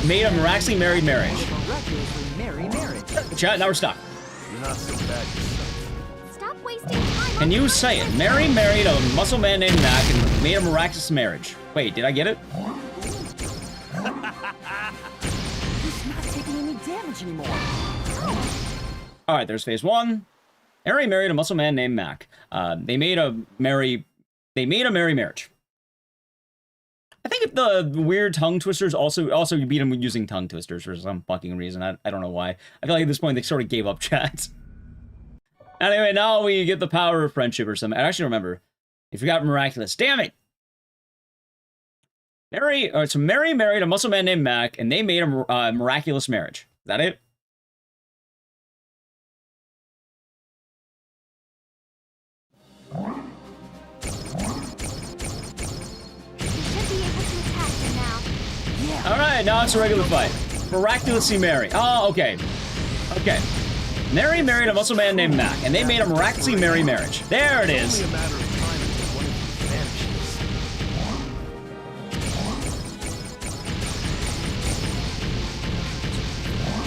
made a miraculously married marriage. Miraculously marry marriage. Chat, now we're stuck. You're not so bad yourself. Stop wasting time. Can you say it? Mary married a muscle man named Mac and made a miraculous marriage. Wait, did I get it? He's not taking any damage anymore. All right, there's phase 1. Harry married a muscle man named Mac. They made a merry marriage. I think if the weird tongue twisters also you beat him using tongue twisters for some fucking reason. I don't know why. I feel like at this point they sort of gave up chat. Anyway, now we get the power of friendship or something. I actually remember. You forgot miraculous. Damn it! Mary married a muscle man named Mac, and they made a miraculous marriage. Is that it? Alright, now it's a regular fight. Miraculously merry. Oh, okay. Okay. Mary married a muscle man named Mac, and they made a miraculously merry marriage. There it is.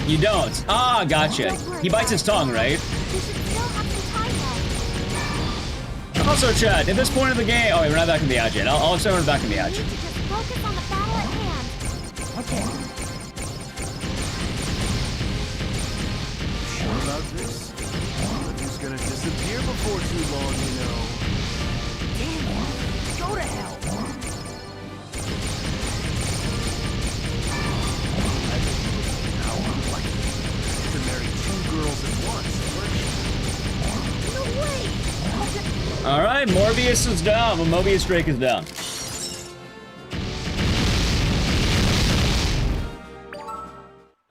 You don't. Ah, gotcha. He bites his tongue, right? Also, Chad, at this point of the game... Oh, wait, we're not back in the edge yet. I'll explain when we're back in the edge. Focus on the battle at hand. Okay. Sure about this? He's gonna disappear before too long, you know. Damn it. Go to hell. To marry 2 girls at once. No way! Alright, Morbius is down. Well, Mobius Drake is down.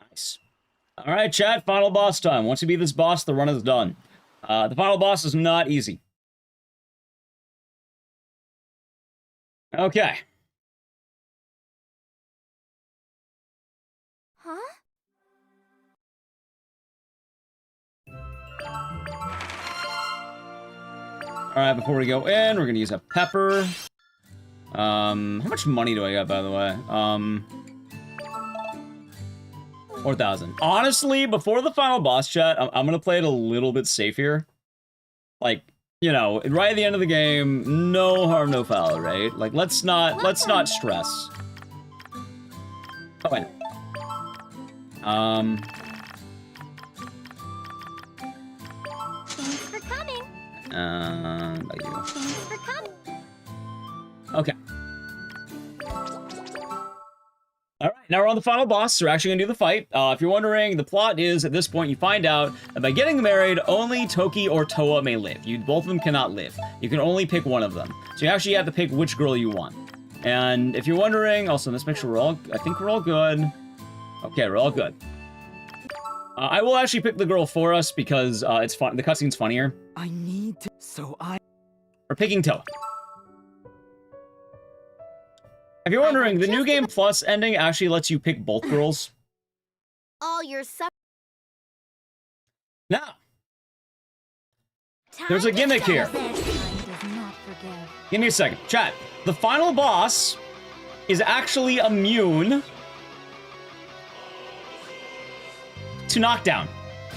Nice. Alright, chat, final boss time. Once you beat this boss, the run is done. The final boss is not easy. Okay. Huh? Alright, before we go in, we're gonna use a pepper. How much money do I got, by the way? 4,000. Honestly, before the final boss chat, I'm gonna play it a little bit safe here. Like, you know, right at the end of the game, no harm, no foul, right? Like, let's not stress. Oh, wait. Thanks for coming. By you. Thanks for coming. Okay. Alright, now we're on the final boss, so we're actually gonna do the fight. If you're wondering, the plot is, at this point, you find out that by getting married, only Toki or Toa may live. Both of them cannot live. You can only pick one of them. So you actually have to pick which girl you want. And if you're wondering, also, let's make sure I think we're all good. Okay, we're all good. I will actually pick the girl for us because it's fun. The cutscene's funnier. I need to... We're picking Toa. If you're wondering, the New Game Plus ending actually lets you pick both girls. All your Now, there's a gimmick here. Give me a second. Chat, the final boss is actually immune to knockdown.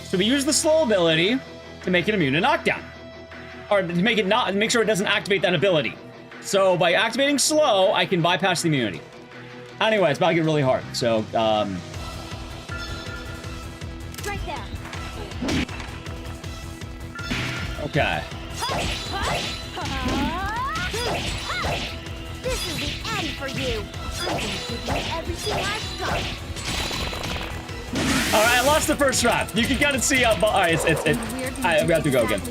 So we use the slow ability to make it immune to knockdown. Or to make sure it doesn't activate that ability. So by activating slow, I can bypass the immunity. Anyway, it's about to get really hard. So, right there. Okay. This is the end for you. I'm gonna give you everything I've got. Alright, I lost the first round. You can kind of see how... Alright, we have to go again.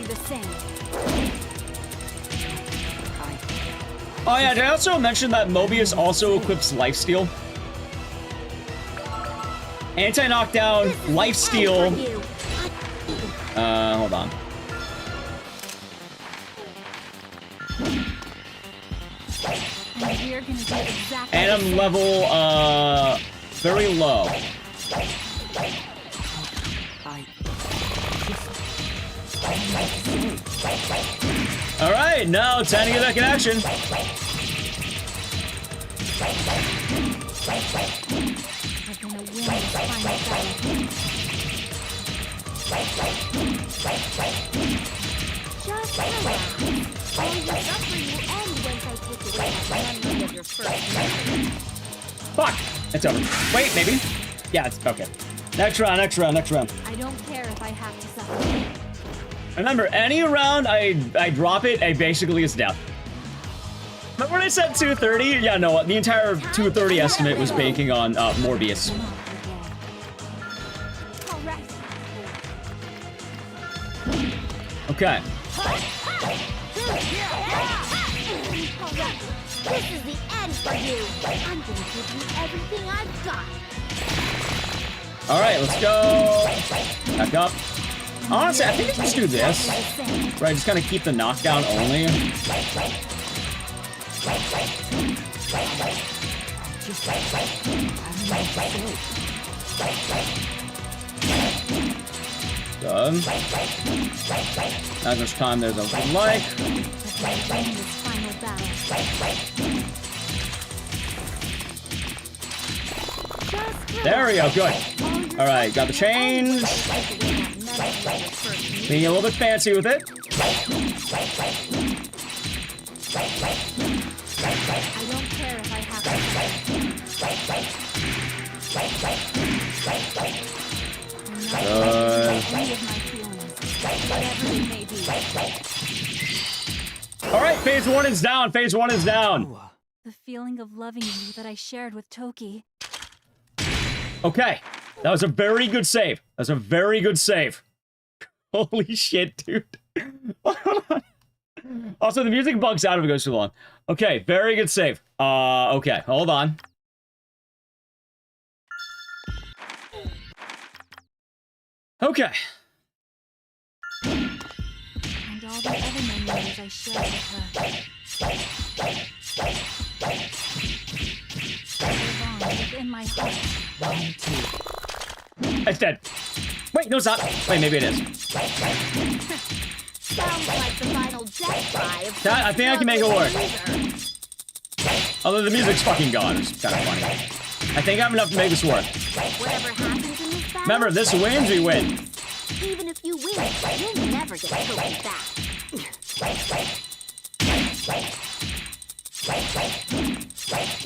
Oh yeah, did I also mention that Mobius also equips Lifesteal? Anti-knockdown, Lifesteal... hold on. And I'm level, very low. Alright, now time to get back in action. Just relax. All your suffering will end once I take away that memory of your first memory. Fuck! It's over. Wait, maybe? Yeah, it's okay. Next round, next round, next round. I don't care if I have to suffer. Remember, any round I drop it, I basically is down. Remember when I said 230? Yeah, no, the entire 230 estimate was banking on Morbius. Okay. This is the end for you. I'm gonna give you everything I've got. All right, let's go. Back up. Honestly, I think I just do this. Right, just kind of keep the knockdown only. Done. Not much time there's a like. There we go, good. Alright, got the change. Being a little bit fancy with it. I don't care if I have Good. Alright, phase 1 is down. Phase 1 is down. The feeling of loving you that I shared with Toki. Okay, that was a very good save. That's a very good save. Holy shit, dude. Also, the music bugs out if it goes too long. Okay, very good save. Okay, hold on. Okay. And all the other memories I shared with her. Within my heart. It's dead. Wait, no, it's not. Wait, maybe it is. Sounds like the final death cry of I think I can make it work. Although the music's fucking gone. It's kind of funny. I think I have enough to make this work. Whatever happens in this battle, remember, if this wins, we win. Even if you win, you'll never get Toki back.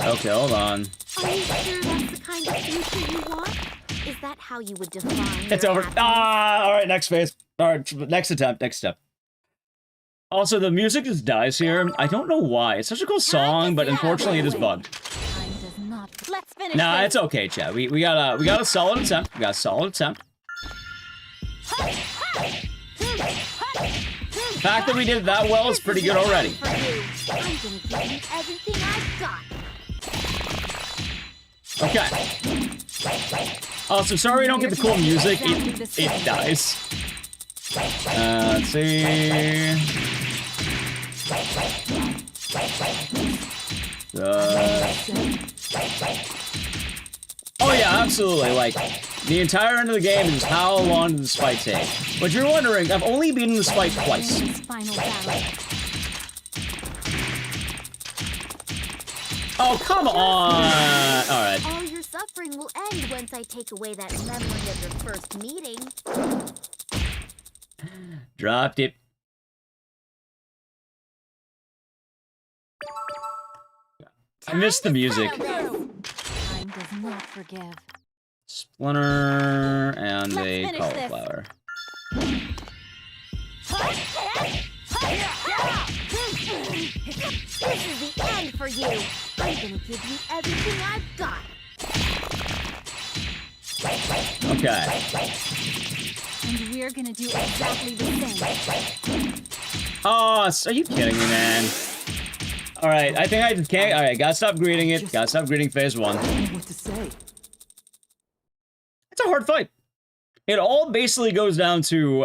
Okay, hold on. Are you sure that's the kind of future you want? Is that how you would define It's your over. happiness? Alright, next phase. Alright, next attempt, next step. Also, the music just dies here. I don't know why. It's such a cool song, but unfortunately it is bugged. Time does not. Let's finish Nah, this. it's okay, Chad. We got a solid attempt. We got a solid attempt. The fact that we did that well is pretty good already. I'm gonna give you everything I've got. Okay. Also, sorry we don't get the cool music. It dies. Let's see. Oh yeah, absolutely. Like, the entire end of the game is how long did this fight take? But you're wondering, I've only been in this fight twice. Oh, come on! Alright. All your suffering will end once I take away that memory of your first meeting. Dropped it. I missed the music. Time does not forgive. Splinter and Let's a finish cauliflower. This is the end for you. I'm gonna give you everything I've got. Okay. And we're gonna do exactly the same. Oh, are you kidding me, man? Alright, I think I can't. Alright, gotta stop greeting it. Gotta stop greeting phase 1. What to say? It's a hard fight. It all basically goes down to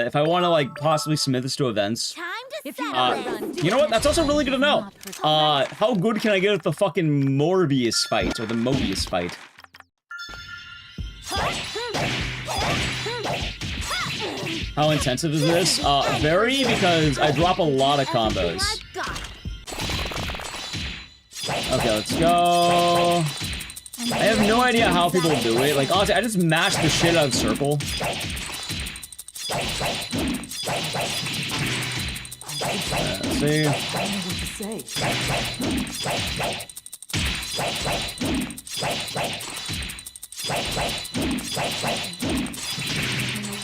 if I want to like possibly submit this to events. Time to settle You know what? That's also really good to know. How good can I get at the fucking Morbius fight or the Mobius fight? How intensive is this? Very, because I drop a lot of combos. Okay, let's go. I have no idea how people do it. Like, honestly, I just mash the shit out of circle. Let's see.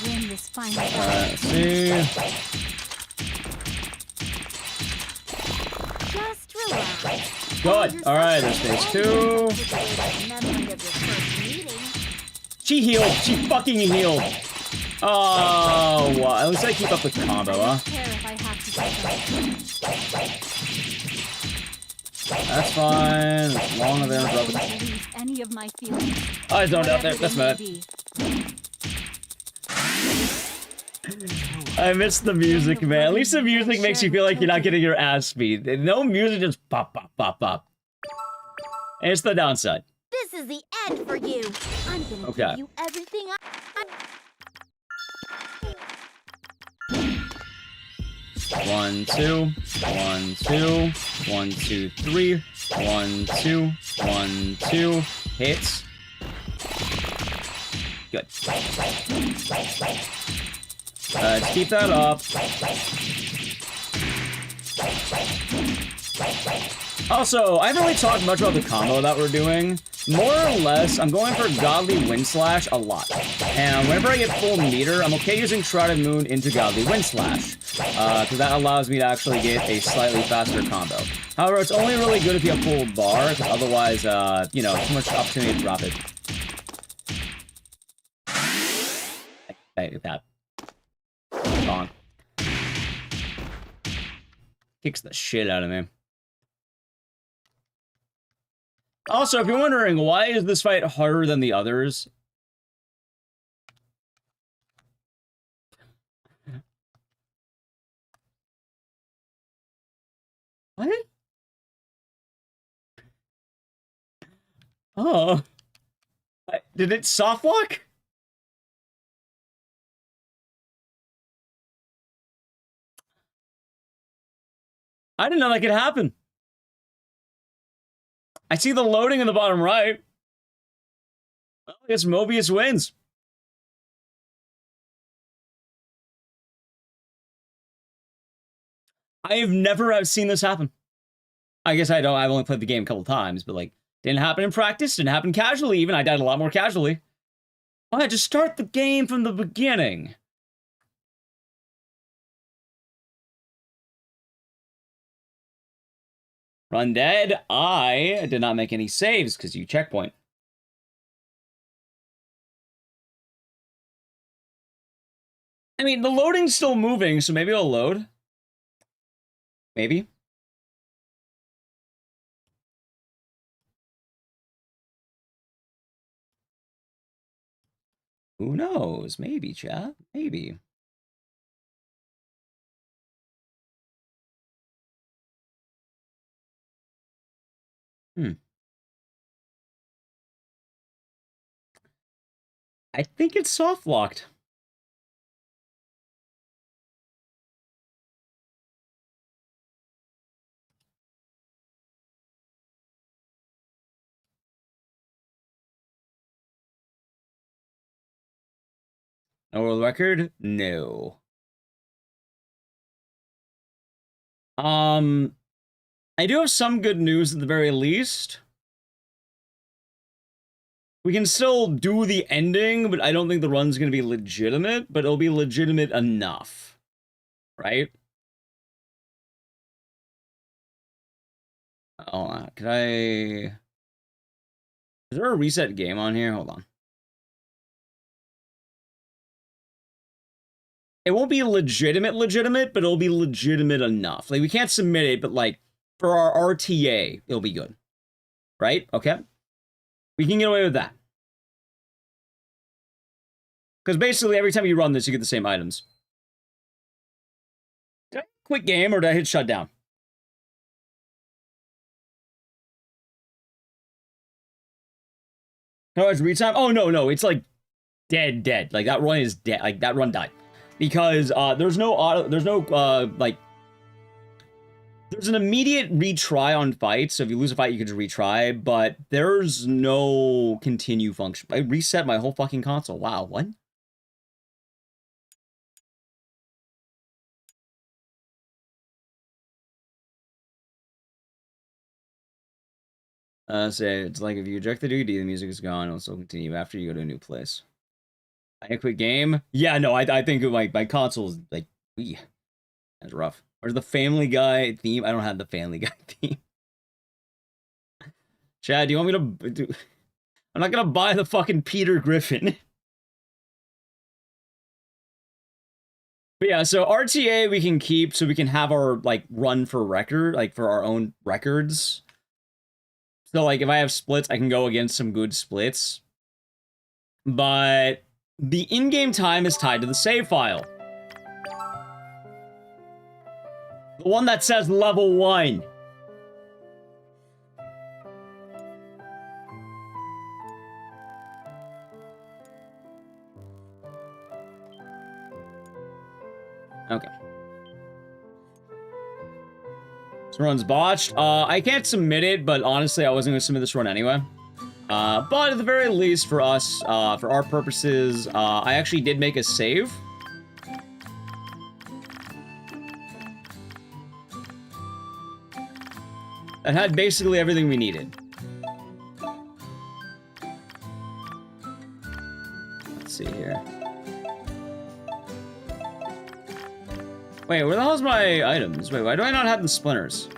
win this final Let's see. Just relax. Good. All right, there's phase 2. Memory of your first meeting. She healed. She fucking healed. Oh, well, at least I keep up with the combo, huh? That's fine. As long as they don't drop it. Any of my feelings. I zoned out there. That's bad. I miss the music, man. At least the music makes you feel like you're not getting your ass beat. No music, just pop, pop, pop, pop. And it's the downside. This is the end for you. I'm gonna Okay. give you everything I... 1, 2, 1, 2, 1, 2, 3, 1, 2, 1, 2. Hits. Good. Let's keep that up. Also, I haven't really talked much about the combo that we're doing. More or less, I'm going for Godly Wind Slash a lot. And whenever I get full meter, I'm okay using Shrouded Moon into Godly Wind Slash. Because that allows me to actually get a slightly faster combo. However, it's only really good if you have full bar, because otherwise, you know, too much opportunity to drop it. Like that. Bonk. Kicks the shit out of me. Also, if you're wondering, why is this fight harder than the others? What? Oh. Did it soft lock? I didn't know that could happen. I see the loading in the bottom right. Well, I guess Mobius wins. I've never seen this happen. I guess I've only played the game a couple times, but like, didn't happen in practice, didn't happen casually even. I died a lot more casually. I had to start the game from the beginning. Run dead. I did not make any saves because you checkpoint. I mean, the loading's still moving, so maybe it'll load. Maybe. Who knows? Maybe, chat. Maybe. I think it's soft locked. No world record? No. I do have some good news at the very least. We can still do the ending, but I don't think the run's going to be legitimate, but it'll be legitimate enough. Right? Oh, could I... Is there a reset game on here? Hold on. It won't be legitimate, but it'll be legitimate enough. Like, we can't submit it, but, like, for our RTA, it'll be good. Right? Okay? We can get away with that. Because basically, every time you run this, you get the same items. Did I quit game, or did I hit shutdown? No, it's retime? Oh, no, it's, like, dead. Like, that run is dead. Like, that run died. Because there's no auto, like, there's an immediate retry on fights. So if you lose a fight, you can just retry, but there's no continue function. I reset my whole fucking console. Wow, what? Say it's like if you eject the DVD, the music is gone. It'll still continue after you go to a new place. I quit game. Yeah, no, I think my console is like, that's rough. Where's the Family Guy theme? I don't have the Family Guy theme. Chad, do you want me to do? I'm not gonna buy the fucking Peter Griffin. But yeah, so RTA we can keep so we can have our like run for record, like for our own records. So like if I have splits, I can go against some good splits. But the in-game time is tied to the save file. The one that says level 1. Okay. This run's botched. I can't submit it, but honestly, I wasn't going to submit this run anyway. But at the very least, for us, for our purposes, I actually did make a save. That had basically everything we needed. Let's see here. Wait, where the hell's my items? Wait, why do I not have the splinters?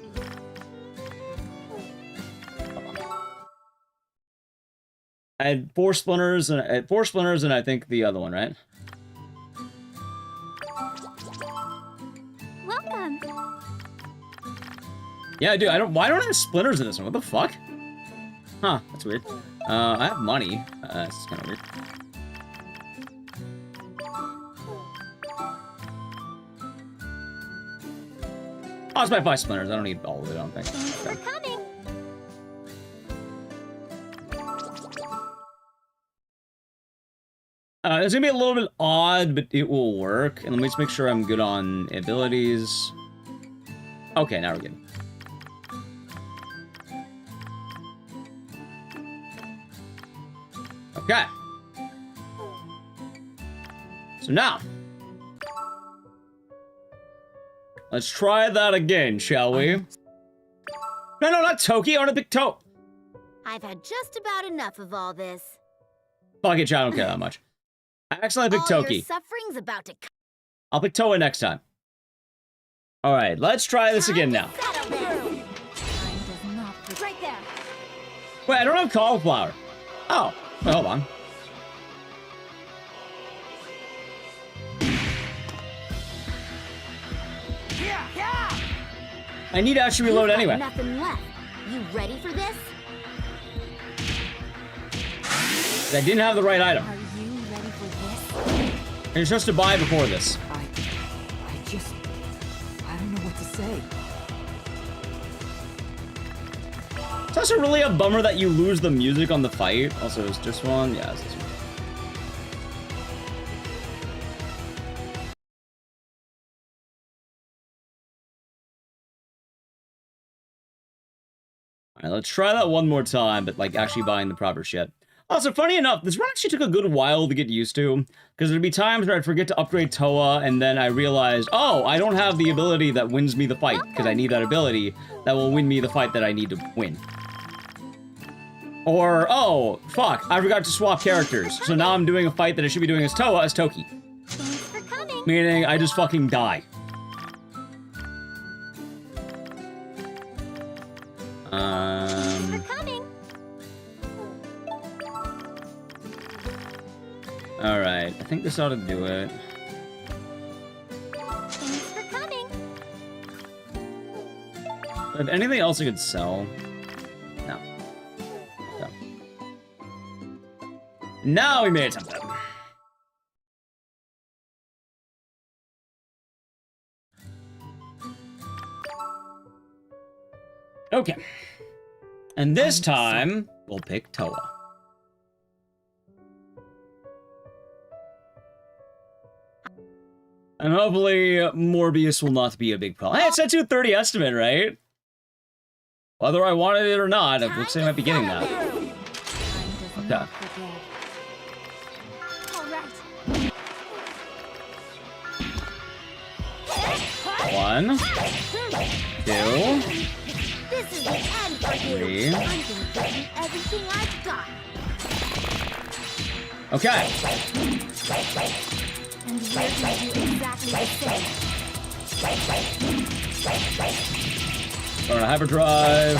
I had 4 splinters and I think the other one, right? Welcome. Yeah, dude, why don't I have splinters in this one? What the fuck? Huh, that's weird. I have money. It's kind of weird. Oh, it's my 5 splinters. I don't need all of it, I don't think. Thanks for coming. It's gonna be a little bit odd, but it will work. And let me just make sure I'm good on abilities. Okay, now we're good. Okay. So now, let's try that again, shall we? No, not Toki. I want to pick To. I've had just about enough of all this. Fuck it, I don't care that much. I accidentally picked Toki. Your suffering's about to. I'll pick Toa next time. All right, let's try this again now. Right there. Wait, I don't have cauliflower. Oh, wait, hold on. I need to actually reload anyway. Nothing left. You ready for this? I didn't have the right item. Are you ready for this? You're supposed to buy before this. I don't know what to say. It's also really a bummer that you lose the music on the fight. Also, is just one? Yeah, it's this one. Alright, let's try that one more time, but like actually buying the proper shit. Also, funny enough, this run actually took a good while to get used to, because there'd be times where I'd forget to upgrade Toa, and then I realized, oh, I don't have the ability that wins me the fight, because I need that ability that will win me the fight that I need to win. Or, oh, fuck, I forgot to swap characters, so now I'm doing a fight that I should be doing as Toa as Toki. Thanks for coming. Meaning, I just fucking die. Thanks for coming. Alright, I think this ought to do it. Thanks for coming. If anything else I could sell? No. So. Now we made something. Okay. And this time, we'll pick Toa. And hopefully, Morbius will not be a big problem. Hey, it said 230 estimate, right? Whether I wanted it or not, it looks like I might be getting that. Okay. All right. 1, 2. This is the end for 3. I'm gonna give you everything I've got. Okay. And we're gonna do exactly the same. We're on a hyperdrive.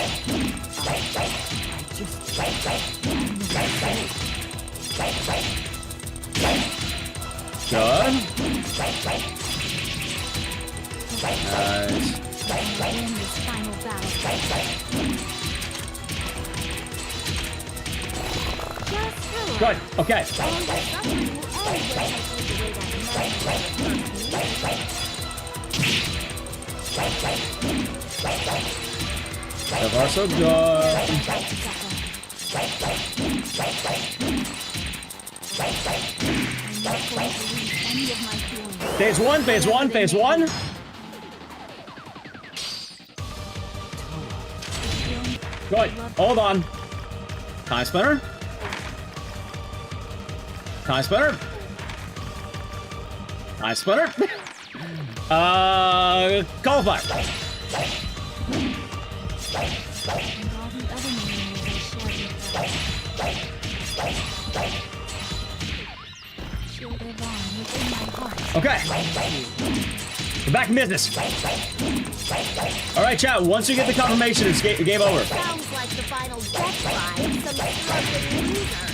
Good. Nice. Win this final battle. Just relax. Good. Okay. All your suffering will end once I take away that So far, so good. Phase 1, phase 1, phase 1. Good. Hold on. Time spinner. Time spinner. Time spinner. Call fire. Okay. We're back in business. Alright, chat. Once you get the confirmation, it's game over. Sounds like the final death cry of some struggling loser.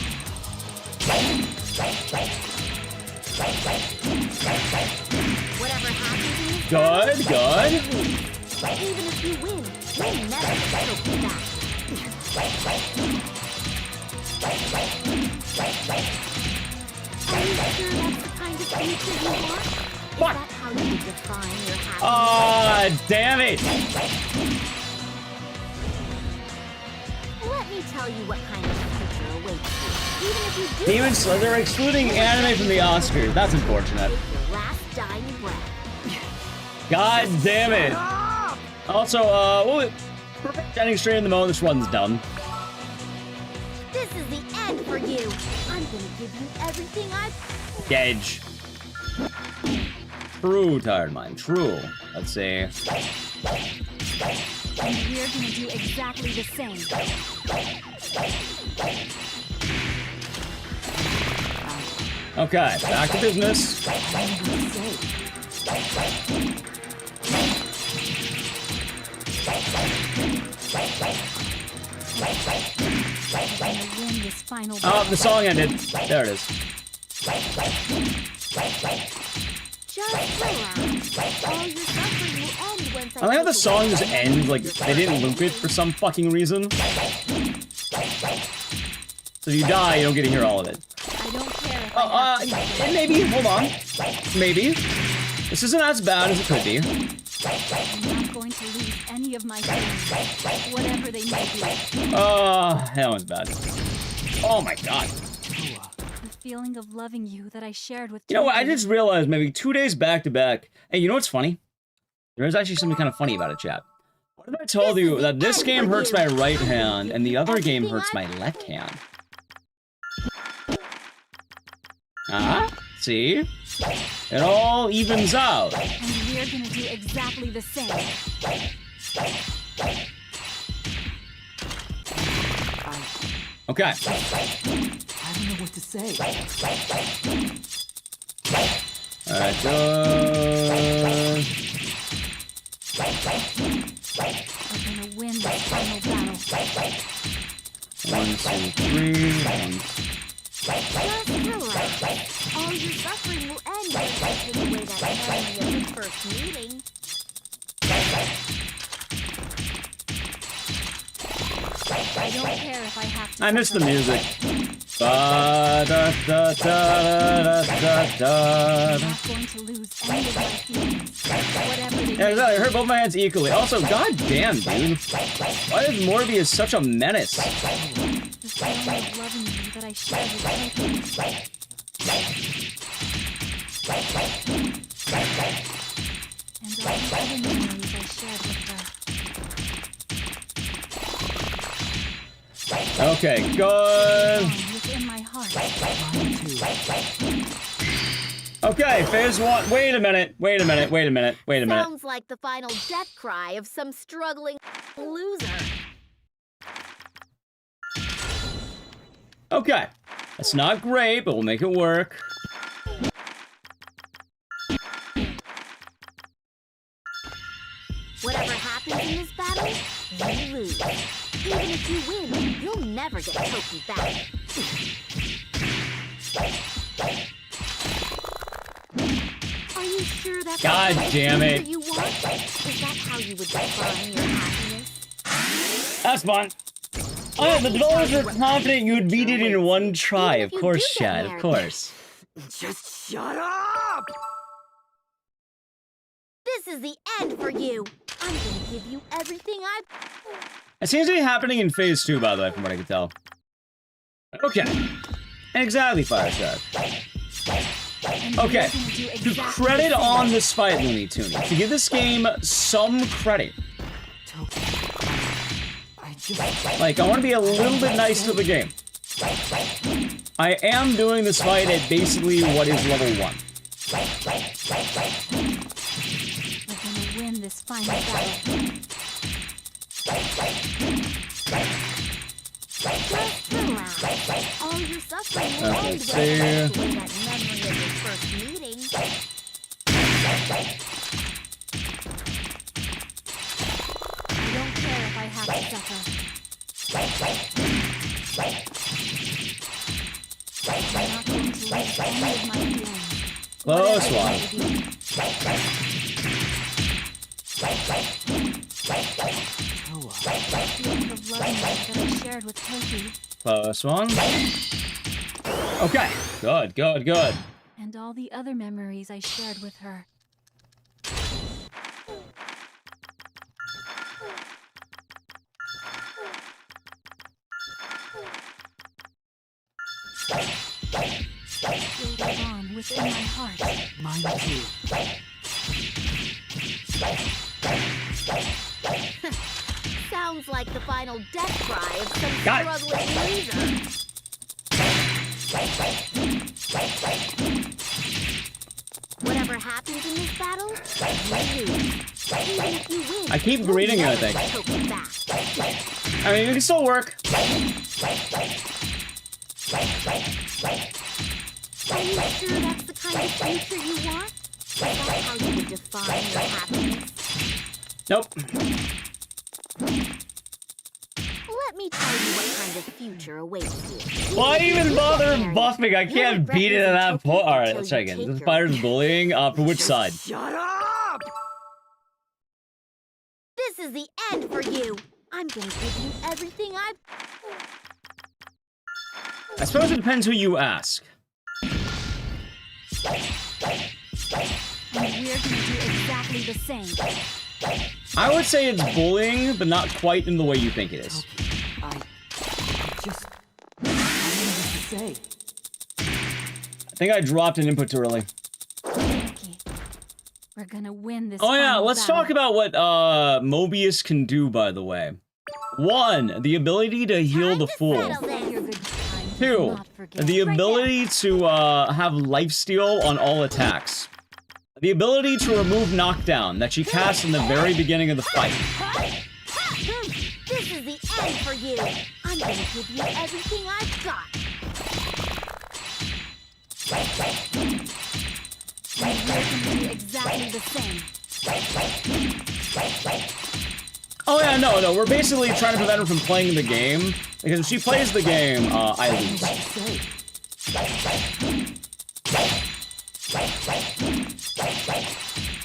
Whatever happens in this Good, good. even if you win, you'll never go back. Are you sure that's the kind of future you want? Is that how you define your happiness? Ah, damn it. Let me tell you what kind of future awaits you. Even if you do Even so, they're excluding anime from the Oscars. That's unfortunate. your last dying breath. God damn it. Also, well, perfect ending straight in the moment. This run's done. This is the end for you. I'm gonna give you everything I've... Gauge. True, tired mind. True. Let's see. And we're gonna do exactly the same. Okay, back to business. Win this final Oh, the song ended. There it is. Just relax. All your suffering will end once I like how the song just ends, like, they didn't loop it for some fucking reason. So if you die, you don't get to hear all of it. I don't care if And maybe, hold on. Maybe. This isn't as bad as it could be. I'm not going to lose any of my feelings, whatever they may be. That one's bad. Oh my god. The feeling of loving you that I shared with You know what, I just realized maybe 2 days back to back. Hey, you know what's funny? There is actually something kind of funny about it, chat. What if I told you that this game hurts my right hand and the other game hurts my left hand? See? It all evens out. And we're gonna do exactly the same. Okay. I don't know what to say. Alright, good. We're gonna win this final battle. 1, 2, 3. Just relax. All your suffering will end once I take away that memory of the first meeting. I don't care if I have to. I miss the music. Da, da, da, da, da, da, da. I'm not going to lose any of my feelings, whatever they Yeah, exactly. I hurt both my hands equally. Also, goddamn, dude. Why is Morby such a menace? The feeling of loving you that I shared with Ecdycis. And all the other memories I shared with her. Okay, good. Within my heart. Okay, phase 1. Wait a minute. Wait a minute. Wait a minute. Wait a minute. Sounds like the final death cry of some struggling loser. Okay. That's not great, but we'll make it work. Whatever happens in this battle, you lose. Even if you win, you'll never get Toki back. Are you sure that's God damn it. you want? Is that how you would define your happiness? That's fun. Oh yeah, the developers were confident you would beat it in one try. Of course, Chad, of course. Just shut up! This is the end for you. I'm gonna give you everything I've... It seems to be happening in phase 2, by the way, from what I can tell. Okay. Exactly, Firestar. Okay. To credit on this fight, Looney Tunes. To give this game some credit. Like, I want to be a little bit nice to the game. I am doing this fight at basically what is level 1. We're gonna win this final battle. Just relax. All your suffering will Okay, end see. when you that memory of your first meeting. I don't care if I have to suffer. I'm not going to lose any of my feelings. Close one. The feeling of loving her that I shared with Toki. Close one. Okay. Good, good, good. And all the other memories I shared with her. Still live on within my heart. Mine too. Sounds like the final death cry of some Got it. struggling loser. Whatever happens in this battle, you lose. Even if you win, I keep you'll greeting you, I never think. get Toki back. I mean, it can still work. Are you sure that's the kind of future you want? Is that how you would define your happiness? Nope. Let me tell you what kind of future awaits you. Why even bother buffing? I can't beat it at that point. Alright, let's try again. This fire's bullying. For which side? Shut up! This is the end for you. I'm gonna give you everything I've... I suppose it depends who you ask. And we're gonna do exactly the same. I would say it's bullying, but not quite in the way you think it is. I don't know what to say. I think I dropped an input too early. We're gonna win this. Oh yeah, final let's battle. talk about what Mobius can do, by the way. 1, the ability to heal the fool. 2, the ability to have lifesteal on all attacks. The ability to remove knockdown that she casts in the very beginning of the fight. This is the end for you. I'm gonna give you everything I've got. And we're gonna do exactly the same. Oh yeah, no, we're basically trying to prevent her from playing the game, because if she plays the game, I lose.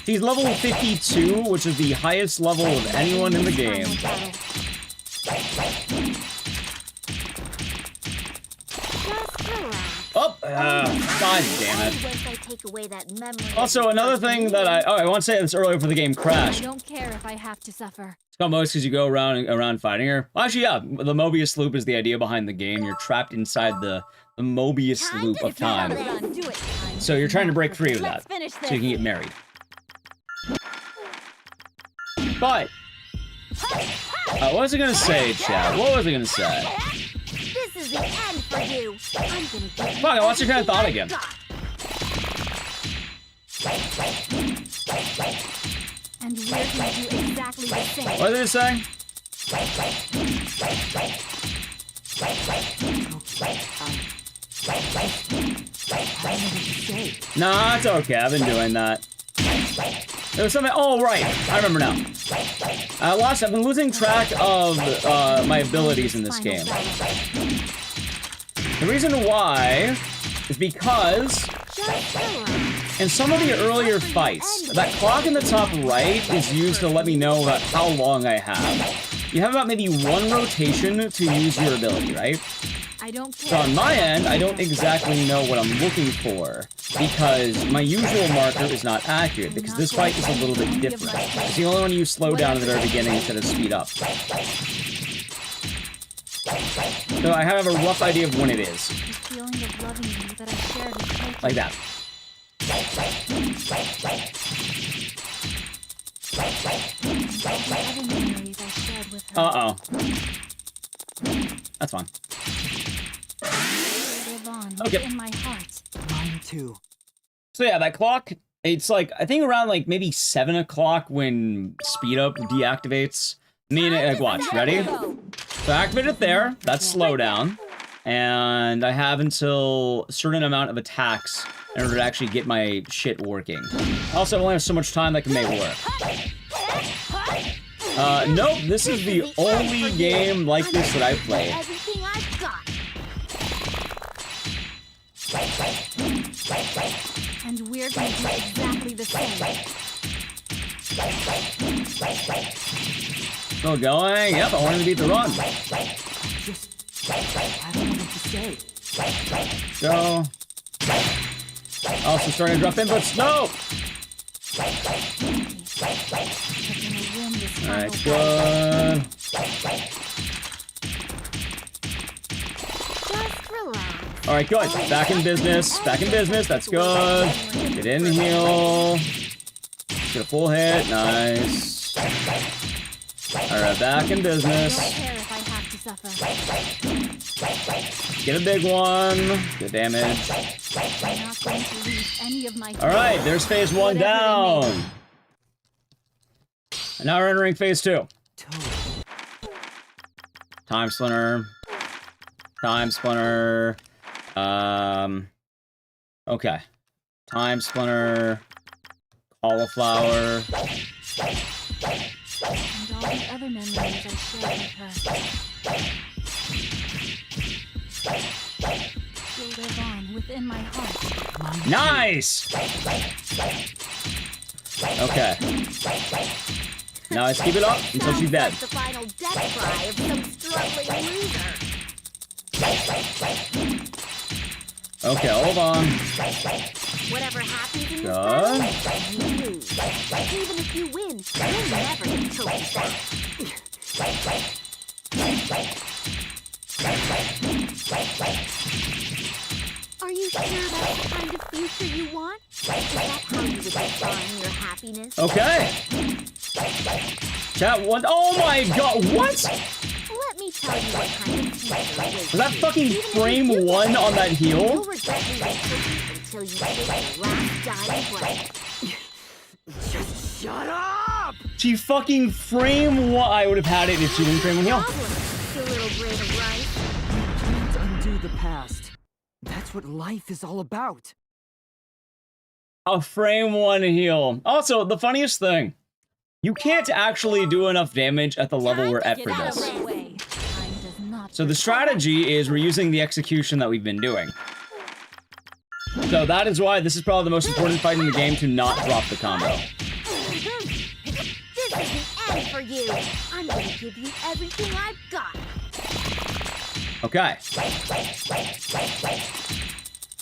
She's level 52, which is the highest level of anyone in the game. Oh, god damn it. Also, another thing that I want to say this earlier for the game I crashed. don't care if I have to suffer. It's called Mobius because you go around fighting her. Well, actually, yeah, the Mobius loop is the idea behind the game. You're trapped inside the Mobius loop of time. So you're trying to break free of that, so you can get married. But, what was I gonna say, Chad? What was I gonna say? This is the end for you. I'm gonna give you Fuck, I lost your kind of thought again. And we're gonna do exactly the same. What did it say? Nah, it's okay. I've been doing that. There was something. Oh, right. I remember now. I've been losing track of my abilities in this game. The reason why is because in some of the earlier fights, that clock in the top right is used to let me know about how long I have. You have about maybe one rotation to use your ability, right? So on my end, I don't exactly know what I'm looking for because my usual marker is not accurate because this fight is a little bit different. It's the only one you slow down at the very beginning instead of speed up. So I have a rough idea of when it is. Like that. Uh-oh. That's fine. Okay. Mine too. So yeah, that clock, it's like, I think around like maybe 7 o'clock when speed up deactivates. Watch, ready? So I activate it there, that's slowdown. And I have until a certain amount of attacks in order to actually get my shit working. Also, I only have so much time that can make work. Nope, this is the only game like this that I've played. And we're gonna do exactly the same. Still going? Yep, I wanted to beat the run. I don't know what to say. Go. Also starting to drop inputs. No! Alright, good. Alright, good. Back in business. Back in business. That's good. Get in, heal. Get a full hit. Nice. Alright, back in business. Get a big one. Good damage. Alright, there's phase 1 down. And now we're entering phase 2. Time Splinter. Time Splinter. Okay. Time Splinter. Cauliflower. And all the other memories I shared with her. She'll live on within my heart. Nice! Okay. Now let's keep it up until she's dead. The final death cry of some struggling loser. Okay, hold on. Whatever happens in this Good. battle, you lose. Even if you win, you'll never get trophies back. Are you sure that's the kind of future you want? Is that how you would define your happiness? Okay. Chat one. Oh my god, what? Let me tell you what kind of future awaits. Was that fucking frame 1 on that You'll heel? regret losing cookies until you take your last dying breath. Just shut up! She fucking frame 1. I would have had it if she didn't frame 1 heel. Your little brain of rice. Can't undo the past. That's what life is all about. A frame 1 heel. Also, the funniest thing. You can't actually do enough damage at the level we're at for this. So the strategy is we're using the execution that we've been doing. So that is why this is probably the most important fight in the game to not drop the combo. This is the end for you. I'm gonna give you everything I've got. Okay.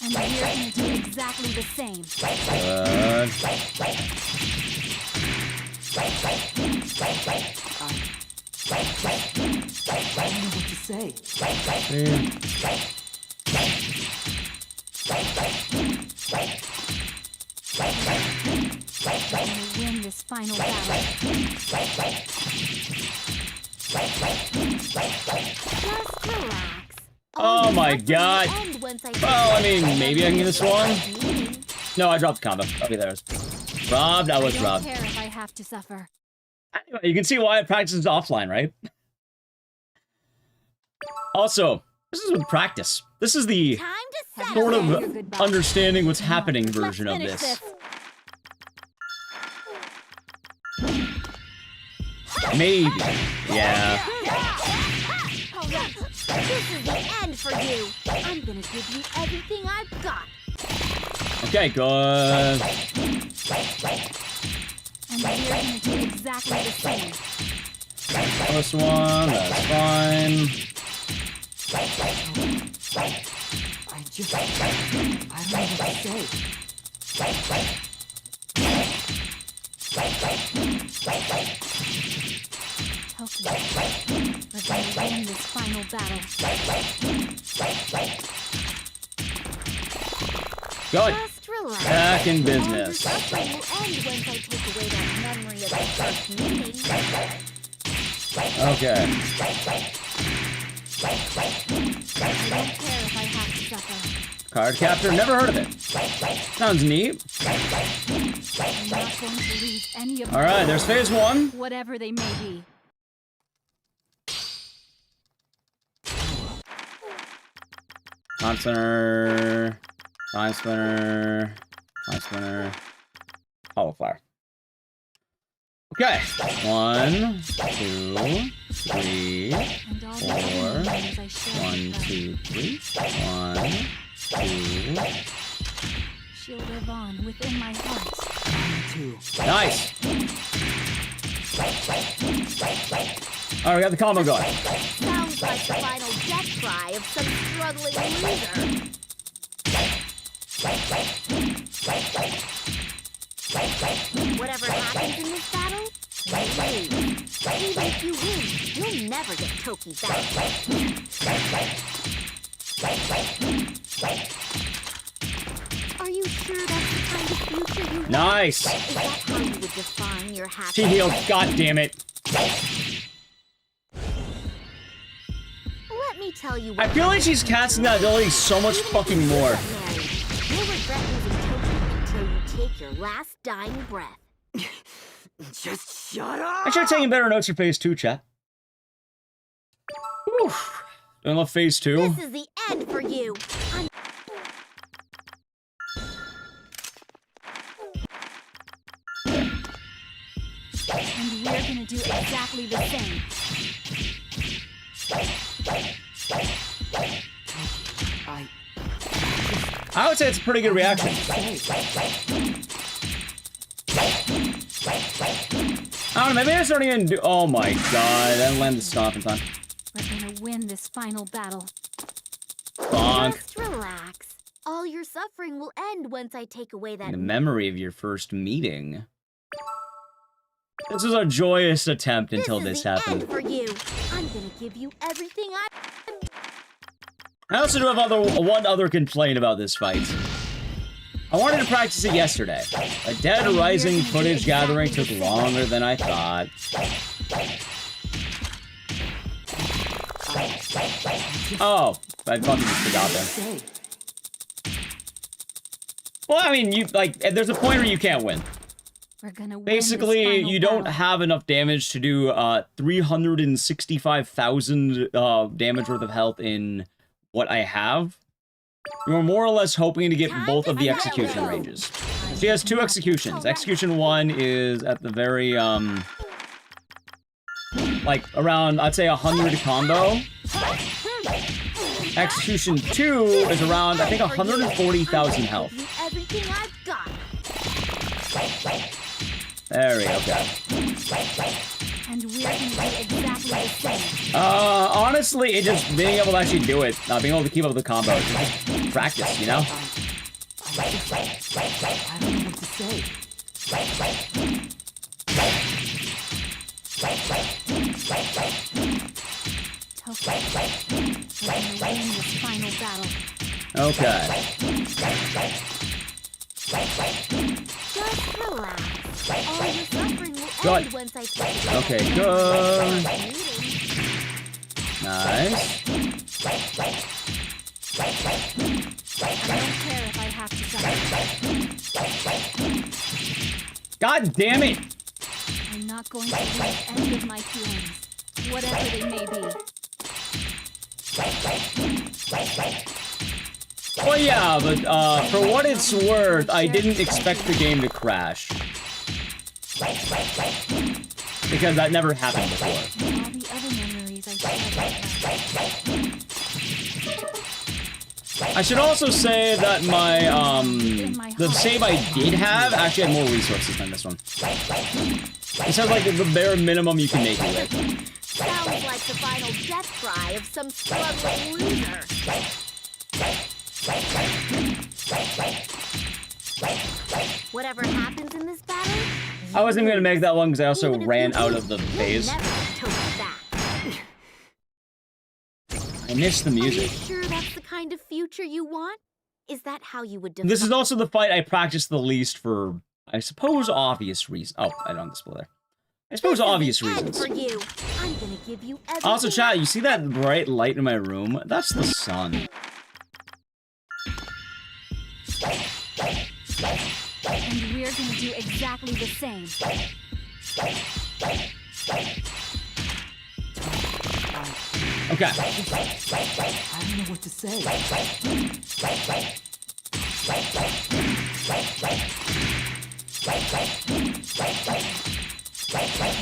And we're gonna do exactly the same. Good. I don't know what to say. We're gonna win this final battle. Just relax. Oh my god. Well, I mean, maybe I can get this one. No, I dropped the combo. Okay, there's. Robbed, I was robbed. I don't care if I have to suffer. Anyway, you can see why I practice offline, right? Also, this is with practice. This is the sort of understanding what's happening version of this. Maybe. Yeah. This is the end for you. I'm gonna give you everything I've got. Okay, good. And we're gonna do exactly the same. First one, that's fine. I don't know what to say. Okay, we're gonna win this final battle. Good. Just relax. Back in All your business. suffering will end once I take away that memory of the first meeting. Okay. I don't care if I have to suffer. Card captor, never heard of it. Sounds neat. I'm not going to lose any of Alright, there's phase 1. whatever they may be. Time spinner. Time spinner. Time spinner. Cauliflower. Okay. 1, 2, 3, 4. 1, 2, 3. 1, 2. She'll live on within my heart. 2. Nice. Alright, we got the combo going. Sounds like the final death cry of some struggling loser. Whatever happens in this battle, you lose. Even if you win, you'll never get Toki back. Are you sure that's the kind of future you want? Nice. Is that how you would define your happiness? She healed. God damn it. Let me tell you I what feel like she's casting that ability so much fucking more. you'll regret losing Toki until you take your last dying breath. Just shut up! I should have taken better notes for phase 2, chat. Whew. I love phase 2. This is the end for you. And we're gonna do exactly the same. I would say it's a pretty good reaction. I don't know, maybe I don't even do. Oh my god, that landed stop in time. We're gonna win this final battle. Bonk. Just relax. All your suffering will end once I take away that. The memory of your first meeting. This is a joyous attempt until this happened. End for you. I'm gonna give you everything I also do have one other complaint about this fight. I wanted to practice it yesterday. A Dead Rising footage gathering took longer than I thought. Oh, I fucking just forgot that. Well, I mean, there's a point where you can't win. We're gonna win Basically, this final you don't battle. have enough damage to do 365,000 damage worth of health in what I have. You're more or less hoping to get both of the execution ranges. She has 2 executions. Execution 1 is at the very, like, around, I'd say 100 combo. Execution 2 is around, I think, 140,000 health. everything I've got. There we go, okay. And we're gonna do exactly the same. Honestly, it just being able to actually do it, being able to keep up with the combo, it's just practice, you know? I don't know what to say. Okay. We're gonna win this final battle. Okay. Just relax. All your suffering will Good. end once I take away Okay, that good. Nice. I don't care if I have to suffer. God damn it! I'm not going to lose any of my feelings, whatever they may be. Well, yeah, but for what it's worth, I didn't expect the game to crash. Because that never happened before. All the other memories I shared. I should also say that my, the save I did have actually had more resources than this one. It sounds like the bare minimum you can make it with. Sounds like the final death cry of some struggling loser. Whatever happens in this battle, I wasn't even gonna make that one because I also ran out of the phase. I missed the music. Are you sure that's the kind of future you want? Is that how you would define? This is also the fight I practiced the least for, I suppose, obvious reasons. Oh, I don't display there. I suppose obvious reasons. For you. I'm gonna give you everything. Also, chat, you see that bright light in my room? That's the sun. And we're gonna do exactly the same. Okay. I don't know what to say. I'm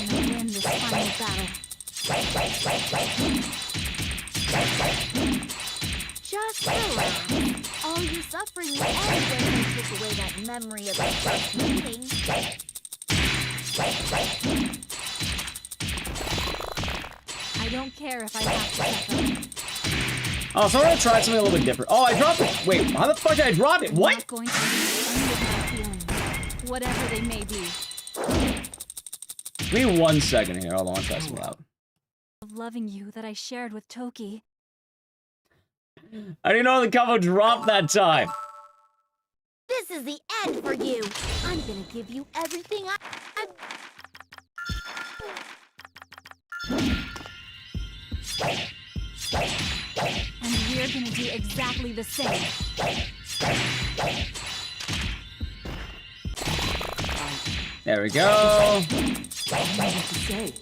gonna win this final battle. Just relax. All your suffering will end when they take away that memory of the first meeting. I don't care if I have to suffer. Oh, so I'm gonna try something a little bit different. Oh, I dropped it. Wait, how the fuck did I drop it? What? I'm not going to lose any of my feelings, whatever they may be. Give me 1 second here. Hold on, try something out. Of loving you that I shared with Toki. I didn't know the cover dropped that time. This is the end for you. I'm gonna give you everything And we're gonna do exactly the same. There we go. I don't know what to say.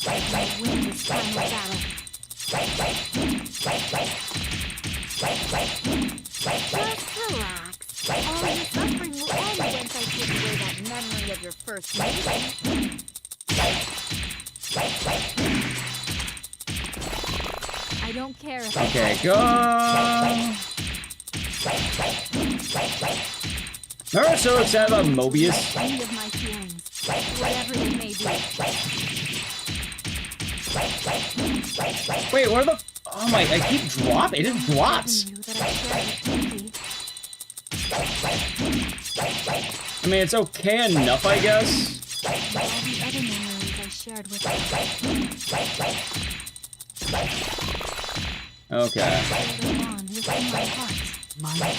I'm gonna win this final battle. Just relax. All your suffering will end once I take away that memory of your first meeting. I don't care if Okay, go. Remember so excited about Mobius? Any of my feelings, whatever they may be. Wait, where the? Oh my! I keep dropping. It just drops. I mean, it's okay enough, I guess. All the other memories I shared with Okay. you.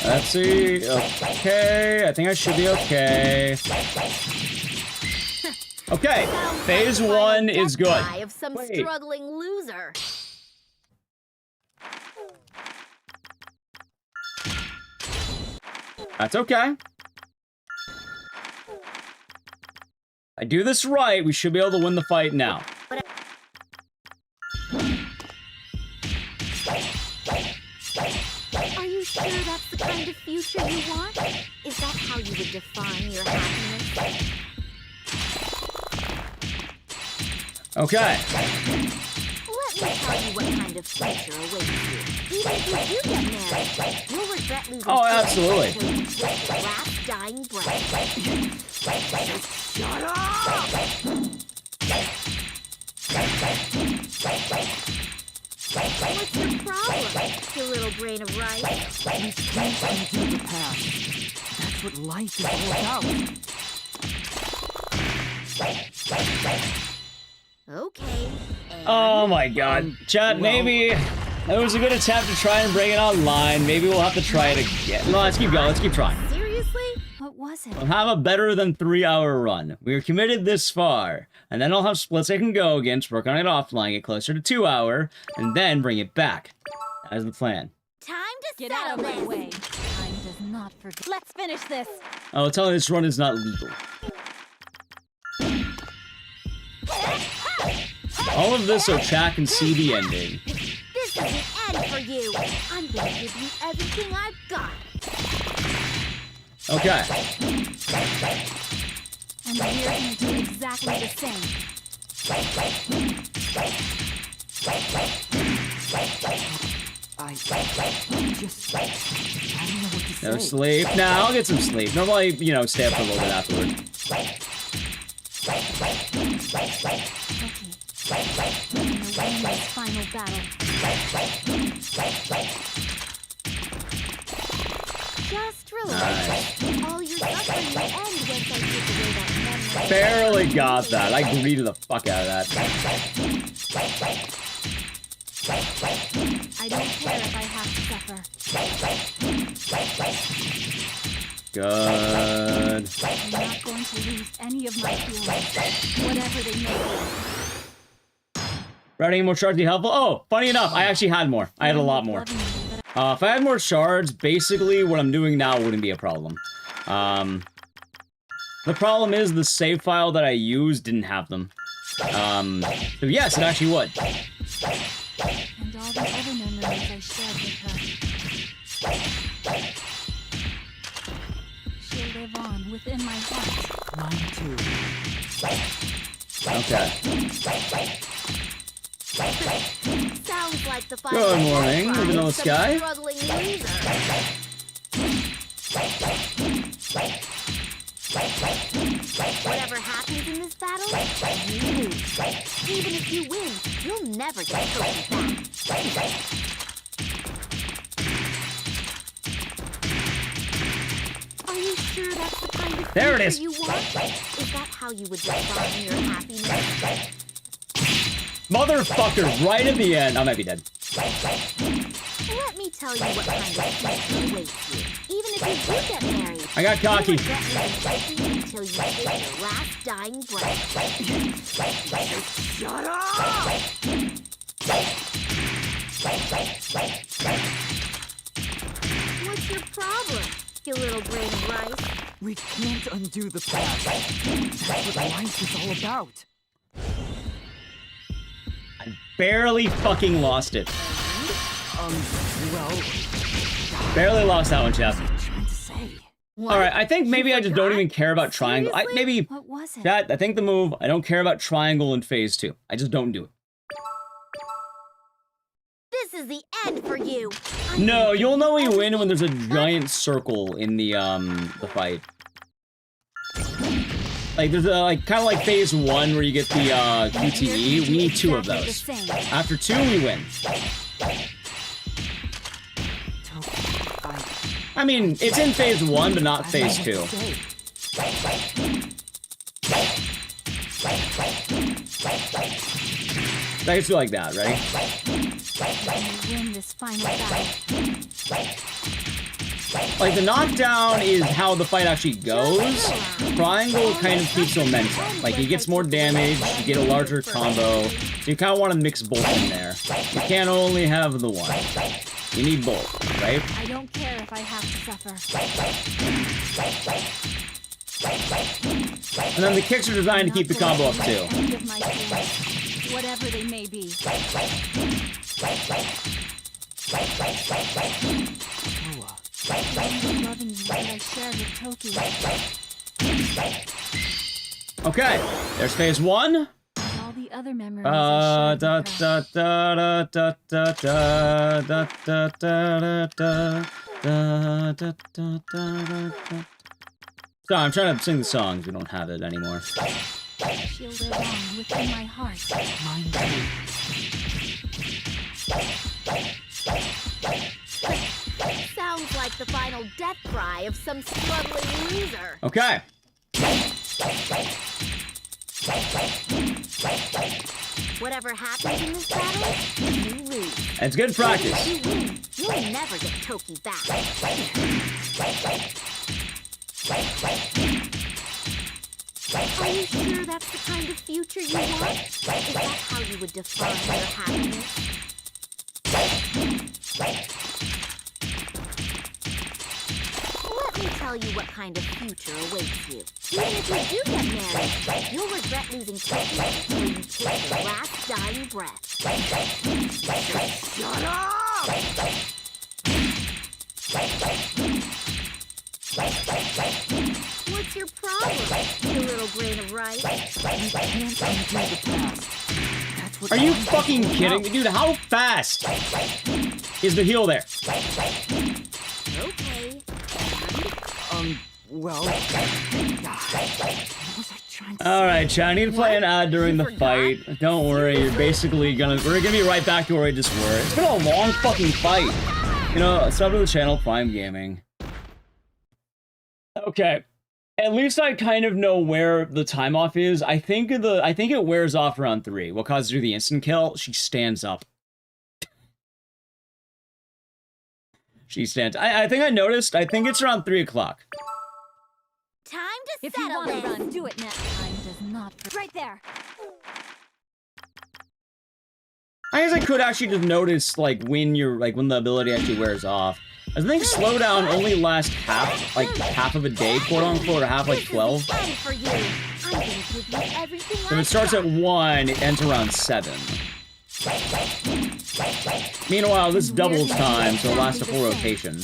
Let's see. Okay, I think I should be okay. Okay, phase 1 is good. Of some struggling loser. That's okay. I do this right, we should be able to win the fight now. Are you sure that's the kind of future you want? Is that how you would define your happiness? Okay. Let me tell you what kind of future awaits you. Even if you do get married, you'll regret losing Oh, absolutely. until you take your last dying breath. Shut up! What's your problem, you little brain of rice? We can't undo the past. That's what life is all about. Okay. Oh my god. Chat, maybe it was a good attempt to try and bring it online. Maybe we'll have to try it again. No, let's keep going. Let's keep trying. Seriously? What was it? We'll have a better than 3-hour run. We are committed this far. And then I'll have splits I can go against, work on it offline, get closer to 2-hour, and then bring it back. That is the plan. Time to get out of my way. Time does not forget. Let's finish this. Oh, tell me this run is not legal. All of this so chat can see the ending. This is the end for you. I'm gonna give you everything I've got. Okay. And we're gonna do exactly the same. I don't know what to say. No sleep. Nah, I'll get some sleep. Normally, you know, stay up for a little bit afterward. We're gonna win this final battle. Just relax. All your suffering will end once I take away that memory. Barely got that. I greeted the fuck out of that. I don't care if I have to suffer. Good. I'm not going to lose any of my feelings, whatever they may be. Routing more shards be helpful? Oh, funny enough, I actually had more. I had a lot more. If I had more shards, basically what I'm doing now wouldn't be a problem. The problem is the save file that I used didn't have them. So yes, it actually would. And all the other memories I shared with her. She'll live on within my heart. Mine too. Okay. Sounds like the final Good morning, battle Vanilla of some Sky. struggling loser. Whatever happens in this battle, you lose. Even if you win, you'll never get trophy back. Are you sure that's the kind of There it future is. you want? Is that how you would define your happiness? Motherfucker, right at the end. I might be dead. Let me tell you what kind of future awaits you. Even if you do get married, I got cocky. you'll regret living until you take your last dying breath. Shut up! What's your problem, you little brain of rice? We can't undo the past. That's what life is all about. Barely fucking lost it. Well... Barely lost that one, chat. Trying to say. Alright, I think maybe I just don't even care about triangle. Maybe, What was it? chat, I think the move, I don't care about triangle in phase 2. I just don't do it. This is the end for you. No, you'll know we win when there's a giant circle in the fight. Like, there's a, like, kind of like phase 1 where you get the, QTE. We need 2 of those. After 2, we win. I mean, it's in phase 1, but not phase 2. I just feel like that, right? Win this final battle. Like, the knockdown is how the fight actually goes. Triangle kind of keeps momentum. Like, he gets more damage, you get a larger combo. So you kind of want to mix both in there. You can't only have the one. You need both, right? I don't care if I have to suffer. And then the kicks are designed to keep the combo up, too. End of my feelings, whatever they may be. I'm loving you that I shared with Toki. Okay, there's phase 1. And all the other memories I shared with her. Sorry, I'm trying to sing the songs. We don't have it anymore. She'll live on within my heart. Mine Sounds like the final death cry of some struggling loser. Okay. Whatever happens in this battle, you lose. It's good practice. If you win, you'll never get Toki back. Are you sure that's the kind of future you want? Is that how you would define your happiness? Let me tell tell you what kind of future awaits you. Even if you do get married, you'll regret losing Toki before you take your last dying breath. Shut up! What's your problem, you little grain of rice? You can't undo the past. That's what Are you fucking kidding me? Dude, how fast is the heal there? Okay. Well... Alright, chat, I need to play an ad during the fight. Don't worry, you're basically we're gonna be right back to where we just were. It's been a long fucking fight. You know, sub to the channel, Prime Gaming. Okay. At least I kind of know where the time off is. I think it wears off around 3. What causes her the instant kill? She stands up. She stands. I think I noticed. I think it's around 3 o'clock. Time to If you settle want to this. run, do it now. Time does not. Right there. I guess I could actually just notice like when the ability actually wears off. I think slowdown only lasts half of a day, quote unquote, or half like 12. For you. I'm gonna give you everything If it starts at 1, it ends around 7. Meanwhile, this doubles time, so it lasts a full rotation.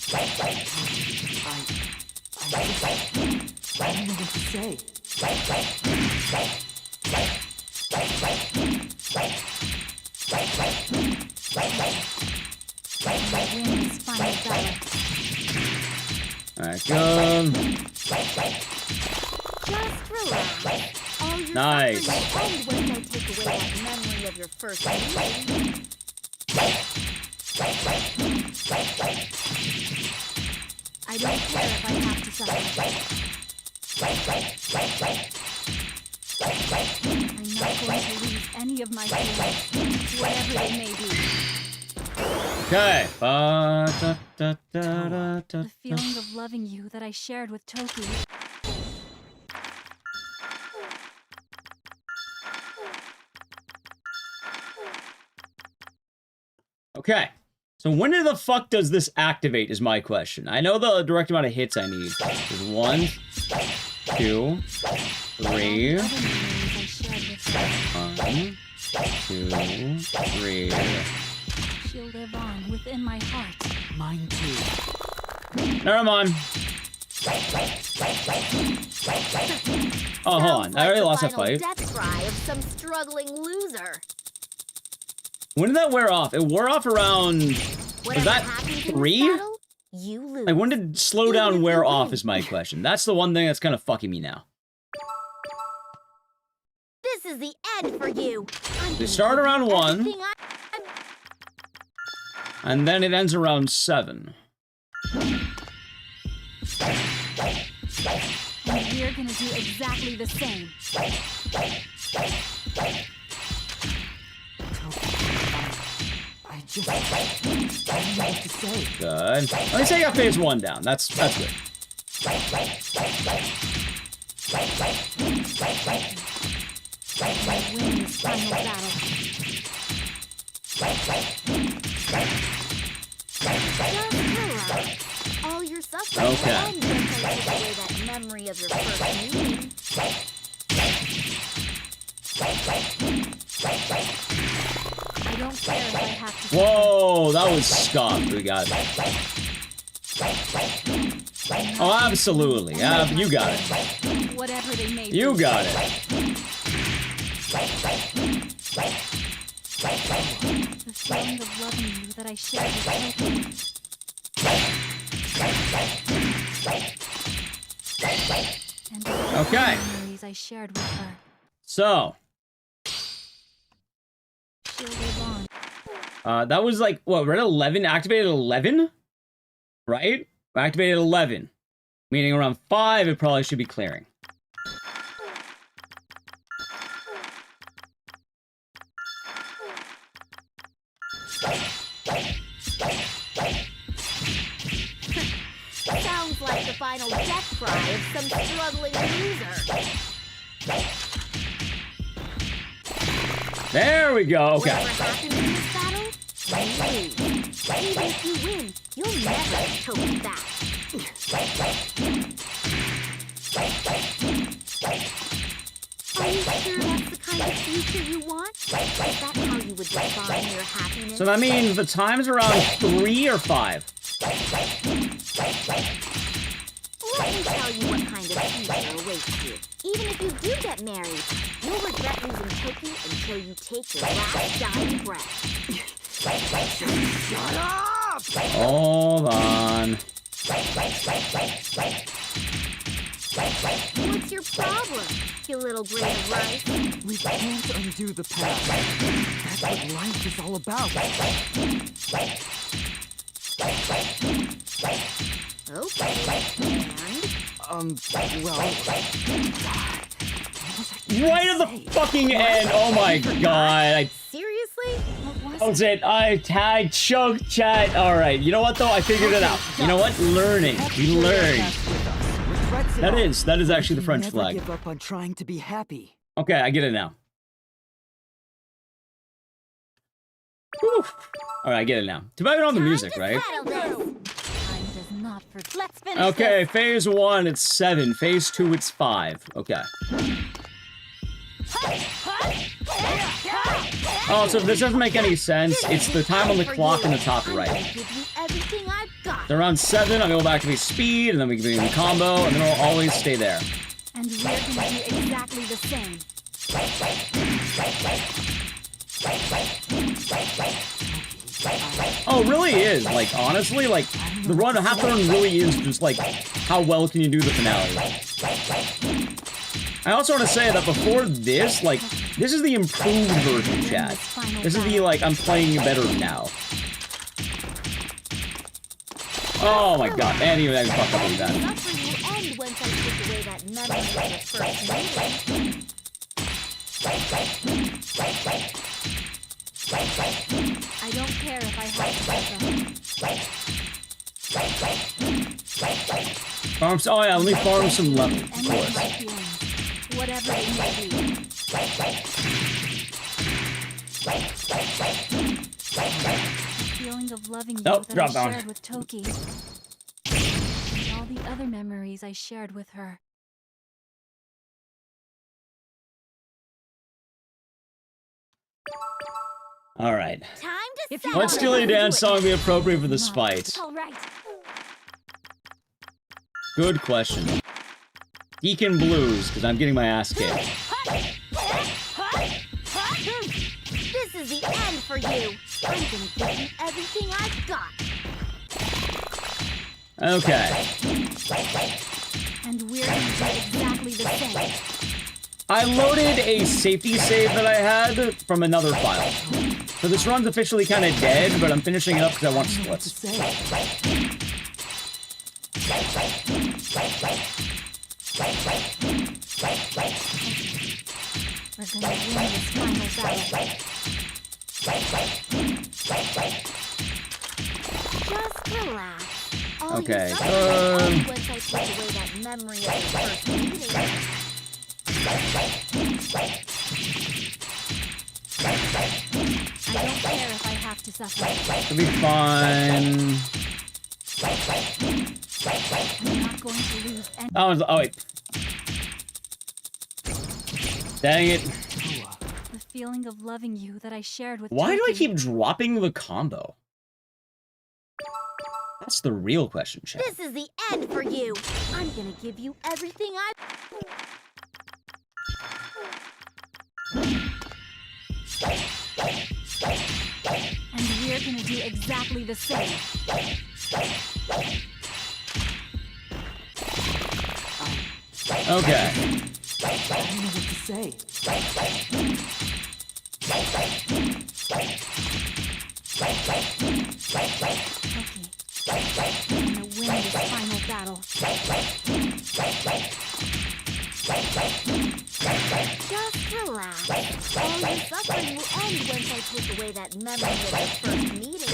I don't know what to say. Alright, go. Just relax. All your Nice. suffering will end once I take away that memory of your first meeting. I don't care if I have to suffer. I'm not going to lose any of my feelings, whatever they may be. Okay. The feeling of loving you that I shared with Toki. Okay. So when the fuck does this activate is my question. I know the direct amount of hits I need. There's 1, 2, 3. 1, 2, 3. She'll live on within my heart. Mine too. Never mind. Oh, hold on. I already lost that fight. Death cry of some struggling loser. When did that wear off? It wore off around... Was that 3? You lose. Like, when did slow down wear off is my question. That's the one thing that's kind of fucking me now. This is the end for you. They start around 1. And then it ends around 7. And we're gonna do exactly the same. I don't know what to say. Good. At least I got phase 1 down. That's good. I win this final battle. Just relax. All your suffering will end once I take away that memory of your first meeting. I don't care if I have to. Whoa, that was scuffed. We got it. Oh, absolutely. You got it. Whatever they may be. You got it. The feeling of loving you that I shared with Toki. And the Okay. memories I shared with her. So, She'll live on. that was like, what, we're at 11? Activated 11? Right? Activated 11. Meaning around 5, it probably should be clearing. Sounds like the final death cry of some struggling loser. There we go. Okay. Whatever happens in this battle, you lose. Even if you win, you'll never get Toki back. Are you sure that's the kind of future you want? Is that how you would define your happiness? So that means the time's around 3 or 5? Let me tell you what kind of future awaits you. Even if you do get married, you'll regret losing Toki until you take your last dying breath. Shut up! Hold on. What's your problem, you little grain of rice? We can't undo the past. That's what life is all about. Okay, and? Well... Right at the fucking end! Oh my god! Seriously? That was it. I choked chat. Alright, you know what though? I figured it out. You know what? Learning. We learned. That is actually the French flag. Never give up on trying to be happy. Okay, I get it now. Whew. Alright, I get it now. Too bad we don't have the music, right? Let's finish Okay, phase 1, it's 7. Phase 2, it's 5. Okay. Oh, so this doesn't make any sense. It's the time on the clock in the top right. So around 7, I'll go back to the speed, and then we can be in the combo, and then it'll always stay there. And we're gonna do exactly the same. Oh, it really is. Like, honestly, like, the run, half the run really is just, like, how well can you do the finale. I also want to say that before this, like, this is the improved version, chat. This is the, like, I'm playing better now. Oh my god, and even I fucked up with that. I don't care if I have to Farm, oh yeah, let me farm some levels, of course. Whatever it may be. The feeling of loving you that I shared with Toki. And all the other memories I shared with her. Alright. Time to What Steely Dan song would be appropriate for this fight? All right. Good question. Deacon Blues, because I'm getting my ass kicked. This is the end for you. I'm gonna give you everything I've got. Okay. And we're gonna do exactly the same. I loaded a safety save that I had from another file. So this run's officially kind of dead, but I'm finishing it up because I want splits. We're gonna win this final battle. Just relax. All Okay. once I take away that memory of the first meeting. I don't care if I have to suffer. It'll be fine. I'm not going to lose any. Oh wait. Dang it. The feeling of loving you that I shared with Why do I Toki. keep dropping the combo? That's the real question, chat. This is the end for you. I'm gonna give you everything I... And we're gonna do exactly the same. Okay. I don't know what to say. I'm gonna win this final battle. Just relax. All your suffering will end once I take away that memory of your first meeting.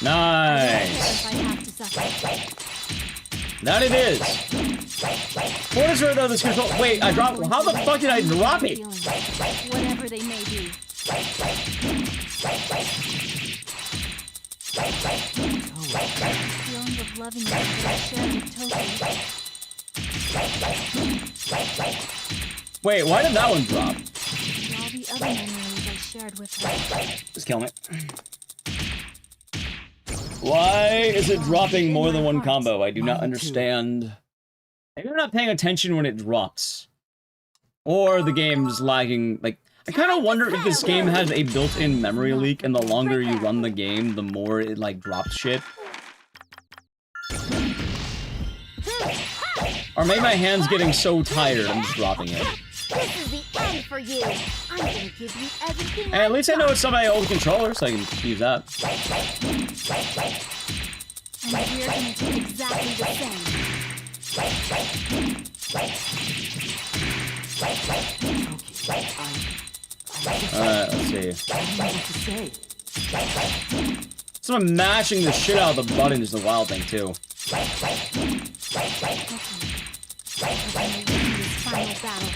Nice. That it is. What is right though? This control. Wait, I dropped. How the fuck did I drop it? Whatever they may be. Feeling of loving you that I shared with Toki. Wait, why did that one drop? And all the other memories I shared with her. Just kill me. Why is it dropping more than one combo? I do not understand. Maybe I'm not paying attention when it drops. Or the game's lagging. Like, I kind of wonder if this game has a built-in memory leak, and the longer you run the game, the more it, like, drops shit. Or maybe my hand's getting so tired, I'm just dropping it. This is the end for you. I'm gonna give you everything. And at least I know it's on my old controller, so I can use that. And we're gonna do exactly the same. Let's see. So I'm mashing the shit out of the button is the wild thing, too. Final battle.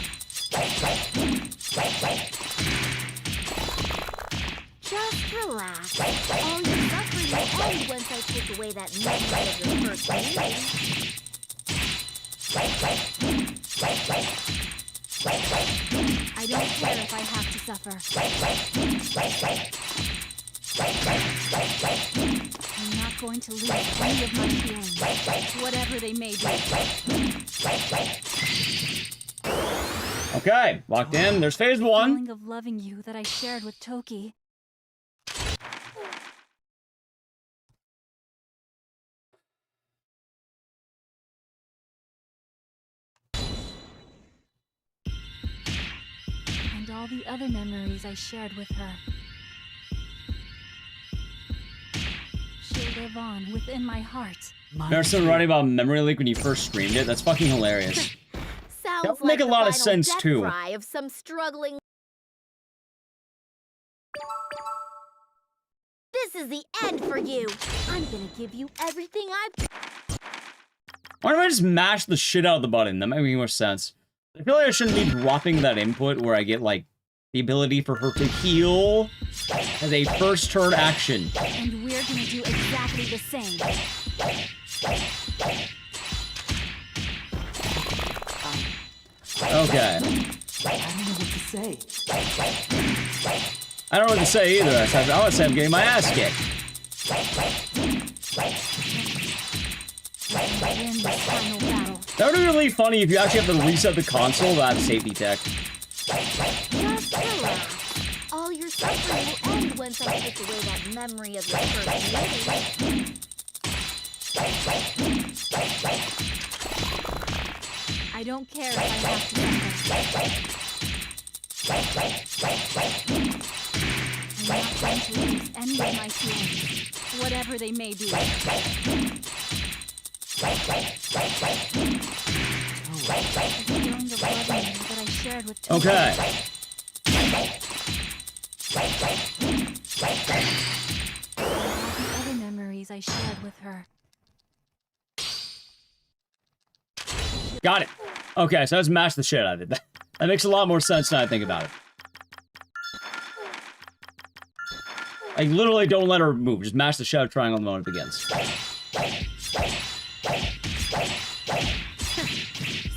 Just relax. All your suffering will end once I take away that memory of your first meeting. I don't care if I have to suffer. I'm not going to lose any of my feelings, whatever they may be. Okay, locked in. There's phase The one. feeling of loving you that I shared with Toki. And all the other memories I shared with her. She'll live on within my heart. Remember someone writing about memory leak when you first streamed it? That's fucking hilarious. Sounds That would like make a the lot of final sense, death too. cry of some struggling. This is the end for you. I'm gonna give you everything I've. Why don't I just mash the shit out of the button? That might make more sense. I feel like I shouldn't be dropping that input where I get, like, the ability for her to heal as a first turn action. And we're gonna do exactly the same. Okay. I don't know what to say. I don't know what to say either. I want to say I'm getting my ass kicked. Win this final battle. That would be really funny if you actually have to reset the console to have safety tech. Just relax. All your suffering will end once I take away that memory of your first meeting. I don't care if I have to I'm not going to lose any of my feelings, whatever they may be. The feeling of loving you that I shared with Toki. Okay. All the other memories I shared with her. Got it. Okay, so let's mash the shit out of it. That makes a lot more sense now I think about it. I literally don't let her move. Just mash the shit out of triangle the moment it begins.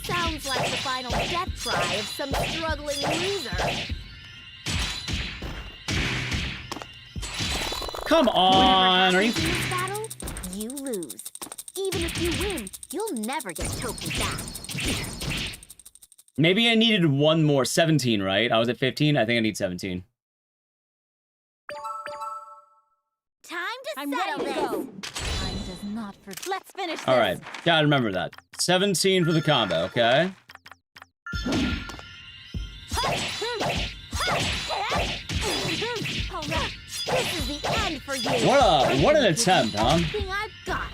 Sounds like the final death cry of some struggling loser. Come on, are you... In this battle, you lose. Even if you win, you'll never get Toki back. Maybe I needed one more. 17, right? I was at 15. I think I need 17. Time to I'm settle ready to this. go. Time does not forget. Let's finish this. All right. Gotta remember that. 17 for the combo, okay? This is the end for you. What an attempt, huh? Everything I've got.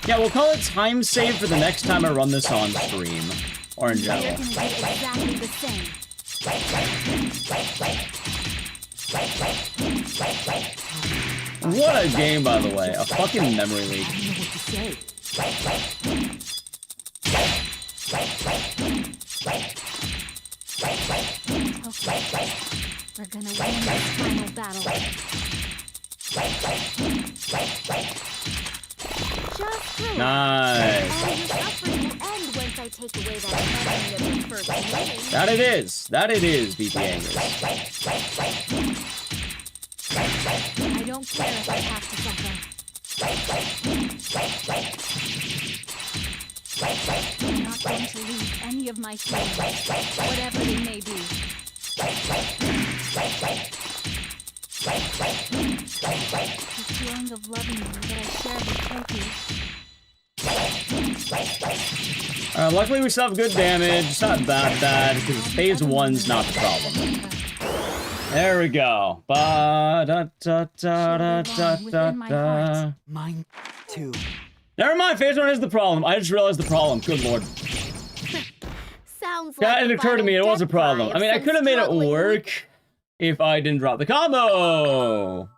Yeah, we'll call it time save for the next time I run this on stream. Or in We're general. gonna do exactly the same. What a game, by the way. A fucking memory leak. I don't know what to say. We're gonna win this final battle. Just relax. Nice. All your suffering will end once I take away that memory of your first meeting. That it is. That it is, BP Angus. I don't care if I have to suffer. I'm not going to lose any of my feelings, whatever they may be. The feeling of loving you that I shared with Toki. Luckily we still have good damage. It's not that bad, because phase 1's not the problem. There we go. Ba da da da da da da da. Mine too. Never mind, phase 1 is the problem. I just realized the problem. Good lord. Sounds Yeah, like it occurred to me it was a problem. I mean, I could have made it work if I didn't drop the combo.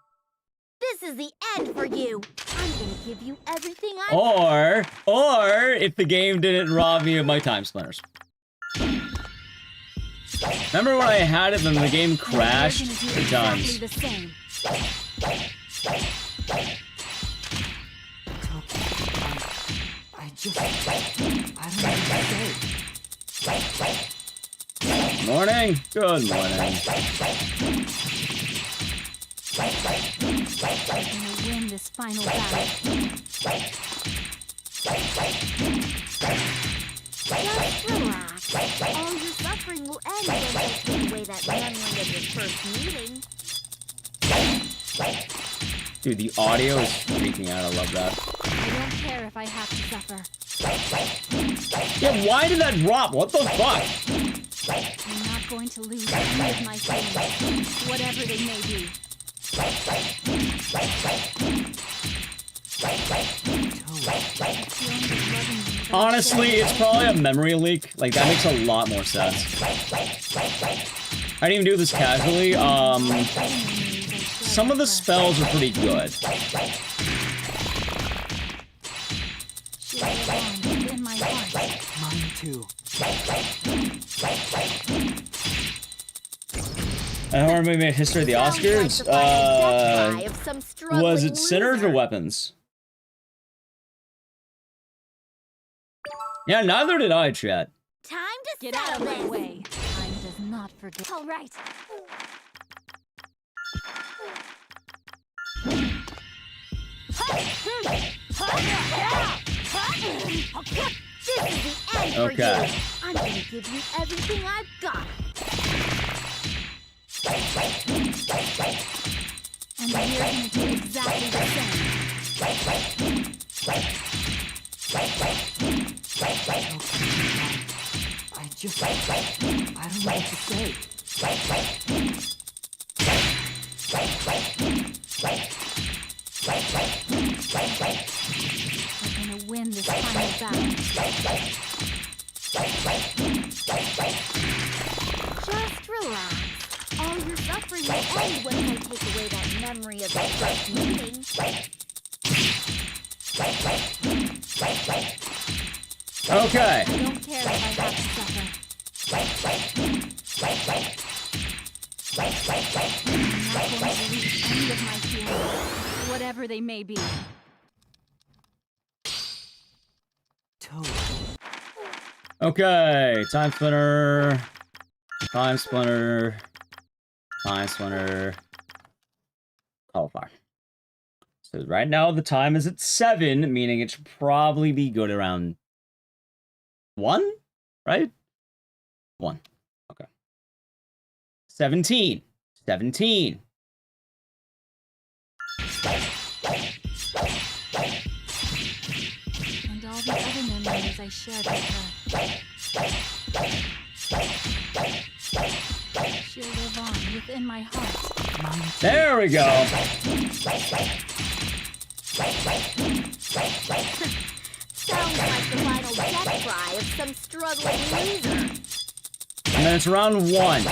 This is the end for you. I'm gonna give you everything I Or if the game didn't rob me of my time splinters. Remember when I had it and the game crashed 3 times? I don't know what to say. Morning. Good morning. I'm gonna win this final battle. Just relax. All your suffering will end once I take away that memory of your first meeting. Dude, the audio is freaking out. I love that. I don't care if I have to suffer. Yeah, why did that drop? What the fuck? I'm not going to lose any of my feelings, whatever they may be. Honestly, it's probably a memory leak. Like, that makes a lot more sense. I didn't even do this casually. Some of the spells are pretty good. In my heart. Mine too. I don't remember my history of the Oscars. Was it sinners or weapons? Yeah, neither did I, chat. Time to get out of my way. Time does not forget. All right. This is the end for you. I'm gonna give you everything I've got. And we're gonna do exactly the same. I don't know what to say. We're gonna win this final battle. Just relax. All your suffering will end when I take away that memory of your first meeting. Okay. I don't care if I have to suffer. I'm not going to lose any of my feelings, whatever they may be. Okay, time splinter. Time splinter. Time splinter. Cauliflower. So right now the time is at 7, meaning it should probably be good around 1, right? 1. Okay. 17. 17. And all the other memories I shared with her. She'll live on within my heart. There we go. Sounds like the final death cry of some struggling loser. And then it's round 1.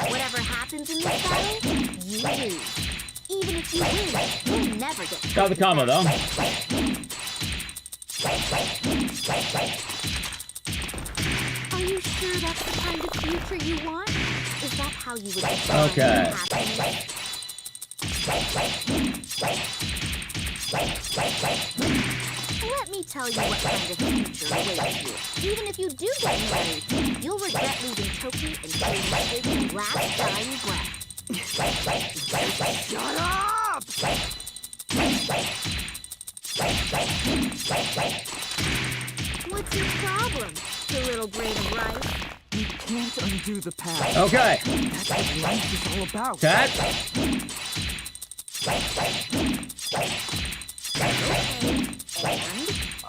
Whatever happens in this battle, you lose. Even if you win, you'll never get Got the combo though. Are you sure that's the kind of future you want? Is that how you would define Okay. happiness? Let me tell you what kind of future awaits you. Even if you do get married, you'll regret losing Toki until you take your last dying breath. Shut up! What's your problem, the little grain of rice? You can't undo the past. Okay. That's what life is all about. Cat.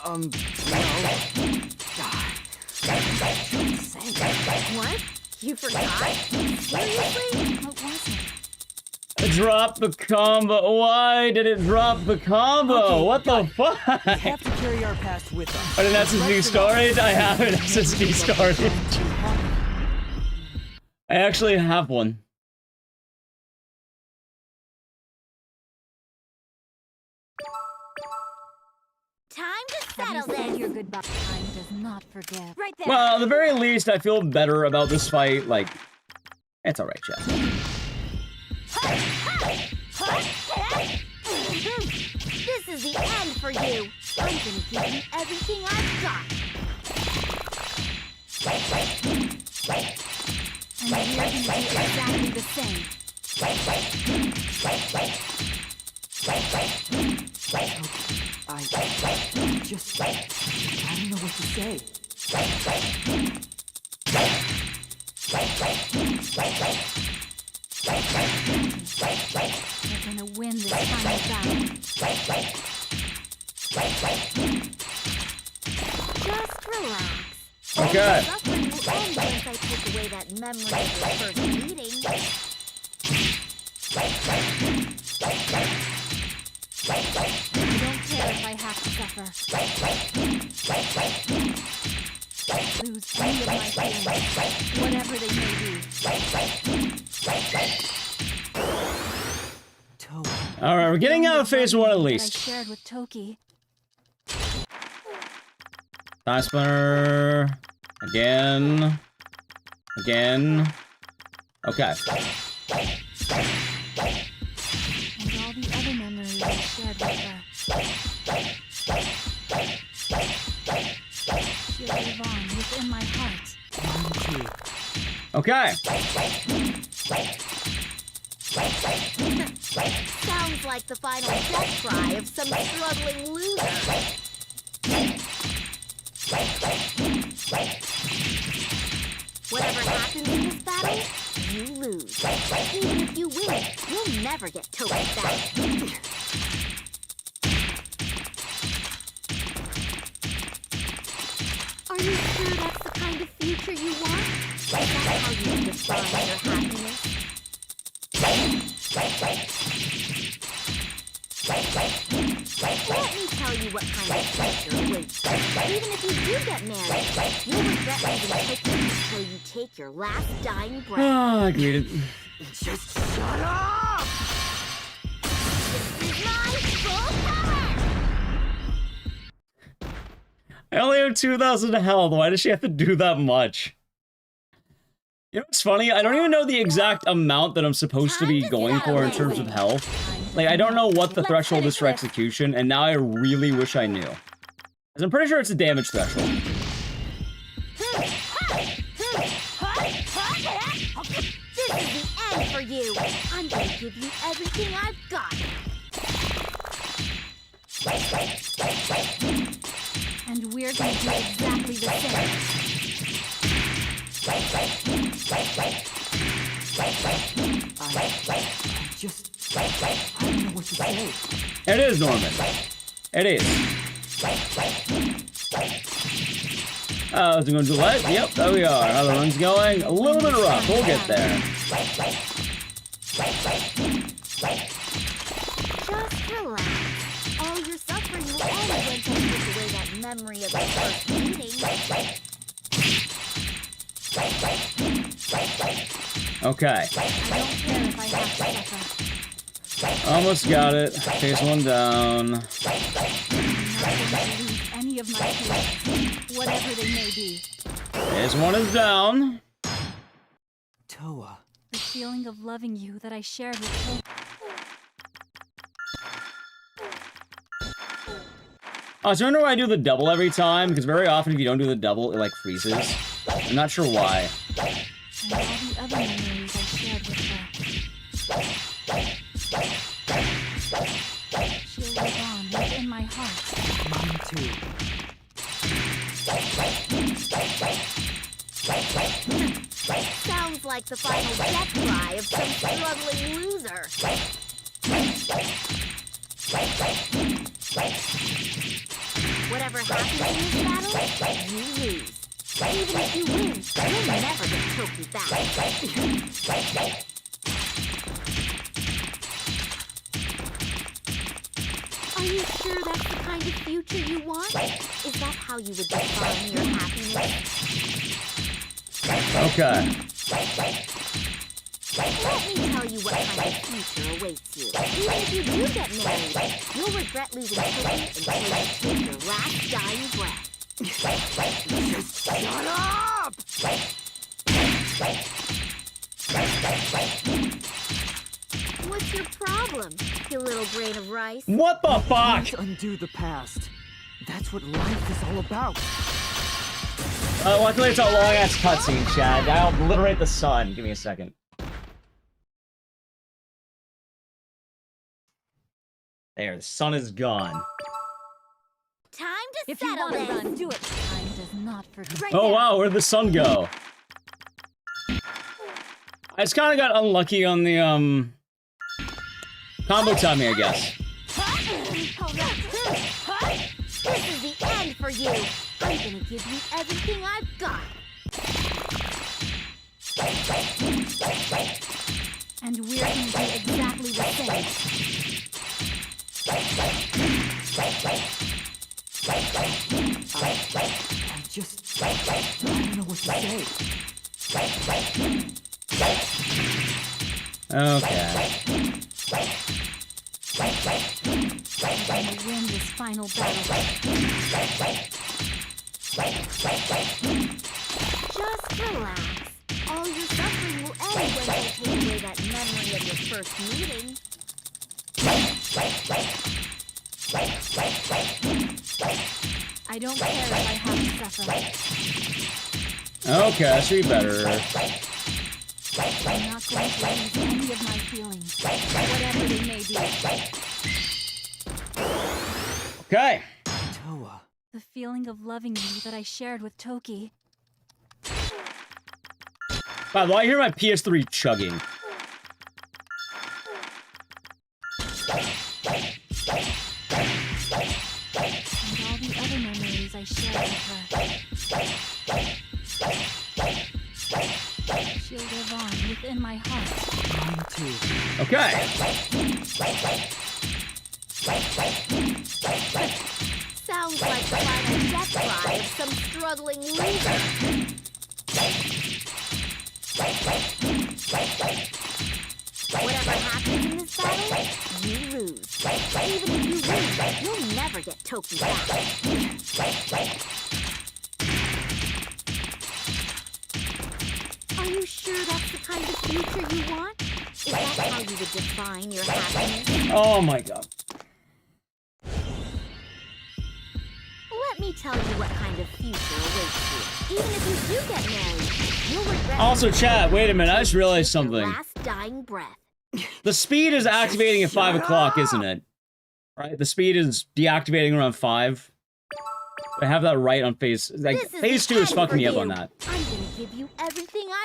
And? No. What? You forgot? Seriously? What was it? Drop the combo. Why did it drop the combo? Okay, what the fuck? We have to carry our past with us. But an SSD storage? I have an SSD storage. I actually have one. Time to settle this. Your goodbye. Time does not forgive. Right there. Well, at the very least, I feel better about this fight. Like, it's alright, chat. This is the end for you. I'm gonna give you everything I've got. And we're gonna do exactly the same. I don't know what to say. We're gonna win this final battle. Just relax. Okay. Suffering will end once I take away that memory of your first meeting. I don't care if I have to suffer. Lose any of my feelings, whatever they may be. Alright, we're getting out of phase 1 at I least. shared with Toki. Time splinter. Again. Again. Okay. And all the other memories I shared with her. She'll live on within my heart. Okay. Sounds like the final death cry of some struggling loser. Whatever happens in this battle, you lose. Even if you win, you'll never get Toki back. Are you sure that's the kind of future you want? Is that how you define your happiness? Let me tell you what kind of future awaits you. Even if you do get married, you'll regret losing Toki until you take your last dying breath. Ah, I get it. Just shut up! This is my full power! I only have 2,000 health. Why does she have to do that much? You know what's funny? I don't even know the exact amount that I'm supposed to be going for in terms of health. Like, I don't know what the threshold is for execution, and now I really wish I knew. 'Cause I'm pretty sure it's a damage threshold. This is the end for you. I'm gonna give you everything I've got. And we're gonna do exactly the same. I don't know what to say. It is, Norman. It is. Is it going to do what? Yep, there we are. How the run's going? A little bit rough. We'll get there. Just relax. All your suffering will end once I take away that memory of the first meeting. Okay. I don't care if I have to suffer. Almost got it. Phase 1 down. I'm not going to lose any any of my feelings, whatever they may be. This one is down. Toa. The feeling of loving you that I shared with Toki. Oh, so I wonder why I do the double every time, because very often if you don't do the double, it like freezes. I'm not sure why. And all the other memories I shared with her. She'll live on within my heart. Mine too. Sounds like the final death cry of some struggling loser. Whatever happens in this battle, you lose. Even if you win, you'll never get Toki back. Are you sure that's the kind of future you want? Is that how you would define your happiness? Okay. Let me tell you what kind of future awaits you. Even if you do get married, you'll regret losing Toki until you take your last dying breath. Just shut up! What's your problem, you little grain of rice? What the fuck? Can't undo the past. That's what life is all about. Luckily it's a long-ass cutscene, Chad. I'll obliterate the sun. Give me a second. There, the sun is gone. Time to If you settle want to this. run, do it. Time does not forget. Right Oh there. wow, where'd the sun go? I just kind of got unlucky on the, combo timing, I guess. This is the end for you. I'm gonna give you everything I've got. And we're gonna do exactly the same. I don't know what to say. Okay. I'm gonna win this final battle. Just relax. All your suffering will end when they take away that memory of your first meeting. I don't care if I have to suffer. Okay, that should be better. I'm not going to lose any of my feelings, whatever they may be. Okay. Toa. The feeling of loving you that I shared with Toki. By the way, I hear my PS3 chugging. And all the other memories I shared with her. She'll live on within my heart. Mine too. Okay. Sounds like the final death cry of some struggling loser. Whatever happens in this battle, you lose. Even if you win, you'll never get Toki back. Are you sure that's the kind of future you want? Is that how you would define your happiness? Oh my god. Let me tell you what kind of future awaits you. Even if you do get married, you'll regret. Also, chat, wait a minute, I just realized your something. last dying breath. The speed is activating at 5 o'clock, isn't it? Right? The speed is deactivating around 5. I have that right on phase... Like, This is phase the 2 is end fucking for me up you. on that. I'm gonna give you everything I.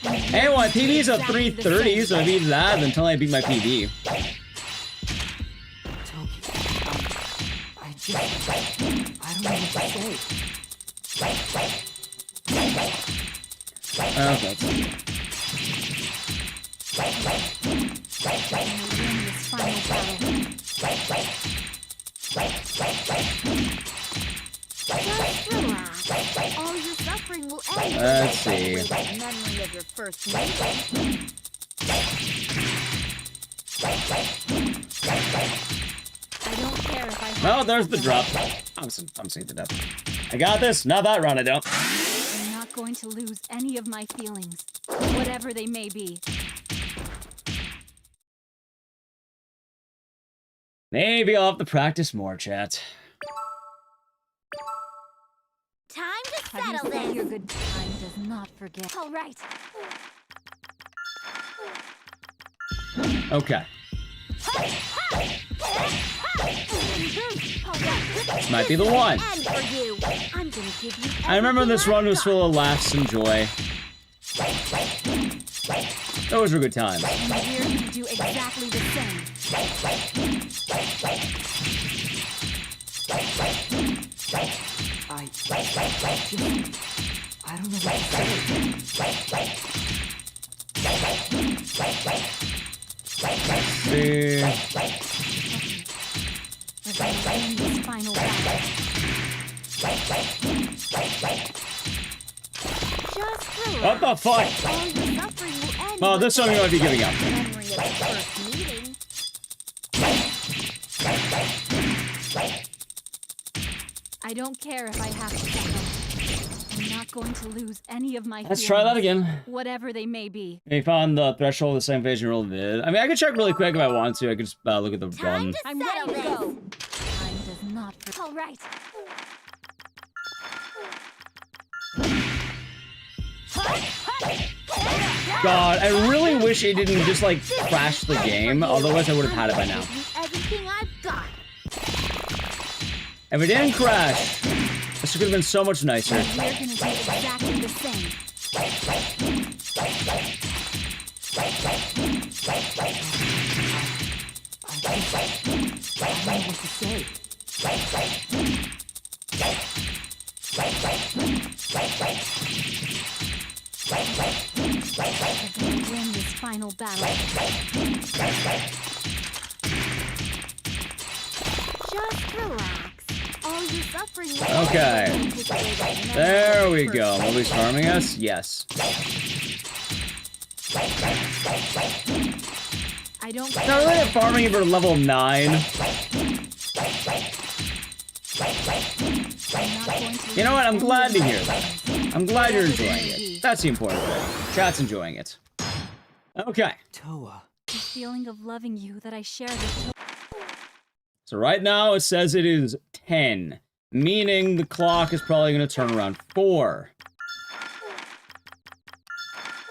Hey, well, my PB is at 330, so I beat that until I beat my PB. Toki. I don't know what to say. Okay, let's see. I'm gonna win this final battle. Just relax. All your suffering will end. Let's see. With that memory of your first meeting. I don't care if I have Oh, there's the drop. I'm seeing the death. I got this. Not that round, I don't. I'm not going to lose any of my feelings, whatever they may be. Maybe I'll have to practice more, chat. Time to Have you settle said this. your good time does not forget. All right. Okay. This might be the one. End for you. I'm gonna give you I remember this run was full of laughs and joy. Those were good times. And we're gonna do exactly the same. I don't know what to See. We're gonna win this final battle. Just relax. What the fuck? All your suffering will end. Oh, this one you might be giving up. Memory of the first meeting. I don't care if I have to settle. I'm not going to lose any of my Let's try that feelings, again. whatever they may be. They found the threshold of the same phase you rolled did. I mean, I could check really quick if I want to. I could just look at the run. I'm ready to go. Time does not. All right. God, I really wish it didn't just like crash the game. Otherwise, I would have had it by now. Everything I've got. If it didn't crash, this could have been so much nicer. We're gonna do exactly the same. I don't know what to say. We're gonna win this final battle. Just relax. All your suffering will Okay. end. Take away that memory There of the we first go. Nobody's harming us? Yes. I don't Not really at farming for level 9. I'm not going to You know what? I'm glad to hear that. I'm glad you're enjoying it. That's the important thing. Chat's enjoying it. Okay. Toa. the feeling of loving you that I shared with So right now it says it is 10, meaning the clock is probably going to turn around 4.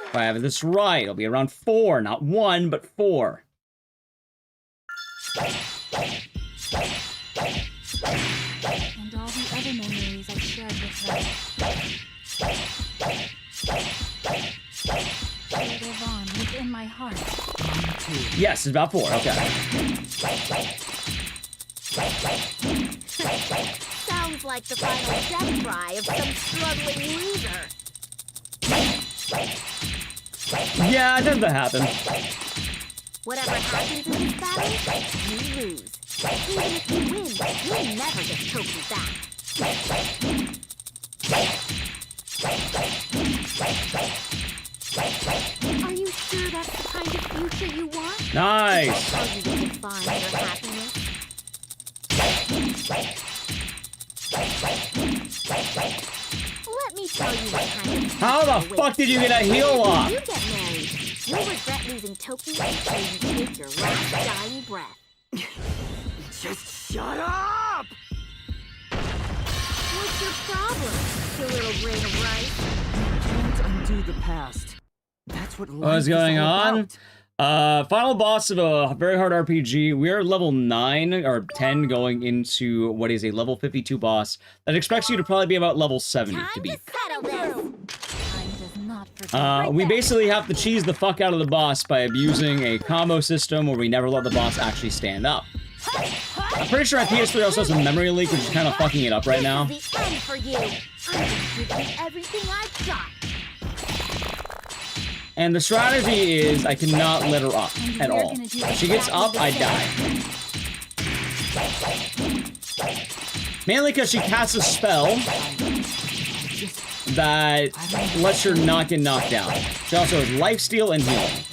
If I have this right, it'll be around 4, not 1, but 4. and all the other memories I shared with her. They live on within my heart. Yes, it's about 4, okay. Sounds like the final death cry of some struggling loser. Yeah, it doesn't happen. Whatever happens in this battle, you lose. Even if you win, you'll never get Toki back. Are you sure that's the kind of future you want? Nice. Are you going to find your happiness? Let me tell you what kind of How the fuck did you get a heal When off? you get married, you'll regret losing Toki until you take your last dying breath. Just shut up! What's your problem, you little grain of rice? Can't undo the past. That's what life What's going is all on? about. Final boss of a very hard RPG. We are level 9 or 10 going into what is a level 52 boss that expects you to probably be about level 70 to beat. Settle this. Time does not forget. We basically have to cheese the fuck out of the boss by abusing a combo system where we never let the boss actually stand up. I'm pretty sure my PS3 also has a memory leak, which is kind of fucking it up right now. This is the end for you. I'm gonna give you everything I've got. And the strategy is I cannot let her up at all. If she gets up, I die. Mainly because she casts a spell that lets her not get knocked down. She also has lifesteal and healing.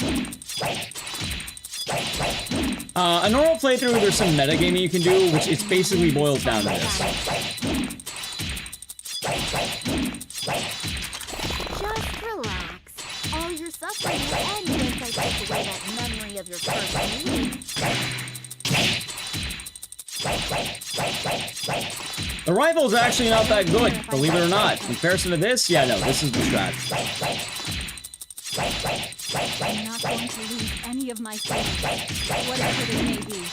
A normal playthrough, there's some metagaming you can do, which it basically boils down to this. Just relax. All your suffering will end once I take away that memory of your first meeting. The rifle's actually not that good, believe it or not. In comparison to this, yeah, no, this is the strat. I'm not going to lose any of my feelings, whatever they may be.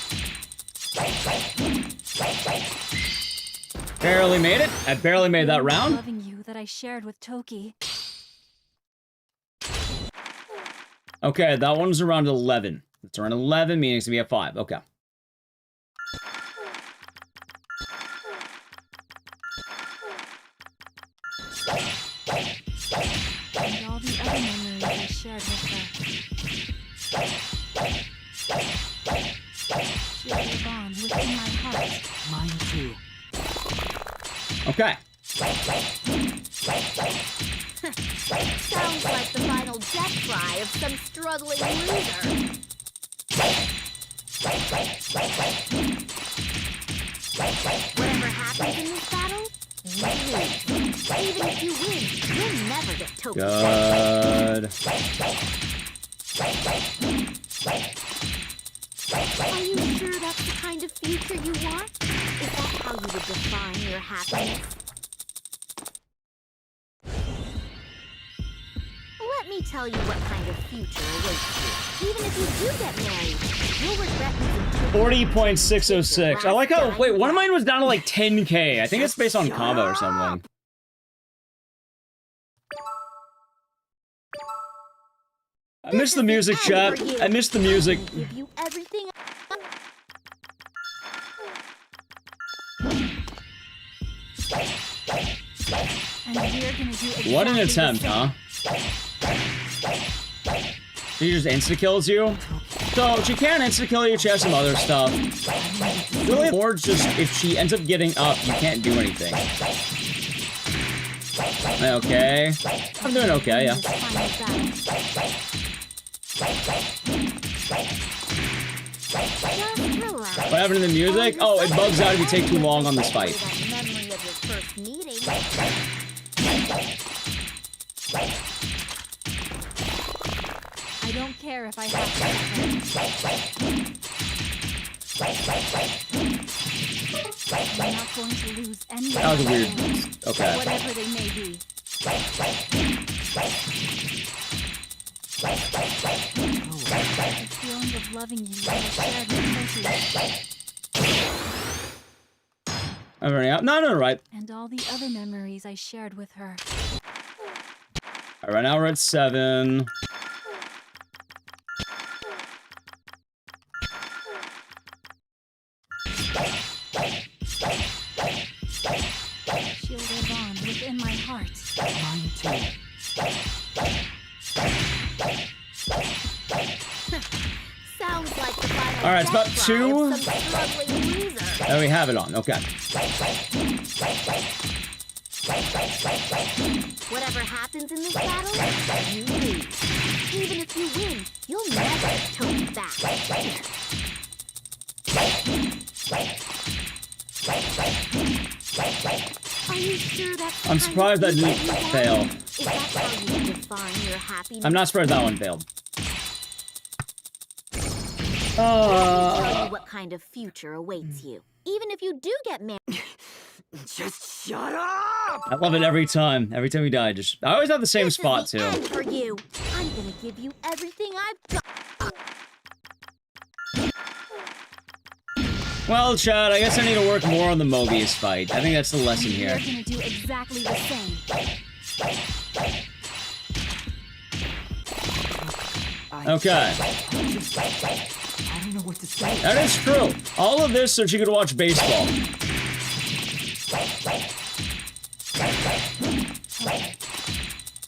Barely made it. I barely made that round. Loving you that I shared with Toki. Okay, that one's around 11. It's around 11, meaning it's gonna be a 5. Okay. And all the other memories I shared with her. She'll live on within my heart. Mine too. Okay. Sounds like the final death cry of some struggling loser. Whatever happens in this battle, you lose. Even if you win, you'll never get Toki. Good. Are you sure that's the kind of future you want? Is that how you would define your happiness? Let me tell you what kind of future awaits you. Even if you do get married, you'll regret losing 40.606. I like how, wait, one of mine was down to like 10k. I think it's based on combo or something. I missed the music, chat. I missed the music. Give you everything. And we're gonna do exactly What an attempt, huh? She just insta-kills you? So, she can insta-kill you, she has some other stuff. Really, or just, if she ends up getting up, you can't do anything. Okay. I'm doing okay, yeah. What happened to the music? Oh, it bugs out if you take too long on this fight. Memory of your first meeting. I don't care if I have to. I'm not going to lose any of That was a my weird. feelings, Okay. whatever they may be. The feeling of loving you that I shared with Toki. I'm running out. No, right. And all the other memories I shared with her. All right, now we're at 7. She'll live on within my heart. Mine too. Sounds like the final All right, it's about death 2. cry of some struggling loser. And we have it on. Okay. Whatever happens in this battle, you lose. Even if you win, you'll never get Toki back. Are you sure that's I'm surprised that didn't fail. Is that how you define your happiness? I'm not surprised that one failed. Tell you what kind of future awaits you. Even if you do get married. Just shut up! I love it every time. Every time we die, just I always have the same spot too. And for you, I'm gonna give you everything I've got. Well, Chad, I guess I need to work more on the Mobius fight. I think that's the lesson here. We're gonna do exactly the same. Okay. I don't know what to say. That is true. All of this so she could watch baseball.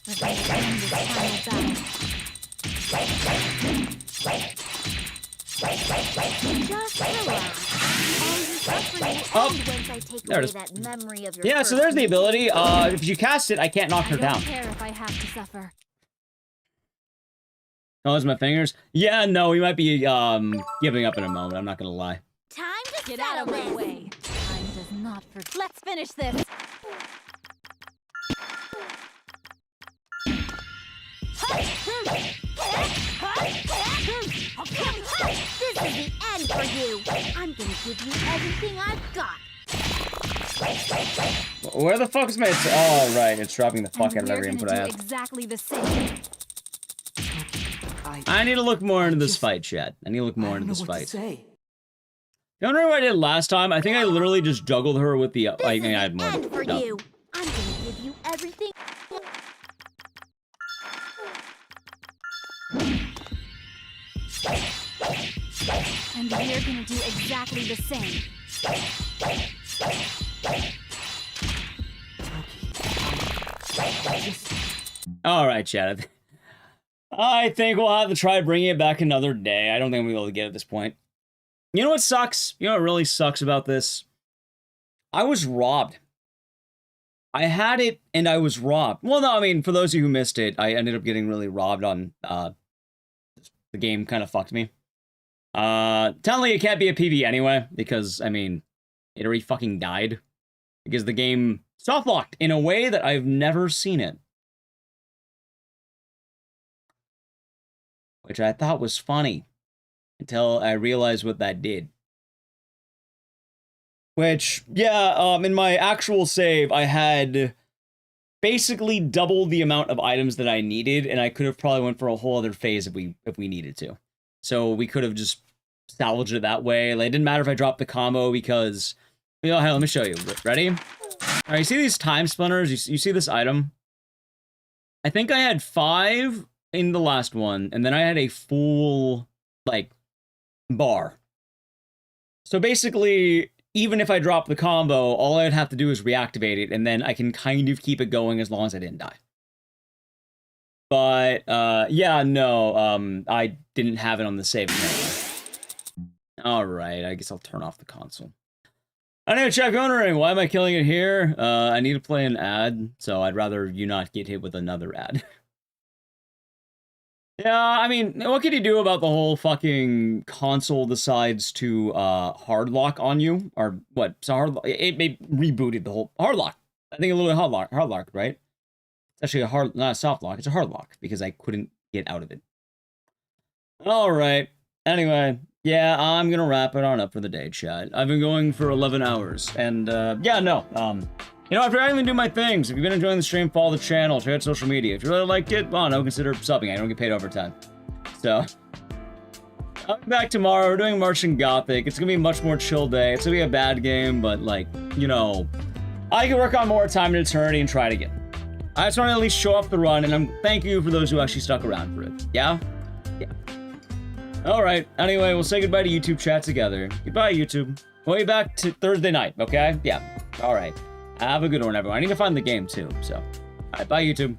We're gonna end this final battle. Just relax. All your suffering will end once I take there it away is. that memory of your Yeah, so there's the ability. If you cast it, I can't knock her I don't down. care if I have to suffer. Oh, it's my fingers? Yeah, no, we might be, giving up in a moment. I'm not gonna lie. Time to Get out of my way. Time does not forget. Let's finish this. This is the end for you. I'm gonna give you everything I've got. Where the fuck is my... Oh, right. It's dropping the fuck out of every input I have. Exactly the same. I need to look more into this fight, chat. I need to look more into this fight. You don't know what I did last time? I think I literally just juggled her with the... I had more. End for No. you. I'm gonna give you everything. And we're gonna do exactly the same. Alright, chat. I think we'll have to try bringing it back another day. I don't think we'll be able to get it at this point. You know what sucks? You know what really sucks about this? I was robbed. I had it and I was robbed. Well, no, I mean, for those of you who missed it, I ended up getting really robbed on, the game kind of fucked me. Technically it can't be a PB anyway, because, I mean, it already fucking died. Because the game soft-locked in a way that I've never seen it. Which I thought was funny. Until I realized what that did. Which, yeah, in my actual save, I had basically double the amount of items that I needed, and I could have probably went for a whole other phase if we needed to. So we could have just salvaged it that way. Like, it didn't matter if I dropped the combo because, you know, hey, let me show you. Ready? All right, you see these time splinters? You see this item? I think I had 5 in the last one, and then I had a full, like, bar. So basically, even if I drop the combo, all I'd have to do is reactivate it, and then I can kind of keep it going as long as I didn't die. But, yeah, no, I didn't have it on the save anyway. Alright, I guess I'll turn off the console. Anyway, chat, if you're wondering, why am I killing it here? I need to play an ad, so I'd rather you not get hit with another ad. Yeah, I mean, what can you do about the whole fucking console decides to hard lock on you? Or what? So it rebooted the whole hard lock. I think a little bit hard lock, right? It's actually not a soft lock, it's a hard lock because I couldn't get out of it. All right. Anyway, yeah, I'm gonna wrap it on up for the day, chat. I've been going for 11 hours, and yeah, no, you know, after I even do my things, if you've been enjoying the stream, follow the channel, check out social media. If you really like it, well, no, consider subbing. I don't get paid overtime. So, I'll be back tomorrow. We're doing Martian Gothic. It's gonna be a much more chill day. It's gonna be a bad game, but, like, you know, I can work on more time in eternity and try it again. I just want to at least show off the run, and I'm thank you for those who actually stuck around for it. Yeah? Yeah. Alright, anyway, we'll say goodbye to YouTube chat together. Goodbye, YouTube. We'll be back to Thursday night, okay? Yeah. Alright. Have a good one, everyone. I need to find the game, too, so. Alright, bye, YouTube.